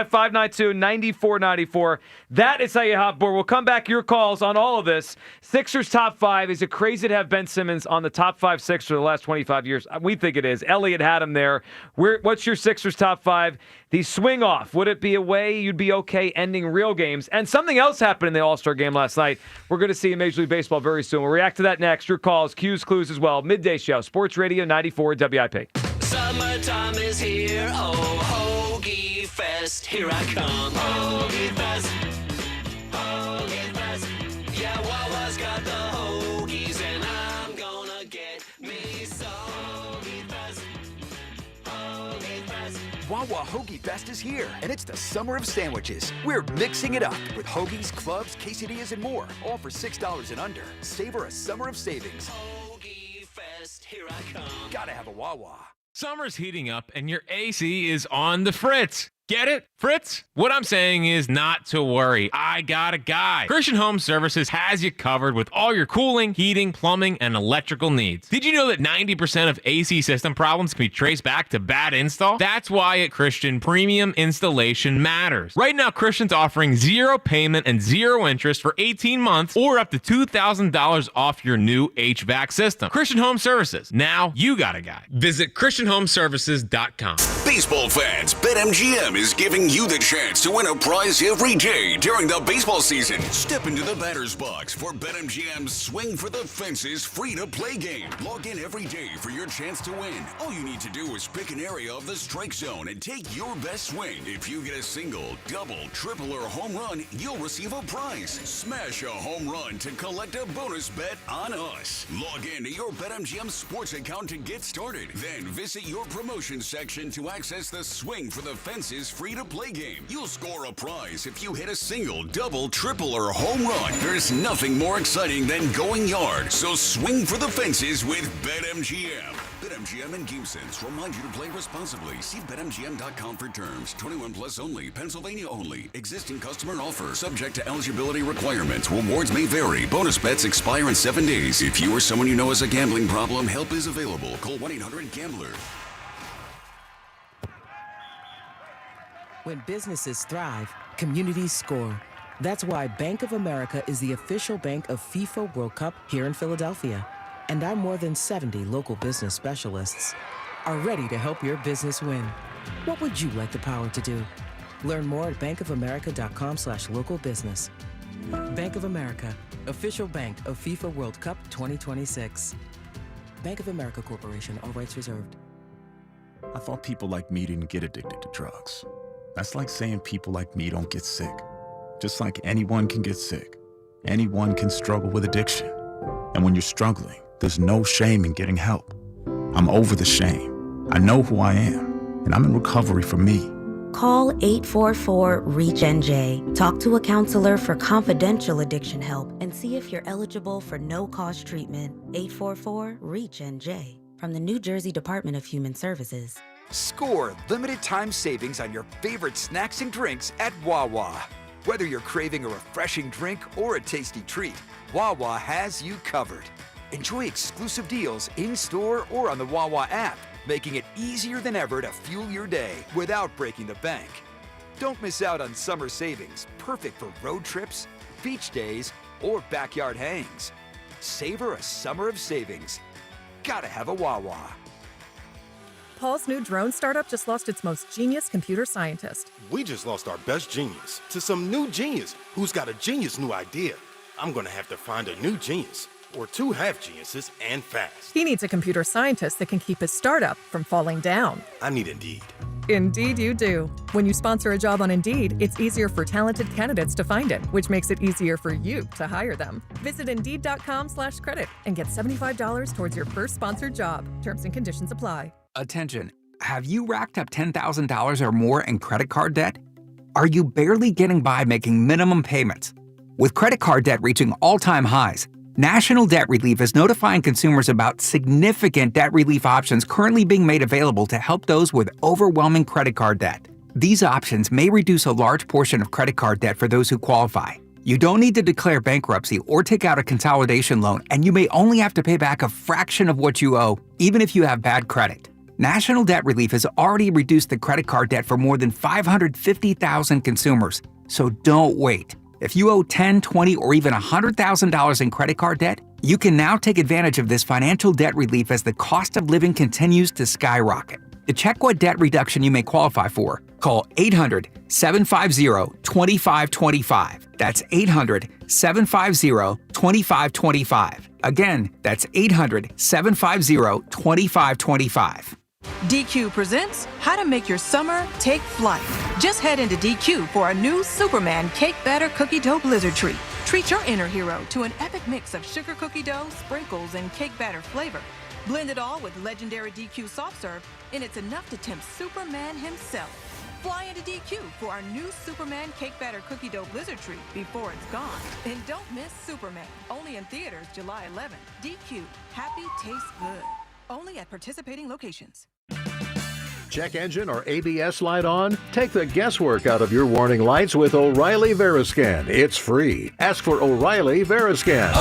215-592-9494. That is how you hot board. We'll come back your calls on all of this. Sixers top 5. Is it crazy to have Ben Simmons on the top 5 Sixers for the last 25 years? We think it is. Elliot had him there. What's your Sixers top 5? The swing off. Would it be a way you'd be okay ending real games? And something else happened in the All-Star game last night. We're going to see in Major League Baseball very soon. We'll react to that next. Your calls, Q's Clues as well. Midday Show, Sports Radio 94 WIP. Summertime is here, oh, Hoagie Fest, here I come. Hoagie Fest, Hoagie Fest, yeah, Wawa's got the hoagies, and I'm gonna get me some. Hoagie Fest, Hoagie Fest. Wawa Hoagie Fest is here, and it's the summer of sandwiches. We're mixing it up with hoagies, clubs, quesadillas, and more, all for $6 and under. Savor a summer of savings. Hoagie Fest, here I come. Gotta have a Wawa. Summer's heating up and your AC is on the fritz. Get it? Fritz? What I'm saying is not to worry. I got a guy. Christian Home Services has you covered with all your cooling, heating, plumbing, and electrical needs. Did you know that 90% of AC system problems can be traced back to bad install? That's why at Christian, premium installation matters. Right now, Christian's offering 0 payment and 0 interest for 18 months or up to $2,000 off your new HVAC system. Christian Home Services. Now you got a guy. Visit ChristianHomeservices.com. Baseball fans, BetMGM is giving you the chance to win a prize every day during the baseball season. Step into the batter's box for BetMGM's Swing for the Fences free-to-play game. Log in every day for your chance to win. All you need to do is pick an area of the strike zone and take your best swing. If you get a single, double, triple, or home run, you'll receive a prize. Smash a home run to collect a bonus bet on us. Log in to your BetMGM sports account to get started. Then visit your promotion section to access the Swing for the Fences free-to-play game. You'll score a prize if you hit a single, double, triple, or home run. There's nothing more exciting than going yard, so swing for the fences with BetMGM. BetMGM and GameSense remind you to play responsibly. See BetMGM.com for terms. 21 plus only. Pennsylvania only. Existing customer offer. Subject to eligibility requirements. Rewards may vary. Bonus bets expire in 7 days. If you or someone you know has a gambling problem, help is available. Call 1-800-GAMBLER. When businesses thrive, communities score. That's why Bank of America is the official bank of FIFA World Cup here in Philadelphia. And our more than 70 local business specialists are ready to help your business win. What would you like the power to do? Learn more at bankofamerica.com/local business. Bank of America, official bank of FIFA World Cup 2026. Bank of America Corporation, all rights reserved. I thought people like me didn't get addicted to drugs. That's like saying people like me don't get sick. Just like anyone can get sick, anyone can struggle with addiction. And when you're struggling, there's no shame in getting help. I'm over the shame. I know who I am, and I'm in recovery for me. Call 844-REACH-NJ. Talk to a counselor for confidential addiction help and see if you're eligible for no-cost treatment. 844-REACH-NJ from the New Jersey Department of Human Services. Score limited time savings on your favorite snacks and drinks at Wawa. Whether you're craving a refreshing drink or a tasty treat, Wawa has you covered. Enjoy exclusive deals in-store or on the Wawa app, making it easier than ever to fuel your day without breaking the bank. Don't miss out on summer savings, perfect for road trips, beach days, or backyard hangs. Savor a summer of savings. Gotta have a Wawa. Paul's new drone startup just lost its most genius computer scientist. We just lost our best genius to some new genius who's got a genius new idea. I'm gonna have to find a new genius, or 2 half geniuses, and fast. He needs a computer scientist that can keep his startup from falling down. I need Indeed. Indeed you do. When you sponsor a job on Indeed, it's easier for talented candidates to find it, which makes it easier for you to hire them. Visit Indeed.com/credit and get $75 towards your first sponsored job. Terms and conditions apply. Attention, have you racked up $10,000 or more in credit card debt? Are you barely getting by making minimum payments? With credit card debt reaching all-time highs, National Debt Relief is notifying consumers about significant debt relief options currently being made available to help those with overwhelming credit card debt. These options may reduce a large portion of credit card debt for those who qualify. You don't need to declare bankruptcy or take out a consolidation loan, and you may only have to pay back a fraction of what you owe, even if you have bad credit. National Debt Relief has already reduced the credit card debt for more than 550,000 consumers, so don't wait. If you owe $10,000, $20,000, or even $100,000 in credit card debt, you can now take advantage of this financial debt relief as the cost of living continues to skyrocket. To check what debt reduction you may qualify for, call 800-750-2525. That's 800-750-2525. Again, that's 800-750-2525. DQ presents How to Make Your Summer Take Flight. Just head into DQ for a new Superman Cake Batter Cookie Dough Blizzard Treat. Treat your inner hero to an epic mix of sugar cookie dough, sprinkles, and cake batter flavor. Blend it all with legendary DQ soft serve and it's enough to tempt Superman himself. Fly into DQ for our new Superman Cake Batter Cookie Dough Blizzard Treat before it's gone. And don't miss Superman, only in theaters July 11th. DQ, happy tastes good. Only at participating locations. Check engine or ABS light on? Take the guesswork out of your warning lights with O'Reilly Veriscan. It's free. Ask for O'Reilly Veriscan.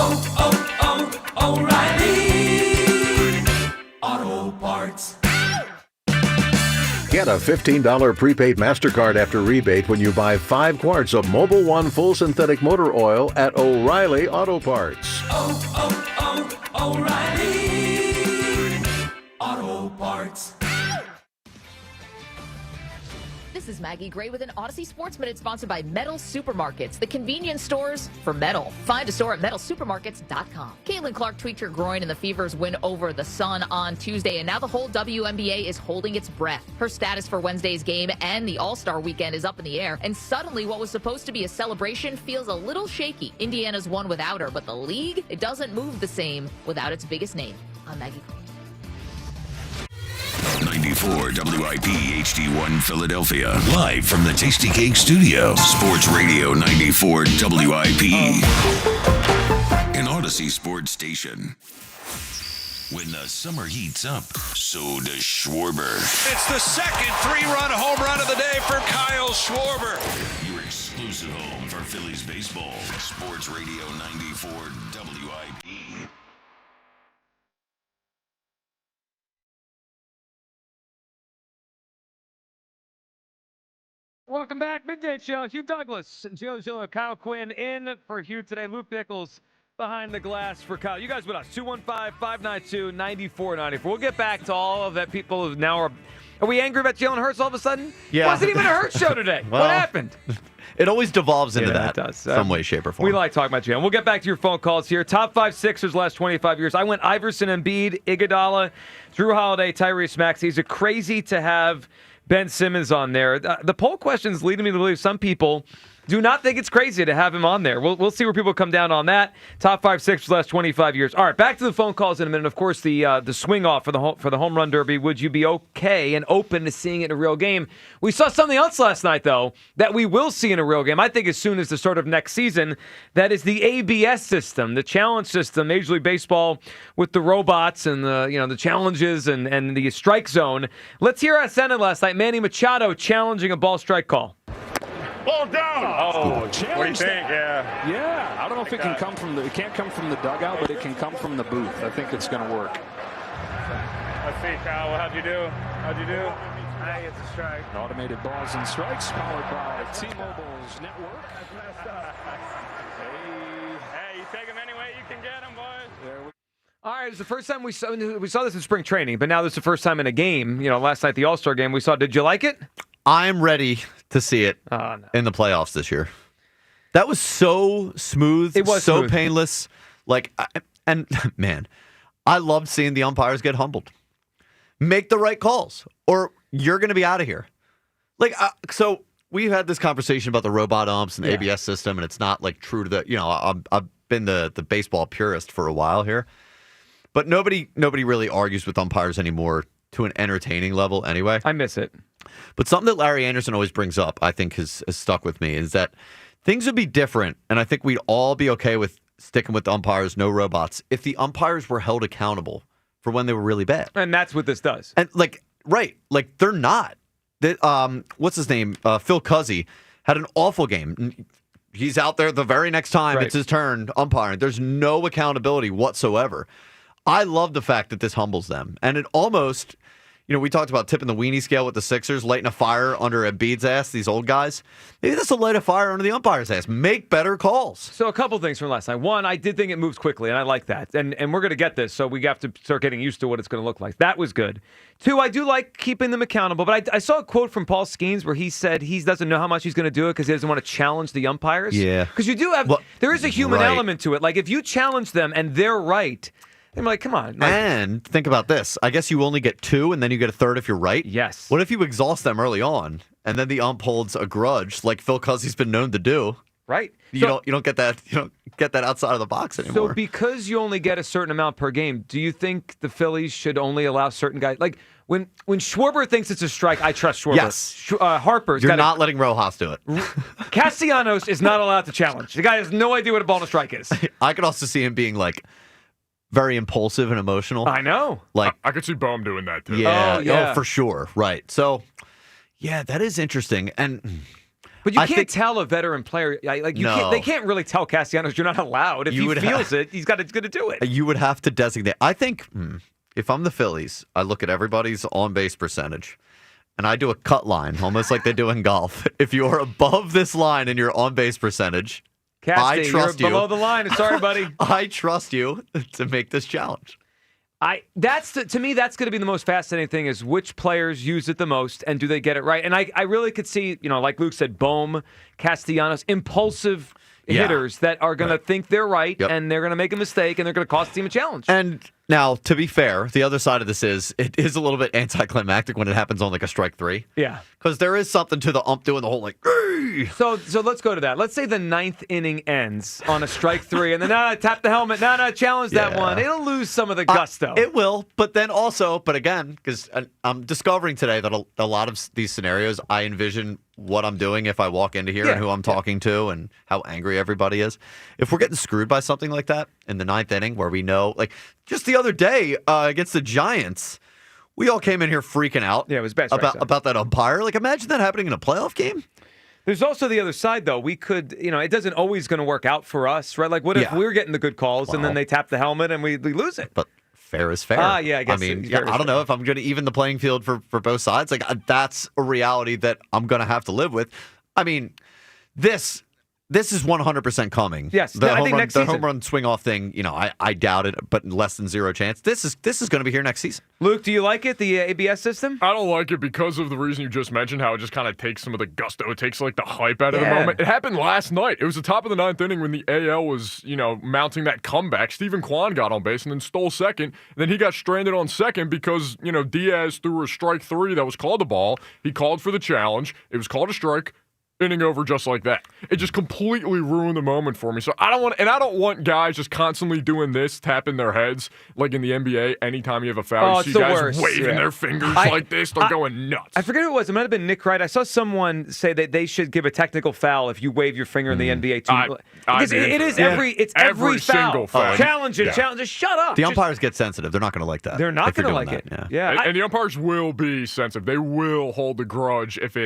O'Reilly Auto Parts. Get a $15 prepaid MasterCard after rebate when you buy 5 quarts of Mobil 1 full synthetic motor oil at O'Reilly Auto Parts. O'Reilly Auto Parts. This is Maggie Gray with an Odyssey Sports Minute sponsored by Metal Supermarkets, the convenience stores for metal. Find a store at metalsupermarkets.com. Caitlin Clark tweaked her groin in the Fever's win over the Sun on Tuesday, and now the whole WNBA is holding its breath. Her status for Wednesday's game and the All-Star weekend is up in the air, and suddenly what was supposed to be a celebration feels a little shaky. Indiana's won without her, but the league, it doesn't move the same without its biggest name. I'm Maggie Gray. 94 WIP HD1 Philadelphia. Live from the Tasty Cake Studio. Sports Radio 94 WIP. An Odyssey Sports Station. When the summer heats up, so does Schwarber. It's the second 3-run home run of the day for Kyle Schwarber. Your exclusive home for Phillies baseball. Sports Radio 94 WIP. Welcome back, Midday Show. Hugh Douglas, Joe Zillow, Kyle Quinn in for Hugh today. Luke Nichols behind the glass for Kyle. You guys with us, 215-592-9494. We'll get back to all of that. People who now are we angry about Jalen Hurts all of a sudden? Yeah. It wasn't even a Hurts show today. Well, what happened? It always devolves into Yeah, that. it does. Some way, shape, or form. We like talking about Jalen. We'll get back to your phone calls here. Top 5 Sixers last 25 years. I went Iverson, Embiid, Iguodala, Drew Holiday, Tyrese Maxey. Is it crazy to have Ben Simmons on there? The poll questions leading me to believe some people do not think it's crazy to have him on there. We'll see where people come down on that. Top 5 Sixers last 25 years. All right, back to the phone calls in a minute. Of course, the swing off for the home run derby. Would you be okay and open to seeing it in a real game? We saw something else last night, though, that we will see in a real game. I think as soon as the start of next season. That is the ABS system, the challenge system, Major League Baseball with the robots and the challenges and the strike zone. Let's hear us send it last night. Manny Machado challenging a ball strike call. Ball down. Oh, what do you think? Yeah. I don't know if it can come from it can't come from the dugout, but it can come from the booth. I think it's going to work. Let's see, Kyle. How'd you do? I get the strike. Automated balls and strikes powered by T-Mobile's network. Hey, you take them any way you can get them, boys. All right, it was the first time we saw this in spring training, but now this is the first time in a game. Last night, the All-Star game, we saw. Did you like it? I'm ready to see it in the playoffs this year. That was so smooth. It was so smooth. painless. And man, I loved seeing the umpires get humbled. Make the right calls, or you're going to be out of here. So we've had this conversation about the robot umps and the ABS system, and it's not true to the. I've been the baseball purist for a while here, but nobody really argues with umpires anymore to an entertaining level. Anyway, I miss it. But something that Larry Anderson always brings up, I think, has stuck with me, is that things would be different, and I think we'd all be okay with sticking with the umpires, no robots, if the umpires were held accountable for when they were really bad. And that's what this does. And they're not. What's his name? Phil Cuzzy had an awful game. He's out there the very next time it's his turn umpiring. There's no accountability whatsoever. I love the fact that this humbles them, and it almost. We talked about tipping the weenie scale with the Sixers, lighting a fire under Embiid's ass, these old guys. Maybe this will light a fire under the umpire's ass. Make better calls. So a couple things from last night. One, I did think it moves quickly, and I like that. And we're going to get this, so we have to start getting used to what it's going to look like. That was good. Two, I do like keeping them accountable. But I saw a quote from Paul Skeens where he said he doesn't know how much he's going to do it because he doesn't want to challenge the umpires. Yeah. Because you do have, there is a human element to it. Like if you challenge them and they're right, I'm like, come on. And think about this. I guess you only get 2, and then you get a third if you're right. Yes. What if you exhaust them early on, and then the ump holds a grudge, like Phil Cuzzy's been known to do? right? You don't get that. You don't get that outside of the box anymore. So because you only get a certain amount per game, do you think the Phillies should only allow certain guys? Like when Schwarber thinks it's a strike, I trust Schwarber. Yes. Harper's You're not letting Rojas do it. Castellanos is not allowed to challenge. The guy has no idea what a ball and a strike is. I could also see him being like very impulsive and emotional. I know. Like I could see Bohm doing that too. Yeah, for sure. Right. So, yeah, that is interesting. And but you can't tell a veteran player they can't really tell Castellanos you're not allowed. If he feels it, he's going to do it. You would have to designate. I think if I'm the Phillies, I look at everybody's on-base percentage, and I do a cut line, almost like they do in golf. If you are above this line in your on-base percentage, I trust you're below the line. Sorry, buddy. I trust you to make this challenge. To me, that's going to be the most fascinating thing is which players use it the most and do they get it right? And I really could see, like Luke said, Bohm, Castellanos, impulsive hitters that are going to think they're right and they're going to make a mistake and they're going to cost the team a challenge. And now, to be fair, the other side of this is it is a little bit anticlimactic when it happens on like a strike three. Yeah. Because there is something to the ump doing the whole like, hey! So let's go to that. Let's say the 9th inning ends on a strike three and then tap the helmet. Challenge that one. It'll lose some of the gusto. It will. But again, because I'm discovering today that a lot of these scenarios, I envision what I'm doing if I walk into here and who I'm talking to and how angry everybody is. If we're getting screwed by something like that in the 9th inning where we know, like just the other day against the Giants, we all came in here freaking out. Yeah, it was bad about that umpire. Like imagine that happening in a playoff game. There's also the other side, though. We could, it doesn't always going to work out for us, right? Like what if we're getting the good calls and then they tap the helmet and we lose it? But fair is fair. I guess. I don't know if I'm going to even the playing field for both sides. Like that's a reality that I'm going to have to live with. I mean, this is 100% coming. Yes, I think next season. The home run swing off thing, I doubt it, but less than zero chance. This is going to be here next season. Luke, do you like it, the ABS system? I don't like it because of the reason you just mentioned, how it just kind of takes some of the gusto. It takes like the hype out of the moment. It happened last night. It was the top of the 9th inning when the AL was, mounting that comeback. Stephen Kwan got on base and then stole second. Then he got stranded on second because, Diaz threw a strike three that was called a ball. He called for the challenge. It was called a strike. Inning over just like that. It just completely ruined the moment for me. So I don't want guys just constantly doing this, tapping their heads like in the NBA. Anytime you have a foul, you see guys waving their fingers like this. They're going nuts. I forget who it was. It might have been Nick Wright. I saw someone say that they should give a technical foul if you wave your finger in the NBA too. It's every single foul. Challenge it. Shut up. The umpires get sensitive. They're not going to like that. They're not going to like it. Yeah. And the umpires will be sensitive. They will hold the grudge if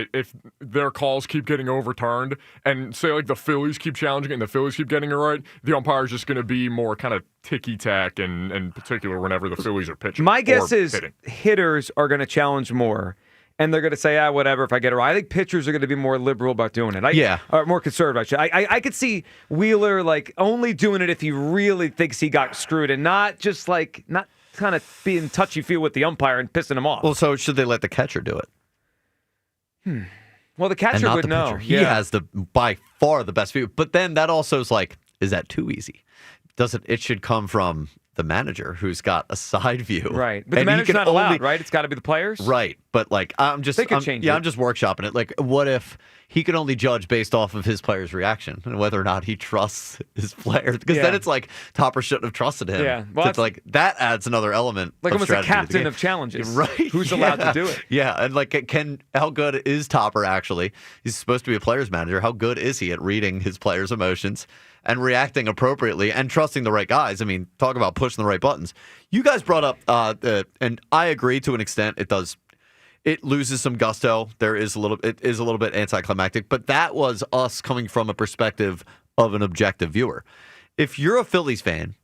their calls keep getting overturned, and say like the Phillies keep challenging it and the Phillies keep getting it right, the umpire's just going to be more kind of ticky-tack and in particular whenever the Phillies are pitching. My guess is hitters are going to challenge more, and they're going to say, whatever, if I get it right. I think pitchers are going to be more liberal about doing it. Or more conservative, actually. I could see Wheeler like only doing it if he really thinks he got screwed and not just like, not kind of being touchy-feel with the umpire and pissing him off. Well, so should they let the catcher do it? Well, the catcher would know. He has by far the best view. But then that also is like, is that too easy? It should come from the manager who's got a side view. Right. But the manager's not allowed, right? It's got to be the players? Right. But like, I'm just workshopping it. Like, what if he could only judge based off of his player's reaction and whether or not he trusts his player? Because then it's like Topper shouldn't have trusted him. Yeah. Well, it's like that adds another element. Like almost a captain of challenges. Right. Who's allowed to do it? Yeah. And like, how good is Topper actually? He's supposed to be a player's manager. How good is he at reading his players' emotions and reacting appropriately and trusting the right guys? I mean, talk about pushing the right buttons. You guys brought up, and I agree to an extent, it loses some gusto. It is a little bit anticlimactic, but that was us coming from a perspective of an objective viewer. If you're a Phillies fan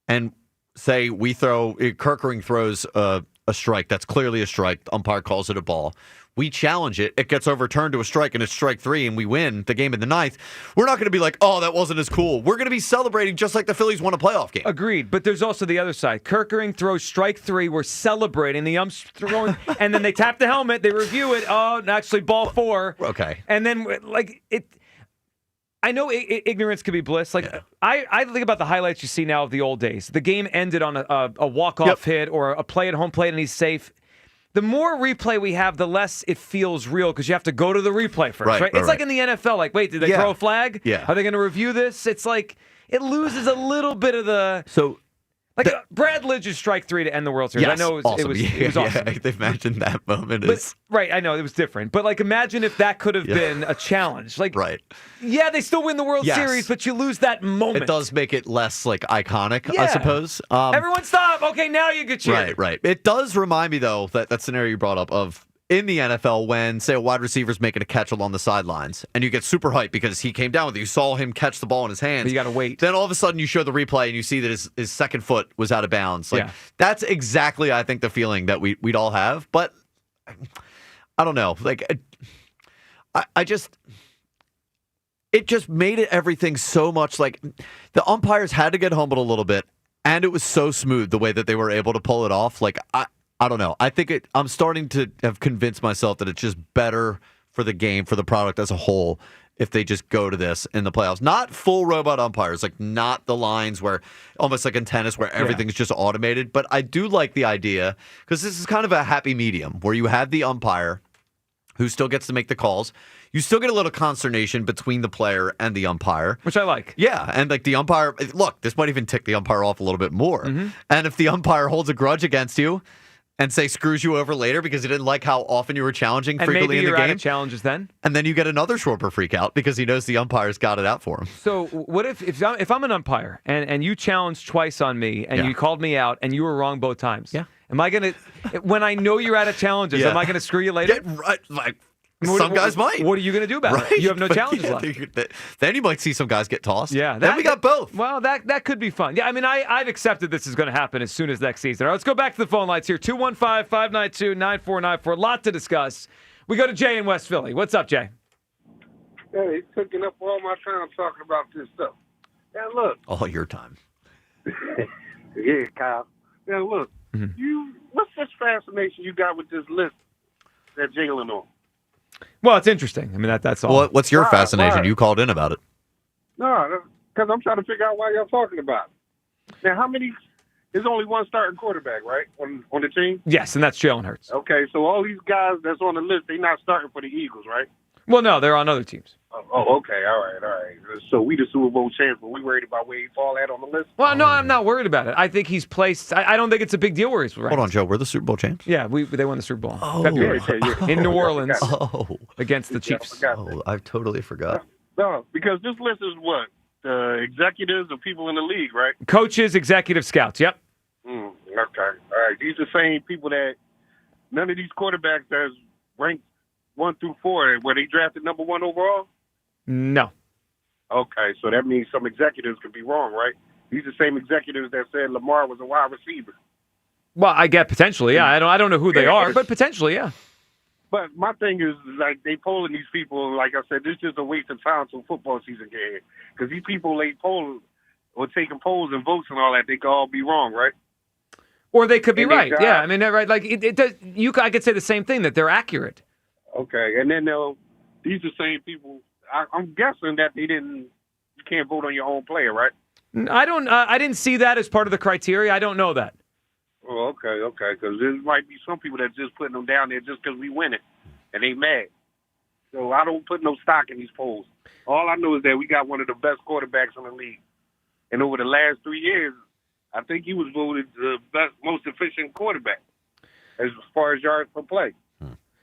and say Kerkering throws a strike, that's clearly a strike, the umpire calls it a ball, we challenge it, it gets overturned to a strike, and it's strike three, and we win the game in the 9th, we're not going to be like, oh, that wasn't as cool. We're going to be celebrating just like the Phillies won a playoff game. Agreed, but there's also the other side. Kerkering throws strike three, we're celebrating, the ump's throwing, and then they tap the helmet, they review it, actually ball four. Okay. And then, like, I know ignorance can be bliss. Like I think about the highlights you see now of the old days. The game ended on a walk-off hit or a play at home plate, and he's safe. the more replay we have, the less it feels real because you have to go to the replay first, right? It's like in the NFL. Like, wait, did they throw a flag? Yeah. Are they going to review this? It's like it loses a little bit of the. So. Like Brad Lidge's strike 3 to end the World Series. Yes, I know it was awesome. Yeah, imagine that moment. Right, I know it was different. But like, imagine if that could have been a challenge. Like, yeah, they still win the World Series, but you lose that moment. It does make it less like iconic, I suppose. Everyone stop. Okay, now you get cheered. Right. It does remind me though that scenario you brought up of in the NFL when, say, a wide receiver's making a catch along the sidelines and you get super hyped because he came down with you. You saw him catch the ball in his hands. But you got to wait. Then all of a sudden you show the replay and you see that his second foot was out of bounds. Like, that's exactly, I think, the feeling that we'd all have. But I don't know. Like, it just made it everything so much like the umpires had to get humbled a little bit, and it was so smooth the way that they were able to pull it off. Like, I don't know. I think I'm starting to have convinced myself that it's just better for the game, for the product as a whole, if they just go to this in the playoffs. Not full robot umpires, like not the lines where, almost like in tennis, where everything's just automated. But I do like the idea, because this is kind of a happy medium, where you have the umpire who still gets to make the calls. You still get a little consternation between the player and the umpire. Which I like. Yeah, and like the umpire, look, this might even tick the umpire off a little bit more. And if the umpire holds a grudge against you, and say screws you over later because he didn't like how often you were challenging frequently in the game. And maybe you're out of challenges then. And then you get another Schwarber freak out because he knows the umpire's got it out for him. So what if I'm an umpire and you challenged twice on me and you called me out and you were wrong both times? Yeah. Am I going to, when I know you're out of challenges, am I going to screw you later? Some guys might. What are you going to do about it? You have no challenges left. Then you might see some guys get tossed. Yeah. Then we got both. Well, that could be fun. Yeah, I mean, I've accepted this is going to happen as soon as next season. All right, let's go back to the phone lines here. 215-592-9494. A lot to discuss. We go to Jay in West Philly. What's up, Jay? Hey, he's taking up all my time talking about this stuff. Now, look. All your time. Yeah, Kyle. Now, look. What's this fascination you got with this list that Jalen on? Well, it's interesting. I mean, that's all. Well, what's your fascination? Why? You called in about it. No, because I'm trying to figure out why y'all talking about it. Now, how many? There's only one starting quarterback, right, on the team? Yes, and that's Jalen Hurts. Okay, so all these guys that's on the list, they're not starting for the Eagles, right? Well, no, they're on other teams. Oh, okay, all right. So we the Super Bowl champs, but we worried about where he fall at on the list? Well, no, I'm not worried about it. I think he's placed. I don't think it's a big deal where he's ranked. Hold on, Joe. We're the Super Bowl champs? Yeah, they won the Super Bowl in February in New Orleans against the Chiefs. I totally forgot. No, because this list is what? The executives, the people in the league, right? Coaches, executive scouts, yep. Okay. All right. These are the same people that none of these quarterbacks that's ranked 1 through 4, were they drafted number 1 overall? No. Okay, so that means some executives could be wrong, right? These are the same executives that said Lamar was a wide receiver. Well, I get potentially, yeah. I don't know who they are, but potentially, yeah. But my thing is, like, they polling these people, like I said, this is just a waste of time till football season get here. Because these people, they poll or taking polls and votes and all that, they could all be wrong, right? Or they could be right, yeah. I mean, right, like, it does. I could say the same thing, that they're accurate. Okay, and then these are the same people. I'm guessing that you can't vote on your own player, right? I didn't see that as part of the criteria. I don't know that. Oh, okay, because there might be some people that just putting them down there just because we win it, and they mad. So I don't put no stock in these polls. All I know is that we got one of the best quarterbacks in the league, and over the last 3 years, I think he was voted the best, most efficient quarterback as far as yards per play.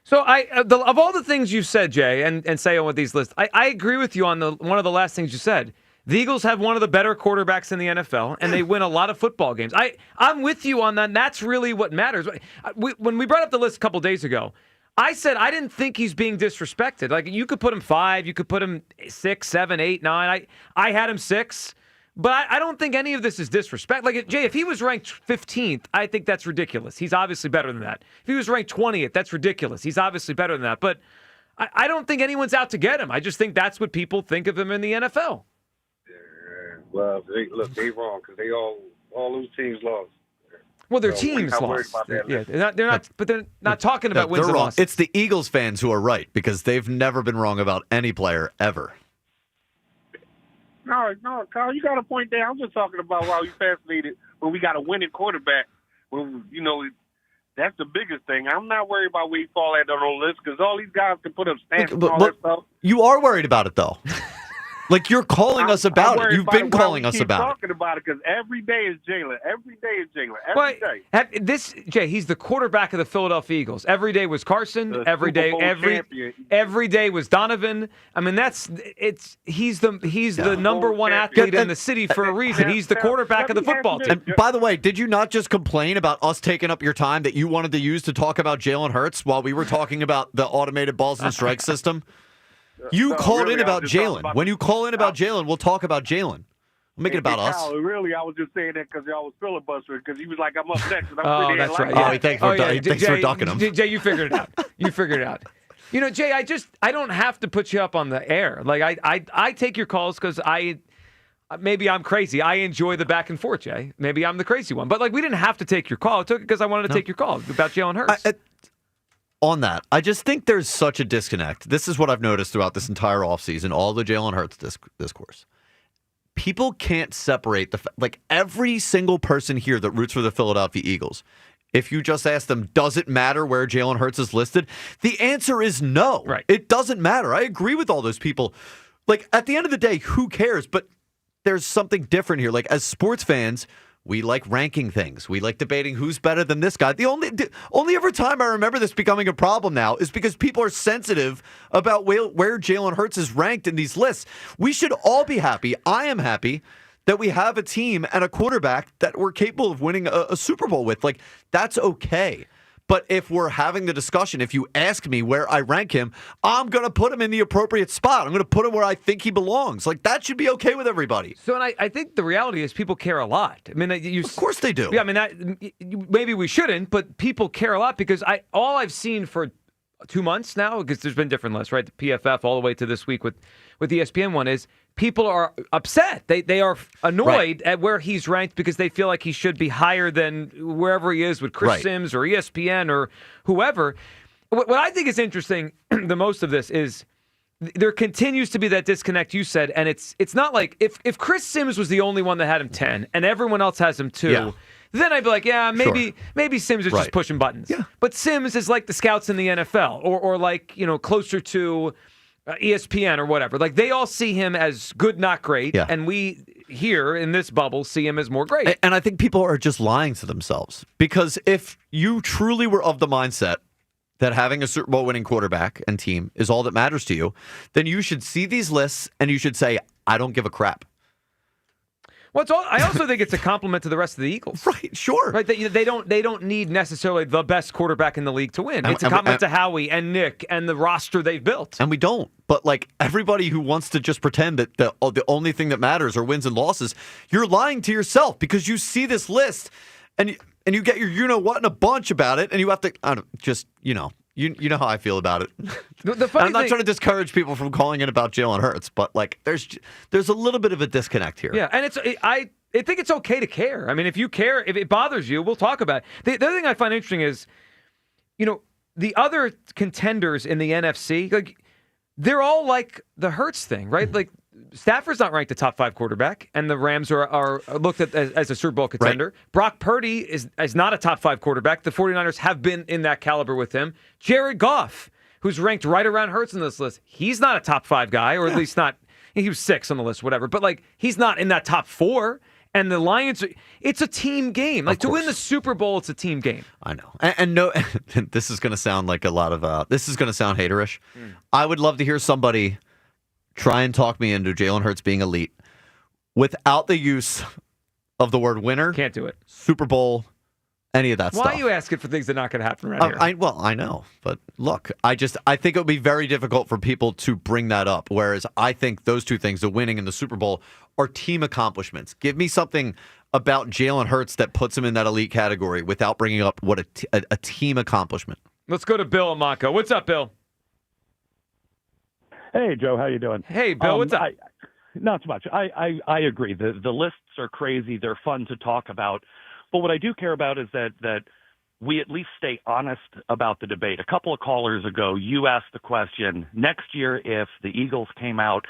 So of all the things you've said, Jay, and say on with these lists, I agree with you on one of the last things you said. The Eagles have one of the better quarterbacks in the NFL, and they win a lot of football games. I'm with you on that, and that's really what matters. When we brought up the list a couple days ago, I said I didn't think he's being disrespected. Like, you could put him 5, you could put him 6, 7, 8, 9. I had him 6. But I don't think any of this is disrespect. Like, Jay, if he was ranked 15th, I think that's ridiculous. He's obviously better than that. If he was ranked 20th, that's ridiculous. He's obviously better than that. But I don't think anyone's out to get him. I just think that's what people think of him in the NFL. Yeah, well, they wrong because they all those teams lost. Well, their teams lost. Yeah, they're not. But they're not talking about wins and losses. It's the Eagles fans who are right because they've never been wrong about any player ever. No, Kyle, you got a point there. I'm just talking about why we fascinated when we got a winning quarterback. When That's the biggest thing. I'm not worried about where he fall at on the list because all these guys can put up stats and all that stuff. You are worried about it, though. Like, you're calling us about it. You've been calling us about it. I'm talking about it because every day is Jalen. Every day is Jalen. Every day. Jay, he's the quarterback of the Philadelphia Eagles. Every day was Carson. Every day was Donovan. I mean, he's the number one athlete in the city for a reason. He's the quarterback of the football team. And by the way, did you not just complain about us taking up your time that you wanted to use to talk about Jalen Hurts while we were talking about the automated balls and strike system? You called in about Jalen. When you call in about Jalen, we'll talk about Jalen. We'll make it about us. Kyle, really, I was just saying that because y'all was filibustering because he was like, I'm up next. And oh, that's right. Yeah. Thanks for ducking him. Jay, you figured it out. You figured it out. You know, Jay, I don't have to put you up on the air. Like, I take your calls because maybe I'm crazy. I enjoy the back and forth, Jay. Maybe I'm the crazy one. But, like, we didn't have to take your call. I took it because I wanted to take your call about Jalen Hurts. On that, I just think there's such a disconnect. This is what I've noticed throughout this entire offseason, all the Jalen Hurts discourse. People can't separate like every single person here that roots for the Philadelphia Eagles. If you just ask them, does it matter where Jalen Hurts is listed? The answer is no. Right. It doesn't matter. I agree with all those people. Like, at the end of the day, who cares? But there's something different here. Like, as sports fans, we like ranking things. We like debating who's better than this guy. The only ever time I remember this becoming a problem now is because people are sensitive about where Jalen Hurts is ranked in these lists. We should all be happy. I am happy that we have a team and a quarterback that we're capable of winning a Super Bowl with. Like, that's okay. But if we're having the discussion, if you ask me where I rank him, I'm going to put him in the appropriate spot. I'm going to put him where I think he belongs. Like, that should be okay with everybody. So, and I think the reality is people care a lot. I mean, of course they do. Yeah, I mean, maybe we shouldn't, but people care a lot because all I've seen for 2 months now, because there's been different lists, right? The PFF all the way to this week with the ESPN one is people are upset. They are annoyed at where he's ranked because they feel like he should be higher than wherever he is with Chris Sims or ESPN or whoever. What I think is interesting the most of this is there continues to be that disconnect you said, and it's not like if Chris Sims was the only one that had him 10 and everyone else has him 2, then I'd be like, yeah, maybe Sims is just pushing buttons. Yeah. But Sims is like the scouts in the NFL or like, closer to ESPN or whatever. Like, they all see him as good, not great, and we here in this bubble see him as more great. And I think people are just lying to themselves because if you truly were of the mindset that having a Super Bowl winning quarterback and team is all that matters to you, then you should see these lists and you should say, I don't give a crap. Well, I also think it's a compliment to the rest of the Eagles. Right, sure. Right, they don't need necessarily the best quarterback in the league to win. It's a compliment to Howie and Nick and the roster they've built. And we don't. But, like, everybody who wants to just pretend that the only thing that matters are wins and losses, you're lying to yourself because you see this list and you get your you-know-what in a bunch about it, and you have to You know how I feel about it. I'm not trying to discourage people from calling in about Jalen Hurts, but like there's a little bit of a disconnect here. Yeah, and I think it's okay to care. I mean, if you care, if it bothers you, we'll talk about it. The other thing I find interesting is, the other contenders in the NFC, like they're all like the Hurts thing, right? Like Stafford's not ranked a top 5 quarterback, and the Rams are looked at as a Super Bowl contender. Right. Brock Purdy is not a top 5 quarterback. The 49ers have been in that caliber with him. Jared Goff, who's ranked right around Hurts in this list, he's not a top 5 guy, or at least not. He was 6 on the list, whatever. But like he's not in that top 4. And the Lions, it's a team game. Like to win the Super Bowl, it's a team game. I know. And no, this is going to sound like a lot of. This is going to sound haterish. I would love to hear somebody try and talk me into Jalen Hurts being elite without the use of the word winner. Can't do it. Super Bowl, any of that stuff. Why are you asking for things that are not going to happen right here? I know. But look, I think it would be very difficult for people to bring that up, whereas I think those two things, the winning and the Super Bowl, are team accomplishments. Give me something about Jalen Hurts that puts him in that elite category without bringing up what a team accomplishment. Let's go to Bill and Mako. What's up, Bill? Hey, Joe, how you doing? Hey, Bill, what's up? Not so much. I agree. The lists are crazy. They're fun to talk about. But what I do care about is that we at least stay honest about the debate. A couple of callers ago, you asked the question, next year if the Eagles came out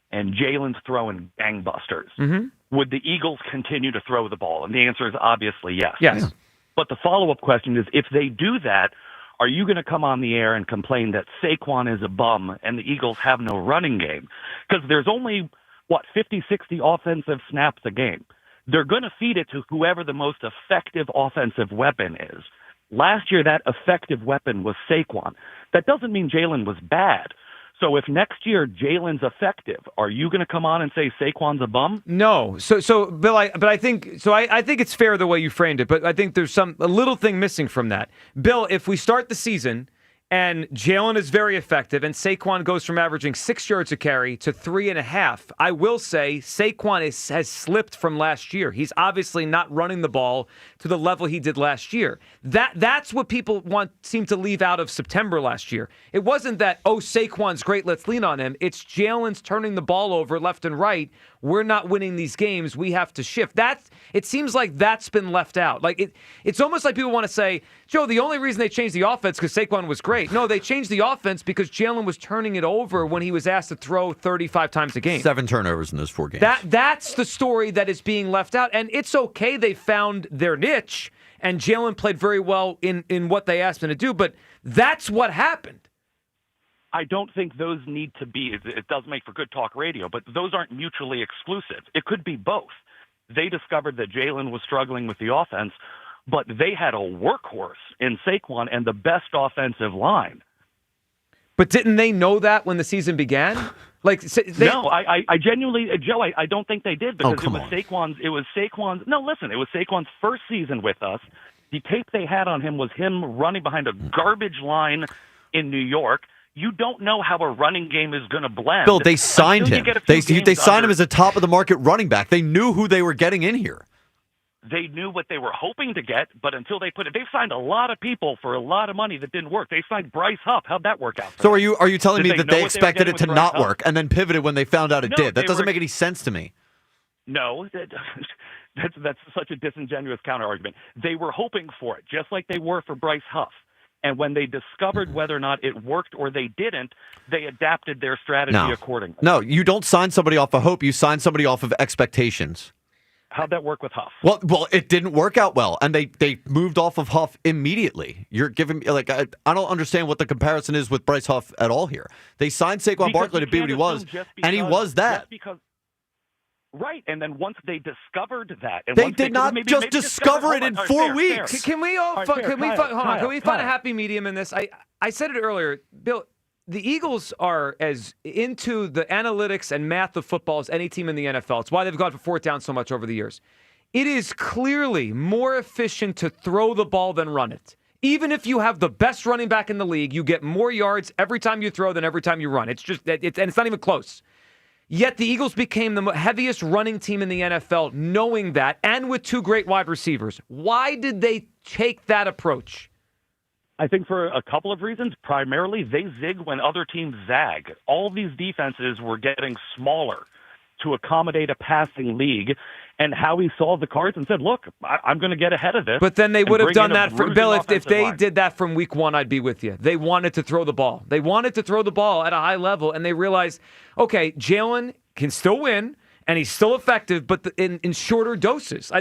and Jalen's throwing gangbusters, would the Eagles continue to throw the ball? And the answer is obviously yes. Yes. But the follow-up question is, if they do that, are you going to come on the air and complain that Saquon is a bum and the Eagles have no running game? Because there's only, 50, 60 offensive snaps a game. They're going to feed it to whoever the most effective offensive weapon is. Last year, that effective weapon was Saquon. That doesn't mean Jalen was bad. So if next year Jalen's effective, are you going to come on and say Saquon's a bum? No. So Bill, I think it's fair the way you framed it, but I think there's a little thing missing from that. Bill, if we start the season and Jalen is very effective and Saquon goes from averaging 6 yards a carry to 3.5, I will say Saquon has slipped from last year. He's obviously not running the ball to the level he did last year. That's what people seem to leave out of September last year. It wasn't that, Saquon's great, let's lean on him. It's Jalen's turning the ball over left and right. We're not winning these games. We have to shift. It seems like that's been left out. Like it's almost like people want to say, Joe, the only reason they changed the offense because Saquon was great. No, they changed the offense because Jalen was turning it over when he was asked to throw 35 times a game. 7 turnovers in those 4 games. That's the story that is being left out. And it's okay they found their niche, and Jalen played very well in what they asked him to do, but that's what happened. I don't think those need to be, it does make for good talk radio, but those aren't mutually exclusive. It could be both. They discovered that Jalen was struggling with the offense, but they had a workhorse in Saquon and the best offensive line. But didn't they know that when the season began? No, I genuinely, Joe, I don't think they did because it was Saquon's first season with us. The tape they had on him was him running behind a garbage line in New York. You don't know how a running game is going to blend. Bill, they signed him. They signed him as a top-of-the-market running back. They knew who they were getting in here. They knew what they were hoping to get, but until they put it, they've signed a lot of people for a lot of money that didn't work. They signed Bryce Huff. How'd that work out? So are you telling me that they expected it to not work and then pivoted when they found out it did? That doesn't make any sense to me. No, that's such a disingenuous counter-argument. They were hoping for it, just like they were for Bryce Huff. And when they discovered whether or not it worked or they didn't, they adapted their strategy accordingly. No, you don't sign somebody off of hope. You sign somebody off of expectations. How'd that work with Huff? Well, it didn't work out well, and they moved off of Huff immediately. You're giving me, I don't understand what the comparison is with Bryce Huff at all here. They signed Saquon Barkley to be what he was, and he was that. Right, and then once they discovered that, and they did not just discover it in 4 weeks. Can we find a happy medium in this? I said it earlier, Bill. The Eagles are as into the analytics and math of football as any team in the NFL. It's why they've gone for fourth down so much over the years. It is clearly more efficient to throw the ball than run it. Even if you have the best running back in the league, you get more yards every time you throw than every time you run. It's not even close. Yet the Eagles became the heaviest running team in the NFL, knowing that, and with 2 great wide receivers. Why did they take that approach? I think for a couple of reasons. Primarily, they zig when other teams zag. All these defenses were getting smaller to accommodate a passing league. And Howie saw the cards and said, look, I'm going to get ahead of this. But then they would have done that. Bill, if they did that from week 1, I'd be with you. They wanted to throw the ball. They wanted to throw the ball at a high level, and they realized, okay, Jalen can still win, and he's still effective, but in shorter doses.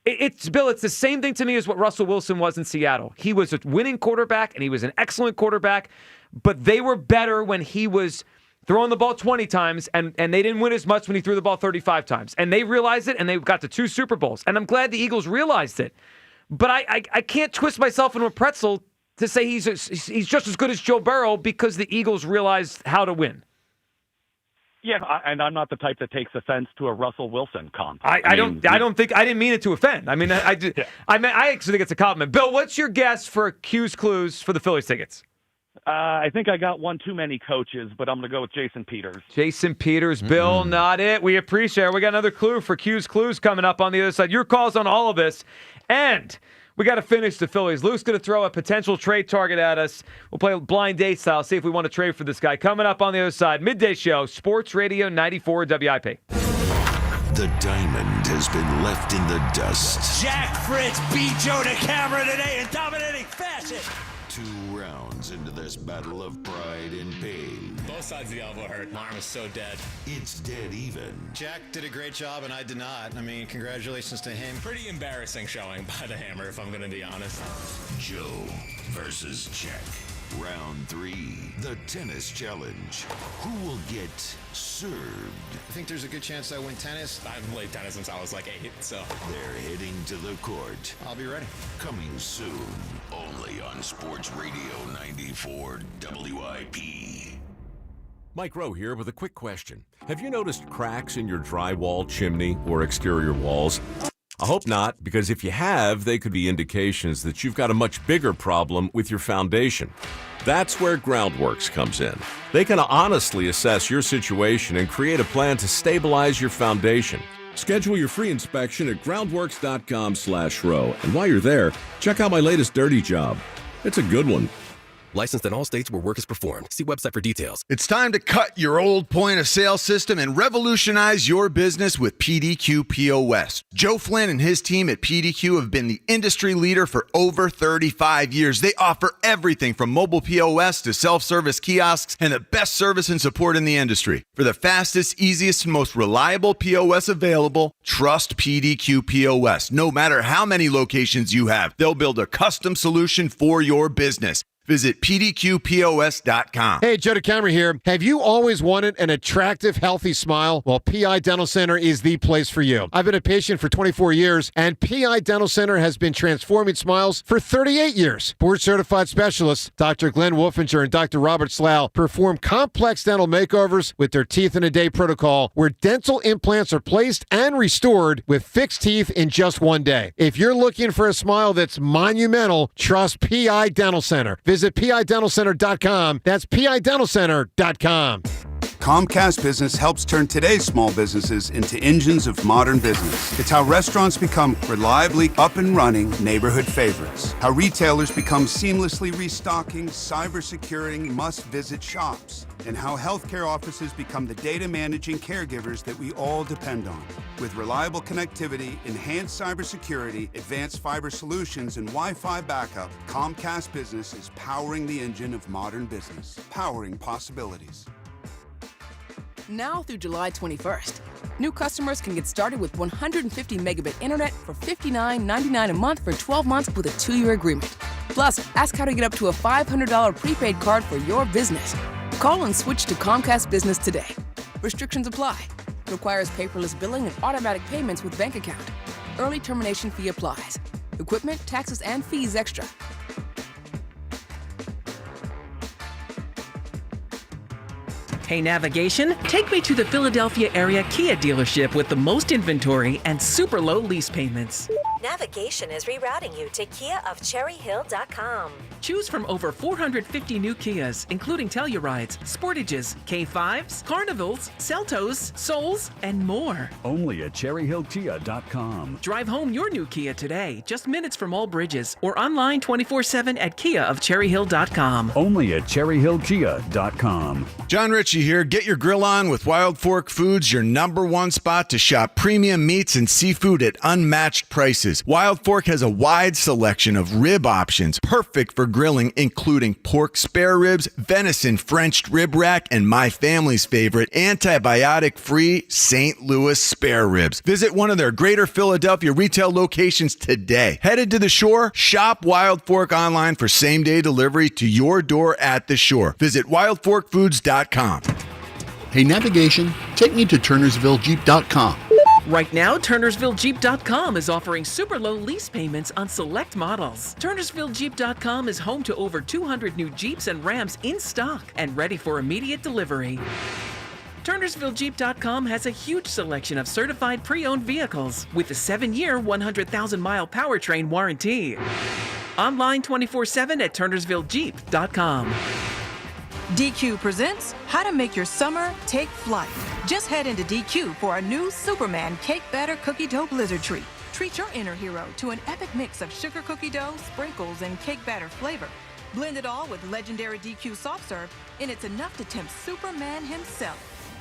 It's Bill, it's the same thing to me as what Russell Wilson was in Seattle. He was a winning quarterback, and he was an excellent quarterback, but they were better when he was throwing the ball 20 times, and they didn't win as much when he threw the ball 35 times. And they realized it, and they got to 2 Super Bowls. And I'm glad the Eagles realized it. But I can't twist myself into a pretzel to say he's just as good as Joe Burrow because the Eagles realized how to win. Yeah, and I'm not the type that takes offense to a Russell Wilson comp. I didn't mean it to offend. I mean, I actually think it's a compliment. Bill, what's your guess for Q's Clues for the Phillies tickets? I think I got one too many coaches, but I'm going to go with Jason Peters. Jason Peters, Bill, not it. We appreciate it. We got another clue for Q's Clues coming up on the other side. Your calls on all of this. And we got to finish the Phillies. Luke's going to throw a potential trade target at us. We'll play blind date style, see if we want to trade for this guy. Coming up on the other side, midday show, Sports Radio 94 WIP. The diamond has been left in the dust. Jack Fritz beat Joe to camera today in dominating fashion. 2 rounds into this battle of pride and pain. Both sides of the elbow hurt. My arm is so dead. It's dead even. Jack did a great job, and I did not. I mean, congratulations to him. Pretty embarrassing showing by the hammer, if I'm going to be honest. Joe versus Jack. Round 3, the tennis challenge. Who will get served? I think there's a good chance I win tennis. I've played tennis since I was like 8, so. They're heading to the court. I'll be ready. Coming soon, only on Sports Radio 94 WIP. Mike Rowe here with a quick question. Have you noticed cracks in your drywall, chimney, or exterior walls? I hope not, because if you have, they could be indications that you've got a much bigger problem with your foundation. That's where Groundworks comes in. They can honestly assess your situation and create a plan to stabilize your foundation. Schedule your free inspection at groundworks.com/row. And while you're there, check out my latest dirty job. It's a good one. Licensed in all states where work is performed. See website for details. It's time to cut your old point of sale system and revolutionize your business with PDQ POS. Joe Flynn and his team at PDQ have been the industry leader for over 35 years. They offer everything from mobile POS to self-service kiosks and the best service and support in the industry. For the fastest, easiest, and most reliable POS available, trust PDQ POS. No matter how many locations you have, they'll build a custom solution for your business. Visit pdqpos.com. Hey, Joe DeCamera here. Have you always wanted an attractive, healthy smile? Well, PI Dental Center is the place for you. I've been a patient for 24 years, and PI Dental Center has been transforming smiles for 38 years. Board-certified specialists, Dr. Glenn Wolfinger and Dr. Robert Slough, perform complex dental makeovers with their teeth-in-a-day protocol, where dental implants are placed and restored with fixed teeth in just 1 day. If you're looking for a smile that's monumental, trust PI Dental Center. Visit PIDentalCenter.com. That's PIDentalCenter.com. Comcast Business helps turn today's small businesses into engines of modern business. It's how restaurants become reliably up and running neighborhood favorites. How retailers become seamlessly restocking, cybersecurity must-visit shops. And how healthcare offices become the data managing caregivers that we all depend on. With reliable connectivity, enhanced cybersecurity, advanced fiber solutions, and Wi-Fi backup, Comcast Business is powering the engine of modern business, powering possibilities. Now through July 21st, new customers can get started with 150 megabit internet for $59.99 a month for 12 months with a 2-year agreement. Plus, ask how to get up to a $500 prepaid card for your business. Call and switch to Comcast Business today. Restrictions apply. Requires paperless billing and automatic payments with bank account. Early termination fee applies. Equipment, taxes, and fees extra. Hey, navigation, take me to the Philadelphia area Kia dealership with the most inventory and super low lease payments. Navigation is rerouting you to KiaofCherryHill.com. Choose from over 450 new Kias, including Tellurides, Sportages, K5s, Carnivals, Seltos, Souls, and more. Only at CherryHillKia.com. Drive home your new Kia today, just minutes from all bridges, or online 24/7 at KiaofCherryHill.com. Only at CherryHillKia.com. John Ritchie here. Get your grill on with Wild Fork Foods, your #1 spot to shop premium meats and seafood at unmatched prices. Wild Fork has a wide selection of rib options, perfect for grilling, including pork spare ribs, venison French rib rack, and my family's favorite, antibiotic-free St. Louis spare ribs. Visit one of their Greater Philadelphia retail locations today. Headed to the shore? Shop Wild Fork online for same-day delivery to your door at the shore. Visit wildforkfoods.com. Hey, navigation, take me to turnersvillejeep.com. Right now, TurnersvilleJeep.com is offering super low lease payments on select models. TurnersvilleJeep.com is home to over 200 new Jeeps and Rams in stock and ready for immediate delivery. TurnersvilleJeep.com has a huge selection of certified pre-owned vehicles with a 7-year, 100,000-mile powertrain warranty. Online 24/7 at TurnersvilleJeep.com. DQ presents How to Make Your Summer Take Flight. Just head into DQ for our new Superman Cake Batter Cookie Dough Blizzard Treat. Treat your inner hero to an epic mix of sugar cookie dough, sprinkles, and cake batter flavor. Blend it all with legendary DQ soft serve, and it's enough to tempt Superman himself.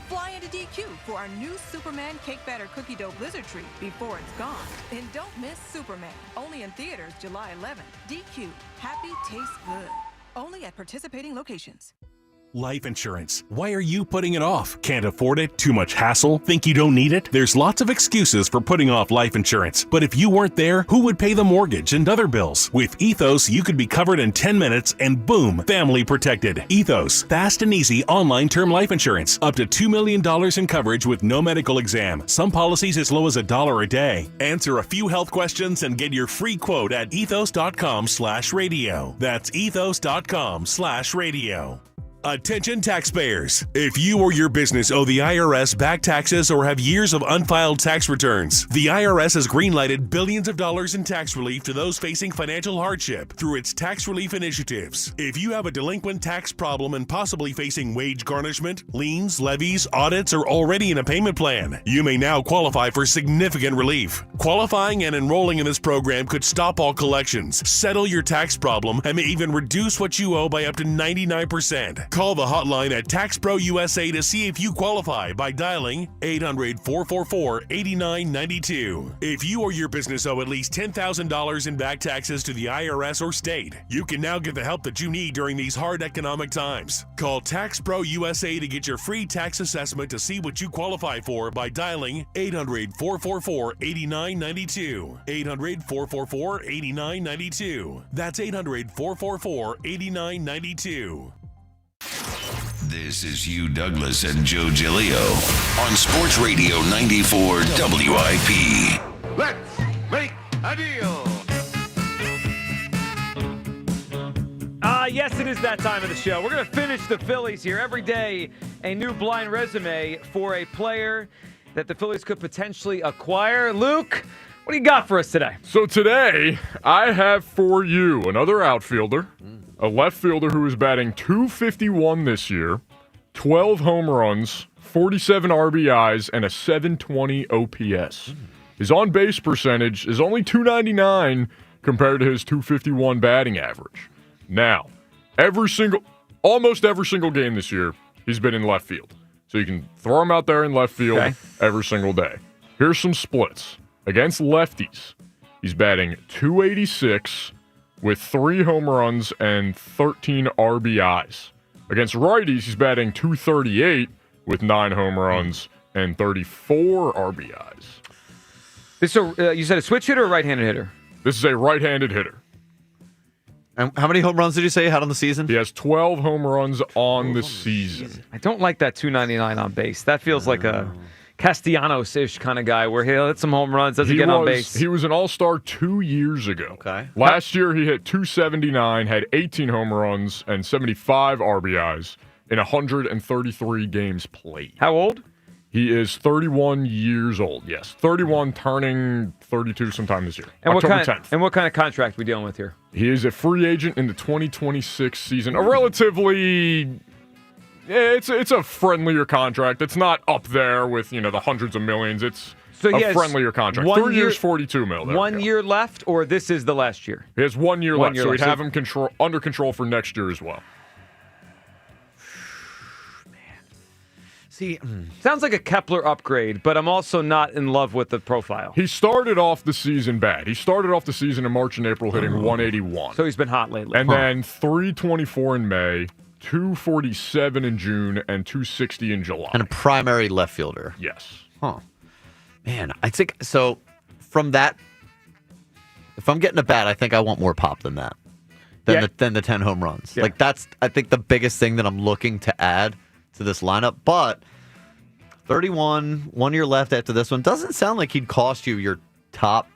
Fly into DQ for our new Superman Cake Batter Cookie Dough Blizzard Treat before it's gone. And don't miss Superman, only in theaters July 11th. DQ, happy tastes good. Only at participating locations. Life insurance. Why are you putting it off? Can't afford it? Too much hassle? Think you don't need it? There's lots of excuses for putting off life insurance. But if you weren't there, who would pay the mortgage and other bills? With Ethos, you could be covered in 10 minutes and boom, family protected. Ethos, fast and easy online term life insurance. Up to $2 million in coverage with no medical exam. Some policies as low as $1 a day. Answer a few health questions and get your free quote at ethos.com/radio. That's ethos.com/radio. Attention taxpayers. If you or your business owe the IRS back taxes or have years of unfiled tax returns, the IRS has greenlighted billions of dollars in tax relief to those facing financial hardship through its tax relief initiatives. If you have a delinquent tax problem and possibly facing wage garnishment, liens, levies, audits, or already in a payment plan, you may now qualify for significant relief. Qualifying and enrolling in this program could stop all collections, settle your tax problem, and may even reduce what you owe by up to 99%. Call the hotline at TaxPro USA to see if you qualify by dialing 800-444-8992. If you or your business owe at least $10,000 in back taxes to the IRS or state, you can now get the help that you need during these hard economic times. Call TaxPro USA to get your free tax assessment to see what you qualify for by dialing 800-444-8992. 800-444-8992. That's 800-444-8992. This is Hugh Douglas and Joe Giglio on Sports Radio 94 WIP. Let's make a deal. Yes, it is that time of the show. We're going to finish the Phillies here. Every day, a new blind resume for a player that the Phillies could potentially acquire. Luke, what do you got for us today? So today, I have for you another outfielder, a left fielder who is batting .251 this year, 12 home runs, 47 RBIs, and a .720 OPS. His on-base percentage is only .299 compared to his .251 batting average. Now, almost every single game this year, he's been in left field. So you can throw him out there in left field every single day. Here's some splits. Against lefties, he's batting .286 with 3 home runs and 13 RBIs. Against righties, he's batting .238 with 9 home runs and 34 RBIs. You said a switch hitter or a right-handed hitter? This is a right-handed hitter. And how many home runs did you say he had on the season? He has 12 home runs on the season. I don't like that .299 on base. That feels like a Castellanos-ish kind of guy where he'll hit some home runs, doesn't get on base. He was an all-star 2 years ago. Okay. Last year, he hit .279, had 18 home runs, and 75 RBIs in 133 games played. How old? He is 31 years old, yes. 31, turning 32 sometime this year. And October 10th. And what kind of contract are we dealing with here? He is a free agent in the 2026 season. A relatively... It's a friendlier contract. It's not up there with, the hundreds of millions. It's a friendlier contract. 3 years, $42 million. 1 year left, or this is the last year? He has 1 year left, so we'd have him under control for next year as well. See, sounds like a Kepler upgrade, but I'm also not in love with the profile. He started off the season bad. He started off the season in March and April hitting 181. So he's been hot lately. And then 324 in May, 247 in June, and 260 in July. And a primary left fielder. Yes. Huh. Man, I think, so from that, if I'm getting a bat, I think I want more pop than that. Than the 10 home runs. Yeah. Like, that's, I think, the biggest thing that I'm looking to add to this lineup. But 31, 1 year left after this one, doesn't sound like he'd cost you your top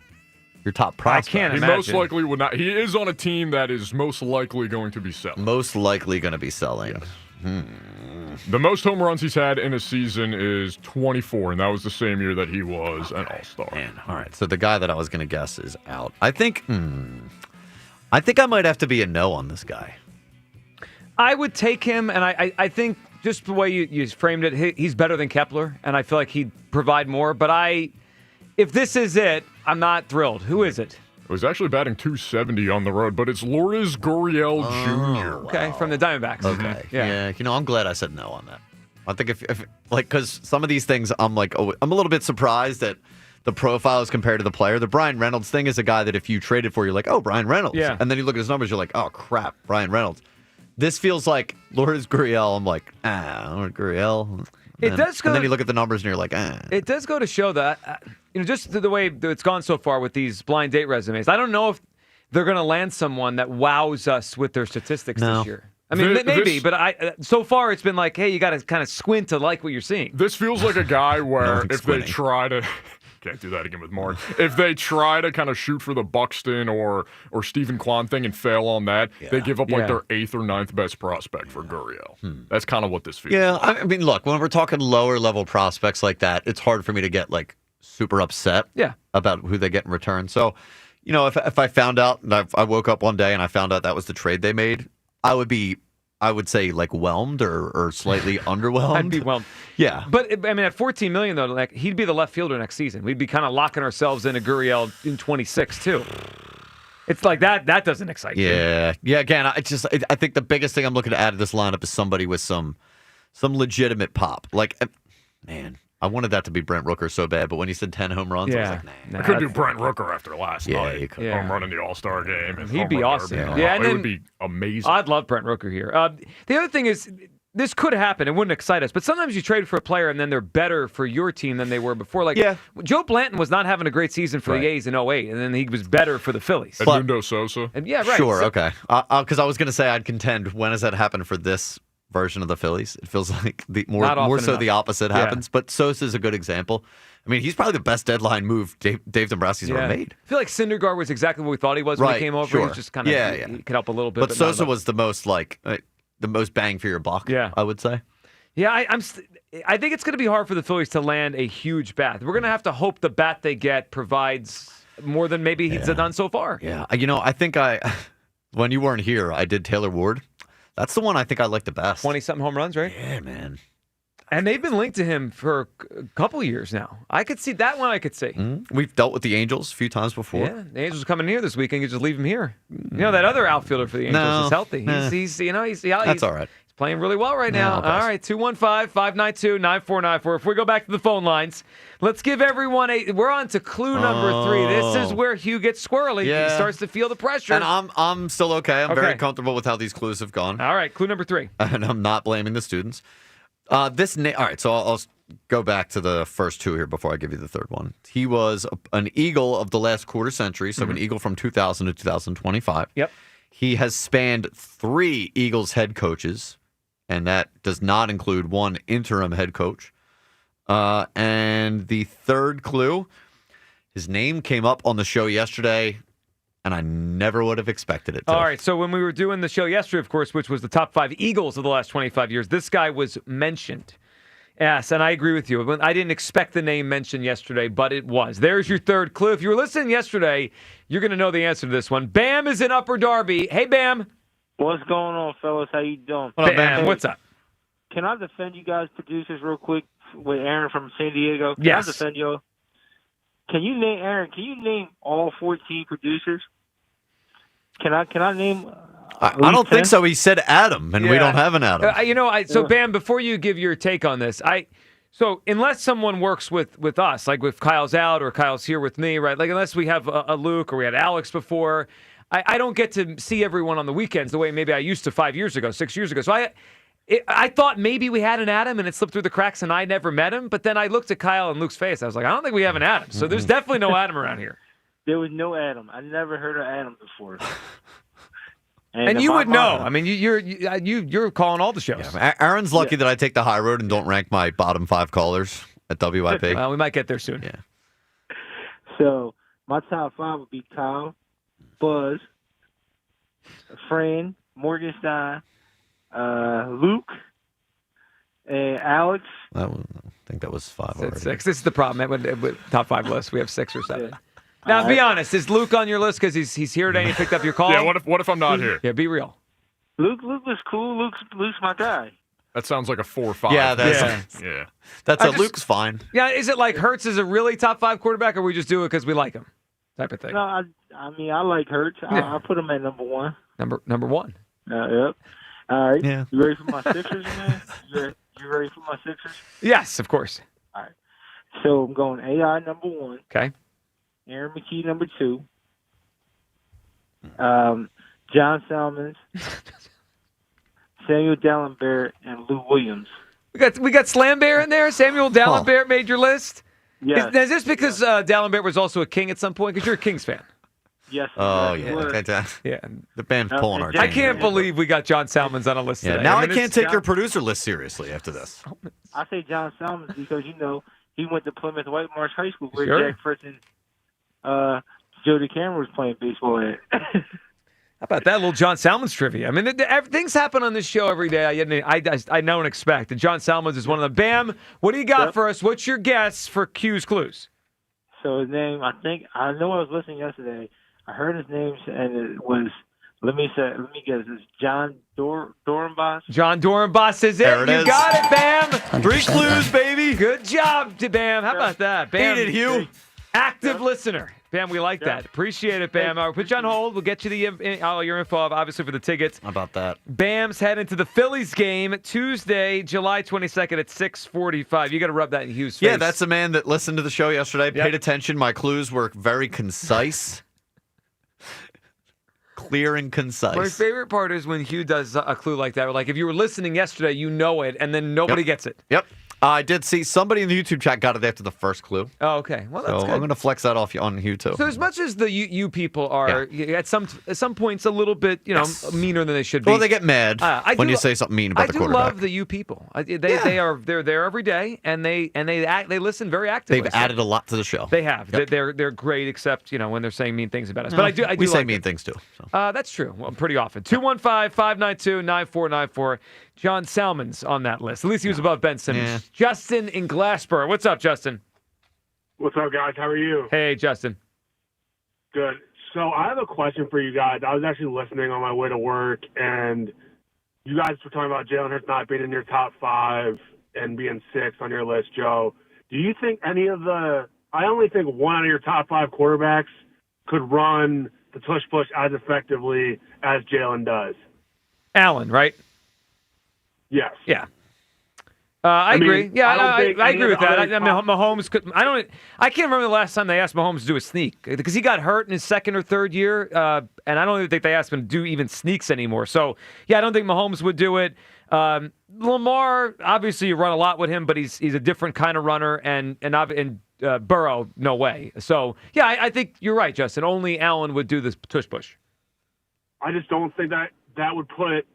prospect. I can't imagine. He most likely would not. He is on a team that is most likely going to be selling. Most likely going to be selling. Yes. The most home runs he's had in a season is 24, and that was the same year that he was an all-star. Man, all right. So the guy that I was going to guess is out. I think I might have to be a no on this guy. I would take him, and I think just the way you framed it, he's better than Kepler, and I feel like he'd provide more. But if this is it, I'm not thrilled. Who is it? It was actually batting .270 on the road, but it's Lourdes Gurriel Jr. Okay, from the Diamondbacks. Okay. Yeah. I'm glad I said no on that. I think if because some of these things, I'm a little bit surprised that the profile is compared to the player. The Brian Reynolds thing is a guy that if you traded for, you're like, oh, Brian Reynolds. Yeah. And then you look at his numbers, you're like, oh, crap, Brian Reynolds. This feels like Lourdes Gurriel. I'm like, Lourdes Gurriel. It does go. And then you look at the numbers and you're like, It does go to show that, just the way it's gone so far with these blind date resumes. I don't know if they're going to land someone that wows us with their statistics this year. I mean, maybe, but so far it's been like, hey, you got to kind of squint to like what you're seeing. This feels like a guy where if they try to... Can't do that again with Mark. If they try to kind of shoot for the Buxton or Stephen Kwan thing and fail on that, they give up their 8th or 9th best prospect for Gurriel. That's kind of what this feels like. I mean, look, when we're talking lower level prospects like that, it's hard for me to get like super upset about who they get in return. So, if I found out, and I woke up one day and I found out that was the trade they made, I would say like whelmed or slightly underwhelmed. I'd be whelmed. Yeah. But I mean, at $14 million though, like he'd be the left fielder next season. We'd be kind of locking ourselves into Gurriel in 26 too. It's like that doesn't excite me. Yeah. Again, I think the biggest thing I'm looking to add to this lineup is somebody with some legitimate pop. Like, man, I wanted that to be Brent Rooker so bad, but when he said 10 home runs, I was like, nah. I could do Brent Rooker after last night. You could. Home run in the All-Star game. And he'd be awesome. It would be amazing. I'd love Brent Rooker here. The other thing is, this could happen. It wouldn't excite us, but sometimes you trade for a player and then they're better for your team than they were before. Like Joe Blanton was not having a great season for the A's in 08, and then he was better for the Phillies. Edmundo Sosa. And right. Sure, okay. Because I was going to say I'd contend, when has that happened for this version of the Phillies? It feels like more so the opposite happens. But Sosa's a good example. I mean, he's probably the best deadline move Dave Dombrowski's ever made. I feel like Syndergaard was exactly what we thought he was when he came over. Sure. He was just kind of he could help a little bit. But Sosa was the most the most bang for your buck. I would say. Yeah, I think it's going to be hard for the Phillies to land a huge bat. We're going to have to hope the bat they get provides more than maybe he's done so far. Yeah, I think when you weren't here, I did Taylor Ward. That's the one I think I like the best. 20-something home runs, right? Yeah, man. And they've been linked to him for a couple years now. I could see that one. I could see. We've dealt with the Angels a few times before. Yeah, the Angels are coming here this weekend. You just leave him here. That other outfielder for the Angels is healthy. He's That's all right. He's playing really well right now. All right, 215-592-9494. If we go back to the phone lines, let's give everyone we're on to clue number 3. This is where Hugh gets squirrely. He starts to feel the pressure. And I'm still okay. I'm very comfortable with how these clues have gone. All right, clue number 3. And I'm not blaming the students. All right, so I'll go back to the first 2 here before I give you the third one. He was an Eagle of the last quarter century, so an Eagle from 2000 to 2025. Yep. He has spanned 3 Eagles head coaches, and that does not include one interim head coach. And the third clue, his name came up on the show yesterday, and I never would have expected it to. All right, so when we were doing the show yesterday, of course, which was the top 5 Eagles of the last 25 years, this guy was mentioned. Yes, and I agree with you. I didn't expect the name mentioned yesterday, but it was. There's your third clue. If you were listening yesterday, you're going to know the answer to this one. Bam is in Upper Darby. Hey, Bam. What's going on, fellas? How you doing? What up, Bam? What's up? Can I defend you guys, producers, real quick with Aaron from San Diego? Can Yes. I defend you? Can you name Aaron? Can you name all 14 producers? Can I name? I don't think so. He said Adam, and we don't have an Adam. So Bam, before you give your take on this, so unless someone works with us, like if Kyle's out or Kyle's here with me, right? Like unless we have a Luke or we had Alex before, I don't get to see everyone on the weekends the way maybe I used to 5 years ago, 6 years ago. So I thought maybe we had an Adam and it slipped through the cracks and I never met him. But then I looked at Kyle and Luke's face. I was like, I don't think we have an Adam. So there's definitely no Adam around here. There was no Adam. I never heard of Adam before. And you would know. I mean, you're calling all the shows. Yeah, Aaron's lucky that I take the high road and don't rank my bottom 5 callers at WIP. Well, we might get there soon. Yeah. So my top 5 would be Kyle, Buzz, Fran, Morgenstein, Luke, and Alex. I think that was 5 already. 6. This is the problem with top 5 lists. We have 6 or 7. Now, be honest. Is Luke on your list because he's here today and he picked up your call? Yeah. What if I'm not here? Yeah. Be real. Luke was cool. Luke's my guy. That sounds like a 4 or 5. Yeah. That's Luke's fine. Yeah. Is it like Hurts is a really top 5 quarterback, or we just do it because we like him, type of thing? No, I mean I like Hurts. I put him at number 1. Number 1. Yep. All right. Yeah. You ready for my Sixers, man? You ready for my Sixers? Yes, of course. All right. So I'm going AI number 1. Okay. Aaron McKee number 2. John Salmons. Samuel Dallenberg and Lou Williams. We got Slam Bear in there. Samuel Dallenberg made your list. Yes. Is this because Dallenberg was also a King at some point? Because you're a Kings fan. Yes. Oh, yes, yeah. it was. Fantastic. Yeah. The band's pulling our I team. can't believe we got John Salmons on a list Yeah, today. now I mean, can't take your producer list seriously after this. I say John Salmons because, he went to Plymouth White Marsh High School where Sure. Jack Fritz and Jody Cameron was playing baseball at. How about that little John Salmons trivia? I mean, things happen on this show every day I don't expect. And John Salmons is one of them. Bam, what do you got for us? What's your guess for Q's clues? So his name, I know I was listening yesterday. I heard his name, and it was, let me guess, it's John Dorenbos? John Dorenbos is it. There it You is. got it, Bam. 3 clues, baby. Good job, Bam. How about that? Bam. Beat it, Hugh. Active listener. Bam, we like that. Appreciate it, Bam. I'll put you on hold. We'll get you all your info, obviously, for the tickets. How about that? Bam's heading to the Phillies game Tuesday, July 22nd at 6:45. You got to rub that in Hugh's face. Yeah, that's the man that listened to the show yesterday, paid attention. My clues were very concise. Clear and concise. My favorite part is when Hugh does a clue like that. Like, if you were listening yesterday, you know it, and then nobody gets it. Yep. I did see somebody in the YouTube chat got it after the first clue. Oh, okay. Well, that's So good. I'm going to flex that off on Hugh, too. So as much as the you people are at some points a little bit meaner than they should be. Well, they get mad when you say something mean about the quarterback. I do love the you people. They're there every day and they listen very actively. They've added a lot to the show. They have. Yep. They're great except when they're saying mean things about us. But I do we say like mean it. things too. So. That's true. Well, pretty often. 215-592-9494. John Salmons on that list. At least he was above Ben Simmons. Yeah. Justin in Glassboro. What's up, Justin? What's up, guys? How are you? Hey, Justin. Good. So I have a question for you guys. I was actually listening on my way to work, and you guys were talking about Jalen Hurts not being in your top 5 and being 6th on your list, Joe. Do you think I only think one out of your top 5 quarterbacks could run the tush-push as effectively as Jalen does? Allen, right? Yes. Yeah. I agree. Yeah, I agree with that. Mahomes could. I can't remember the last time they asked Mahomes to do a sneak because he got hurt in his second or third year, and I don't even think they asked him to do even sneaks anymore. So yeah, I don't think Mahomes would do it. Lamar, obviously, you run a lot with him, but he's a different kind of runner, and Burrow, no way. So yeah, I think you're right, Justin. Only Allen would do this tush push. I just don't think that would put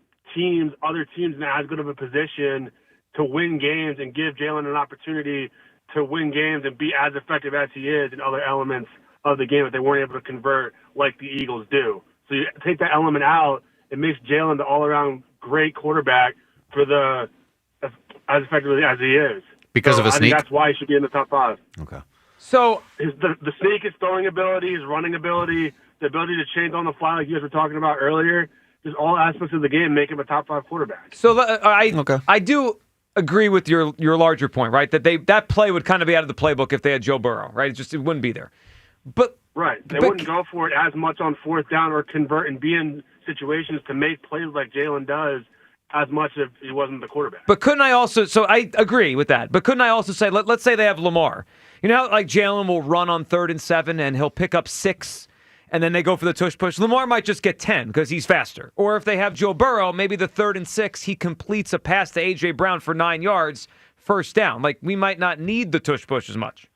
other teams in as good of a position to win games and give Jalen an opportunity to win games and be as effective as he is in other elements of the game if they weren't able to convert like the Eagles do. So you take that element out, it makes Jalen the all-around great quarterback for as effectively as he is. Because of his I sneak? think that's why he should be in the top 5. Okay. So the sneak, his throwing ability, his running ability, the ability to change on the fly like you guys were talking about earlier, just all aspects of the game make him a top 5 quarterback. So I do agree with your larger point, right? That play would kind of be out of the playbook if they had Joe Burrow, right? It wouldn't be there. But they wouldn't go for it as much on 4th down or convert and be in situations to make plays like Jalen does as much if he wasn't the quarterback. But couldn't I also? So I agree with that. But couldn't I also say, let's say they have Lamar. You know how like Jalen will run on 3rd and 7 and he'll pick up 6. And then they go for the tush push. Lamar might just get 10 because he's faster. Or if they have Joe Burrow, maybe the 3rd and 6, he completes a pass to A.J. Brown for 9 yards, first down. Like, we might not need the tush push as much.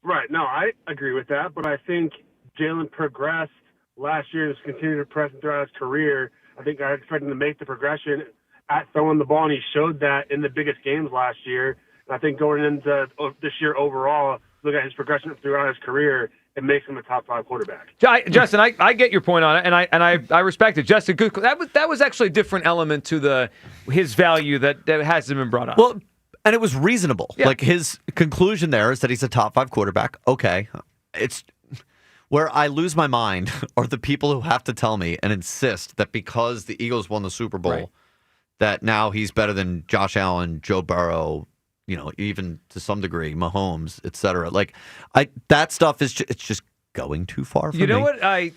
Right. No, I agree with that. But I think Jalen progressed last year and has continued to progress throughout his career. I think I expect him to make the progression at throwing the ball, and he showed that in the biggest games last year. And I think going into this year overall, look at his progression throughout his career, it makes him a top 5 quarterback. Justin, I get your point on it, and I respect it. Justin, good. That was actually a different element to his value that hasn't been brought up. Well, and it was reasonable. Yeah. Like his conclusion there is that he's a top 5 quarterback. Okay, it's where I lose my mind are the people who have to tell me and insist that because the Eagles won the Super Bowl, that now he's better than Josh Allen, Joe Burrow. Even to some degree, Mahomes, et cetera. Like, that stuff is it's just going too far for me. You know what I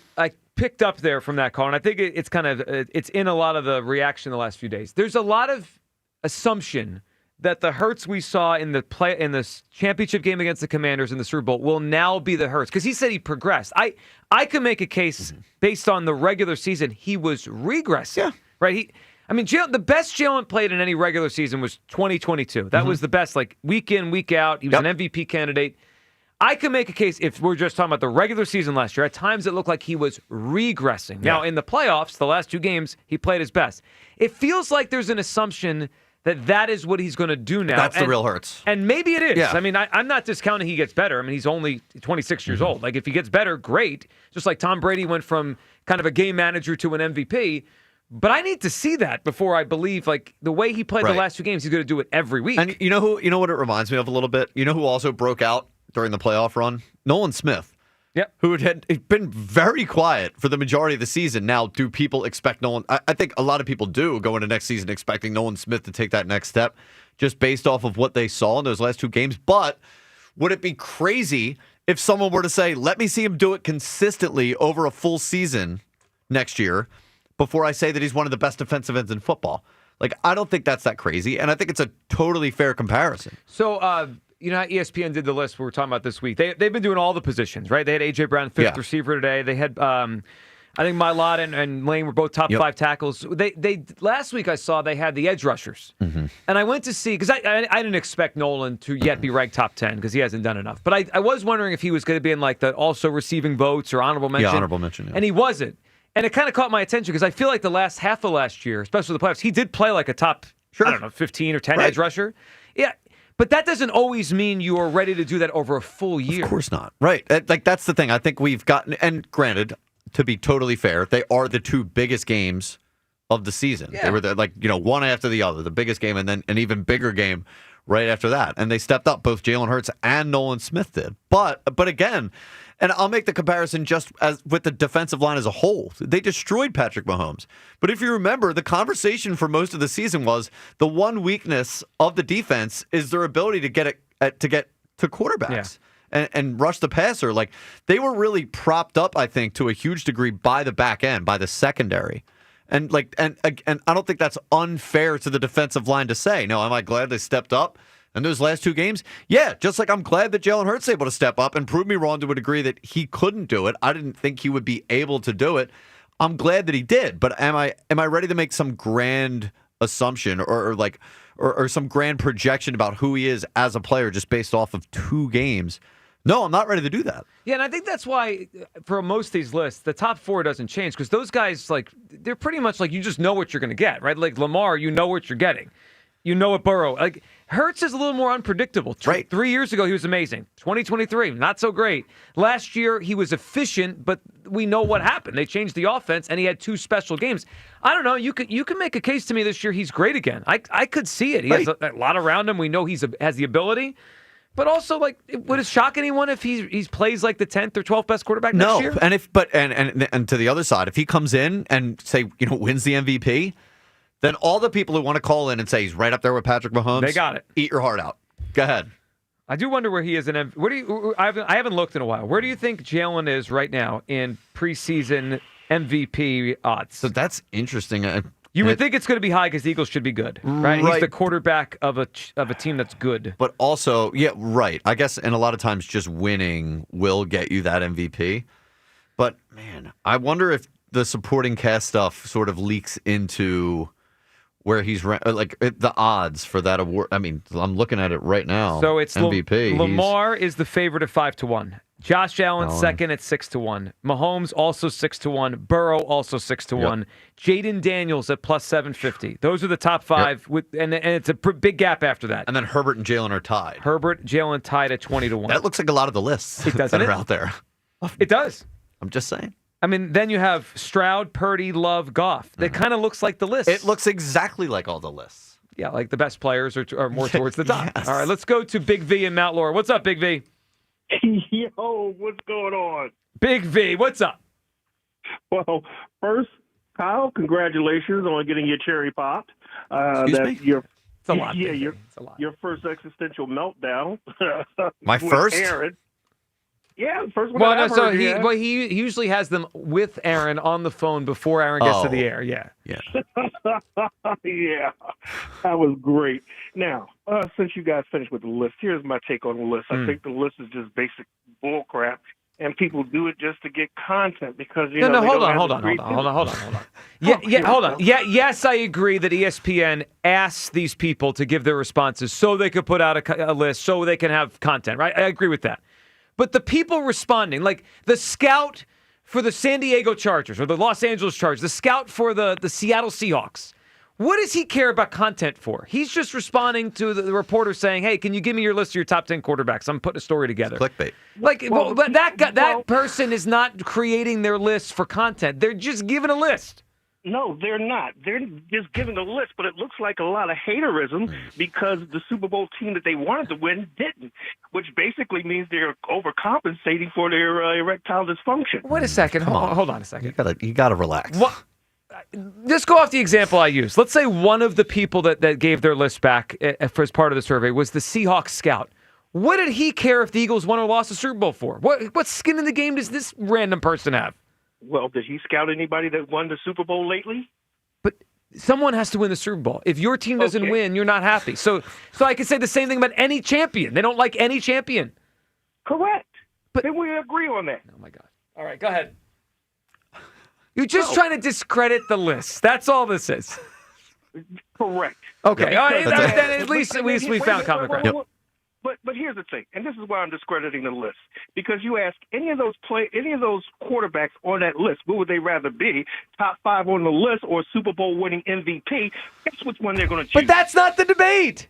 picked up there from that call, and I think it's kind of it's in a lot of the reaction the last few days. There's a lot of assumption that the Hurts we saw in the championship game against the Commanders in the Super Bowl will now be the Hurts because he said he progressed. I could make a case based on the regular season he was regressing. Yeah. Right. I mean, the best Jalen played in any regular season was 2022. That was the best, like, week in, week out. He was an MVP candidate. I can make a case, if we're just talking about the regular season last year, at times it looked like he was regressing. Now, in the playoffs, the last 2 games, he played his best. It feels like there's an assumption that is what he's going to do now. That's the real hurts. And maybe it is. Yeah. I mean, I'm not discounting he gets better. I mean, he's only 26 years old. Like, if he gets better, great. Just like Tom Brady went from kind of a game manager to an MVP. But I need to see that before I believe, like, the way he played the last 2 games, he's going to do it every week. And you know what it reminds me of a little bit? You know who also broke out during the playoff run? Nolan Smith. Yep. Who had been very quiet for the majority of the season. Now, do people expect Nolan? I think a lot of people do go into next season expecting Nolan Smith to take that next step just based off of what they saw in those last 2 games. But would it be crazy if someone were to say, let me see him do it consistently over a full season next year before I say that he's one of the best defensive ends in football? Like, I don't think that's that crazy, and I think it's a totally fair comparison. So, you know how ESPN did the list we were talking about this week? They've been doing all the positions, right? They had A.J. Brown, 5th receiver today. They had, I think Mylott and Lane were both top 5 tackles. They last week I saw they had the edge rushers. And I went to see, because I didn't expect Nolan to yet be ranked top 10 because he hasn't done enough. But I was wondering if he was going to be in like the also receiving votes or honorable mention. Yeah, honorable mention. Yeah. And he wasn't. And it kind of caught my attention because I feel like the last half of last year, especially the playoffs, he did play like a top, I don't know, 15 or 10 edge rusher. Yeah. But that doesn't always mean you are ready to do that over a full year. Of course not. Right. Like, that's the thing. I think we've gotten, and granted, to be totally fair, they are the 2 biggest games of the season. Yeah. They were one after the other, the biggest game and then an even bigger game right after that. And they stepped up, both Jalen Hurts and Nolan Smith did. But again, and I'll make the comparison just as with the defensive line as a whole. They destroyed Patrick Mahomes. But if you remember, the conversation for most of the season was the one weakness of the defense is their ability to get to quarterbacks and rush the passer. Like, they were really propped up, I think, to a huge degree by the back end, by the secondary. And I don't think that's unfair to the defensive line to say. No, am I glad they stepped up? And those last 2 games, yeah, just like I'm glad that Jalen Hurts is able to step up and prove me wrong to a degree that he couldn't do it. I didn't think he would be able to do it. I'm glad that he did. But am I ready to make some grand assumption or some grand projection about who he is as a player just based off of 2 games? No, I'm not ready to do that. Yeah, and I think that's why for most of these lists, the top 4 doesn't change because those guys, like, they're pretty much like you just know what you're going to get, right? Like Lamar, you know what you're getting. You know what Burrow. Like, Hurts is a little more unpredictable. Right. 3 years ago, he was amazing. 2023, not so great. Last year, he was efficient, but we know what happened. They changed the offense, and he had 2 special games. I don't know. You can make a case to me this year he's great again. I could see it. He has a lot around him. We know has the ability. But also, like, would it shock anyone if he plays like the 10th or 12th best quarterback next year? No, and to the other side, if he comes in and say wins the MVP, then all the people who want to call in and say he's right up there with Patrick Mahomes, they got it. Eat your heart out. Go ahead. I do wonder where he is in MVP. Where do you? I haven't looked in a while. Where do you think Jalen is right now in preseason MVP odds? So that's interesting. You would think it's going to be high because the Eagles should be good, right? He's the quarterback of a team that's good. But also, yeah, right. I guess, and a lot of times just winning will get you that MVP. But, man, I wonder if the supporting cast stuff sort of leaks into where he's like the odds for that award. I mean, I'm looking at it right now. So it's MVP. Lamar is the favorite at 5-1. Josh Allen second at 6-1. Mahomes also 6-1. Burrow also 6-1. Jaden Daniels at plus 750. Those are the top 5, and it's a big gap after that. And then Herbert and Jalen are tied. Herbert, Jalen tied at 20-1. That looks like a lot of the lists that are out there. It does. I'm just saying. I mean, then you have Stroud, Purdy, Love, Goff. That kind of looks like the list. It looks exactly like all the lists. Yeah, like the best players are more towards the top. Yes. All right, let's go to Big V in Mount Laurel. What's up, Big V? Yo, what's going on? Big V, what's up? Well, first, Kyle, congratulations on getting your cherry popped. Excuse me? It's a lot. Yeah, it's a lot. Your first existential meltdown. My first? Aaron. Yeah, the first one. He usually has them with Aaron on the phone before Aaron gets to the air. Yeah. Yeah, that was great. Now, since you guys finished with the list, here's my take on the list. I think the list is just basic bull crap. and people do it just to get content because hold on. Hold on. Yeah, yes, I agree that ESPN asks these people to give their responses so they could put out a list, so they can have content, right? I agree with that. But the people responding, like the scout for the San Diego Chargers or the Los Angeles Chargers, the scout for the Seattle Seahawks, what does he care about content for? He's just responding to the reporter saying, "Hey, can you give me your list of your top 10 quarterbacks? I'm putting a story together." Clickbait. That person is not creating their list for content. They're just giving a list. No, they're not. They're just giving a list, but it looks like a lot of haterism because the Super Bowl team that they wanted to win didn't, which basically means they're overcompensating for their erectile dysfunction. Wait a second. Hold on a second. You gotta relax. What? Just go off the example I used. Let's say one of the people that gave their list back as part of the survey was the Seahawks scout. What did he care if the Eagles won or lost the Super Bowl for? What skin in the game does this random person have? Well, did he scout anybody that won the Super Bowl lately? But someone has to win the Super Bowl. If your team doesn't win, you're not happy. So I could say the same thing about any champion. They don't like any champion. Correct. But then we agree on that. Oh, my God. All right, go ahead. You're just trying to discredit the list. That's all this is. Correct. Okay. All right, at least we found common ground. But here's the thing, and this is why I'm discrediting the list. Because you ask any of those quarterbacks on that list, what would they rather be? Top 5 on the list or Super Bowl winning MVP? Guess which one they're going to choose. But that's not the debate.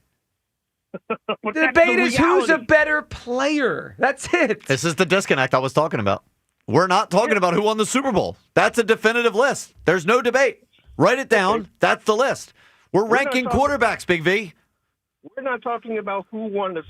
The debate is who's a better player. That's it. This is the disconnect I was talking about. We're not talking about who won the Super Bowl. That's a definitive list. There's no debate. Write it down. Okay. That's the list. We're ranking quarterbacks, Big V. We're not talking about who won the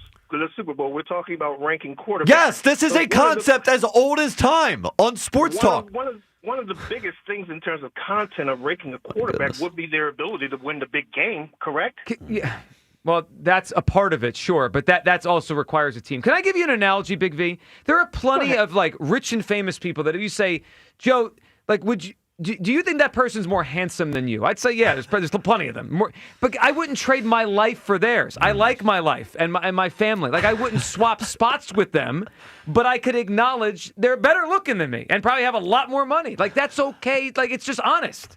Super Bowl. We're talking about ranking quarterbacks. Yes, this is a concept as old as time on Sports Talk. One of the biggest things in terms of content of ranking a quarterback would be their ability to win the big game, correct? Yeah. Well, that's a part of it, sure, but that's also requires a team. Can I give you an analogy, Big V? There are plenty of like rich and famous people that if you say, Joe, like, do you think that person's more handsome than you? I'd say, yeah, there's plenty of them. But I wouldn't trade my life for theirs. I like my life and my family. Like, I wouldn't swap spots with them, but I could acknowledge they're better looking than me and probably have a lot more money. Like, that's okay. Like, it's just honest.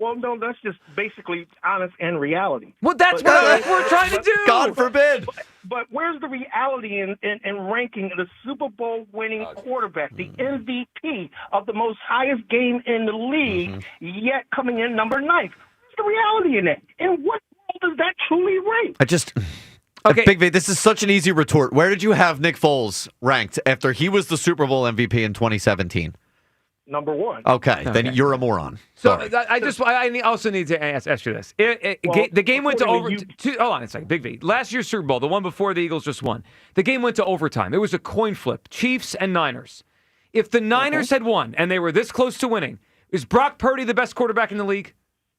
Well, no, that's just basically honest and reality. Well, that's what we're trying to do. God forbid. But where's the reality in ranking the Super Bowl winning quarterback, the MVP of the most highest game in the league, yet coming in number 9? What's the reality in that? And what role does that truly rank? Okay. Big V, this is such an easy retort. Where did you have Nick Foles ranked after he was the Super Bowl MVP in 2017? Number 1. Okay, then you're a moron. So I also need to ask you this. The game went to over. Hold on a second, Big V. Last year's Super Bowl, the one before the Eagles just won, the game went to overtime. It was a coin flip, Chiefs and Niners. If the Niners had won and they were this close to winning, is Brock Purdy the best quarterback in the league?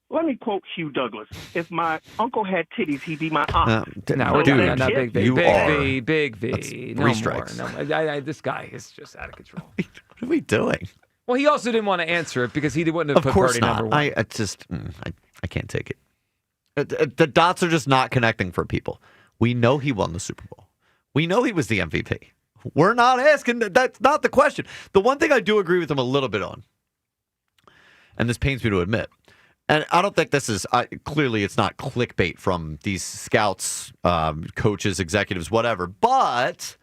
Let me quote Hugh Douglas. If my uncle had titties, he'd be my aunt. No, not Big V. Big V. That's no 3 strikes. More. No, this guy is just out of control. What are we doing? Well, he also didn't want to answer it because he wouldn't have put Purdy number 1. I can't take it. The dots are just not connecting for people. We know he won the Super Bowl. We know he was the MVP. We're not asking. That's not the question. The one thing I do agree with him a little bit on, and this pains me to admit, and I don't think this is clearly it's not clickbait from these scouts, coaches, executives, whatever. But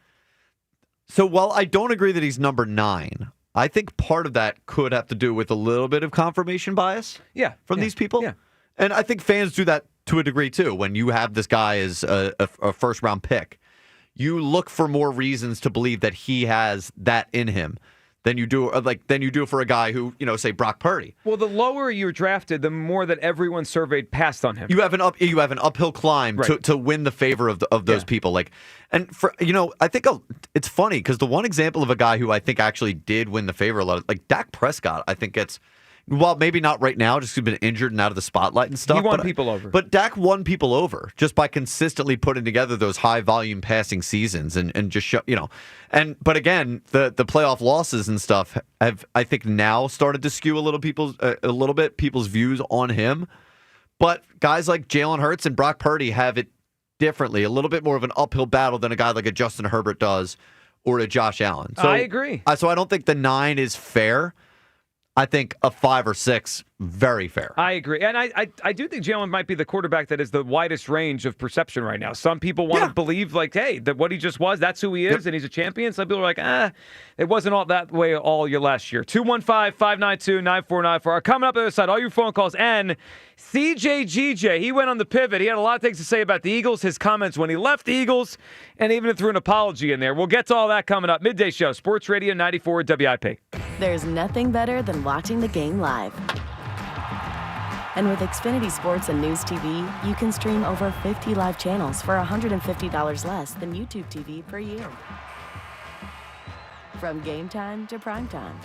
so while I don't agree that he's number 9. I think part of that could have to do with a little bit of confirmation bias from these people. Yeah. And I think fans do that to a degree, too. When you have this guy as a first-round pick, you look for more reasons to believe that he has that in him than you do for a guy who, say Brock Purdy. Well, the lower you're drafted, the more that everyone surveyed passed on him. You have an uphill climb to win the favor of those people. I think it's funny because the one example of a guy who I think actually did win the favor a lot, like Dak Prescott, I think well, maybe not right now, just he's been injured and out of the spotlight and stuff. He won people over. But Dak won people over just by consistently putting together those high volume passing seasons and just show, but again, the playoff losses and stuff have, I think, now started to skew a little bit people's views on him. But guys like Jalen Hurts and Brock Purdy have it differently, a little bit more of an uphill battle than a guy like a Justin Herbert does, or to Josh Allen. So I agree. So I don't think the 9 is fair. I think a 5 or 6, very fair. I agree. And I do think Jalen might be the quarterback that is the widest range of perception right now. Some people want to believe, like, hey, that what he just was, that's who he is, and he's a champion. Some people are like, it wasn't all that way all year last year. 215-592-9494. Coming up on the other side, all your phone calls. And CJGJ, he went on the pivot. He had a lot of things to say about the Eagles, his comments when he left the Eagles, and even threw an apology in there. We'll get to all that coming up. Midday Show, Sports Radio 94 WIP. There's nothing better than watching the game live. And with Xfinity Sports and News TV, you can stream over 50 live channels for $150 less than YouTube TV per year. From game time to prime time.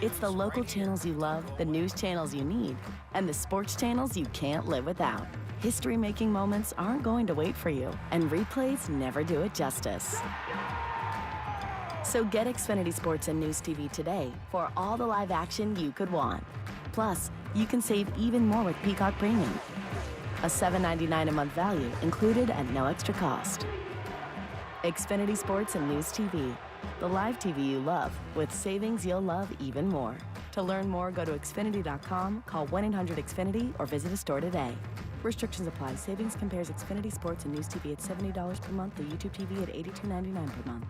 It's the local channels you love, the news channels you need, and the sports channels you can't live without. History-making moments aren't going to wait for you, and replays never do it justice. So get Xfinity Sports and News TV today for all the live action you could want. Plus, you can save even more with Peacock Premium. A $7.99 a month value included at no extra cost. Xfinity Sports and News TV. The live TV you love with savings you'll love even more. To learn more, go to Xfinity.com, call 1-800-XFINITY, or visit a store today. Restrictions apply. Savings compares Xfinity Sports and News TV at $70 per month to YouTube TV at $82.99 per month.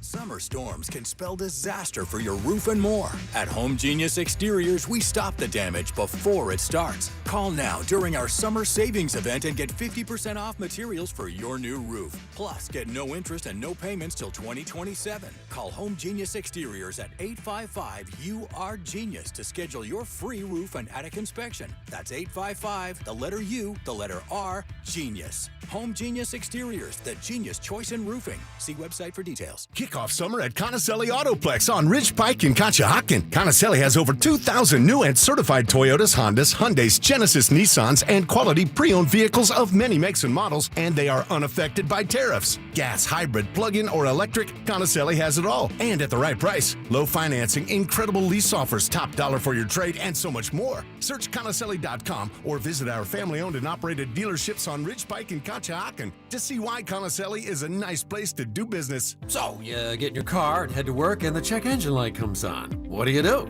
Summer storms can spell disaster for your roof and more. At Home Genius Exteriors, we stop the damage before it starts. Call now during our summer savings event and get 50% off materials for your new roof. Plus, get no interest and no payments till 2027. Call Home Genius Exteriors at 855-UR-GENIUS to schedule your free roof and attic inspection. That's 855, the letter U, the letter R, Genius. Home Genius Exteriors, the genius choice in roofing. See website for details. Kick off summer at Conacelli Autoplex on Ridge Pike in Conshohocken. Conacelli has over 2,000 new and certified Toyotas, Hondas, Hyundais, Genesis, Nissans, and quality pre-owned vehicles of many makes and models, and they are unaffected by tariffs. Gas, hybrid, plug-in, or electric, Conacelli has it all, and at the right price. Low financing, incredible lease offers, top dollar for your trade, and so much more. Search Conacelli.com or visit our family-owned and operated dealerships on Ridge Pike in Conshohocken to see why Conacelli is a nice place to do business. So, you get in your car and head to work and the check engine light comes on. What do?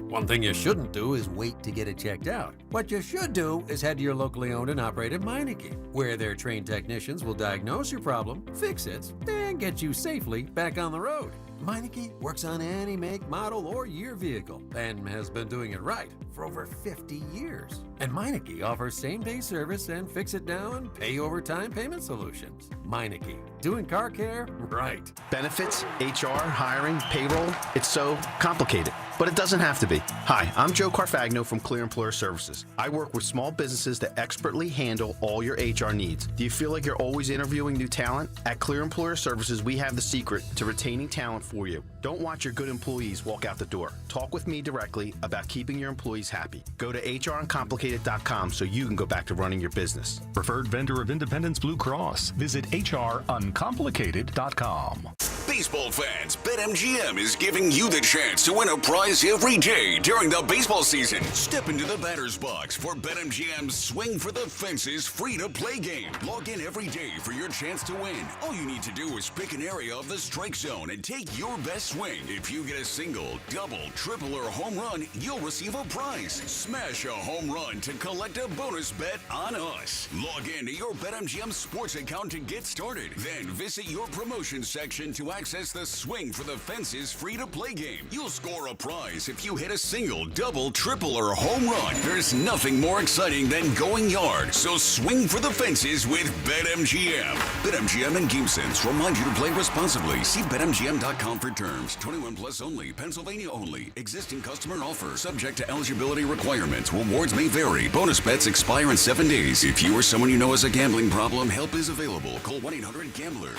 One thing you shouldn't do is wait to get it checked out. What you should do is head to your locally owned and operated Meineke, where their trained technicians will diagnose your problem, fix it, and get you safely back on the road. Meineke works on any make, model, or year vehicle and has been doing it right for over 50 years. And Meineke offers same-day service and fix-it-now and pay-over-time payment solutions. Meineke, doing car care right. Benefits, HR, hiring, payroll, it's so complicated, but it doesn't have to be. Hi, I'm Joe Carfagno from Clear Employer Services. I work with small businesses that expertly handle all your HR needs. Do you feel like you're always interviewing new talent? At Clear Employer Services, we have the secret to retaining talent for you. Don't watch your good employees walk out the door. Talk with me directly about keeping your employees happy. Go to hruncomplicated.com so you can go back to running your business. Preferred vendor of Independence Blue Cross. Visit hruncomplicated.com. Baseball fans, BetMGM is giving you the chance to win a prize every day during the baseball season. Step into the batter's box for BetMGM's Swing for the Fences free-to-play game. Log in every day for your chance to win. All you need to do is pick an area of the strike zone and take your best swing. If you get a single, double, triple, or home run, you'll receive a prize. Smash a home run to collect a bonus bet on us. Log in to your BetMGM sports account to get started. Then visit your promotion section to access the Swing for the Fences free-to-play game. You'll score a prize if you hit a single, double, triple, or home run. There's nothing more exciting than going yard, so swing for the fences with BetMGM. BetMGM and GameSense remind you to play responsibly. See BetMGM.com for terms. 21 plus only. Pennsylvania only. Existing customer offer. Subject to eligibility requirements. Rewards may vary. Bonus bets expire in 7 days. If you or someone you know has a gambling problem, help is available. Call 1-800-GAMBLER.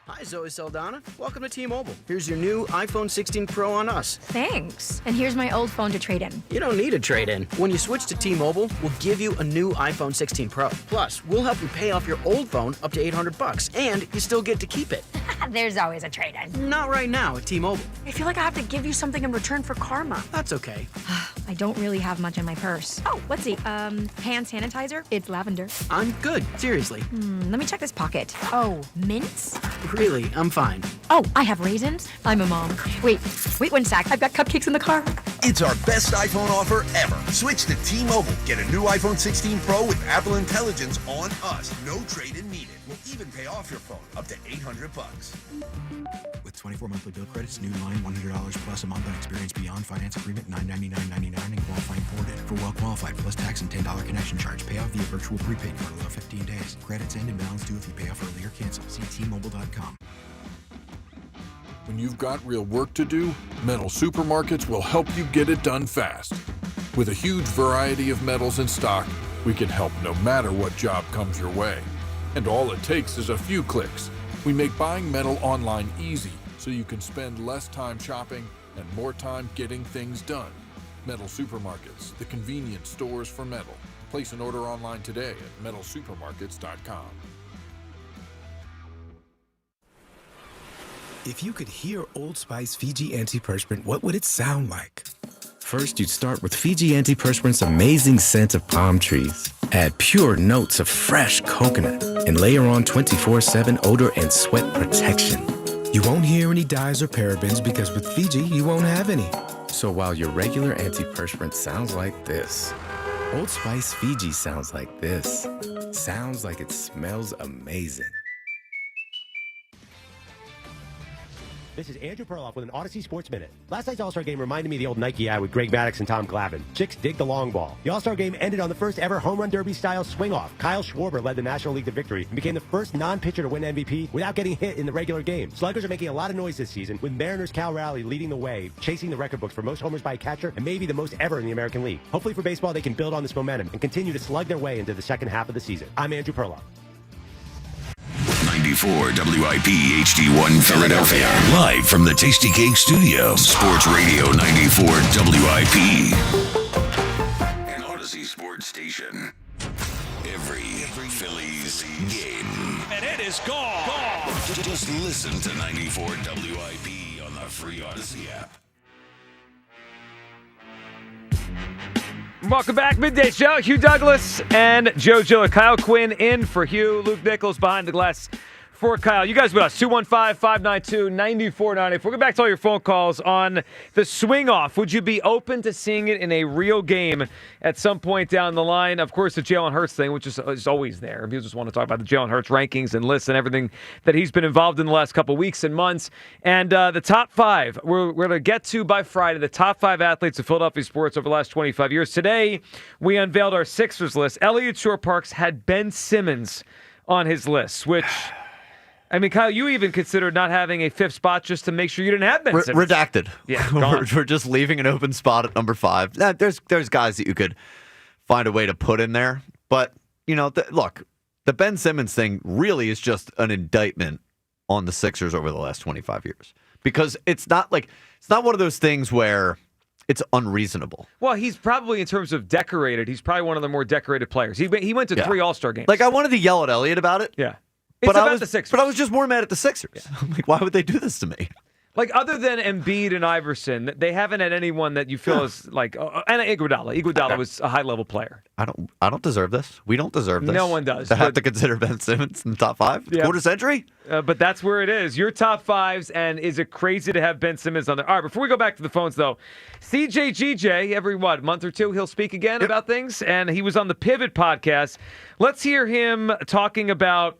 Hi, Zoe Saldana. Welcome to T-Mobile. Here's your new iPhone 16 Pro on us. Thanks. And here's my old phone to trade in. You don't need a trade-in. When you switch to T-Mobile, we'll give you a new iPhone 16 Pro. Plus, we'll help you pay off your old phone up to $800, and you still get to keep it. There's always a trade-in. Not right now at T-Mobile. I feel like I have to give you something in return for karma. That's okay. I don't really have much in my purse. Oh, let's see. Hand sanitizer. It's lavender. I'm good. Seriously. Let me check this pocket. Oh, mints? Really, I'm fine. Oh, I have raisins. I'm a mom. Wait 1 sec. I've got cupcakes in the car. It's our best iPhone offer ever. Switch to T-Mobile. Get a new iPhone 16 Pro with Apple Intelligence on us. No trade-in needed. We'll even pay off your phone up to $800. With 24 monthly bill credits, new line $100 plus a month on experience beyond finance agreement $999.99 and qualifying ported. For well qualified plus tax and $10 connection charge. Pay off via virtual prepaid card allow 15 days. Credits end and balance due if you pay off early or cancel. See T-Mobile.com. When you've got real work to do, Metal Supermarkets will help you get it done fast. With a huge variety of metals in stock, we can help no matter what job comes your way. And all it takes is a few clicks. We make buying metal online easy so you can spend less time shopping and more time getting things done. Metal Supermarkets, the convenient stores for metal. Place an order online today at metalsupermarkets.com. If you could hear Old Spice Fiji Antiperspirant, what would it sound like? First, you'd start with Fiji Antiperspirant's amazing scent of palm trees. Add pure notes of fresh coconut and layer on 24/7 odor and sweat protection. You won't hear any dyes or parabens because with Fiji, you won't have any. So while your regular antiperspirant sounds like this, Old Spice Fiji sounds like this. Sounds like it smells amazing. This is Andrew Perloff with an Odyssey Sports Minute. Last night's All-Star Game reminded me of the old Nike ad with Greg Maddux and Tom Glavine. Chicks dig the long ball. The All-Star Game ended on the first ever home run derby-style swing-off. Kyle Schwarber led the National League to victory and became the first non-pitcher to win MVP without getting hit in the regular game. Sluggers are making a lot of noise this season, with Mariners' Cal Raleigh leading the way, chasing the record books for most homers by a catcher and maybe the most ever in the American League. Hopefully for baseball, they can build on this momentum and continue to slug their way into the second half of the season. I'm Andrew Perloff. 94 WIP HD1 Philadelphia. Live from the Tasty Cake Studio. Sports Radio 94 WIP. An Odyssey Sports Station. Every Phillies game. And it is gone. Just listen to 94 WIP on the free Odyssey app. Welcome back, Midday Show. Hugh Douglas and Joe Gilla. Kyle Quinn in for Hugh. Luke Nichols behind the glass for Kyle. You guys with us, 215-592-9494. We'll get back to all your phone calls on the swing-off. Would you be open to seeing it in a real game at some point down the line? Of course, the Jalen Hurts thing, which is always there. People just want to talk about the Jalen Hurts rankings and lists and everything that he's been involved in the last couple weeks and months. And the top five, we're going to get to by Friday, the top five athletes of Philadelphia sports over the last 25 years. Today, we unveiled our Sixers list. Elliott Shore-Parks had Ben Simmons on his list, which... I mean, Kyle, you even considered not having a fifth spot just to make sure you didn't have Ben Simmons. Redacted. Yeah, we're just leaving an open spot at number 5. Now, there's guys that you could find a way to put in there. But, look, the Ben Simmons thing really is just an indictment on the Sixers over the last 25 years. Because it's not one of those things where it's unreasonable. Well, he's probably, in terms of decorated, he's probably one of the more decorated players. He went to 3 All-Star games. I wanted to yell at Elliott about it. Yeah. But I was just more mad at the Sixers. Yeah. I'm like, why would they do this to me? Other than Embiid and Iverson, they haven't had anyone that you feel is and Iguodala. Iguodala was a high-level player. I don't deserve this. We don't deserve this. No one does. To have to consider Ben Simmons in the top 5? Yeah. Quarter century? But that's where it is. Your top 5s, and is it crazy to have Ben Simmons on there? All right, before we go back to the phones, though, CJGJ, every month or two, he'll speak again about things, and he was on the Pivot podcast. Let's hear him talking about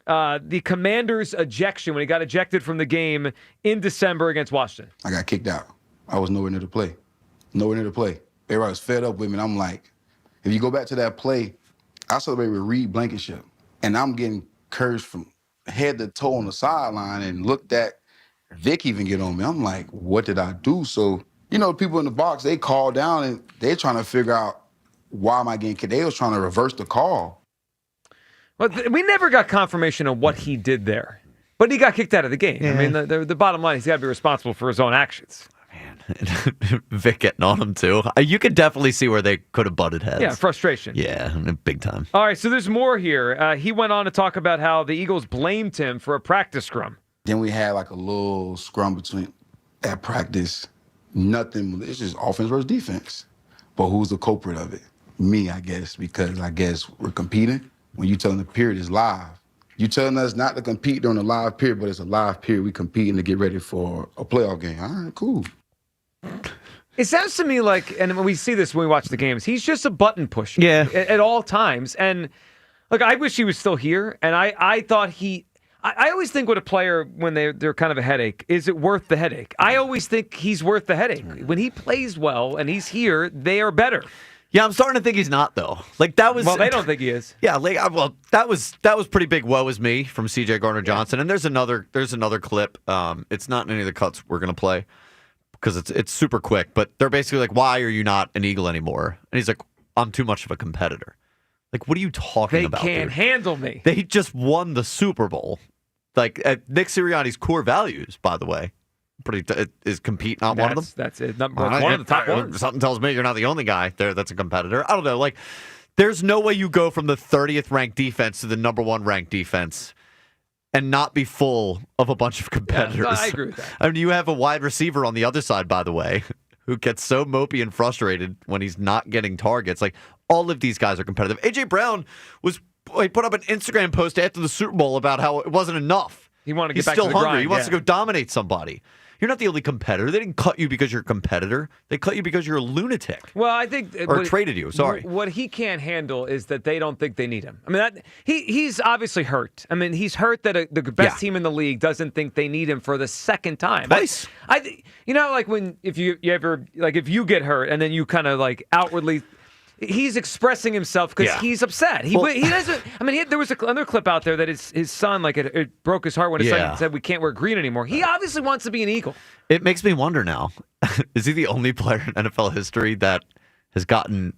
the Commanders' ejection when he got ejected from the game in December against Washington. I got kicked out. I was nowhere near to play. Everybody was fed up with me, and I'm like, if you go back to that play, I celebrated with Reed Blankenship, and I'm getting cursed from head to toe on the sideline, and looked at Vic even get on me. I'm like, what did I do? So, people in the box, they call down, and they're trying to figure out why am I getting kicked. They was trying to reverse the call. Well, we never got confirmation of what he did there. But he got kicked out of the game. Yeah. I mean, the bottom line is he's got to be responsible for his own actions. Vic getting on him too. You could definitely see where they could have butted heads. Yeah, frustration. Yeah, big time. All right, so there's more here. He went on to talk about how the Eagles blamed him for a practice scrum. Then we had like a little scrum at practice. Nothing. It's just offense versus defense. But who's the culprit of it? Me, I guess, because I guess we're competing. When you telling the period is live, you telling us not to compete during a live period, but it's a live period. We competing to get ready for a playoff game. All right, cool. It sounds to me like, and when we see this when we watch the games, he's just a button pusher at all times. And look, I wish he was still here. And I thought I always think with a player when they're kind of a headache, is it worth the headache? I always think he's worth the headache. When he plays well and he's here, they are better. Yeah, I'm starting to think he's not though. Like that was. Well, they don't think he is. Yeah, that was pretty big. Woe is me from C.J. Gardner-Johnson, and there's another clip. It's not in any of the cuts we're gonna play because it's super quick. But they're basically like, "Why are you not an Eagle anymore?" And he's like, "I'm too much of a competitor." Like, what are you talking about? They can't handle me. They just won the Super Bowl. Like Nick Sirianni's core values, by the way. Is compete not one of them? That's it. One of the top ones. Something tells me you're not the only guy there that's a competitor. I don't know. Like, there's no way you go from the 30th ranked defense to the number 1 ranked defense and not be full of a bunch of competitors. Yeah, I agree with that. I mean, you have a wide receiver on the other side, by the way, who gets so mopey and frustrated when he's not getting targets. Like, all of these guys are competitive. A.J. Brown he put up an Instagram post after the Super Bowl about how it wasn't enough. He wanted to He's get back to still the hungry. grind, He wants to go dominate somebody. You're not the only competitor. They didn't cut you because you're a competitor. They cut you because you're a lunatic. Well, I think traded you. Sorry. What he can't handle is that they don't think they need him. I mean, he's obviously hurt. I mean, he's hurt that the best team in the league doesn't think they need him for the second time. Twice. Like if you ever if you get hurt and then you kind of like outwardly. He's expressing himself because he's upset. He doesn't. I mean, there was another clip out there that his son it broke his heart when his son said we can't wear green anymore. He obviously wants to be an Eagle. It makes me wonder now: is he the only player in NFL history that has gotten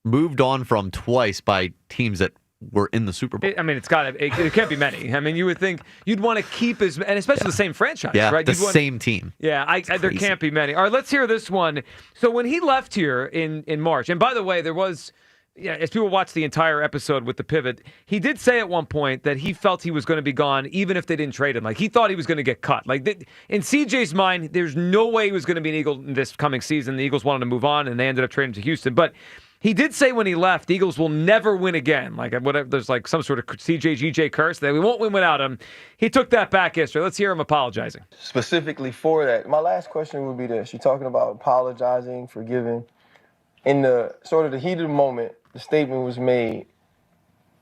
moved on from twice by teams that were in the Super Bowl? I mean, it can't be many. I mean, you would think you'd want to keep and especially the same franchise, right? The same team. Yeah, there can't be many. All right, let's hear this one. So when he left here in March, and by the way, there was, as people watched the entire episode with the pivot, he did say at one point that he felt he was going to be gone even if they didn't trade him. Like, he thought he was going to get cut. Like, in CJ's mind, there's no way he was going to be an Eagle in this coming season. The Eagles wanted to move on, and they ended up trading to Houston. But he did say when he left, the Eagles will never win again. Like, whatever, there's like some sort of CJ curse that we won't win without him. He took that back yesterday. Let's hear him apologizing. Specifically for that, my last question would be this. You're talking about apologizing, forgiving. In the sort of the heat of the moment, the statement was made,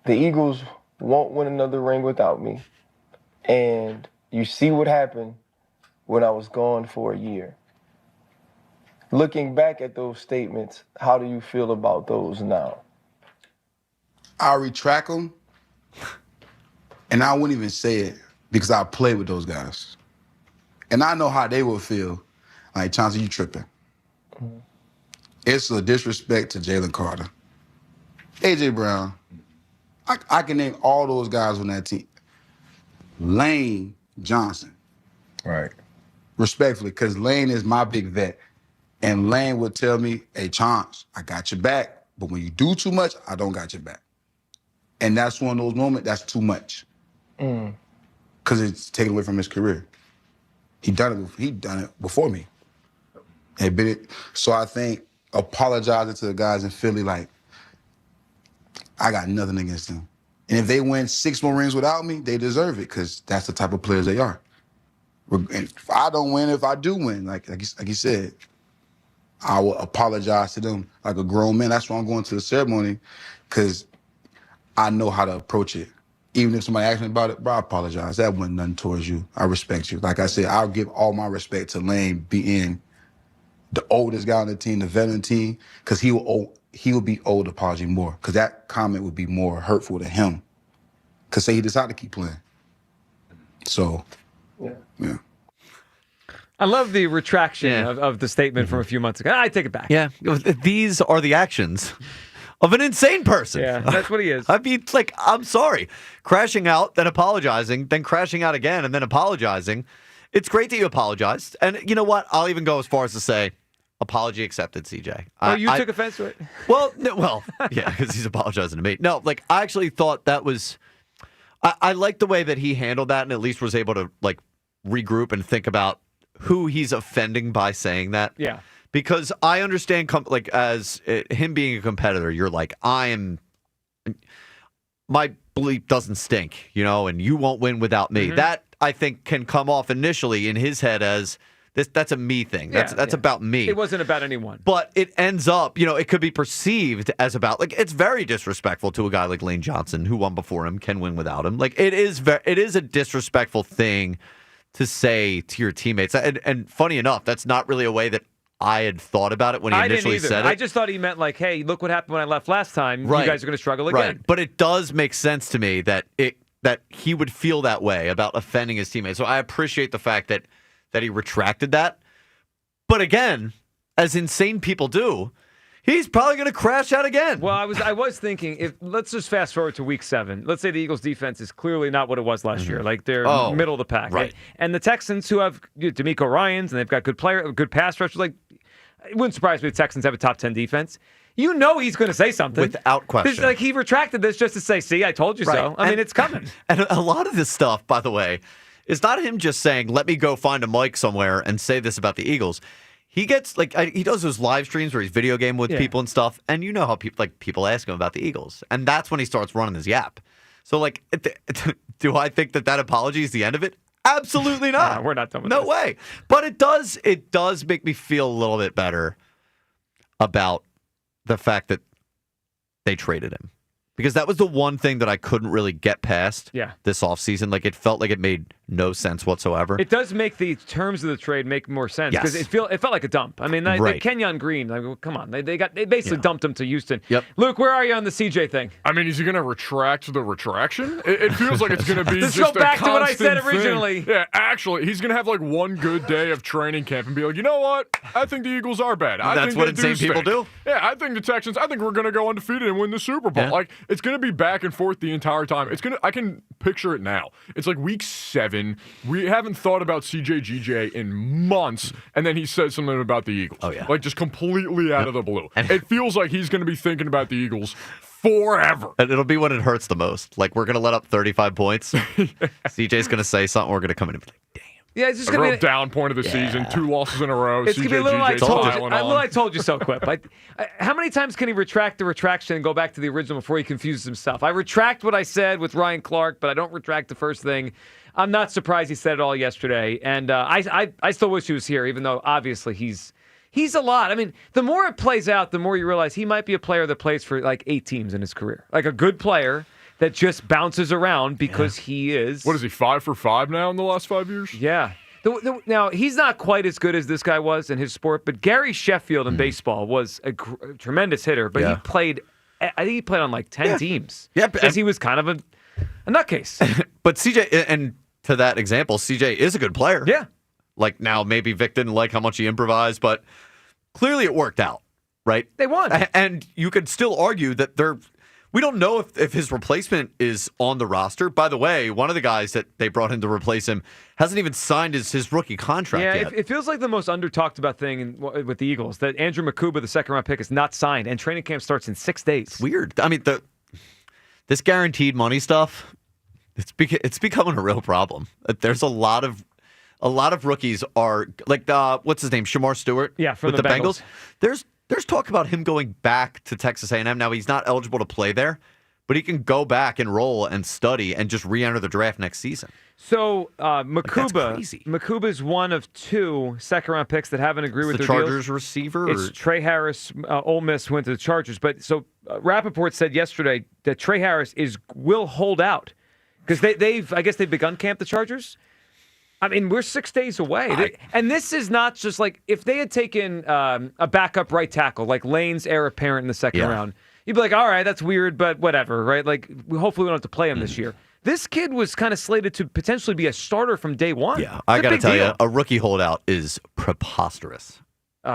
the Eagles won't win another ring without me. And you see what happened when I was gone for a year. Looking back at those statements, how do you feel about those now? I retract them, and I wouldn't even say it because I play with those guys. And I know how they will feel. Like, Chauncey, you tripping. Mm-hmm. It's a disrespect to Jalen Carter. A.J. Brown. I can name all those guys on that team. Lane Johnson. Right. Respectfully, because Lane is my big vet. And Lane would tell me, hey, Chance, I got your back. But when you do too much, I don't got your back. And that's one of those moments, that's too much. Because it's taken away from his career. He done it before me. So I think apologizing to the guys in Philly, like, I got nothing against them. And if they win 6 more rings without me, they deserve it because that's the type of players they are. And if I don't win, if I do win, like you said, I will apologize to them like a grown man. That's why I'm going to the ceremony, because I know how to approach it. Even if somebody asks me about it, bro, I apologize. That wasn't nothing towards you. I respect you. Like I said, I'll give all my respect to Lane being the oldest guy on the team, the veteran team, because he will be owed apology more, because that comment would be more hurtful to him. Because say he decided to keep playing. So, yeah. I love the retraction of the statement from a few months ago. I take it back. Yeah, these are the actions of an insane person. Yeah, that's what he is. I mean, like, I'm sorry. Crashing out, then apologizing, then crashing out again, and then apologizing. It's great that you apologized. And you know what? I'll even go as far as to say, apology accepted, CJ. Oh, you took offense to it? Well, yeah, because he's apologizing to me. No, like, I actually thought that was... I like the way that he handled that and at least was able to, like, regroup and think about who he's offending by saying that. Yeah. Because I understand, as him being a competitor, you're like, my bleep doesn't stink, and you won't win without me. Mm-hmm. That, I think, can come off initially in his head as, that's a me thing. That's about me. It wasn't about anyone. But it ends up, it could be perceived as about, it's very disrespectful to a guy like Lane Johnson, who won before him, can win without him. Like, it is a disrespectful thing to say to your teammates. And funny enough, that's not really a way that I had thought about it when he initially said it. I just thought he meant like, hey, look what happened when I left last time. Right. You guys are going to struggle again. Right. But it does make sense to me that he would feel that way about offending his teammates. So I appreciate the fact that he retracted that. But again, as insane people do, he's probably going to crash out again. Well, I was thinking, let's just fast forward to week 7. Let's say the Eagles' defense is clearly not what it was last year. Like, they're middle of the pack. Right. And the Texans, who have D'Amico Ryans, and they've got good pass rushers, like, it wouldn't surprise me if the Texans have a top 10 defense. He's going to say something. Without question. Like, he retracted this just to say, see, I told you so. I mean, it's coming. And a lot of this stuff, by the way, is not him just saying, let me go find a mic somewhere and say this about the Eagles. He gets, he does those live streams where he's video game with people and stuff, and you know how people ask him about the Eagles. And that's when he starts running his yap. So, do I think that apology is the end of it? Absolutely not. No, we're not done with this. this. No way. But it does make me feel a little bit better about the fact that they traded him. Because that was the one thing that I couldn't really get past this offseason. Like, it felt like it made no sense whatsoever. It does make the terms of the trade make more sense because it felt like a dump. I mean, Kenyon Green, come on, they basically dumped him to Houston. Yep. Luke, where are you on the CJ thing? I mean, is he going to retract the retraction? It feels like it's going to be Let's just go back a to what I said constant originally. thing. Yeah, actually, he's going to have one good day of training camp and be like, you know what? I think the Eagles are bad. That's what insane people do. Yeah, I think the Texans. I think we're going to go undefeated and win the Super Bowl. Yeah. It's going to be back and forth the entire time. I can picture it now. It's like week 7. We haven't thought about CJ in months, and then he says something about the Eagles. Oh, yeah. Just completely out of the blue. It feels like he's going to be thinking about the Eagles forever. And it'll be when it hurts the most. Like, we're going to let up 35 points. CJ's going to say something. We're going to come in and be like, damn. Yeah, it's just a going to real be down point of the season. 2 losses in a row. It's going to be a little I I told you so, Quip. How many times can he retract the retraction and go back to the original before he confuses himself? I retract what I said with Ryan Clark, but I don't retract the first thing. I'm not surprised he said it all yesterday. And I still wish he was here, even though obviously he's a lot. I mean, the more it plays out, the more you realize he might be a player that plays for 8 teams in his career. Like a good player that just bounces around because he is. What is he, 5 for 5 now in the last 5 years? Yeah. Now, he's not quite as good as this guy was in his sport, but Gary Sheffield in baseball was a tremendous hitter, but I think he played on 10 teams. Yeah. Because he was kind of a nutcase. But CJ, and to that example, CJ is a good player. Yeah. Now, maybe Vic didn't like how much he improvised, but clearly it worked out, right? They won. And you could still argue that we don't know if his replacement is on the roster. By the way, one of the guys that they brought in to replace him hasn't even signed his rookie contract yet. It feels like the most under-talked about thing with the Eagles, that Andrew McCuba, the second-round pick, is not signed, and training camp starts in 6 days. It's weird. I mean, this guaranteed money stuff, it's becoming a real problem. There's a lot of rookies are, what's his name, Shamar Stewart? Yeah, from with the Bengals. There's talk about him going back to Texas A&M. Now, he's not eligible to play there, but he can go back and roll and study and just re-enter the draft next season. So, Makuba's one of 2 second-round picks that haven't agreed with the their Chargers deals. receiver? It's Trey Harris. Ole Miss went to the Chargers. But Rappaport said yesterday that Trey Harris will hold out because they've begun camp, the Chargers. I mean, we're 6 days away. And this is not just if they had taken a backup right tackle, like Lane's heir apparent in the second round, you'd be like, all right, that's weird, but whatever, right? Hopefully we don't have to play him this year. This kid was kind of slated to potentially be a starter from day one. Yeah, I got to tell you, a rookie holdout is preposterous.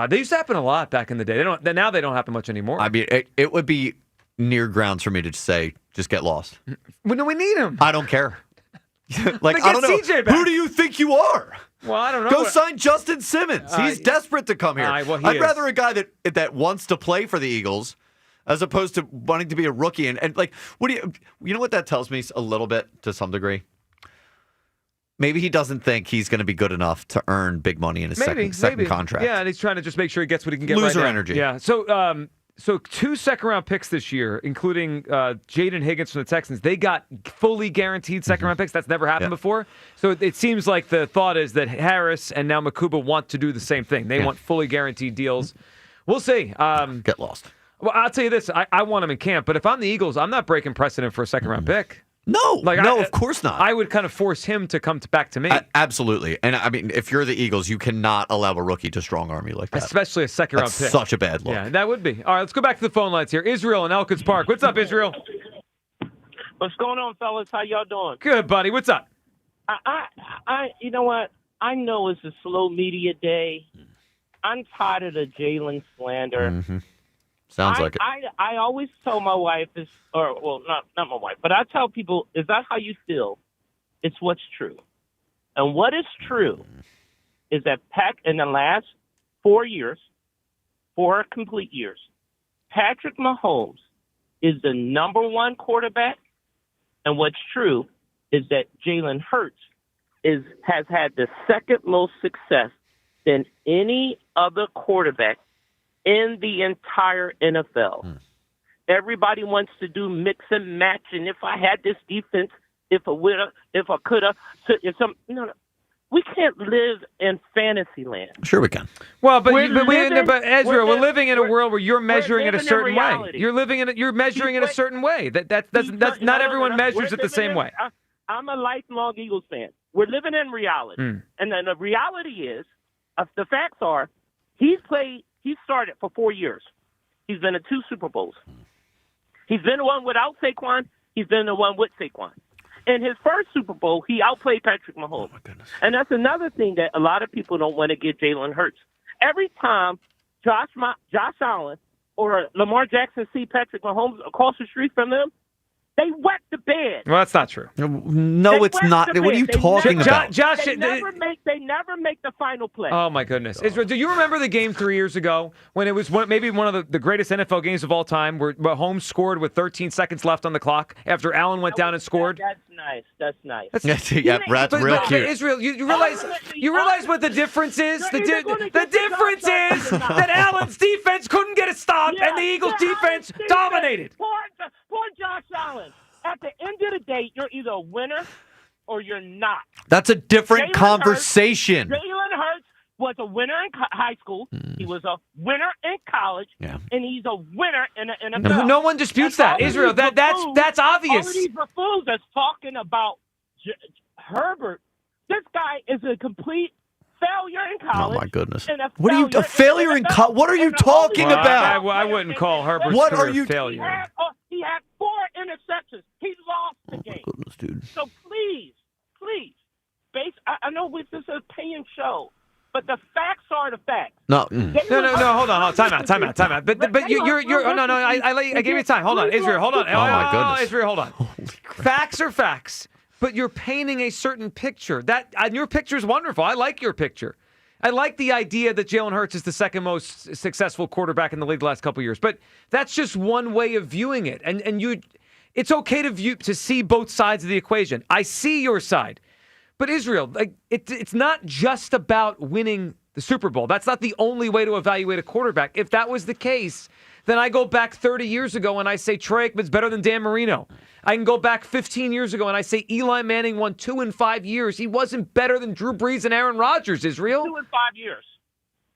They used to happen a lot back in the day. Now they don't happen much anymore. I mean, it would be near grounds for me to say, just get lost. When do we need him? I don't care. Like, Then I don't know. get CJ back. Who do you think you are? Well, I don't know. Go sign Justin Simmons. He's desperate to come here. I'd rather a guy that wants to play for the Eagles as opposed to wanting to be a rookie. And like, what do you know what that tells me a little bit to some degree? Maybe he doesn't think he's going to be good enough to earn big money in his second contract. Yeah, and he's trying to just make sure he gets what he can get. Loser right now. energy. Yeah. So 2 second-round picks this year, including Jaden Higgins from the Texans. They got fully guaranteed second-round picks. That's never happened before. So it seems like the thought is that Harris and now Makuba want to do the same thing. They want fully guaranteed deals. We'll see. Get lost. Well, I'll tell you this. I want him in camp, but if I'm the Eagles, I'm not breaking precedent for a second-round pick. No, of course not. I would kind of force him to come back to me. Absolutely. And I mean, if you're the Eagles, you cannot allow a rookie to strong-arm you like that. Especially a second-round pick. That's such a bad look. Yeah, that would be. All right, let's go back to the phone lines here. Israel in Elkins Park. What's up, Israel? What's going on, fellas? How y'all doing? Good, buddy. What's up? You know what? I know it's a slow media day. I'm tired of the Jalen slander. Mm-hmm. Sounds like it. I always tell my wife not my wife, but I tell people, is that how you feel? It's what's true. And what is true is that in the last 4 complete years, Patrick Mahomes is the number one quarterback. And what's true is that Jalen Hurts has had the second most success than any other quarterback in the entire NFL. Everybody wants to do mix and match, and if I had this defense, if I coulda, no. We can't live in fantasy land. Sure we can. Well, but Ezra, we're living in a world where you're measuring it a certain way. You're measuring it a certain way. That's not everyone measures it the same way. I'm a lifelong Eagles fan. We're living in reality, and then the reality is, the facts are, he started for 4 years. He's been in 2 Super Bowls. He's been the one without Saquon. He's been the one with Saquon. In his first Super Bowl, he outplayed Patrick Mahomes. Oh, my goodness. And that's another thing that a lot of people don't want to give Jalen Hurts. Every time Josh Allen or Lamar Jackson see Patrick Mahomes across the street from them, they wet the bed. Well, that's not true. No, it's not. What are you talking about? Josh, they never make the final play. Oh, my goodness. Israel, do you remember the game 3 years ago when it was maybe one of the greatest NFL games of all time where Mahomes scored with 13 seconds left on the clock after Allen went down and scored? That's nice. That's real cute. Israel, you realize what the difference is? The difference is that Allen's defense couldn't get a stop and the Eagles' defense dominated. Poor Josh Allen. At the end of the day, you're either a winner or you're not. That's a different conversation. Jalen Hurts was a winner in high school. He was a winner in college. Yeah. And he's a winner in the NFL. No one disputes that. Israel, that's obvious. All of these buffoons that's talking about Herbert, this guy is a complete failure in college. Oh, my goodness. What are you, a failure in college? What are you talking about? I wouldn't call Herbert a failure. He had 4 interceptions. He lost the game. Oh, goodness, dude. So please, I know this is an opinion show, but the facts are the facts. No. Hold on. Time out. But you're I gave you time. Hold on, Israel. Hold on. Oh, my goodness. Israel, hold on. Facts are facts, but you're painting a certain picture. Your picture is wonderful. I like your picture. I like the idea that Jalen Hurts is the second most successful quarterback in the league the last couple of years, but that's just one way of viewing it. And it's okay to see both sides of the equation. I see your side, but Israel, it's not just about winning the Super Bowl. That's not the only way to evaluate a quarterback. If that was the case, then I go back 30 years ago and I say Troy Aikman's better than Dan Marino. I can go back 15 years ago and I say Eli Manning won 2 in 5 years. He wasn't better than Drew Brees and Aaron Rodgers, Israel. 2 in 5 years.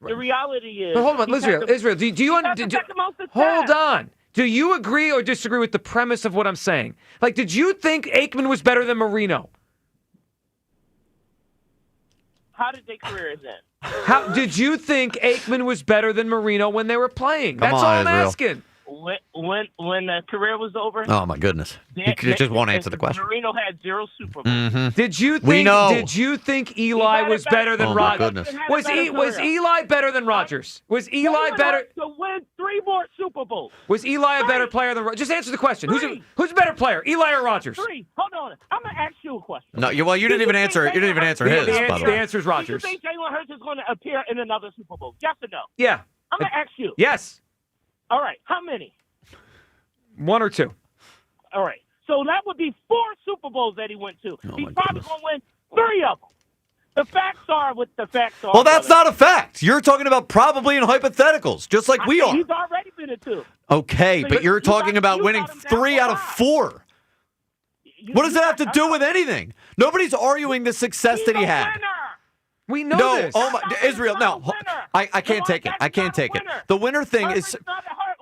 The reality is... But hold on, Israel, do you... Hold on. Do you agree or disagree with the premise of what I'm saying? Like, did you think Aikman was better than Marino? How did their careers end? Did you think Aikman was better than Marino when they were playing? That's all I'm asking. when the career was over. Oh my goodness! You just won't answer the question. Marino had 0 Super Bowls. Mm-hmm. Did you think? We know. Did you think Eli was better than Rodgers? Was Eli better than Rodgers? Was Eli better to win 3 more Super Bowls? Was Eli a better player than Rodgers? Just answer the question. Who's a better player, Eli or Rodgers? 3. Hold on. I'm gonna ask you a question. No, you didn't even answer. You didn't even answer his. The by the way. answer is Rodgers. Do you think Jalen Hurts is going to appear in another Super Bowl? Yes or no? Yeah. I'm gonna ask you. Yes. All right. How many? 1 or 2. All right. So that would be 4 Super Bowls that he went to. He's probably going to win 3 of them. The facts are what the facts are. Well, that's not a fact. You're talking about probably in hypotheticals, just like we are. He's already been in 2. Okay, So but you're talking about winning got him down 3 out of 4. What does that have to do with anything? Nobody's arguing the success that he had. We know this. Oh my, Israel, no. I can't take it. I can't take it. The winner thing is...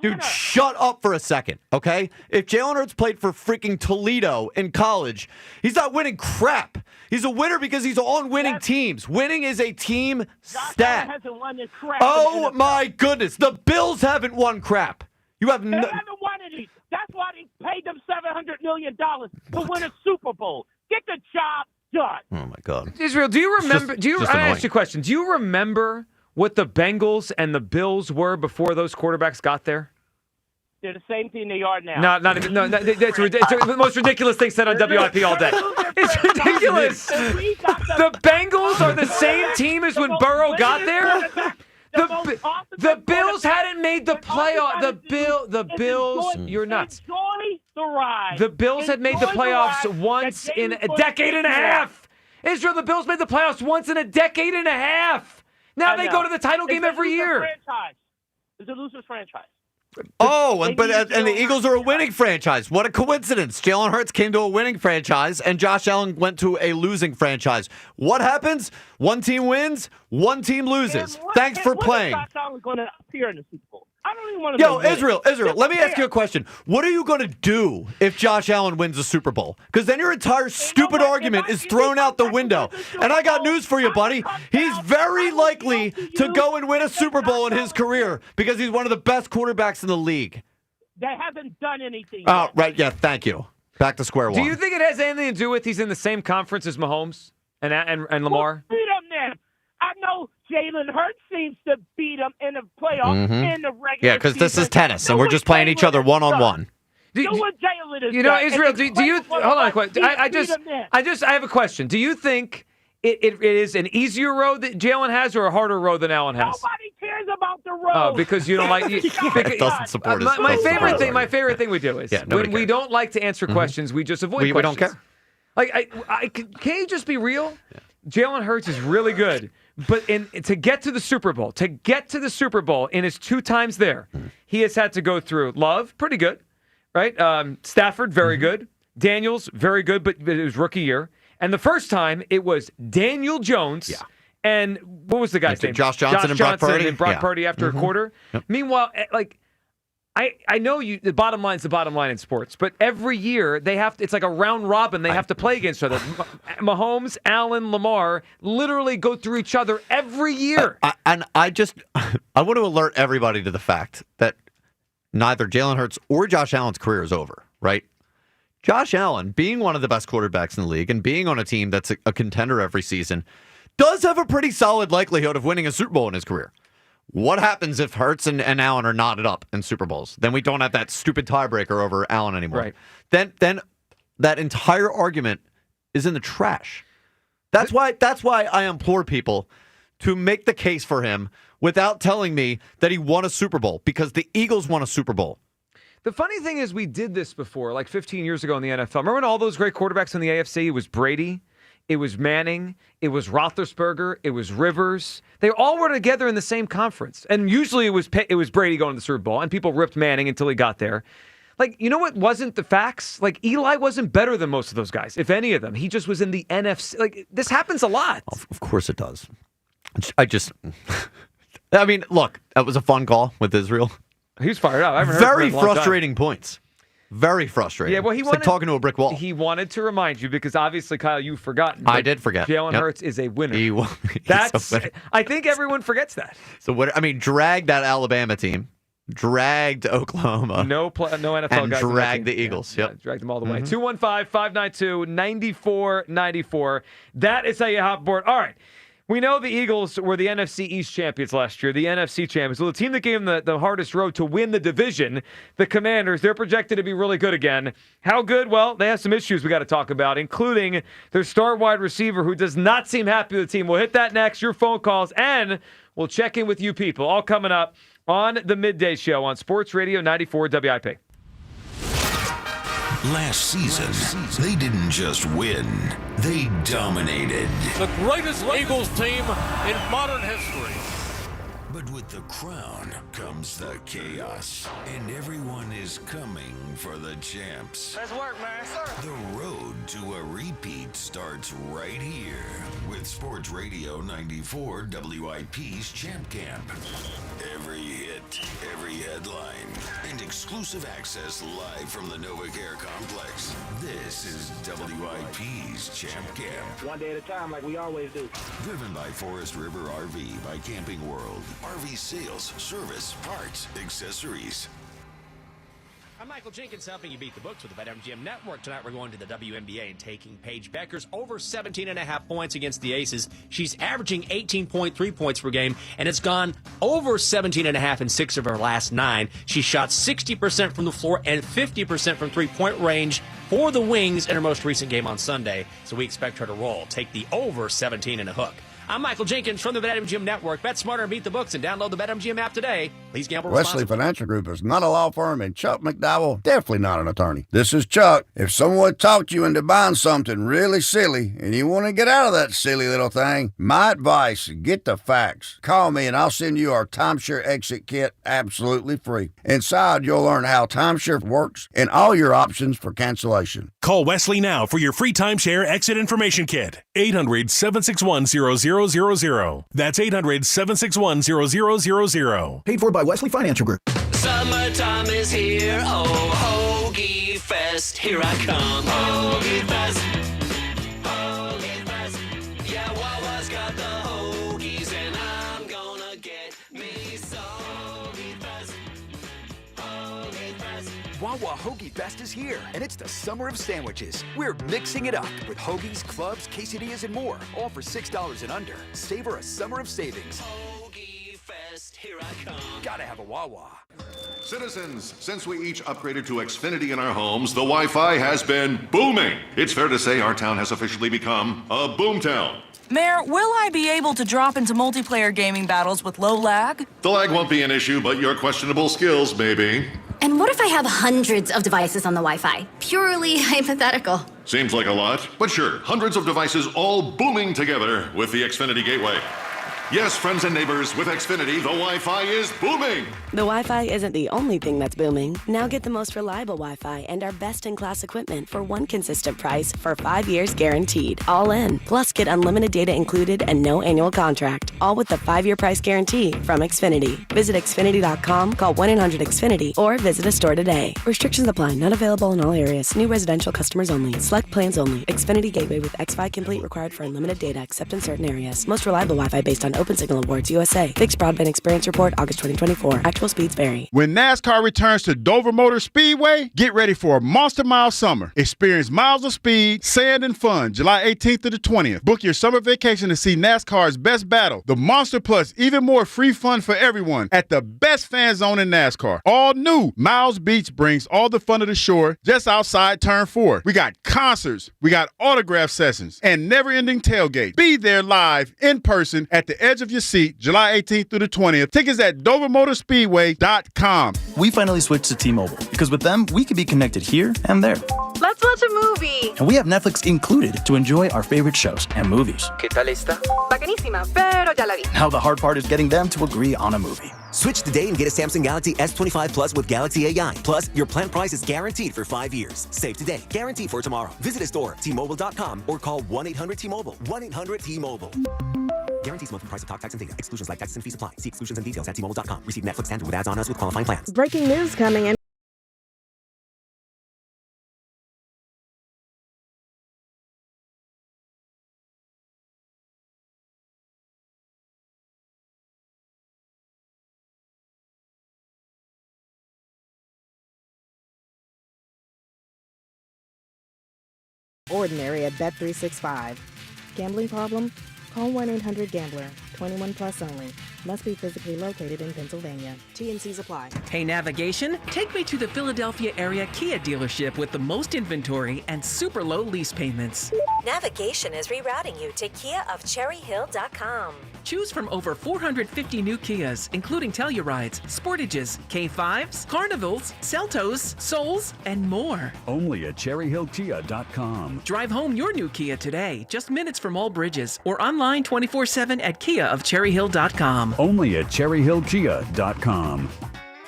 Dude, shut up for a second, okay? If Jalen Hurts played for freaking Toledo in college, he's not winning crap. He's a winner because he's on winning teams. Winning is a team stat. Hasn't won this crap Oh my goodness, the Bills haven't won crap. You have They haven't won any. That's why they paid them $700 million to win a Super Bowl. Get the job done. Oh my God, Israel, do you remember? I annoying. ask you a question. Do you remember what the Bengals and the Bills were before those quarterbacks got there? They're the same team they are now. Not even. No, it's the most ridiculous thing said on WIP all day. It's ridiculous. The Bengals are the same team as when Burrow got there. The Bills hadn't made the playoff. The Bills. You're nuts. Enjoy the ride. The Bills had made the playoffs once in a decade and a half. Israel, the Bills made the playoffs once in a decade and a half. Now they go to the title game every year. It's a loser's franchise. Oh, and the Eagles are a winning franchise. What a coincidence. Jalen Hurts came to a winning franchise, and Josh Allen went to a losing franchise. What happens? One team wins, one team loses. Thanks for playing. Josh Allen going to appear in the Super Bowl? I don't even want to know. Israel, let me ask you a question. What are you going to do if Josh Allen wins the Super Bowl? Because then your entire stupid argument is thrown out the window. And I got news for you, buddy. He's very likely to go and win a Super Bowl in his career because he's one of the best quarterbacks in the league. They haven't done anything Oh, yet. right. Yeah, thank you. Back to square one. Do you think it has anything to do with he's in the same conference as Mahomes and Lamar? Beat him then. I know Jalen Hurts seems to beat him in the playoffs in the regular Yeah, because this is season. tennis, and we're just playing each other one-on-one. You know, Israel, do you hold on a question. I have a question. Do you think it is an easier road that Jalen has or a harder road than Allen has? Nobody cares about the road. Oh, because you don't like It doesn't support his my favorite thing we do is when we cares. don't like to answer questions, we just avoid questions. We don't care. Like, can you just be real? Yeah. Jalen Hurts is really good, but to get to the Super Bowl, in his 2 times there, he has had to go through Love, pretty good, right? Stafford, very good. Daniels, very good, but it was rookie year. And the first time, it was Daniel Jones. Yeah. And what was the guy's name? Josh Johnson and Brock Purdy. And Brock Purdy after a quarter. Yep. Meanwhile, I know the bottom line is the bottom line in sports, but every year it's like a round robin. They have to play against each other. Mahomes, Allen, Lamar literally go through each other every year. I want to alert everybody to the fact that neither Jalen Hurts or Josh Allen's career is over, right? Josh Allen, being one of the best quarterbacks in the league and being on a team that's a contender every season, does have a pretty solid likelihood of winning a Super Bowl in his career. What happens if Hurts and Allen are knotted up in Super Bowls? Then we don't have that stupid tiebreaker over Allen anymore. Right. Then that entire argument is in the trash. That's why I implore people to make the case for him without telling me that he won a Super Bowl, because the Eagles won a Super Bowl. The funny thing is we did this before, like 15 years ago in the NFL. Remember when all those great quarterbacks in the AFC? It was Brady. It was Manning. It was Roethlisberger. It was Rivers. They all were together in the same conference. And usually it was Brady going to the Super Bowl, and people ripped Manning until he got there. Like, you know what wasn't the facts? Like, Eli wasn't better than most of those guys, if any of them. He just was in the NFC. Like, this happens a lot. Of course it does. I mean, look, that was a fun call with Israel. He was fired up. I haven't heard Very from him in a long time. frustrating points. Very frustrating. Yeah, well, it's like talking to a brick wall. He wanted to remind you because obviously, Kyle, you've forgotten. I did forget. Jalen Hurts is a winner. He's That's. a winner. I think everyone forgets that. So what? I mean, drag that Alabama team dragged Oklahoma. No NFL and guys. dragged the Eagles. Yeah, dragged them all the way. 215-592-9494. That is how you hop aboard. All right. We know the Eagles were the NFC East champions last year, the NFC champions. Well, the team that gave them the hardest road to win the division, the Commanders, they're projected to be really good again. How good? Well, they have some issues we got to talk about, including their star wide receiver who does not seem happy with the team. We'll hit that next, your phone calls, and we'll check in with you people. All coming up on the Midday Show on Sports Radio 94 WIP. Last season, they didn't just win, they dominated. The greatest Eagles team in modern history. But with the crown comes the chaos, and everyone is coming for the champs. Let's work, man. The road to a repeat starts right here with Sports Radio 94 WIP's Champ Camp. Every hit, every headline, and exclusive access live from the NovaCare Complex. This is WIP's Champ Camp. One day at a time, like we always do. Driven by Forest River RV by Camping World. RV sales, service, parts, accessories. I'm Michael Jenkins, helping you beat the books with the BetMGM Network. Tonight we're going to the WNBA and taking Paige Beckers over 17.5 points against the Aces. She's averaging 18.3 points per game, and it's gone over 17.5 in 6 of her last 9. She shot 60% from the floor and 50% from three-point range for the Wings in her most recent game on Sunday. So we expect her to roll. Take the over 17 and a hook. I'm Michael Jenkins from the BetMGM Network. Bet smarter and beat the books and download the BetMGM app today. Please gamble responsibly. Wesley Financial Group is not a law firm, and Chuck McDowell, definitely not an attorney. This is Chuck. If someone talked you into buying something really silly and you want to get out of that silly little thing, my advice, get the facts. Call me and I'll send you our timeshare exit kit absolutely free. Inside, you'll learn how timeshare works and all your options for cancellation. Call Wesley now for your free timeshare exit information kit. 800-761-0000. That's 800-761-0000. Paid for by Wesley Financial Group. Summertime is here, oh, Hoagie Fest, here I come. Hoagie Fest, Hoagie Fest. Yeah, Wawa's got the hoagies, and I'm gonna get me some. Hoagie Fest, Hoagie Fest. Wawa Hoagie Fest is here, and it's the summer of sandwiches. We're mixing it up with hoagies, clubs, quesadillas, and more, all for $6 and under. Savor a summer of savings. Hoagie Fest, here I come. Gotta have a Wawa. Citizens, since we each upgraded to Xfinity in our homes, the Wi-Fi has been booming. It's fair to say our town has officially become a boomtown. Mayor, will I be able to drop into multiplayer gaming battles with low lag? The lag won't be an issue, but your questionable skills may be. And what if I have hundreds of devices on the Wi-Fi? Purely hypothetical. Seems like a lot, but sure, hundreds of devices all booming together with the Xfinity Gateway. Yes, friends and neighbors, with Xfinity, the Wi-Fi is booming. The Wi-Fi isn't the only thing that's booming. Now get the most reliable Wi-Fi and our best-in-class equipment for one consistent price for 5 years guaranteed. All in. Plus, get unlimited data included and no annual contract. All with the 5-year price guarantee from Xfinity. Visit Xfinity.com, call 1-800-XFINITY, or visit a store today. Restrictions apply. Not available in all areas. New residential customers only. Select plans only. Xfinity Gateway with xFi Complete required for unlimited data except in certain areas. Most reliable Wi-Fi based on Open Signal Awards USA. Fixed Broadband Experience Report, August 2024. Actual speeds vary. When NASCAR returns to Dover Motor Speedway, get ready for a Monster Mile summer. Experience miles of speed, sand, and fun July 18th to the 20th. Book your summer vacation to see NASCAR's best battle, the Monster Plus, even more free fun for everyone at the best fan zone in NASCAR. All new, Miles Beach brings all the fun of the shore just outside Turn 4. We got concerts, we got autograph sessions, and never-ending tailgate. Be there live, in person, at the edge of your seat, July 18th through the 20th. Tickets at DoverMotorspeedway.com. We finally switched to T-Mobile because with them, we can be connected here and there. Let's watch a movie. And we have Netflix included to enjoy our favorite shows and movies. ¿Qué tal esta? Bacanísima, pero ya la vi. Now the hard part is getting them to agree on a movie. Switch today and get a Samsung Galaxy S25 Plus with Galaxy AI. Plus, your plan price is guaranteed for 5 years. Save today, guarantee for tomorrow. Visit a store, T-Mobile.com, or call 1-800-T-Mobile. 1-800-T-Mobile. Guarantees monthly price of talk, text, and data. Exclusions like taxes and fees apply. See exclusions and details at T-Mobile.com. Receive Netflix standard with ads on us with qualifying plans. Breaking news coming in. ordinary at Bet365. Gambling problem? Call 1-800-GAMBLER. 21 plus only. Must be physically located in Pennsylvania. T&Cs apply. Hey, navigation, take me to the Philadelphia area Kia dealership with the most inventory and super low lease payments. Navigation is rerouting you to KiaofCherryHill.com. Choose from over 450 new Kias, including Tellurides, Sportages, K5s, Carnivals, Seltos, Souls, and more. Only at CherryHillKia.com. Drive home your new Kia today, just minutes from all bridges, or online 24/7 at KiaofCherryHill.com. Only at CherryHillKia.com.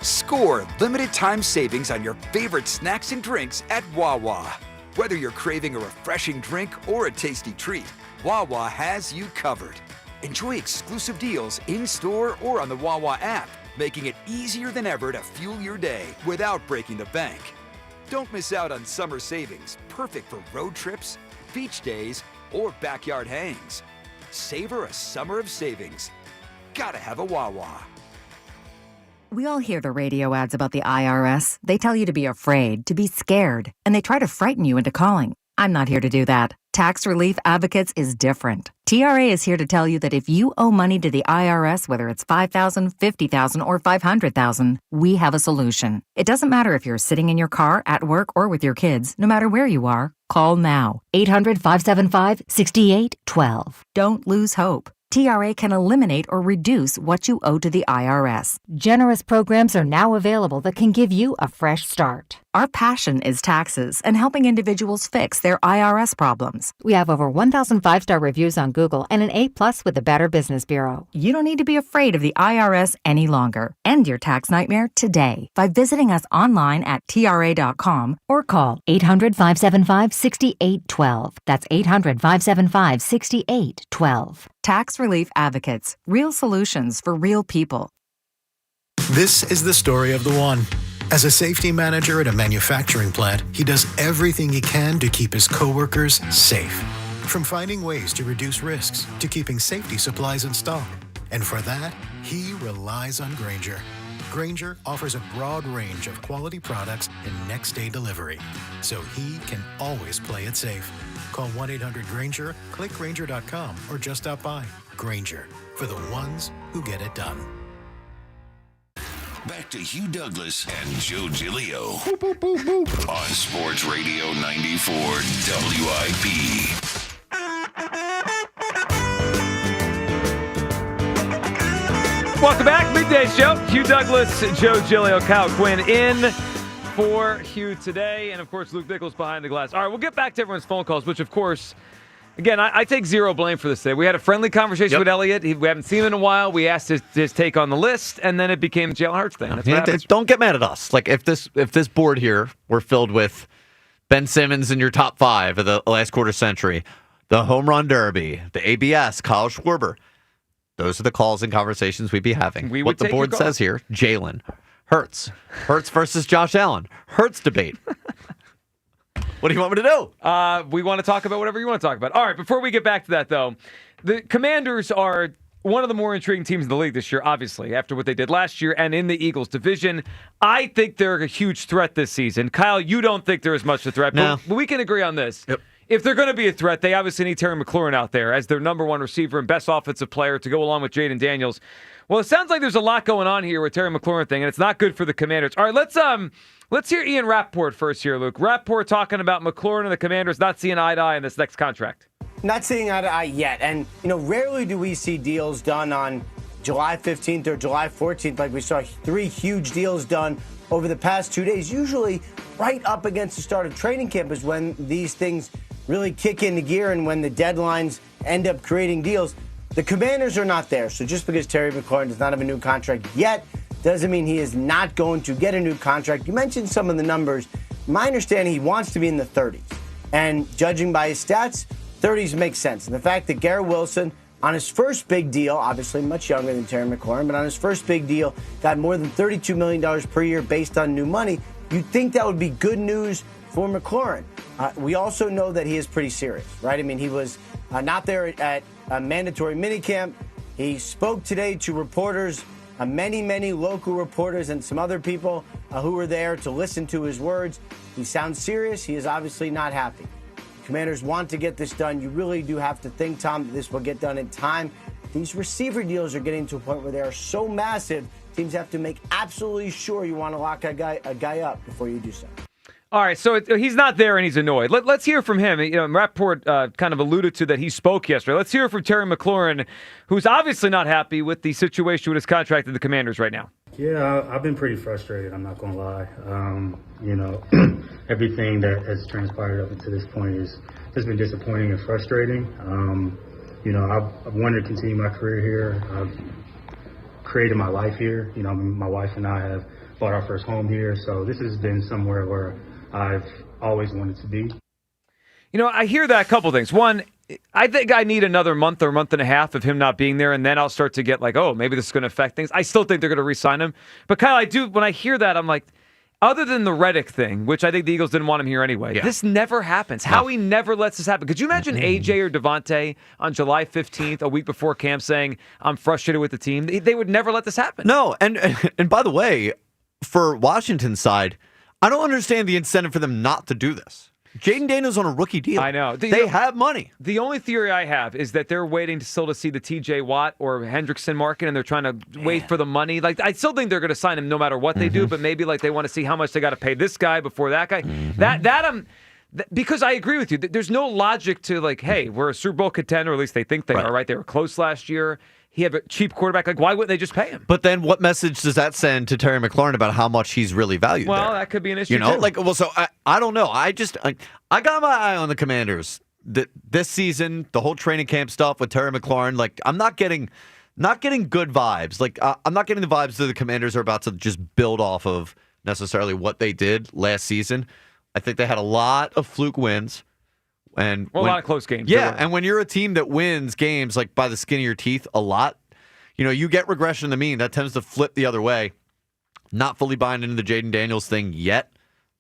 Score limited time savings on your favorite snacks and drinks at Wawa. Whether you're craving a refreshing drink or a tasty treat, Wawa has you covered. Enjoy exclusive deals in-store or on the Wawa app, making it easier than ever to fuel your day without breaking the bank. Don't miss out on summer savings, perfect for road trips, beach days, or backyard hangs. Savor a summer of savings. Gotta have a Wawa. We all hear the radio ads about the IRS. They tell you to be afraid, to be scared, and they try to frighten you into calling. I'm not here to do that. Tax Relief Advocates is different. TRA is here to tell you that if you owe money to the IRS, whether it's $5,000, $50,000, or $500,000, we have a solution. It doesn't matter if you're sitting in your car, at work, or with your kids. No matter where you are, call now. 800-575-6812. Don't lose hope. TRA can eliminate or reduce what you owe to the IRS. Generous programs are now available that can give you a fresh start. Our passion is taxes and helping individuals fix their IRS problems. We have over 1,000 5-star reviews on Google and an A+ with the Better Business Bureau. You don't need to be afraid of the IRS any longer. End your tax nightmare today by visiting us online at TRA.com or call 800-575-6812. That's 800-575-6812. Tax Relief Advocates. Real solutions for real people. This is the story of the one. As a safety manager at a manufacturing plant, he does everything he can to keep his coworkers safe. From finding ways to reduce risks to keeping safety supplies in stock. And for that, he relies on Grainger. Grainger offers a broad range of quality products and next-day delivery, so he can always play it safe. Call 1-800-GRAINGER, click Grainger.com, or just stop by. Grainger, for the ones who get it done. Back to Hugh Douglas and Joe Giglio on Sports Radio 94 WIP. Welcome back. Midday show. Hugh Douglas, Joe Giglio, Kyle Quinn in for Hugh today. And, of course, Luke Nichols behind the glass. All right, we'll get back to everyone's phone calls, which, of course, again, I take zero blame for this today. We had a friendly conversation with Elliot. We haven't seen him in a while. We asked his take on the list, and then it became Jalen Hurts thing. That's what happens. Don't get mad at us. Like, if this board here were filled with Ben Simmons in your top 5 of the last quarter century, the home run derby, the ABS, Kyle Schwarber, those are the calls and conversations we'd be having. What the board says here, Jalen Hurts versus Josh Allen, Hurts debate. What do you want me to do? We want to talk about whatever you want to talk about. All right, before we get back to that, though, the Commanders are one of the more intriguing teams in the league this year, obviously, after what they did last year and in the Eagles division. I think they're a huge threat this season. Kyle, you don't think they're as much a threat, but we can agree on this. Yep. If they're going to be a threat, they obviously need Terry McLaurin out there as their number one receiver and best offensive player to go along with Jaden Daniels. Well, it sounds like there's a lot going on here with Terry McLaurin thing, and it's not good for the Commanders. All right, let's hear Ian Rappaport first here, Luke. Rappaport talking about McLaurin and the Commanders not seeing eye to eye in this next contract. Not seeing eye to eye yet. And, rarely do we see deals done on July 15th or July 14th like we saw 3 huge deals done over the past 2 days. Usually right up against the start of training camp is when these things really kick into gear and when the deadlines end up creating deals. The Commanders are not there. So just because Terry McLaurin does not have a new contract yet doesn't mean he is not going to get a new contract. You mentioned some of the numbers. My understanding, he wants to be in the 30s. And judging by his stats, 30s makes sense. And the fact that Garrett Wilson, on his first big deal, obviously much younger than Terry McLaurin, but on his first big deal, got more than $32 million per year based on new money, you'd think that would be good news for McLaurin. We also know that he is pretty serious, right? I mean, he was not there at a mandatory minicamp. He spoke today to reporters, many local reporters and some other people who were there to listen to his words. He sounds serious. He is obviously not happy. Commanders want to get this done. You really do have to think, Tom, that this will get done in time. These receiver deals are getting to a point where they are so massive, teams have to make absolutely sure you want to lock a guy up before you do so. All right, so he's not there and he's annoyed. Let's hear from him. Rappaport kind of alluded to that he spoke yesterday. Let's hear from Terry McLaurin, who's obviously not happy with the situation with his contract at the Commanders right now. Yeah, I've been pretty frustrated. I'm not going to lie. Everything that has transpired up until this point has been disappointing and frustrating. I've wanted to continue my career here. I've created my life here. My wife and I have bought our first home here. So this has been somewhere where I've always wanted to be. I hear that a couple things. One, I think I need another month or month and a half of him not being there, and then I'll start to get like, oh, maybe this is going to affect things. I still think they're going to re-sign him. But Kyle, when I hear that, I'm like, other than the Reddick thing, which I think the Eagles didn't want him here anyway, this never happens. No. Howie never lets this happen. Could you imagine AJ or Devontae on July 15th, a week before camp, saying, I'm frustrated with the team? They would never let this happen. No, and by the way, for Washington's side, I don't understand the incentive for them not to do this. Jaden Daniels on a rookie deal. I know. They have money. The only theory I have is that they're waiting still to see the TJ Watt or Hendrickson market, and they're trying to wait for the money. Like, I still think they're going to sign him no matter what they do, but maybe like they want to see how much they got to pay this guy before that guy. Because I agree with you. There's no logic to like, hey, we're a Super Bowl contender, or at least they think they are, right? They were close last year. He had a cheap quarterback. Like, why wouldn't they just pay him? But then what message does that send to Terry McLaurin about how much he's really valued Well, there? that could be an issue, too. So I don't know. I got my eye on the Commanders this season, the whole training camp stuff with Terry McLaurin. Like, I'm not getting good vibes. Like, I'm not getting the vibes that the Commanders are about to just build off of necessarily what they did last season. I think they had a lot of fluke wins. And a lot of close games. Yeah, and when you're a team that wins games like by the skin of your teeth a lot, you get regression to the mean. That tends to flip the other way. Not fully buying into the Jaden Daniels thing yet.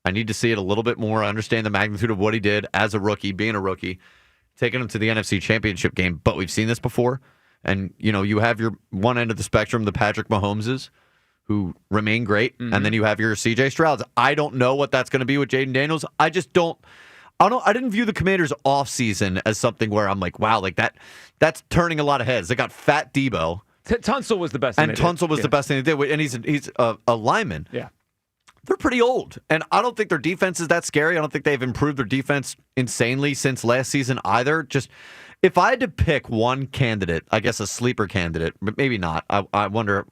I need to see it a little bit more. I understand the magnitude of what he did as a rookie, being a rookie, taking him to the NFC Championship game. But we've seen this before. And, you have your one end of the spectrum, the Patrick Mahomeses, who remain great. And then you have your C.J. Strouds. I don't know what that's going to be with Jaden Daniels. I didn't view the Commanders' offseason as something where I'm like, wow, like that's turning a lot of heads. They got Fat Debo. Tunsil was the best thing. And Tunsil was the best thing they did. And he's a lineman. Yeah. They're pretty old. And I don't think their defense is that scary. I don't think they've improved their defense insanely since last season either. Just if I had to pick one candidate, I guess a sleeper candidate, but maybe not. I wonder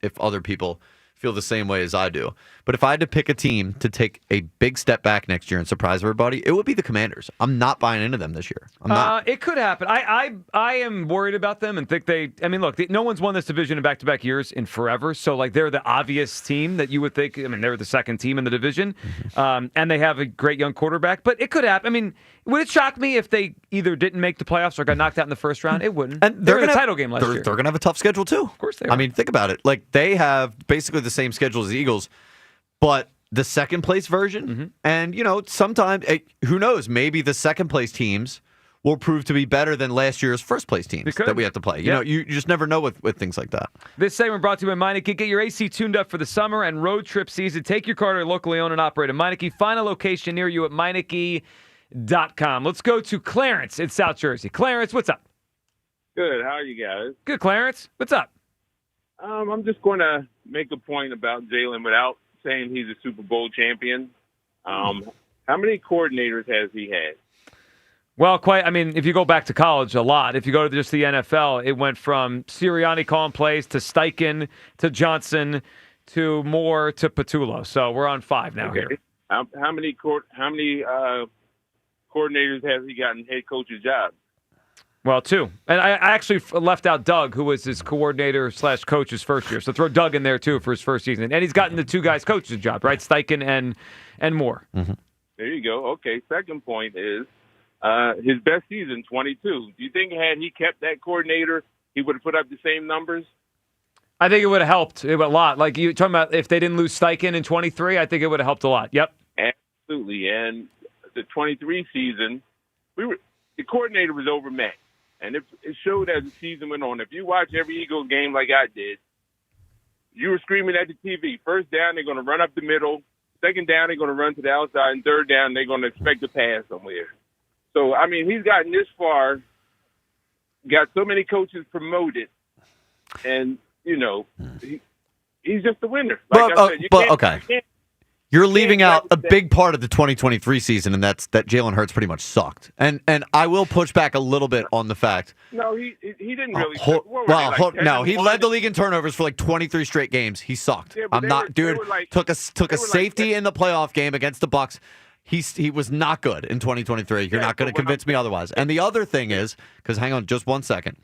if other people feel the same way as I do. But if I had to pick a team to take a big step back next year and surprise everybody, it would be the Commanders. I'm not buying into them this year. I'm not. It could happen. I am worried about them and think look, no one's won this division in back-to-back years in forever, so like they're the obvious team that you would think. They're the second team in the division, and they have a great young quarterback, but it could happen. Would it shock me if they either didn't make the playoffs or got knocked out in the first round? It wouldn't. And they're in the title game last year. They're going to have a tough schedule, too. Of course they are. Think about it. Like, they have basically the same schedule as the Eagles, but the second-place version. And, sometimes, who knows, maybe the second-place teams will prove to be better than last year's first-place teams that we have to play. You just never know with things like that. This segment brought to you by Meineke. Get your AC tuned up for the summer and road trip season. Take your car to a locally owned and operated Meineke. Find a location near you at Meineke.com. Let's go to Clarence in South Jersey. Clarence, what's up? Good. How are you guys? Good, Clarence. What's up? I'm just going to make a point about Jalen without saying he's a Super Bowl champion. How many coordinators has he had? Well, if you go back to college, a lot. If you go to just the NFL, it went from Sirianni calling plays to Steichen to Johnson to Moore to Patullo. So we're on 5 now here. How many coordinators has he gotten head coach's job? Well, 2. And I actually left out Doug, who was his coordinator/coach his first year. So throw Doug in there, too, for his first season. And he's gotten the 2 guys coach's job, right? Steichen and Moore. There you go. Okay, second point is his best season, 22. Do you think had he kept that coordinator, he would have put up the same numbers? I think it would have helped a lot. Like you talking about if they didn't lose Steichen in 23, I think it would have helped a lot. Yep. Absolutely. And the 23 season, the coordinator was overmatched. And it showed as the season went on. If you watch every Eagles game like I did, you were screaming at the TV. First down, they're going to run up the middle. Second down, they're going to run to the outside. And third down, they're going to expect a pass somewhere. So, I mean, he's gotten this far, got so many coaches promoted, and, he's just a winner. Like I said, you can't You're leaving out a big part of the 2023 season, and that's that Jalen Hurts pretty much sucked. And I will push back a little bit on the fact. No, he didn't really. He led the league in turnovers for like 23 straight games. He sucked. Yeah, I'm not, dude. Took a safety in the playoff game against the Bucs. He was not good in 2023. You're not going to convince me otherwise. And the other thing is, because hang on just one second,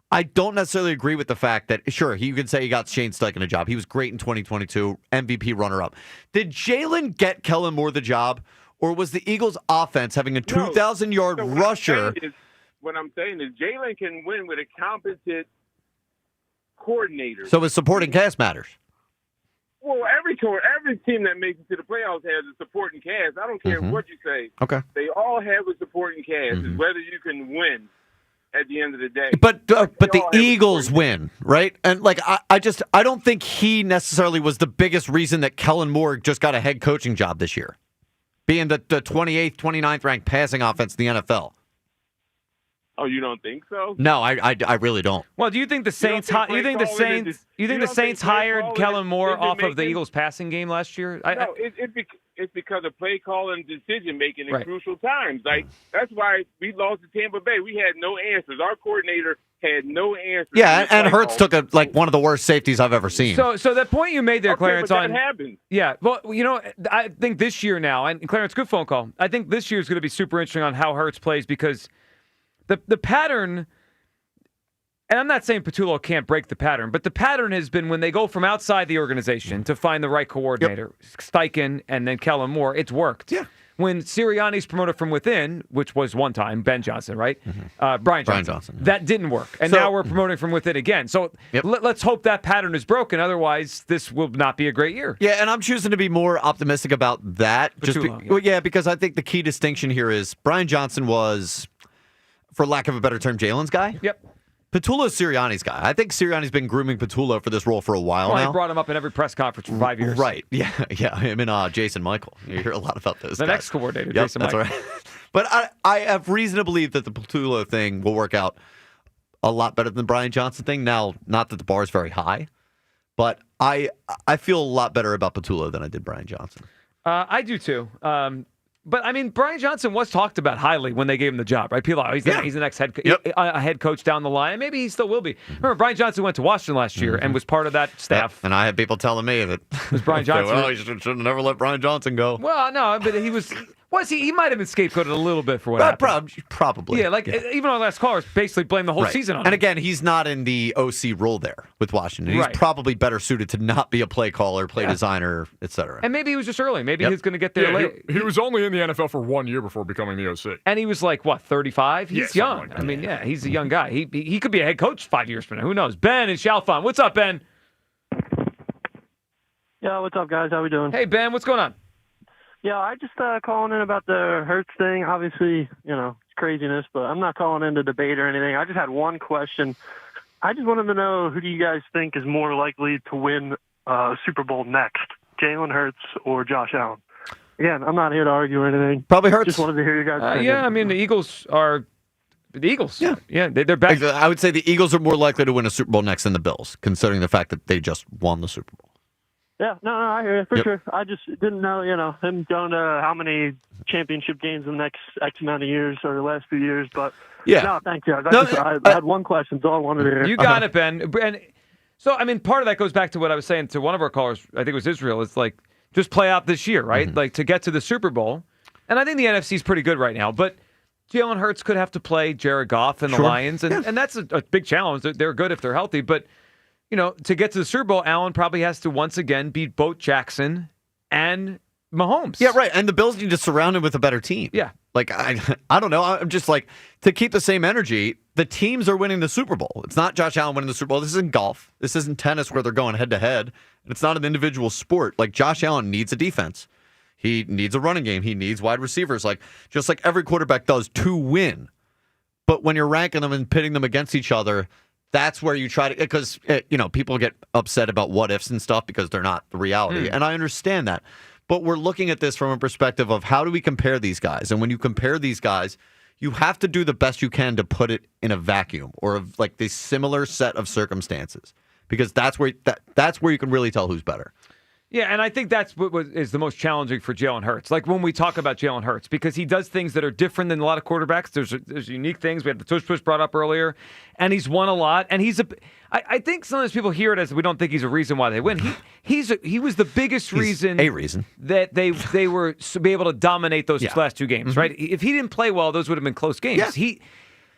I don't necessarily agree with the fact that, sure, you could say he got Shane Steichen a job. He was great in 2022, MVP runner-up. Did Jalen get Kellen Moore the job, or was the Eagles' offense having a 2,000-yard rusher? What I'm saying is Jalen can win with a competent coordinator. So his supporting cast matters. Well, every team that makes it to the playoffs has a supporting cast. I don't care what you say. Okay. They all have a supporting cast. It's whether you can win at the end of the day. But the Eagles win, right? And like I don't think he necessarily was the biggest reason that Kellen Moore just got a head coaching job this year, being the 28th, 29th ranked passing offense in the NFL. Oh, you don't think so? No, I really don't. Well, do you think the Saints? You think the Saints hired Kellen Moore off of the Eagles' passing game last year? No, it's because of play calling, decision making in crucial times. Like that's why we lost to Tampa Bay. We had no answers. Our coordinator had no answers. Yeah, and Hurts took one of the worst safeties I've ever seen. So that point you made there, Clarence, but that happened. Yeah, well, I think this year now, and Clarence, good phone call. I think this year is going to be super interesting on how Hurts plays because the pattern, and I'm not saying Patullo can't break the pattern, but the pattern has been when they go from outside the organization to find the right coordinator, Steichen and then Kellen Moore, it's worked. Yeah. When Sirianni's promoted from within, which was one time, Ben Johnson, right? Brian Johnson. That didn't work. And now we're promoting from within again. So let's hope that pattern is broken. Otherwise, this will not be a great year. Yeah, and I'm choosing to be more optimistic about that. Because I think the key distinction here is Brian Johnson was, for lack of a better term, Jalen's guy. Yep. Patullo's Sirianni's guy. I think Sirianni's been grooming Patullo for this role for a while now. He brought him up in every press conference for 5 years. Right. Yeah. Him and Jason Michael. You hear a lot about those guys. Next coordinator, Jason Michael. That's right. But I have reason to believe that the Patullo thing will work out a lot better than the Brian Johnson thing. Now, not that the bar is very high, but I feel a lot better about Patullo than I did Brian Johnson. I do too. But, I mean, Brian Johnson was talked about highly when they gave him the job, right? People, he's the next head coach down the line, and maybe he still will be. Remember, Brian Johnson went to Washington last year and was part of that staff. And I had people telling me that was Brian Johnson. Well, you should have never let Brian Johnson go. Well, no, but he was he might have been scapegoated a little bit for what happened. Probably. Yeah, even our last callers basically blamed the whole season on him. And again, he's not in the OC role there with Washington. He's probably better suited to not be a play caller, play designer, etc. And maybe he was just early. Maybe he was going to get there late. He was only in the NFL for 1 year before becoming the OC. And he was like, 35? He's young. Like that. I mean, he's a young guy. He could be a head coach 5 years from now. Who knows? Ben and Chalfont. What's up, Ben? Yeah, what's up, guys? How we doing? Hey, Ben. What's going on? Yeah, I just calling in about the Hurts thing. Obviously, it's craziness, but I'm not calling in to debate or anything. I just had one question. I just wanted to know, who do you guys think is more likely to win Super Bowl next, Jalen Hurts or Josh Allen? Again, I'm not here to argue or anything. Probably Hurts. Just wanted to hear you guys' opinion. Yeah, I mean, the Eagles are the Eagles. Yeah, they're back. I would say the Eagles are more likely to win a Super Bowl next than the Bills, considering the fact that they just won the Super Bowl. Yeah, no, I hear you for sure. I just didn't know, him going to how many championship games in the next X amount of years or the last few years. But no, thank you. I had one question, so I wanted to hear. You got it, Ben. And so, I mean, part of that goes back to what I was saying to one of our callers. I think it was Israel. It's like just play out this year, right? Like to get to the Super Bowl. And I think the NFC is pretty good right now, but Jalen Hurts could have to play Jared Goff and the Lions, and that's a big challenge. They're good if they're healthy, but. To get to the Super Bowl, Allen probably has to once again beat both Jackson and Mahomes. Yeah, right. And the Bills need to surround him with a better team. Yeah. Like, I don't know. I'm just like, to keep the same energy, the teams are winning the Super Bowl. It's not Josh Allen winning the Super Bowl. This isn't golf. This isn't tennis where they're going head-to-head. It's not an individual sport. Like, Josh Allen needs a defense. He needs a running game. He needs wide receivers. Just like every quarterback does to win. But when you're ranking them and pitting them against each other, that's where you try to, because, people get upset about what ifs and stuff because they're not the reality. And I understand that. But we're looking at this from a perspective of how do we compare these guys? And when you compare these guys, you have to do the best you can to put it in a vacuum or of like the similar set of circumstances, because that's where you can really tell who's better. Yeah, and I think that's what is the most challenging for Jalen Hurts. Like when we talk about Jalen Hurts, because he does things that are different than a lot of quarterbacks. There's unique things. We had the tush push brought up earlier, and he's won a lot. And I think sometimes people hear it as we don't think he's a reason why they win. He was the biggest reason that they were be able to dominate those last two games. Right? If he didn't play well, those would have been close games. Yeah.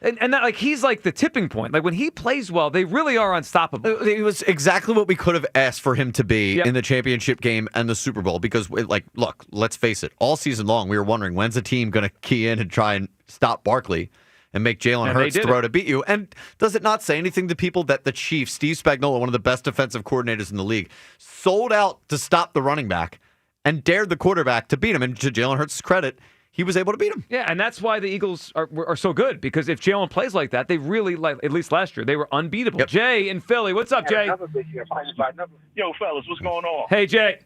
And that, like, he's like the tipping point. Like when he plays well, they really are unstoppable. It was exactly what we could have asked for him to be in the championship game and the Super Bowl. Because, like, look, let's face it. All season long, we were wondering when's the team going to key in and try and stop Barkley and make Jalen Hurts throw to beat you. And does it not say anything to people that the Chiefs, Steve Spagnuolo, one of the best defensive coordinators in the league, sold out to stop the running back and dared the quarterback to beat him? And to Jalen Hurts' credit, he was able to beat him. Yeah, and that's why the Eagles are so good, because if Jalen plays like that, they really, like at least last year, they were unbeatable. Yep. Jay in Philly. What's up, Jay? Yo, fellas, what's going on? Hey, Jay.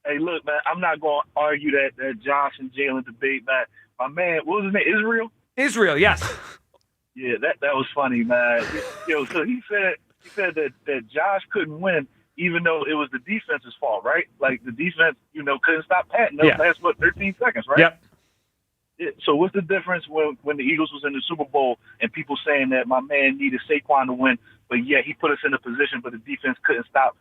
Hey, look, man, I'm not going to argue that Josh and Jalen debate, man. My man, what was his name? Israel, yes. Yeah, that was funny, man. Yo, so he said that Josh couldn't win, even though it was the defense's fault, right? Like the defense, couldn't stop Patton. That last 13 seconds, right? Yep. Yeah, so what's the difference when the Eagles was in the Super Bowl and people saying that my man needed Saquon to win, but yeah, he put us in a position, but the defense couldn't stop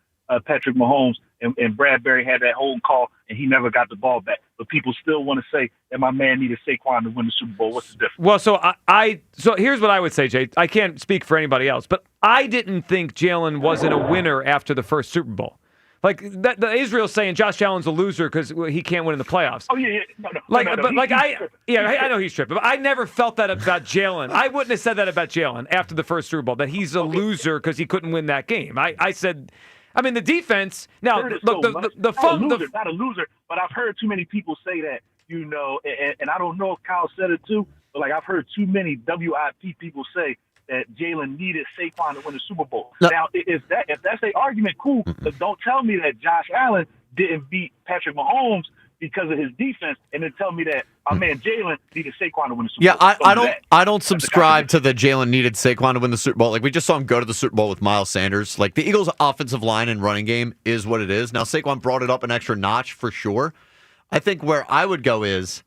Patrick Mahomes, and Bradbury had that holding call, and he never got the ball back. But people still want to say that my man needed Saquon to win the Super Bowl. What's the difference? Well, so here's what I would say, Jay. I can't speak for anybody else, but I didn't think Jalen wasn't a winner after the first Super Bowl. Like the Israel's saying Josh Allen's a loser because he can't win in the playoffs. Oh yeah. No. I know he's tripping, but I never felt that about Jalen. I wouldn't have said that about Jalen after the first Super Bowl, that he's a loser because he couldn't win that game. I said, I mean, the defense. Now, look, not a loser, but I've heard too many people say that, and I don't know if Kyle said it too, but like I've heard too many WIP people say that Jalen needed Saquon to win the Super Bowl. No. Now, if that's the argument, cool. But don't tell me that Josh Allen didn't beat Patrick Mahomes because of his defense, and then tell me that my man Jalen needed Saquon to win the Super Bowl. I don't subscribe to the Jalen needed Saquon to win the Super Bowl. Like we just saw him go to the Super Bowl with Miles Sanders. Like the Eagles' offensive line and running game is what it is. Now Saquon brought it up an extra notch for sure. I think where I would go is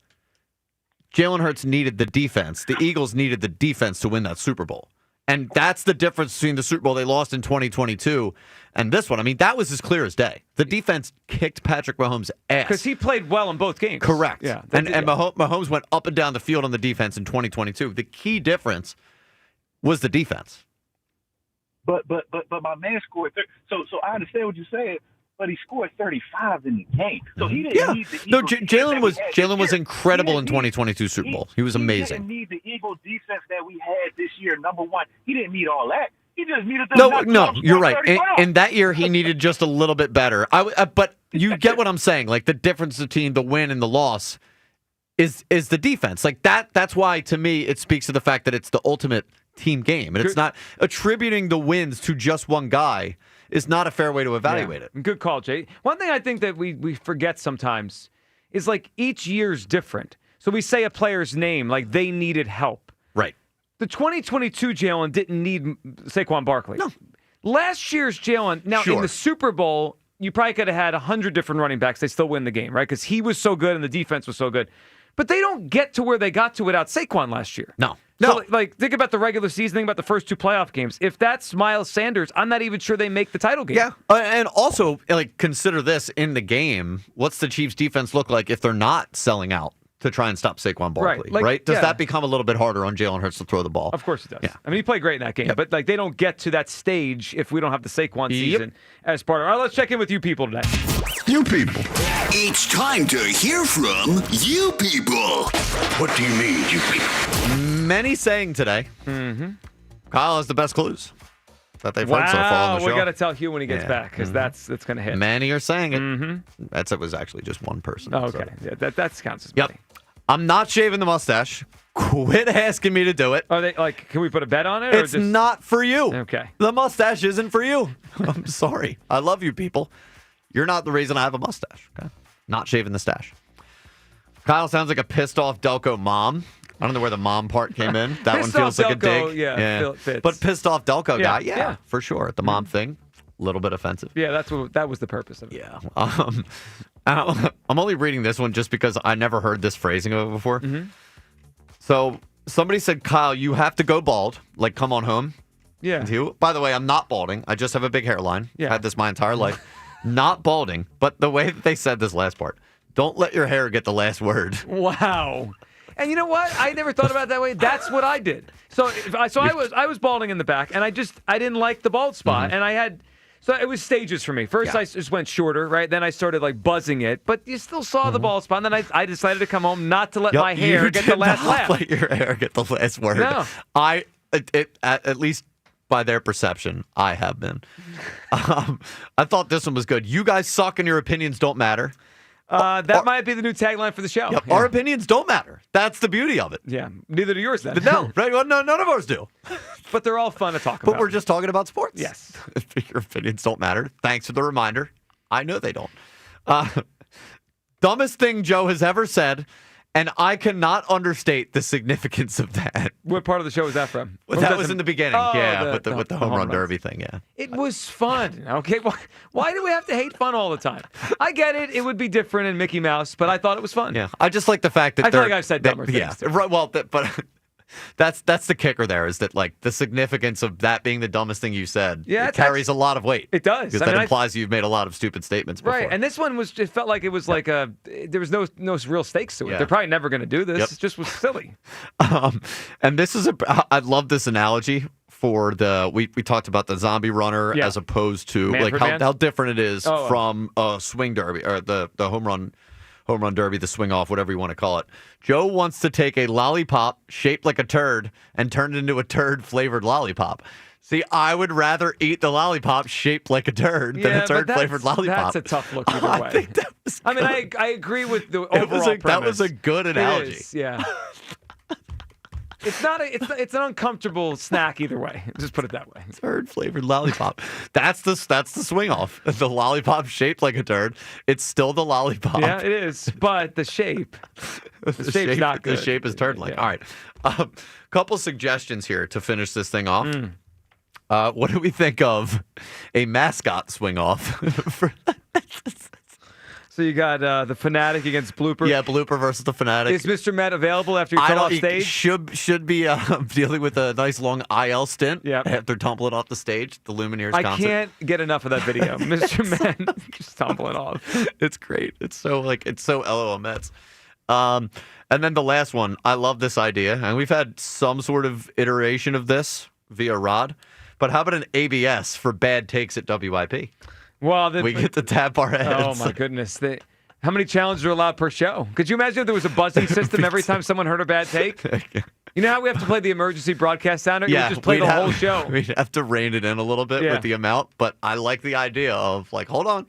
Jalen Hurts needed the defense. The Eagles needed the defense to win that Super Bowl. And that's the difference between the Super Bowl they lost in 2022 and this one. I mean, that was as clear as day. The defense kicked Patrick Mahomes' ass. Because he played well in both games. Correct. Yeah. And Mahomes went up and down the field on the defense in 2022. The key difference was the defense. But my man scored. So I understand what you're saying. But he scored 35 in the game, so he didn't need the Eagles. No, Jalen was incredible in 2022 Super Bowl. He was amazing. He didn't need the Eagle defense that we had this year. Number one, he didn't need all that. He just needed them. No, you're right. In that year, he needed just a little bit better. But you get what I'm saying. Like the difference between the win and the loss is the defense. Like that's why to me it speaks to the fact that it's the ultimate team game, and it's not attributing the wins to just one guy. Is not a fair way to evaluate it. Good call, Jay. One thing I think that we forget sometimes is like each year's different. So we say a player's name like they needed help. Right. The 2022 Jalen didn't need Saquon Barkley. No. Last year's Jalen, now in the Super Bowl, you probably could have had 100 different running backs. They still win the game, right? Because he was so good and the defense was so good. But they don't get to where they got to without Saquon last year. No. So, think about the regular season, think about the first two playoff games. If that's Miles Sanders, I'm not even sure they make the title game. Yeah, and also, consider this in the game. What's the Chiefs' defense look like if they're not selling out to try and stop Saquon Barkley, right? Does that become a little bit harder on Jalen Hurts to throw the ball? Of course it does. Yeah. I mean, he played great in that game, but they don't get to that stage if we don't have the Saquon season as part of it. All right, let's check in with you people today. You people. It's time to hear from you people. What do you need, you people? Many saying today, Kyle has the best clues that they've heard so far on the show. We got to tell Hugh when he gets back because that's going to hit. Many are saying it. It was actually just one person. Oh, okay. So. Yeah, that counts as many. I'm not shaving the mustache. Quit asking me to do it. Are they can we put a bet on it? It's not for you. Okay. The mustache isn't for you. I'm sorry. I love you people. You're not the reason I have a mustache. Okay. Not shaving the stash. Kyle sounds like a pissed off Delco mom. I don't know where the mom part came in. That one Pissed feels off like a Delco, dig. yeah, fits. But pissed off Delco guy, Yeah. for sure. The mom thing, a little bit offensive. Yeah, that was the purpose of it. Yeah. I'm only reading this one just because I never heard this phrasing of it before. Mm-hmm. So somebody said, Kyle, you have to go bald. Like, come on home. Yeah. By the way, I'm not balding. I just have a big hairline. Yeah. Had this my entire life. Not balding. But the way that they said this last part, don't let your hair get the last word. Wow. And you know what? I never thought about it that way. That's what I did. So I was balding in the back, and I didn't like the bald spot, and so it was stages for me. First, I just went shorter, right? Then I started like buzzing it, but you still saw the bald spot. And then I decided to come home not to let my hair get the last laugh. Let your hair get the last word. No. At least by their perception, I have been. I thought this one was good. You guys suck and your opinions don't matter. That might be the new tagline for the show. Yep, our opinions don't matter. That's the beauty of it. Yeah, neither do yours then. No, right? Well, no, none of ours do. But they're all fun to talk about. But we're just talking about sports. Yes. Your opinions don't matter. Thanks for the reminder. I know they don't. Dumbest thing Joe has ever said, and I cannot understate the significance of that. What part of the show was that from? That was in the beginning. Oh, with the home run derby thing. Yeah. It was fun. Okay, why do we have to hate fun all the time? I get it. It would be different in Mickey Mouse, but I thought it was fun. Yeah. I just like the fact that I feel like I've said dumber things. Yeah. Right. Well, but that's the kicker. There is that like the significance of that being the dumbest thing you said. Yeah, it carries a lot of weight. It does. Because that implies you've made a lot of stupid statements before. Right. And this one it felt like it was like there was no real stakes to it. Yeah. They're probably never going to do this. Yep. It just was silly. And this is I love this analogy for we talked about the zombie runner as opposed to Man like for how man? how different it is Oh. from a swing derby or the home run derby, the swing off, whatever you want to call it. Joe wants to take a lollipop shaped like a turd and turn it into a turd flavored lollipop. See, I would rather eat the lollipop shaped like a turd than a turd flavored lollipop. That's a tough look either way. I think that was I mean, I agree with the overall premise. That was a good analogy. It is, yeah. It's an uncomfortable snack either way. Just put it that way. Turd flavored lollipop. That's the swing off. The lollipop shaped like a turd. It's still the lollipop. Yeah, it is. But the shape. The shape's not good. The shape is turd like. Yeah. All right. Couple suggestions here to finish this thing off. What do we think of a mascot swing off? So you got the Fanatic against Blooper. Yeah, Blooper versus the Fanatic. Is Mr. Met available after you come off stage? Should be dealing with a nice long IL stint after tumbling off the stage, the Lumineers concert. I can't get enough of that video. Mr. Met just tumbling off. It's great. It's so LOL Mets. And then the last one, I love this idea, and we've had some sort of iteration of this via Rod. But how about an ABS for bad takes at WIP? Well, we get to tap our heads. Oh my goodness! How many challenges are allowed per show? Could you imagine if there was a buzzing system every time someone heard a bad take? You know how we have to play the emergency broadcast sounder? You would just play the whole show. We'd have to rein it in a little bit with the amount, but I like the idea of like, hold on.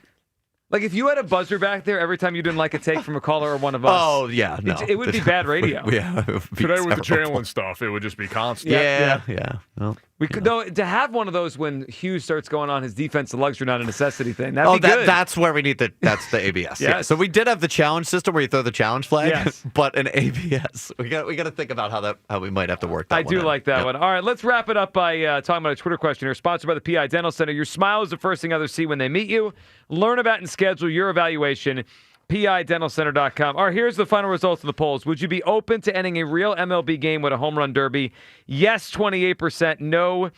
Like if you had a buzzer back there every time you didn't like a take from a caller or one of us. Oh yeah, no. It would be bad radio. Yeah. Today with the challenge stuff, it would just be constant. Yeah. Well, we could though to have one of those when Hughes starts going on his defensive luxury, not a necessity thing. That'd be good. That's where we need that's the ABS. Yes. So we did have the challenge system where you throw the challenge flag, yes. But an ABS. We got to think about how we might have to work that. I do like that one. All right, let's wrap it up by talking about a Twitter question here, sponsored by the PI Dental Center. Your smile is the first thing others see when they meet you. Learn about and schedule your evaluation. PIDentalCenter.com. All right, here's the final results of the polls. Would you be open to ending a real MLB game with a home run derby? Yes, 28%. No,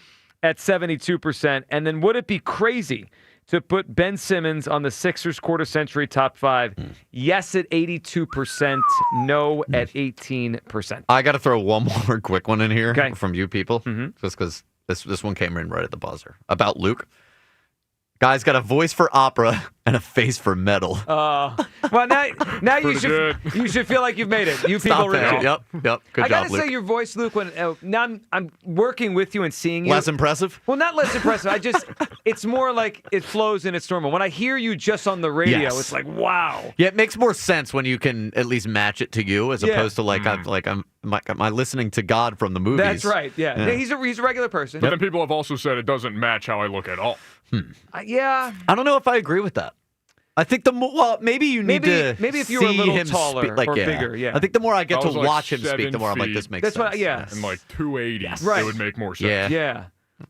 at 72%. And then would it be crazy to put Ben Simmons on the Sixers quarter-century top 5? Yes, at 82%. No, at 18%. I got to throw one more quick one in here from you people, just because this one came in right at the buzzer. About Luke. Guy's got a voice for opera and a face for metal. Well, now you should feel like you've made it. You Stop people really. Yep. Good I job, gotta Luke. say, your voice, Luke. When now I'm working with you and seeing you. Less impressive? Well, not less impressive. It's more like it flows and it's normal. When I hear you just on the radio, it's like wow. Yeah, it makes more sense when you can at least match it to you, as opposed to am I listening to God from the movies? That's right. Yeah. He's a regular person. But then people have also said it doesn't match how I look at all. Yeah. I don't know if I agree with that. I think maybe you need to maybe if you were a see little him taller speak, or bigger, yeah. I think the more I get to I was like watch him speak, 7 the more I'm like, feet. this makes That's sense. what, yeah. And like 280, Right. it would make more sense. Yeah.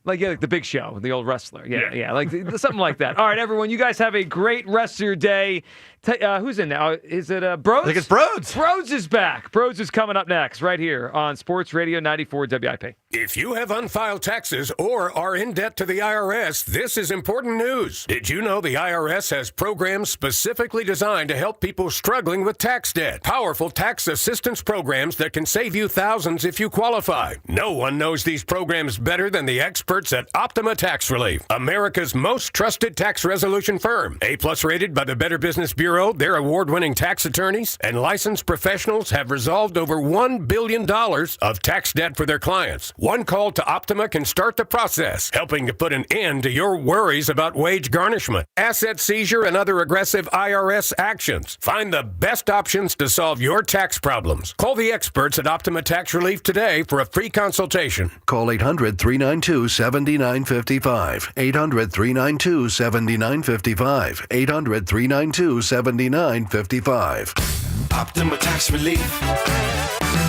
Like the Big Show, the old wrestler. Yeah. Like something like that. All right, everyone, you guys have a great rest of your day. Who's in now? Is it Broads? I think it's Broads. Broads is back. Broads is coming up next right here on Sports Radio 94 WIP. If you have unfiled taxes or are in debt to the IRS, this is important news. Did you know the IRS has programs specifically designed to help people struggling with tax debt? Powerful tax assistance programs that can save you thousands if you qualify. No one knows these programs better than the experts at Optima Tax Relief, America's most trusted tax resolution firm. A+ rated by the Better Business Bureau, their award-winning tax attorneys and licensed professionals have resolved over $1 billion of tax debt for their clients. One call to Optima can start the process, helping to put an end to your worries about wage garnishment, asset seizure, and other aggressive IRS actions. Find the best options to solve your tax problems. Call the experts at Optima Tax Relief today for a free consultation. Call 800-392-7955. 800-392-7955. 800-392-7955. Optima Tax Relief.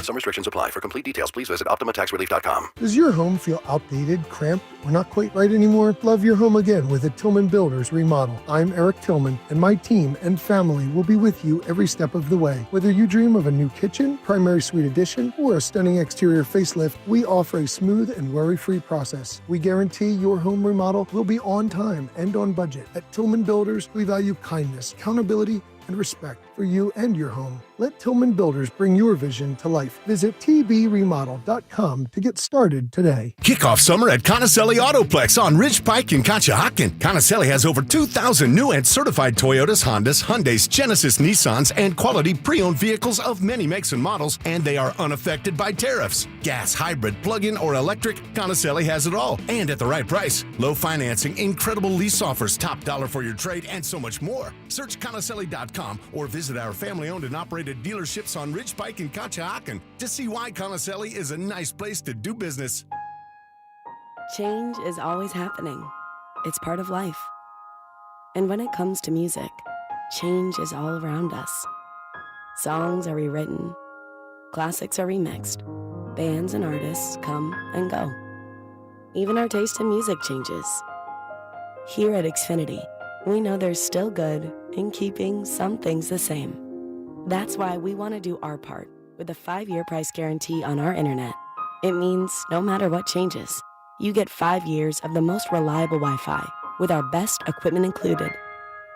Some restrictions apply. For complete details, please visit OptimaTaxRelief.com. Does your home feel outdated, cramped, or not quite right anymore? Love your home again with a Tillman Builders remodel. I'm Eric Tillman, and my team and family will be with you every step of the way. Whether you dream of a new kitchen, primary suite addition, or a stunning exterior facelift, we offer a smooth and worry-free process. We guarantee your home remodel will be on time and on budget. At Tillman Builders, we value kindness, accountability, and respect for you and your home. Let Tillman Builders bring your vision to life. Visit tbremodel.com to get started today. Kick off summer at Conacelli Autoplex on Ridge Pike in Conshohocken. Conacelli has over 2,000 new and certified Toyotas, Hondas, Hyundais, Genesis, Nissans, and quality pre-owned vehicles of many makes and models, and they are unaffected by tariffs. Gas, hybrid, plug-in, or electric, Conacelli has it all, and at the right price. Low financing, incredible lease offers, top dollar for your trade, and so much more. Search Conacelli.com or visit our family-owned and operated dealerships on Ridge Pike and Conshohocken to see why Conacelli is a nice place to do business. Change is always happening. It's part of life. And when it comes to music, change is all around us. Songs are rewritten. Classics are remixed. Bands and artists come and go. Even our taste in music changes. Here at Xfinity, we know there's still good in keeping some things the same. That's why we want to do our part with a 5-year price guarantee on our internet. It means no matter what changes, you get 5 years of the most reliable Wi-Fi with our best equipment included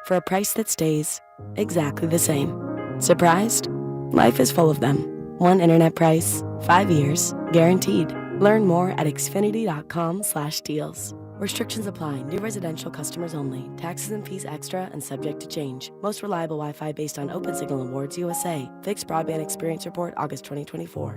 for a price that stays exactly the same. Surprised? Life is full of them. One internet price, 5 years, guaranteed. Learn more at xfinity.com/deals. Restrictions apply. New residential customers only. Taxes and fees extra and subject to change. Most reliable Wi-Fi based on Open Signal Awards USA. Fixed Broadband Experience Report, August 2024.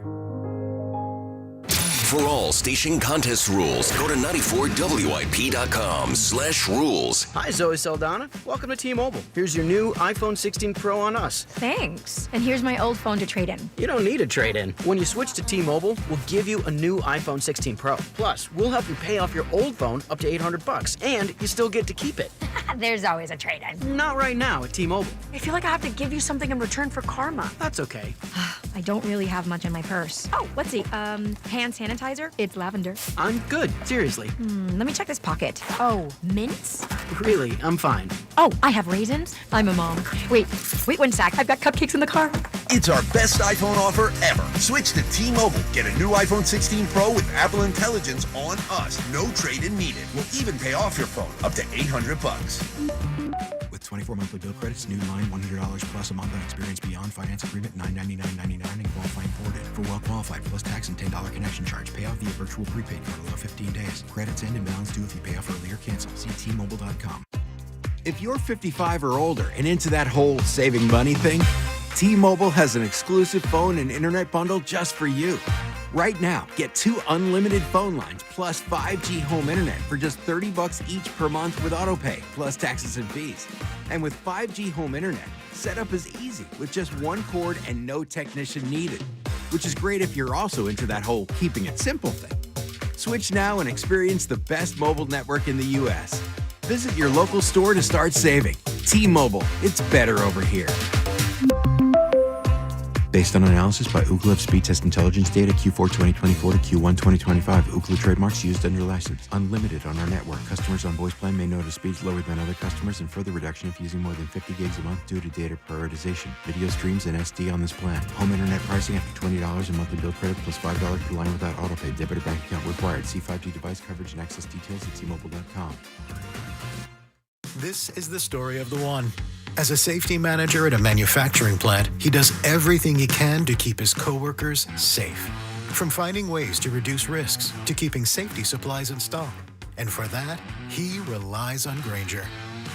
For all station contest rules, go to 94WIP.com/rules. Hi, Zoe Saldana. Welcome to T-Mobile. Here's your new iPhone 16 Pro on us. Thanks. And here's my old phone to trade in. You don't need a trade-in. When you switch to T-Mobile, we'll give you a new iPhone 16 Pro. Plus, we'll help you pay off your old phone up to $800, and you still get to keep it. There's always a trade-in. Not right now at T-Mobile. I feel like I have to give you something in return for karma. That's okay. I don't really have much in my purse. Oh, let's see. Hand sanitizer. It's lavender. I'm good, seriously. Let me check this pocket. Oh, mints? Really, I'm fine. Oh, I have raisins. I'm a mom. Wait 1 sec. I've got cupcakes in the car. It's our best iPhone offer ever. Switch to T-Mobile. Get a new iPhone 16 Pro with Apple Intelligence on us. No trade-in needed. We'll even pay off your phone up to $800. With 24 monthly bill credits, new line $100 plus a month on experience beyond finance agreement $999.99 and qualifying forwarded. For well qualified plus tax and $10 connection charge. Pay off via virtual prepaid card below 15 days. Credits end and balance due if you pay off early or cancel. See T-Mobile.com. If you're 55 or older and into that whole saving money thing, T-Mobile has an exclusive phone and internet bundle just for you. Right now, get 2 unlimited phone lines plus 5G home internet for just $30 each per month with autopay, plus taxes and fees. And with 5G home internet, setup is easy with just 1 cord and no technician needed, which is great if you're also into that whole keeping it simple thing. Switch now and experience the best mobile network in the U.S. Visit your local store to start saving. T-Mobile, it's better over here. Based on analysis by Ookla of Speed Test Intelligence data Q4 2024 to Q1 2025, Ookla trademarks used under license. Unlimited on our network. Customers on voice plan may notice speeds lower than other customers and further reduction if using more than 50 gigs a month due to data prioritization. Video streams and SD on this plan. Home internet pricing after $20 a monthly bill credit plus $5 per line without autopay. Debit or bank account required. See 5G device coverage and access details at T-Mobile.com. This is the story of the one. As a safety manager at a manufacturing plant, he does everything he can to keep his coworkers safe. From finding ways to reduce risks to keeping safety supplies in stock. And for that, he relies on Grainger.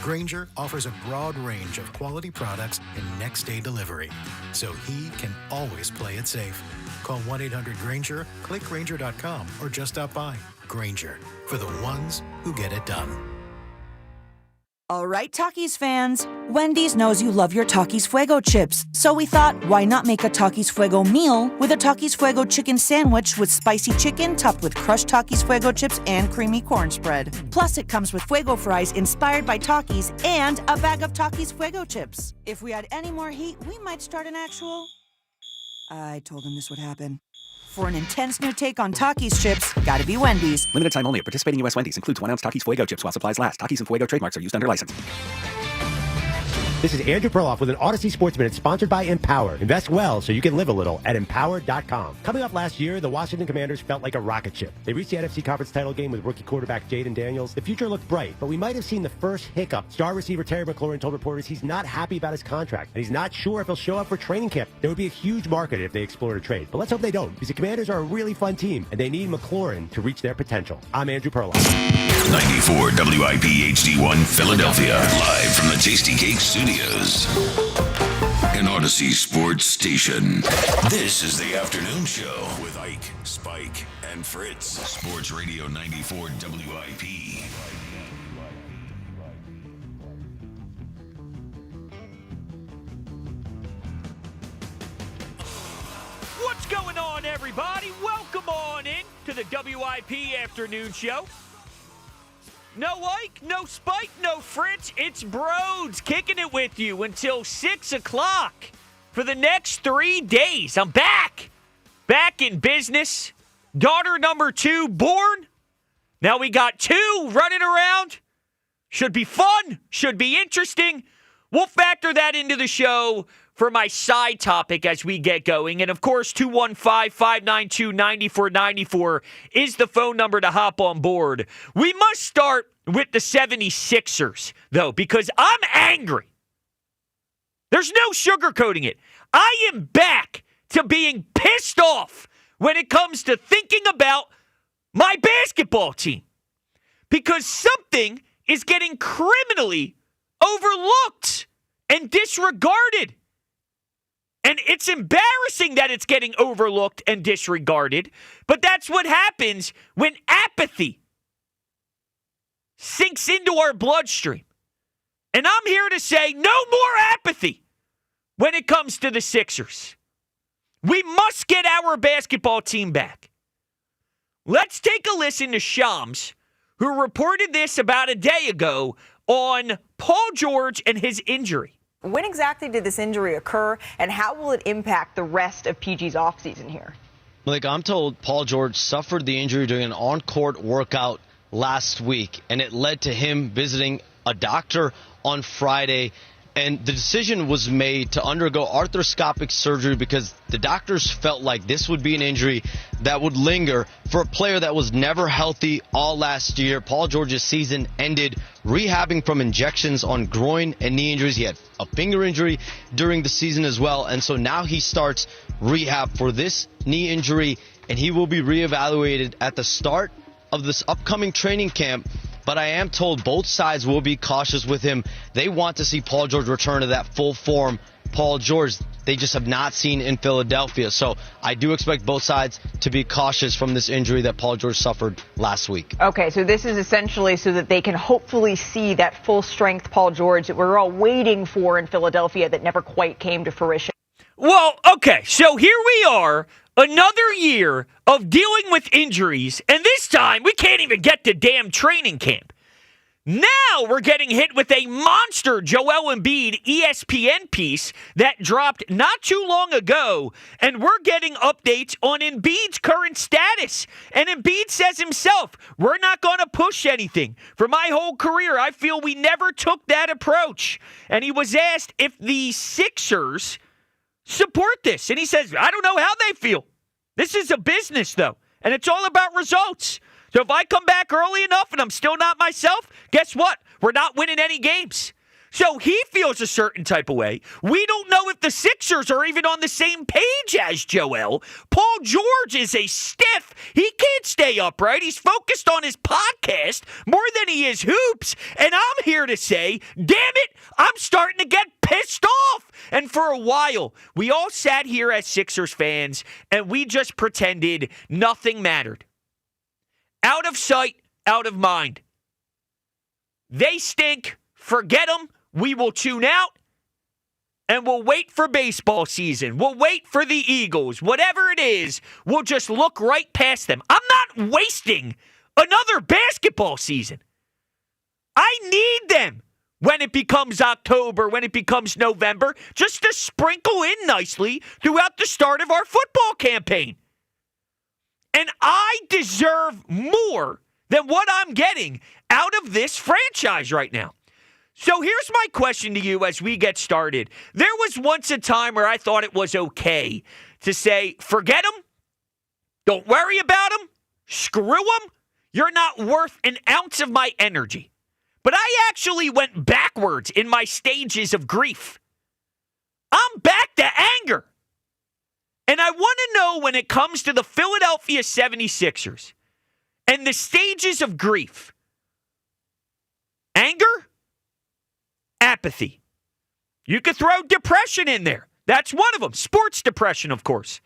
Grainger offers a broad range of quality products and next-day delivery, so he can always play it safe. Call 1-800-GRAINGER, click Grainger.com, or just stop by. Grainger, for the ones who get it done. All right, Takis fans. Wendy's knows you love your Takis Fuego chips, so we thought, why not make a Takis Fuego meal with a Takis Fuego chicken sandwich with spicy chicken topped with crushed Takis Fuego chips and creamy corn spread. Plus, it comes with Fuego fries inspired by Takis and a bag of Takis Fuego chips. If we had any more heat, we might start an actual... I told him this would happen. For an intense new take on Takis chips, gotta be Wendy's. Limited time only at participating U.S. Wendy's. Includes 1 ounce Takis Fuego chips while supplies last. Takis and Fuego trademarks are used under license. This is Andrew Perloff with an Odyssey Sports Minute sponsored by Empower. Invest well so you can live a little at Empower.com. Coming off last year, the Washington Commanders felt like a rocket ship. They reached the NFC Conference title game with rookie quarterback Jaden Daniels. The future looked bright, but we might have seen the first hiccup. Star receiver Terry McLaurin told reporters he's not happy about his contract, and he's not sure if he'll show up for training camp. There would be a huge market if they explored a trade, but let's hope they don't, because the Commanders are a really fun team, and they need McLaurin to reach their potential. I'm Andrew Perloff. 94 WIP HD1 Philadelphia, live from the Tasty Cake Studios. An Odyssey Sports Station. This is the afternoon show with Ike, Spike, and Fritz. Sports Radio 94 WIP. What's going on, everybody? Welcome on in to the WIP afternoon show. No Ike, no Spike, no Fritz. It's Broads kicking it with you until 6 o'clock for the next 3 days. I'm back. Back in business. Daughter number 2 born. Now we got 2 running around. Should be fun. Should be interesting. We'll factor that into the show for my side topic as we get going. And, of course, 215-592-9494 is the phone number to hop on board. We must start with the 76ers, though, because I'm angry. There's no sugarcoating it. I am back to being pissed off when it comes to thinking about my basketball team. Because something is getting criminally overlooked and disregarded. And it's embarrassing that it's getting overlooked and disregarded, but that's what happens when apathy sinks into our bloodstream. And I'm here to say no more apathy when it comes to the Sixers. We must get our basketball team back. Let's take a listen to Shams, who reported this about a day ago on Paul George and his injury. When exactly did this injury occur, and how will it impact the rest of PG's offseason here? Like I'm told, Paul George suffered the injury during an on-court workout last week, and it led to him visiting a doctor on Friday. And the decision was made to undergo arthroscopic surgery because the doctors felt like this would be an injury that would linger for a player that was never healthy all last year. Paul George's season ended rehabbing from injections on groin and knee injuries. He had a finger injury during the season as well. And so now he starts rehab for this knee injury, and he will be reevaluated at the start of this upcoming training camp. But I am told both sides will be cautious with him. They want to see Paul George return to that full form Paul George they just have not seen in Philadelphia. So I do expect both sides to be cautious from this injury that Paul George suffered last week. Okay, so this is essentially so that they can hopefully see that full-strength Paul George that we're all waiting for in Philadelphia that never quite came to fruition. Well, okay, so here we are. Another year of dealing with injuries, and this time we can't even get to damn training camp. Now we're getting hit with a monster Joel Embiid ESPN piece that dropped not too long ago, and we're getting updates on Embiid's current status. And Embiid says himself, we're not going to push anything. For my whole career, I feel we never took that approach. And he was asked if the Sixers support this. And he says, I don't know how they feel. This is a business, though, and it's all about results. So if I come back early enough and I'm still not myself, guess what? We're not winning any games. So he feels a certain type of way. We don't know if the Sixers are even on the same page as Joel. Paul George is a stiff. He can't stay upright. He's focused on his podcast more than he is hoops. And I'm here to say, damn it, I'm starting to get pissed off. And for a while, we all sat here as Sixers fans and we just pretended nothing mattered. Out of sight, out of mind. They stink. Forget them. We will tune out, and we'll wait for baseball season. We'll wait for the Eagles. Whatever it is, we'll just look right past them. I'm not wasting another basketball season. I need them when it becomes October, when it becomes November, just to sprinkle in nicely throughout the start of our football campaign. And I deserve more than what I'm getting out of this franchise right now. So here's my question to you as we get started. There was once a time where I thought it was okay to say, forget them, don't worry about them, screw them, you're not worth an ounce of my energy. But I actually went backwards in my stages of grief. I'm back to anger. And I want to know, when it comes to the Philadelphia 76ers and the stages of grief, anger, apathy. You could throw depression in there. That's one of them. Sports depression, of course.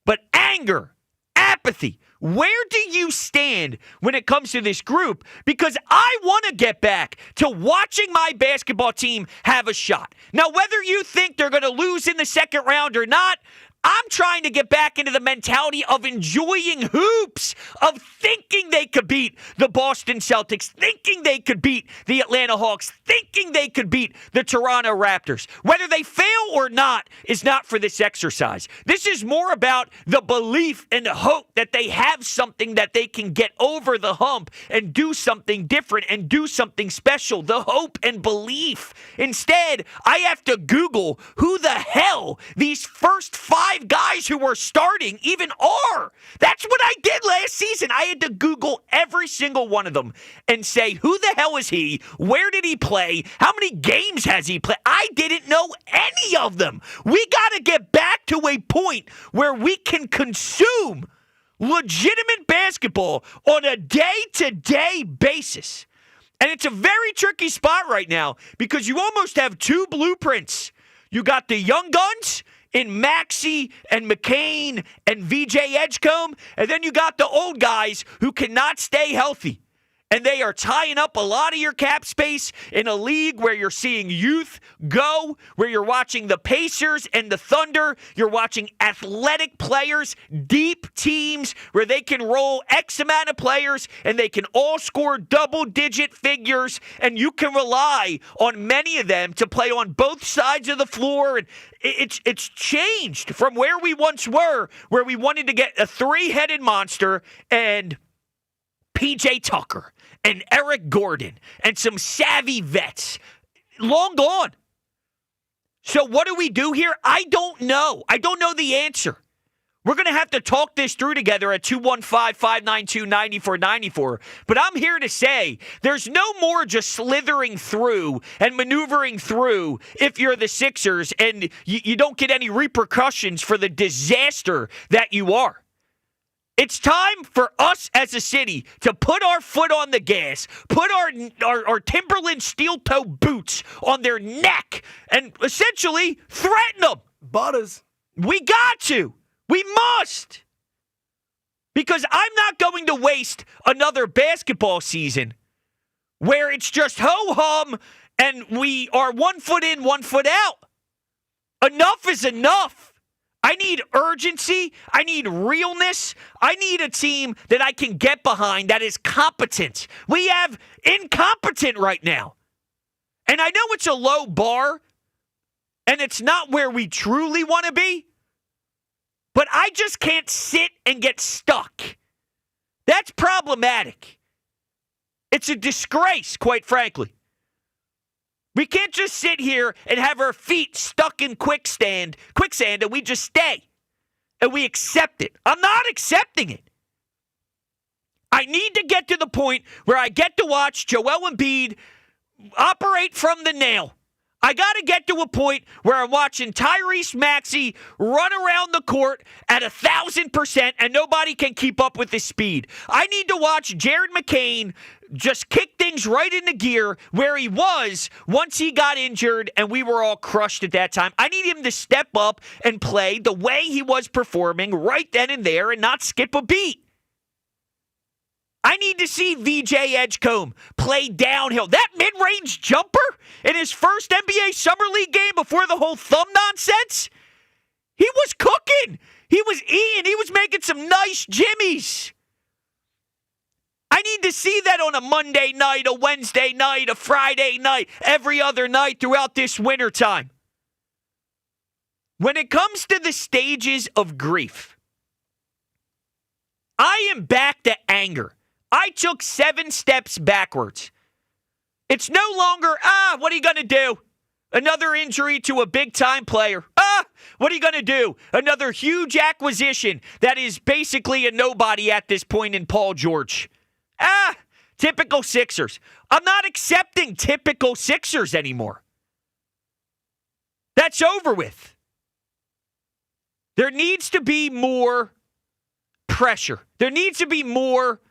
But anger, apathy, where do you stand when it comes to this group? Because I want to get back to watching my basketball team have a shot. Now, whether you think they're going to lose in the second round or not, I'm trying to get back into the mentality of enjoying hoops, of thinking they could beat the Boston Celtics, thinking they could beat the Atlanta Hawks, thinking they could beat the Toronto Raptors. Whether they fail or not is not for this exercise. This is more about the belief and hope that they have something that they can get over the hump and do something different and do something special. The hope and belief. Instead, I have to Google who the hell these first 5 guys who were starting even are. That's what I did last season. I had to Google every single one of them and say, who the hell is he? Where did he play? How many games has he played? I didn't know any of them. We got to get back to a point where we can consume legitimate basketball on a day-to-day basis. And it's a very tricky spot right now because you almost have 2 blueprints. You got the young guns in Maxey and McCain and VJ Edgecombe, and then you got the old guys who cannot stay healthy. And they are tying up a lot of your cap space in a league where you're seeing youth go, where you're watching the Pacers and the Thunder. You're watching athletic players, deep teams where they can roll X amount of players and they can all score double-digit figures. And you can rely on many of them to play on both sides of the floor. And it's changed from where we once were, where we wanted to get a 3-headed monster and PJ Tucker and Eric Gordon and some savvy vets. Long gone. So what do we do here? I don't know. I don't know the answer. We're going to have to talk this through together at 215-592-9494. But I'm here to say there's no more just slithering through and maneuvering through if you're the Sixers and you don't get any repercussions for the disaster that you are. It's time for us as a city to put our foot on the gas, put our Timberland steel-toe boots on their neck, and essentially threaten them. Butters. We got to. We must. Because I'm not going to waste another basketball season where it's just ho-hum and we are 1 foot in, 1 foot out. Enough is enough. I need urgency. I need realness. I need a team that I can get behind that is competent. We have incompetent right now. And I know it's a low bar, and it's not where we truly want to be, but I just can't sit and get stuck. That's problematic. It's a disgrace, quite frankly. We can't just sit here and have our feet stuck in quicksand, and we just stay. And we accept it. I'm not accepting it. I need to get to the point where I get to watch Joel Embiid operate from the nail. I got to get to a point where I'm watching Tyrese Maxey run around the court at 1,000% and nobody can keep up with his speed. I need to watch Jared McCain just kick things right into gear where he was once he got injured and we were all crushed at that time. I need him to step up and play the way he was performing right then and there and not skip a beat. I need to see VJ Edgecombe play downhill. That mid-range jumper in his first NBA Summer League game before the whole thumb nonsense, he was cooking. He was eating. He was making some nice jimmies. I need to see that on a Monday night, a Wednesday night, a Friday night, every other night throughout this wintertime. When it comes to the stages of grief, I am back to anger. I took 7 steps backwards. It's no longer, what are you going to do? Another injury to a big-time player. What are you going to do? Another huge acquisition that is basically a nobody at this point in Paul George. Typical Sixers. I'm not accepting typical Sixers anymore. That's over with. There needs to be more pressure. There needs to be more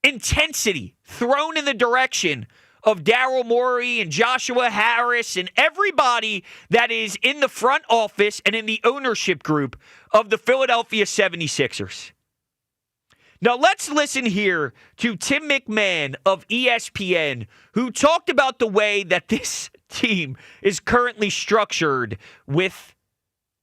intensity thrown in the direction of Daryl Morey and Joshua Harris and everybody that is in the front office and in the ownership group of the Philadelphia 76ers. Now let's listen here to Tim McMahon of ESPN, who talked about the way that this team is currently structured with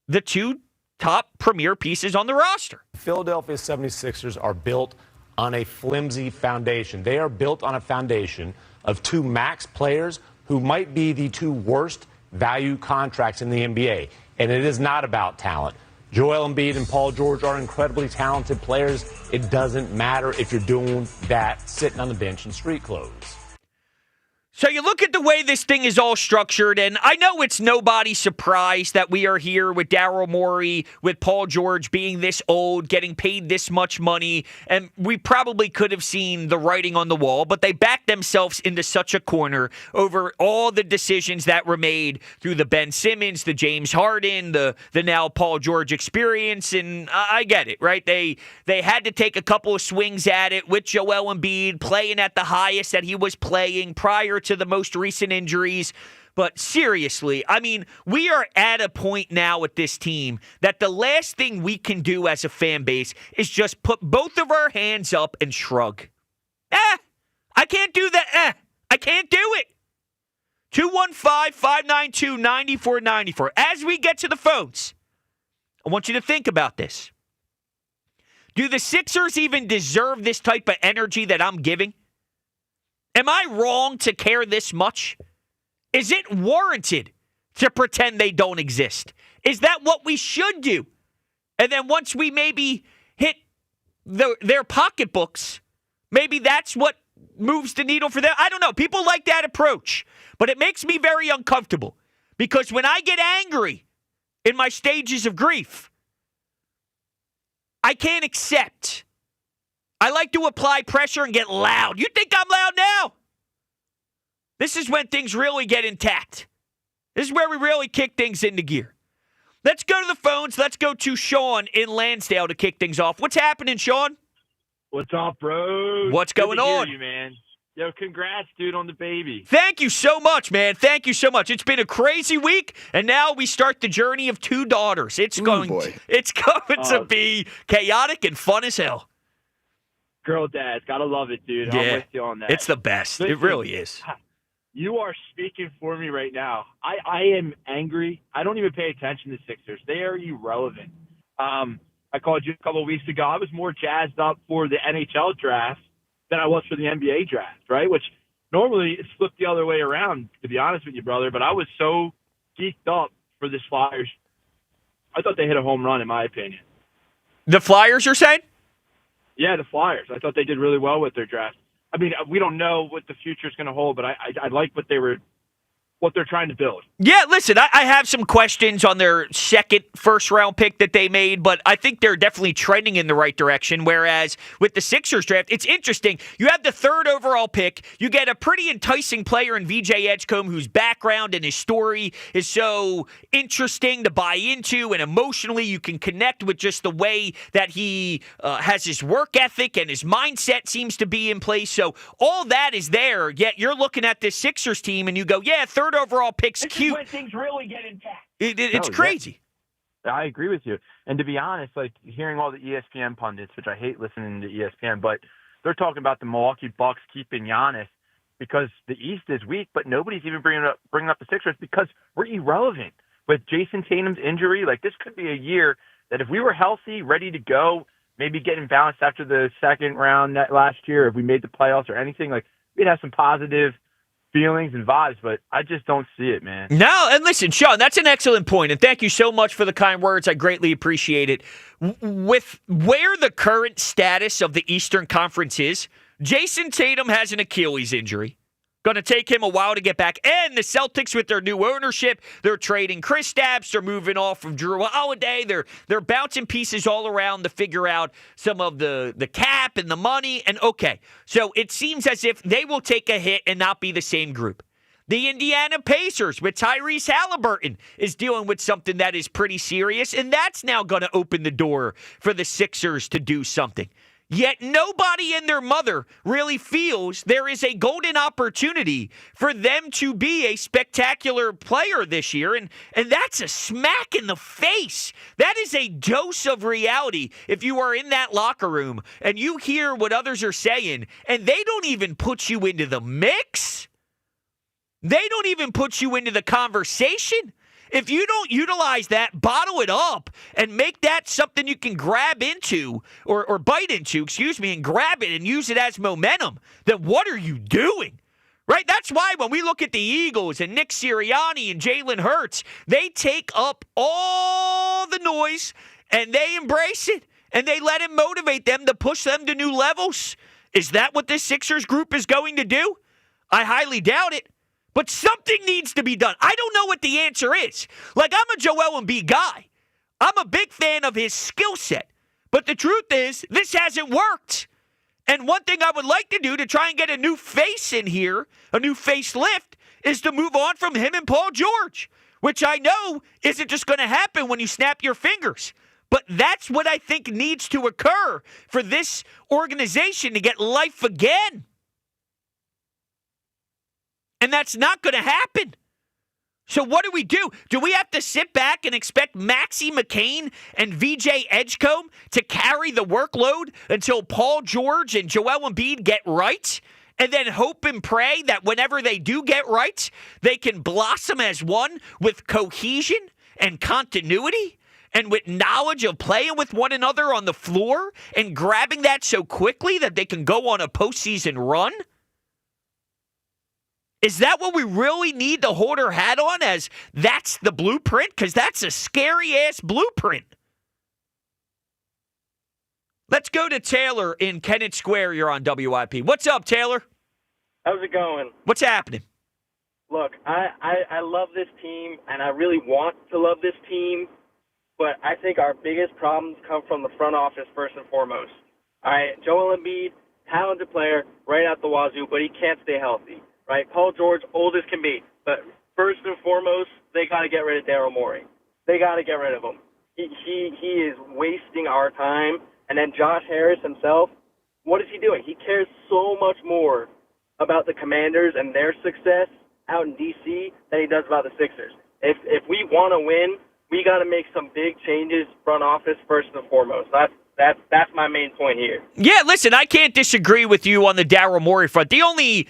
the 2 top premier pieces on the roster. Philadelphia 76ers are built on a flimsy foundation. They are built on a foundation of 2 max players who might be the 2 worst value contracts in the NBA. And it is not about talent. Joel Embiid and Paul George are incredibly talented players. It doesn't matter if you're doing that sitting on the bench in street clothes. So you look at the way this thing is all structured, and I know it's nobody's surprise that we are here with Daryl Morey, with Paul George being this old, getting paid this much money, and we probably could have seen the writing on the wall, but they backed themselves into such a corner over all the decisions that were made through the Ben Simmons, the James Harden, the now Paul George experience, and I get it, right? They had to take a couple of swings at it with Joel Embiid playing at the highest that he was playing prior to the most recent injuries. But seriously, I mean, we are at a point now with this team that the last thing we can do as a fan base is just put both of our hands up and shrug. I can't do that. I can't do it. 215-592-9494. As we get to the phones, I want you to think about this. Do the Sixers even deserve this type of energy that I'm giving? Am I wrong to care this much? Is it warranted to pretend they don't exist? Is that what we should do? And then once we maybe hit their pocketbooks, maybe that's what moves the needle for them? I don't know. People like that approach. But it makes me very uncomfortable. Because when I get angry in my stages of grief, I can't accept. I like to apply pressure and get loud. You think I'm loud now? This is when things really get intact. This is where we really kick things into gear. Let's go to the phones. Let's go to Sean in Lansdale to kick things off. What's happening, Sean? What's up, bro? What's going on? Hear you, man. Yo, congrats, dude, on the baby. Thank you so much, man. Thank you so much. It's been a crazy week, and now we start the journey of 2 daughters. It's going to be chaotic and fun as hell. Girl dads, gotta love it, dude. Yeah, I'm with you on that. it's the best. Listen, it really is. You are speaking for me right now. I am angry. I don't even pay attention to Sixers. They are irrelevant. I called you a couple of weeks ago. I was more jazzed up for the NHL draft than I was for the NBA draft, right? Which normally it's flipped the other way around, to be honest with you, brother. But I was so geeked up for this Flyers. I thought they hit a home run, in my opinion. The Flyers, you're saying? Yeah, the Flyers. I thought they did really well with their draft. I mean, we don't know what the future is going to hold, but I like what they're trying to build. Yeah, listen, I have some questions on their second first-round pick that they made, but I think they're definitely trending in the right direction, whereas with the Sixers draft, it's interesting. You have the third overall pick. You get a pretty enticing player in VJ Edgecombe whose background and his story is so interesting to buy into, and emotionally you can connect with just the way that he has his work ethic and his mindset seems to be in place. So all that is there, yet you're looking at this Sixers team and you go, yeah, third overall pick's This cute. is when things really get intact. It's crazy. Yeah. I agree with you. And to be honest, like hearing all the ESPN pundits, which I hate listening to ESPN, but they're talking about the Milwaukee Bucks keeping Giannis because the East is weak, but nobody's even bringing up the Sixers because we're irrelevant. With Jason Tatum's injury, like this could be a year that if we were healthy, ready to go, maybe getting balanced after the second round last year, if we made the playoffs or anything, like we'd have some positive feelings and vibes, but I just don't see it, man. No, and listen, Sean, that's an excellent point, and thank you so much for the kind words. I greatly appreciate it. With where the current status of the Eastern Conference is, Jason Tatum has an Achilles injury. Going to take him a while to get back. And the Celtics, with their new ownership, they're trading Kristaps. They're moving off of Drew Holiday. They're bouncing pieces all around to figure out some of the cap and the money. And okay, so it seems as if they will take a hit and not be the same group. The Indiana Pacers with Tyrese Halliburton is dealing with something that is pretty serious, and that's now going to open the door for the Sixers to do something. Yet nobody and their mother really feels there is a golden opportunity for them to be a spectacular player this year, and that's a smack in the face. That is a dose of reality if you are in that locker room and you hear what others are saying, and they don't even put you into the mix. They don't even put you into the conversation. If you don't utilize that, bottle it up, and make that something you can grab into, or bite into, and grab it and use it as momentum, then what are you doing? Right? That's why when we look at the Eagles and Nick Sirianni and Jalen Hurts, they take up all the noise and they embrace it and they let it motivate them to push them to new levels. Is that what this Sixers group is going to do? I highly doubt it. But something needs to be done. I don't know what the answer is. Like, I'm a Joel Embiid guy. I'm a big fan of his skill set. But the truth is, this hasn't worked. And one thing I would like to do to try and get a new face in here, a new facelift, is to move on from him and Paul George, which I know isn't just going to happen when you snap your fingers. But that's what I think needs to occur for this organization to get life again. And that's not going to happen. So what do we do? Do we have to sit back and expect Maxie McCain and VJ Edgecombe to carry the workload until Paul George and Joel Embiid get right? And then hope and pray that whenever they do get right, they can blossom as one with cohesion and continuity and with knowledge of playing with one another on the floor and grabbing that so quickly that they can go on a postseason run? Is that what we really need to hold our hat on as that's the blueprint? Because that's a scary-ass blueprint. Let's go to Taylor in Kennett Square. You're on WIP. What's up, Taylor? How's it going? What's happening? Look, I love this team, and I really want to love this team, but I think our biggest problems come from the front office first and foremost. All right, Joel Embiid, talented player, right out the wazoo, but he can't stay healthy. Right, Paul George, old as can be. But first and foremost, they got to get rid of Daryl Morey. They got to get rid of him. He is wasting our time. And then Josh Harris himself, what is he doing? He cares so much more about the Commanders and their success out in D.C. than he does about the Sixers. If we want to win, we got to make some big changes front office first and foremost. That's my main point here. Yeah, listen, I can't disagree with you on the Daryl Morey front. The only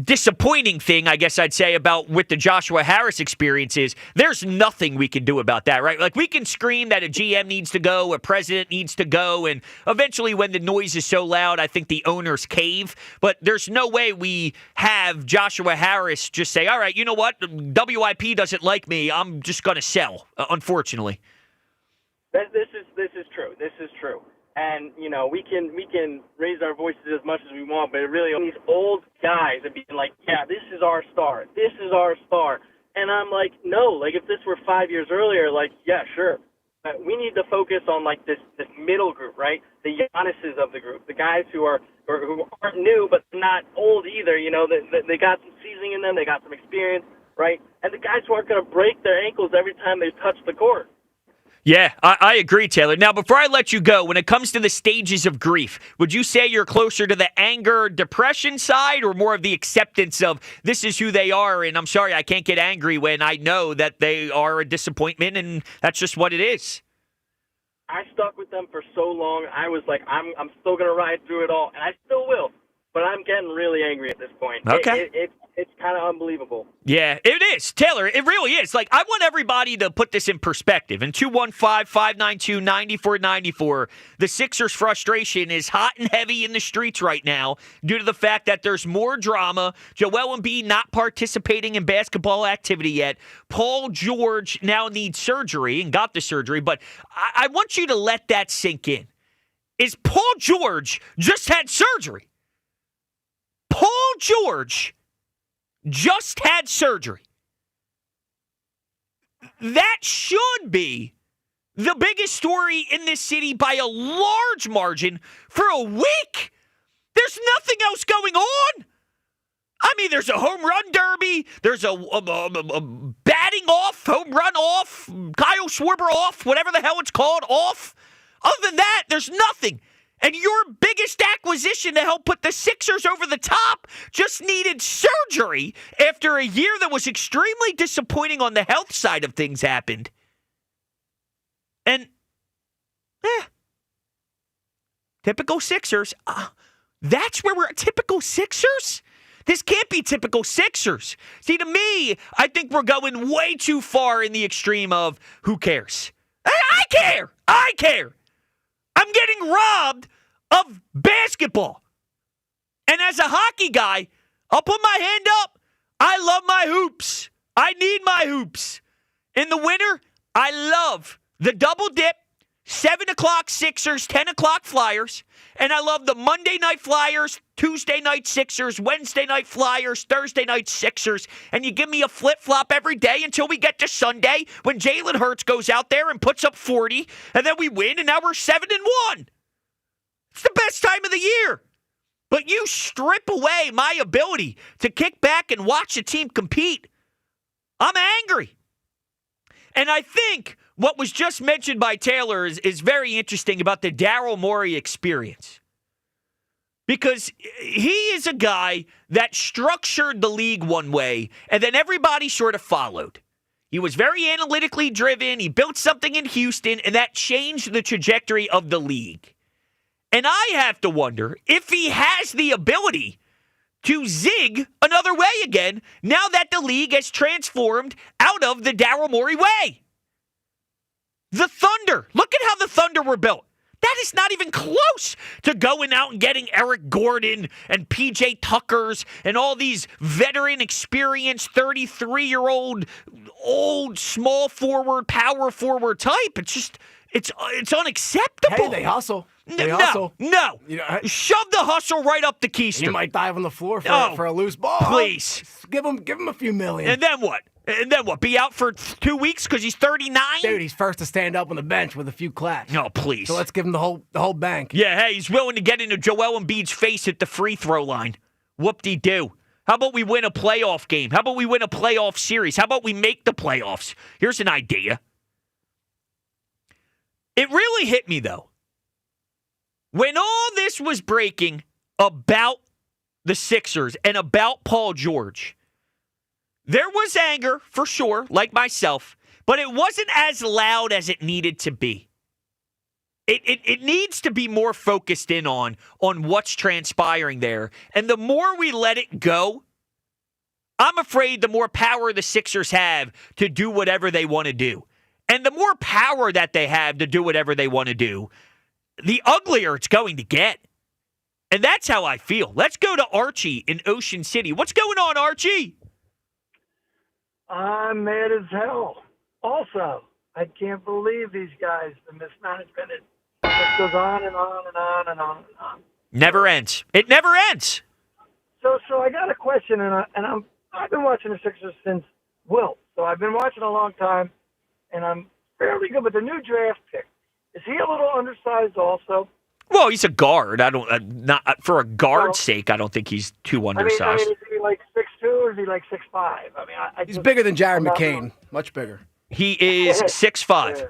disappointing thing, I guess I'd say, about with the Joshua Harris experience is there's nothing we can do about that, right? Like, we can scream that a GM needs to go, a president needs to go, and eventually when the noise is so loud, I think the owners cave. But there's no way we have Joshua Harris just say, all right, you know what? WIP doesn't like me. I'm just going to sell, unfortunately. This is true. This is true. And, you know, we can raise our voices as much as we want, but it really, these old guys are being like, yeah, this is our star. This is our star. And I'm like, no, like, if this were 5 years earlier, like, yeah, sure. We need to focus on, like, this middle group, right? The Giannis's of the group, the guys who aren't new, but not old either. You know, they got some seasoning in them. They got some experience, right? And the guys who aren't going to break their ankles every time they touch the court. Yeah, I agree, Taylor. Now, before I let you go, when it comes to the stages of grief, would you say you're closer to the anger, depression side, or more of the acceptance of this is who they are, and I'm sorry I can't get angry when I know that they are a disappointment, and that's just what it is? I stuck with them for so long. I was like, I'm still going to ride through it all, and I still will. But I'm getting really angry at this point. Okay. It's kind of unbelievable. Yeah, it is. Taylor, it really is. Like, I want everybody to put this in perspective. In 215-592-9494, the Sixers' frustration is hot and heavy in the streets right now due to the fact that there's more drama. Joel Embiid not participating in basketball activity yet. Paul George now needs surgery and got the surgery. But I want you to let that sink in. Is Paul George just had surgery? Paul George just had surgery. That should be the biggest story in this city by a large margin for a week. There's nothing else going on. I mean, there's a home run derby. There's a batting off, home run off, Kyle Schwarber off, whatever the hell it's called, off. Other than that, there's nothing. And your biggest acquisition to help put the Sixers over the top just needed surgery after a year that was extremely disappointing on the health side of things happened. And, typical Sixers. That's where we're at. Typical Sixers? This can't be typical Sixers. See, to me, I think we're going way too far in the extreme of who cares. I care. I care. I'm getting robbed of basketball. And as a hockey guy, I'll put my hand up. I love my hoops. I need my hoops. In the winter, I love the double dip, 7 o'clock Sixers, 10 o'clock Flyers. And I love the Monday night Flyers, Tuesday night Sixers, Wednesday night Flyers, Thursday night Sixers. And you give me a flip-flop every day until we get to Sunday when Jalen Hurts goes out there and puts up 40. And then we win, and now we're 7-1. It's the best time of the year. But you strip away my ability to kick back and watch a team compete. I'm angry. And I think what was just mentioned by Taylor is very interesting about the Daryl Morey experience. Because he is a guy that structured the league one way, and then everybody sort of followed. He was very analytically driven. He built something in Houston, and that changed the trajectory of the league. And I have to wonder if he has the ability to zig another way again now that the league has transformed out of the Daryl Morey way. The Thunder. Look at how the Thunder were built. That is not even close to going out and getting Eric Gordon and PJ Tuckers and all these veteran, experienced, 33-year-old, old, small forward, power forward type. It's just, it's unacceptable. Hey, they hustle. No. You know, shove the hustle right up the keister. You might dive on the floor for a loose ball. Please. Give him a few million. And then what? Be out for 2 weeks because he's 39? Dude, he's first to stand up on the bench with a few claps. No, please. So let's give him the whole bank. Yeah, hey, he's willing to get into Joel Embiid's face at the free throw line. Whoop-de-doo. How about we win a playoff game? How about we win a playoff series? How about we make the playoffs? Here's an idea. It really hit me, though. When all this was breaking about the Sixers and about Paul George, there was anger, for sure, like myself, but it wasn't as loud as it needed to be. It needs to be more focused in on what's transpiring there. And the more we let it go, I'm afraid the more power the Sixers have to do whatever they want to do. And the more power that they have to do whatever they want to do, the uglier it's going to get. And that's how I feel. Let's go to Archie in Ocean City. What's going on, Archie? I'm mad as hell. Also, I can't believe these guys, the mismanagement. It just goes on and on and on and on and on. Never ends. It never ends. So I got a question, I've been watching the Sixers since Wilt. So I've been watching a long time, and I'm fairly good. But the new draft pick, is he a little undersized also? Well, he's a guard. I don't not for a guard's sake. I don't think he's too undersized. I mean, is he like 6'2" or is he like 6'5"? I mean, he's bigger than Jared McCain. Much bigger. He is 6'5". Yeah.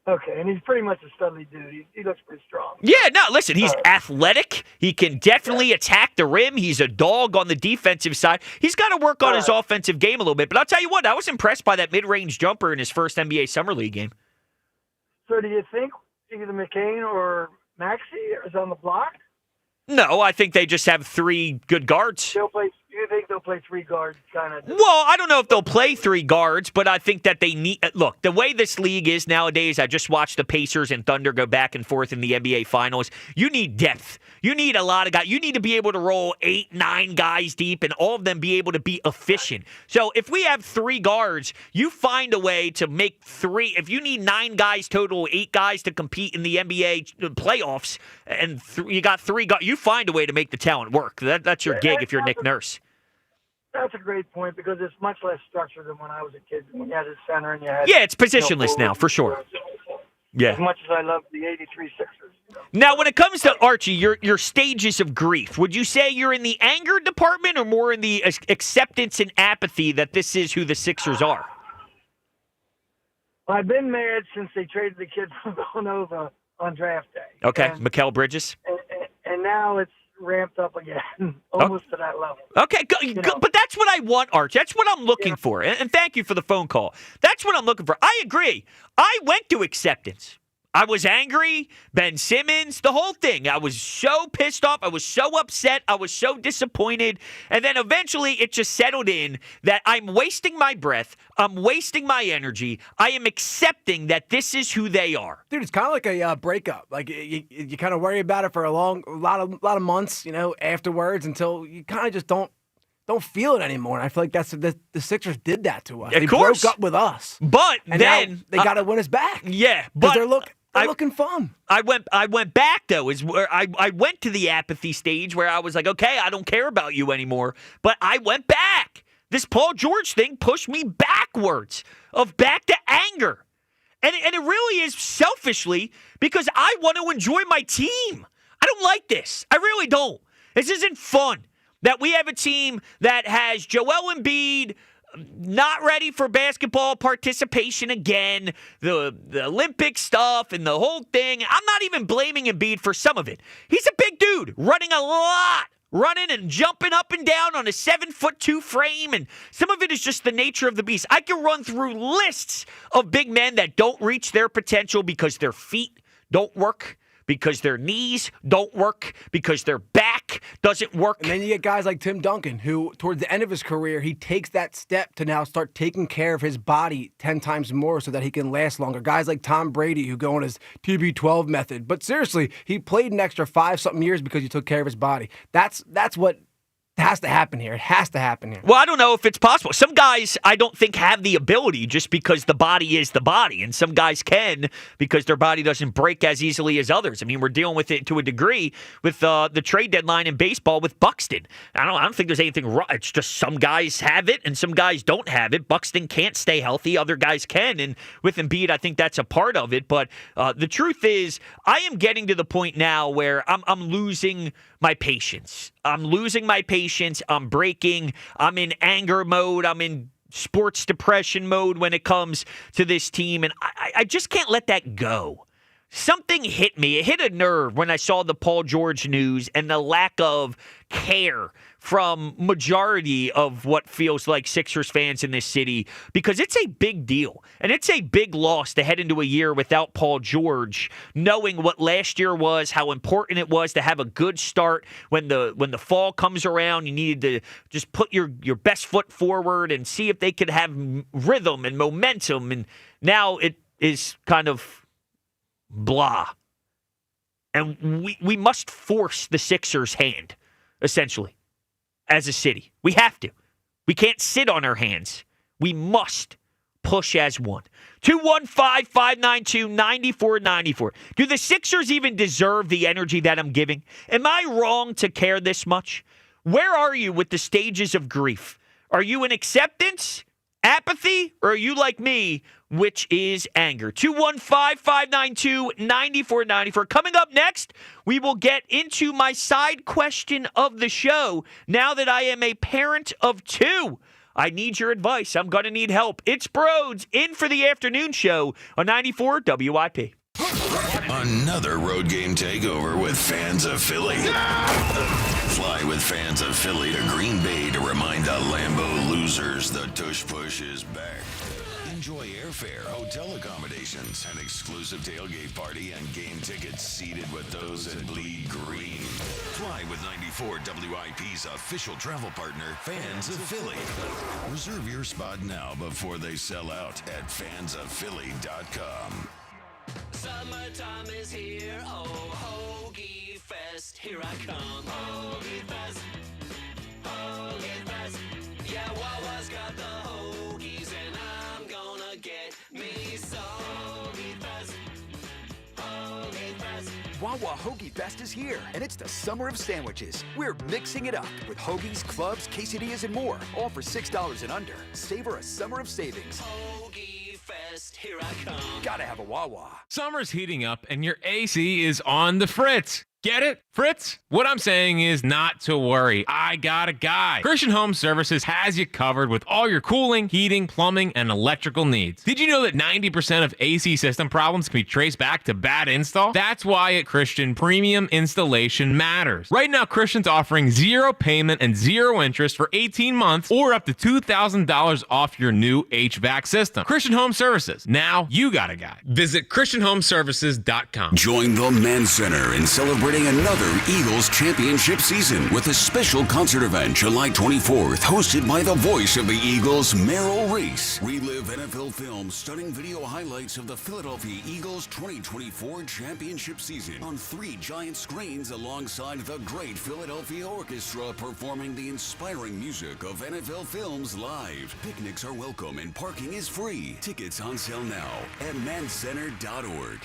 Okay, and he's pretty much a studly dude. He looks pretty strong. Yeah, no, listen, he's athletic. He can definitely attack the rim. He's a dog on the defensive side. He's got to work on his offensive game a little bit. But I'll tell you what, I was impressed by that mid-range jumper in his first NBA Summer League game. So do you think either McCain or Maxey is on the block? No, I think they just have three good guards. You think they'll play three guards kind of? Well, I don't know if they'll play three guards, but I think that they need... Look, the way this league is nowadays, I just watched the Pacers and Thunder go back and forth in the NBA Finals. You need depth. You need a lot of guys. You need to be able to roll 8, 9 guys deep and all of them be able to be efficient. So if we have three guards, you find a way to make three... If you need 9 guys total, 8 guys to compete in the NBA playoffs, and you got 3 guys, you find a way to make the talent work. That's your gig if you're Nick Nurse. That's a great point because it's much less structured than when I was a kid. When you had a center and you had... Yeah, it's positionless now, for sure. Yeah. As much as I love the 83 Sixers. Now, when it comes to Archie, your stages of grief, would you say you're in the anger department or more in the acceptance and apathy that this is who the Sixers are? I've been mad since they traded the kid from Villanova on draft day. Okay, Mikal Bridges. And now it's ramped up again, almost to that level. Okay, but that's what I want, Arch. That's what I'm looking for. And thank you for the phone call. That's what I'm looking for. I agree. I went to acceptance. I was angry, Ben Simmons, the whole thing. I was so pissed off. I was so upset. I was so disappointed. And then eventually it just settled in that I'm wasting my breath. I'm wasting my energy. I am accepting that this is who they are. Dude, it's kind of like a breakup. Like you kind of worry about it for a lot of months, afterwards until you kind of just don't feel it anymore. And I feel like that's the Sixers did that to us. Of course. They broke up with us. But and then now they got to win us back. Yeah, but they're looking fun. I went back though. Is where I went to the apathy stage where I was like, okay, I don't care about you anymore. But I went back. This Paul George thing pushed me backwards, back to anger, and it really is selfishly because I want to enjoy my team. I don't like this. I really don't. This isn't fun. That we have a team that has Joel Embiid not ready for basketball participation again, the Olympic stuff and the whole thing. I'm not even blaming Embiid for some of it. He's a big dude, running a lot, running and jumping up and down on a 7'2" frame, and some of it is just the nature of the beast. I can run through lists of big men that don't reach their potential because their feet don't work, because their knees don't work, because their back doesn't work. And then you get guys like Tim Duncan, who towards the end of his career, he takes that step to now start taking care of his body 10 times more so that he can last longer. Guys like Tom Brady, who go on his TB12 method. But seriously, he played an extra 5-something years because he took care of his body. That's what has to happen here. It has to happen here. Well, I don't know if it's possible. Some guys, I don't think, have the ability just because the body is the body. And some guys can because their body doesn't break as easily as others. I mean, we're dealing with it to a degree with the trade deadline in baseball with Buxton. I don't think there's anything wrong. It's just some guys have it and some guys don't have it. Buxton can't stay healthy. Other guys can. And with Embiid, I think that's a part of it. But the truth is, I am getting to the point now where I'm losing my patience. I'm losing my patience. I'm breaking. I'm in anger mode. I'm in sports depression mode when it comes to this team. And I just can't let that go. something hit me. It hit a nerve when I saw the Paul George news and the lack of care from majority of what feels like Sixers fans in this city, because it's a big deal and it's a big loss to head into a year without Paul George, knowing what last year was, how important it was to have a good start when the fall comes around. You needed to just put your best foot forward and see if they could have rhythm and momentum, and now it is kind of blah. And we must force the Sixers' hand, essentially, as a city. We have to. We can't sit on our hands. We must push as one. 215-592-9494. Do the Sixers even deserve the energy that I'm giving? Am I wrong to care this much? Where are you with the stages of grief? Are you in acceptance, apathy, or are you like me, which is anger? 215-592-9494. Coming up next, we will get into my side question of the show. Now that I am a parent of two, I need your advice. I'm going to need help. It's Broads in for the afternoon show on 94 WIP. Another road game takeover with fans of Philly. Fly with fans of Philly to Green Bay to remind the Lambeau losers the tush push is back. Enjoy airfare, hotel accommodations, an exclusive tailgate party, and game tickets seated with those that bleed green. Fly with 94 WIP's official travel partner, Fans of Philly. Reserve your spot now before they sell out at fansofphilly.com. Summertime is here, oh, Hoagie Fest, here I come. Hoagie Fest, Hoagie Fest. Yeah, Wawa's got the hoagies, and I'm gonna get me some. Hoagie Fest, Hoagie Fest. Wawa Hoagie Fest is here, and it's the summer of sandwiches. We're mixing it up with hoagies, clubs, quesadillas, and more, all for $6 and under. Savor a summer of savings. Hoagie Fest, here I come. Gotta have a Wawa. Summer's heating up, and your AC is on the fritz. Get it, Fritz? What I'm saying is not to worry. I got a guy. Christian Home Services has you covered with all your cooling, heating, plumbing, and electrical needs. Did you know that 90% of AC system problems can be traced back to bad install? That's why at Christian, premium installation matters. Right now, Christian's offering 0 payment and 0 interest for 18 months or up to $2,000 off your new HVAC system. Christian Home Services. Now you got a guy. Visit ChristianHomeservices.com. Join the Men's Center in celebrating another Eagles championship season with a special concert event July 24th, hosted by the voice of the Eagles, Merrill Reese. Relive NFL Films' stunning video highlights of the Philadelphia Eagles 2024 championship season on 3 giant screens alongside the great Philadelphia Orchestra performing the inspiring music of NFL Films live. Picnics are welcome and parking is free. Tickets on sale now at mancenter.org.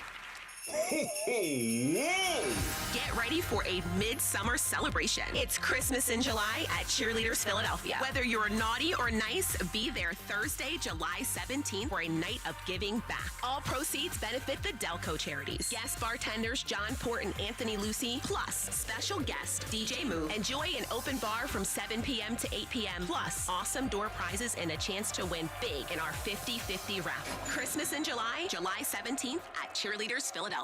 Get ready for a midsummer celebration. It's Christmas in July at Cheerleaders Philadelphia. Whether you're naughty or nice, be there Thursday, July 17th for a night of giving back. All proceeds benefit the Delco charities. Guest bartenders John Port and Anthony Lucy, plus special guest DJ Moo. Enjoy an open bar from 7 p.m. to 8 p.m. Plus awesome door prizes and a chance to win big in our 50-50 raffle. Christmas in July, July 17th at Cheerleaders Philadelphia.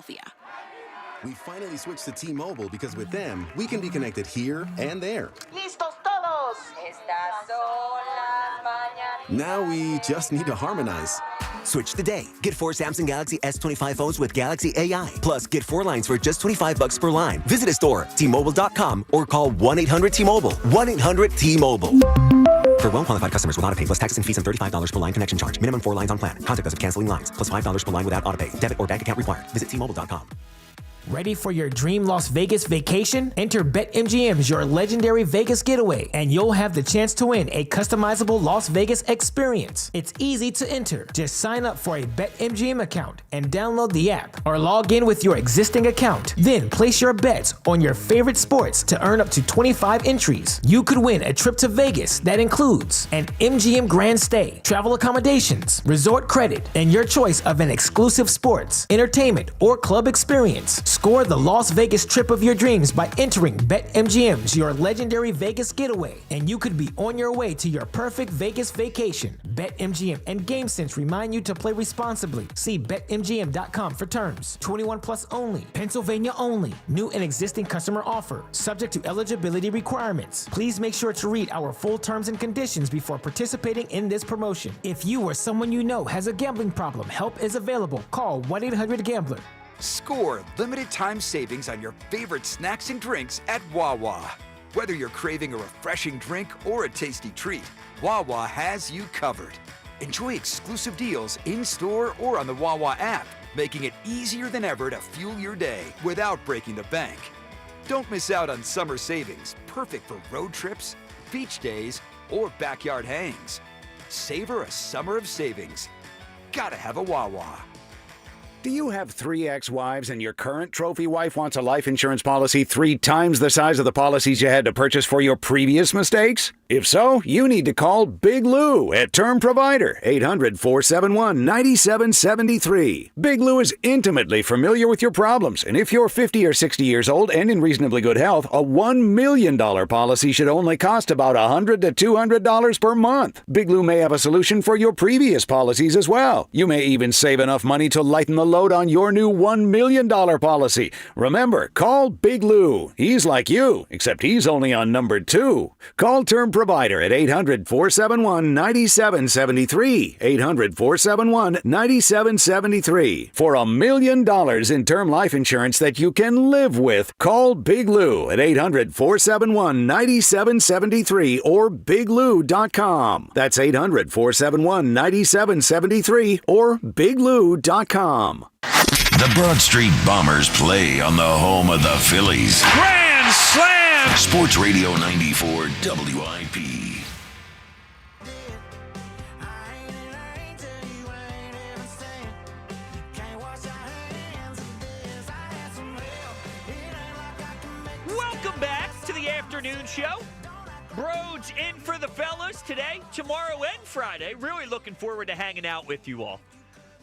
We finally switched to T-Mobile because with them, we can be connected here and there. ¡Listos todos! Estas son las mañanas. Now we just need to harmonize. Switch today. Get 4 Samsung Galaxy S25 phones with Galaxy AI. Plus, get 4 lines for just $25 per line. Visit a store, T-Mobile.com, or call 1-800-T-Mobile. 1-800-T-Mobile. For well-qualified customers with autopay plus taxes and fees and $35 per line connection charge. Minimum 4 lines on plan. Contact us if canceling lines. Plus $5 per line without autopay. Debit or bank account required. Visit T-Mobile.com. Ready for your dream Las Vegas vacation? Enter BetMGM as your legendary Vegas getaway, and you'll have the chance to win a customizable Las Vegas experience. It's easy to enter. Just sign up for a BetMGM account and download the app, or log in with your existing account. Then place your bets on your favorite sports to earn up to 25 entries. You could win a trip to Vegas that includes an MGM Grand Stay, travel accommodations, resort credit, and your choice of an exclusive sports, entertainment, or club experience. Score the Las Vegas trip of your dreams by entering BetMGM's Your Legendary Vegas Getaway, and you could be on your way to your perfect Vegas vacation. BetMGM and GameSense remind you to play responsibly. See BetMGM.com for terms. 21 plus only. Pennsylvania only. New and existing customer offer. Subject to eligibility requirements. Please make sure to read our full terms and conditions before participating in this promotion. If you or someone you know has a gambling problem, help is available. Call 1-800-GAMBLER. Score limited time savings on your favorite snacks and drinks at Wawa. Whether you're craving a refreshing drink or a tasty treat, Wawa has you covered. Enjoy exclusive deals in-store or on the Wawa app, making it easier than ever to fuel your day without breaking the bank. Don't miss out on summer savings, perfect for road trips, beach days, or backyard hangs. Savor a summer of savings. Gotta have a Wawa. Do you have 3 ex-wives and your current trophy wife wants a life insurance policy 3 times the size of the policies you had to purchase for your previous mistakes? If so, you need to call Big Lou at Term Provider, 800-471-9773. Big Lou is intimately familiar with your problems, and if you're 50 or 60 years old and in reasonably good health, a $1 million policy should only cost about $100 to $200 per month. Big Lou may have a solution for your previous policies as well. You may even save enough money to lighten the load on your new $1 million policy. Remember, call Big Lou. He's like you, except he's only on number 2. Call Term Provider at 800-471-9773. 800-471-9773. For $1 million in term life insurance that you can live with, call Big Lou at 800-471-9773 or biglou.com. That's 800-471-9773 or biglou.com. The Broad Street Bombers play on the home of the Phillies. Grand Slam! Sports Radio 94 WIP. Welcome back to the afternoon show. Broads in for the fellas today, tomorrow, and Friday. Really looking forward to hanging out with you all.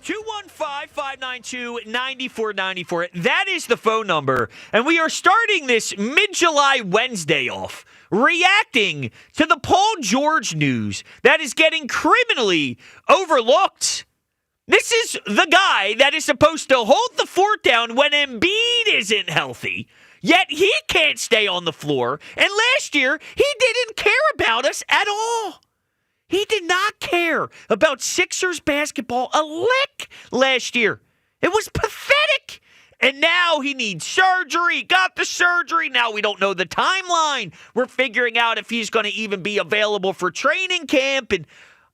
215-592-9494. That is the phone number. And we are starting this mid-July Wednesday off reacting to the Paul George news that is getting criminally overlooked. This is the guy that is supposed to hold the fort down when Embiid isn't healthy. Yet he can't stay on the floor. And last year, he didn't care about us at all. He did not care about Sixers basketball a lick last year. It was pathetic. And now he needs surgery. He got the surgery. Now we don't know the timeline. We're figuring out if he's going to even be available for training camp. And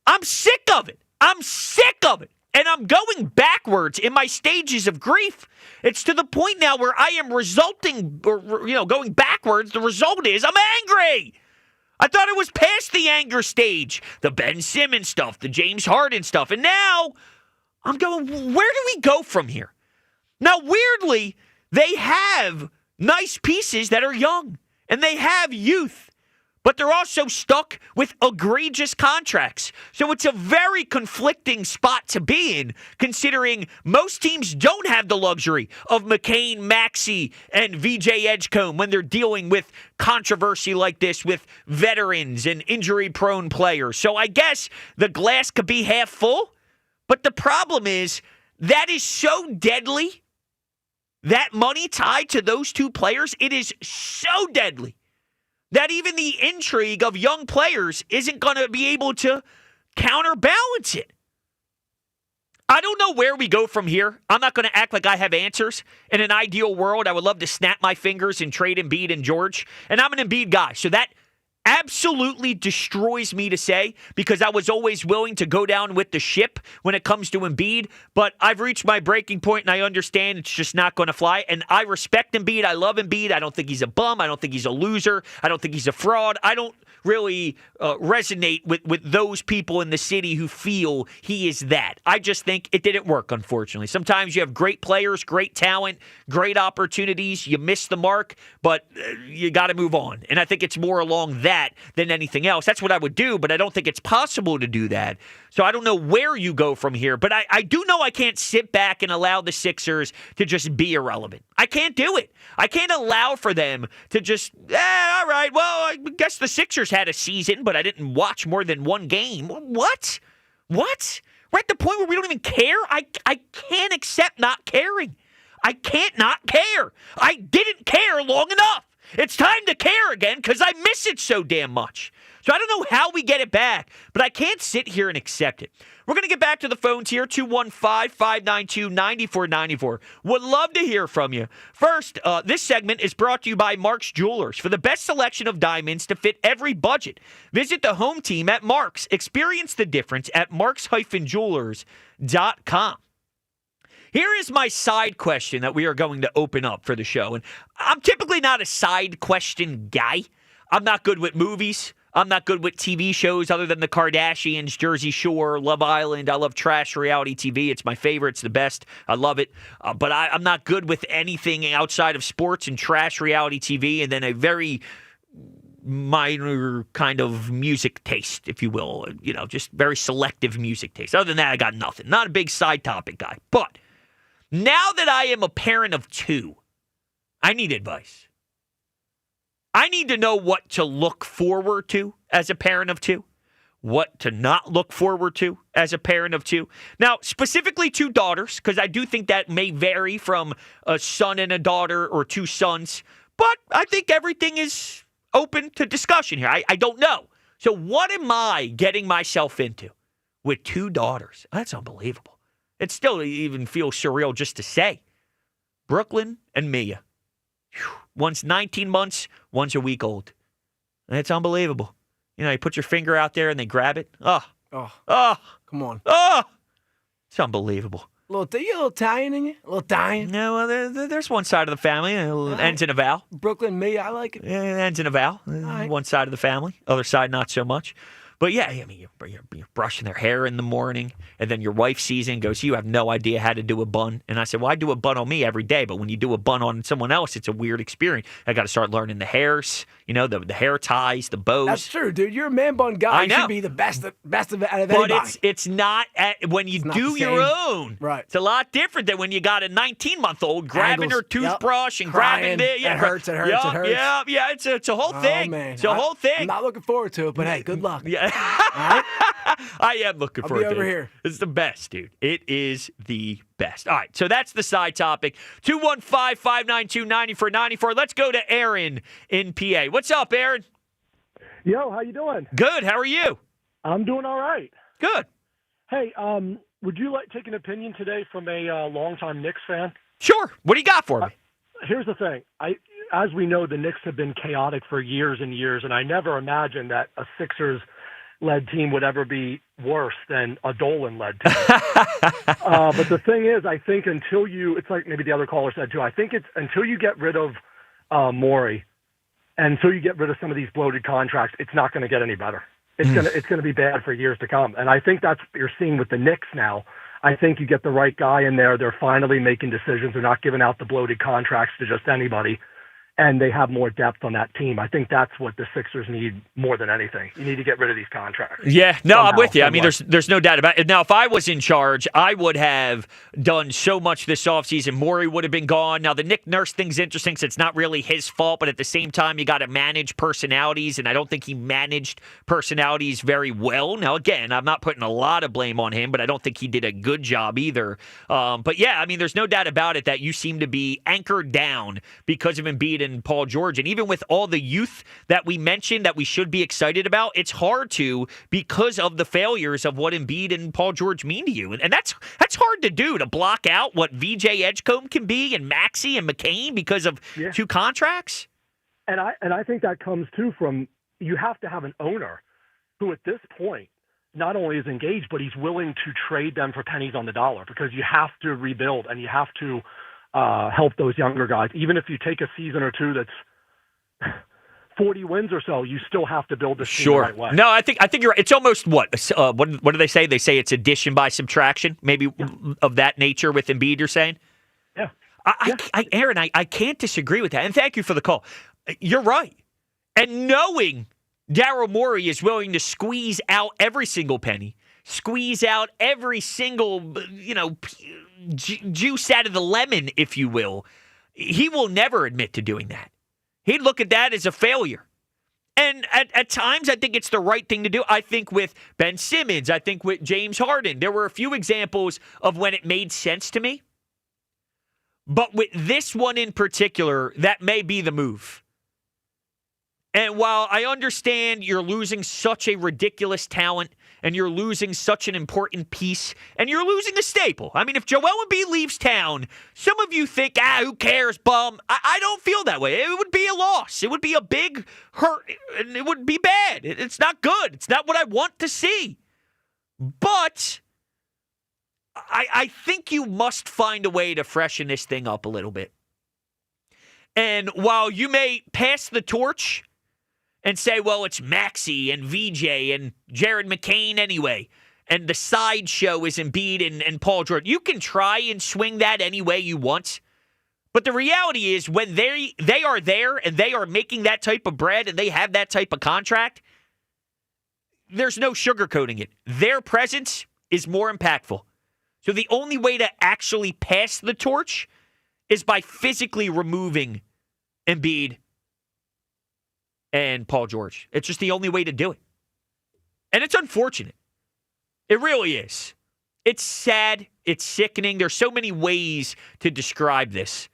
I'm sick of it. I'm sick of it. And I'm going backwards in my stages of grief. It's to the point now where I am going backwards. The result is I'm angry. I thought it was past the anger stage, the Ben Simmons stuff, the James Harden stuff. And now I'm going, where do we go from here? Now, weirdly, they have nice pieces that are young, and they have youth, but they're also stuck with egregious contracts. So it's a very conflicting spot to be in, considering most teams don't have the luxury of McCain, Maxey, and VJ Edgecombe when they're dealing with controversy like this with veterans and injury-prone players. So I guess the glass could be half full, but the problem is that is so deadly. That money tied to those two players, it is so deadly that even the intrigue of young players isn't going to be able to counterbalance it. I don't know where we go from here. I'm not going to act like I have answers. In an ideal world, I would love to snap my fingers and trade Embiid and George. And I'm an Embiid guy, so that absolutely destroys me to say, because I was always willing to go down with the ship when it comes to Embiid, but I've reached my breaking point and I understand it's just not going to fly. And I respect Embiid. I love Embiid. I don't think he's a bum. I don't think he's a loser. I don't think he's a fraud. I don't really resonate with those people in the city who feel he is that. I just think it didn't work, unfortunately. Sometimes you have great players, great talent, great opportunities. You miss the mark, but you got to move on. And I think it's more along that that than anything else. That's what I would do, but I don't think it's possible to do that. So I don't know where you go from here, but I do know I can't sit back and allow the Sixers to just be irrelevant. I can't do it. I can't allow for them to just, all right, well, I guess the Sixers had a season, but I didn't watch more than one game. What? We're at the point where we don't even care? I can't accept not caring. I can't not care. I didn't care long enough. It's time to care again because I miss it so damn much. So I don't know how we get it back, but I can't sit here and accept it. We're going to get back to the phones here, 215-592-9494. Would love to hear from you. First, this segment is brought to you by Mark's Jewelers. For the best selection of diamonds to fit every budget, visit the home team at Mark's. Experience the difference at marks-jewelers.com. Here is my side question that we are going to open up for the show. And I'm typically not a side question guy. I'm not good with movies. I'm not good with TV shows other than the Kardashians, Jersey Shore, Love Island. I love trash reality TV. It's my favorite. It's the best. I love it. But I'm not good with anything outside of sports and trash reality TV, and then a very minor kind of music taste, if you will. You know, just very selective music taste. Other than that, I got nothing. Not a big side topic guy. But now that I am a parent of two, I need advice. I need to know what to look forward to as a parent of two, what to not look forward to as a parent of two. Now, specifically two daughters, because I do think that may vary from a son and a daughter or two sons, but I think everything is open to discussion here. I don't know. So what am I getting myself into with two daughters? That's unbelievable. It still even feels surreal just to say. Brooklyn and Mia. Whew. One's 19 months, one's a week old. And it's unbelievable. You know, you put your finger out there and they grab it. Oh. Come on. Oh. It's unbelievable. You a little Italian in you? A little Italian? No, well, there's one side of the family. Ends in a vowel. Brooklyn, me, I like it. Ends in a vowel. Right. One side of the family. Other side, not so much. But yeah, I mean, you're brushing their hair in the morning, and then your wife sees it and goes, "You have no idea how to do a bun." And I said, "Well, I do a bun on me every day, but when you do a bun on someone else, it's a weird experience. I got to start learning the hairs, you know, the hair ties, the bows." That's true, dude. You're a man bun guy. I know. You should be the best of anybody. But it's not when you do your own. Right. It's a lot different than when you got a 19-month-old grabbing her toothbrush and Crying. grabbing the. It hurts. It hurts. Yeah. It's a whole thing. Oh, man. It's a whole thing. I'm not looking forward to it, but hey, good luck. Yeah. All right? I am looking I'll forward be to over it. here. It's the best, dude. It is the best. All right, so that's the side topic. 215-592-9494. Let's go to Aaron in PA. What's up, Aaron? Yo, how you doing? Good. How are you? I'm doing all right. Good. Hey, would you like to take an opinion today from a longtime Knicks fan? Sure. What do you got for me? Here's the thing. As we know, the Knicks have been chaotic for years and years, and I never imagined that a Sixers-led team would ever be worse than a Dolan-led team. But the thing is, I think it's like maybe the other caller said too, I think it's until you get rid of Morey and until you get rid of some of these bloated contracts, it's not going to get any better. It's gonna be bad for years to come. And I think that's what you're seeing with the Knicks now. I think you get the right guy in there. They're finally making decisions. They're not giving out the bloated contracts to just anybody. And they have more depth on that team. I think that's what the Sixers need more than anything. You need to get rid of these contracts. Yeah, no, somehow, I'm with you. I mean, somewhere. there's no doubt about it. Now, if I was in charge, I would have done so much this offseason. Morey would have been gone. Now, the Nick Nurse thing's interesting because it's not really his fault, but at the same time, you got to manage personalities, and I don't think he managed personalities very well. Now, again, I'm not putting a lot of blame on him, but I don't think he did a good job either. But yeah, I mean, there's no doubt about it that you seem to be anchored down because of Embiid and Paul George. And even with all the youth that we mentioned that we should be excited about, it's hard to because of the failures of what Embiid and Paul George mean to you. And that's hard to do, to block out what VJ Edgecombe can be and Maxey and McCain because of two contracts. And I think that comes too from you have to have an owner who at this point not only is engaged, but he's willing to trade them for pennies on the dollar because you have to rebuild and you have to help those younger guys. Even if you take a season or two that's 40 wins or so, you still have to build this team the right way. No, I think you're right. It's almost what do they say? They say it's addition by subtraction, maybe of that nature with Embiid, you're saying? Yeah. Aaron, I can't disagree with that. And thank you for the call. You're right. And knowing Daryl Morey is willing to squeeze out every single penny, squeeze out every single, juice out of the lemon, if you will. He will never admit to doing that. He'd look at that as a failure. And at times, I think it's the right thing to do. I think with Ben Simmons, I think with James Harden, there were a few examples of when it made sense to me. But with this one in particular, that may be the move. And while I understand you're losing such a ridiculous talent and you're losing such an important piece and you're losing a staple. I mean, if Joel Embiid leaves town, some of you think, who cares, bum? I don't feel that way. It would be a loss. It would be a big hurt, and it would be bad. It's not good. It's not what I want to see. But I think you must find a way to freshen this thing up a little bit. And while you may pass the torch and say, well, it's Maxey and VJ and Jared McCain anyway, and the sideshow is Embiid and Paul George. You can try and swing that any way you want. But the reality is when they are there and they are making that type of bread and they have that type of contract, there's no sugarcoating it. Their presence is more impactful. So the only way to actually pass the torch is by physically removing Embiid and Paul George. It's just the only way to do it. And it's unfortunate. It really is. It's sad. It's sickening. There's so many ways to describe this.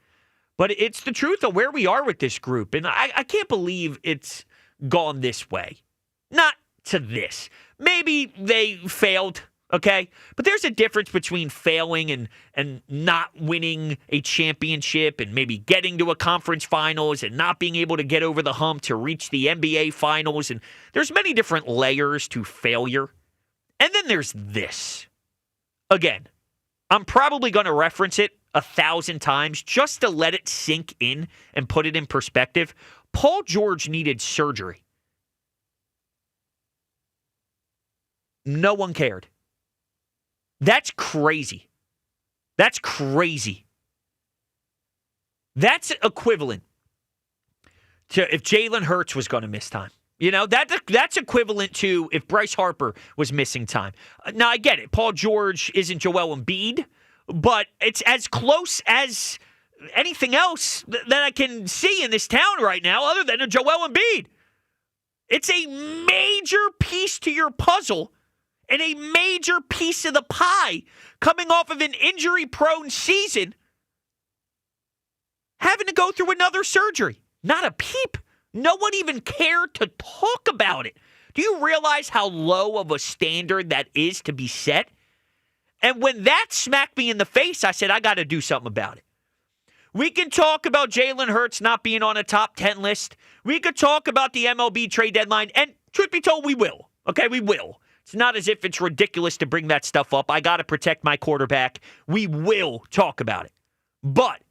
But it's the truth of where we are with this group. And I can't believe it's gone this way. Not to this. Maybe they failed, okay? But there's a difference between failing and not winning a championship and maybe getting to a conference finals and not being able to get over the hump to reach the NBA finals. And there's many different layers to failure. And then there's this. Again, I'm probably going to reference it 1,000 times just to let it sink in and put it in perspective. Paul George needed surgery. No one cared. That's crazy. That's crazy. That's equivalent to if Jalen Hurts was going to miss time. You know, that's equivalent to if Bryce Harper was missing time. Now, I get it. Paul George isn't Joel Embiid, but it's as close as anything else that I can see in this town right now other than a Joel Embiid. It's a major piece to your puzzle and a major piece of the pie coming off of an injury-prone season, having to go through another surgery. Not a peep. No one even cared to talk about it. Do you realize how low of a standard that is to be set? And when that smacked me in the face, I said, I got to do something about it. We can talk about Jalen Hurts not being on a top 10 list. We could talk about the MLB trade deadline. And truth be told, we will. Okay, we will. It's not as if it's ridiculous to bring that stuff up. I got to protect my quarterback. We will talk about it. But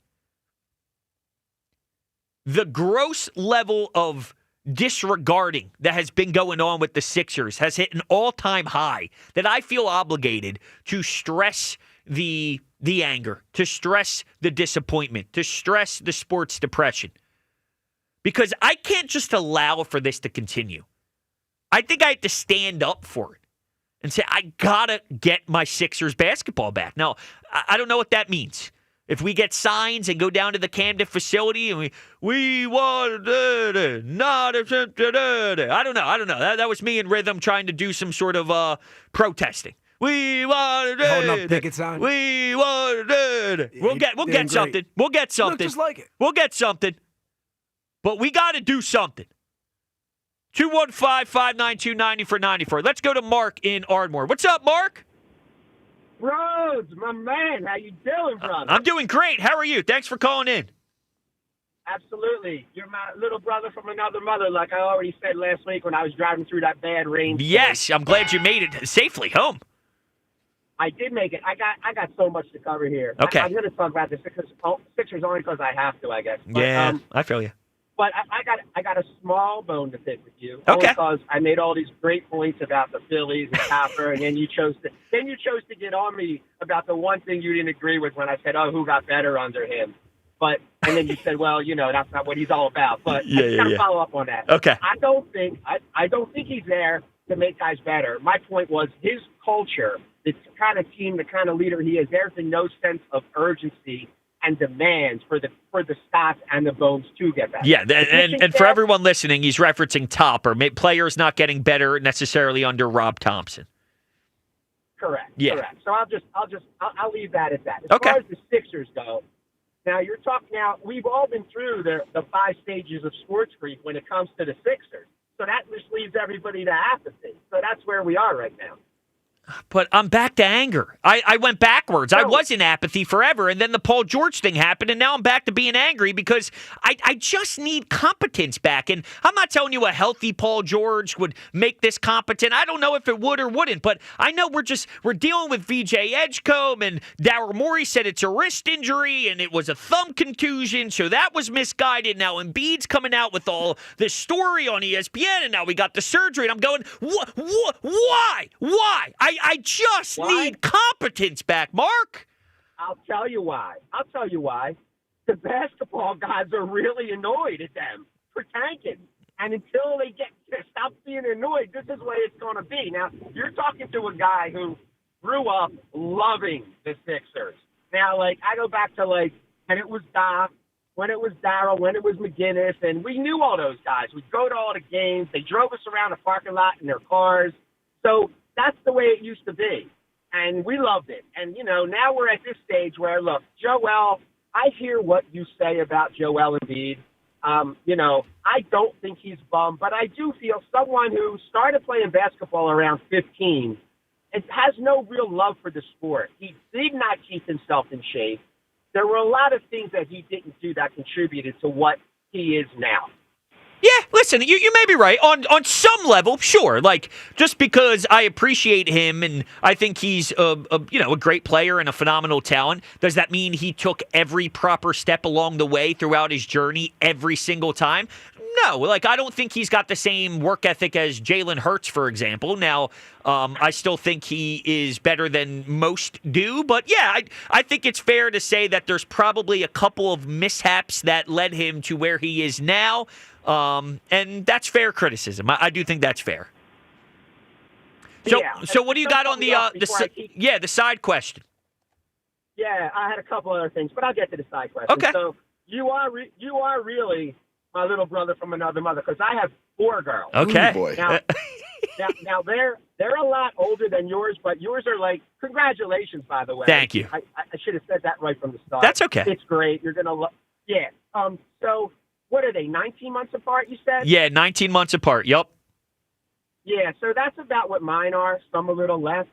the gross level of disregarding that has been going on with the Sixers has hit an all-time high that I feel obligated to stress the anger, to stress the disappointment, to stress the sports depression. Because I can't just allow for this to continue. I think I have to stand up for it and say, I gotta get my Sixers basketball back. Now, I don't know what that means. If we get signs and go down to the Camden facility and we want not I don't know. That was me in rhythm trying to do some sort of protesting. We want holding up picket sign. We want We'll get something. We'll get something. Look just like it. We'll get something. But we got to do something. 215-592-9494. Let's go to Mark in Ardmore. What's up, Mark? Rhodes, my man, how you doing, brother? I'm doing great. How are you? Thanks for calling in. Absolutely. You're my little brother from another mother, like I already said last week when I was driving through that bad rain. Yes, I'm glad you made it safely home. I did make it. I got so much to cover here. Okay. I'm going to talk about the Sixers only because I have to, I guess. But, yeah, I feel you. But I got a small bone to pick with you. Okay. Because I made all these great points about the Phillies and Copper, and then you chose to get on me about the one thing you didn't agree with when I said, who got better under him? And then you said, well, that's not what he's all about. But I just got to follow up on that. Okay. I don't think he's there to make guys better. My point was his culture, the kind of team, the kind of leader he is, there's no sense of urgency and demands for the Scotts and the Bones to get better. Yeah, and for everyone listening, he's referencing Topper. Players not getting better necessarily under Rob Thompson. Correct. Yeah. Correct. So I'll leave that at that. As far as the Sixers go, now you're talking. Now we've all been through the 5 stages of sports grief when it comes to the Sixers. So that just leaves everybody to apathy. So that's where we are right now. But I'm back to anger. I went backwards. I was in apathy forever, and then the Paul George thing happened, and now I'm back to being angry because I just need competence back. And I'm not telling you a healthy Paul George would make this competent. I don't know if it would or wouldn't, but I know we're dealing with VJ Edgecombe, and Daryl Morey said it's a wrist injury, and it was a thumb contusion, so that was misguided. Now Embiid's coming out with all this story on ESPN, and now we got the surgery, and I'm going, why? I just need competence back, Mark. I'll tell you why. The basketball guys are really annoyed at them for tanking. And until they stop being annoyed, this is the way it's going to be. Now, you're talking to a guy who grew up loving the Sixers. Now, I go back to, when it was Doc, when it was Darryl, when it was McGinnis, and we knew all those guys. We'd go to all the games. They drove us around the parking lot in their cars. So that's the way it used to be, and we loved it. And, now we're at this stage where, look, Joel, I hear what you say about Joel Embiid. I don't think he's bummed, but I do feel someone who started playing basketball around 15 and has no real love for the sport. He did not keep himself in shape. There were a lot of things that he didn't do that contributed to what he is now. Yeah, listen, you may be right. On some level, sure. Just because I appreciate him and I think he's a great player and a phenomenal talent, does that mean he took every proper step along the way throughout his journey every single time? No, I don't think he's got the same work ethic as Jalen Hurts, for example. Now, I still think he is better than most do, but yeah, I think it's fair to say that there's probably a couple of mishaps that led him to where he is now. And that's fair criticism. I do think that's fair. So what do you got on the side question? Yeah, I had a couple other things, but I'll get to the side question. Okay. So you are really my little brother from another mother because I have 4 girls. Okay. Ooh, boy. Now they're a lot older than yours, but yours are congratulations, by the way. Thank you. I should have said that right from the start. That's okay. It's great. You're gonna love. Yeah. So what are they? 19 months apart? You said. Yeah, 19 months apart. Yep. Yeah. So that's about what mine are. Some a little less.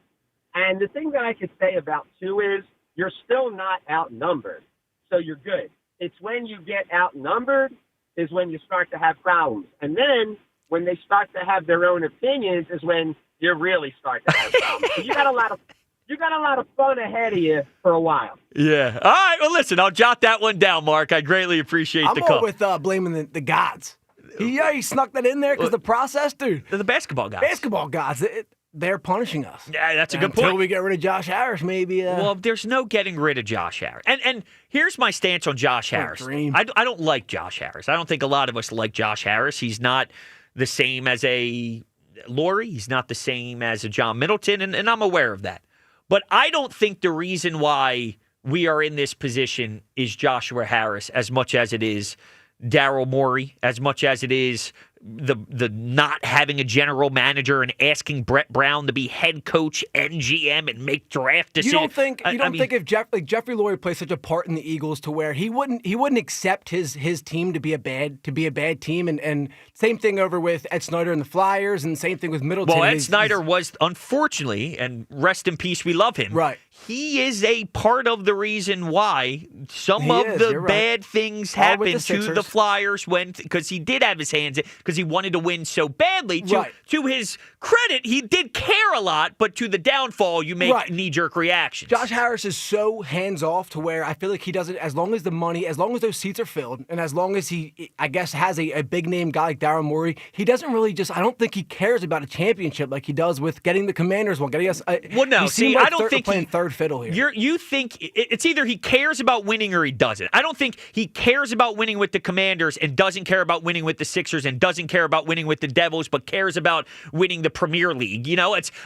And the thing that I could say about 2 is you're still not outnumbered, so you're good. It's when you get outnumbered is when you start to have problems. And then when they start to have their own opinions is when you really start to have problems. So you got a lot of fun ahead of you for a while. Yeah. All right. Well, listen, I'll jot that one down, Mark. I greatly appreciate the call. I'm all with blaming the gods. He snuck that in there because the process, dude. The basketball gods. Basketball gods. They're punishing us. Yeah, that's a good point. Until we get rid of Josh Harris, maybe. Well, there's no getting rid of Josh Harris. And here's my stance on Josh Harris. I don't like Josh Harris. I don't think a lot of us like Josh Harris. He's not the same as a Laurie. He's not the same as a John Middleton, and I'm aware of that. But I don't think the reason why we are in this position is Joshua Harris as much as it is Daryl Morey, as much as it is the not having a general manager and asking Brett Brown to be head coach and GM and make draft decisions. You don't think if Jeffrey Lurie plays such a part in the Eagles to where he wouldn't accept his team to be a bad team, and same thing over with Ed Snyder and the Flyers, and same thing with Middleton. Well, Ed Snyder was, unfortunately, and rest in peace, we love him. Right. He is a part of the reason why some of the bad things happened to the Flyers because he did have his hands in. because he wanted to win so badly. Right. To his credit, he did care a lot, but to the downfall, you make knee-jerk reactions. Josh Harris is so hands-off to where I feel like he does it as long as the money, as long as those seats are filled, and as long as he, I guess, has a big-name guy like Daryl Morey, he doesn't really I don't think he cares about a championship like he does with getting the Commanders one, getting us. Well, no, I don't think playing third fiddle here. You think it's either he cares about winning or he doesn't. I don't think he cares about winning with the Commanders and doesn't care about winning with the Sixers and doesn't care about winning with the Devils, but cares about winning the Premier League.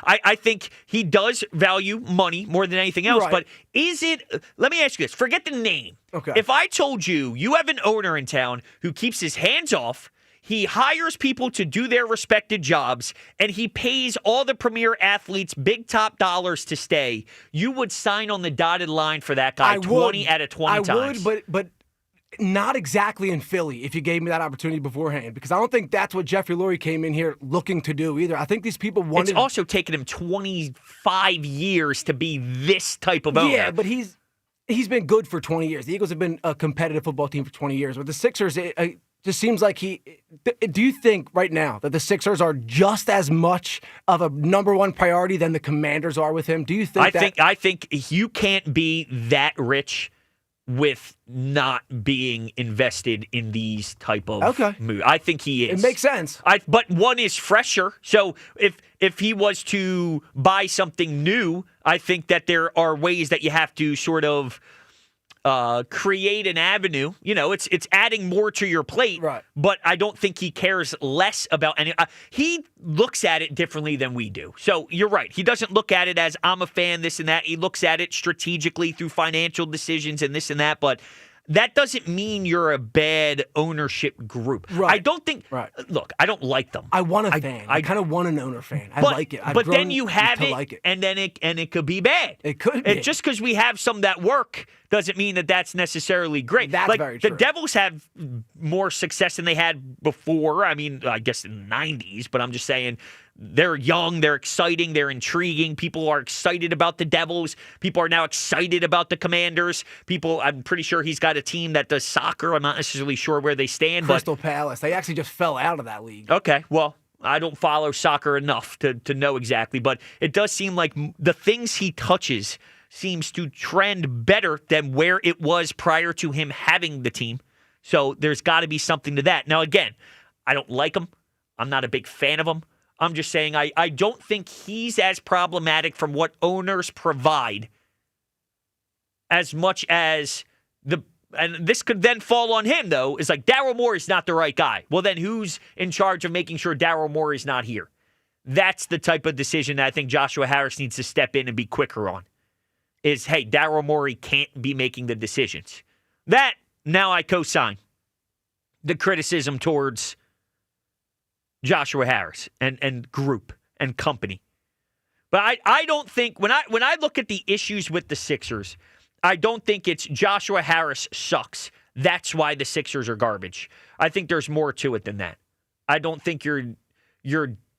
I think he does value money more than anything else. Right. But is it? Let me ask you this: forget the name. Okay. If I told you have an owner in town who keeps his hands off. He hires people to do their respected jobs, and he pays all the premier athletes big top dollars to stay, you would sign on the dotted line for that guy 20 out of 20 times. I would, but not exactly in Philly if you gave me that opportunity beforehand, because I don't think that's what Jeffrey Lurie came in here looking to do either. I think these people wanted... It's also taken him 25 years to be this type of owner. Yeah, but he's been good for 20 years. The Eagles have been a competitive football team for 20 years. With the Sixers... just seems like do you think right now that the Sixers are just as much of a number one priority than the Commanders are with him? Do you think I think you can't be that rich with not being invested in these type of moves. I think he is. It makes sense. But one is fresher. So if he was to buy something new, I think that there are ways that you have to sort of create an avenue. It's adding more to your plate, right? But I don't think he cares less about any. He looks at it differently than we do. So you're right. He doesn't look at it as I'm a fan, this and that. He looks at it strategically through financial decisions and this and that. But that doesn't mean you're a bad ownership group. Right. I don't think. Right. Look, I don't like them. I want a fan. I kind of want an owner fan. I like it. But then you have it, like it, and then it could be bad. It could be. And just because we have some that work doesn't mean that that's necessarily great. That's very true. The Devils have more success than they had before. I mean, I guess in the 90s, but I'm just saying they're young, they're exciting, they're intriguing. People are excited about the Devils. People are now excited about the Commanders. I'm pretty sure he's got a team that does soccer. I'm not necessarily sure where they stand. Crystal Palace. They actually just fell out of that league. Okay, well, I don't follow soccer enough to know exactly, but it does seem like the things he touches seems to trend better than where it was prior to him having the team. So there's got to be something to that. Now, again, I don't like him. I'm not a big fan of him. I'm just saying I don't think he's as problematic from what owners provide as much as and this could then fall on him, though, is like Daryl Morey's not the right guy. Well, then who's in charge of making sure Daryl Morey's not here? That's the type of decision that I think Joshua Harris needs to step in and be quicker on. Is, hey, Daryl Morey can't be making the decisions. That, now I co-sign the criticism towards Joshua Harris and group and company. But I don't think, when I look at the issues with the Sixers, I don't think it's Joshua Harris sucks. That's why the Sixers are garbage. I think there's more to it than that. I don't think you're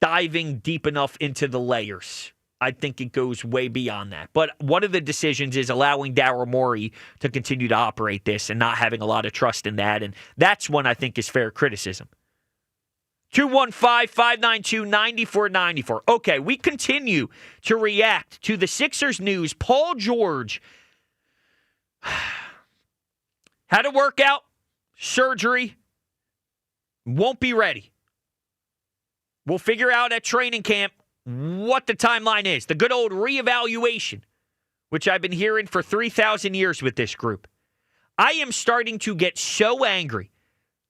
diving deep enough into the layers. I think it goes way beyond that. But one of the decisions is allowing Daryl Morey to continue to operate this and not having a lot of trust in that. And that's one I think is fair criticism. 215-592-9494. Okay, we continue to react to the Sixers news. Paul George had a workout, surgery, won't be ready. We'll figure out at training camp what the timeline is. The good old reevaluation, which I've been hearing for 3,000 years with this group. I am starting to get so angry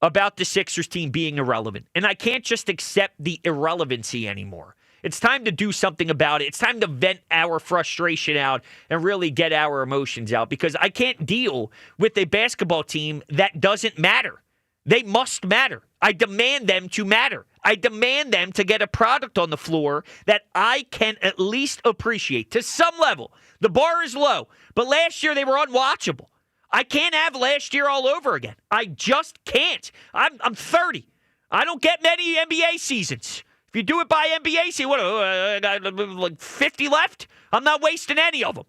about the Sixers team being irrelevant, and I can't just accept the irrelevancy anymore. It's time to do something about it. It's time to vent our frustration out and really get our emotions out, because I can't deal with a basketball team that doesn't matter. They must matter. I demand them to matter. I demand them to get a product on the floor that I can at least appreciate to some level. The bar is low, but last year they were unwatchable. I can't have last year all over again. I just can't. I'm 30. I don't get many NBA seasons. If you do it by NBA season, I got like 50 left? I'm not wasting any of them.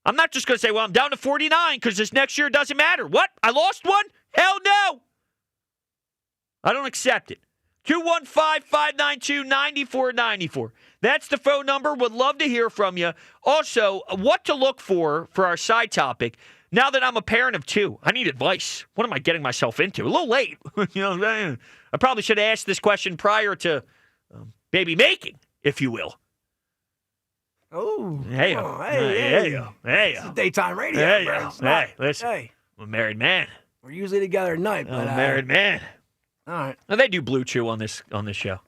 I'm not just going to say, well, I'm down to 49 because this next year doesn't matter. What? I lost one? Hell no. I don't accept it. 215-592-9494. That's the phone number. Would love to hear from you. Also, what to look for our side topic. Now that I'm a parent of two, I need advice. What am I getting myself into? A little late. I probably should have asked this question prior to baby making, if you will. Oh. Hey. It's daytime radio. Hey, listen. Hey. I'm a married man. We're usually together at night, but I'm a married man. All right. Now, they do Blue Chew on this show.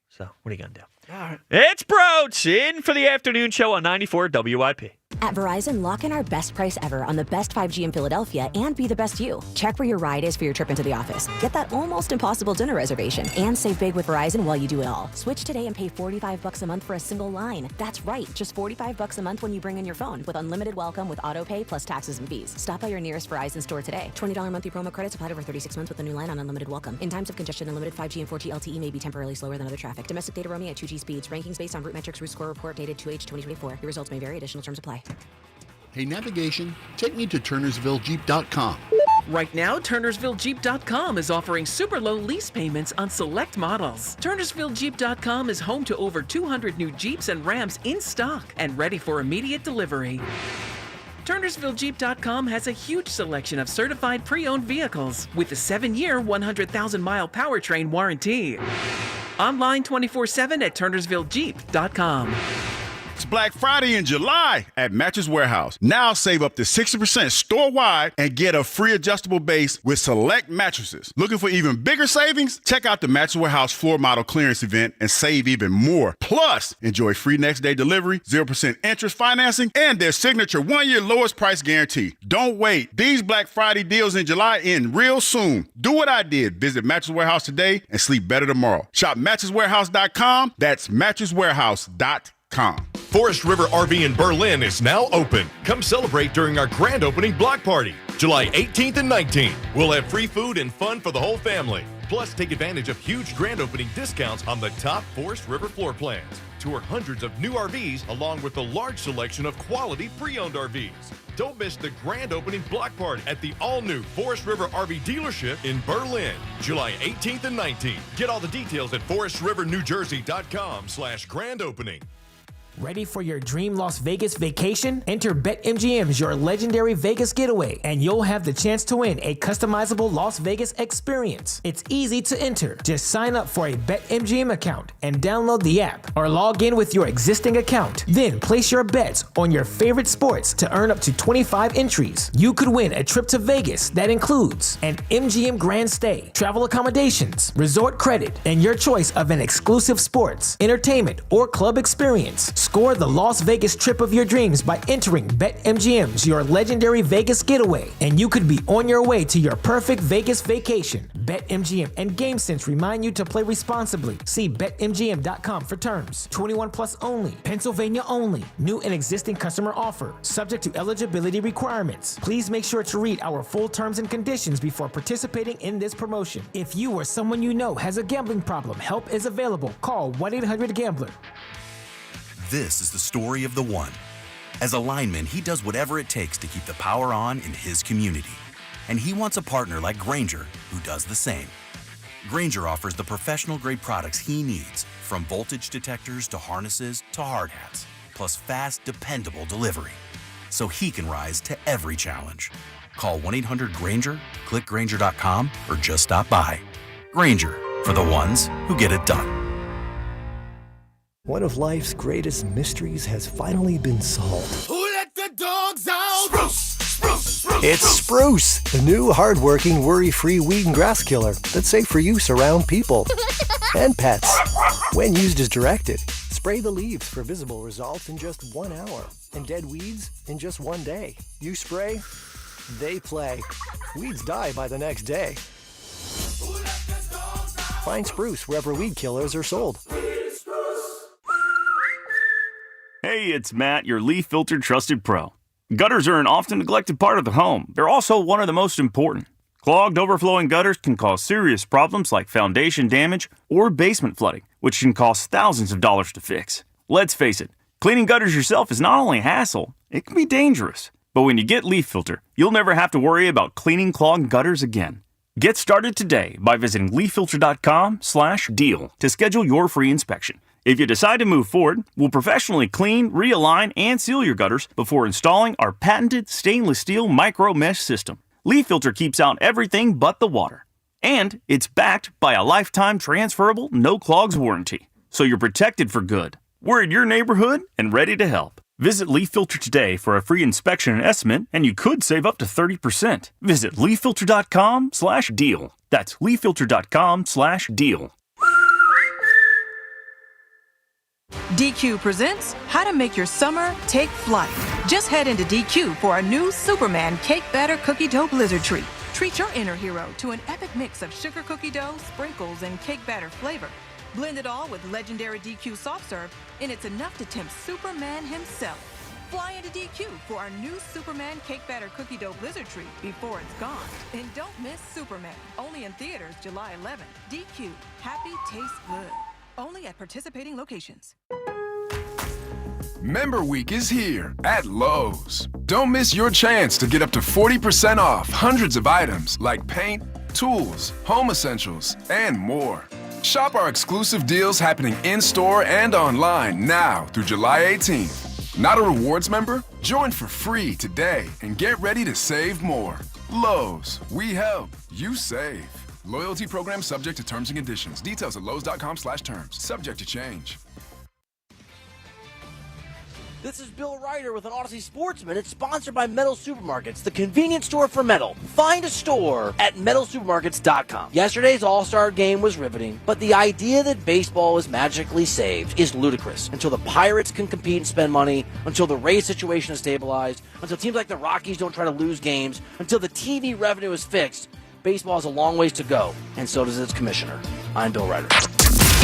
So, what are you going to do? All right. It's Broads in for the afternoon show on 94 WIP. At Verizon, lock in our best price ever on the best 5G in Philadelphia and be the best you. Check where your ride is for your trip into the office. Get that almost impossible dinner reservation and save big with Verizon while you do it all. Switch today and pay $45 a month for a single line. That's right, just $45 a month when you bring in your phone with unlimited welcome with auto pay plus taxes and fees. Stop by your nearest Verizon store today. $20 monthly promo credits applied over 36 months with a new line on unlimited welcome. In times of congestion, unlimited 5G and 4G LTE may be temporarily slower than other traffic. Domestic data roaming at 2G speeds. Rankings based on Root Metrics Root Score report dated 2H 2024. Your results may vary. Additional terms apply. Hey, navigation, take me to TurnersvilleJeep.com. Right now, TurnersvilleJeep.com is offering super low lease payments on select models. TurnersvilleJeep.com is home to over 200 new Jeeps and Rams in stock and ready for immediate delivery. TurnersvilleJeep.com has a huge selection of certified pre-owned vehicles with a 7-year, 100,000-mile powertrain warranty. Online 24/7 at TurnersvilleJeep.com. It's Black Friday in July at Mattress Warehouse. Now save up to 60% store-wide and get a free adjustable base with select mattresses. Looking for even bigger savings? Check out the Mattress Warehouse floor model clearance event and save even more. Plus, enjoy free next-day delivery, 0% interest financing, and their signature 1-year lowest price guarantee. Don't wait. These Black Friday deals in July end real soon. Do what I did. Visit Mattress Warehouse today and sleep better tomorrow. Shop mattresswarehouse.com. That's mattresswarehouse.com. Forest River RV in Berlin is now open. Come celebrate during our grand opening block party, July 18th and 19th. We'll have free food and fun for the whole family. Plus, take advantage of huge grand opening discounts on the top Forest River floor plans. Tour hundreds of new RVs along with a large selection of quality pre-owned RVs. Don't miss the grand opening block party at the all-new Forest River RV dealership in Berlin, July 18th and 19th. Get all the details at forestrivernewjersey.com/grand opening. Ready for your dream Las Vegas vacation? Enter BetMGM's Your Legendary Vegas Getaway, and you'll have the chance to win a customizable Las Vegas experience. It's easy to enter. Just sign up for a BetMGM account and download the app, or log in with your existing account. Then place your bets on your favorite sports to earn up to 25 entries. You could win a trip to Vegas that includes an MGM Grand Stay, travel accommodations, resort credit, and your choice of an exclusive sports, entertainment, or club experience. Score the Las Vegas trip of your dreams by entering BetMGM's Your Legendary Vegas Getaway, and you could be on your way to your perfect Vegas vacation. BetMGM and GameSense remind you to play responsibly. See BetMGM.com for terms. 21 plus only. Pennsylvania only. New and existing customer offer. Subject to eligibility requirements. Please make sure to read our full terms and conditions before participating in this promotion. If you or someone you know has a gambling problem, help is available. Call 1-800-GAMBLER. This is the story of the one. As a lineman, he does whatever it takes to keep the power on in his community. And he wants a partner like Grainger who does the same. Grainger offers the professional-grade products he needs, from voltage detectors to harnesses to hard hats, plus fast, dependable delivery, so he can rise to every challenge. Call 1-800-GRAINGER, click Grainger.com, or just stop by. Grainger, for the ones who get it done. One of life's greatest mysteries has finally been solved. Who let the dogs out? Spruce, spruce, spruce. It's Spruce, the new hard-working, worry-free weed and grass killer that's safe for use around people and pets. When used as directed, spray the leaves for visible results in just 1 hour and dead weeds in just 1 day. You spray, they play. Weeds die by the next day. Find Spruce wherever weed killers are sold. Hey, it's Matt, your leaf filter trusted pro. Gutters are an often neglected part of the home. They're also one of the most important. Clogged, overflowing gutters can cause serious problems like foundation damage or basement flooding, which can cost thousands of dollars to fix. Let's face it, cleaning gutters yourself is not only a hassle, it can be dangerous. But when you get Leaf Filter, you'll never have to worry about cleaning clogged gutters again. Get started today by visiting leaffilter.com/deal to schedule your free inspection. If you decide to move forward, we'll professionally clean, realign, and seal your gutters before installing our patented stainless steel micro mesh system. Leaf Filter keeps out everything but the water. And it's backed by a lifetime transferable no clogs warranty. So you're protected for good. We're in your neighborhood and ready to help. Visit Leaf Filter today for a free inspection and estimate, and you could save up to 30%. Visit leaffilter.com/deal. That's leaffilter.com/deal. DQ presents How to Make Your Summer Take Flight. Just head into DQ for our new Superman Cake Batter Cookie Dough Blizzard Treat. Treat your inner hero to an epic mix of sugar cookie dough, sprinkles, and cake batter flavor. Blend it all with legendary DQ soft serve, and it's enough to tempt Superman himself. Fly into DQ for our new Superman Cake Batter Cookie Dough Blizzard Treat before it's gone. And don't miss Superman, only in theaters July 11th. DQ, happy tastes good. Only at participating locations. Member Week is here at Lowe's. Don't miss your chance to get up to 40% off hundreds of items like paint, tools, home essentials, and more. Shop our exclusive deals happening in-store and online now through July 18th. Not a rewards member? Join for free today and get ready to save more. Lowe's, we help, you save. Loyalty program subject to terms and conditions. Details at lowes.com/terms. Subject to change. This is Bill Ryder with an Odyssey Sportsman. It's sponsored by Metal Supermarkets, the convenience store for metal. Find a store at metalsupermarkets.com. Yesterday's All-Star game was riveting, but the idea that baseball is magically saved is ludicrous until the Pirates can compete and spend money, until the Rays situation is stabilized, until teams like the Rockies don't try to lose games, until the TV revenue is fixed. Baseball has a long ways to go, and so does its commissioner. I'm Bill Ryder.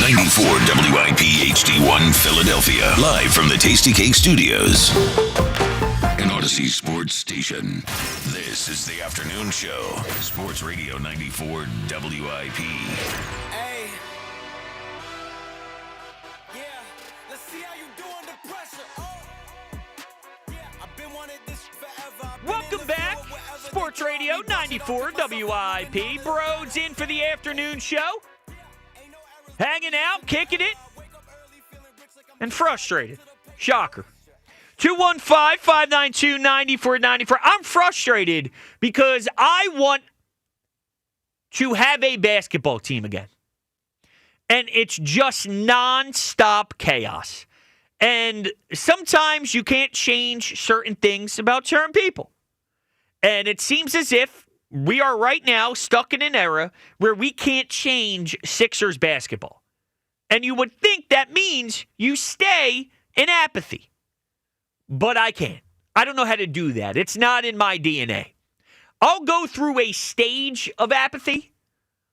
94 WIP HD1 Philadelphia. Live from the Tasty Cake Studios. An Odyssey Sports Station. This is the afternoon show. Sports Radio 94 WIP. Hey. Yeah, let's see how you do under pressure. Oh. Yeah, I've been wanting this forever. Welcome back. Sports Radio 94 WIP. Broads in for the afternoon show. Hanging out, kicking it, and frustrated. Shocker. 215-592-9494. I'm frustrated because I want to have a basketball team again. And it's just nonstop chaos. And sometimes you can't change certain things about certain people. And it seems as if we are right now stuck in an era where we can't change Sixers basketball. And you would think that means you stay in apathy. But I can't. I don't know how to do that. It's not in my DNA. I'll go through a stage of apathy,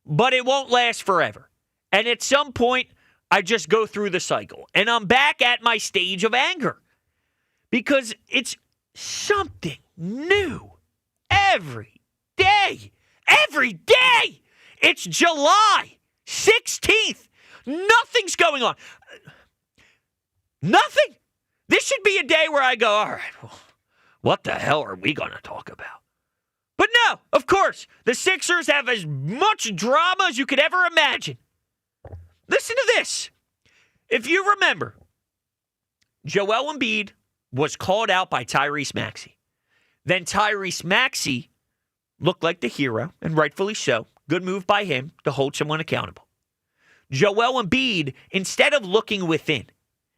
but it won't last forever. And at some point, I just go through the cycle. And I'm back at my stage of anger. Because it's something new every day. Every day. It's July 16th. Nothing's going on. Nothing. This should be a day where I go, all right, well, what the hell are we going to talk about? But no, of course, the Sixers have as much drama as you could ever imagine. Listen to this. If you remember, Joel Embiid was called out by Tyrese Maxey. Then Tyrese Maxey looked like the hero, and rightfully so. Good move by him to hold someone accountable. Joel Embiid, instead of looking within,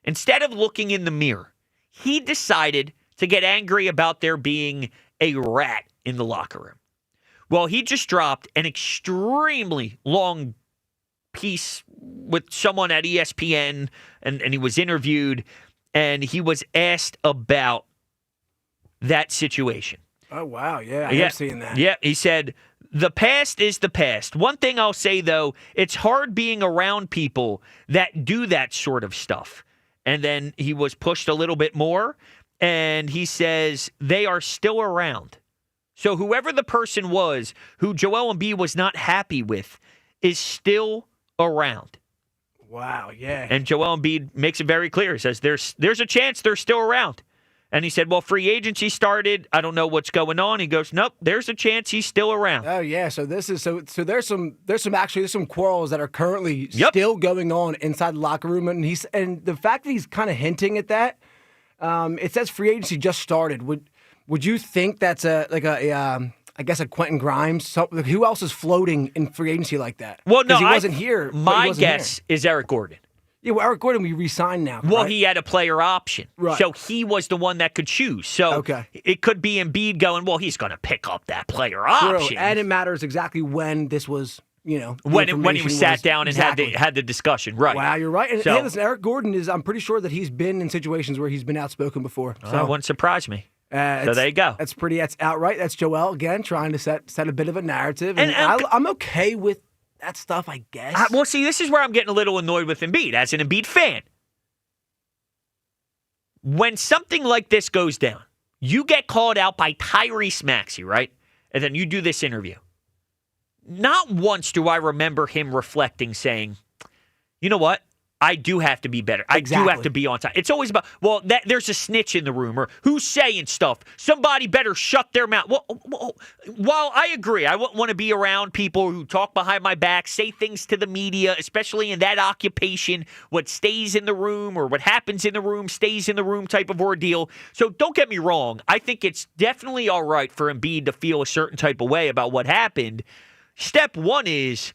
instead of looking in the mirror, he decided to get angry about there being a rat in the locker room. Well, he just dropped an extremely long piece with someone at ESPN, and he was interviewed, and he was asked about that situation. Oh, wow. Yeah, I have seen that. Yeah, he said, the past is the past. One thing I'll say, though, it's hard being around people that do that sort of stuff. And then he was pushed a little bit more, and he says they are still around. So whoever the person was who Joel Embiid was not happy with is still around. Wow, yeah. And Joel Embiid makes it very clear. He says there's a chance they're still around. And he said, well, free agency started. I don't know what's going on. He goes, nope, there's a chance he's still around. Oh yeah, so this is so there's some quarrels that are currently still going on inside the locker room, and the fact that he's kind of hinting at that, it says free agency just started. Would you think that's I guess a Quentin Grimes? Who else is floating in free agency like that? Well, no, he wasn't here. My guess is Eric Gordon. Yeah, well, Eric Gordon, we re-signed now. Well, right? he had a player option. Right. So he was the one that could choose. So it could be Embiid going, well, he's going to pick up that player option. True. And it matters exactly when this was, when he was sat down and had the discussion. Right. Wow, you're right. And so, hey, listen, Eric Gordon I'm pretty sure that he's been in situations where he's been outspoken before. So that wouldn't surprise me. So there you go. That's outright. That's Joel, again, trying to set a bit of a narrative. And I'm okay with that stuff, I guess. Well, see, this is where I'm getting a little annoyed with Embiid as an Embiid fan. When something like this goes down, you get called out by Tyrese Maxey, right? And then you do this interview. Not once do I remember him reflecting, saying, you know what? I do have to be better. I do have to be on time. It's always about, well, there's a snitch in the room, or who's saying stuff. Somebody better shut their mouth. Well, while I agree, I wouldn't want to be around people who talk behind my back, say things to the media, especially in that occupation, what stays in the room or what happens in the room stays in the room type of ordeal. So don't get me wrong. I think it's definitely all right for Embiid to feel a certain type of way about what happened. Step one is,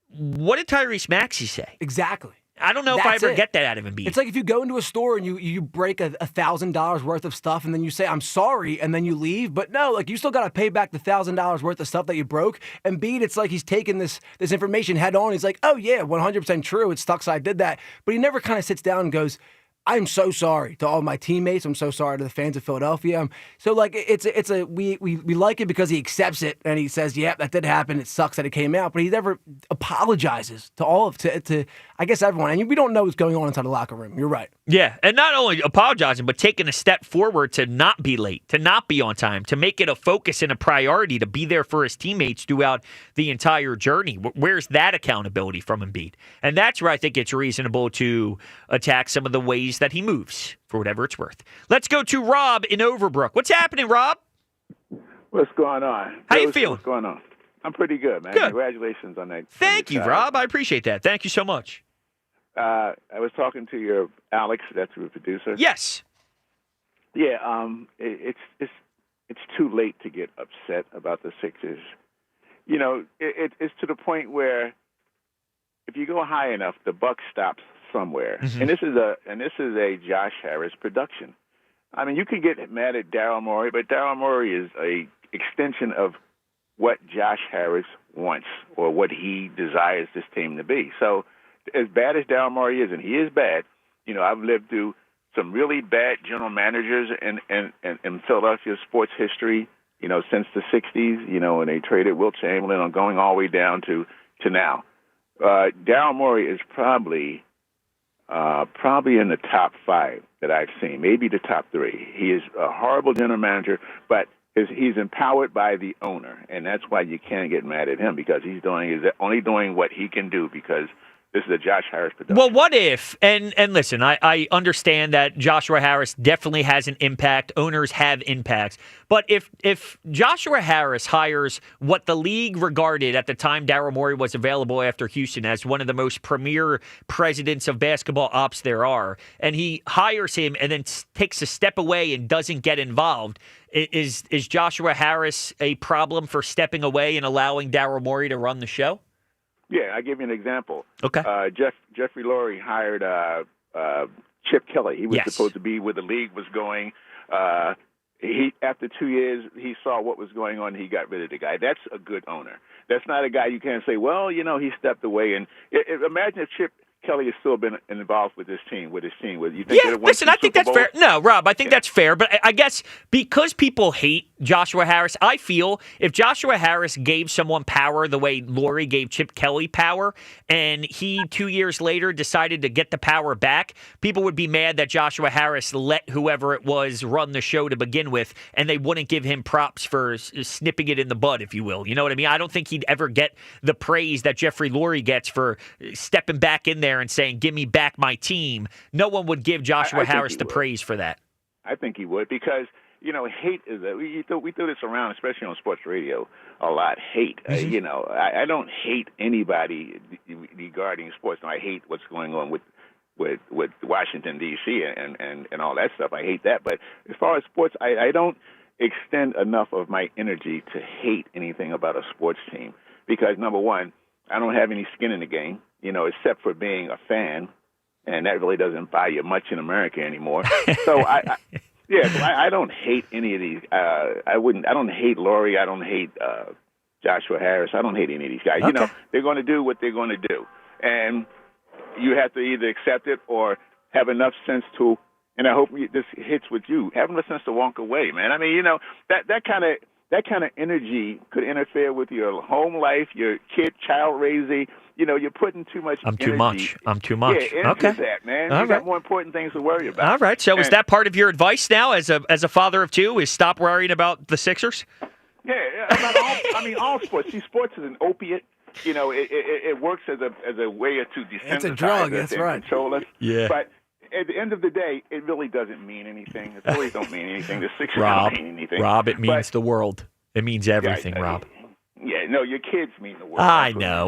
what did Tyrese Maxey say? Exactly. I don't know if I ever get that out of Embiid. It's like if you go into a store and you break $1,000 worth of stuff and then you say, I'm sorry, and then you leave. But no, like you still got to pay back the $1,000 worth of stuff that you broke. Embiid, it's like he's taking this information head on. He's like, oh yeah, 100% true. It sucks I did that. But he never kind of sits down and goes, I'm so sorry to all my teammates. I'm so sorry to the fans of Philadelphia. So like we like it because he accepts it and he says, yeah, that did happen. It sucks that it came out, but he never apologizes to I guess everyone. And we don't know what's going on inside the locker room. You're right. Yeah, and not only apologizing, but taking a step forward to not be late, to not be on time, to make it a focus and a priority to be there for his teammates throughout the entire journey. Where's that accountability from Embiid? And that's where I think it's reasonable to attack some of the ways that he moves, for whatever it's worth. Let's go to Rob in Overbrook. What's happening, Rob? What's going on? How you feeling? What's going on? I'm pretty good, man. Good. Congratulations on that. Thank you, Rob. I appreciate that. Thank you so much. I was talking to your Alex, that's your producer. Yes. Yeah, it's too late to get upset about the Sixers. You know, it's to the point where if you go high enough, the buck stops somewhere. Mm-hmm. And this is a Josh Harris production. I mean, you can get mad at Daryl Morey, but Daryl Morey is a extension of what Josh Harris wants or what he desires this team to be. So as bad as Daryl Morey is, and he is bad, you know, I've lived through some really bad general managers in Philadelphia sports history, you know, since the 60s, you know, when they traded Wilt Chamberlain on going all the way down to now. Daryl Morey is probably in the top 5 that I've seen, maybe the top 3. He is a horrible general manager, but he's empowered by the owner, and that's why you can't get mad at him, because he's only doing what he can do, because this is a Josh Harris production. Well, what if, and listen, I understand that Joshua Harris definitely has an impact. Owners have impacts. But if Joshua Harris hires what the league regarded at the time Daryl Morey was available after Houston as one of the most premier presidents of basketball ops there are, and he hires him and then takes a step away and doesn't get involved, is Joshua Harris a problem for stepping away and allowing Daryl Morey to run the show? Yeah, I'll give you an example. Okay. Jeffrey Lurie hired Chip Kelly. He was Yes. supposed to be where the league was going. After 2 years, he saw what was going on. He got rid of the guy. That's a good owner. That's not a guy you can't say, well, you know, he stepped away. And imagine if Chip Kelly has still been involved with his team. You think Yeah, listen, I think that's fair. No, Rob, I think that's fair. But I guess because people hate Joshua Harris, I feel if Joshua Harris gave someone power the way Lurie gave Chip Kelly power, and he 2 years later decided to get the power back, people would be mad that Joshua Harris let whoever it was run the show to begin with, and they wouldn't give him props for snipping it in the bud, if you will. You know what I mean? I don't think he'd ever get the praise that Jeffrey Lurie gets for stepping back in there and saying, give me back my team. No one would give Joshua Harris the praise for that. I think he would because, hate is we throw this around, especially on sports radio, a lot. Hate. I don't hate anybody regarding sports. No, I hate what's going on with Washington, D.C. and all that stuff. I hate that. But as far as sports, I don't extend enough of my energy to hate anything about a sports team because, number one, I don't have any skin in the game, except for being a fan, and that really doesn't buy you much in America anymore. So I don't hate any of these. I don't hate Laurie. I don't hate Joshua Harris. I don't hate any of these guys. Okay. They're going to do what they're going to do, and you have to either accept it or have enough sense to. And I hope this hits with you. Have enough sense to walk away, man. I mean, that kind of energy could interfere with your home life, your child raising. You're putting too much. I'm too much. Yeah, okay. That, man. All You right. got more important things to worry about. All right. So is that part of your advice now, as a father of two, is stop worrying about the Sixers? Yeah. All sports. See, sports is an opiate. It works as a way to desensitize It's a drug. us That's and right. control us. Yeah. But at the end of the day, it really doesn't mean anything. It really don't mean anything. The Sixers Rob, don't mean anything. Rob, it means the world. It means everything, Rob. Yeah, no, your kids mean the world. I know.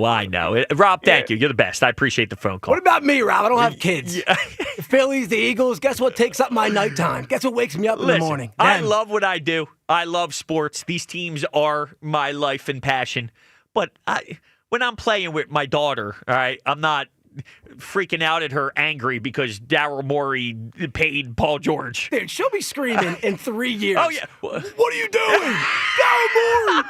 Rob, thank you. You're the best. I appreciate the phone call. What about me, Rob? I don't have kids. The Phillies, the Eagles, guess what takes up my nighttime? Guess what wakes me up in the morning? I love what I do. I love sports. These teams are my life and passion. But when I'm playing with my daughter, all right, I'm not freaking out at her angry because Daryl Morey paid Paul George. Dude, she'll be screaming in 3 years. Oh, yeah. What are you doing? Daryl Morey!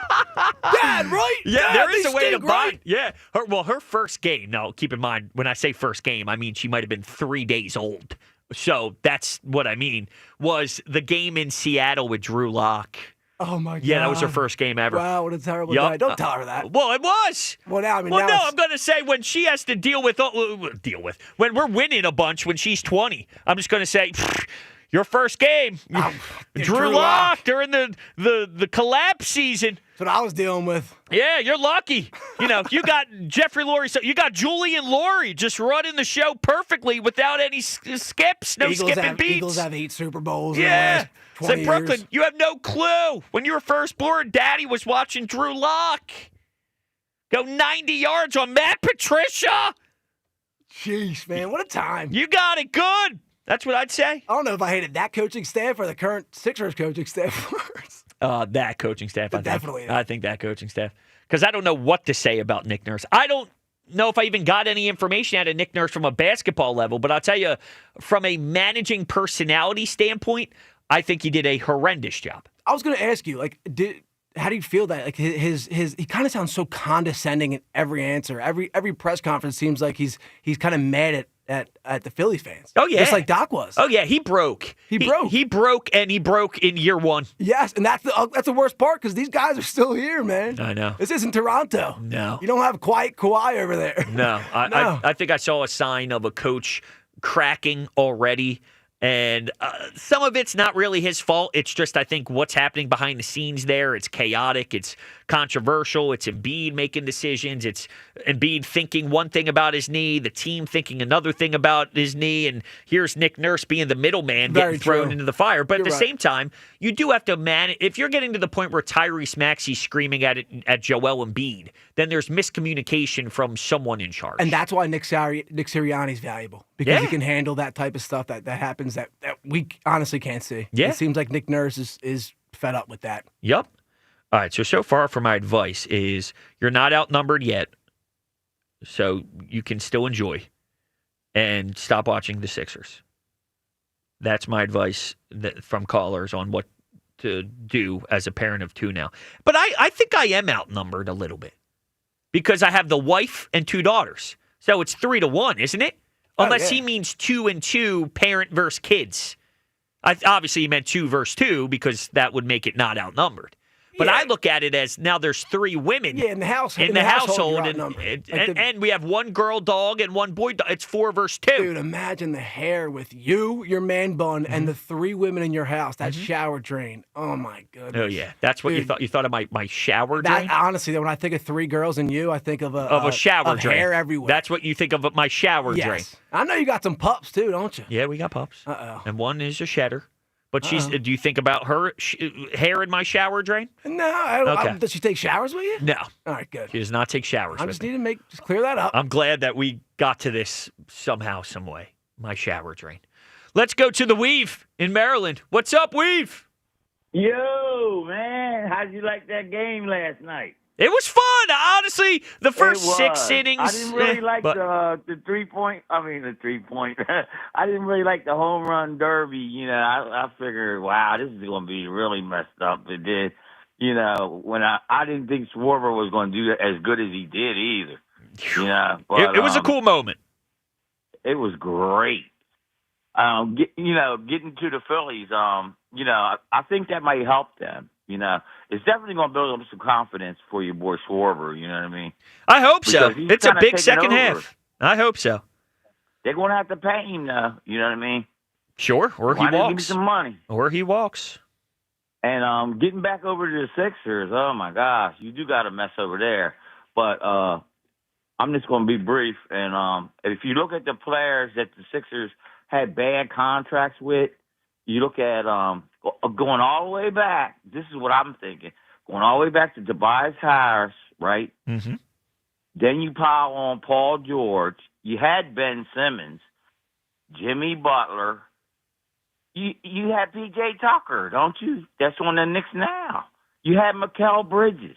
Dad, right? Yeah, Dad, there is they a way to stink, right? bind. Yeah. Her first game, now keep in mind, when I say first game, I mean she might have been 3 days old. So that's what I mean, was the game in Seattle with Drew Lock. Oh, my God. Yeah, that was her first game ever. Wow, what a terrible Yup. day. Don't tell her that. Well, it was. Well, now, I'm going to say when she has to deal with, when we're winning a bunch when she's 20, I'm just going to say, your first game, Drew Lock during the collapse season. That's what I was dealing with. Yeah, you're lucky. You got Jeffrey Lurie, so you got Julian Lurie just running the show perfectly without any skips, no skipping beats. Eagles have 8 Super Bowls in the Yeah. last 20 Say, Brooklyn, years. you have no clue. When you were first born, Daddy was watching Drew Lock go 90 yards on Matt Patricia. Jeez, man, what a time. You got it good. That's what I'd say. I don't know if I hated that coaching staff or the current Sixers coaching staff first. That coaching staff, I think. Definitely. I think that coaching staff. Because I don't know what to say about Nick Nurse. I don't know if I even got any information out of Nick Nurse from a basketball level, but I'll tell you, from a managing personality standpoint, I think he did a horrendous job. I was going to ask you, how do you feel that? Like he kind of sounds so condescending in every answer. Every press conference seems like he's kind of mad at the Philly fans. Oh yeah, just like Doc was. Oh yeah, he broke. He broke in year one. Yes, and that's the worst part because these guys are still here, man. I know. This isn't Toronto. No, you don't have quiet Kawhi over there. No, I think I saw a sign of a coach cracking already. And some of it's not really his fault. It's just, I think, what's happening behind the scenes there. It's chaotic. It's controversial. It's Embiid making decisions. It's Embiid thinking one thing about his knee, the team thinking another thing about his knee, and here's Nick Nurse being the middleman getting thrown into the fire. But at the same time, you do have to manage. If you're getting to the point where Tyrese Maxey's screaming at Joel Embiid, then there's miscommunication from someone in charge. And that's why Nick Sirianni's valuable, because he can handle that type of stuff that happens that we honestly can't see. Yeah. It seems like Nick Nurse is fed up with that. Yep. All right, so far for my advice is you're not outnumbered yet, so you can still enjoy and stop watching the Sixers. That's my advice from callers on what to do as a parent of two now. But I think I am outnumbered a little bit because I have the wife and 2 daughters. So it's 3-1, isn't it? Unless he means 2 and 2, parent versus kids. Obviously, he meant 2 versus 2 because that would make it not outnumbered. But I look at it as now there's 3 women in the house. In the household, and we have 1 girl dog and 1 boy dog. It's 4 versus 2. Dude, imagine the hair with you, your man bun, and the 3 women in your house. That shower drain. Oh my goodness. Oh yeah, that's what you thought. You thought of my shower drain. Honestly, when I think of 3 girls and you, I think of a shower drain. Hair everywhere. That's what you think of my shower drain. I know you got some pups too, don't you? Yeah, we got pups. Uh-oh. And one is a shedder. But do you think about her hair in my shower drain? No, I don't. Okay. Does she take showers with you? No. All right, good. She does not take showers I with just me. need to just clear that up. I'm glad that we got to this somehow, some way. My shower drain. Let's go to the Weave in Maryland. What's up, Weave? Yo, man, how'd you like that game last night? It was fun. Honestly, the first 6 innings. I didn't really like the 3-point. I mean, the 3-point. I didn't really like the home run derby. You know, I figured, wow, this is going to be really messed up. It did. You know, when I didn't think Schwarber was going to do as good as he did either. You know, but, it was a cool moment. It was great. Getting to the Phillies, I think that might help them. You know, it's definitely going to build up some confidence for your boy Schwarber. You know what I mean? I hope so. Because It's a big second half. I hope so. They're going to have to pay him, though. You know what I mean? Sure, or Why he not walks. give him some money. Or he walks. And getting back over to the Sixers, oh, my gosh, you do got a mess over there. But I'm just going to be brief. And if you look at the players that the Sixers had bad contracts with, you look at going all the way back. This is what I'm thinking. Going all the way back to Tobias Harris, right? Mm-hmm. Then you pile on Paul George. You had Ben Simmons, Jimmy Butler. You had P.J. Tucker, don't you? That's on the Knicks now. You had Mikal Bridges.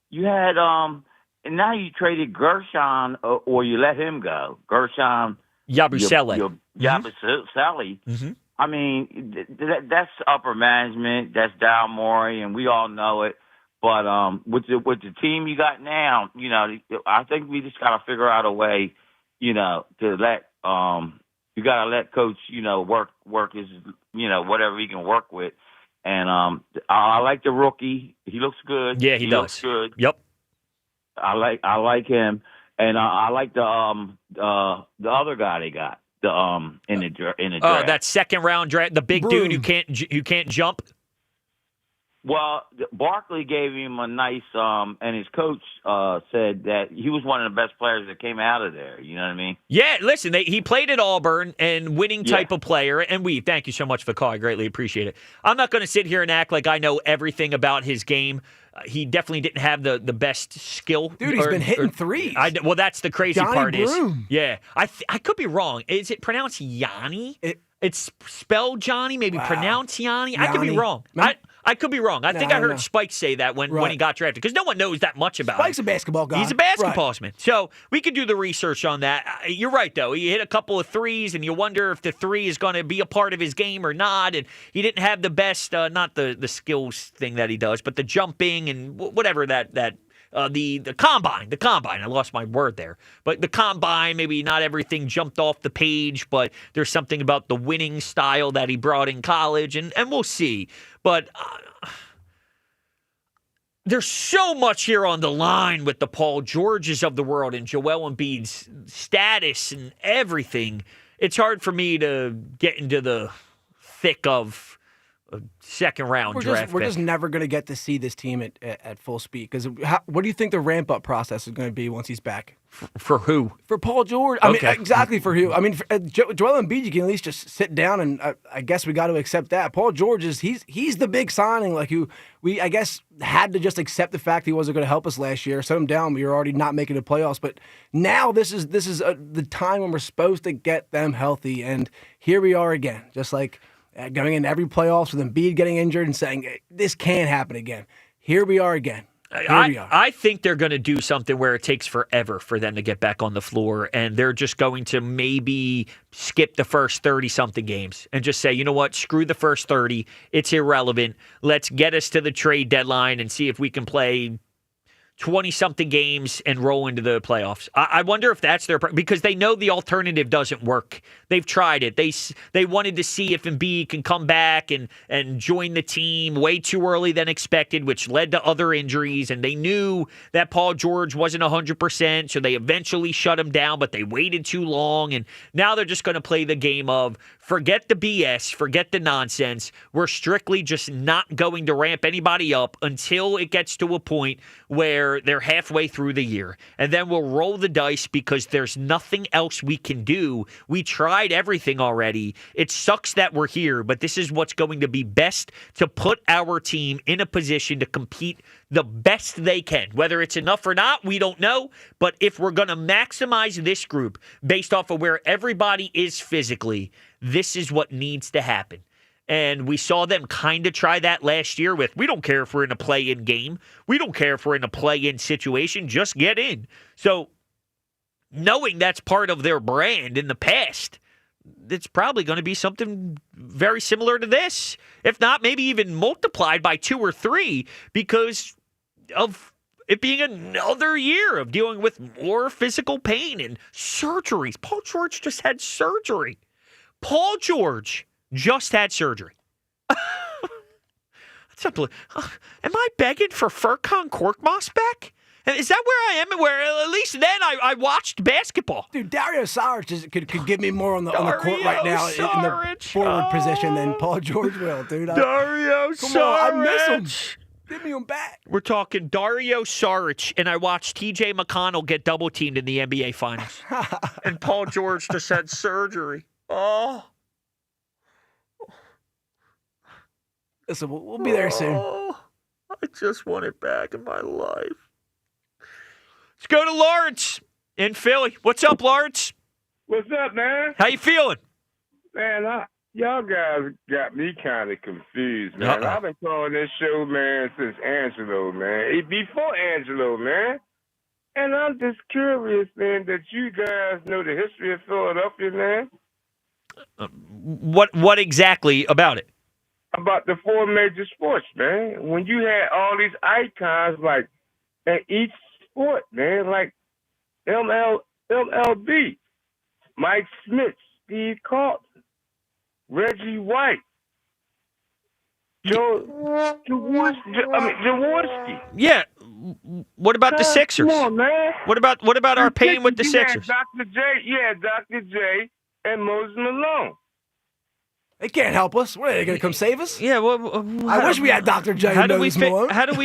You had and now you traded Gershon, or you let him go. Gershon Yabusele. Yabusele. Mm-hmm. I mean, that's upper management. That's Daryl Morey, and we all know it. But with the team you got now, you know, I think we just got to figure out a way, you know, to let you got to let Coach, you know, work his, you know, whatever he can work with. And I like the rookie. He looks good. Yeah, he does. Looks good. Yep. I like him, and I like the other guy they got. In the draft. Oh, that second round draft, the big dude who can't jump. Well, Barkley gave him a nice, and his coach said that he was one of the best players that came out of there. You know what I mean? Yeah, listen, he played at Auburn and winning type of player. And thank you so much for the call. I greatly appreciate it. I'm not going to sit here and act like I know everything about his game. He definitely didn't have the best skill. Dude, he's been hitting threes. Well, that's the crazy Johnny part Broom. Yeah. I could be wrong. Is it pronounced Yanni? It's spelled Johnny, maybe pronounced Yanni. I could be wrong. I could be wrong. I think I heard Spike say that when he got drafted, because no one knows that much about Spike's him. a basketball guy. He's a basketballman. So we could do the research on that. You're right, though. He hit a couple of threes, and you wonder if the three is going to be a part of his game or not. And he didn't have the best, not the skills thing that he does, but the jumping and whatever the combine. I lost my word there. But the combine, maybe not everything jumped off the page, but there's something about the winning style that he brought in college, and we'll see. But there's so much here on the line with the Paul Georges of the world and Joel Embiid's status and everything. It's hard for me to get into the thick of a second-round draft. We're just never going to get to see this team at full speed. Because what do you think the ramp-up process is going to be once he's back? For who? For Paul George. I mean, exactly for who. I mean, Joel Embiid, you can at least just sit down, and I guess we got to accept that. Paul George he's the big signing, like who we, I guess, had to just accept the fact he wasn't going to help us last year. Set him down. We were already not making the playoffs. But now this is the time when we're supposed to get them healthy, and here we are again, just like going in every playoffs with Embiid getting injured and saying, this can't happen again. Here we are again. I think they're going to do something where it takes forever for them to get back on the floor, and they're just going to maybe skip the first 30-something games and just say, you know what, screw the first 30. It's irrelevant. Let's get us to the trade deadline and see if we can play 20-something games and roll into the playoffs. I wonder if that's their... Because they know the alternative doesn't work. They've tried it. They wanted to see if Embiid can come back and join the team way too early than expected, which led to other injuries. And they knew that Paul George wasn't 100%, so they eventually shut him down, but they waited too long. And now they're just going to play the game of forget the BS, forget the nonsense. We're strictly just not going to ramp anybody up until it gets to a point where where they're halfway through the year, and then we'll roll the dice because there's nothing else we can do. We tried everything already. It sucks that we're here, but this is what's going to be best to put our team in a position to compete the best they can. Whether it's enough or not, we don't know. But if we're going to maximize this group based off of where everybody is physically, this is what needs to happen. And we saw them kind of try that last year with, we don't care if we're in a play-in game. We don't care if we're in a play-in situation. Just get in. So knowing that's part of their brand in the past, it's probably going to be something very similar to this. If not, maybe even multiplied by 2 or 3 because of it being another year of dealing with more physical pain and surgeries. Paul George just had surgery. Paul George just had surgery. That's unbelievable. Am I begging for Furkan Korkmaz back? And is that where I am? Where at least then I watched basketball. Dude, Dario Saric could give me more on the court right now in the forward position than Paul George will, dude. Dario Saric. Come on, I miss him. Give me him back. We're talking Dario Saric, and I watched T.J. McConnell get double-teamed in the NBA Finals. And Paul George just had surgery. Oh. Listen, we'll be there soon. I just want it back in my life. Let's go to Lawrence in Philly. What's up, Lawrence? What's up, man? How you feeling? Man, y'all guys got me kind of confused, man. I've been calling this show, man, since Angelo, man. Before Angelo, man. And I'm just curious, man, that you guys know the history of Philadelphia, man. What exactly about it? About the 4 major sports, man. When you had all these icons, like, in each sport, man, like MLB, Mike Smith, Steve Carlton, Reggie White, Jaworski. Yeah. What about the Sixers? Come on, man. What about our pain with the Sixers? Dr. J, and Moses Malone. They can't help us. What, are they going to come save us? Yeah, I wish we had Dr. J. How do we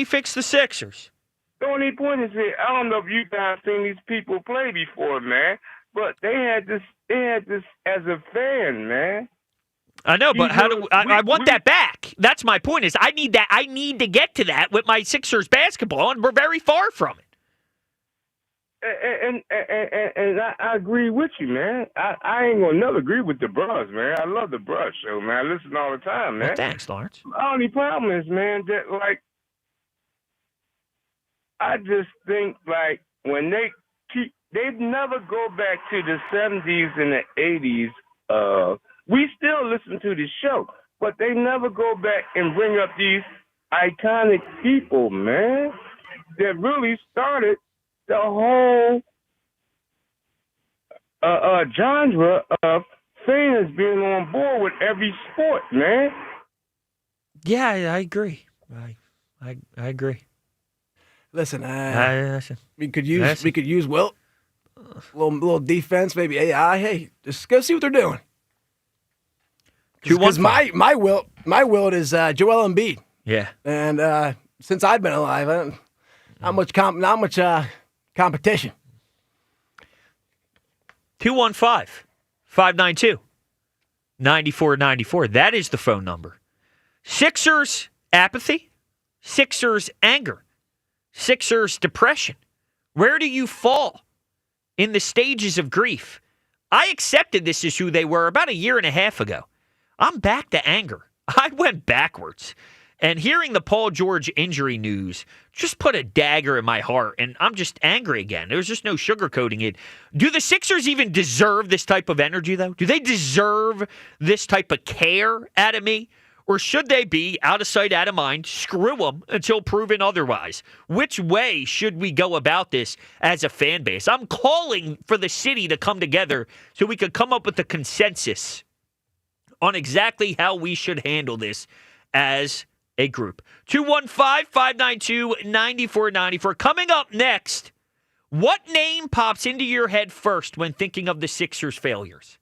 fix the Sixers? The only point is that I don't know if you guys seen these people play before, man, but they had this as a fan, man. I know, but I want that back. That's my point. Is I need that. I need to get to that with my Sixers basketball, and we're very far from it. And I agree with you, man. I ain't gonna never agree with the Brush, man. I love the Brush show, man. I listen all the time, man. Well, thanks, Lawrence. The only problem is, man, that I just think when they never go back to the 70s and the 80s. We still listen to the show, but they never go back and bring up these iconic people, man, that really started the whole genre of fans being on board with every sport, man. Yeah, I agree. I agree. Listen, we could use Wilt, a little defense, maybe AI. Hey, just go see what they're doing. Because my Wilt is Joel Embiid. Yeah, and since I've been alive, not much competition. 215-592-9494. That is the phone number. Sixers apathy, Sixers anger, Sixers depression. Where do you fall in the stages of grief? I accepted this is who they were about a year and a half ago. I'm back to anger. I went backwards. And hearing the Paul George injury news just put a dagger in my heart, and I'm just angry again. There's just no sugarcoating it. Do the Sixers even deserve this type of energy, though? Do they deserve this type of care out of me? Or should they be out of sight, out of mind, screw them until proven otherwise? Which way should we go about this as a fan base? I'm calling for the city to come together so we could come up with a consensus on exactly how we should handle this as a group. 215-592-9494. Coming up next, what name pops into your head first when thinking of the Sixers' failures?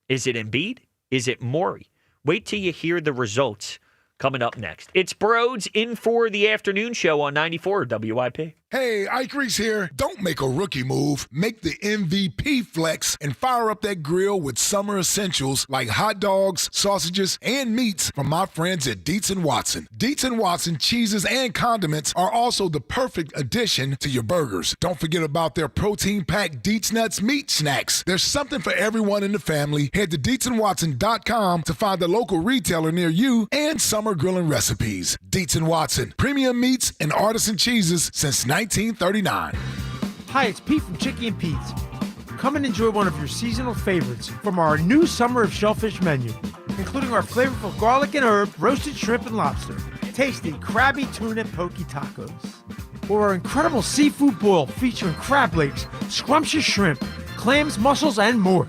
Is it Embiid? Is it Morey? Wait till you hear the results coming up next. It's Broads in for the afternoon show on 94 WIP. Hey, Ike Reese here. Don't make a rookie move. Make the MVP flex and fire up that grill with summer essentials like hot dogs, sausages, and meats from my friends at Dietz & Watson. Dietz & Watson cheeses and condiments are also the perfect addition to your burgers. Don't forget about their protein-packed Dietz Nuts meat snacks. There's something for everyone in the family. Head to DietzandWatson.com to find the local retailer near you and summer grilling recipes. Dietz & Watson, premium meats and artisan cheeses since 1939. Hi, it's Pete from Chicky and Pete's. Come and enjoy one of your seasonal favorites from our new Summer of Shellfish menu, including our flavorful garlic and herb, roasted shrimp and lobster, tasty crabby tuna poke tacos, or our incredible seafood boil featuring crab legs, scrumptious shrimp, clams, mussels, and more.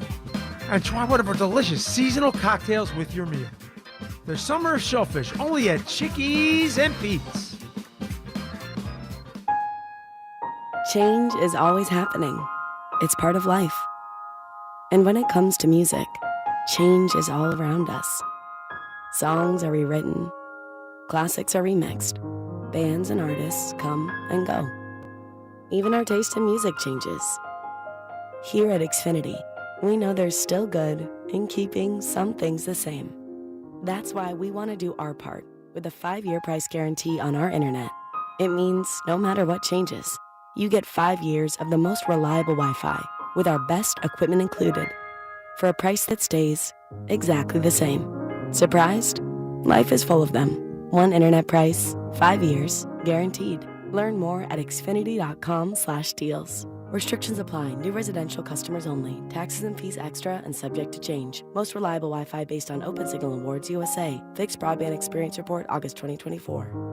And try one of our delicious seasonal cocktails with your meal. The Summer of Shellfish, only at Chickies and Pete's. Change is always happening. It's part of life. And when it comes to music, change is all around us. Songs are rewritten, classics are remixed, bands and artists come and go. Even our taste in music changes. Here at Xfinity, we know there's still good in keeping some things the same. That's why we want to do our part with a 5-year price guarantee on our internet. It means no matter what changes, you get 5 years of the most reliable Wi-Fi with our best equipment included for a price that stays exactly the same. Surprised? Life is full of them. One internet price, 5 years, guaranteed. Learn more at xfinity.com/deals. Restrictions apply. New residential customers only. Taxes and fees extra and subject to change. Most reliable Wi-Fi based on OpenSignal Awards USA. Fixed Broadband Experience Report, August 2024.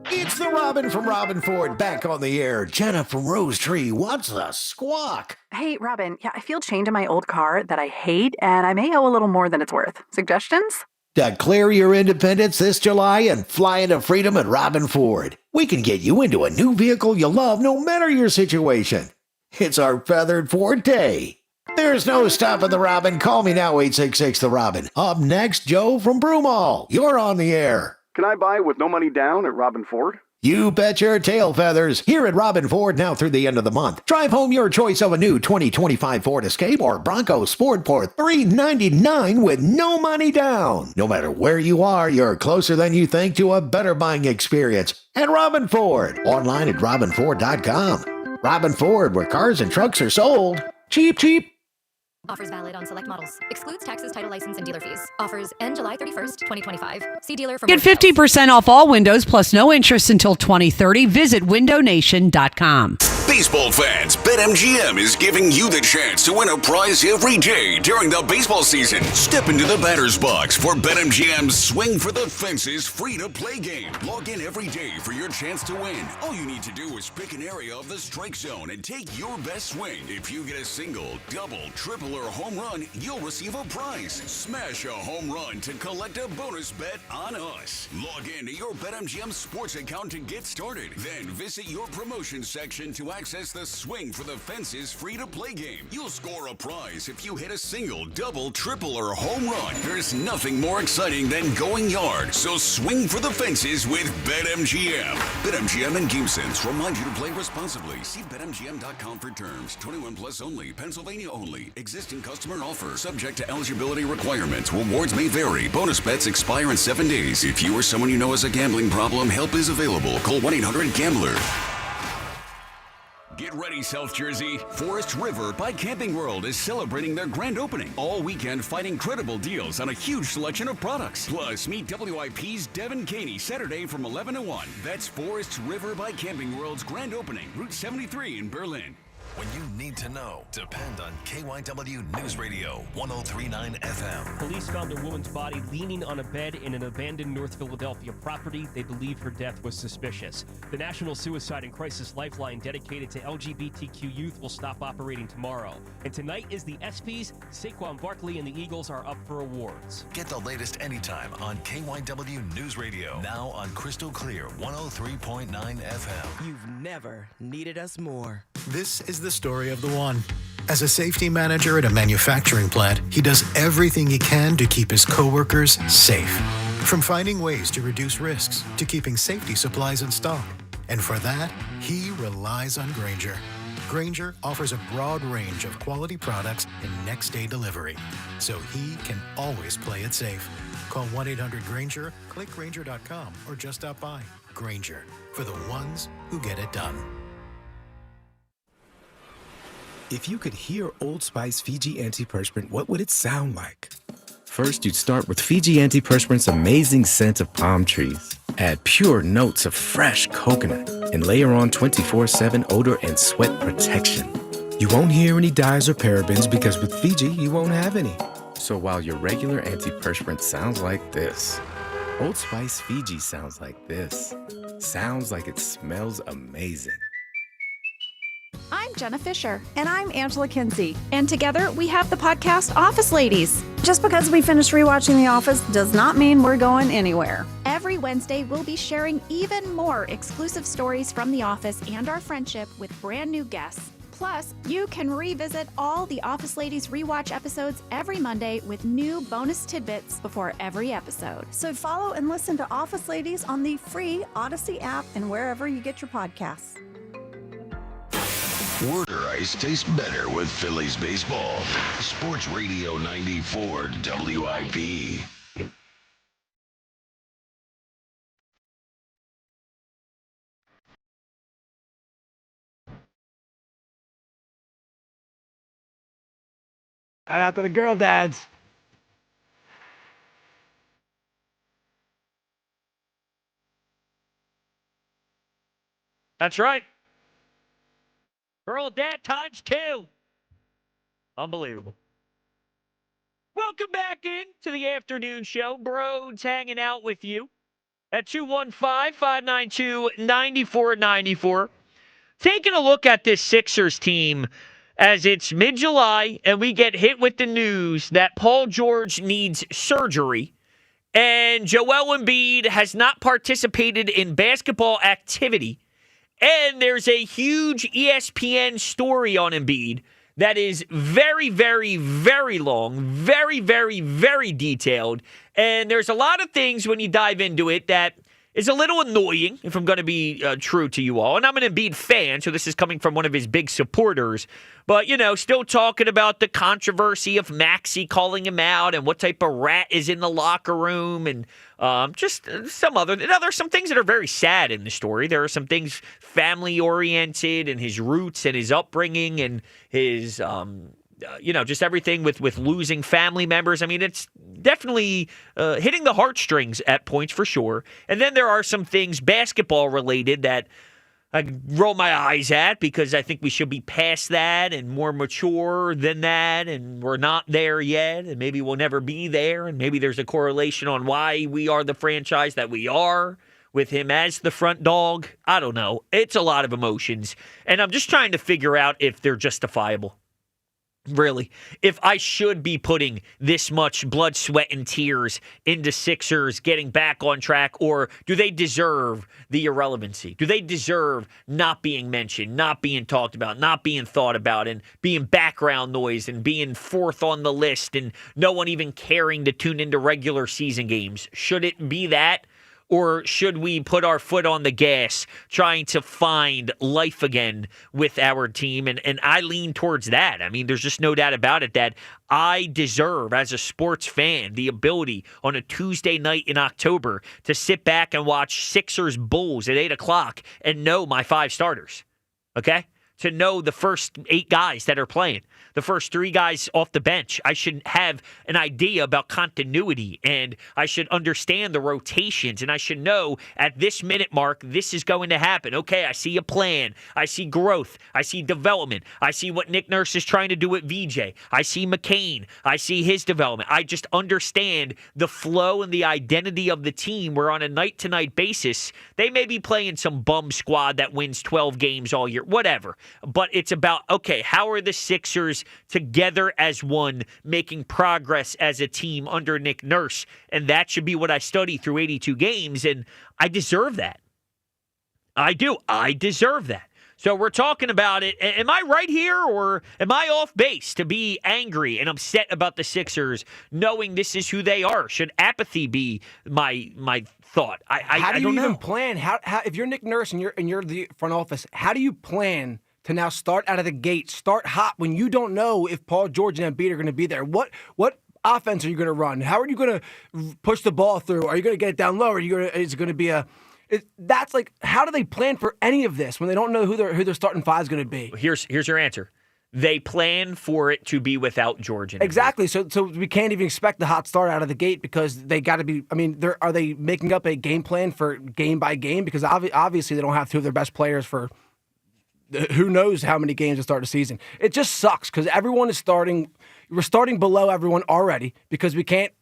It's the Robin from Robin Ford back on the air. Jenna from Rose Tree wants a squawk. Hey, Robin. Yeah, I feel chained to my old car that I hate, and I may owe a little more than it's worth. Suggestions? Declare your independence this July and fly into freedom at Robin Ford. We can get you into a new vehicle you love no matter your situation. It's our feathered forte. There's no stopping the Robin. Call me now, 866-THE-ROBIN. Up next, Joe from Broomall. You're on the air. Can I buy with no money down at Robin Ford? You bet your tail feathers. Here at Robin Ford now through the end of the month. Drive home your choice of a new 2025 Ford Escape or Bronco Sport for $399 with no money down. No matter where you are, you're closer than you think to a better buying experience at Robin Ford. Online at robinford.com. Robin Ford, where cars and trucks are sold. Cheap, cheap. Offers valid on select models. Excludes taxes, title, license, and dealer fees. Offers end July 31st, 2025. See dealer for more Get 50% off all windows plus no interest until 2030. Visit windownation.com. Baseball fans, BetMGM is giving you the chance to win a prize every day during the baseball season. Step into the batter's box for BetMGM's Swing for the Fences free-to-play game. Log in every day for your chance to win. All you need to do is pick an area of the strike zone and take your best swing. If you get a single, double, triple, or home run, you'll receive a prize. Smash a home run to collect a bonus bet on us. Log in to your BetMGM sports account to get started. Then visit your promotion section to access the Swing for the Fences free-to-play game. You'll score a prize if you hit a single, double, triple, or home run. There's nothing more exciting than going yard, so swing for the fences with BetMGM. BetMGM and GameSense remind you to play responsibly. See BetMGM.com for terms. 21 plus only. Pennsylvania only. Existing customer offer. Subject to eligibility requirements. Rewards may vary. Bonus bets expire in 7 days. If you or someone you know has a gambling problem, help is available. Call 1-800-GAMBLER. Get ready, South Jersey. Forest River by Camping World is celebrating their grand opening. All weekend, find incredible deals on a huge selection of products. Plus, meet WIP's Devin Caney Saturday from 11 to 1. That's Forest River by Camping World's grand opening, Route 73 in Berlin. When you need to know, depend on KYW News Radio 103.9 FM. Police found a woman's body leaning on a bed in an abandoned North Philadelphia property. They believe her death was suspicious. The National Suicide and Crisis Lifeline dedicated to LGBTQ youth will stop operating tomorrow. And tonight is the ESPYs. Saquon Barkley and the Eagles are up for awards. Get the latest anytime on KYW News Radio. Now on Crystal Clear 103.9 FM. You've never needed us more. This is the story of the one. As a safety manager at a manufacturing plant, he does everything he can to keep his coworkers safe. From finding ways to reduce risks to keeping safety supplies in stock. And for that, he relies on Grainger. Grainger offers a broad range of quality products and next-day delivery, so he can always play it safe. Call 1-800-GRAINGER, click Grainger.com, or just stop by. Grainger, for the ones who get it done. If you could hear Old Spice Fiji Antiperspirant, what would it sound like? First, you'd start with Fiji Antiperspirant's amazing scent of palm trees. Add pure notes of fresh coconut and layer on 24/7 odor and sweat protection. You won't hear any dyes or parabens because with Fiji, you won't have any. So while your regular antiperspirant sounds like this, Old Spice Fiji sounds like this. Sounds like it smells amazing. I'm Jenna Fisher. And I'm Angela Kinsey. And together we have the podcast Office Ladies. Just because we finished rewatching The Office does not mean we're going anywhere. Every Wednesday, we'll be sharing even more exclusive stories from The Office and our friendship with brand new guests. Plus, you can revisit all the Office Ladies rewatch episodes every Monday with new bonus tidbits before every episode. So follow and listen to Office Ladies on the free Odyssey app and wherever you get your podcasts. Water ice tastes better with Phillies baseball. Sports Radio 94 WIP. Shout out to the girl dads. That's right. Girl dad times 2. Unbelievable. Welcome back in to the afternoon show. Broads hanging out with you at 215-592-9494. Taking a look at this Sixers team as it's mid-July and we get hit with the news that Paul George needs surgery and Joel Embiid has not participated in basketball activity. And there's a huge ESPN story on Embiid that is very, very, very long, very, very, very detailed. And there's a lot of things when you dive into it that is a little annoying, if I'm going to be true to you all. And I'm an Embiid fan, so this is coming from one of his big supporters. But, you know, still talking about the controversy of Maxey calling him out and what type of rat is in the locker room and just some other. Now, there's some things that are very sad in the story. There are some things family-oriented and his roots and his upbringing and his just everything with losing family members. I mean, it's definitely hitting the heartstrings at points for sure. And then there are some things basketball related that I roll my eyes at because I think we should be past that and more mature than that. And we're not there yet. And maybe we'll never be there. And maybe there's a correlation on why we are the franchise that we are with him as the front dog. I don't know. It's a lot of emotions. And I'm just trying to figure out if they're justifiable. Really, if I should be putting this much blood, sweat, and tears into Sixers getting back on track, or do they deserve the irrelevancy? Do they deserve not being mentioned, not being talked about, not being thought about, and being background noise and being fourth on the list and no one even caring to tune into regular season games? Should it be that? Or should we put our foot on the gas trying to find life again with our team? And I lean towards that. I mean, there's just no doubt about it that I deserve, as a sports fan, the ability on a Tuesday night in October to sit back and watch Sixers Bulls at 8 o'clock and know my 5 starters, okay? To know the first 8 guys that are playing, the first 3 guys off the bench. I should have an idea about continuity, and I should understand the rotations, and I should know at this minute mark, this is going to happen. Okay, I see a plan. I see growth. I see development. I see what Nick Nurse is trying to do with VJ. I see McCain. I see his development. I just understand the flow and the identity of the team where on a night-to-night basis, they may be playing some bum squad that wins 12 games all year, whatever. But it's about, okay, how are the Sixers together as one making progress as a team under Nick Nurse? And that should be what I study through 82 games, and I deserve that. I do. I deserve that. So we're talking about it. Am I right here, or am I off base to be angry and upset about the Sixers, knowing this is who they are? Should apathy be my thought? How do you don't even know. plan? How if you're Nick Nurse and you're the front office, how do you plan to now start out of the gate, start hot when you don't know if Paul George and Embiid are going to be there? What offense are you going to run? How are you going to push the ball through? Are you going to get it down low? Is it going to be that's like, how do they plan for any of this when they don't know who their starting five is going to be? Here's your answer. They plan for it to be without George and Embiid. Exactly. So we can't even expect the hot start out of the gate because they got to be. I mean, are they making up a game plan for game by game? Because obviously they don't have two of their best players for who knows how many games to start the season. It just sucks because everyone is starting. We're starting below everyone already because we can't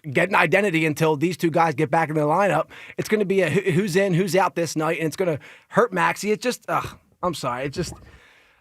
get an identity until these two guys get back in the lineup. It's going to be a who's in, who's out this night, and it's going to hurt Maxey. It just, I'm sorry. It just,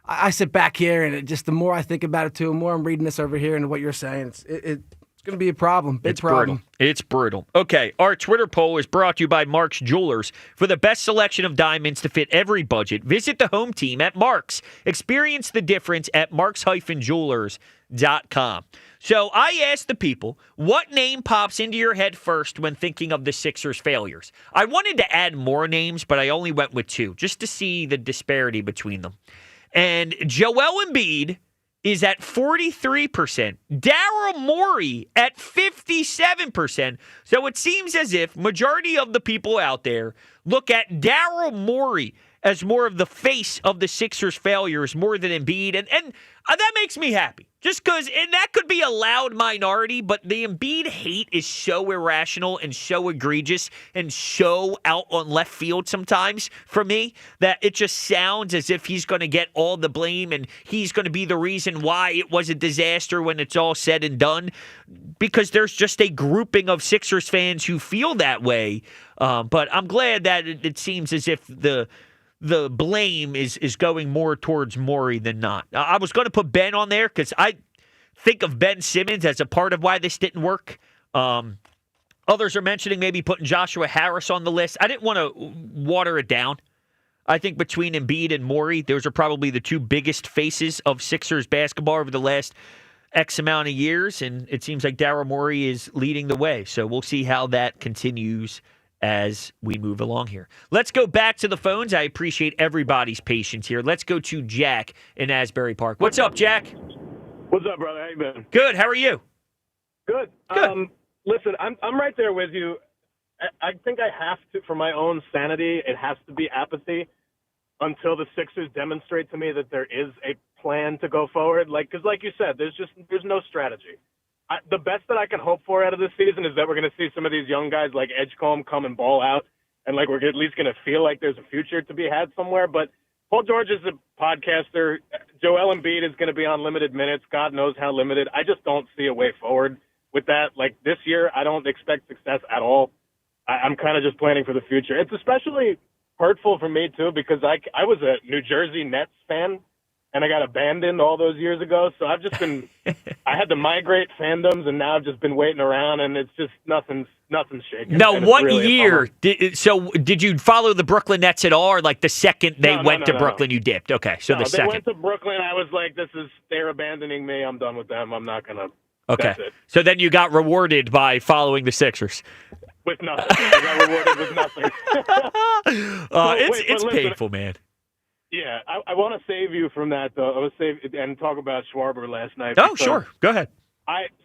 I sit back here and the more I think about it too, the more I'm reading this over here and what you're saying, it's going to be a problem. Big problem. Brutal. It's brutal. Okay, our Twitter poll is brought to you by Mark's Jewelers. For the best selection of diamonds to fit every budget, visit the home team at Mark's. Experience the difference at marks-jewelers.com. So I asked the people, what name pops into your head first when thinking of the Sixers' failures? I wanted to add more names, but I only went with two, just to see the disparity between them. And Joel Embiid is at 43%. Daryl Morey at 57%. So it seems as if majority of the people out there look at Daryl Morey as more of the face of the Sixers' failures more than Embiid. And that makes me happy. Just because, and that could be a loud minority, but the Embiid hate is so irrational and so egregious and so out on left field sometimes for me that it just sounds as if he's going to get all the blame and he's going to be the reason why it was a disaster when it's all said and done, because there's just a grouping of Sixers fans who feel that way. But I'm glad that it seems as if the blame is going more towards Morey than not. I was going to put Ben on there because I think of Ben Simmons as a part of why this didn't work. Others are mentioning maybe putting Joshua Harris on the list. I didn't want to water it down. I think between Embiid and Morey, those are probably the two biggest faces of Sixers basketball over the last X amount of years, and it seems like Daryl Morey is leading the way. So we'll see how that continues as we move along here. Let's go back to the phones. I appreciate everybody's patience here. Let's go to Jack in Asbury Park. What's up, Jack? What's up, brother? How you been? Good. How are you? Good. Listen, I'm right there with you. I think I have to, for my own sanity, it has to be apathy until the Sixers demonstrate to me that there is a plan to go forward. Because like you said, there's no strategy. The best that I can hope for out of this season is that we're going to see some of these young guys like Edgecombe come and ball out, and like we're at least going to feel like there's a future to be had somewhere. But Paul George is a podcaster. Joel Embiid is going to be on limited minutes. God knows how limited. I just don't see a way forward with that. Like this year, I don't expect success at all. I'm kind of just planning for the future. It's especially hurtful for me, too, because I was a New Jersey Nets fan, and I got abandoned all those years ago. So I've just been – I had to migrate fandoms, and now I've just been waiting around, and it's just nothing's shaking. Now, what really year? Did you follow the Brooklyn Nets at all, or like the second they went to Brooklyn you dipped? Okay, so the second. They went to Brooklyn. I was like, they're abandoning me. I'm done with them. I'm not going to – Okay. That's it. So then you got rewarded by following the Sixers. With nothing. I got rewarded with nothing. It's painful, man. Yeah, I want to save you from that, though. I was and talk about Schwarber last night. Oh, sure. Go ahead.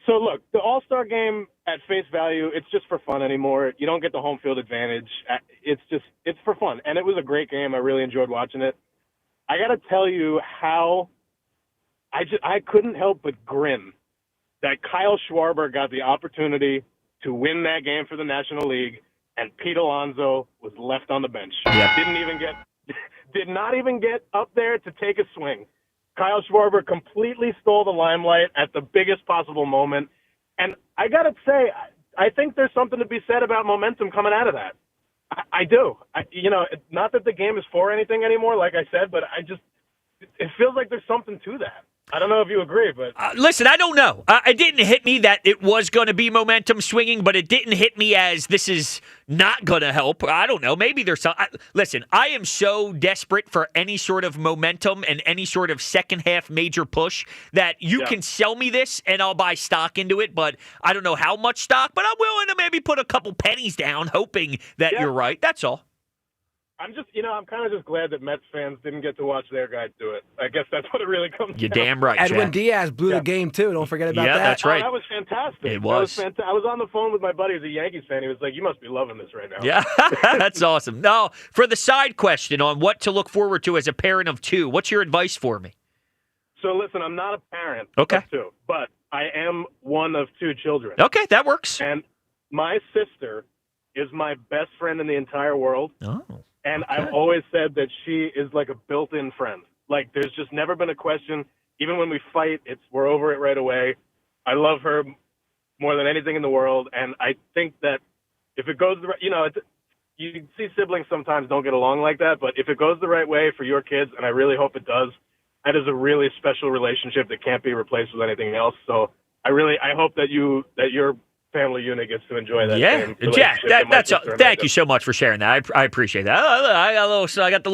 So, look, the All-Star game at face value, it's just for fun anymore. You don't get the home field advantage. It's for fun. And it was a great game. I really enjoyed watching it. I got to tell you how I couldn't help but grin that Kyle Schwarber got the opportunity to win that game for the National League, and Pete Alonso was left on the bench. Yep. Did not even get up there to take a swing. Kyle Schwarber completely stole the limelight at the biggest possible moment. And I got to say, I think there's something to be said about momentum coming out of that. I do. Not that the game is for anything anymore, like I said, but it feels like there's something to that. I don't know if you agree, but listen, I don't know. It didn't hit me that it was going to be momentum swinging, but it didn't hit me as this is not going to help. I don't know. Maybe there's some. Listen, I am so desperate for any sort of momentum and any sort of second half major push that you can sell me this and I'll buy stock into it, but I don't know how much stock, but I'm willing to maybe put a couple pennies down hoping that you're right. That's all. I'm kind of just glad that Mets fans didn't get to watch their guys do it. I guess that's what it really comes You're down to. damn right, Edwin Jack. Diaz blew the game, too. Don't forget about that. Yeah, that's right. Oh, that was fantastic. It was. I was on the phone with my buddy who's a Yankees fan. He was like, you must be loving this right now. Yeah, that's awesome. Now, for the side question on what to look forward to as a parent of two, what's your advice for me? So, listen, I'm not a parent of two, but I am one of two children. Okay, that works. And my sister is my best friend in the entire world. Oh. And I've always said that she is like a built-in friend. Like, there's just never been a question. Even when we fight, we're over it right away. I love her more than anything in the world. And I think that if it goes the right, you see siblings sometimes don't get along like that. But if it goes the right way for your kids, and I really hope it does, that is a really special relationship that can't be replaced with anything else. So I hope that your family unit gets to enjoy that. Yeah, same Jack, relationship thank you so much for sharing that. I appreciate that. I got the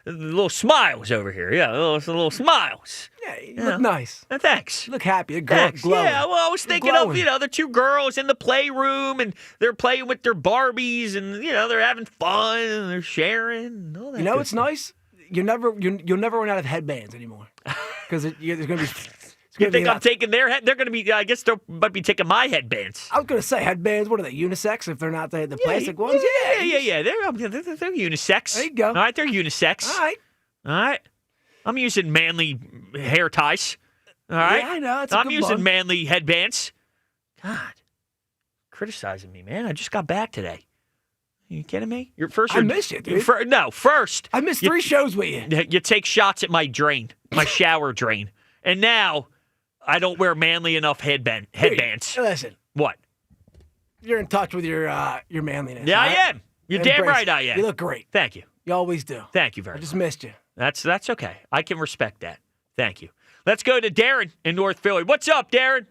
little smiles over here. Yeah, little smiles. Yeah, you look nice. Thanks. You look happy. You're Thanks. glowing. Yeah, well, I was thinking of, the two girls in the playroom, and they're playing with their Barbies, and, they're having fun, and they're sharing, and all that. It's nice? You'll never run out of headbands anymore. Because there's going to be... You think I'm taking their head? They're going to be, I guess they might be taking my headbands. I was going to say, headbands, what are they, unisex if they're not the plastic ones? Yeah. They're unisex. There you go. All right, they're unisex. All right. I'm using manly hair ties. All right. Yeah, I know. I'm using manly headbands. God. Criticizing me, man. I just got back today. Are you kidding me? I miss you, dude. First. I missed 3 shows with you. You take shots at my drain, my shower drain. And now I don't wear manly enough headbands. Hey, listen. What? You're in touch with your manliness. Yeah, right? I am. You're damn right I am. You look great. Thank you. You always do. Thank you very much. I just missed you. That's okay. I can respect that. Thank you. Let's go to Darren in North Philly. What's up, Darren?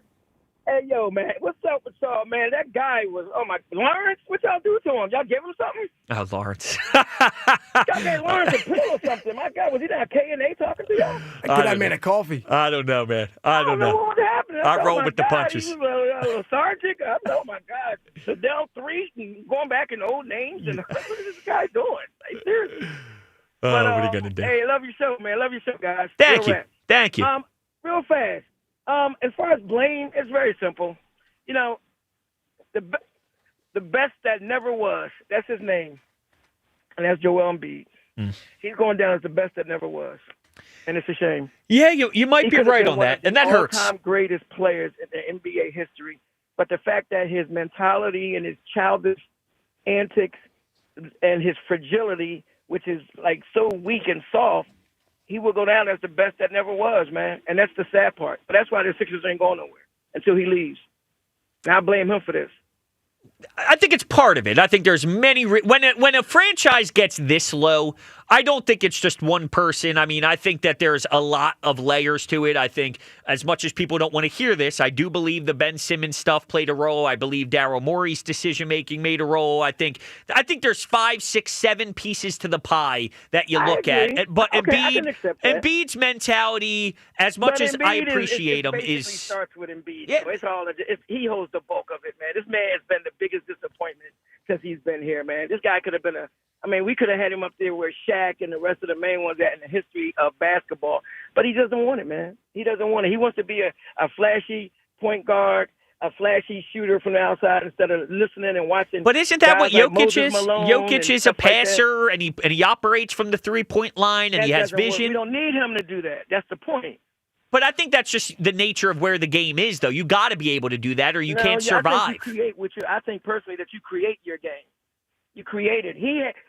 Hey, yo, man. What's up with y'all, man? That guy was, Lawrence? What y'all do to him? Y'all give him something? Oh, Lawrence. Y'all gave Lawrence a pill or something. My God, was he down K&A talking to y'all? Could I made a coffee? I don't know, man. I don't know. What happened? I roll with the punches. He was a sergeant. Oh, my God. Fidel 3 and going back in old names. And what is this guy doing? Like, seriously. What are you going to do? Hey, love your show, man. Love your show, guys. Thank you. Thank you. Real fast. As far as blame, it's very simple. The best that never was, that's his name. And that's Joel Embiid. He's going down as the best that never was. And it's a shame. Yeah, you might be right on that. And that hurts. All-time greatest players in the NBA history. But the fact that his mentality and his childish antics and his fragility, which is like so weak and soft, he will go down as the best that never was, man. And that's the sad part. But that's why the Sixers ain't going nowhere until he leaves. And I blame him for this. I think it's part of it. I think there's many when a franchise gets this low, I don't think it's just one person. I mean, I think that there's a lot of layers to it. I think as much as people don't want to hear this, I do believe the Ben Simmons stuff played a role. I believe Daryl Morey's decision-making made a role. I think there's 5, 6, 7 pieces to the pie that you look at. But Embiid's mentality, as much as I appreciate him, is starts with Embiid. Yeah. So he holds the bulk of it, man. This man has been the biggest disappointment since he's been here, man. This guy could have been we could have had him up there where Shaq and the rest of the main ones at in the history of basketball. But he doesn't want it, man. He doesn't want it. He wants to be a flashy point guard, a flashy shooter from the outside instead of listening and watching. But isn't that what Jokic is? Jokic is a passer, and he operates from the 3-point line, and he has vision. We don't need him to do that. That's the point. But I think that's just the nature of where the game is, though. You got to be able to do that, or you can't survive. I think personally that you create your game. You create it.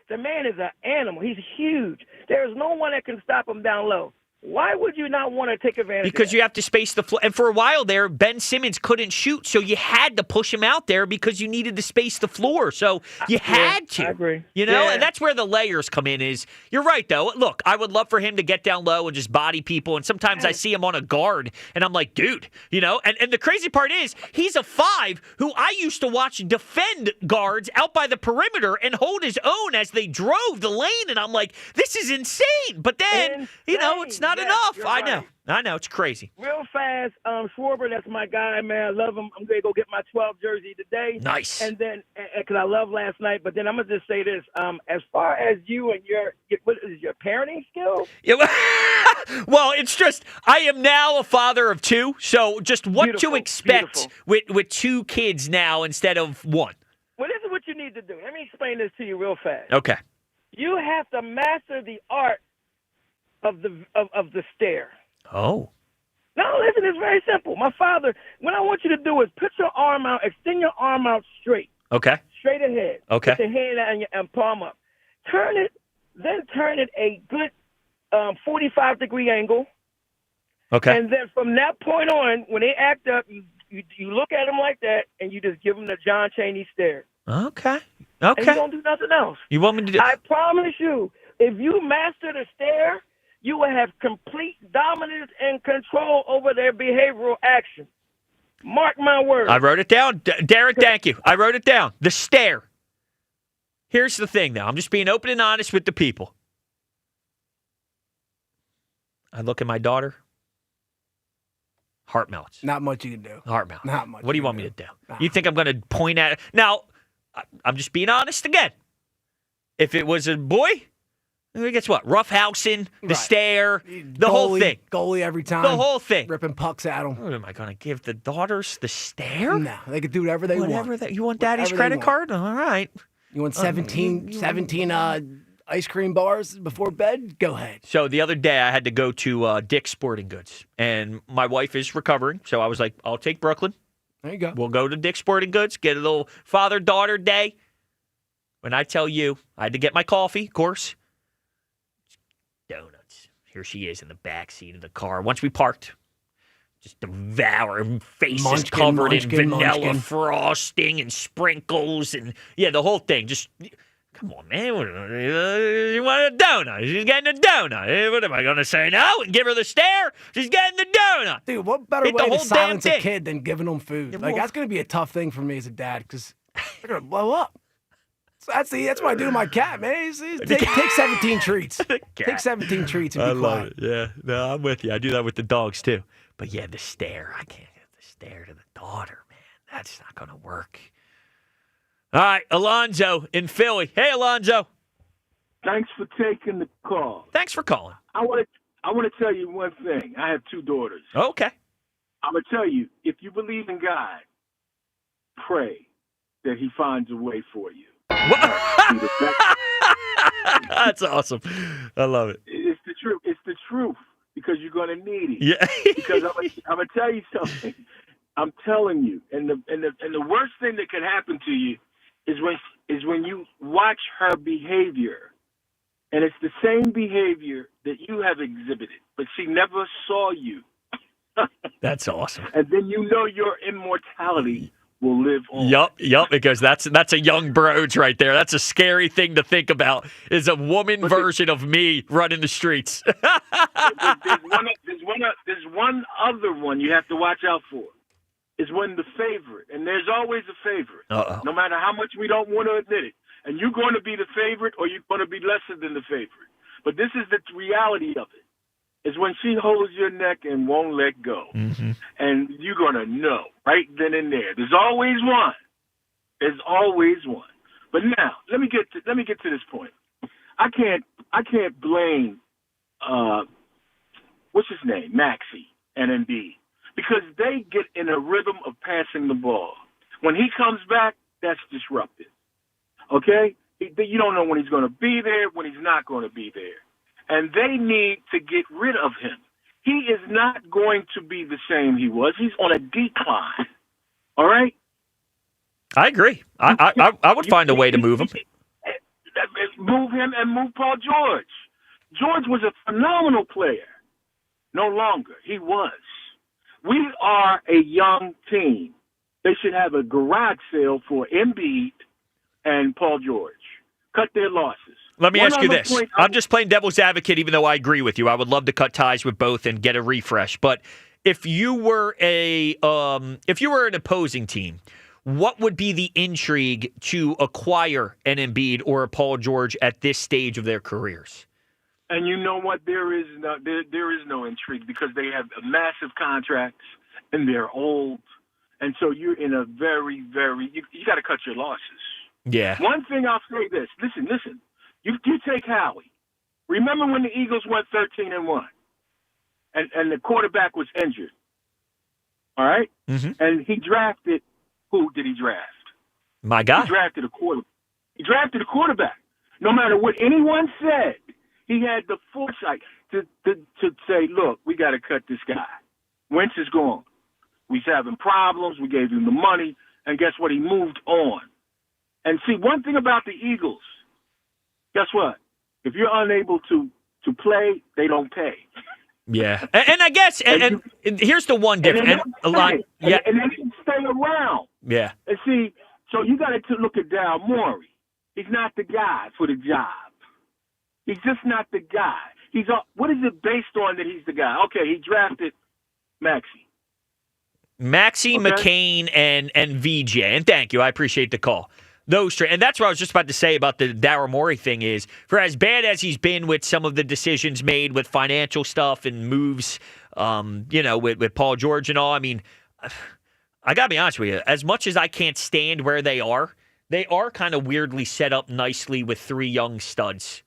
The man is an animal. He's huge. There is no one that can stop him down low. Why would you not want to take advantage of Because that? you have to space the floor. And for a while there, Ben Simmons couldn't shoot, so you had to push him out there because you needed to space the floor. So you had to. I agree. You know, Yeah. and that's where the layers come in is, you're right, though. Look, I would love for him to get down low and just body people. And sometimes I see him on a guard, and I'm like, dude, you know. And the crazy part is, he's a 5 who I used to watch defend guards out by the perimeter and hold his own as they drove the lane. And I'm like, this is insane. But then, you know, it's not enough. I know. It's crazy. Real fast, Schwarber, that's my guy, man. I love him. I'm going to go get my 12 jersey today. Nice. And then, because I love last night, but then I'm going to just say this. As far as you and what is your parenting skills? Yeah, well, it's just, I am now a father of 2, so just what to expect with 2 kids now instead of 1. Well, this is what you need to do. Let me explain this to you real fast. Okay. You have to master the art of the stare. Oh. No, listen, it's very simple. My father, what I want you to do is put your arm out, extend your arm out straight. Okay. Straight ahead. Okay. Put your hand out and palm up. Turn it a good 45-degree angle. Okay. And then from that point on, when they act up, you look at them like that, and you just give them the John Chaney stare. Okay. And you don't do nothing else. You want me to do? I promise you, if you master the stare, you will have complete dominance and control over their behavioral action. Mark my words. I wrote it down. Darren, thank you. I wrote it down. The stare. Here's the thing, though. I'm just being open and honest with the people. I look at my daughter. Heart melts. Not much you can do. Heart melts. Not much. What do you want me to do? You think I'm going to point at it? Now, I'm just being honest again. If it was a boy, guess what? Roughhousing, the stare, the whole thing. Goalie every time. The whole thing. Ripping pucks at them. What am I going to give the daughters the stare? No, they can do whatever they want. You want daddy's credit card? All right. You want 17 ice cream bars before bed? Go ahead. So the other day I had to go to Dick's Sporting Goods, and my wife is recovering. So I was like, I'll take Brooklyn. There you go. We'll go to Dick's Sporting Goods, get a little father-daughter day. When I tell you, I had to get my coffee, of course. Donuts. Here she is in the back seat of the car. Once we parked, just devouring, faces covered in vanilla frosting and sprinkles and, the whole thing. Just, come on, man. You want a donut? She's getting a donut. What am I going to say no and give her the stare? She's getting the donut. Dude, what better way to silence a kid than giving them food? That's going to be a tough thing for me as a dad because they're going to blow up. So that's what I do to my cat, man. Take 17 treats. Take 17 treats and be quiet. Love it. Yeah, no, I'm with you. I do that with the dogs too. But the stare. I can't get the stare to the daughter, man. That's not going to work. All right, Alonzo in Philly. Hey, Alonzo. Thanks for taking the call. Thanks for calling. I want to tell you one thing. I have 2 daughters. Okay. I'm going to tell you, if you believe in God, pray that he finds a way for you. That's awesome. I love it. It's the truth. It's the truth because you're going to need it. Yeah. Because I'm going to tell you something. I'm telling you, and the worst thing that could happen to you is when you watch her behavior, and it's the same behavior that you have exhibited, but she never saw you. That's awesome. And then you know your immortality will live on. Yup, because that's a young broach right there. That's a scary thing to think about, is a woman version of me running the streets. There's one other one you have to watch out for. Is when the favorite, and there's always a favorite, no matter how much we don't want to admit it. And you're going to be the favorite or you're going to be lesser than the favorite. But this is the reality of it, is when she holds your neck and won't let go. Mm-hmm. And you're going to know right then and there. There's always one. There's always one. But now, let me get to this point. I can't blame what's his name? Maxey and Embiid. Because they get in a rhythm of passing the ball. When he comes back, that's disruptive. Okay? You don't know when he's going to be there, when he's not going to be there. And they need to get rid of him. He is not going to be the same he was. He's on a decline. All right? I agree. I would find a way to move him. Move him and move Paul George. George was a phenomenal player. No longer. He was. We are a young team. They should have a garage sale for Embiid and Paul George. Cut their losses. Let me ask you this. Point, I'm just playing devil's advocate, even though I agree with you. I would love to cut ties with both and get a refresh. But if you were an opposing team, what would be the intrigue to acquire an Embiid or a Paul George at this stage of their careers? And you know what? There is no intrigue because they have massive contracts and they're old. And so you're in a very, very you got to cut your losses. Yeah. One thing I'll say this. Listen. You take Howie. Remember when the Eagles went 13-1 and the quarterback was injured? All right? Mm-hmm. And he drafted – who did he draft? My guy. He drafted a quarterback. No matter what anyone said, he had the foresight to say, look, we got to cut this guy. Wentz is gone. We's having problems. We gave him the money. And guess what? He moved on. And see, one thing about the Eagles, guess what? If you're unable to play, they don't pay. Yeah. And I guess, and here's the one difference. And they can stay around. Yeah. And see, so you got to look at Daryl Morey. He's not the guy for the job. He's just not the guy. What is it based on that he's the guy? Okay, he drafted Maxey, McCain, and VJ. And thank you. I appreciate the call. And that's what I was just about to say about the Daryl Morey thing is, for as bad as he's been with some of the decisions made with financial stuff and moves, with Paul George and all, I mean, I got to be honest with you. As much as I can't stand where they are kind of weirdly set up nicely with three young studs,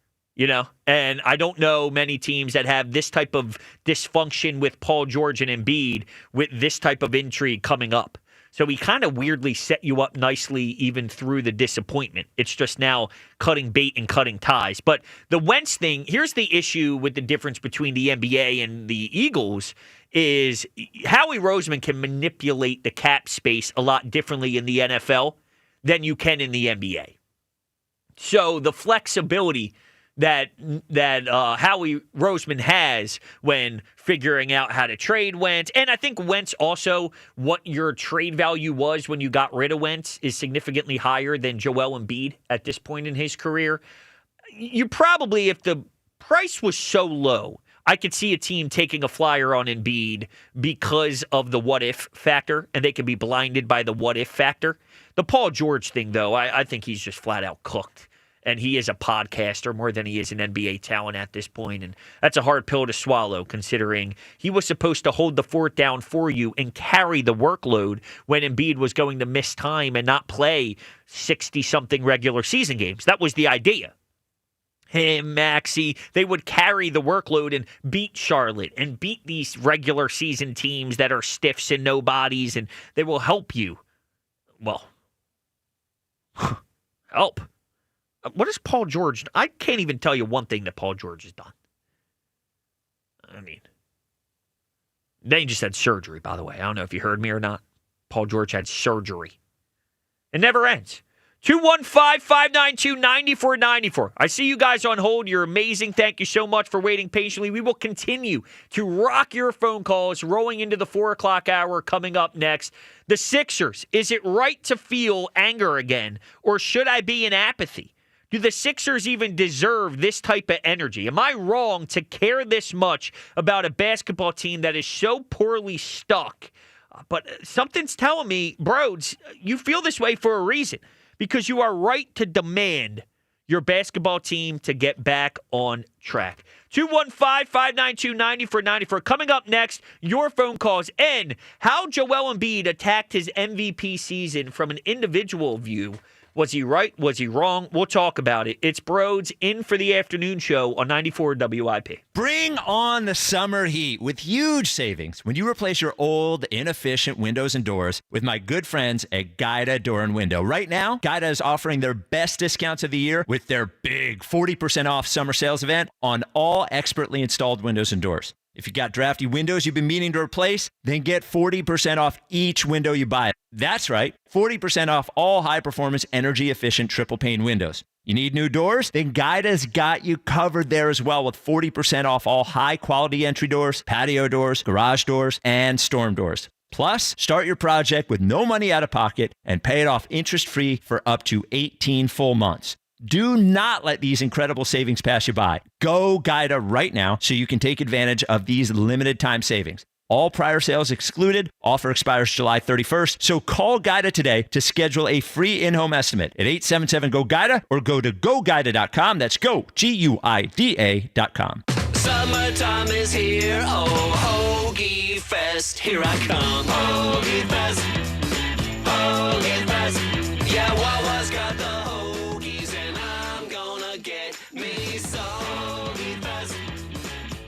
and I don't know many teams that have this type of dysfunction with Paul George and Embiid with this type of intrigue coming up. So he kind of weirdly set you up nicely even through the disappointment. It's just now cutting bait and cutting ties. But the Wentz thing, here's the issue with the difference between the NBA and the Eagles is Howie Roseman can manipulate the cap space a lot differently in the NFL than you can in the NBA. So the flexibility that Howie Roseman has when figuring out how to trade Wentz. And I think Wentz also, what your trade value was when you got rid of Wentz is significantly higher than Joel Embiid at this point in his career. You probably, if the price was so low, I could see a team taking a flyer on Embiid because of the what-if factor, and they could be blinded by the what-if factor. The Paul George thing, though, I think he's just flat-out cooked. And he is a podcaster more than he is an NBA talent at this point. And that's a hard pill to swallow, considering he was supposed to hold the fort down for you and carry the workload when Embiid was going to miss time and not play 60-something regular season games. That was the idea. Him, Maxey, they would carry the workload and beat Charlotte and beat these regular season teams that are stiffs and nobodies, and they will help you. Well, help. What is Paul George? I can't even tell you one thing that Paul George has done. I mean, they just had surgery, by the way. I don't know if you heard me or not. Paul George had surgery. It never ends. 215-592-9494. I see you guys on hold. You're amazing. Thank you so much for waiting patiently. We will continue to rock your phone calls rolling into the 4 o'clock hour coming up next. The Sixers. Is it right to feel anger again, or should I be in apathy? Do the Sixers even deserve this type of energy? Am I wrong to care this much about a basketball team that is so poorly stuck? But something's telling me, Broads, you feel this way for a reason, because you are right to demand your basketball team to get back on track. 215-592-9494. Coming up next, your phone calls and how Joel Embiid attacked his MVP season from an individual view. Was he right? Was he wrong? We'll talk about it. It's Broads in for the afternoon show on 94 WIP. Bring on the summer heat with huge savings when you replace your old, inefficient windows and doors with my good friends at Guida Door and Window. Right now, Guida is offering their best discounts of the year with their big 40% off summer sales event on all expertly installed windows and doors. If you got drafty windows you've been meaning to replace, then get 40% off each window you buy. That's right, 40% off all high-performance, energy-efficient triple-pane windows. You need new doors? Then Guida's got you covered there as well with 40% off all high-quality entry doors, patio doors, garage doors, and storm doors. Plus, start your project with no money out of pocket and pay it off interest-free for up to 18 full months. Do not let these incredible savings pass you by. Go Guida right now so you can take advantage of these limited time savings. All prior sales excluded. Offer expires July 31st. So call Guida today to schedule a free in-home estimate at 877-GO-GUIDA or go to GoGuida.com. That's go, GUIDA.com. Summertime is here. Oh, Hoagie Fest. Here I come. Hoagie Fest. Hoagie Fest. Yeah, Wawa's got the hoagies and I'm gonna get me some. Hoagie Fest.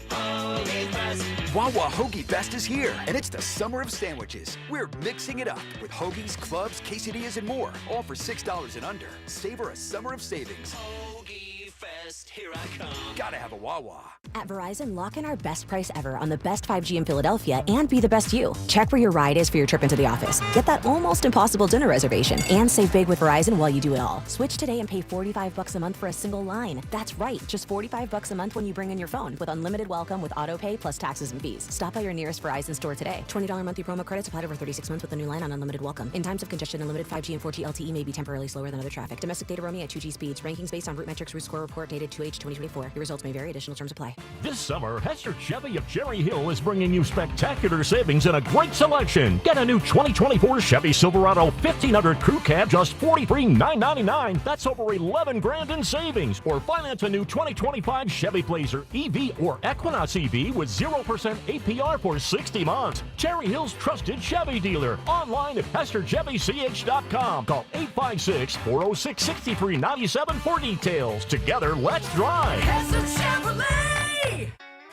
Hoagie Fest. Wawa Hoagie Fest is here, and it's the summer of sandwiches. We're mixing it up with hoagies, clubs, quesadillas, and more, all for $6 and under. Savor a summer of savings. Hoagie Fest, here I come. Gotta have a Wawa. At Verizon, lock in our best price ever on the best 5G in Philadelphia and be the best you. Check where your ride is for your trip into the office. Get that almost impossible dinner reservation and save big with Verizon while you do it all. Switch today and pay $45 a month for a single line. That's right, just $45 a month when you bring in your phone with unlimited welcome with auto pay plus taxes and fees. Stop by your nearest Verizon store today. $20 monthly promo credits applied over 36 months with a new line on unlimited welcome. In times of congestion, unlimited 5G and 4G LTE may be temporarily slower than other traffic. Domestic data roaming at 2G speeds. Rankings based on root metrics. Root score report dated 2H 2024. Your results may vary. Additional terms apply. This summer, Hester Chevy of Cherry Hill is bringing you spectacular savings and a great selection. Get a new 2024 Chevy Silverado 1500 Crew Cab, just $43,999. That's over $11,000 in savings. Or finance a new 2025 Chevy Blazer EV or Equinox EV with 0% APR for 60 months. Cherry Hill's trusted Chevy dealer. Online at HesterChevyCH.com. Call 856-406-6397 for details. Together, let's drive. Hester Chevrolet!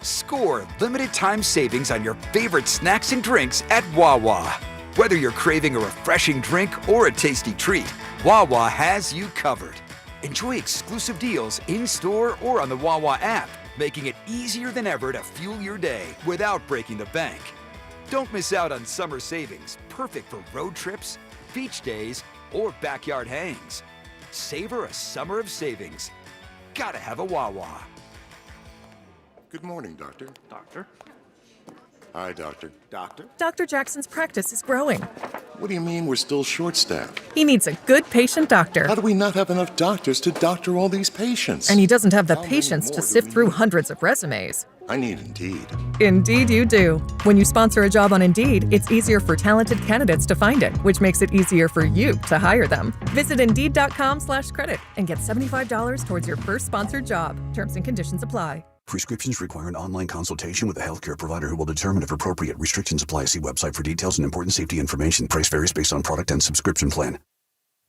Score limited time savings on your favorite snacks and drinks at Wawa. Whether you're craving a refreshing drink or a tasty treat, Wawa has you covered. Enjoy exclusive deals in-store or on the Wawa app, making it easier than ever to fuel your day without breaking the bank. Don't miss out on summer savings, perfect for road trips, beach days, or backyard hangs. Savor a summer of savings. Gotta have a Wawa. Good morning, Doctor. Doctor? Hi, Doctor. Doctor? Dr. Jackson's practice is growing. What do you mean we're still short-staffed? He needs a good patient doctor. How do we not have enough doctors to doctor all these patients? And he doesn't have the patience to sift through hundreds of resumes. I need Indeed. Indeed you do. When you sponsor a job on Indeed, it's easier for talented candidates to find it, which makes it easier for you to hire them. Visit Indeed.com/credit and get $75 towards your first sponsored job. Terms and conditions apply. Prescriptions require an online consultation with a healthcare provider who will determine if appropriate. Restrictions apply. See website for details and important safety information. Price varies based on product and subscription plan.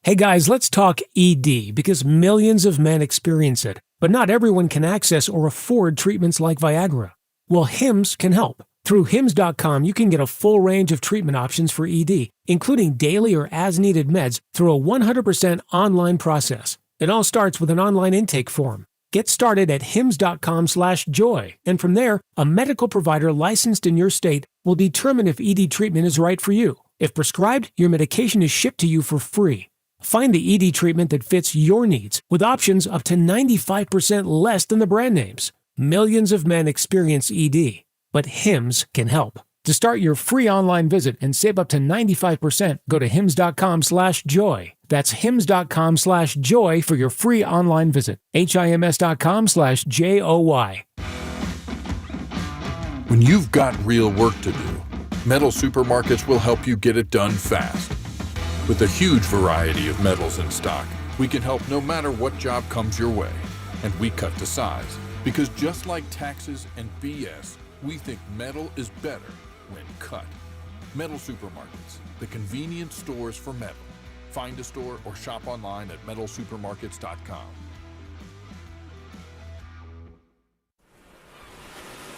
Hey guys, let's talk ED because millions of men experience it, but not everyone can access or afford treatments like Viagra. Well, Hims can help. Through Hims.com, you can get a full range of treatment options for ED, including daily or as-needed meds through a 100% online process. It all starts with an online intake form. Get started at hims.com/joy, and from there, a medical provider licensed in your state will determine if ED treatment is right for you. If prescribed, your medication is shipped to you for free. Find the ED treatment that fits your needs with options up to 95% less than the brand names. Millions of men experience ED, but Hims can help. To start your free online visit and save up to 95%, go to hims.com/joy. That's hims.com/joy for your free online visit. HIMS.com/JOY. When you've got real work to do, Metal Supermarkets will help you get it done fast. With a huge variety of metals in stock, we can help no matter what job comes your way. And we cut to size, because just like taxes and BS, we think metal is better when cut. Metal Supermarkets, the convenient stores for metal. Find a store or shop online at metalsupermarkets.com.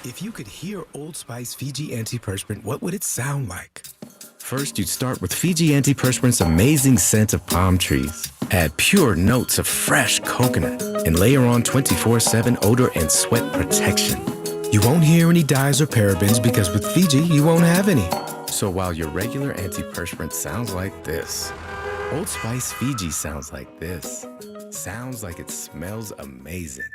If you could hear Old Spice Fiji Antiperspirant, what would it sound like? First, you'd start with Fiji Antiperspirant's amazing scent of palm trees. Add pure notes of fresh coconut and layer on 24/7 odor and sweat protection. You won't hear any dyes or parabens because with Fiji, you won't have any. So while your regular antiperspirant sounds like this, Old Spice Fiji sounds like this. Sounds like it smells amazing.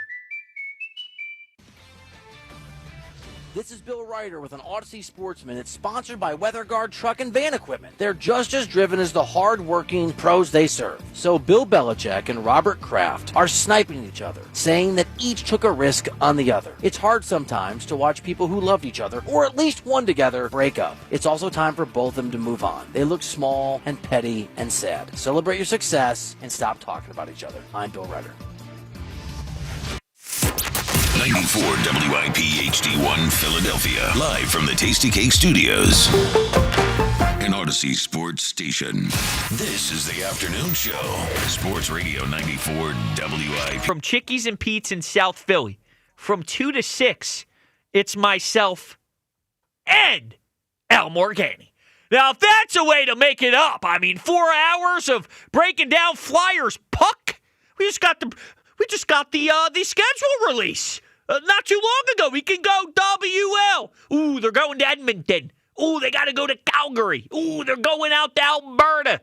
This is Bill Ryder with an Odyssey Sportsman. It's sponsored by WeatherGuard Truck and Van Equipment. They're just as driven as the hard-working pros they serve. So Bill Belichick and Robert Kraft are sniping each other, saying that each took a risk on the other. It's hard sometimes to watch people who loved each other, or at least one together, break up. It's also time for both of them to move on. They look small and petty and sad. Celebrate your success and stop talking about each other. I'm Bill Ryder. 94 WIP HD1 Philadelphia. Live from the Tasty Cake Studios. An Odyssey Sports Station. This is the afternoon show. Sports Radio 94 WIP. From Chickies and Pete's in South Philly, from 2 to 6, it's myself and Al Morgani. Now, if that's a way to make it up, I mean, 4 hours of breaking down Flyers puck. We just got the schedule release. Not too long ago, we can go WL. Ooh, they're going to Edmonton. Ooh, they got to go to Calgary. Ooh, they're going out to Alberta.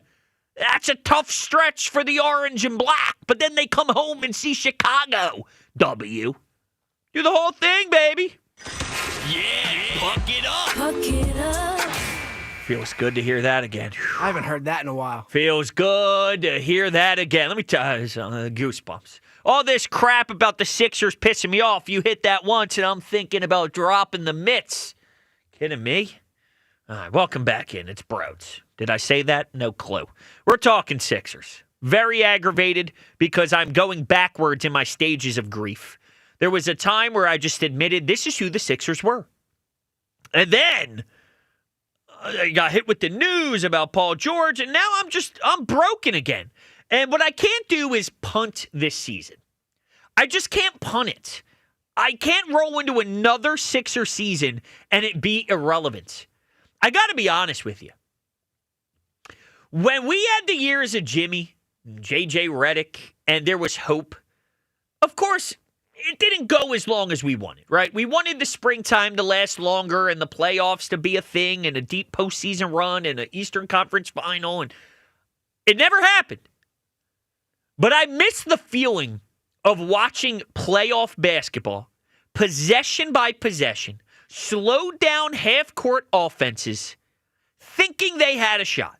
That's a tough stretch for the orange and black. But then they come home and see Chicago. W. Do the whole thing, baby. Yeah, puck it up. Puck it up. Feels good to hear that again. I haven't heard that in a while. Feels good to hear that again. Let me tell you something, goosebumps. All this crap about the Sixers pissing me off. You hit that once, and I'm thinking about dropping the mitts. Kidding me? All right, welcome back in. It's Broads. Did I say that? No clue. We're talking Sixers. Very aggravated because I'm going backwards in my stages of grief. There was a time where I just admitted this is who the Sixers were. And then I got hit with the news about Paul George, and now I'm broken again. And what I can't do is punt this season. I just can't punt it. I can't roll into another Sixer season and it be irrelevant. I got to be honest with you. When we had the years of Jimmy, J.J. Redick, and there was hope, of course, it didn't go as long as we wanted, right? We wanted the springtime to last longer and the playoffs to be a thing and a deep postseason run and an Eastern Conference final, and it never happened. But I miss the feeling of watching playoff basketball, possession by possession, slowed down half-court offenses, thinking they had a shot.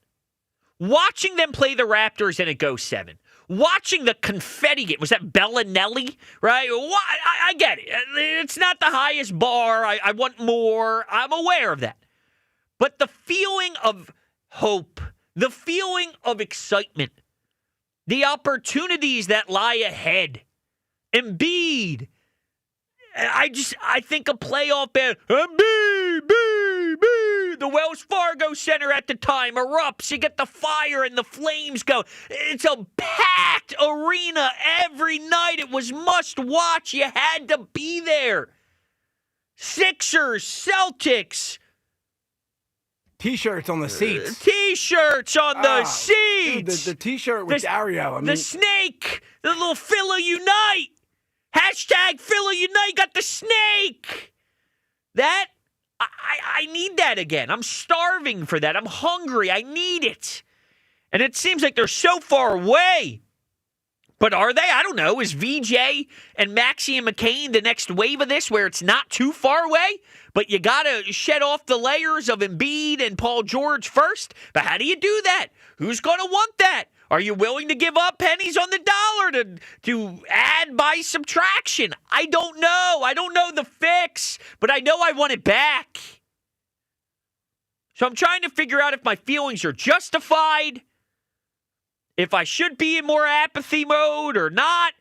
Watching them play the Raptors and it goes 7. Watching the confetti game. Was that Bellinelli? Right? I get it. It's not the highest bar. I want more. I'm aware of that. But the feeling of hope, the feeling of excitement, the opportunities that lie ahead. Embiid. I think a playoff band. Embiid, the Wells Fargo Center at the time erupts. You get the fire and the flames go. It's a packed arena every night. It was must watch. You had to be there. Sixers, Celtics. T-shirts on the seats. T-shirts on the seats. Dude, the T-shirt with Dario. The snake. The little Philly Unite. Hashtag Philly Unite. Got the snake. That, I need that again. I'm starving for that. I'm hungry. I need it. And it seems like they're so far away. But are they? I don't know. Is VJ and Maxey and McCain the next wave of this where it's not too far away? But you got to shed off the layers of Embiid and Paul George first. But how do you do that? Who's going to want that? Are you willing to give up pennies on the dollar to add by subtraction? I don't know. I don't know the fix, but I know I want it back. So I'm trying to figure out if my feelings are justified, if I should be in more apathy mode or not.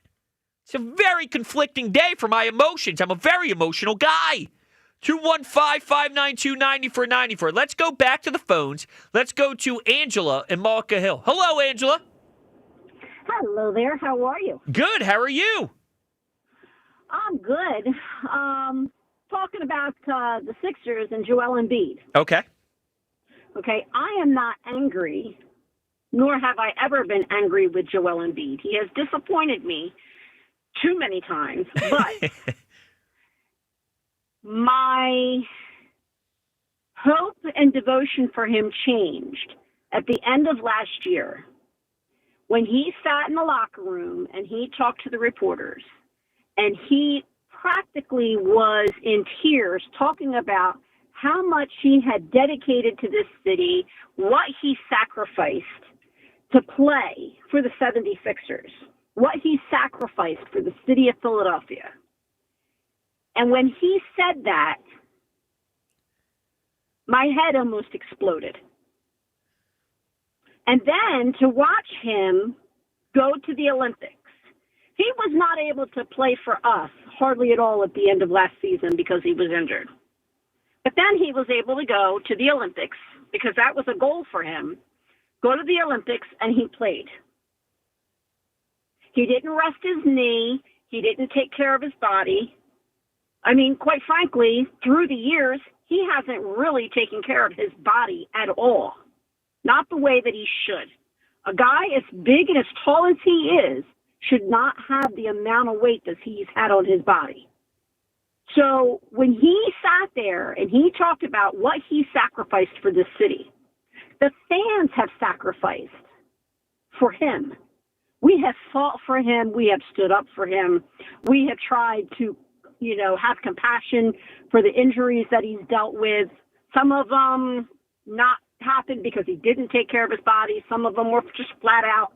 It's a very conflicting day for my emotions. I'm a very emotional guy. 215-592-9494. Let's go back to the phones. Let's go to Angela in Malka Hill. Hello, Angela. Hello there. How are you? Good. How are you? I'm good. Talking about the Sixers and Joel Embiid. Okay. Okay, I am not angry, nor have I ever been angry with Joel Embiid. He has disappointed me too many times, but my hope and devotion for him changed at the end of last year when he sat in the locker room and he talked to the reporters, and he practically was in tears talking about how much he had dedicated to this city, what he sacrificed to play for the 76ers, what he sacrificed for the city of Philadelphia. And when he said that, my head almost exploded. And then to watch him go to the Olympics. He was not able to play for us hardly at all at the end of last season because he was injured. But then he was able to go to the Olympics because that was a goal for him. Go to the Olympics, and he played. He didn't rest his knee. He didn't take care of his body. I mean, quite frankly, through the years, he hasn't really taken care of his body at all. Not the way that he should. A guy as big and as tall as he is should not have the amount of weight that he's had on his body. So when he sat there and he talked about what he sacrificed for this city, the fans have sacrificed for him. We have fought for him. We have stood up for him. We have tried to, have compassion for the injuries that he's dealt with. Some of them not happened because he didn't take care of his body. Some of them were just flat out,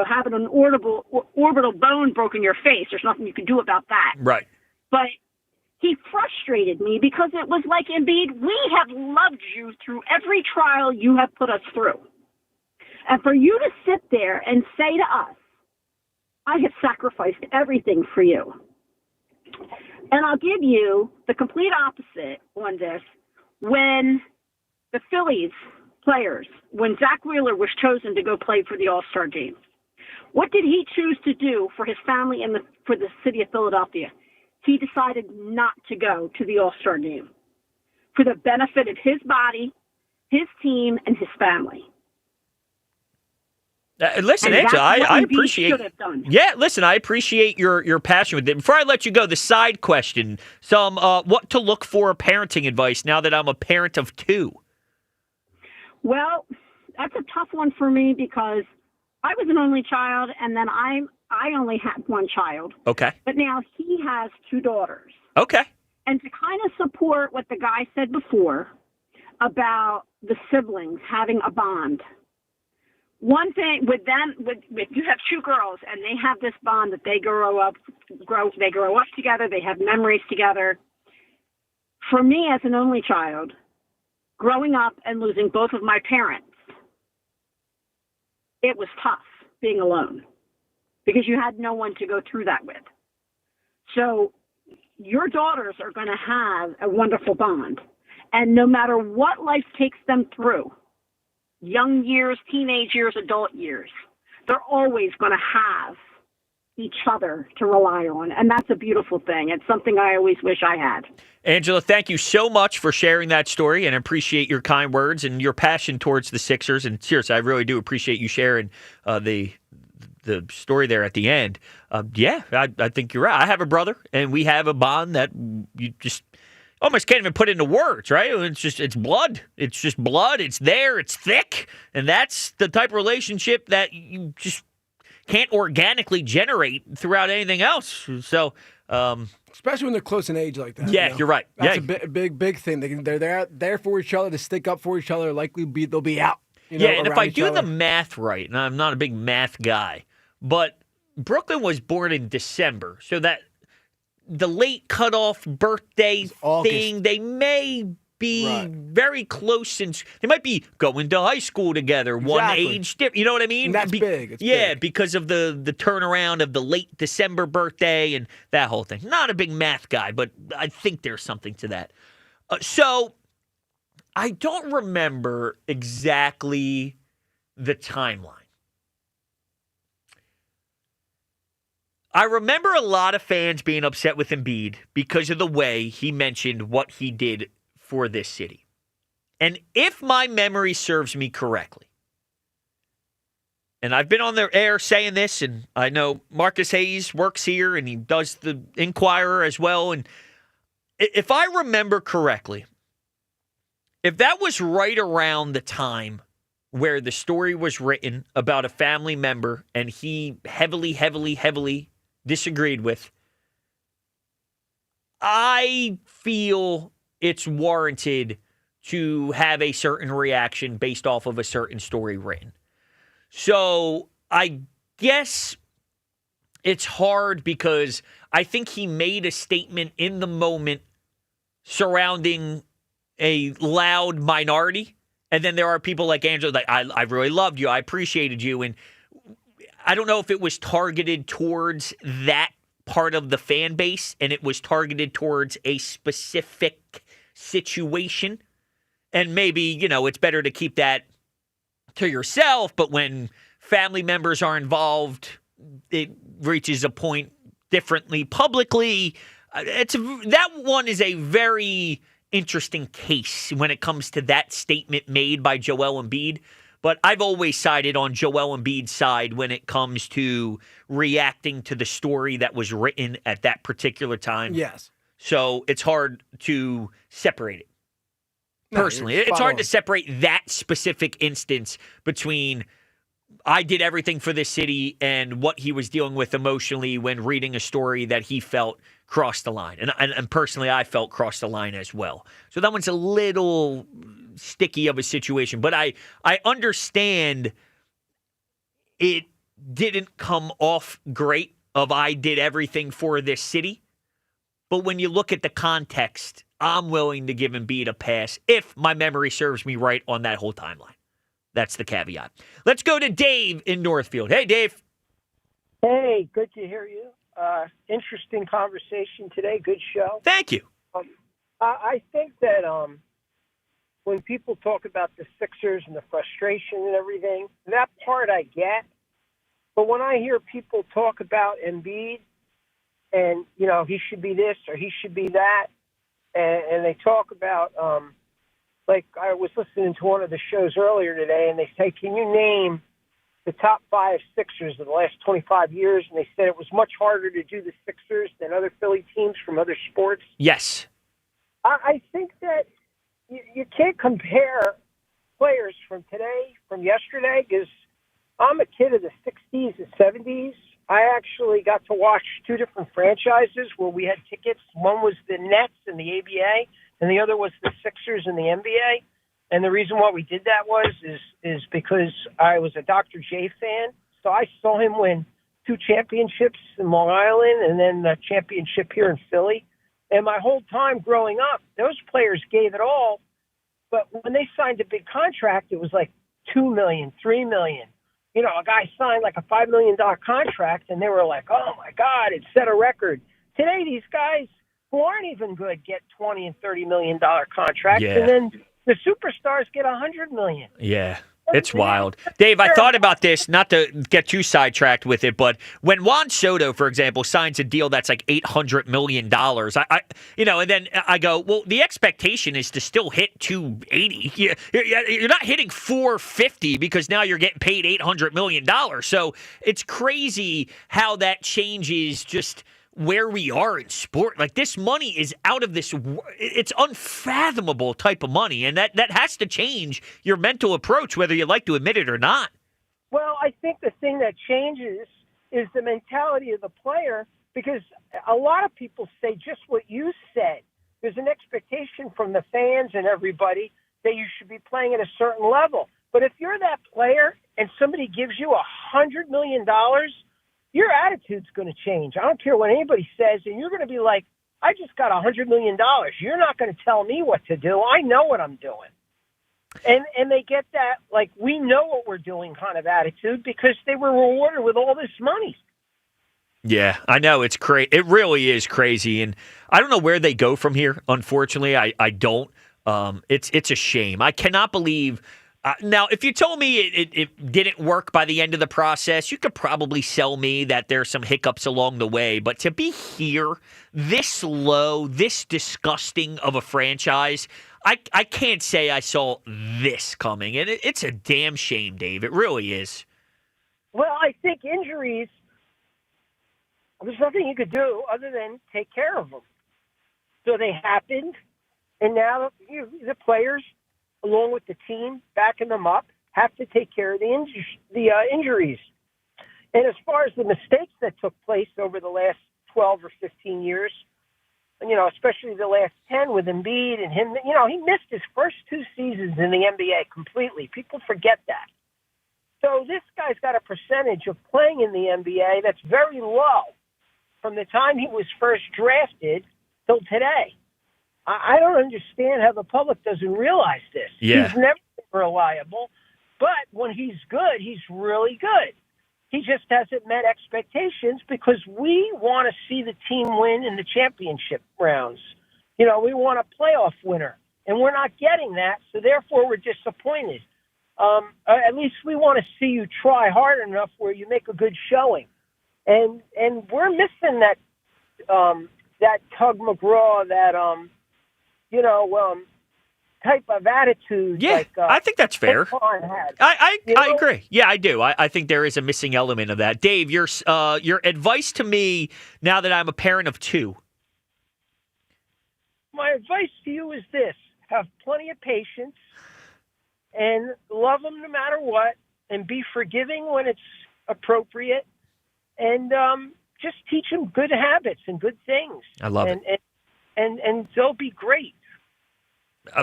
having an orbital bone broken in your face. There's nothing you can do about that. Right. But he frustrated me because it was like, Embiid, we have loved you through every trial you have put us through. And for you to sit there and say to us, I have sacrificed everything for you. And I'll give you the complete opposite on this. When the Phillies players, when Zach Wheeler was chosen to go play for the All-Star game, what did he choose to do for his family and for the city of Philadelphia? He decided not to go to the All-Star game for the benefit of his body, his team, and his family. Listen, And Angela, that's what I Embiid appreciate. should have done. Yeah, listen, I appreciate your passion with it. Before I let you go, the side question: some what to look for parenting advice now that I'm a parent of two. Well, that's a tough one for me because I was an only child, and then I only had one child. Okay. But now he has two daughters. Okay. And to kind of support what the guy said before about the siblings having a bond. One thing with them, with you have two girls, and they have this bond that they grow up together. They have memories together. For me, as an only child, growing up and losing both of my parents, it was tough being alone because you had no one to go through that with. So your daughters are going to have a wonderful bond. And no matter what life takes them through, young years, teenage years, adult years, they're always going to have each other to rely on. And that's a beautiful thing. It's something I always wish I had. Angela, thank you so much for sharing that story and appreciate your kind words and your passion towards the Sixers. And seriously, I really do appreciate you sharing the story there at the end. I think you're right. I have a brother, and we have a bond that you just almost can't even put into words, right? It's blood. It's just blood. It's there. It's thick. And that's the type of relationship that you just can't organically generate throughout anything else. So, especially when they're close in age like that. Yeah, you're right. That's a big thing. They're there for each other, to stick up for each other. They'll be out. And if I do the math right, and I'm not a big math guy, but Brooklyn was born in December, so that the late cutoff birthday thing, they may be very close since they might be going to high school together, one age different. You know what I mean? And that's big. It's big. Because of the turnaround of the late December birthday and that whole thing. Not a big math guy, but I think there's something to that. So I don't remember exactly the timeline. I remember a lot of fans being upset with Embiid because of the way he mentioned what he did for this city. And if my memory serves me correctly, and I've been on the air saying this, and I know Marcus Hayes works here, and he does the Inquirer as well, and if I remember correctly, if that was right around the time where the story was written about a family member and he heavily disagreed with, I feel it's warranted to have a certain reaction based off of a certain story written. So I guess it's hard because I think he made a statement in the moment surrounding a loud minority. And then there are people like Angela, like, I really loved you. I appreciated you. And I don't know if it was targeted towards that part of the fan base and it was targeted towards a specific situation. And maybe, it's better to keep that to yourself. But when family members are involved, it reaches a point differently publicly. That one is a very interesting case when it comes to that statement made by Joel Embiid. But I've always sided on Joel Embiid's side when it comes to reacting to the story that was written at that particular time. Yes. So it's hard to separate it. Personally, it's hard to separate that specific instance between I did everything for this city and what he was dealing with emotionally when reading a story that he felt crossed the line. And personally, I felt crossed the line as well. So that one's a little sticky of a situation. But I understand it didn't come off great of I did everything for this city. But when you look at the context, I'm willing to give Embiid a pass if my memory serves me right on that whole timeline. That's the caveat. Let's go to Dave in Northfield. Hey, Dave. Hey, good to hear you. Interesting conversation today. Good show. Thank you. I think that when people talk about the Sixers and the frustration and everything, that part I get. But when I hear people talk about Embiid and, he should be this or he should be that, and they talk about, like I was listening to one of the shows earlier today, and they say, can you name the top 5 Sixers of the last 25 years? And they said it was much harder to do the Sixers than other Philly teams from other sports. Yes. I think that you can't compare players from today, from yesterday, because I'm a kid of the 60s and 70s. I actually got to watch 2 different franchises where we had tickets. One was the Nets and the ABA, and the other was the Sixers and the NBA. And the reason why we did that is because I was a Dr. J fan. So I saw him win 2 championships in Long Island and then a championship here in Philly. And my whole time growing up, those players gave it all. But when they signed a big contract, it was like $2 million, $3 million. A guy signed like a $5 million contract, and they were like, oh, my God, it set a record. Today, these guys who aren't even good get $20 and $30 million contracts, and then the superstars get $100 million. Yeah. It's wild. Dave, I thought about this, not to get too sidetracked with it, but when Juan Soto, for example, signs a deal that's like $800 million, and then I go, well, the expectation is to still hit 280. You're not hitting 450 because now you're getting paid $800 million. So it's crazy how that changes just where we are in sport. Like, this money is out of this, it's unfathomable type of money, and that has to change your mental approach, whether you like to admit it or not. Well, I think the thing that changes is the mentality of the player, because a lot of people say just what you said. There's an expectation from the fans and everybody that you should be playing at a certain level. But if you're that player and somebody gives you $100 million, your attitude's going to change. I don't care what anybody says, and you're going to be like, I just got $100 million. You're not going to tell me what to do. I know what I'm doing. And they get that, like, we know what we're doing kind of attitude because they were rewarded with all this money. Yeah, I know. It's crazy. It really is crazy. And I don't know where they go from here, unfortunately. I don't. It's a shame. I cannot believe... now, if you told me it didn't work by the end of the process, you could probably sell me that there's some hiccups along the way. But to be here this low, this disgusting of a franchise, I can't say I saw this coming. And it's a damn shame, Dave. It really is. Well, I think injuries, there's nothing you could do other than take care of them. So they happened, and now the players, along with the team backing them up, have to take care of the injuries. And as far as the mistakes that took place over the last 12 or 15 years, especially the last 10 with Embiid and him, he missed his first 2 seasons in the NBA completely. People forget that. So this guy's got a percentage of playing in the NBA that's very low from the time he was first drafted till today. I don't understand how the public doesn't realize this. Yeah. He's never been reliable, but when he's good, he's really good. He just hasn't met expectations because we want to see the team win in the championship rounds. We want a playoff winner, and we're not getting that, so therefore we're disappointed. At least we want to see you try hard enough where you make a good showing. And we're missing that Tug McGraw, that type of attitude. Yeah, I think that's fair. Had. I agree. Yeah, I do. I think there is a missing element of that. Dave, your advice to me now that I'm a parent of 2. My advice to you is this: have plenty of patience and love them no matter what, and be forgiving when it's appropriate, and just teach them good habits and good things. I love it. And they'll be great.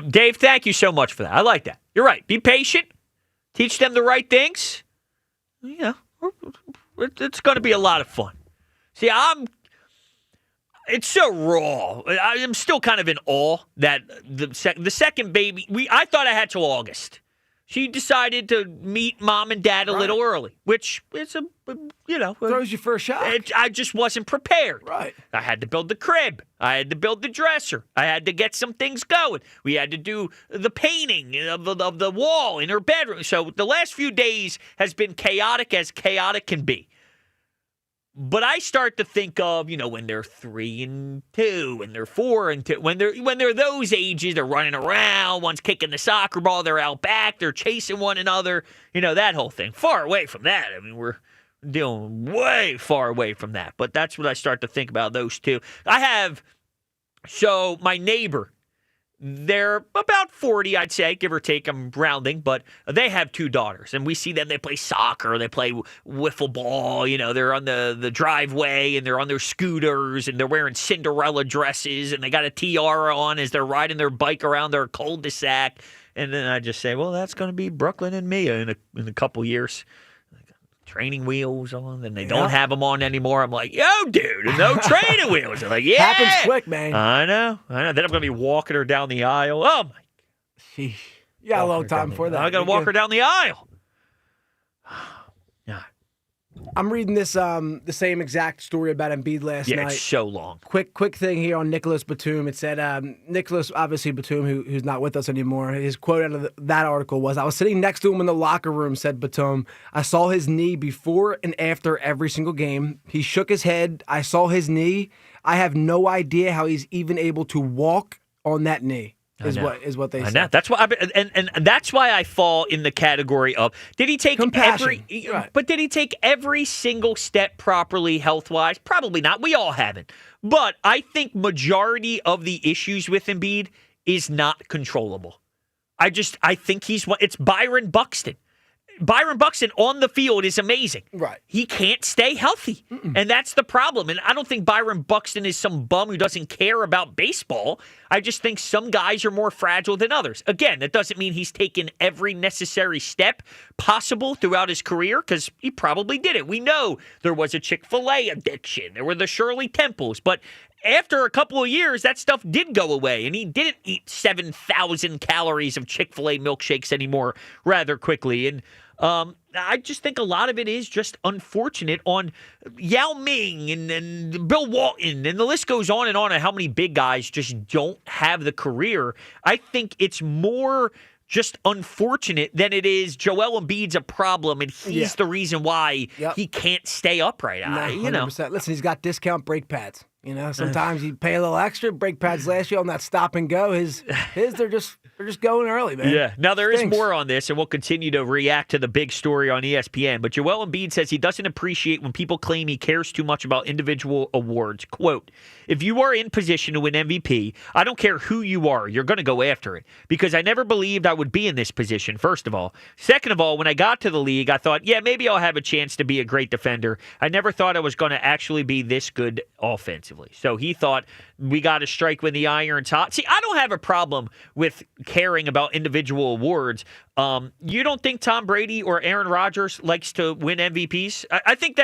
Dave, thank you so much for that. I like that. You're right. Be patient. Teach them the right things. It's going to be a lot of fun. See, it's so raw. I'm still kind of in awe that the second baby, I thought I had till August. She decided to meet mom and dad a little early, which is throws you for a shock. I just wasn't prepared. Right. I had to build the crib. I had to build the dresser. I had to get some things going. We had to do the painting of the wall in her bedroom. So the last few days has been chaotic as chaotic can be. But I start to think of, when they're 3 and 2, and they're 4 and 2, when they're those ages, they're running around, one's kicking the soccer ball, they're out back, they're chasing one another, that whole thing. Far away from that. I mean, we're dealing way far away from that. But that's what I start to think about those 2. So my neighbor, they're about 40, I'd say, give or take. I'm rounding, but they have 2 daughters, and we see them. They play soccer, they play wiffle ball. They're on the driveway, and they're on their scooters, and they're wearing Cinderella dresses, and they got a tiara on as they're riding their bike around their cul-de-sac. And then I just say, well, that's going to be Brooklyn and Mia in a couple years. Training wheels on, and they don't have them on anymore. I'm like, yo, dude, no training wheels. They're like, yeah. Happens quick, man. I know. Then I'm going to be walking her down the aisle. Oh, my. Sheesh. You got a long time for that. I got to walk her down the aisle. I'm reading this the same exact story about Embiid last night. Yeah, it's so long. Quick thing here on Nicholas Batum. It said Nicholas, obviously Batum, who's not with us anymore. His quote out of that article was, "I was sitting next to him in the locker room," said Batum. "I saw his knee before and after every single game. He shook his head. I saw his knee. I have no idea how he's even able to walk on that knee." Is what they said. Know. That's why, and that's why I fall in the category of did he take But did he take every single step properly health wise? Probably not. We all haven't. But I think majority of the issues with Embiid is not controllable. I think it's Byron Buxton. Byron Buxton on the field is amazing. Right. He can't stay healthy. And that's the problem. And I don't think Byron Buxton is some bum who doesn't care about baseball. I just think some guys are more fragile than others. Again, that doesn't mean he's taken every necessary step possible throughout his career, because he probably did it. We know there was a Chick-fil-A addiction. There were the Shirley Temples. But after a couple of years, that stuff did go away, and he didn't eat 7,000 calories of Chick-fil-A milkshakes anymore rather quickly. And I just think a lot of it is just unfortunate on Yao Ming and Bill Walton, and the list goes on and how many big guys just don't have the career. I think it's more just unfortunate than it is Joel Embiid's a problem, and he's the reason why he can't stay upright. 100%. Listen, he's got discount brake pads. Sometimes you pay a little extra. Brake pads last year on that stop and go. His they're just They're just going early, man. Yeah. Now, there is Stinks. more on this, and we'll continue to react to the big story on ESPN. But Joel Embiid says he doesn't appreciate when people claim he cares too much about individual awards. Quote, if you are in position to win MVP, I don't care who you are, you're going to go after it. Because I never believed I would be in this position, first of all. Second of all, when I got to the league, I thought, yeah, maybe I'll have a chance to be a great defender. I never thought I was going to actually be this good offensively. So he thought, we got to strike when the iron's hot. See, I don't have a problem with caring about individual awards. You don't think Tom Brady or Aaron Rodgers likes to win MVPs? I think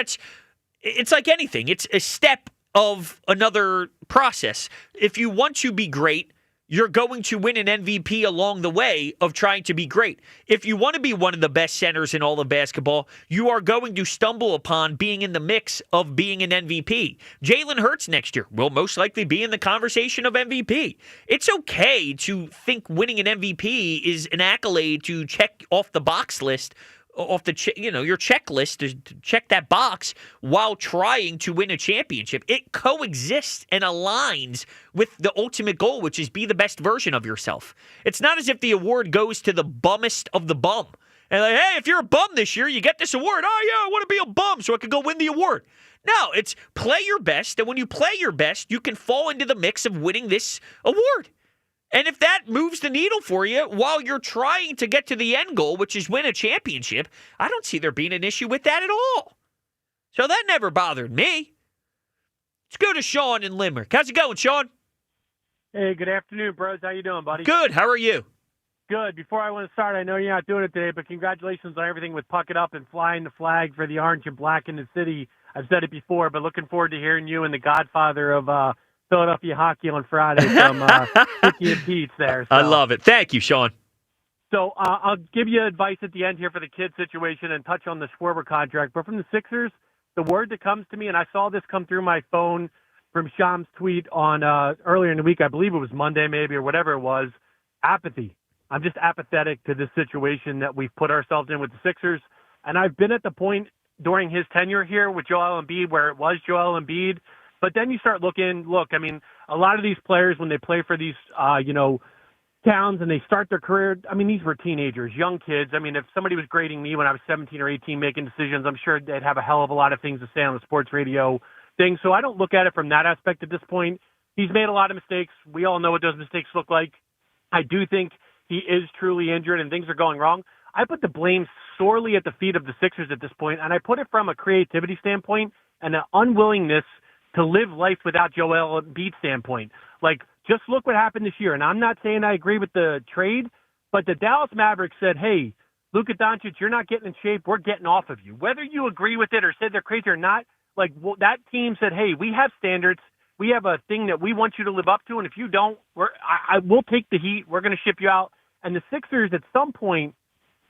it's like anything. It's a step of another process. If you want to be great, you're going to win an MVP along the way of trying to be great. If you want to be one of the best centers in all of basketball, you are going to stumble upon being in the mix of being an MVP. Jalen Hurts next year will most likely be in the conversation of MVP. It's okay to think winning an MVP is an accolade to check off the box list, off the your checklist to check that box while trying to win a championship. It coexists and aligns with the ultimate goal, which is be the best version of yourself. It's not as if the award goes to the bummest of the bum. And like, hey, if you're a bum this year, you get this award. Oh yeah, I want to be a bum so I can go win the award. No, it's play your best, and when you play your best, you can fall into the mix of winning this award. And if that moves the needle for you while you're trying to get to the end goal, which is win a championship, I don't see there being an issue with that at all. So that never bothered me. Let's go to Sean in Limerick. How's it going, Sean? Hey, good afternoon, bros. How you doing, buddy? Good. How are you? Good. Before I want to start, I know you're not doing it today, but congratulations on everything with Puck It Up and flying the flag for the orange and black in the city. I've said it before, but looking forward to hearing you and the godfather of Philadelphia hockey on Friday from Ricky and Pete's there. So. I love it. Thank you, Sean. So I'll give you advice at the end here for the kid situation and touch on the Schwarber contract. But from the Sixers, the word that comes to me, and I saw this come through my phone from Sham's tweet on earlier in the week, I believe it was Monday maybe or whatever it was, apathy. I'm just apathetic to this situation that we've put ourselves in with the Sixers. And I've been at the point during his tenure here with Joel Embiid where it was Joel Embiid. But then you start looking, I mean, a lot of these players, when they play for these, towns and they start their career, I mean, these were teenagers, young kids. I mean, if somebody was grading me when I was 17 or 18 making decisions, I'm sure they'd have a hell of a lot of things to say on the sports radio thing. So I don't look at it from that aspect at this point. He's made a lot of mistakes. We all know what those mistakes look like. I do think he is truly injured and things are going wrong. I put the blame sorely at the feet of the Sixers at this point, and I put it from a creativity standpoint and an unwillingness to live life without Joel Embiid standpoint. Like, just look what happened this year. And I'm not saying I agree with the trade, but the Dallas Mavericks said, hey, Luka Doncic, you're not getting in shape. We're getting off of you. Whether you agree with it or said they're crazy or not, like, that team said, hey, we have standards. We have a thing that we want you to live up to. And if you don't, we'll take the heat. We're going to ship you out. And the Sixers at some point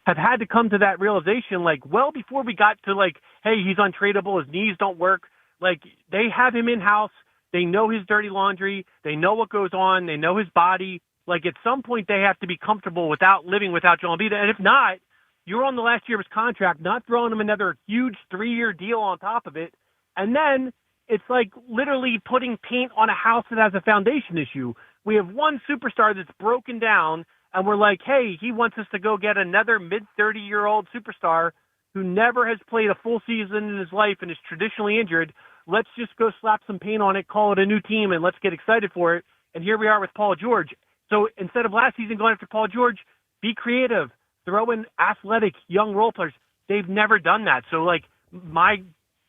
have had to come to that realization, like, well before we got to, like, hey, he's untradeable. His knees don't work. Like, they have him in-house. They know his dirty laundry. They know what goes on. They know his body. Like, at some point, they have to be comfortable without living without Joel Embiid. And if not, you're on the last year of his contract, not throwing him another huge 3-year deal on top of it. And then it's like literally putting paint on a house that has a foundation issue. We have one superstar that's broken down, and we're like, hey, he wants us to go get another mid-30-year-old superstar who never has played a full season in his life and is traditionally injured. Let's just go slap some paint on it, call it a new team, and let's get excited for it. And here we are with Paul George. So instead of last season going after Paul George, be creative, throw in athletic young role players. They've never done that. So, like, my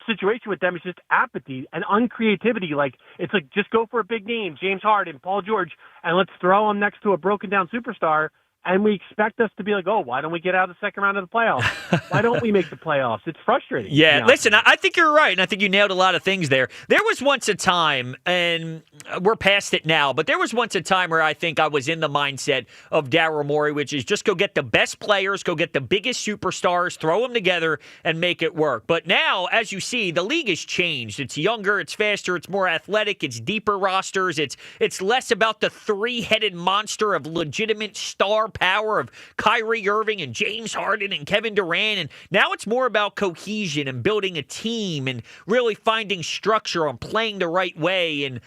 situation with them is just apathy and uncreativity. Like, it's like, just go for a big name, James Harden, Paul George, and let's throw them next to a broken down superstar. And we expect us to be like, oh, why don't we get out of the second round of the playoffs? Why don't we make the playoffs? It's frustrating. Yeah, listen, I think you're right, and I think you nailed a lot of things there. There was once a time, and we're past it now, but there was once a time where I think I was in the mindset of Daryl Morey, which is just go get the best players, go get the biggest superstars, throw them together, and make it work. But now, as you see, the league has changed. It's younger, it's faster, it's more athletic, it's deeper rosters, it's less about the three-headed monster of legitimate star star power of Kyrie Irving and James Harden and Kevin Durant. And now it's more about cohesion and building a team and really finding structure on playing the right way. And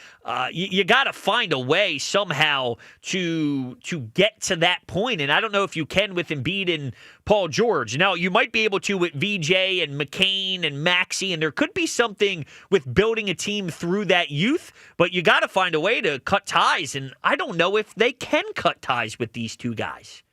you got to find a way somehow to get to that point. And I don't know if you can with Embiid and Paul George. Now, you might be able to with VJ and McCain and Maxey, and there could be something with building a team through that youth, but you got to find a way to cut ties, and I don't know if they can cut ties with these two guys.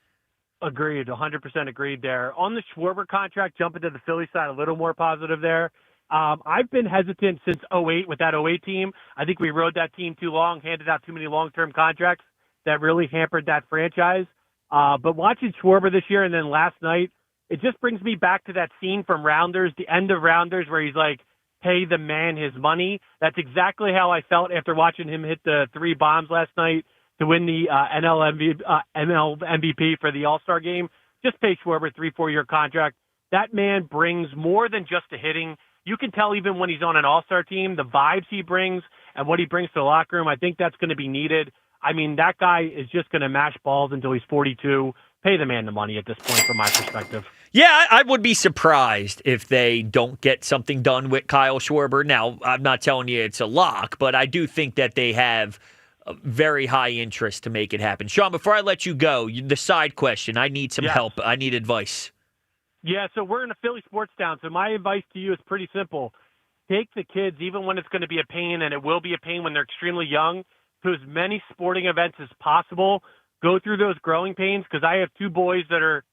Agreed, 100% agreed there. On the Schwarber contract, jumping to the Phillies side, a little more positive there. I've been hesitant since 2008 with that 2008 team. I think we rode that team too long, handed out too many long-term contracts that really hampered that franchise. But watching Schwarber this year and then last night, it just brings me back to that scene from Rounders, the end of Rounders, where he's like, pay the man his money. That's exactly how I felt after watching him hit the 3 bombs last night to win the NL MVP for the All-Star game. Just pay Schwarber 3-4 year contract. That man brings more than just the hitting. You can tell even when he's on an All-Star team, the vibes he brings and what he brings to the locker room, I think that's going to be needed. I mean, that guy is just going to mash balls until he's 42. Pay the man the money at this point from my perspective. Yeah, I would be surprised if they don't get something done with Kyle Schwarber. Now, I'm not telling you it's a lock, but I do think that they have a very high interest to make it happen. Sean, before I let you go, the side question, I need some help. I need advice. Yeah, so we're in a Philly sports town, so my advice to you is pretty simple. Take the kids, even when it's going to be a pain, and it will be a pain when they're extremely young, to as many sporting events as possible. Go through those growing pains, because I have 2 boys that are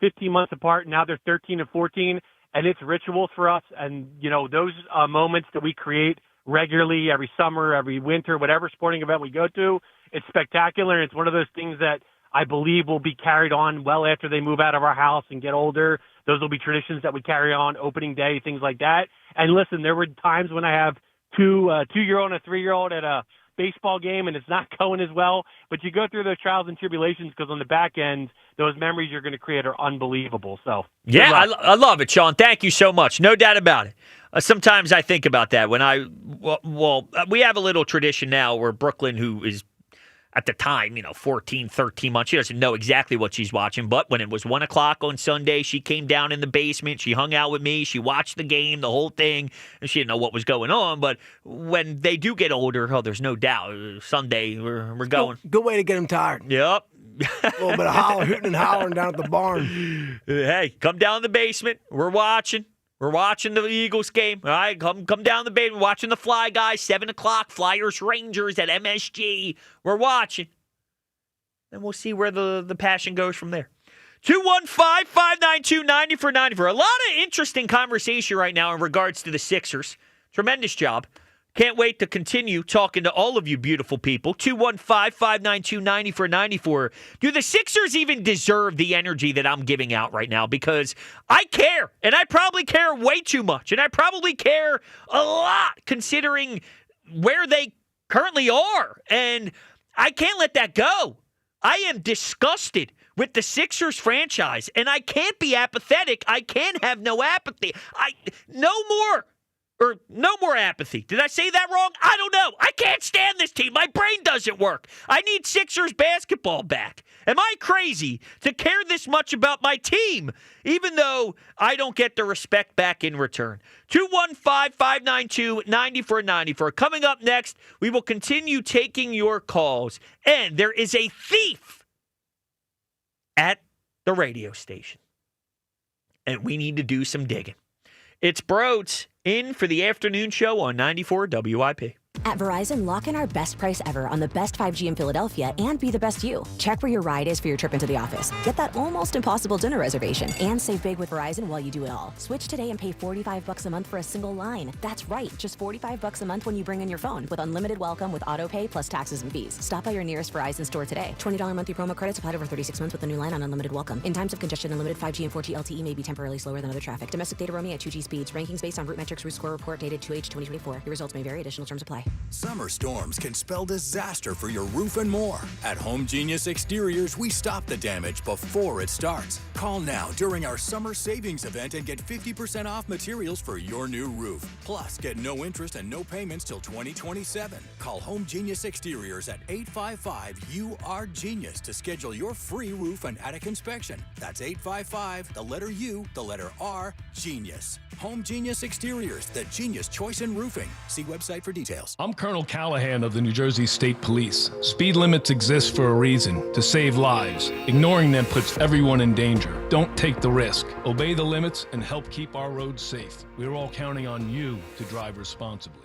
15 months apart, and now they're 13 and 14, and it's rituals for us. And, you know, those moments that we create regularly every summer, every winter, whatever sporting event we go to, it's spectacular, and it's one of those things that I believe will be carried on well after they move out of our house and get older. Those will be traditions that we carry on, opening day, things like that. And listen, there were times when I have 2-year-old and a 3-year-old at a baseball game and it's not going as well, but you go through those trials and tribulations because on the back end, those memories you're going to create are unbelievable. So yeah, I love it, Sean. Thank you so much. No doubt about it. Sometimes I think about that when we have a little tradition now where Brooklyn, who is at the time, 14, 13 months. She doesn't know exactly what she's watching, but when it was 1 o'clock on Sunday, she came down in the basement. She hung out with me. She watched the game, the whole thing, and she didn't know what was going on. But when they do get older, there's no doubt. Sunday, we're going. Good way to get them tired. Yep. A little bit of hooting and hollering down at the barn. Hey, come down in the basement. We're watching. We're watching the Eagles game. All right, come down the bay. We're watching the Fly Guys, 7 o'clock, Flyers Rangers at MSG. We're watching. And we'll see where the passion goes from there. 215-592-9494. A lot of interesting conversation right now in regards to the Sixers. Tremendous job. Can't wait to continue talking to all of you beautiful people. 215-592-9494. Do the Sixers even deserve the energy that I'm giving out right now? Because I care, and I probably care way too much, and I probably care a lot considering where they currently are, and I can't let that go. I am disgusted with the Sixers franchise, and I can't be apathetic. I can't have no apathy. No more apathy. Did I say that wrong? I don't know. I can't stand this team. My brain doesn't work. I need Sixers basketball back. Am I crazy to care this much about my team, even though I don't get the respect back in return? 215-592-9494. Coming up next, we will continue taking your calls. And there is a thief at the radio station. And we need to do some digging. It's Broads in for the afternoon show on 94 WIP. At Verizon, lock in our best price ever on the best 5G in Philadelphia and be the best you. Check where your ride is for your trip into the office. Get that almost impossible dinner reservation and save big with Verizon while you do it all. Switch today and pay $45 a month for a single line. That's right, just $45 a month when you bring in your phone with unlimited welcome with auto pay plus taxes and fees. Stop by your nearest Verizon store today. $20 monthly promo credits applied over 36 months with a new line on unlimited welcome. In times of congestion, unlimited 5G and 4G LTE may be temporarily slower than other traffic. Domestic data roaming at 2G speeds. Rankings based on root metrics root score report dated 2H 2024. Your results may vary. Additional terms apply. Summer storms can spell disaster for your roof and more. At Home Genius Exteriors, we stop the damage before it starts. Call now during our summer savings event and get 50% off materials for your new roof. Plus, get no interest and no payments till 2027. Call Home Genius Exteriors at 855-UR-GENIUS to schedule your free roof and attic inspection. That's 855, the letter U, the letter R, Genius. Home Genius Exteriors, the genius choice in roofing. See website for details. I'm Colonel Callahan of the New Jersey State Police. Speed limits exist for a reason, to save lives. Ignoring them puts everyone in danger. Don't take the risk. Obey the limits and help keep our roads safe. We're all counting on you to drive responsibly.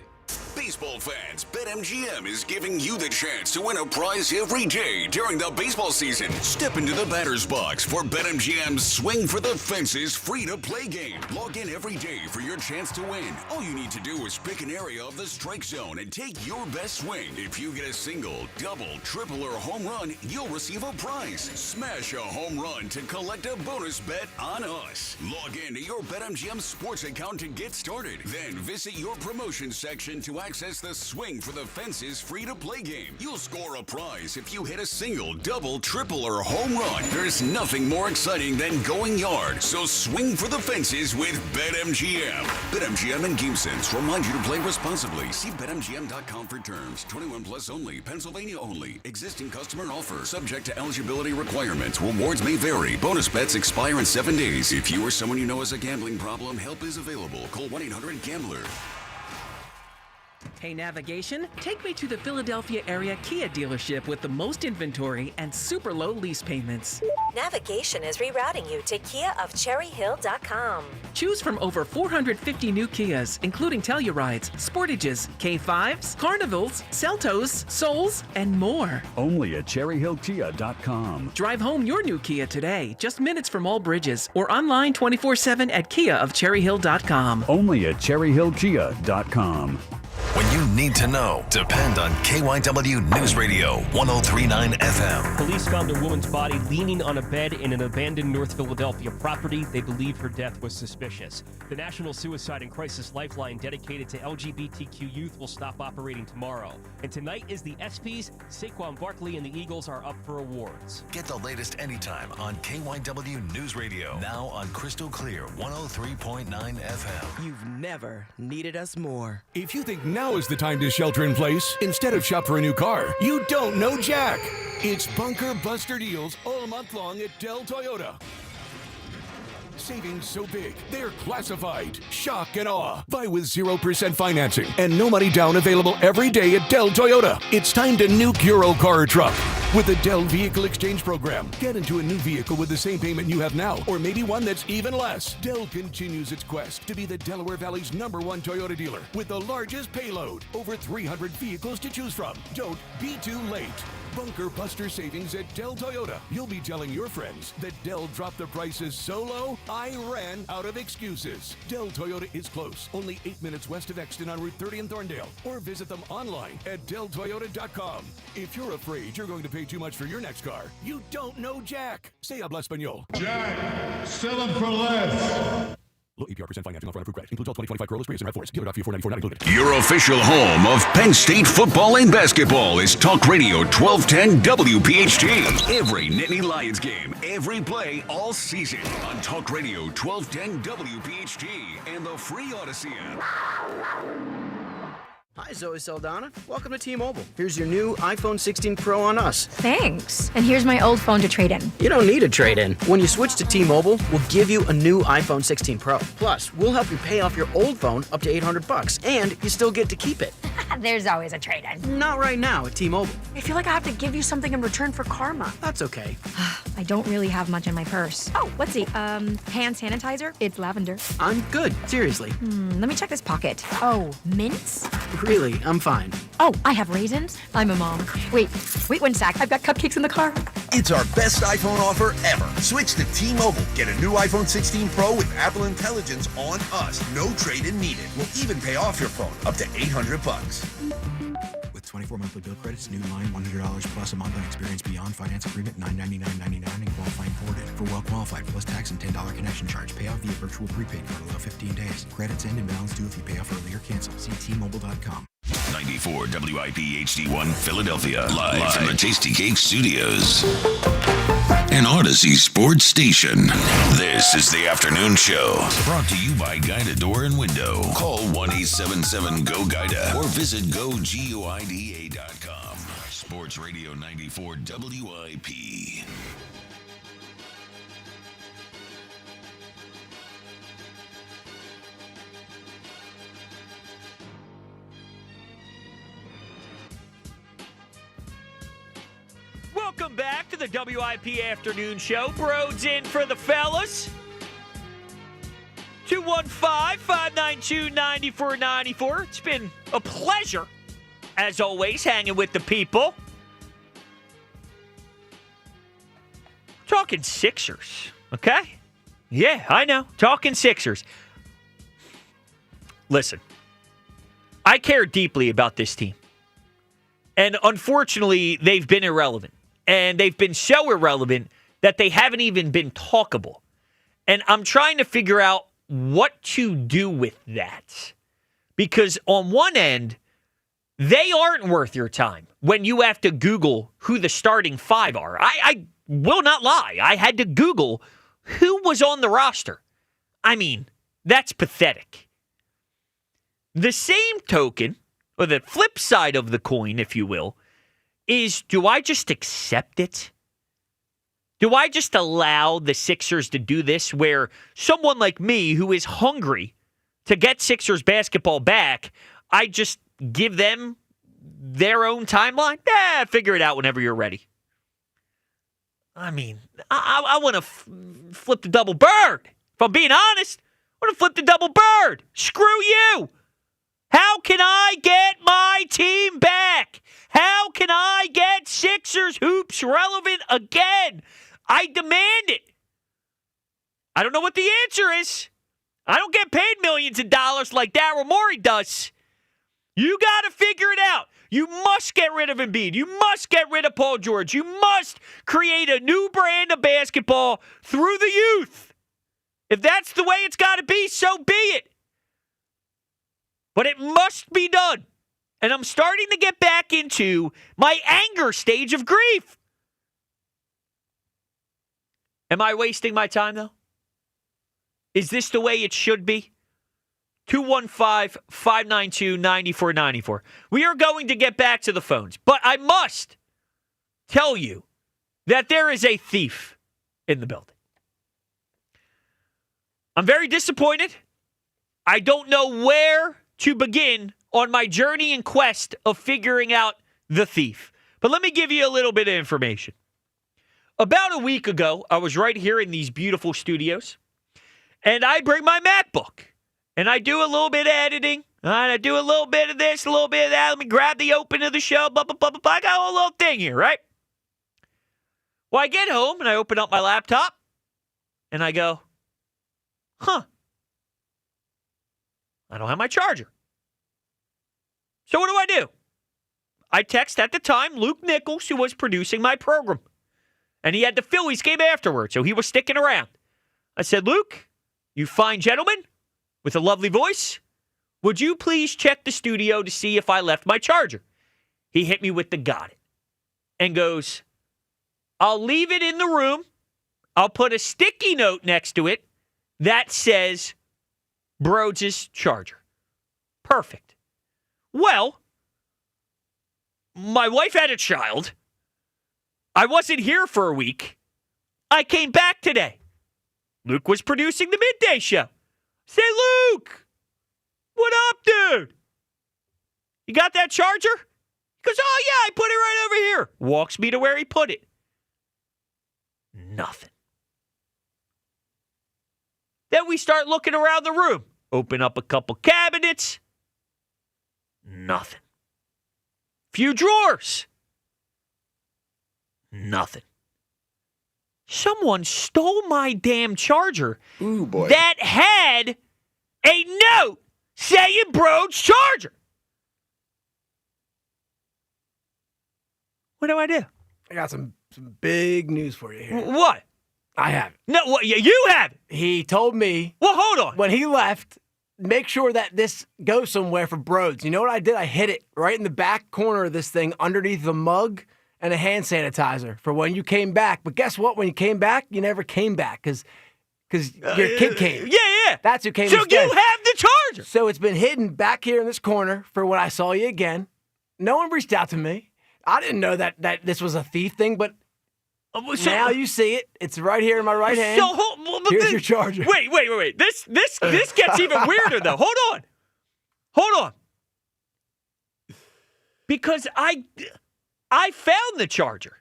Baseball fans, BetMGM is giving you the chance to win a prize every day during the baseball season. Step into the batter's box for BetMGM's Swing for the Fences free-to-play game. Log in every day for your chance to win. All you need to do is pick an area of the strike zone and take your best swing. If you get a single, double, triple, or home run, you'll receive a prize. Smash a home run to collect a bonus bet on us. Log in to your BetMGM sports account to get started. Then visit your promotion section to access the Swing for the Fences free-to-play game. You'll score a prize if you hit a single, double, triple, or home run. There's nothing more exciting than going yard, so swing for the fences with BetMGM. BetMGM and GameSense remind you to play responsibly. See BetMGM.com for terms. 21 plus only. Pennsylvania only. Existing customer offer. Subject to eligibility requirements. Rewards may vary. Bonus bets expire in 7 days. If you or someone you know has a gambling problem, help is available. Call 1-800-GAMBLER. Hey, navigation, take me to the Philadelphia area Kia dealership with the most inventory and super low lease payments. Navigation is rerouting you to KiaofCherryHill.com. Choose from over 450 new Kias, including Tellurides, Sportages, K5s, Carnivals, Seltos, Souls, and more. Only at CherryHillKia.com. Drive home your new Kia today, just minutes from all bridges, or online 24/7 at KiaofCherryHill.com. Only at CherryHillKia.com. When you need to know, depend on KYW News Radio 103.9 FM. Police found a woman's body leaning on a bed in an abandoned North Philadelphia property. They believe her death was suspicious. The National Suicide and Crisis Lifeline dedicated to LGBTQ youth will stop operating tomorrow. And tonight is the ESPYs. Saquon Barkley and the Eagles are up for awards. Get the latest anytime on KYW News Radio. Now on Crystal Clear 103.9 FM. You've never needed us more. If you think now is the time to shelter in place instead of shop for a new car, you don't know Jack. It's Bunker Buster deals all month long at Dell Toyota. Savings so big, they're classified. Shock and awe. Buy with 0% financing and no money down available every day at Dell Toyota. It's time to nuke your old car or truck with the Dell Vehicle Exchange Program. Get into a new vehicle with the same payment you have now, or maybe one that's even less. Dell continues its quest to be the Delaware Valley's #1 Toyota dealer with the largest payload. Over 300 vehicles to choose from. Don't be too late. Bunker Buster savings at Dell Toyota. You'll be telling your friends that Dell dropped the prices so low, I ran out of excuses. Dell Toyota is close, only 8 minutes west of Exton on Route 30 in Thorndale. Or visit them online at DellToyota.com. If you're afraid you're going to pay too much for your next car, you don't know Jack. Se habla español. Jack, sell them for less. Low APR % financing offer on approved credit. Includes all 2025 Corolla, Prius, and RAV4s. Dealer fee $494 not included. Your official home of Penn State football and basketball is Talk Radio 1210 WPHT. Every Nittany Lions game, every play, all season on Talk Radio 1210 WPHT and the free Odyssey app. Hi, Zoe Saldana. Welcome to T-Mobile. Here's your new iPhone 16 Pro on us. Thanks. And here's my old phone to trade in. You don't need a trade-in. When you switch to T-Mobile, we'll give you a new iPhone 16 Pro. Plus, we'll help you pay off your old phone up to $800, and you still get to keep it. There's always a trade-in. Not right now at T-Mobile. I feel like I have to give you something in return for karma. That's okay. I don't really have much in my purse. Oh, let's see. Hand sanitizer. It's lavender. I'm good. Seriously. Let me check this pocket. Oh, mints? Really, I'm fine. Oh, I have raisins. I'm a mom. Wait 1 sec. I've got cupcakes in the car. It's our best iPhone offer ever. Switch to T-Mobile. Get a new iPhone 16 Pro with Apple Intelligence on us. No trade-in needed. We'll even pay off your phone up to $800. With 24 monthly bill credits, new line $100 plus a month on experience beyond finance agreement $999.99 and qualifying forwarded. For well qualified plus tax and $10 connection charge. Payout via virtual prepaid card. Allow 15 days. Credits end and balance due if you pay off early or cancel. See T-Mobile.com. 94 WIP HD1 Philadelphia. Live from the Tasty Cake Studios. An Odyssey sports station. This is the afternoon show. Brought to you by Guida Door and Window. Call 1-877-GO-GUIDA or visit GoGuida.com. Sports Radio 94 WIP. Welcome back to the WIP Afternoon Show. Broads in for the fellas. 215-592-9494. It's been a pleasure, as always, hanging with the people. Talking Sixers, okay? Yeah, I know. Talking Sixers. Listen, I care deeply about this team. And unfortunately, they've been irrelevant. And they've been so irrelevant that they haven't even been talkable. And I'm trying to figure out what to do with that. Because on one end, they aren't worth your time when you have to Google who the starting five are. I will not lie. I had to Google who was on the roster. I mean, that's pathetic. The same token, or the flip side of the coin, if you will, is, do I just accept it? Do I just allow the Sixers to do this where someone like me who is hungry to get Sixers basketball back, I just give them their own timeline? Figure it out whenever you're ready. I mean, I want to flip the double bird. If I'm being honest, I want to flip the double bird. Screw you. How can I get my team back? How can I get Sixers hoops relevant again? I demand it. I don't know what the answer is. I don't get paid millions of dollars like Daryl Morey does. You got to figure it out. You must get rid of Embiid. You must get rid of Paul George. You must create a new brand of basketball through the youth. If that's the way it's got to be, so be it. But it must be done. And I'm starting to get back into my anger stage of grief. Am I wasting my time, though? Is this the way it should be? 215-592-9494. We are going to get back to the phones. But I must tell you that there is a thief in the building. I'm very disappointed. I don't know where to begin on my journey and quest of figuring out the thief. But let me give you a little bit of information. About a week ago, I was right here in these beautiful studios, and I bring my MacBook, and I do a little bit of editing, and I do a little bit of this, a little bit of that. Let me grab the open of the show, blah, blah, blah, blah, blah. I got a little thing here, right? Well, I get home, and I open up my laptop, and I go, I don't have my charger. So what do? I text at the time Luke Nichols, who was producing my program. And he had the Phillies game afterward, so he was sticking around. I said, Luke, you fine gentleman with a lovely voice, would you please check the studio to see if I left my charger? He hit me with the got it and goes, I'll leave it in the room. I'll put a sticky note next to it that says Broads' charger. Perfect. Well, my wife had a child. I wasn't here for a week. I came back today. Luke was producing the midday show. Say, Luke, what up, dude? You got that charger? He goes, oh, yeah, I put it right over here. Walks me to where he put it. Nothing. Then we start looking around the room. Open up a couple cabinets. Nothing. Few drawers. Nothing. Someone stole my damn charger. Ooh, boy. That had a note saying Broads' charger. What do? I got some big news for you here. What? I have it. No, what? You have it. He told me. Well, hold on. When he left, make sure that this goes somewhere for Broads. You know what I did? I hid it right in the back corner of this thing underneath the mug and a hand sanitizer for when you came back. But guess what? When you came back, you never came back because your kid came. Yeah. That's who came So instead. you have the charger. So it's been hidden back here in this corner for when I saw you again. No one reached out to me. I didn't know that this was a thief thing, but now you see it. It's right here in my right hand. Here's your charger. Wait. This gets even weirder, though. Hold on. Because I found the charger.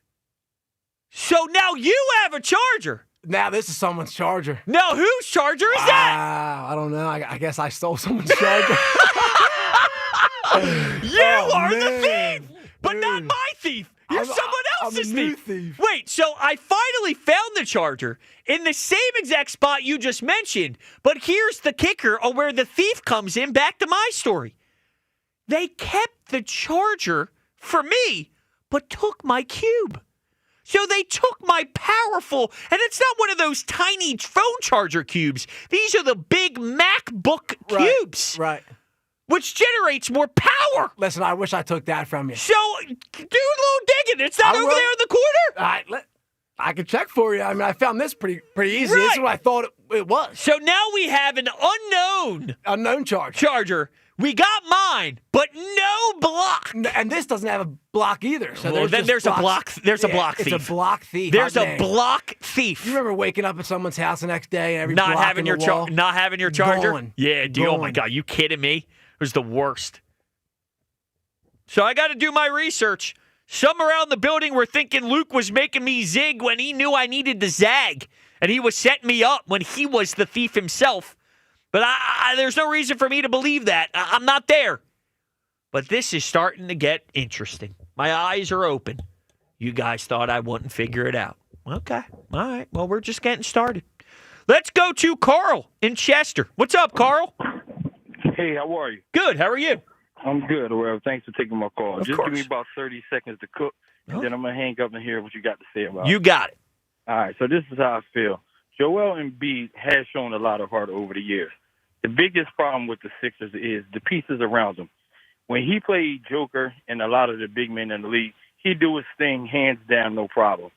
So now you have a charger. Now this is someone's charger. Now whose charger is that? I don't know. I guess I stole someone's charger. You are the thief, but not my thief. You're someone else's thief. Wait, so I finally found the charger in the same exact spot you just mentioned, but here's the kicker on where the thief comes in. Back to my story. They kept the charger for me, but took my cube. So they took my powerful, and it's not one of those tiny phone charger cubes. These are the big MacBook cubes. Right. Which generates more power. Listen, I wish I took that from you. So, do a little digging. It's not over there in the corner. I can check for you. I mean, I found this pretty easy. Right. This is what I thought it was. So now we have an unknown charger. We got mine, but no block. And this doesn't have a block either. So there's a block. There's a block thief. It's a block thief. There's a block thief. You remember waking up at someone's house the next day and every not block having in your the wall? not having your charger. Gone. Yeah, dude. Oh my God, you kidding me? It was the worst. So I got to do my research. Some around the building were thinking Luke was making me zig when he knew I needed to zag, and he was setting me up when he was the thief himself. But there's no reason for me to believe that. I'm not there. But this is starting to get interesting. My eyes are open. You guys thought I wouldn't figure it out. Okay. All right. Well, we're just getting started. Let's go to Carl in Chester. What's up, Carl? Hey, how are you? Good. How are you? I'm good. Well, thanks for taking my call. Just course. give me about 30 seconds to cook, and then I'm going to hang up and hear what you got to say about it. You got it. All right, so this is how I feel. Joel Embiid has shown a lot of heart over the years. The biggest problem with the Sixers is the pieces around him. When he played Joker and a lot of the big men in the league, he'd do his thing hands down, no problem.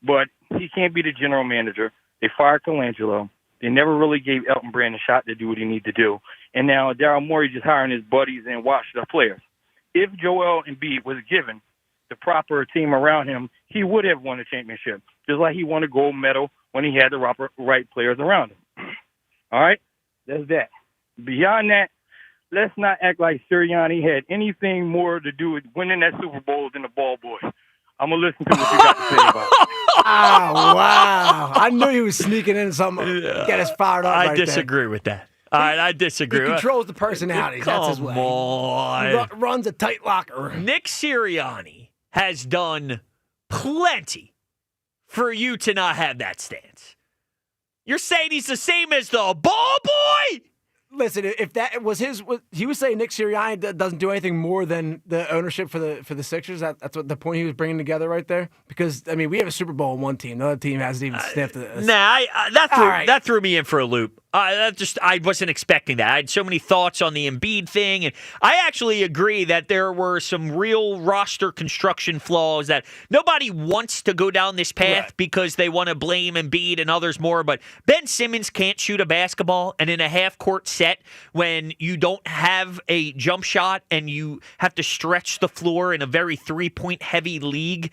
But he can't be the general manager. They fired Colangelo. They never really gave Elton Brand a shot to do what he needed to do. And now Daryl Morey just hiring his buddies and watching the players. If Joel Embiid was given the proper team around him, he would have won a championship, just like he won a gold medal when he had the right players around him. All right? That's that. Beyond that, let's not act like Sirianni had anything more to do with winning that Super Bowl than the ball boy. I'm going to listen to what you got to say about it. Oh, wow. I knew he was sneaking in something to get us fired up I disagree with that. All right, I disagree. He controls the personalities. That's his way. Come on. He runs a tight locker room. Nick Sirianni has done plenty for you to not have that stance. You're saying he's the same as the ball boy? Listen, if that was he was saying Nick Sirianni doesn't do anything more than the ownership for the Sixers. That's what the point he was bringing together right there. Because I mean, we have a Super Bowl in one team. The other team hasn't even sniffed it. That threw me in for a loop. I wasn't expecting that. I had so many thoughts on the Embiid thing, and I actually agree that there were some real roster construction flaws that nobody wants to go down this path because they want to blame Embiid and others more. But Ben Simmons can't shoot a basketball, and in a half-court set, when you don't have a jump shot and you have to stretch the floor in a very three-point heavy league,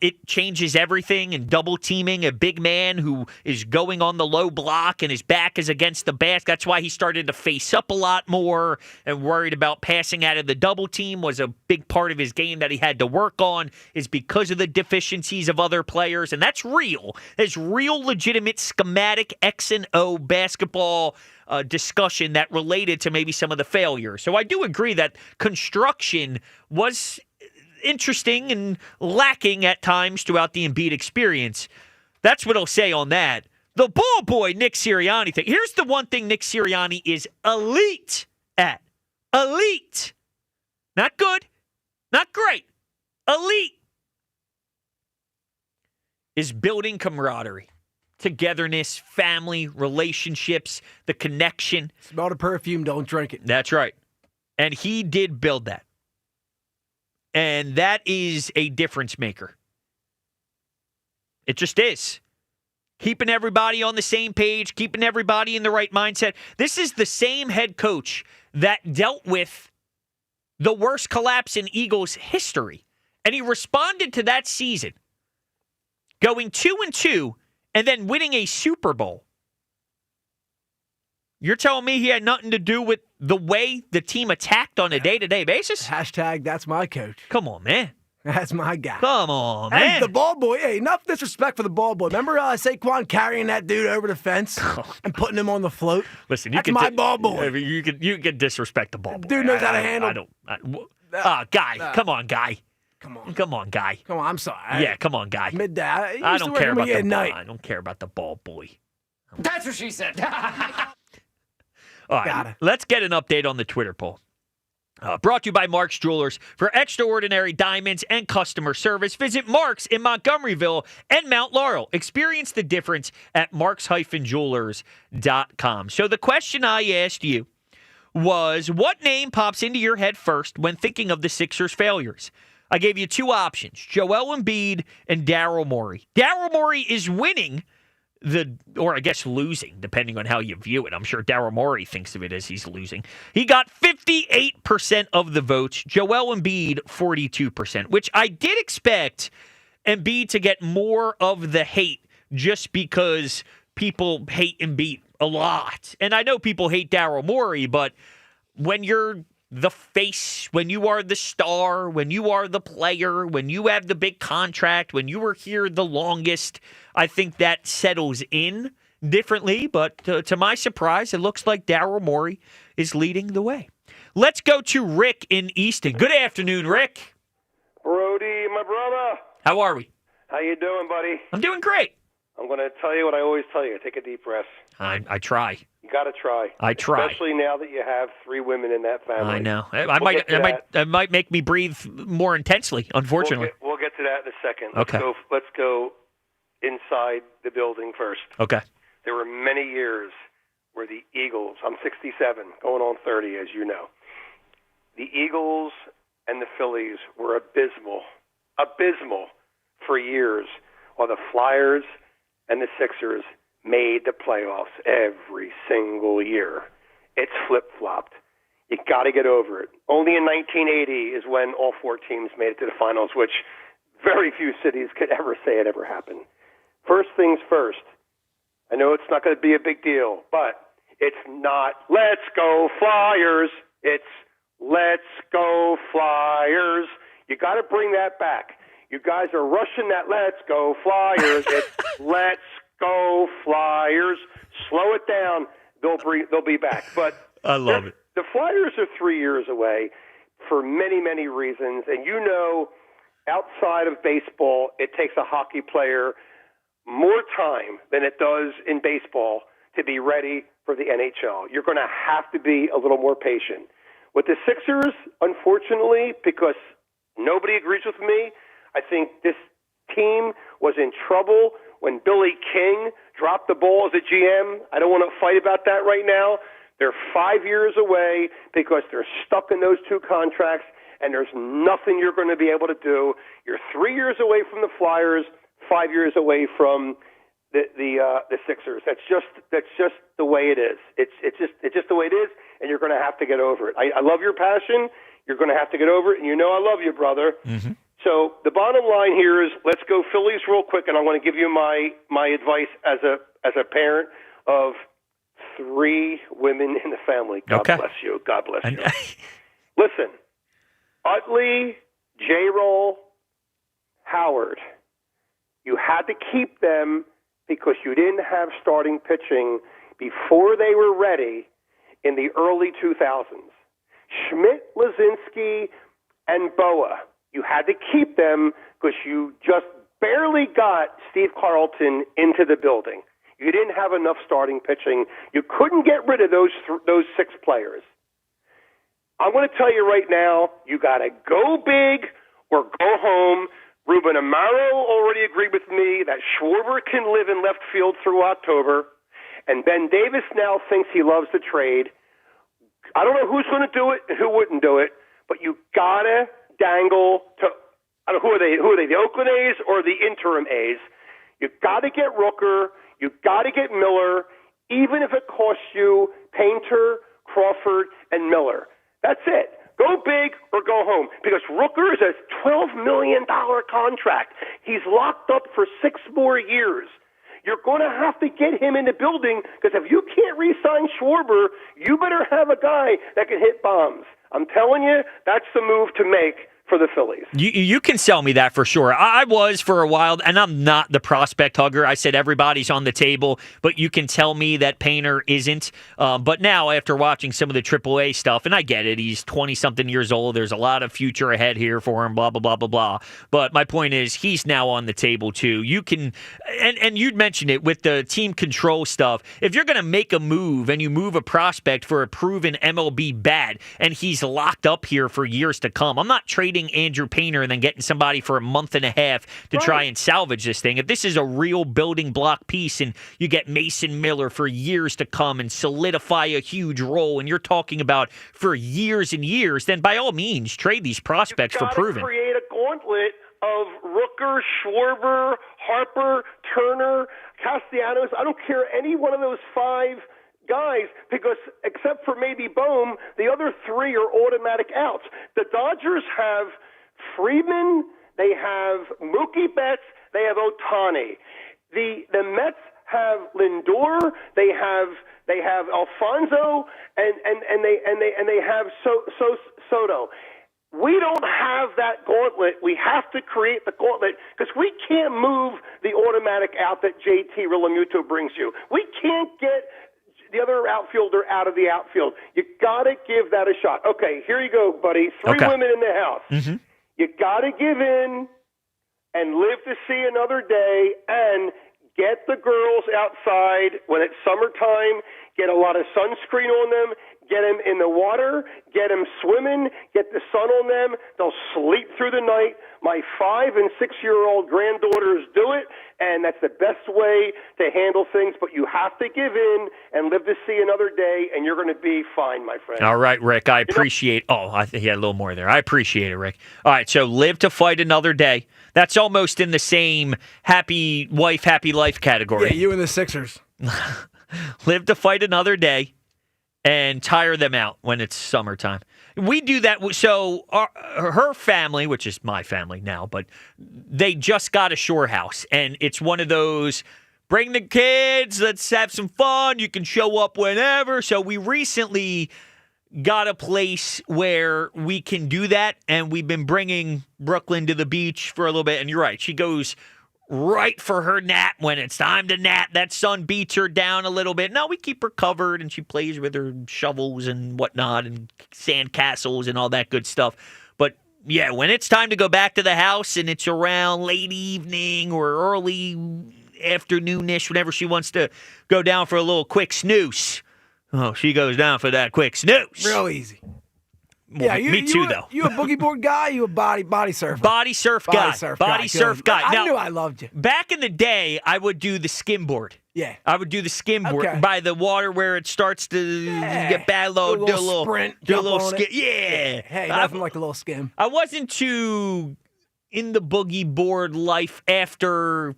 it changes everything. And double teaming a big man who is going on the low block and his back is against the basket. That's why he started to face up a lot more and worried about passing out of the double team was a big part of his game that he had to work on, is because of the deficiencies of other players. And that's real. There's real legitimate schematic X and O basketball discussion that related to maybe some of the failures. So I do agree that construction was interesting and lacking at times throughout the Embiid experience. That's what I'll say on that. The ball boy Nick Sirianni thing. Here's the one thing Nick Sirianni is elite at. Elite. Not good. Not great. Elite. Is building camaraderie. togetherness, family, relationships, the connection. Smell the perfume, don't drink it. That's right. And he did build that. And that is a difference maker. It just is. Keeping everybody on the same page, keeping everybody in the right mindset. This is the same head coach that dealt with the worst collapse in Eagles history. And he responded to that season, going 2-2 and then winning a Super Bowl. You're telling me he had nothing to do with the way the team attacked on a day-to-day basis? Hashtag that's my coach. Come on, man. That's my guy. Come on, man. And the ball boy. Hey, enough disrespect for the ball boy. Remember Saquon carrying that dude over the fence and putting him on the float? Listen, that's my ball boy. You can disrespect the ball boy. Dude knows how to handle. Guy. Come on, guy. Come on. Come on, guy. Come on, I'm sorry. Yeah, come on, guy. Midday. I don't care about the ball. I don't care about the ball boy. That's what she said. All right, let's get an update on the Twitter poll. Brought to you by Mark's Jewelers. For extraordinary diamonds and customer service, visit Mark's in Montgomeryville and Mount Laurel. Experience the difference at marks-jewelers.com. So the question I asked you was, what name pops into your head first when thinking of the Sixers' failures? I gave you two options, Joel Embiid and Daryl Morey. Daryl Morey is winning or I guess losing, depending on how you view it. I'm sure Daryl Morey thinks of it as he's losing. He got 58% of the votes. Joel Embiid, 42%, which I did expect Embiid to get more of the hate just because people hate Embiid a lot. And I know people hate Daryl Morey, but when you're the face, when you are the star, when you are the player, when you have the big contract, when you were here the longest, I think that settles in differently. But to my surprise, it looks like Daryl Morey is leading the way. Let's go to Rick in Easton. Good afternoon, Rick. Brody, my brother. How are we? How you doing, buddy? I'm doing great. I'm going to tell you what I always tell you. Take a deep breath. I try. You got to try. I try. Especially now that you have 3 women in that family. I know. It might make me breathe more intensely, unfortunately. We'll get to that in a second. Okay. Let's go inside the building first. Okay. There were many years where the Eagles, I'm 67, going on 30, as you know. The Eagles and the Phillies were abysmal for years, while the Flyers and the Sixers made the playoffs every single year. It's flip-flopped. You got to get over it. Only in 1980 is when all 4 teams made it to the finals, which very few cities could ever say it ever happened. First things first. I know it's not going to be a big deal, but it's not let's go Flyers. It's let's go Flyers. You got to bring that back. You guys are rushing that let's go Flyers. It's let's go Flyers. Slow it down. They'll be back. But I love it. The Flyers are 3 years away for many, many reasons. And you know, outside of baseball, it takes a hockey player more time than it does in baseball to be ready for the NHL. You're going to have to be a little more patient. With the Sixers, unfortunately, because nobody agrees with me, I think this team was in trouble when Billy King dropped the ball as a GM. I don't want to fight about that right now. They're 5 years away because they're stuck in those 2 contracts, and there's nothing you're going to be able to do. You're 3 years away from the Flyers, 5 years away from the Sixers. That's just the way it is. It's just the way it is, and you're going to have to get over it. I love your passion. You're going to have to get over it, and you know I love you, brother. Mm-hmm. So the bottom line here is let's go Phillies real quick, and I want to give you my advice as a parent of 3 women in the family. God bless you. God bless you. Listen, Utley, J-Roll, Howard, you had to keep them because you didn't have starting pitching before they were ready in the early 2000s. Schmidt, Lazinski, and Boa, you had to keep them because you just barely got Steve Carlton into the building. You didn't have enough starting pitching. You couldn't get rid of those 6 players. I'm going to tell you right now, you got to go big or go home. Ruben Amaro already agreed with me that Schwarber can live in left field through October, and Ben Davis now thinks he loves the trade. I don't know who's going to do it and who wouldn't do it, but you gotta dangle to. I don't know who are they? Who are they? The Oakland A's or the interim A's? You got to get Rooker. You got to get Miller, even if it costs you Painter, Crawford, and Miller. That's it. Go big or go home, because Rooker is a $12 million contract. He's locked up for 6 more years. You're going to have to get him in the building, because if you can't re-sign Schwarber, you better have a guy that can hit bombs. I'm telling you, that's the move to make for the Phillies. You can sell me that for sure. I was for a while, and I'm not the prospect hugger. I said everybody's on the table, but you can tell me that Painter isn't. But now, after watching some of the AAA stuff, and I get it, he's 20-something years old. There's a lot of future ahead here for him, blah, blah, blah, blah, blah. But my point is, he's now on the table, too. You can, and you'd mentioned it with the team control stuff. If you're going to make a move and you move a prospect for a proven MLB bat, and he's locked up here for years to come, I'm not trading Andrew Painter and then getting somebody for a month and a half to try and salvage this thing. If this is a real building block piece and you get Mason Miller for years to come and solidify a huge role, and you're talking about for years and years, then by all means trade these prospects for proven. Create a gauntlet of Rooker, Schwarber, Harper, Turner, Castellanos. I don't care any one of those 5 guys, because except for maybe Bohm, the other 3 are automatic outs. The Dodgers have Freeman, they have Mookie Betts, they have Ohtani. The Mets have Lindor, they have Alfonso, and they have Soto. We don't have that gauntlet. We have to create the gauntlet, because we can't move the automatic out that JT Realmuto brings you. We can't get the other outfielder out of the outfield. You got to give that a shot. Okay, here you go, buddy. 3 women in the house. Mm-hmm. You got to give in and live to see another day, and get the girls outside when it's summertime. Get a lot of sunscreen on them. Get them in the water. Get them swimming. Get the sun on them. They'll sleep through the night. My 5- and 6-year-old granddaughters do it, and that's the best way to handle things. But you have to give in and live to see another day, and you're going to be fine, my friend. All right, Rick. I appreciate. I think he had a little more there. I appreciate it, Rick. All right, so live to fight another day. That's almost in the same happy wife, happy life category. Yeah, you and the Sixers. Live to fight another day and tire them out when it's summertime. We do that. So her family, which is my family now, but they just got a shore house, and it's one of those, bring the kids, let's have some fun, you can show up whenever. So we recently got a place where we can do that, and we've been bringing Brooklyn to the beach for a little bit. And you're right, she goes right for her nap when it's time to nap. That sun beats her down a little bit. No, we keep her covered, and she plays with her shovels and whatnot and sand castles and all that good stuff. But yeah, when it's time to go back to the house and it's around late evening or early afternoonish, whenever she wants to go down for a little quick snooze, she goes down for that quick snooze. Real easy. Well, yeah, me too, though. You a boogie board guy? You a body surfer? Body surf guy. Body surf guy. I now, knew I loved you. Back in the day, I would do the skimboard. Yeah. I would do the skimboard by the water where it starts to get bad low. Do a little sprint. Do a little skim. Yeah. Hey, nothing like a little skim. I wasn't too in the boogie board life after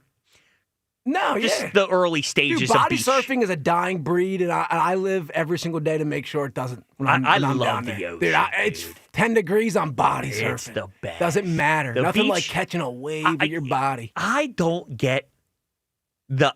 the early stages Dude, of body beach. surfing is a dying breed, and I live every single day to make sure it doesn't. I love love the ocean. Dude, it's 10 degrees on body surfing. It's the best. Doesn't matter. The Nothing beach, like catching a wave with your body. I don't get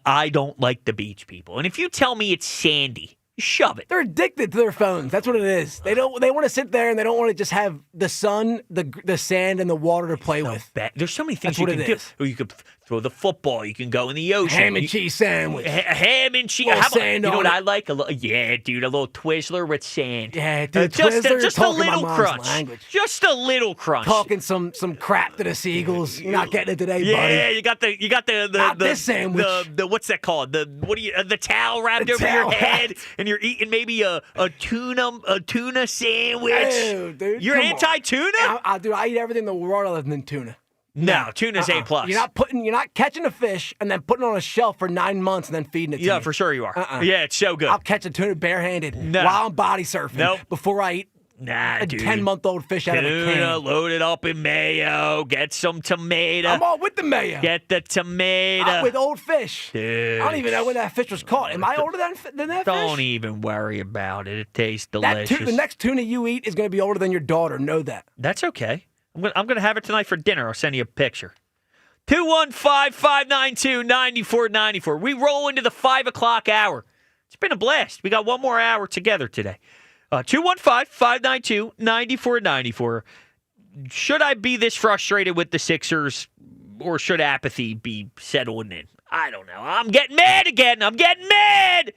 I don't like the beach people. And if you tell me it's sandy, shove it. They're addicted to their phones. That's what it is. They want to sit there and they don't want to just have the sun, the sand, and the water to play with. There's so many things That's you can do. Or you could throw the football. You can go in the ocean. Ham and cheese sandwich. Ham and cheese. You know what I like? A little Twizzler with sand. Yeah, dude. Twizzler, just a little crunch. Language. Just a little crunch. Talking some crap to the seagulls. You're not getting it today, buddy. Yeah, you got the this sandwich. The what's that called? The towel wrapped over your head, and you're eating maybe a tuna sandwich. Ew, dude, you're anti-tuna? Dude, I eat everything in the world other than tuna. No, tuna's A+. You're not catching a fish and then putting it on a shelf for 9 months and then feeding it to me. Yeah, for sure you are. Yeah, it's so good. I'll catch a tuna barehanded while I'm body surfing before I eat a dude. 10-month-old fish out of a can. Tuna, load it up in mayo. Get some tomato. I'm all with the mayo. Get the tomato. I'm with old fish. Dude. I don't even know when that fish was caught. Am I older than that fish? Don't even worry about it. It tastes delicious. The next tuna you eat is going to be older than your daughter. Know that. That's okay. I'm going to have it tonight for dinner. I'll send you a picture. 215-592-9494. We roll into the 5 o'clock hour. It's been a blast. We got one more hour together today. 215-592-9494. Should I be this frustrated with the Sixers, or should apathy be settling in? I don't know. I'm getting mad again. I'm getting mad.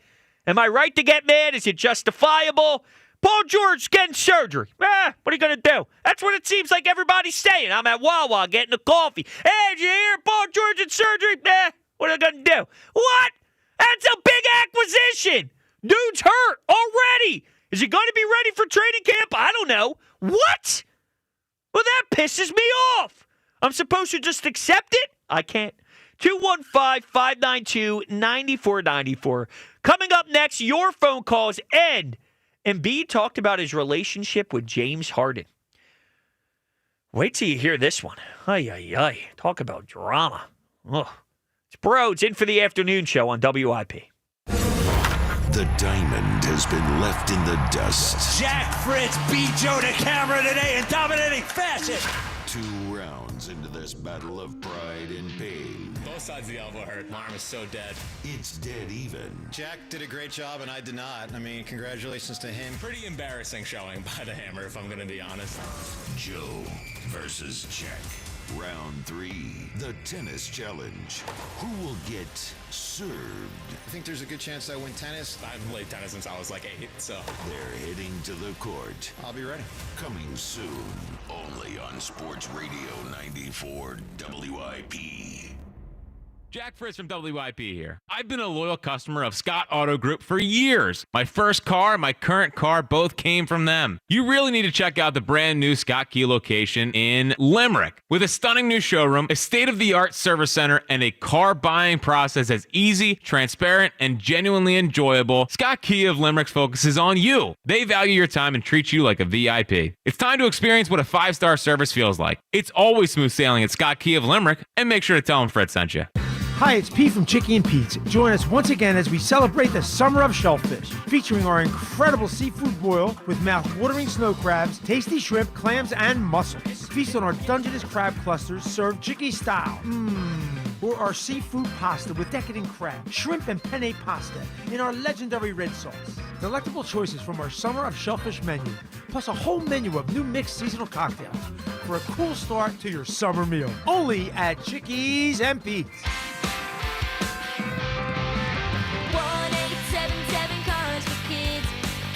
Am I right to get mad? Is it justifiable? Paul George getting surgery. What are you going to do? That's what it seems like everybody's saying. I'm at Wawa getting a coffee. Hey, did you hear Paul George in surgery? What are they going to do? What? That's a big acquisition. Dude's hurt already. Is he going to be ready for training camp? I don't know. What? Well, that pisses me off. I'm supposed to just accept it? I can't. 215-592-9494. Coming up next, your phone calls end. Embiid talked about his relationship with James Harden. Wait till you hear this one. Ay. Talk about drama. Ugh. It's Broads in for the afternoon show on WIP. The diamond has been left in the dust. Jack Fritz beat Joe to camera today in dominating fashion. 2 rounds into this battle of pride and pain. Both sides of the elbow hurt. My arm is so dead. It's dead even. Jack did a great job, and I did not. I mean, congratulations to him. Pretty embarrassing showing by the hammer, if I'm going to be honest. Joe versus Jack. Round 3, the tennis challenge. Who will get served? I think there's a good chance I win tennis. I haven't played tennis since I was like 8, so. They're heading to the court. I'll be ready. Coming soon, only on Sports Radio 94 WIP. Jack Fritz from WIP here. I've been a loyal customer of Scott Auto Group for years. My first car and my current car both came from them. You really need to check out the brand new Scott Key location in Limerick. With a stunning new showroom, a state-of-the-art service center, and a car buying process that's easy, transparent, and genuinely enjoyable, Scott Key of Limerick focuses on you. They value your time and treat you like a VIP. It's time to experience what a 5-star service feels like. It's always smooth sailing at Scott Key of Limerick, and make sure to tell them Fritz sent you. Hi, it's Pete from Chicky and Pete's. Join us once again as we celebrate the summer of shellfish, featuring our incredible seafood boil with mouth-watering snow crabs, tasty shrimp, clams, and mussels. Feast on our Dungeness crab clusters served Chicky style. Or our seafood pasta with decadent crab, shrimp, and penne pasta in our legendary red sauce. Delectable choices from our summer of shellfish menu, plus a whole menu of new mixed seasonal cocktails for a cool start to your summer meal. Only at Chickies and Pete's. 1-877 Cars for Kids.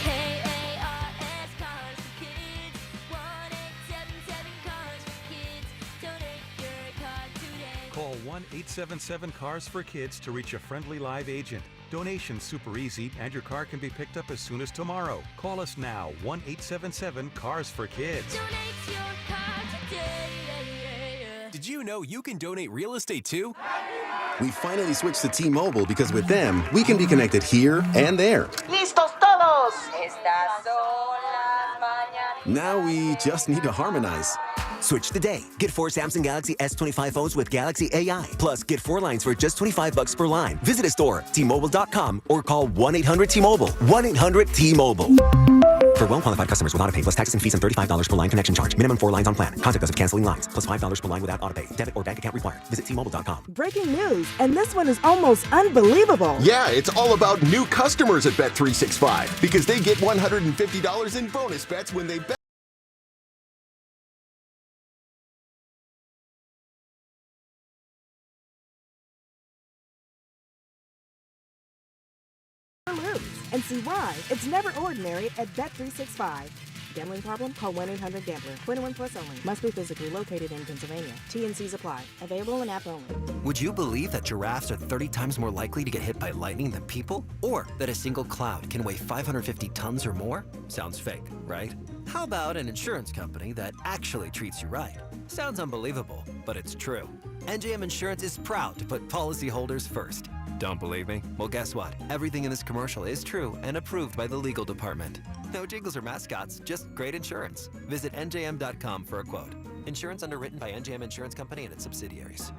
KARS Cars for Kids. 1-877 Cars for Kids. Donate your car today. Call 1-877-CARS for Kids to reach a friendly live agent. Donation's super easy, and your car can be picked up as soon as tomorrow. Call us now, 1-877-CARS for Kids. Donate your car today. Did you know you can donate real estate too? We finally switched to T-Mobile because with them, we can be connected here and there. ¡Listos todos! Estas son las mañanas. Now we just need to harmonize. Switch today. Get 4 Samsung Galaxy S25 phones with Galaxy AI. Plus, get 4 lines for just $25 per line. Visit a store, T-Mobile.com, or call 1-800-T-Mobile. 1-800-T-Mobile. For well-qualified customers with autopay plus taxes and fees and $35 per line connection charge. Minimum 4 lines on plan. Contact us if canceling lines. Plus $5 per line without autopay. Debit or bank account required. Visit T-Mobile.com. Breaking news, and this one is almost unbelievable. Yeah, it's all about new customers at Bet365 because they get $150 in bonus bets when they bet. And see why it's never ordinary at Bet365. Gambling problem? Call 1-800-GAMBLER. 21 plus only. Must be physically located in Pennsylvania. T&Cs apply. Available in app only. Would you believe that giraffes are 30 times more likely to get hit by lightning than people? Or that a single cloud can weigh 550 tons or more? Sounds fake, right? How about an insurance company that actually treats you right? Sounds unbelievable, but it's true. NJM Insurance is proud to put policyholders first. Don't believe me? Well, guess what? Everything in this commercial is true and approved by the legal department. No jingles or mascots, just great insurance. Visit njm.com for a quote. Insurance underwritten by NJM Insurance Company and its subsidiaries.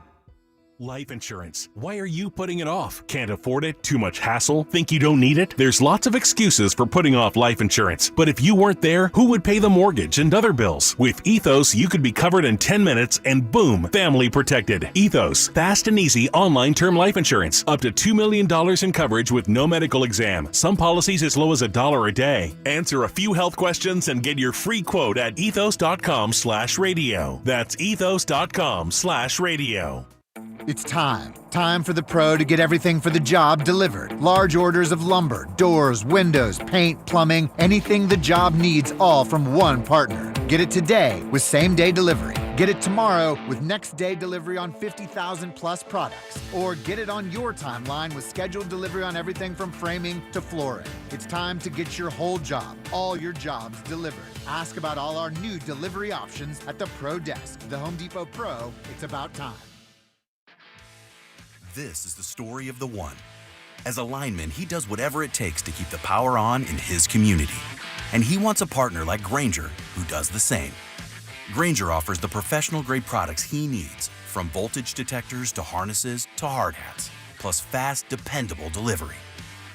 Life insurance. Why are you putting it off? Can't afford it? Too much hassle? Think you don't need it? There's lots of excuses for putting off life insurance. But if you weren't there, who would pay the mortgage and other bills? With Ethos, you could be covered in 10 minutes and boom, family protected. Ethos, fast and easy online term life insurance. Up to $2 million in coverage with no medical exam. Some policies as low as $1 a day. Answer a few health questions and get your free quote at ethos.com/radio. That's ethos.com/radio. It's time. Time for the pro to get everything for the job delivered. Large orders of lumber, doors, windows, paint, plumbing, anything the job needs, all from one partner. Get it today with same-day delivery. Get it tomorrow with next-day delivery on 50,000 plus products. Or get it on your timeline with scheduled delivery on everything from framing to flooring. It's time to get your whole job, all your jobs delivered. Ask about all our new delivery options at the Pro Desk. The Home Depot Pro, it's about time. This is the story of the one. As a lineman, he does whatever it takes to keep the power on in his community. And he wants a partner like Grainger who does the same. Grainger offers the professional-grade products he needs, from voltage detectors to harnesses to hard hats, plus fast, dependable delivery,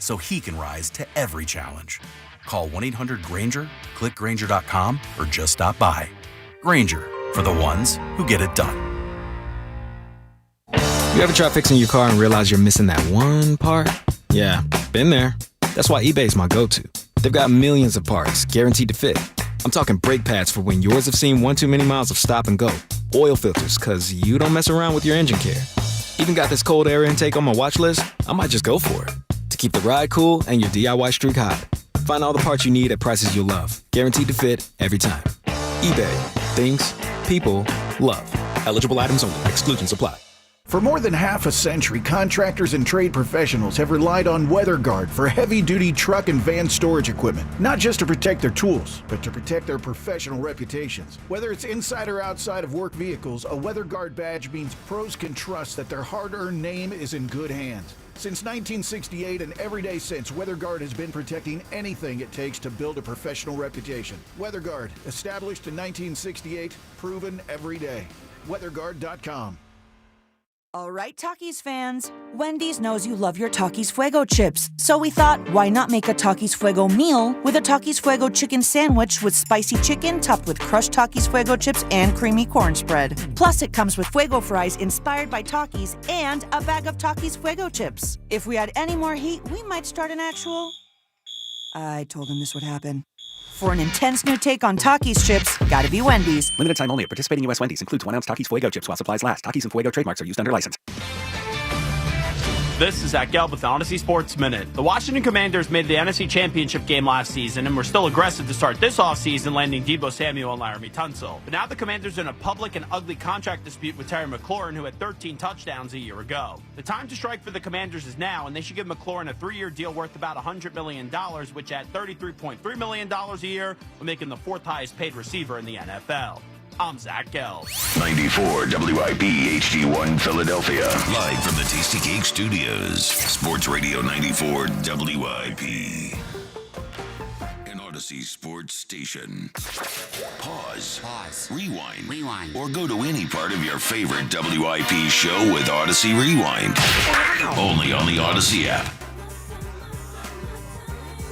so he can rise to every challenge. Call 1-800-GRAINGER, click Grainger.com, or just stop by. Grainger, for the ones who get it done. You ever try fixing your car and realize you're missing that one part? Yeah, been there. That's why eBay's my go-to. They've got millions of parts, guaranteed to fit. I'm talking brake pads for when yours have seen one too many miles of stop and go. Oil filters, cause you don't mess around with your engine care. Even got this cold air intake on my watch list. I might just go for it. To keep the ride cool and your DIY streak hot. Find all the parts you need at prices you'll love. Guaranteed to fit every time. eBay. Things. People. Love. Eligible items only. Exclusions apply. For more than half a century, contractors and trade professionals have relied on WeatherGuard for heavy-duty truck and van storage equipment, not just to protect their tools, but to protect their professional reputations. Whether it's inside or outside of work vehicles, a WeatherGuard badge means pros can trust that their hard-earned name is in good hands. Since 1968 and every day since, WeatherGuard has been protecting anything it takes to build a professional reputation. WeatherGuard, established in 1968, proven every day. WeatherGuard.com. All right, Takis fans. Wendy's knows you love your Takis Fuego chips, so we thought, why not make a Takis Fuego meal with a Takis Fuego chicken sandwich with spicy chicken topped with crushed Takis Fuego chips and creamy corn spread. Plus, it comes with Fuego fries inspired by Takis and a bag of Takis Fuego chips. If we had any more heat, we might start an actual... I told him this would happen. For an intense new take on Takis chips, gotta be Wendy's. Limited time only at participating U.S. Wendy's. Includes 1 ounce Takis Fuego chips while supplies last. Takis and Fuego trademarks are used under license. This is Zach Gelb with the Odyssey Sports Minute. The Washington Commanders made the NFC Championship game last season and were still aggressive to start this offseason, landing Deebo Samuel and Laramie Tunsil. But now the Commanders are in a public and ugly contract dispute with Terry McLaurin, who had 13 touchdowns a year ago. The time to strike for the Commanders is now, and they should give McLaurin a 3-year deal worth about $100 million, which at $33.3 million a year will make him the 4th highest paid receiver in the NFL. I'm Zach Gelb. 94 WIP HD1 Philadelphia. Live from the Tasty Cake Studios. Sports Radio 94 WIP. An Odyssey Sports Station. Pause. Rewind. Or go to any part of your favorite WIP show with Odyssey Rewind. Only on the Odyssey app.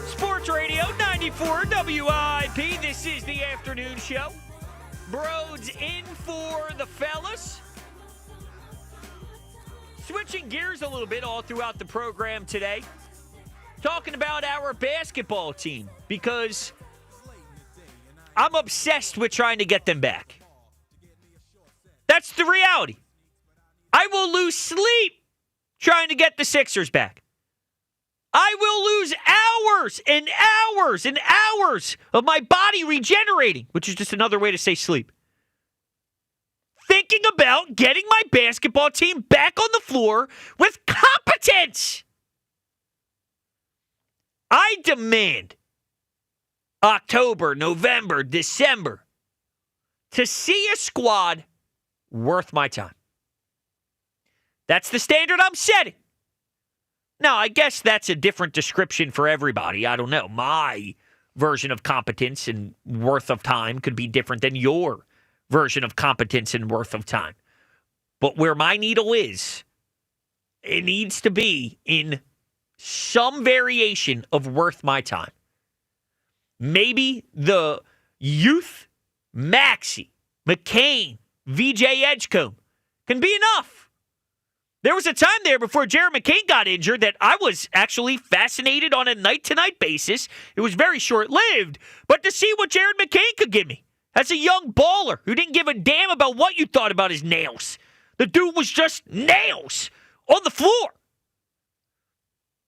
Sports Radio 94 WIP. This is the afternoon show. Broads in for the fellas. Switching gears a little bit all throughout the program today. Talking about our basketball team because I'm obsessed with trying to get them back. That's the reality. I will lose sleep trying to get the Sixers back. I will lose hours and hours and hours of my body regenerating, which is just another way to say sleep, thinking about getting my basketball team back on the floor with competence. I demand October, November, December to see a squad worth my time. That's the standard I'm setting. Now, I guess that's a different description for everybody. I don't know. My version of competence and worth of time could be different than your version of competence and worth of time. But where my needle is, it needs to be in some variation of worth my time. Maybe the youth, Maxey, McCain, VJ Edgecombe can be enough. There was a time there before Jared McCain got injured that I was actually fascinated on a night-to-night basis. It was very short-lived, but to see what Jared McCain could give me as a young baller who didn't give a damn about what you thought about his nails. The dude was just nails on the floor.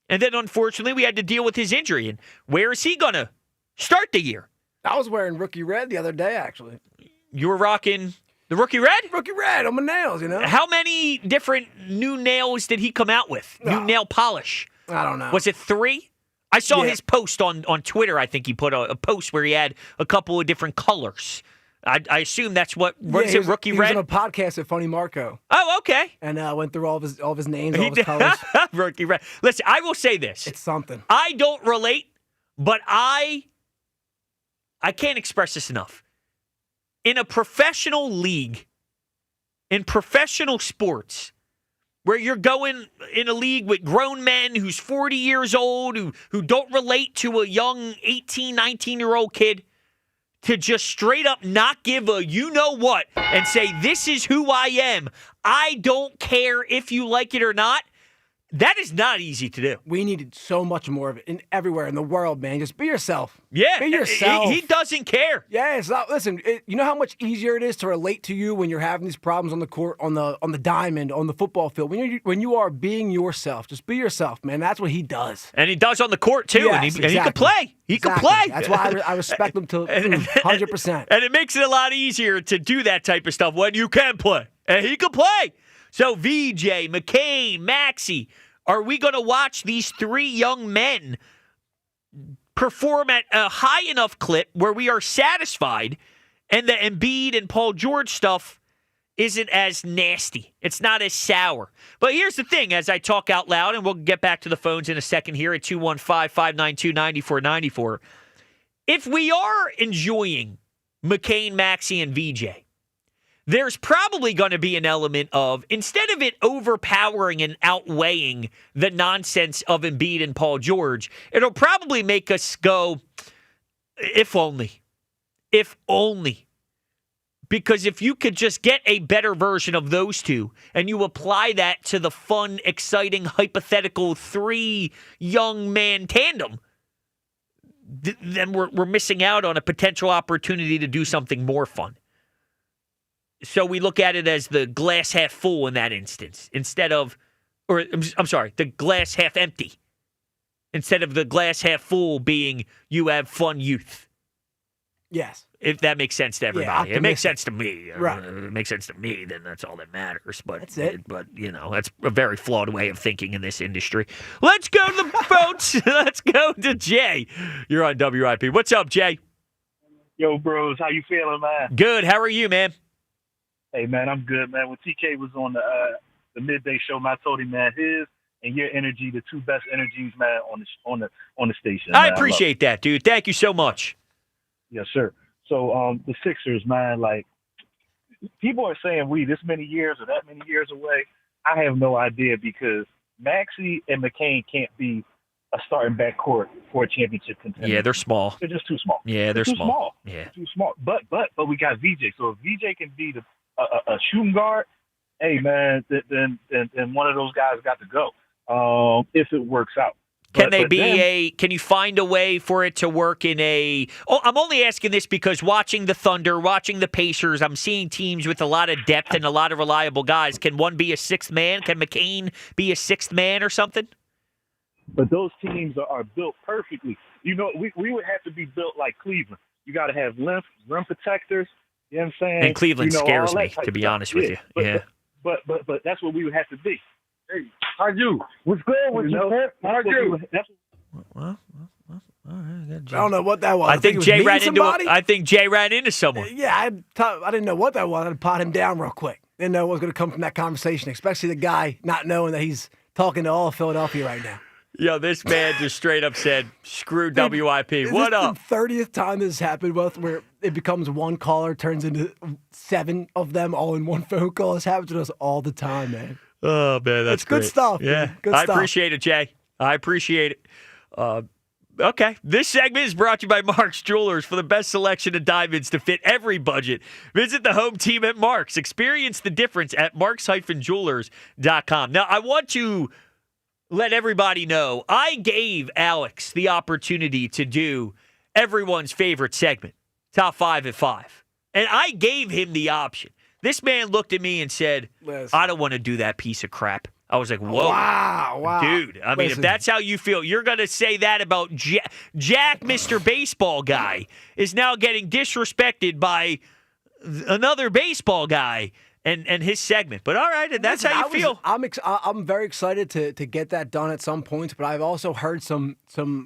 And then, unfortunately, we had to deal with his injury. And where is he going to start the year? I was wearing rookie red the other day, actually. You were rocking the rookie red? Rookie red on my nails, you know? How many different new nails did he come out with? New nail polish? I don't know. Was it 3? I saw his post on Twitter. I think he put a post where he had a couple of different colors. I assume that's what is it, rookie red? He was on a podcast with Funny Marco. Oh, okay. And went through all of his names, all of his colors. Rookie red. Listen, I will say this. It's something. I don't relate, but I can't express this enough. In a professional league, in professional sports, where you're going in a league with grown men who's 40 years old, who don't relate to a young 18, 19-year-old kid, to just straight up not give a you-know-what and say, this is who I am. I don't care if you like it or not. That is not easy to do. We needed so much more of it everywhere in the world, man. Just be yourself. Yeah. Be yourself. He doesn't care. Yeah, it's not, listen, you know how much easier it is to relate to you when you're having these problems on the court, on the diamond, on the football field. When you are being yourself, just be yourself, man. That's what he does. And he does on the court, too. Yes, and he can play. He can play. That's why I respect him to 100%. And it makes it a lot easier to do that type of stuff when you can play. And he can play. So VJ, McCain, Maxey, are we going to watch these 3 young men perform at a high enough clip where we are satisfied and the Embiid and Paul George stuff isn't as nasty? It's not as sour. But here's the thing, as I talk out loud, and we'll get back to the phones in a second here at 215-592-9494. If we are enjoying McCain, Maxey, and VJ, there's probably going to be an element of, instead of it overpowering and outweighing the nonsense of Embiid and Paul George, it'll probably make us go, if only. If only. Because if you could just get a better version of those two and you apply that to the fun, exciting, hypothetical 3 young man tandem, then we're missing out on a potential opportunity to do something more fun. So we look at it as the glass half full in that instance, instead of, or I'm sorry, the glass half empty, instead of the glass half full being you have fun youth. Yes. If that makes sense to everybody. Yeah, it makes sense to me. Right. It makes sense to me, then that's all that matters. But that's it. But, that's a very flawed way of thinking in this industry. Let's go to the phones. Let's go to Jay. You're on WIP. What's up, Jay? Yo, bros. How you feeling, man? Good. How are you, man? Hey, man, I'm good, man. When TK was on the midday show, man, I told him, man, his and your energy, the 2 best energies, man, on the station. I appreciate that, dude. Thank you so much. Yes, sir. So the Sixers, man, like, people are saying we this many years or that many years away. I have no idea because Maxey and McCain can't be a starting backcourt for a championship contender. Yeah, they're small. They're just too small. Yeah, they're too small. Yeah, too small. But we got VJ. So if VJ can be a shooting guard, hey man, then one of those guys got to go if it works out. Can But those teams are built perfectly. You know, we would have to be built like Cleveland. You got to have length, rim protectors. You know what I'm saying? And Cleveland you know, scares all that me, type to be stuff. honest with you. Yeah. But that's what we would have to be. Hey, how'd you? What's good with you, Pep? How'd you? Well, all right. I don't know what that was. I think it was Jay me ran and into. somebody? I think Jay ran into someone. Yeah, I didn't know what that was. I'd pot him down real quick. Didn't know what was going to come from that conversation, especially the guy not knowing that he's talking to all of Philadelphia right now. Yo, this man just straight up said, "Screw Dude, WIP." Is What this up? the 30th time this has happened with where it becomes one caller turns into 7 of them all in one phone call? This happens to us all the time, man. Oh man, that's It's good great. stuff, Yeah, dude. Good I stuff. appreciate it, Jay. I appreciate it. Okay, this segment is brought to you by Mark's Jewelers. For the best selection of diamonds to fit every budget, visit the home team at Mark's. Experience the difference at marks-jewelers.com. Now, I want to let everybody know I gave Alex the opportunity to do everyone's favorite segment, Top 5 at 5. And I gave him the option. This man looked at me and said, I don't want to do that piece of crap. I was like, whoa. Wow. Dude, I mean, if that's how you feel, you're going to say that about Jack, Mr. Baseball Guy, is now getting disrespected by another baseball guy and his segment. But all right, that's how you feel. I'm very excited to get that done at some points, but I've also heard some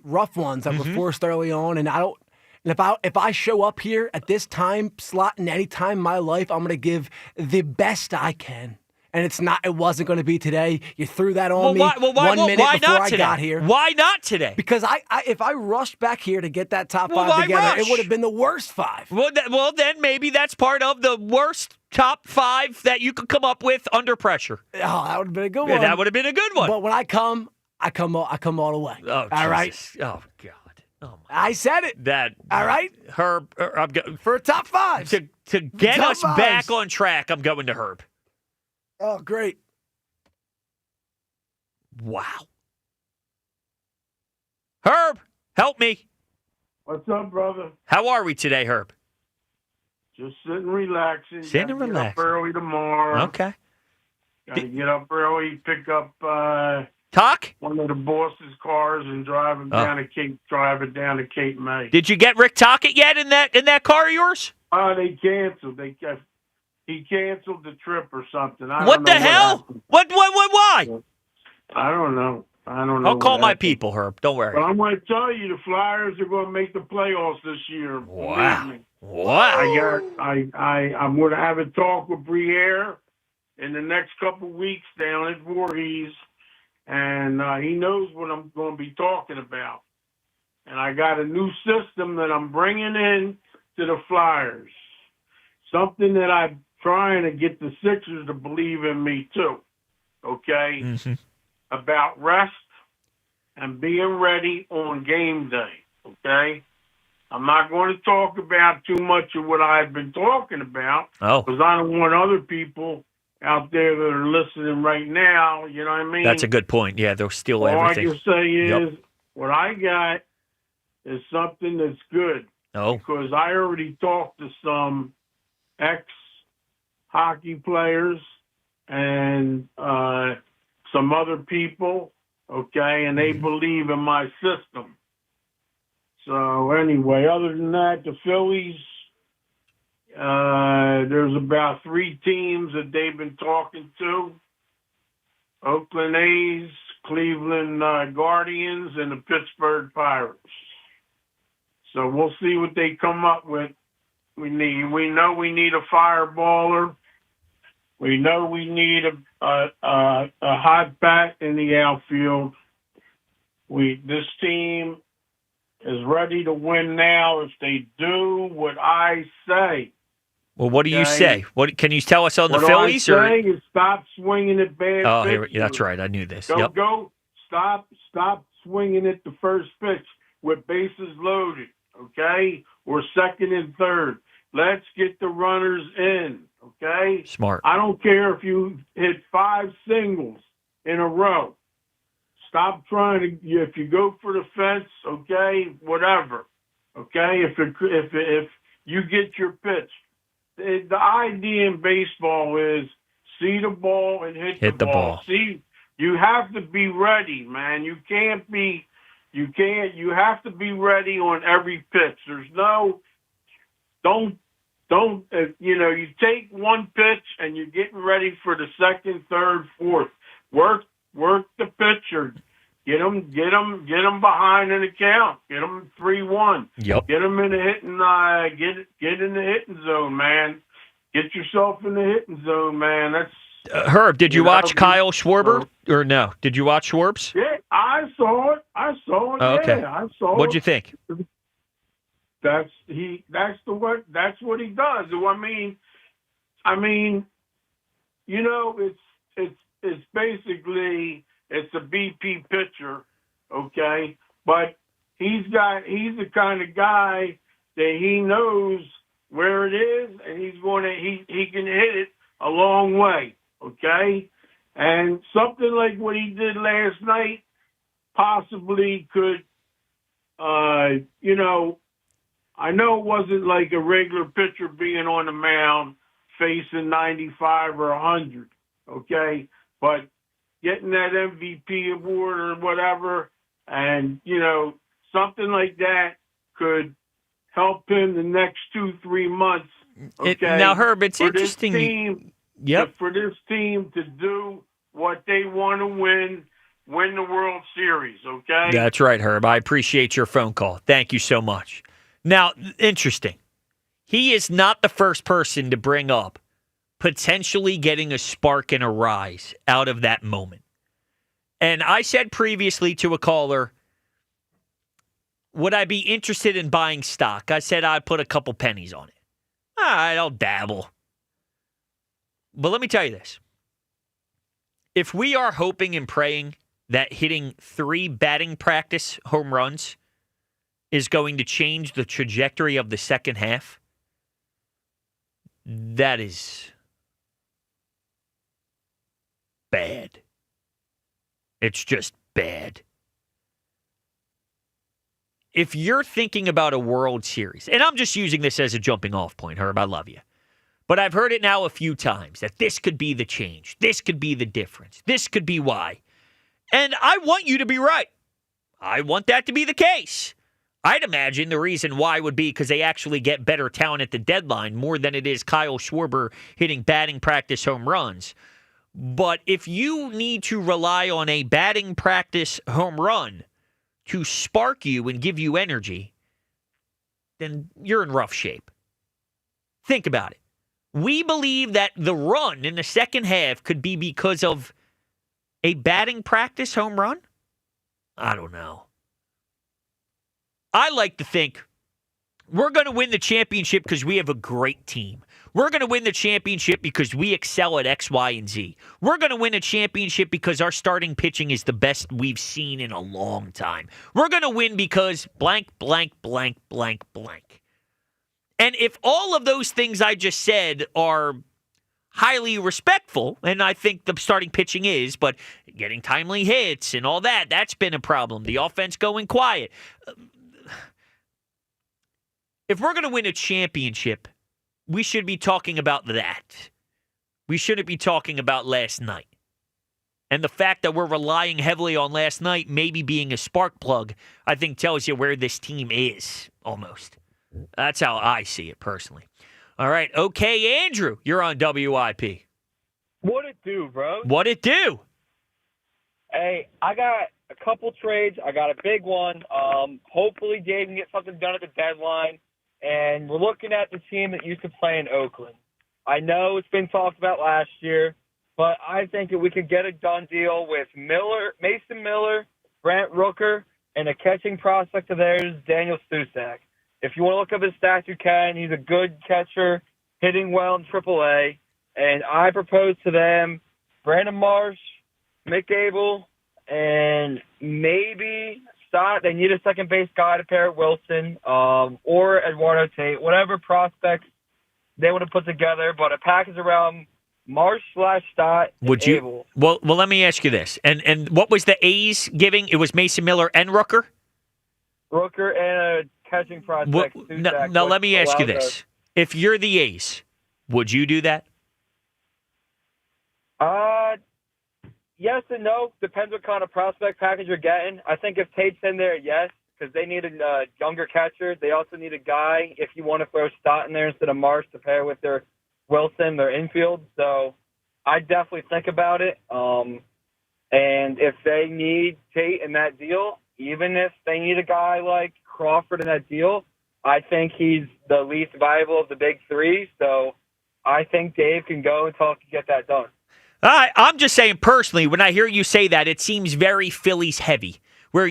rough ones that were forced early on, and I don't. And if I show up here at this time slot in any time in my life, I'm going to give the best I can. And it wasn't going to be today. You threw that on me 1 minute before I got here. Why not today? Because if I rushed back here to get that top 5 together, it would have been the worst 5. Well, then maybe that's part of the worst top 5 that you could come up with under pressure. Oh, that would have been a good Yeah, one. that would have been a good one. But when I come all the way. Oh, all right. Jesus. Oh, God. Oh, my. I said it. All right. Herb, for a top 5 to get Top us fives. back on track, I'm going to Herb. Oh, great. Wow. Herb, help me. What's up, brother? How are we today, Herb? Just sitting relaxing. Sitting and Gotta get relaxing. up early tomorrow. Okay. Got to get up early, pick up Talk? one of the boss's cars and drive it down to Cape May. Did you get Rick Tockett yet in that car of yours? They canceled. He canceled the trip or something. What the hell? What? Why? I don't know. I'll call my people, Herb. Don't worry. But I'm going to tell you, the Flyers are going to make the playoffs this year. Wow. Believe me. Wow. I'm going to have a talk with Briere in the next couple weeks down at Voorhees, and he knows what I'm going to be talking about. And I got a new system that I'm bringing in to the Flyers, something that I'm trying to get the Sixers to believe in me too. Okay, about rest and being ready on game day. Okay. I'm not going to talk about too much of what I've been talking about because I don't want other people out there that are listening right now, you know what I mean? That's a good point. Yeah, they'll steal All everything. I can say is what I got is something that's good. Oh. Because I already talked to some ex-hockey players and some other people, okay, and they believe in my system. So anyway, other than that, the Phillies, there's about 3 teams that they've been talking to. Oakland A's, Cleveland Guardians, and the Pittsburgh Pirates. So we'll see what they come up with. We know we need a fireballer. We know we need a hot bat in the outfield. This team is ready to win now if they do what I say. Well, what do you say? What can you tell us on the what Phillies? What I say is stop swinging at bad pitches. That's right. I knew this. Go. Stop swinging at the first pitch with bases loaded, okay? Or second and third. Let's get the runners in, okay? Smart. I don't care if you hit 5 singles in a row. Stop trying to. If you go for the fence, okay, whatever, okay. If you get your pitch, the idea in baseball is see the ball and hit the ball. See you have to be ready, man. You have to be ready on every pitch. There's no, don't, you take one pitch and you're getting ready for the second, third, fourth. Work the pitcher. Get them behind in the count. Get them 3-1. Yep. Get them in the hitting, get in the hitting zone, man. Get yourself in the hitting zone, man. That's, Herb, did you watch Kyle Schwarber or no? Did you watch Schwarbs? Yeah, I saw it. Oh, okay. Yeah, I saw it. What'd you think? That's what he does. I mean, it's basically it's a BP pitcher, okay? But he's the kind of guy that he knows where it is, and he can hit it a long way, okay? And something like what he did last night possibly could, I know it wasn't like a regular pitcher being on the mound facing 95 or 100, okay? But getting that MVP award or whatever, and, something like that could help him the next 2-3 months, okay? Now, Herb, it's for interesting. This team, for this team to do what they want to win the World Series, okay? That's right, Herb. I appreciate your phone call. Thank you so much. Now, interesting. He is not the first person to bring up potentially getting a spark and a rise out of that moment. And I said previously to a caller, would I be interested in buying stock? I said I'd put a couple pennies on it. All right, I'll dabble. But let me tell you this. If we are hoping and praying that hitting 3 batting practice home runs is going to change the trajectory of the second half, that is bad. It's just bad. If you're thinking about a World Series, and I'm just using this as a jumping off point, Herb, I love you. But I've heard it now a few times that this could be the change. This could be the difference. This could be why. And I want you to be right. I want that to be the case. I'd imagine the reason why would be because they actually get better talent at the deadline more than it is Kyle Schwarber hitting batting practice home runs. But if you need to rely on a batting practice home run to spark you and give you energy, then you're in rough shape. Think about it. We believe that the run in the second half could be because of a batting practice home run? I don't know. I like to think we're going to win the championship because we have a great team. We're going to win the championship because we excel at X, Y, and Z. We're going to win a championship because our starting pitching is the best we've seen in a long time. We're going to win because blank, blank, blank, blank, blank. And if all of those things I just said are highly respectful, and I think the starting pitching is, but getting timely hits and all that, that's been a problem. The offense going quiet. If we're going to win a championship, we should be talking about that. We shouldn't be talking about last night. And the fact that we're relying heavily on last night maybe being a spark plug, I think tells you where this team is, almost. That's how I see it personally. All right, okay, Andrew, you're on WIP. What it do, bro? What it do? Hey, I got a couple trades. I got a big one. Hopefully Dave can get something done at the deadline. And we're looking at the team that used to play in Oakland. I know it's been talked about last year, but I think that we could get a done deal with Mason Miller, Brent Rooker, and a catching prospect of theirs, Daniel Susak. If you want to look up his stats, you can. He's a good catcher, hitting well in AAA. And I propose to them Brandon Marsh, Mick Abel, and maybe Stott. They need a second base guy to pair with Wilson or Eduardo Tate, whatever prospects they want to put together. But a package around Marsh/Stott and Abel. Well, let me ask you this. And what was the A's giving? It was Mason Miller and Rooker? Rooker and a catching prospect. Now, let me ask you this. If you're the A's, would you do that? yes and no. Depends what kind of prospect package you're getting. I think if Tate's in there, yes, because they need a younger catcher. They also need a guy, if you want to throw Stott in there instead of Marsh to pair with their Wilson, their infield. So I definitely think about it. And if they need Tate in that deal, even if they need a guy like Crawford in that deal, I think he's the least viable of the big three. So I think Dave can go until he can get that done. I'm just saying personally, when I hear you say that, it seems very Phillies heavy. Where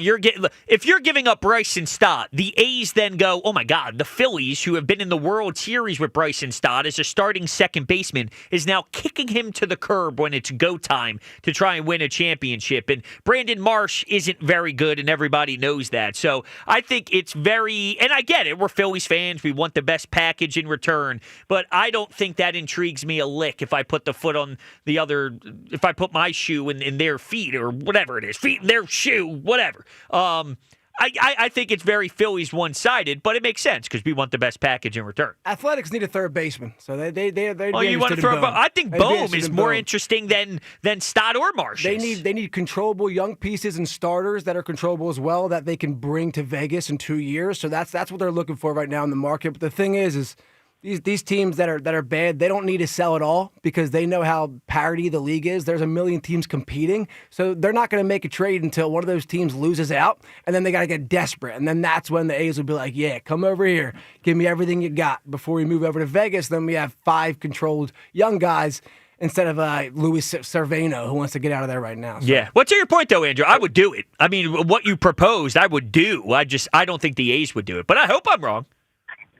if you're giving up Bryson Stott, the A's then go, oh my God, the Phillies, who have been in the World Series with Bryson Stott as a starting second baseman, is now kicking him to the curb when it's go time to try and win a championship. And Brandon Marsh isn't very good, and everybody knows that. So I think it's very, and I get it, we're Phillies fans, we want the best package in return, but I don't think that intrigues me a lick if I put the foot on the other, if I put my shoe in their feet or whatever it is, feet in their shoe, whatever. I think it's very Phillies one-sided, but it makes sense because we want the best package in return. Athletics need a third baseman, so they Oh, you want to throw? I think Bohm is more interesting than Stott or Marsh. They need controllable young pieces and starters that are controllable as well that they can bring to Vegas in 2 years. So that's what they're looking for right now in the market. But the thing is these teams that are bad, they don't need to sell at all because they know how parity the league is. There's a million teams competing, so they're not going to make a trade until one of those teams loses out, and then they got to get desperate, and then that's when the A's will be like, yeah, come over here, give me everything you got before we move over to Vegas. Then we have 5 controlled young guys instead of Luis Cerveno, who wants to get out of there right now. So. Yeah. What's your point, though, Andrew? I would do it. I mean, what you proposed, I would do. I don't think the A's would do it, but I hope I'm wrong.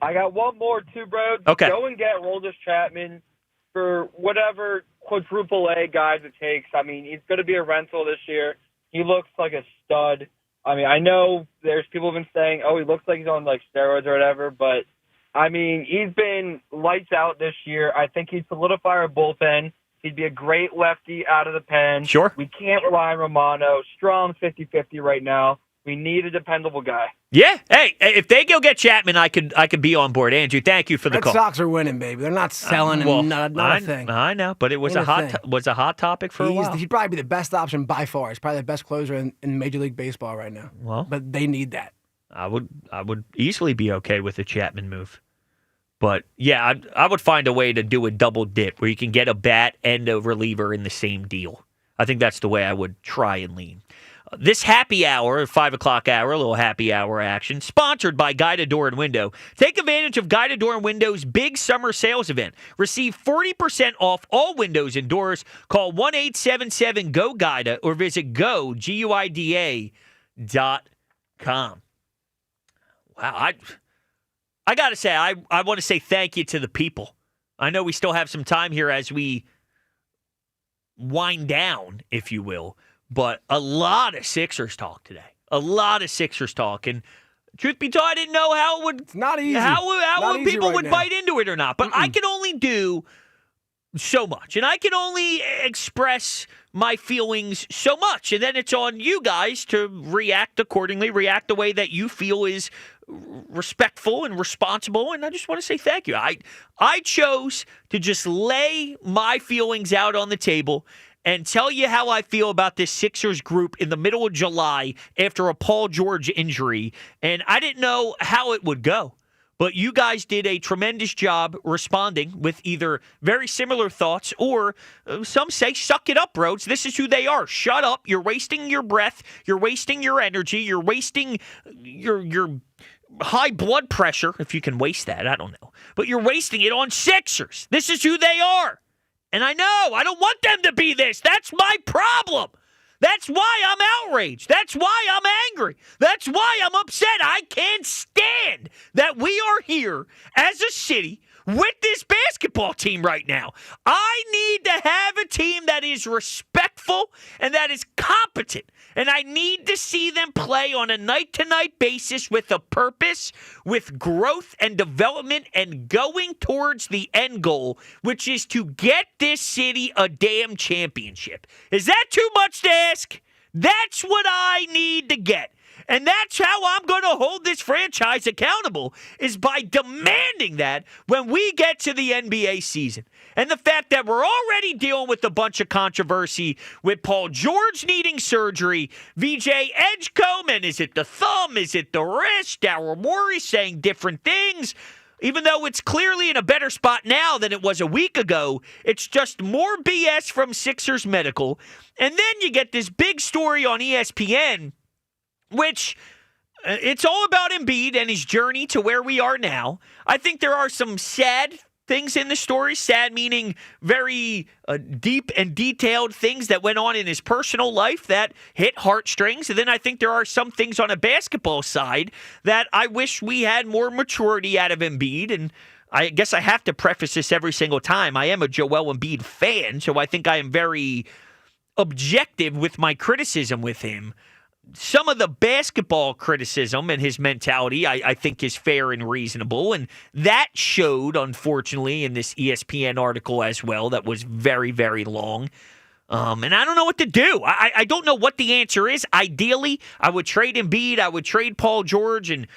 I got one more, too, bro. Okay. Go and get Roldis Chapman for whatever quadruple A guys it takes. I mean, he's going to be a rental this year. He looks like a stud. I mean, I know there's people who've been saying, oh, he looks like he's on, like, steroids or whatever, but, I mean, he's been lights out this year. I think he'd solidify our bullpen. He'd be a great lefty out of the pen. Sure. We can't rely on Romano. Strong 50-50 right now. We need a dependable guy. Yeah. Hey, if they go get Chapman, I could be on board. Andrew, thank you for the Red call. Sox are winning, baby. They're not selling and not a thing. I know, but it was a hot topic for a while. He'd probably be the best option by far. He's probably the best closer in Major League Baseball right now. Well, but they need that. I would easily be okay with a Chapman move. But yeah, I would find a way to do a double dip where you can get a bat and a reliever in the same deal. I think that's the way I would try and lean. This happy hour, 5 o'clock hour, a little happy hour action, sponsored by Guided Door and Window. Take advantage of Guided Door and Window's big summer sales event. Receive 40% off all windows and doors. Call 1-877-GO-GUIDA or visit GUIDA.com. Wow, I got to say, I want to say thank you to the people. I know we still have some time here as we wind down, if you will. But a lot of Sixers talk today. A lot of Sixers talk. And truth be told, I didn't know how it would. It's not easy. How people would bite into it or not. But I can only do so much. And I can only express my feelings so much. And then it's on you guys to react accordingly, react the way that you feel is respectful and responsible. And I just want to say thank you. I chose to just lay my feelings out on the table and tell you how I feel about this Sixers group in the middle of July after a Paul George injury. And I didn't know how it would go. But you guys did a tremendous job responding with either very similar thoughts or some say, suck it up, Rhodes. This is who they are. Shut up. You're wasting your breath. You're wasting your energy. You're wasting your high blood pressure, if you can waste that. I don't know. But you're wasting it on Sixers. This is who they are. And I know, I don't want them to be this. That's my problem. That's why I'm outraged. That's why I'm angry. That's why I'm upset. I can't stand that we are here as a city with this basketball team right now. I need to have a team that is respectful and that is competent. And I need to see them play on a night-to-night basis with a purpose, with growth and development, and going towards the end goal, which is to get this city a damn championship. Is that too much to ask? That's what I need to get. And that's how I'm going to hold this franchise accountable, is by demanding that when we get to the NBA season. And the fact that we're already dealing with a bunch of controversy with Paul George needing surgery, VJ Edgecombe, and is it the thumb, is it the wrist, Daryl Morey saying different things. Even though it's clearly in a better spot now than it was a week ago, it's just more BS from Sixers Medical. And then you get this big story on ESPN, which it's all about Embiid and his journey to where we are now. I think there are some sad things in the story, sad meaning very deep and detailed things that went on in his personal life that hit heartstrings. And then I think there are some things on a basketball side that I wish we had more maturity out of Embiid. And I guess I have to preface this every single time. I am a Joel Embiid fan, so I think I am very objective with my criticism with him. Some of the basketball criticism and his mentality, I think, is fair and reasonable. And that showed, unfortunately, in this ESPN article as well that was very, very long. And I don't know what to do. I don't know what the answer is. Ideally, I would trade Embiid. I would trade Paul George, and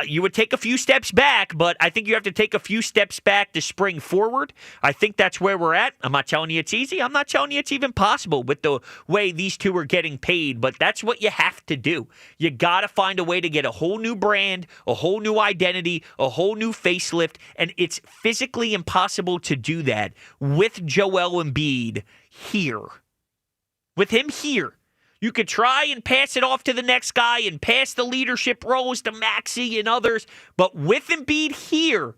you would take a few steps back, but I think you have to take a few steps back to spring forward. I think that's where we're at. I'm not telling you it's easy. I'm not telling you it's even possible with the way these two are getting paid, but that's what you have to do. You got to find a way to get a whole new brand, a whole new identity, a whole new facelift, and it's physically impossible to do that with Joel Embiid here. With him here. You could try and pass it off to the next guy and pass the leadership roles to Maxey and others, but with Embiid here,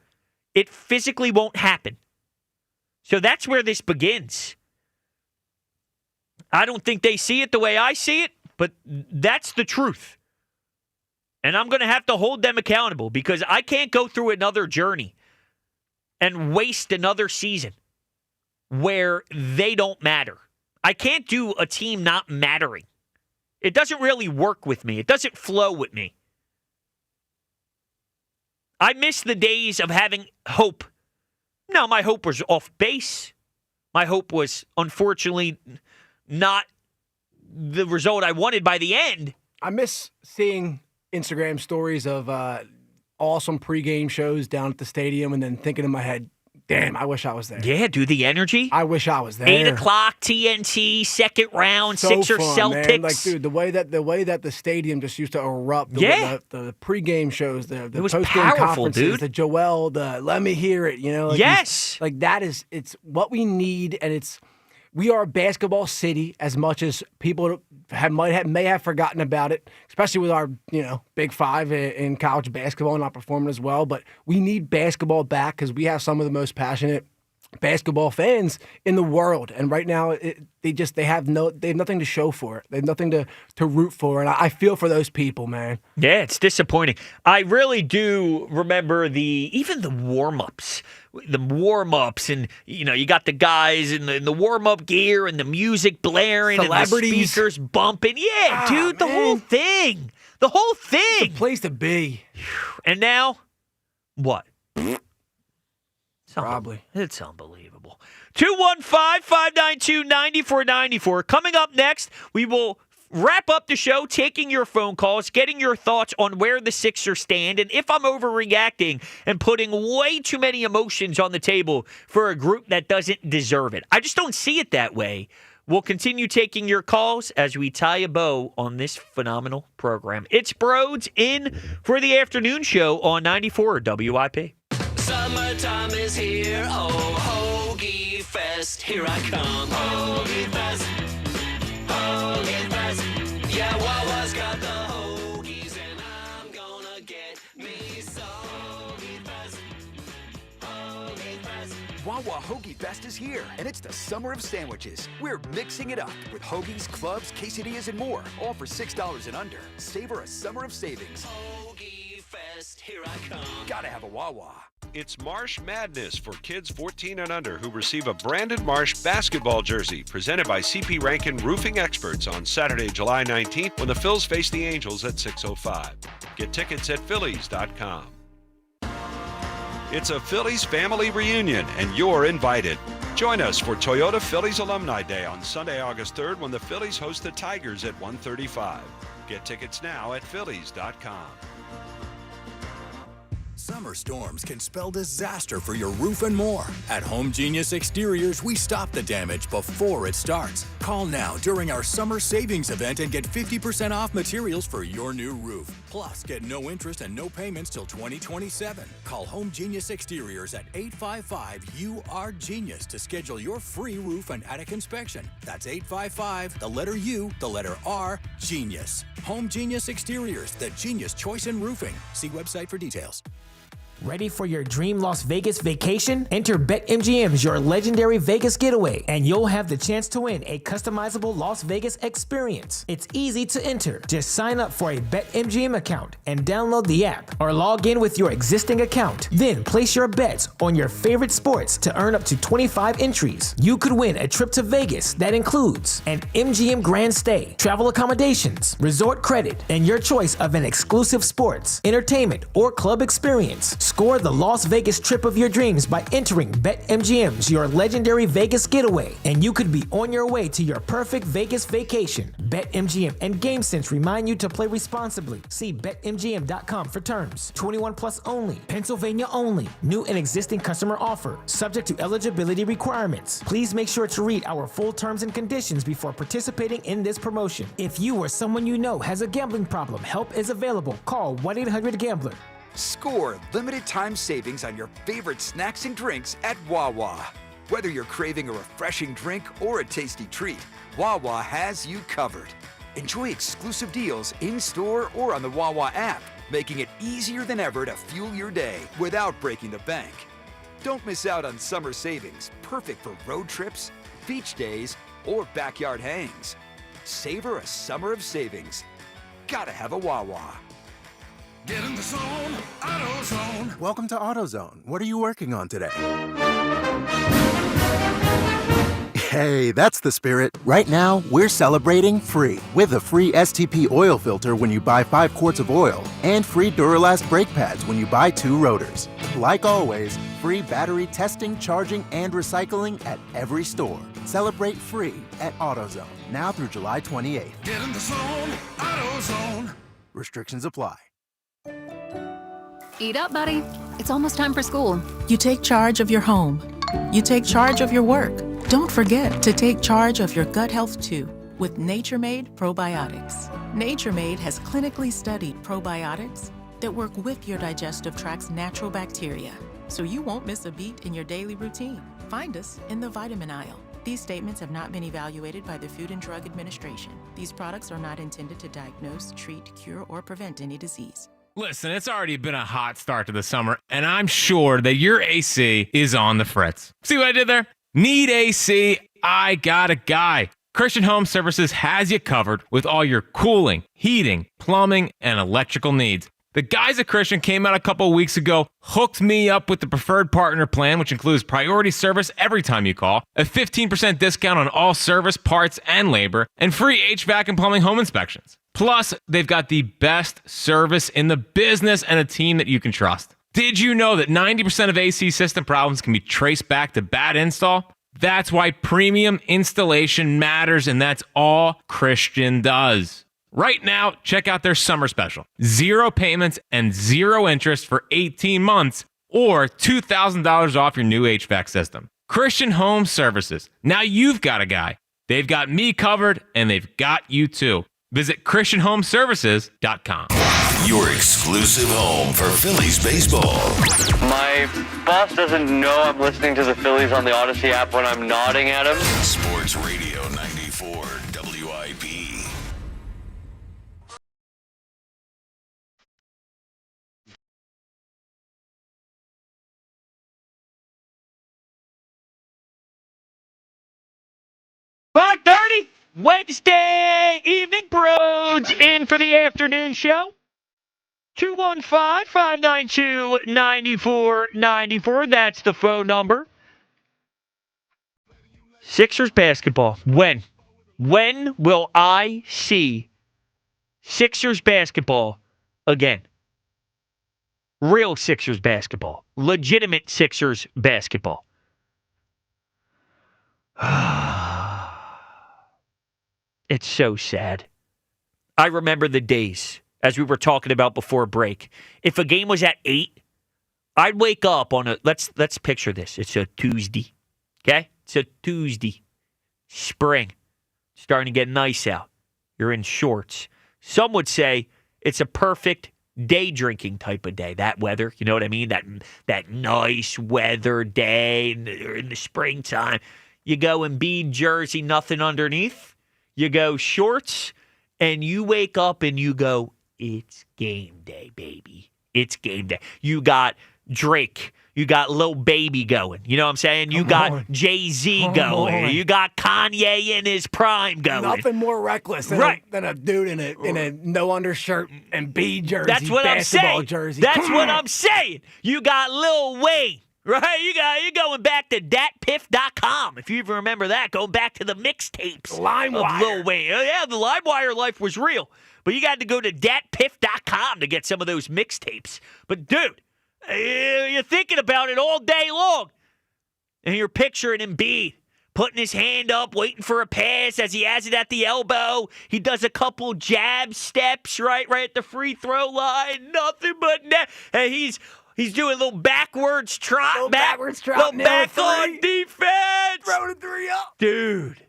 it physically won't happen. So that's where this begins. I don't think they see it the way I see it, but that's the truth. And I'm going to have to hold them accountable because I can't go through another journey and waste another season where they don't matter. I can't do a team not mattering. It doesn't really work with me. It doesn't flow with me. I miss the days of having hope. No, my hope was off base. My hope was, unfortunately, not the result I wanted by the end. I miss seeing Instagram stories of awesome pregame shows down at the stadium and then thinking in my head, damn, I wish I was there. Yeah, dude, the energy. I wish I was there. 8 o'clock, TNT, second round, so Sixers, fun, Celtics. Man. Like, dude, the way that the stadium just used to erupt. The pregame shows, the postgame conferences, dude. the Joel, the let me hear it. You know, like yes, like that is it's what we need, and we are a basketball city as much as people may have forgotten about it, especially with our Big Five in college basketball not performing as well. But we need basketball back because we have some of the most passionate basketball fans in the world, and right now they have nothing to show for it. They have nothing to root for, and I feel for those people, man. Yeah, it's disappointing. I really do remember even the warm-ups. The warm-ups, and you got the guys in the warm-up gear and the music blaring and the speakers bumping. Yeah, dude, the whole thing. The whole thing. It's a place to be. And now, what? Probably. It's unbelievable. 215-592-9494. Coming up next, we will wrap up the show, taking your phone calls, getting your thoughts on where the Sixers stand, and if I'm overreacting and putting way too many emotions on the table for a group that doesn't deserve it. I just don't see it that way. We'll continue taking your calls as we tie a bow on this phenomenal program. It's Broads in for the afternoon show on 94 WIP. Summertime is here, oh, Hoagie Fest, here I come. Hoagie Fest, Hoagie Fest, yeah, Wawa's got the hoagies and I'm gonna get me some. Hoagie Fest, Hoagie Fest. Wawa Hoagie Fest is here, and it's the summer of sandwiches. We're mixing it up with hoagies, clubs, quesadillas, and more, all for $6 and under. Savor a summer of savings. Hoagie Fest, here I come. Gotta have a Wawa. It's Marsh Madness for kids 14 and under who receive a branded Marsh basketball jersey presented by CP Rankin Roofing Experts on Saturday, July 19th when the Phils face the Angels at 6:05. Get tickets at Phillies.com. It's a Phillies family reunion and you're invited. Join us for Toyota Phillies Alumni Day on Sunday, August 3rd when the Phillies host the Tigers at 1:35. Get tickets now at phillies.com. Summer storms can spell disaster for your roof and more. At Home Genius Exteriors, we stop the damage before it starts. Call now during our summer savings event and get 50% off materials for your new roof. Plus, get no interest and no payments till 2027. Call Home Genius Exteriors at 855-UR-GENIUS to schedule your free roof and attic inspection. That's 855, the letter U, the letter R, Genius. Home Genius Exteriors, the genius choice in roofing. See website for details. Ready for your dream Las Vegas vacation? Enter BetMGM's Your Legendary Vegas Getaway, and you'll have the chance to win a customizable Las Vegas experience. It's easy to enter. Just sign up for a BetMGM account and download the app, or log in with your existing account. Then place your bets on your favorite sports to earn up to 25 entries. You could win a trip to Vegas that includes an MGM Grand Stay, travel accommodations, resort credit, and your choice of an exclusive sports, entertainment, or club experience. Score the Las Vegas trip of your dreams by entering BetMGM's Your Legendary Vegas Getaway, and you could be on your way to your perfect Vegas vacation. BetMGM and GameSense remind you to play responsibly. See BetMGM.com for terms. 21 plus only. Pennsylvania only. New and existing customer offer. Subject to eligibility requirements. Please make sure to read our full terms and conditions before participating in this promotion. If you or someone you know has a gambling problem, help is available. Call 1-800-GAMBLER. Score limited time savings on your favorite snacks and drinks at Wawa. Whether you're craving a refreshing drink or a tasty treat, Wawa has you covered. Enjoy exclusive deals in-store or on the Wawa app, making it easier than ever to fuel your day without breaking the bank. Don't miss out on summer savings, perfect for road trips, beach days, or backyard hangs. Savor a summer of savings. Gotta have a Wawa. Get in the zone, AutoZone. Welcome to AutoZone. What are you working on today? Hey, that's the spirit. Right now, we're celebrating free with a free STP oil filter when you buy 5 quarts of oil and free Duralast brake pads when you buy 2 rotors. Like always, free battery testing, charging, and recycling at every store. Celebrate free at AutoZone, now through July 28th. Get in the zone, AutoZone. Restrictions apply. Eat up, buddy. It's almost time for school. You take charge of your home. You take charge of your work. Don't forget to take charge of your gut health too with Nature Made probiotics. Nature Made has clinically studied probiotics that work with your digestive tract's natural bacteria, so you won't miss a beat in your daily routine. Find us in the vitamin aisle. These statements have not been evaluated by the Food and Drug Administration. These products are not intended to diagnose, treat, cure, or prevent any disease. Listen, it's already been a hot start to the summer, and I'm sure that your AC is on the fritz. See what I did there? Need AC? I got a guy. Christian Home Services has you covered with all your cooling, heating, plumbing, and electrical needs. The guys at Christian came out a couple weeks ago, hooked me up with the preferred partner plan, which includes priority service every time you call, a 15% discount on all service, parts, and labor, and free HVAC and plumbing home inspections. Plus, they've got the best service in the business and a team that you can trust. Did you know that 90% of AC system problems can be traced back to bad install? That's why premium installation matters, and that's all Christian does. Right now, check out their summer special. 0 payments and 0 interest for 18 months or $2,000 off your new HVAC system. Christian Home Services. Now you've got a guy. They've got me covered, and they've got you too. Visit ChristianHomeservices.com. Your exclusive home for Phillies baseball. My boss doesn't know I'm listening to the Phillies on the Odyssey app when I'm nodding at him. Sports Radio 94 WIP. $5:30 Wednesday evening. Broads in for the afternoon show. 215-592-9494. That's the phone number. Sixers basketball. When? When will I see Sixers basketball again? Real Sixers basketball. Legitimate Sixers basketball. It's so sad. I remember the days, as we were talking about before break. If a game was at 8, I'd wake up on a let's picture this. It's a Tuesday. Okay? It's a Tuesday. Spring. Starting to get nice out. You're in shorts. Some would say it's a perfect day drinking type of day. That weather, you know what I mean? That nice weather day in the springtime. You go Embiid jersey, nothing underneath. You go shorts, and you wake up and you go, it's game day, baby. It's game day. You got Drake. You got Lil Baby going. You know what I'm saying? You got Jay-Z going. You got Kanye in his prime going. Nothing more reckless than a dude in a no undershirt and Embiid jersey. That's what I'm saying. Jersey. That's what I'm saying. You got Lil Wayne. Right? You're going back to datpiff.com. If you even remember that, going back to the mixtapes of Lil Wayne. Oh, yeah, the LimeWire life was real. But you got to go to datpiff.com to get some of those mixtapes. But, dude, you're thinking about it all day long. And you're picturing Embiid putting his hand up, waiting for a pass as he has it at the elbow. He does a couple jab steps right at the free throw line. Nothing but net. And he's doing a little backwards trot. Little back on defense. Throwing a 3 up. Dude.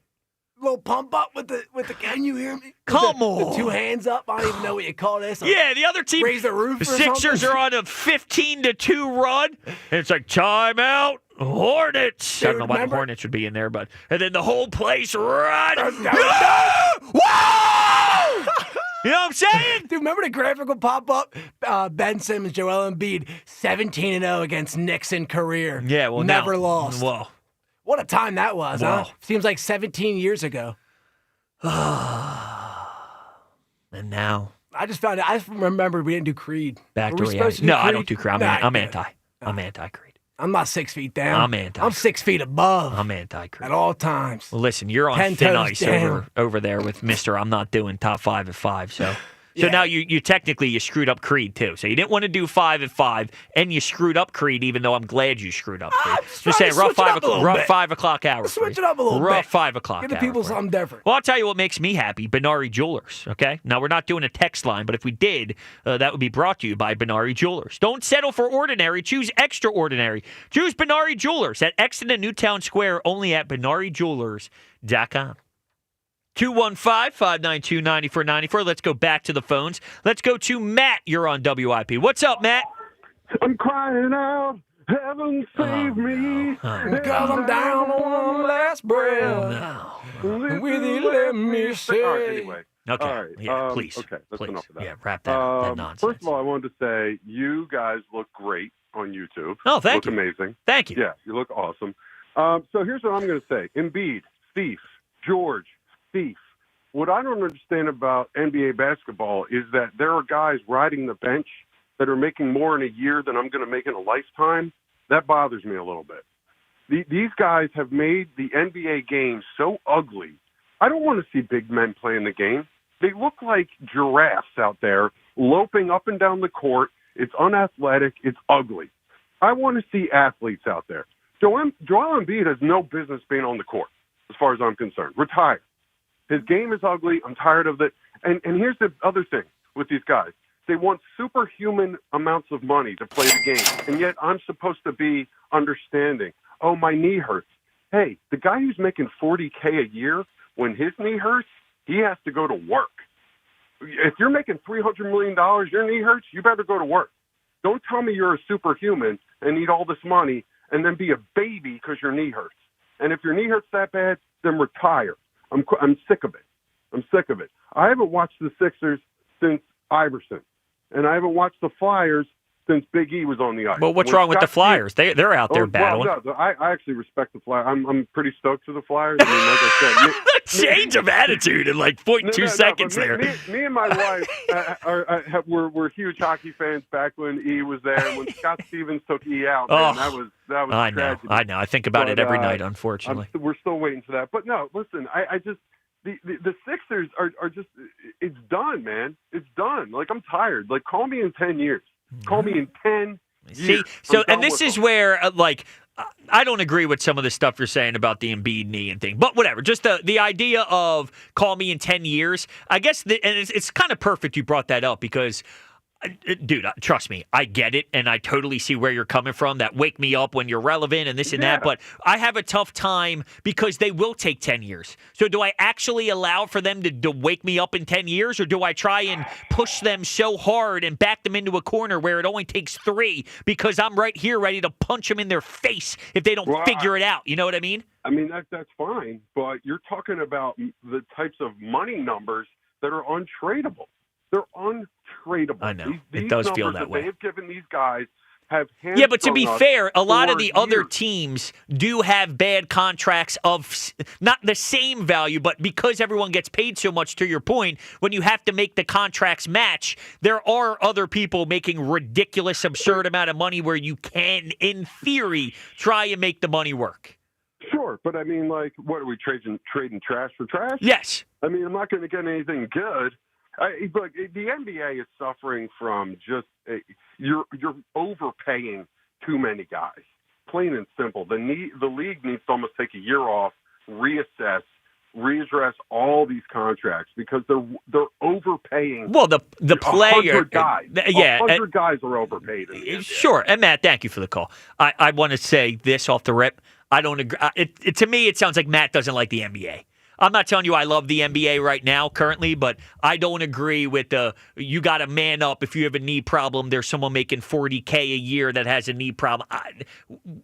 Little pump up with the can you hear me? Come on. The 2 hands up. I don't even know what you call this. Yeah, the other team. Raise the roof. The Sixers are on a 15-2 run. And it's like timeout. Hornets. Dude, I don't know why the Hornets would be in there, but and then the whole place runs. Whoa! You know what I'm saying? Dude, remember the graphic would pop up? Ben Simmons, Joel Embiid, 17-0 against Knicks career. Yeah, well, never lost. Whoa. What a time that was, huh? Seems like 17 years ago. And now. I remember we didn't do Creed. Back to reality. No, I don't do Creed. I'm anti. I'm anti-Creed. I'm not 6 feet down. I'm anti. I'm 6 feet above. I'm anti-Creed. At all times. Well, listen, you're on thin ice over there with Mr. I'm not doing top 5 at 5, so. So now you technically you screwed up Creed too. So you didn't want to do 5 at 5, and you screwed up Creed. Even though I'm glad you screwed up Creed. Just saying, rough 5 o'clock hour. Switch it up a little bit. Rough 5 o'clock. Give the people something different. Well, I'll tell you what makes me happy. Benari Jewelers. Okay. Now we're not doing a text line, but if we did, that would be brought to you by Benari Jewelers. Don't settle for ordinary. Choose extraordinary. Choose Benari Jewelers at Exton and Newtown Square. Only at BenariJewelers.com. 215-592-9494. Let's go back to the phones. Let's go to Matt. You're on WIP. What's up, Matt? I'm crying out, heaven save me. Because I'm down on one last breath. With you, let me say. All right, anyway. Okay. All right. Yeah, please. Okay, that's please. enough of that. Yeah, wrap that nonsense. First of all, I wanted to say you guys look great on YouTube. Oh, thank you. Look amazing. Thank you. Yeah, you look awesome. So here's what I'm going to say. Embiid, thief. George, thief. What I don't understand about NBA basketball is that there are guys riding the bench that are making more in a year than I'm going to make in a lifetime. That bothers me a little bit. These guys have made the NBA game so ugly. I don't want to see big men playing the game. They look like giraffes out there loping up and down the court. It's unathletic. It's ugly. I want to see athletes out there. Joel Embiid has no business being on the court, as far as I'm concerned. Retire. His game is ugly. I'm tired of it. And here's the other thing with these guys. They want superhuman amounts of money to play the game. And yet I'm supposed to be understanding. Oh, my knee hurts. Hey, the guy who's making $40K a year, when his knee hurts, he has to go to work. If you're making $300 million, your knee hurts, you better go to work. Don't tell me you're a superhuman and need all this money and then be a baby because your knee hurts. And if your knee hurts that bad, then retire. I'm sick of it. I'm sick of it. I haven't watched the Sixers since Iverson, and I haven't watched the Flyers since Big E was on the ice. Well, what's wrong with the Flyers? They're out there battling. Well, no, I actually respect the Flyers. I'm pretty stoked for the Flyers. I mean, like I said, change of attitude in like 0.2 seconds there. Me and my wife were huge hockey fans back when E was there. When Scott Stevens took E out, man, that was I tragedy. I know. I think about it every night, unfortunately. We're still waiting for that. But no, listen, I just the Sixers are just, it's done, man. It's done. Like, I'm tired. Like, call me in 10 years. Call me in 10 years. See, so, and this is where, I don't agree with some of the stuff you're saying about the Embiid knee and thing, but whatever. Just the idea of call me in 10 years, I guess, and it's kind of perfect you brought that up because, dude, trust me, I get it, and I totally see where you're coming from, that wake me up when you're relevant and this and that, but I have a tough time because they will take 10 years. So do I actually allow for them to wake me up in 10 years, or do I try and push them so hard and back them into a corner where it only takes 3 because I'm right here ready to punch them in their face if they don't figure it out? You know what I mean? I mean, that's fine, but you're talking about the types of money numbers that are untradeable. They're untradeable. I know. These it does feel that way. They have given these guys have Yeah, but to be fair, a lot of the other years. teams do have bad contracts of not the same value, but because everyone gets paid so much, to your point, when you have to make the contracts match, there are other people making ridiculous, absurd amount of money where you can, in theory, try and make the money work. Sure, but I mean, like, what are we trading trash for trash? Yes. I mean, I'm not going to get anything good. Look, the NBA is suffering from just you're overpaying too many guys. Plain and simple. The league needs to almost take a year off, reassess, readdress all these contracts because they're overpaying. Well, the player, 100 guys, 100 guys are overpaid. In the NBA. Sure, and Matt, thank you for the call. I want to say this off the rip. I don't agree. To me, it sounds like Matt doesn't like the NBA. I'm not telling you I love the NBA right now currently, but I don't agree with you got to man up if you have a knee problem. There's someone making $40K a year that has a knee problem.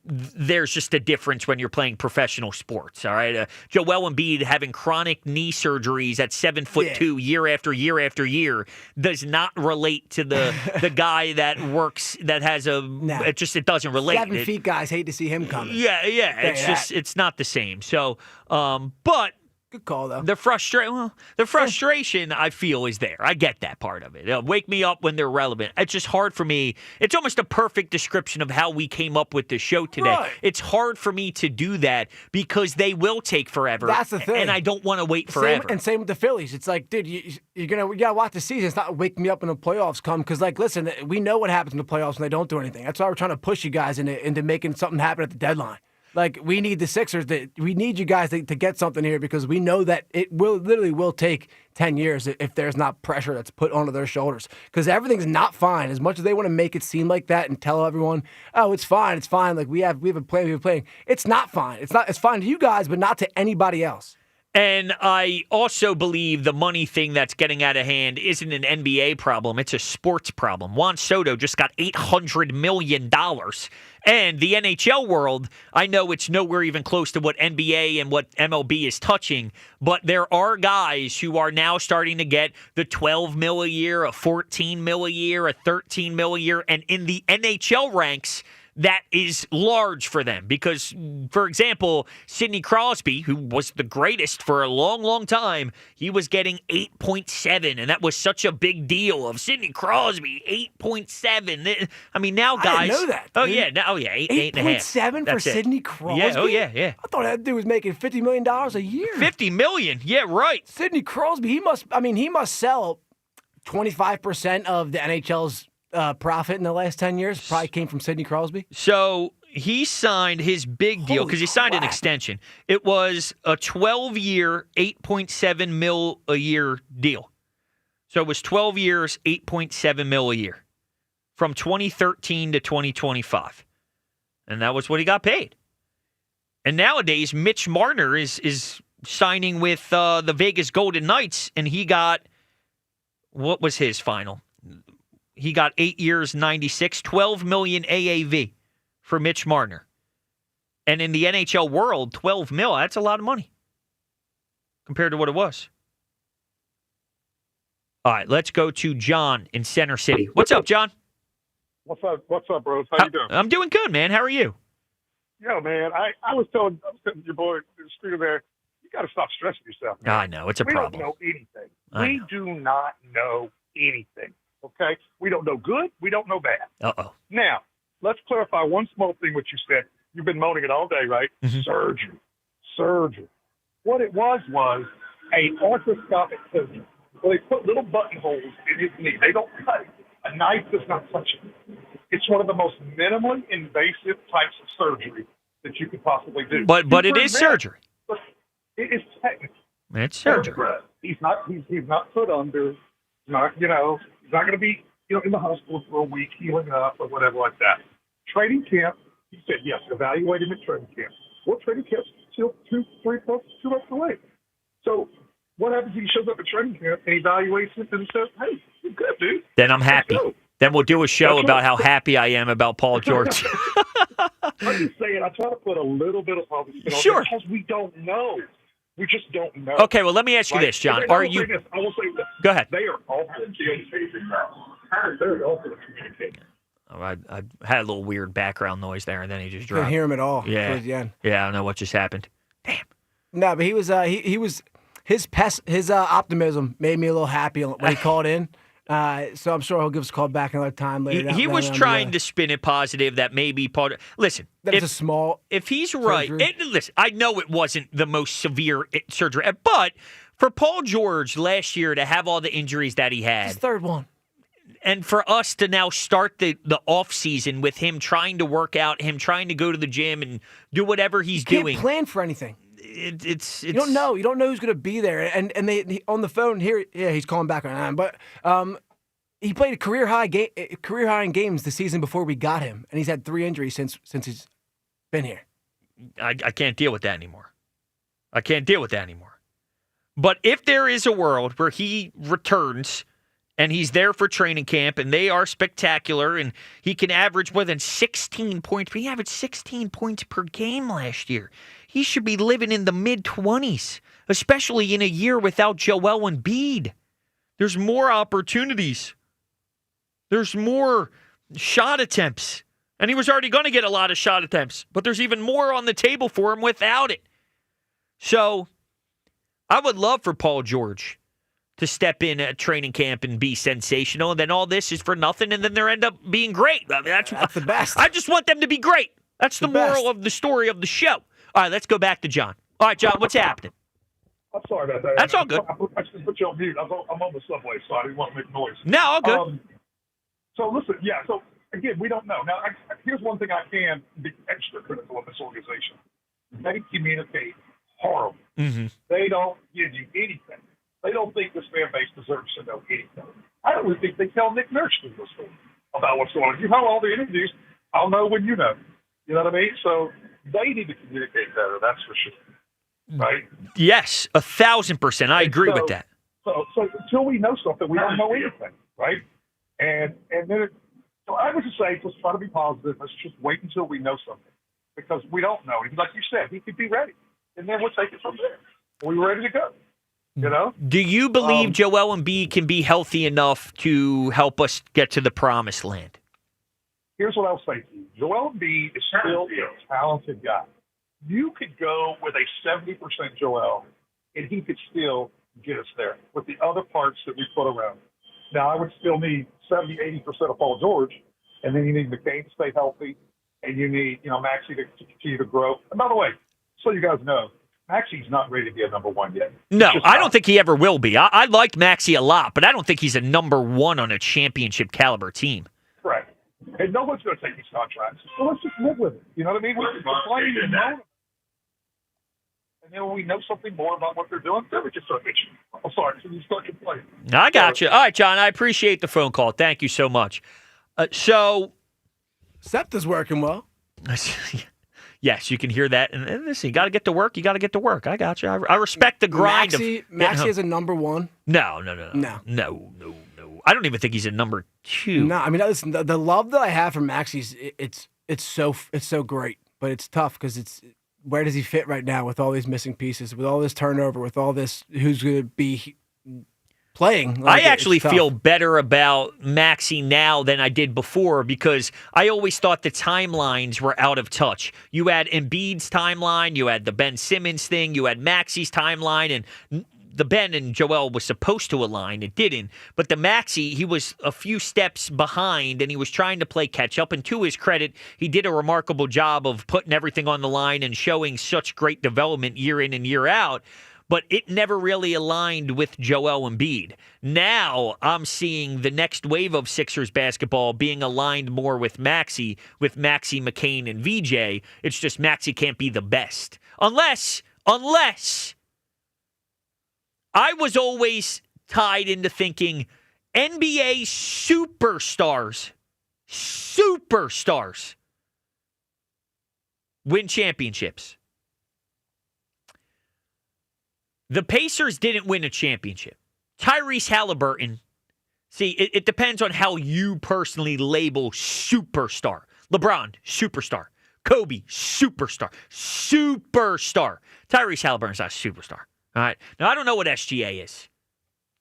There's just a difference when you're playing professional sports, all right? Joel Embiid having chronic knee surgeries at 7'2" year after year after year does not relate to the guy that works that has it doesn't relate. 7 feet guys hate to see him coming. Yeah. It's not the same. So, but. Good call, though. The frustration I feel is there. I get that part of it. Wake me up when they're relevant. It's just hard for me. It's almost a perfect description of how we came up with the show today. Right. It's hard for me to do that because they will take forever. That's the thing. And I don't want to wait forever. Same with the Phillies. It's like, dude, you gotta watch the season. It's not wake me up when the playoffs come. Because, like, listen, we know what happens in the playoffs when they don't do anything. That's why we're trying to push you guys into making something happen at the deadline. Like, we need the Sixers. We need you guys to get something here because we know that it will take 10 years if there's not pressure that's put onto their shoulders. Because everything's not fine. As much as they want to make it seem like that and tell everyone, oh, it's fine. Like, we have a plan. It's not fine. It's fine to you guys, but not to anybody else. And I also believe the money thing that's getting out of hand isn't an NBA problem. It's a sports problem. Juan Soto just got $800 million. And the NHL world, I know it's nowhere even close to what NBA and what MLB is touching, but there are guys who are now starting to get the $12 million a year, a $14 million a year, a $13 million a year. And in the NHL ranks, that is large for them because, for example, Sidney Crosby, who was the greatest for a long, long time, he was getting 8.7, and that was such a big deal of Sidney Crosby, 8.7. I mean, now guys... I didn't know that. Oh, yeah. 8.7 for Sidney Crosby? Yeah. I thought that dude was making $50 million a year. $50 million? Yeah, right. Sidney Crosby, he must sell 25% of the NHL's profit in the last 10 years probably came from Sidney Crosby. So he signed his big deal because he signed an extension. It was a 12-year, $8.7 million a year deal. So it was 12 years, $8.7 million a year from 2013 to 2025. And that was what he got paid. And nowadays, Mitch Marner is signing with the Vegas Golden Knights, and he got, what was his final? He got 8 years, 96, $12 million AAV for Mitch Marner. And in the NHL world, $12 million, that's a lot of money compared to what it was. All right, let's go to John in Center City. What's up, John? What's up, bros? How you doing? I'm doing good, man. How are you? Yo, man, I was telling your boy, the screen there, you got to stop stressing yourself, man. I know, it's a problem. We don't know anything. We do not know anything. Okay? We don't know good. We don't know bad. Uh-oh. Now, let's clarify one small thing what you said. You've been moaning it all day, right? Mm-hmm. Surgery. What it was a arthroscopic surgery. Well, they put little buttonholes in his knee. They don't cut it. A knife does not touch it. It's one of the most minimally invasive types of surgery that you could possibly do. But it is surgery. But it is technically. It's surgery. He's not put under. He's not he's not going to be in the hospital for a week healing up or whatever like that. Training camp. He said yes. Evaluate him at training camp. Well, training camp's still 2 months away. So what happens if he shows up at training camp and evaluates it and says, "Hey, you're good, dude." Then I'm happy. Then we'll do a show about how happy I am about Paul George. I'm just saying, I try to put a little bit of positive spin on Sure. it because we don't know. We just don't know. Okay, well, let me ask you this, John. I will say this. Go ahead. They are awful at communicating now. They're awful at communicating. Oh, I had a little weird background noise there, and then he just dropped. Couldn't hear him at all. Yeah. Towards the end. Yeah, I don't know what just happened. No, but he was his optimism made me a little happy when he called in. So I'm sure he'll give us a call back another time later. He was trying to spin it positive that maybe part of, listen, if he's right, listen, I know it wasn't the most severe surgery, but for Paul George last year to have all the injuries that he had. His third one. And for us to now start the off season with him trying to work out, him trying to go to the gym and do whatever he's doing. Can't plan for anything. It's you don't know. You don't know who's going to be there. And they on the phone here. Yeah, he's calling back on. But he played a career high in games the season before we got him, and he's had 3 injuries since he's been here. I can't deal with that anymore. But if there is a world where he returns and he's there for training camp and they are spectacular and he can average more than 16 points, but he averaged 16 points per game last year. He should be living in the mid-20s, especially in a year without Joel Embiid. There's more opportunities. There's more shot attempts. And he was already going to get a lot of shot attempts, but there's even more on the table for him without it. So I would love for Paul George to step in at training camp and be sensational, and then all this is for nothing, and then they end up being great. I mean, that's the best. I just want them to be great. That's the moral of the story of the show. All right, let's go back to John. All right, John, what's happening? I'm sorry about that. That's all good. I just put you on mute. I'm on the subway, so I didn't want to make noise. No, all good. So listen, so again, we don't know. Now, here's one thing I can be extra critical of this organization. They communicate horrible. Mm-hmm. They don't give you anything. They don't think this fan base deserves to know anything. I don't even think they tell Nick Nurse this story about what's going on. You have all the interviews. I'll know when you know. You know what I mean? So they need to communicate better. That's for sure. Right? Yes, 1,000%. I agree with that. So until we know something, we don't know anything, right? And then, so I would just say, let's try to be positive. Let's just wait until we know something, because we don't know. Like you said, he could be ready, and then we'll take it from there. We're ready to go. You know? Do you believe Joel Embiid can be healthy enough to help us get to the promised land? Here's what I'll say to you. Joel Embiid is still a talented guy. You could go with a 70% Joel, and he could still get us there with the other parts that we put around. Now, I would still need 70, 80% of Paul George, and then you need McCain to stay healthy, and you need, Maxey to continue to grow. And by the way, so you guys know, Maxey's not ready to be a number one yet. No, I don't think he ever will be. I like Maxey a lot, but I don't think he's a number one on a championship caliber team. Correct. And no one's going to take these contracts. So let's just live with it. You know what I mean? We're playing in that. And then when we know something more about what they're doing, then we can start pitching. I'm sorry, so you start complaining. I got you. All right, John, I appreciate the phone call. Thank you so much. SEPTA's working well. Yes, you can hear that. And listen, you got to get to work. You got to get to work. I got you. I respect the grind. Maxey is a number one. No. I don't even think he's a number two. No, I mean, listen, the love that I have for Maxey's, it's so great, but it's tough because where does he fit right now with all these missing pieces, with all this turnover, with all this who's going to be playing? I actually feel better about Maxey now than I did before, because I always thought the timelines were out of touch. You had Embiid's timeline, you had the Ben Simmons thing, you had Maxey's timeline, and the Ben and Joel was supposed to align. It didn't. But the Maxey, he was a few steps behind, and he was trying to play catch-up. And to his credit, he did a remarkable job of putting everything on the line and showing such great development year in and year out. but it never really aligned with Joel Embiid. Now I'm seeing the next wave of Sixers basketball being aligned more with Maxey, McCain, and VJ. It's just Maxey can't be the best. Unless I was always tied into thinking NBA superstars win championships. The Pacers didn't win a championship. Tyrese Halliburton, see, it depends on how you personally label superstar. LeBron, superstar. Kobe, superstar. Tyrese Halliburton's not a superstar. All right. Now, I don't know what SGA is.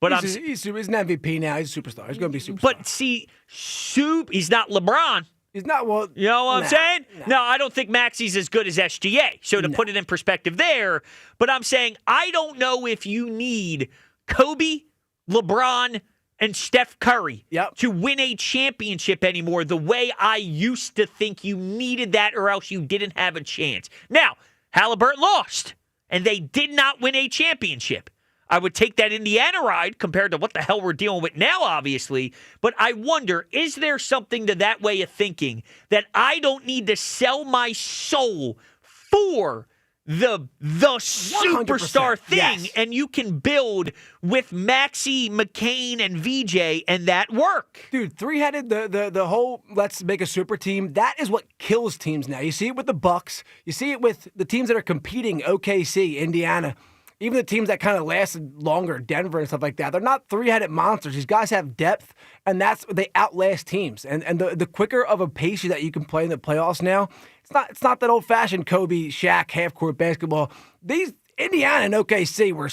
But he's an MVP now. He's a superstar. He's going to be a superstar. But see, he's not LeBron. He's not, well. You know what I'm saying? No, I don't think Maxey's as good as SGA. So to put it in perspective there, but I'm saying I don't know if you need Kobe, LeBron, and Steph Curry to win a championship anymore the way I used to think you needed that or else you didn't have a chance. Now, Halliburton lost, and they did not win a championship. I would take that Indiana ride compared to what the hell we're dealing with now, obviously. But I wonder, is there something to that way of thinking that I don't need to sell my soul for the superstar thing, and you can build with Maxey, McCain, and VJ, and that work? Dude, three-headed, the whole let's make a super team, that is what kills teams now. You see it with the Bucks. You see it with the teams that are competing, OKC, Indiana. Even the teams that kind of lasted longer, Denver and stuff like that, they're not three-headed monsters. These guys have depth, and they outlast teams. And the quicker of a pace that you can play in the playoffs now, it's not that old-fashioned Kobe, Shaq, half-court basketball. These Indiana and OKC were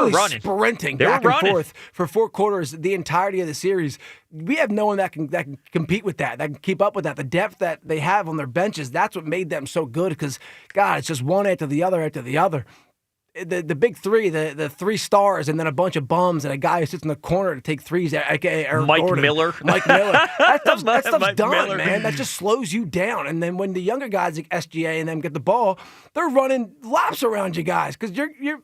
running, sprinting back and forth for 4 quarters the entirety of the series. We have no one that can compete with that can keep up with that. The depth that they have on their benches, that's what made them so good because, God, it's just one after the other after the other. The big three, the 3 stars, and then a bunch of bums, and a guy who sits in the corner to take threes. Mike Miller. That stuff's done, Miller. man. That just slows you down. And then when the younger guys like SGA and them get the ball, they're running laps around you guys because you're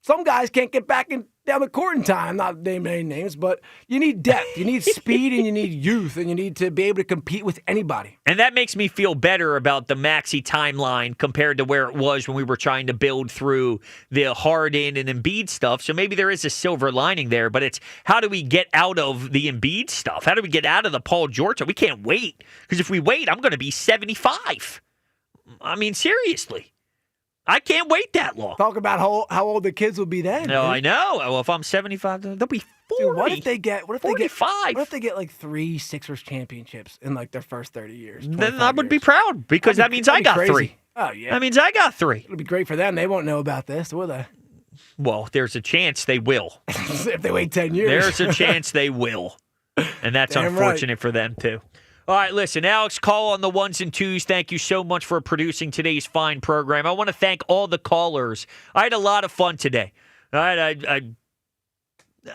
some guys can't get back down the court in time. I'm not naming any names, but you need depth, you need speed, and you need youth, and you need to be able to compete with anybody. And that makes me feel better about the Maxey timeline compared to where it was when we were trying to build through the Harden and Embiid stuff. So maybe there is a silver lining there, but it's how do we get out of the Embiid stuff? How do we get out of the Paul George? We can't wait, because if we wait, I'm going to be 75. I mean, seriously. I can't wait that long. Talk about how old the kids will be then. No, I know. Well, if I'm 75, they'll be 40. Dude, what if they get 45? What if they get like 3 Sixers championships in like their first 30 years? Then I would be proud because that means I got crazy. 3. Oh yeah, that means I got 3. It'll be great for them. They won't know about this, will they? Well, there's a chance they will. If they wait 10 years, there's a chance they will, and that's unfortunate for them too. All right, listen, Alex, call on the ones and twos. Thank you so much for producing today's fine program. I want to thank all the callers. I had a lot of fun today. All right,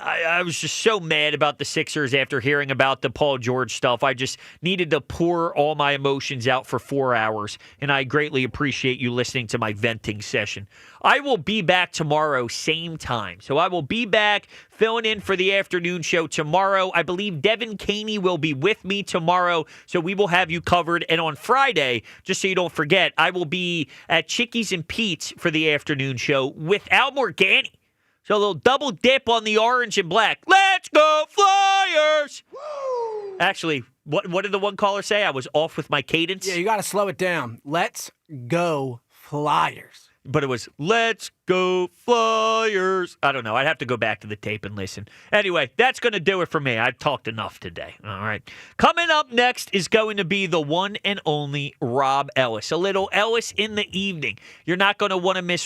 I was just so mad about the Sixers after hearing about the Paul George stuff. I just needed to pour all my emotions out for 4 hours, and I greatly appreciate you listening to my venting session. I will be back tomorrow, same time. So I will be back filling in for the afternoon show tomorrow. I believe Devin Caney will be with me tomorrow, so we will have you covered. And on Friday, just so you don't forget, I will be at Chickies and Pete's for the afternoon show without Morgani. So a little double dip on the orange and black. Let's go Flyers! Woo! Actually, what did the one caller say? I was off with my cadence. Yeah, you got to slow it down. Let's go Flyers. But it was, let's go Flyers. I don't know. I'd have to go back to the tape and listen. Anyway, that's going to do it for me. I've talked enough today. All right. Coming up next is going to be the one and only Rob Ellis. A little Ellis in the evening. You're not going to want to miss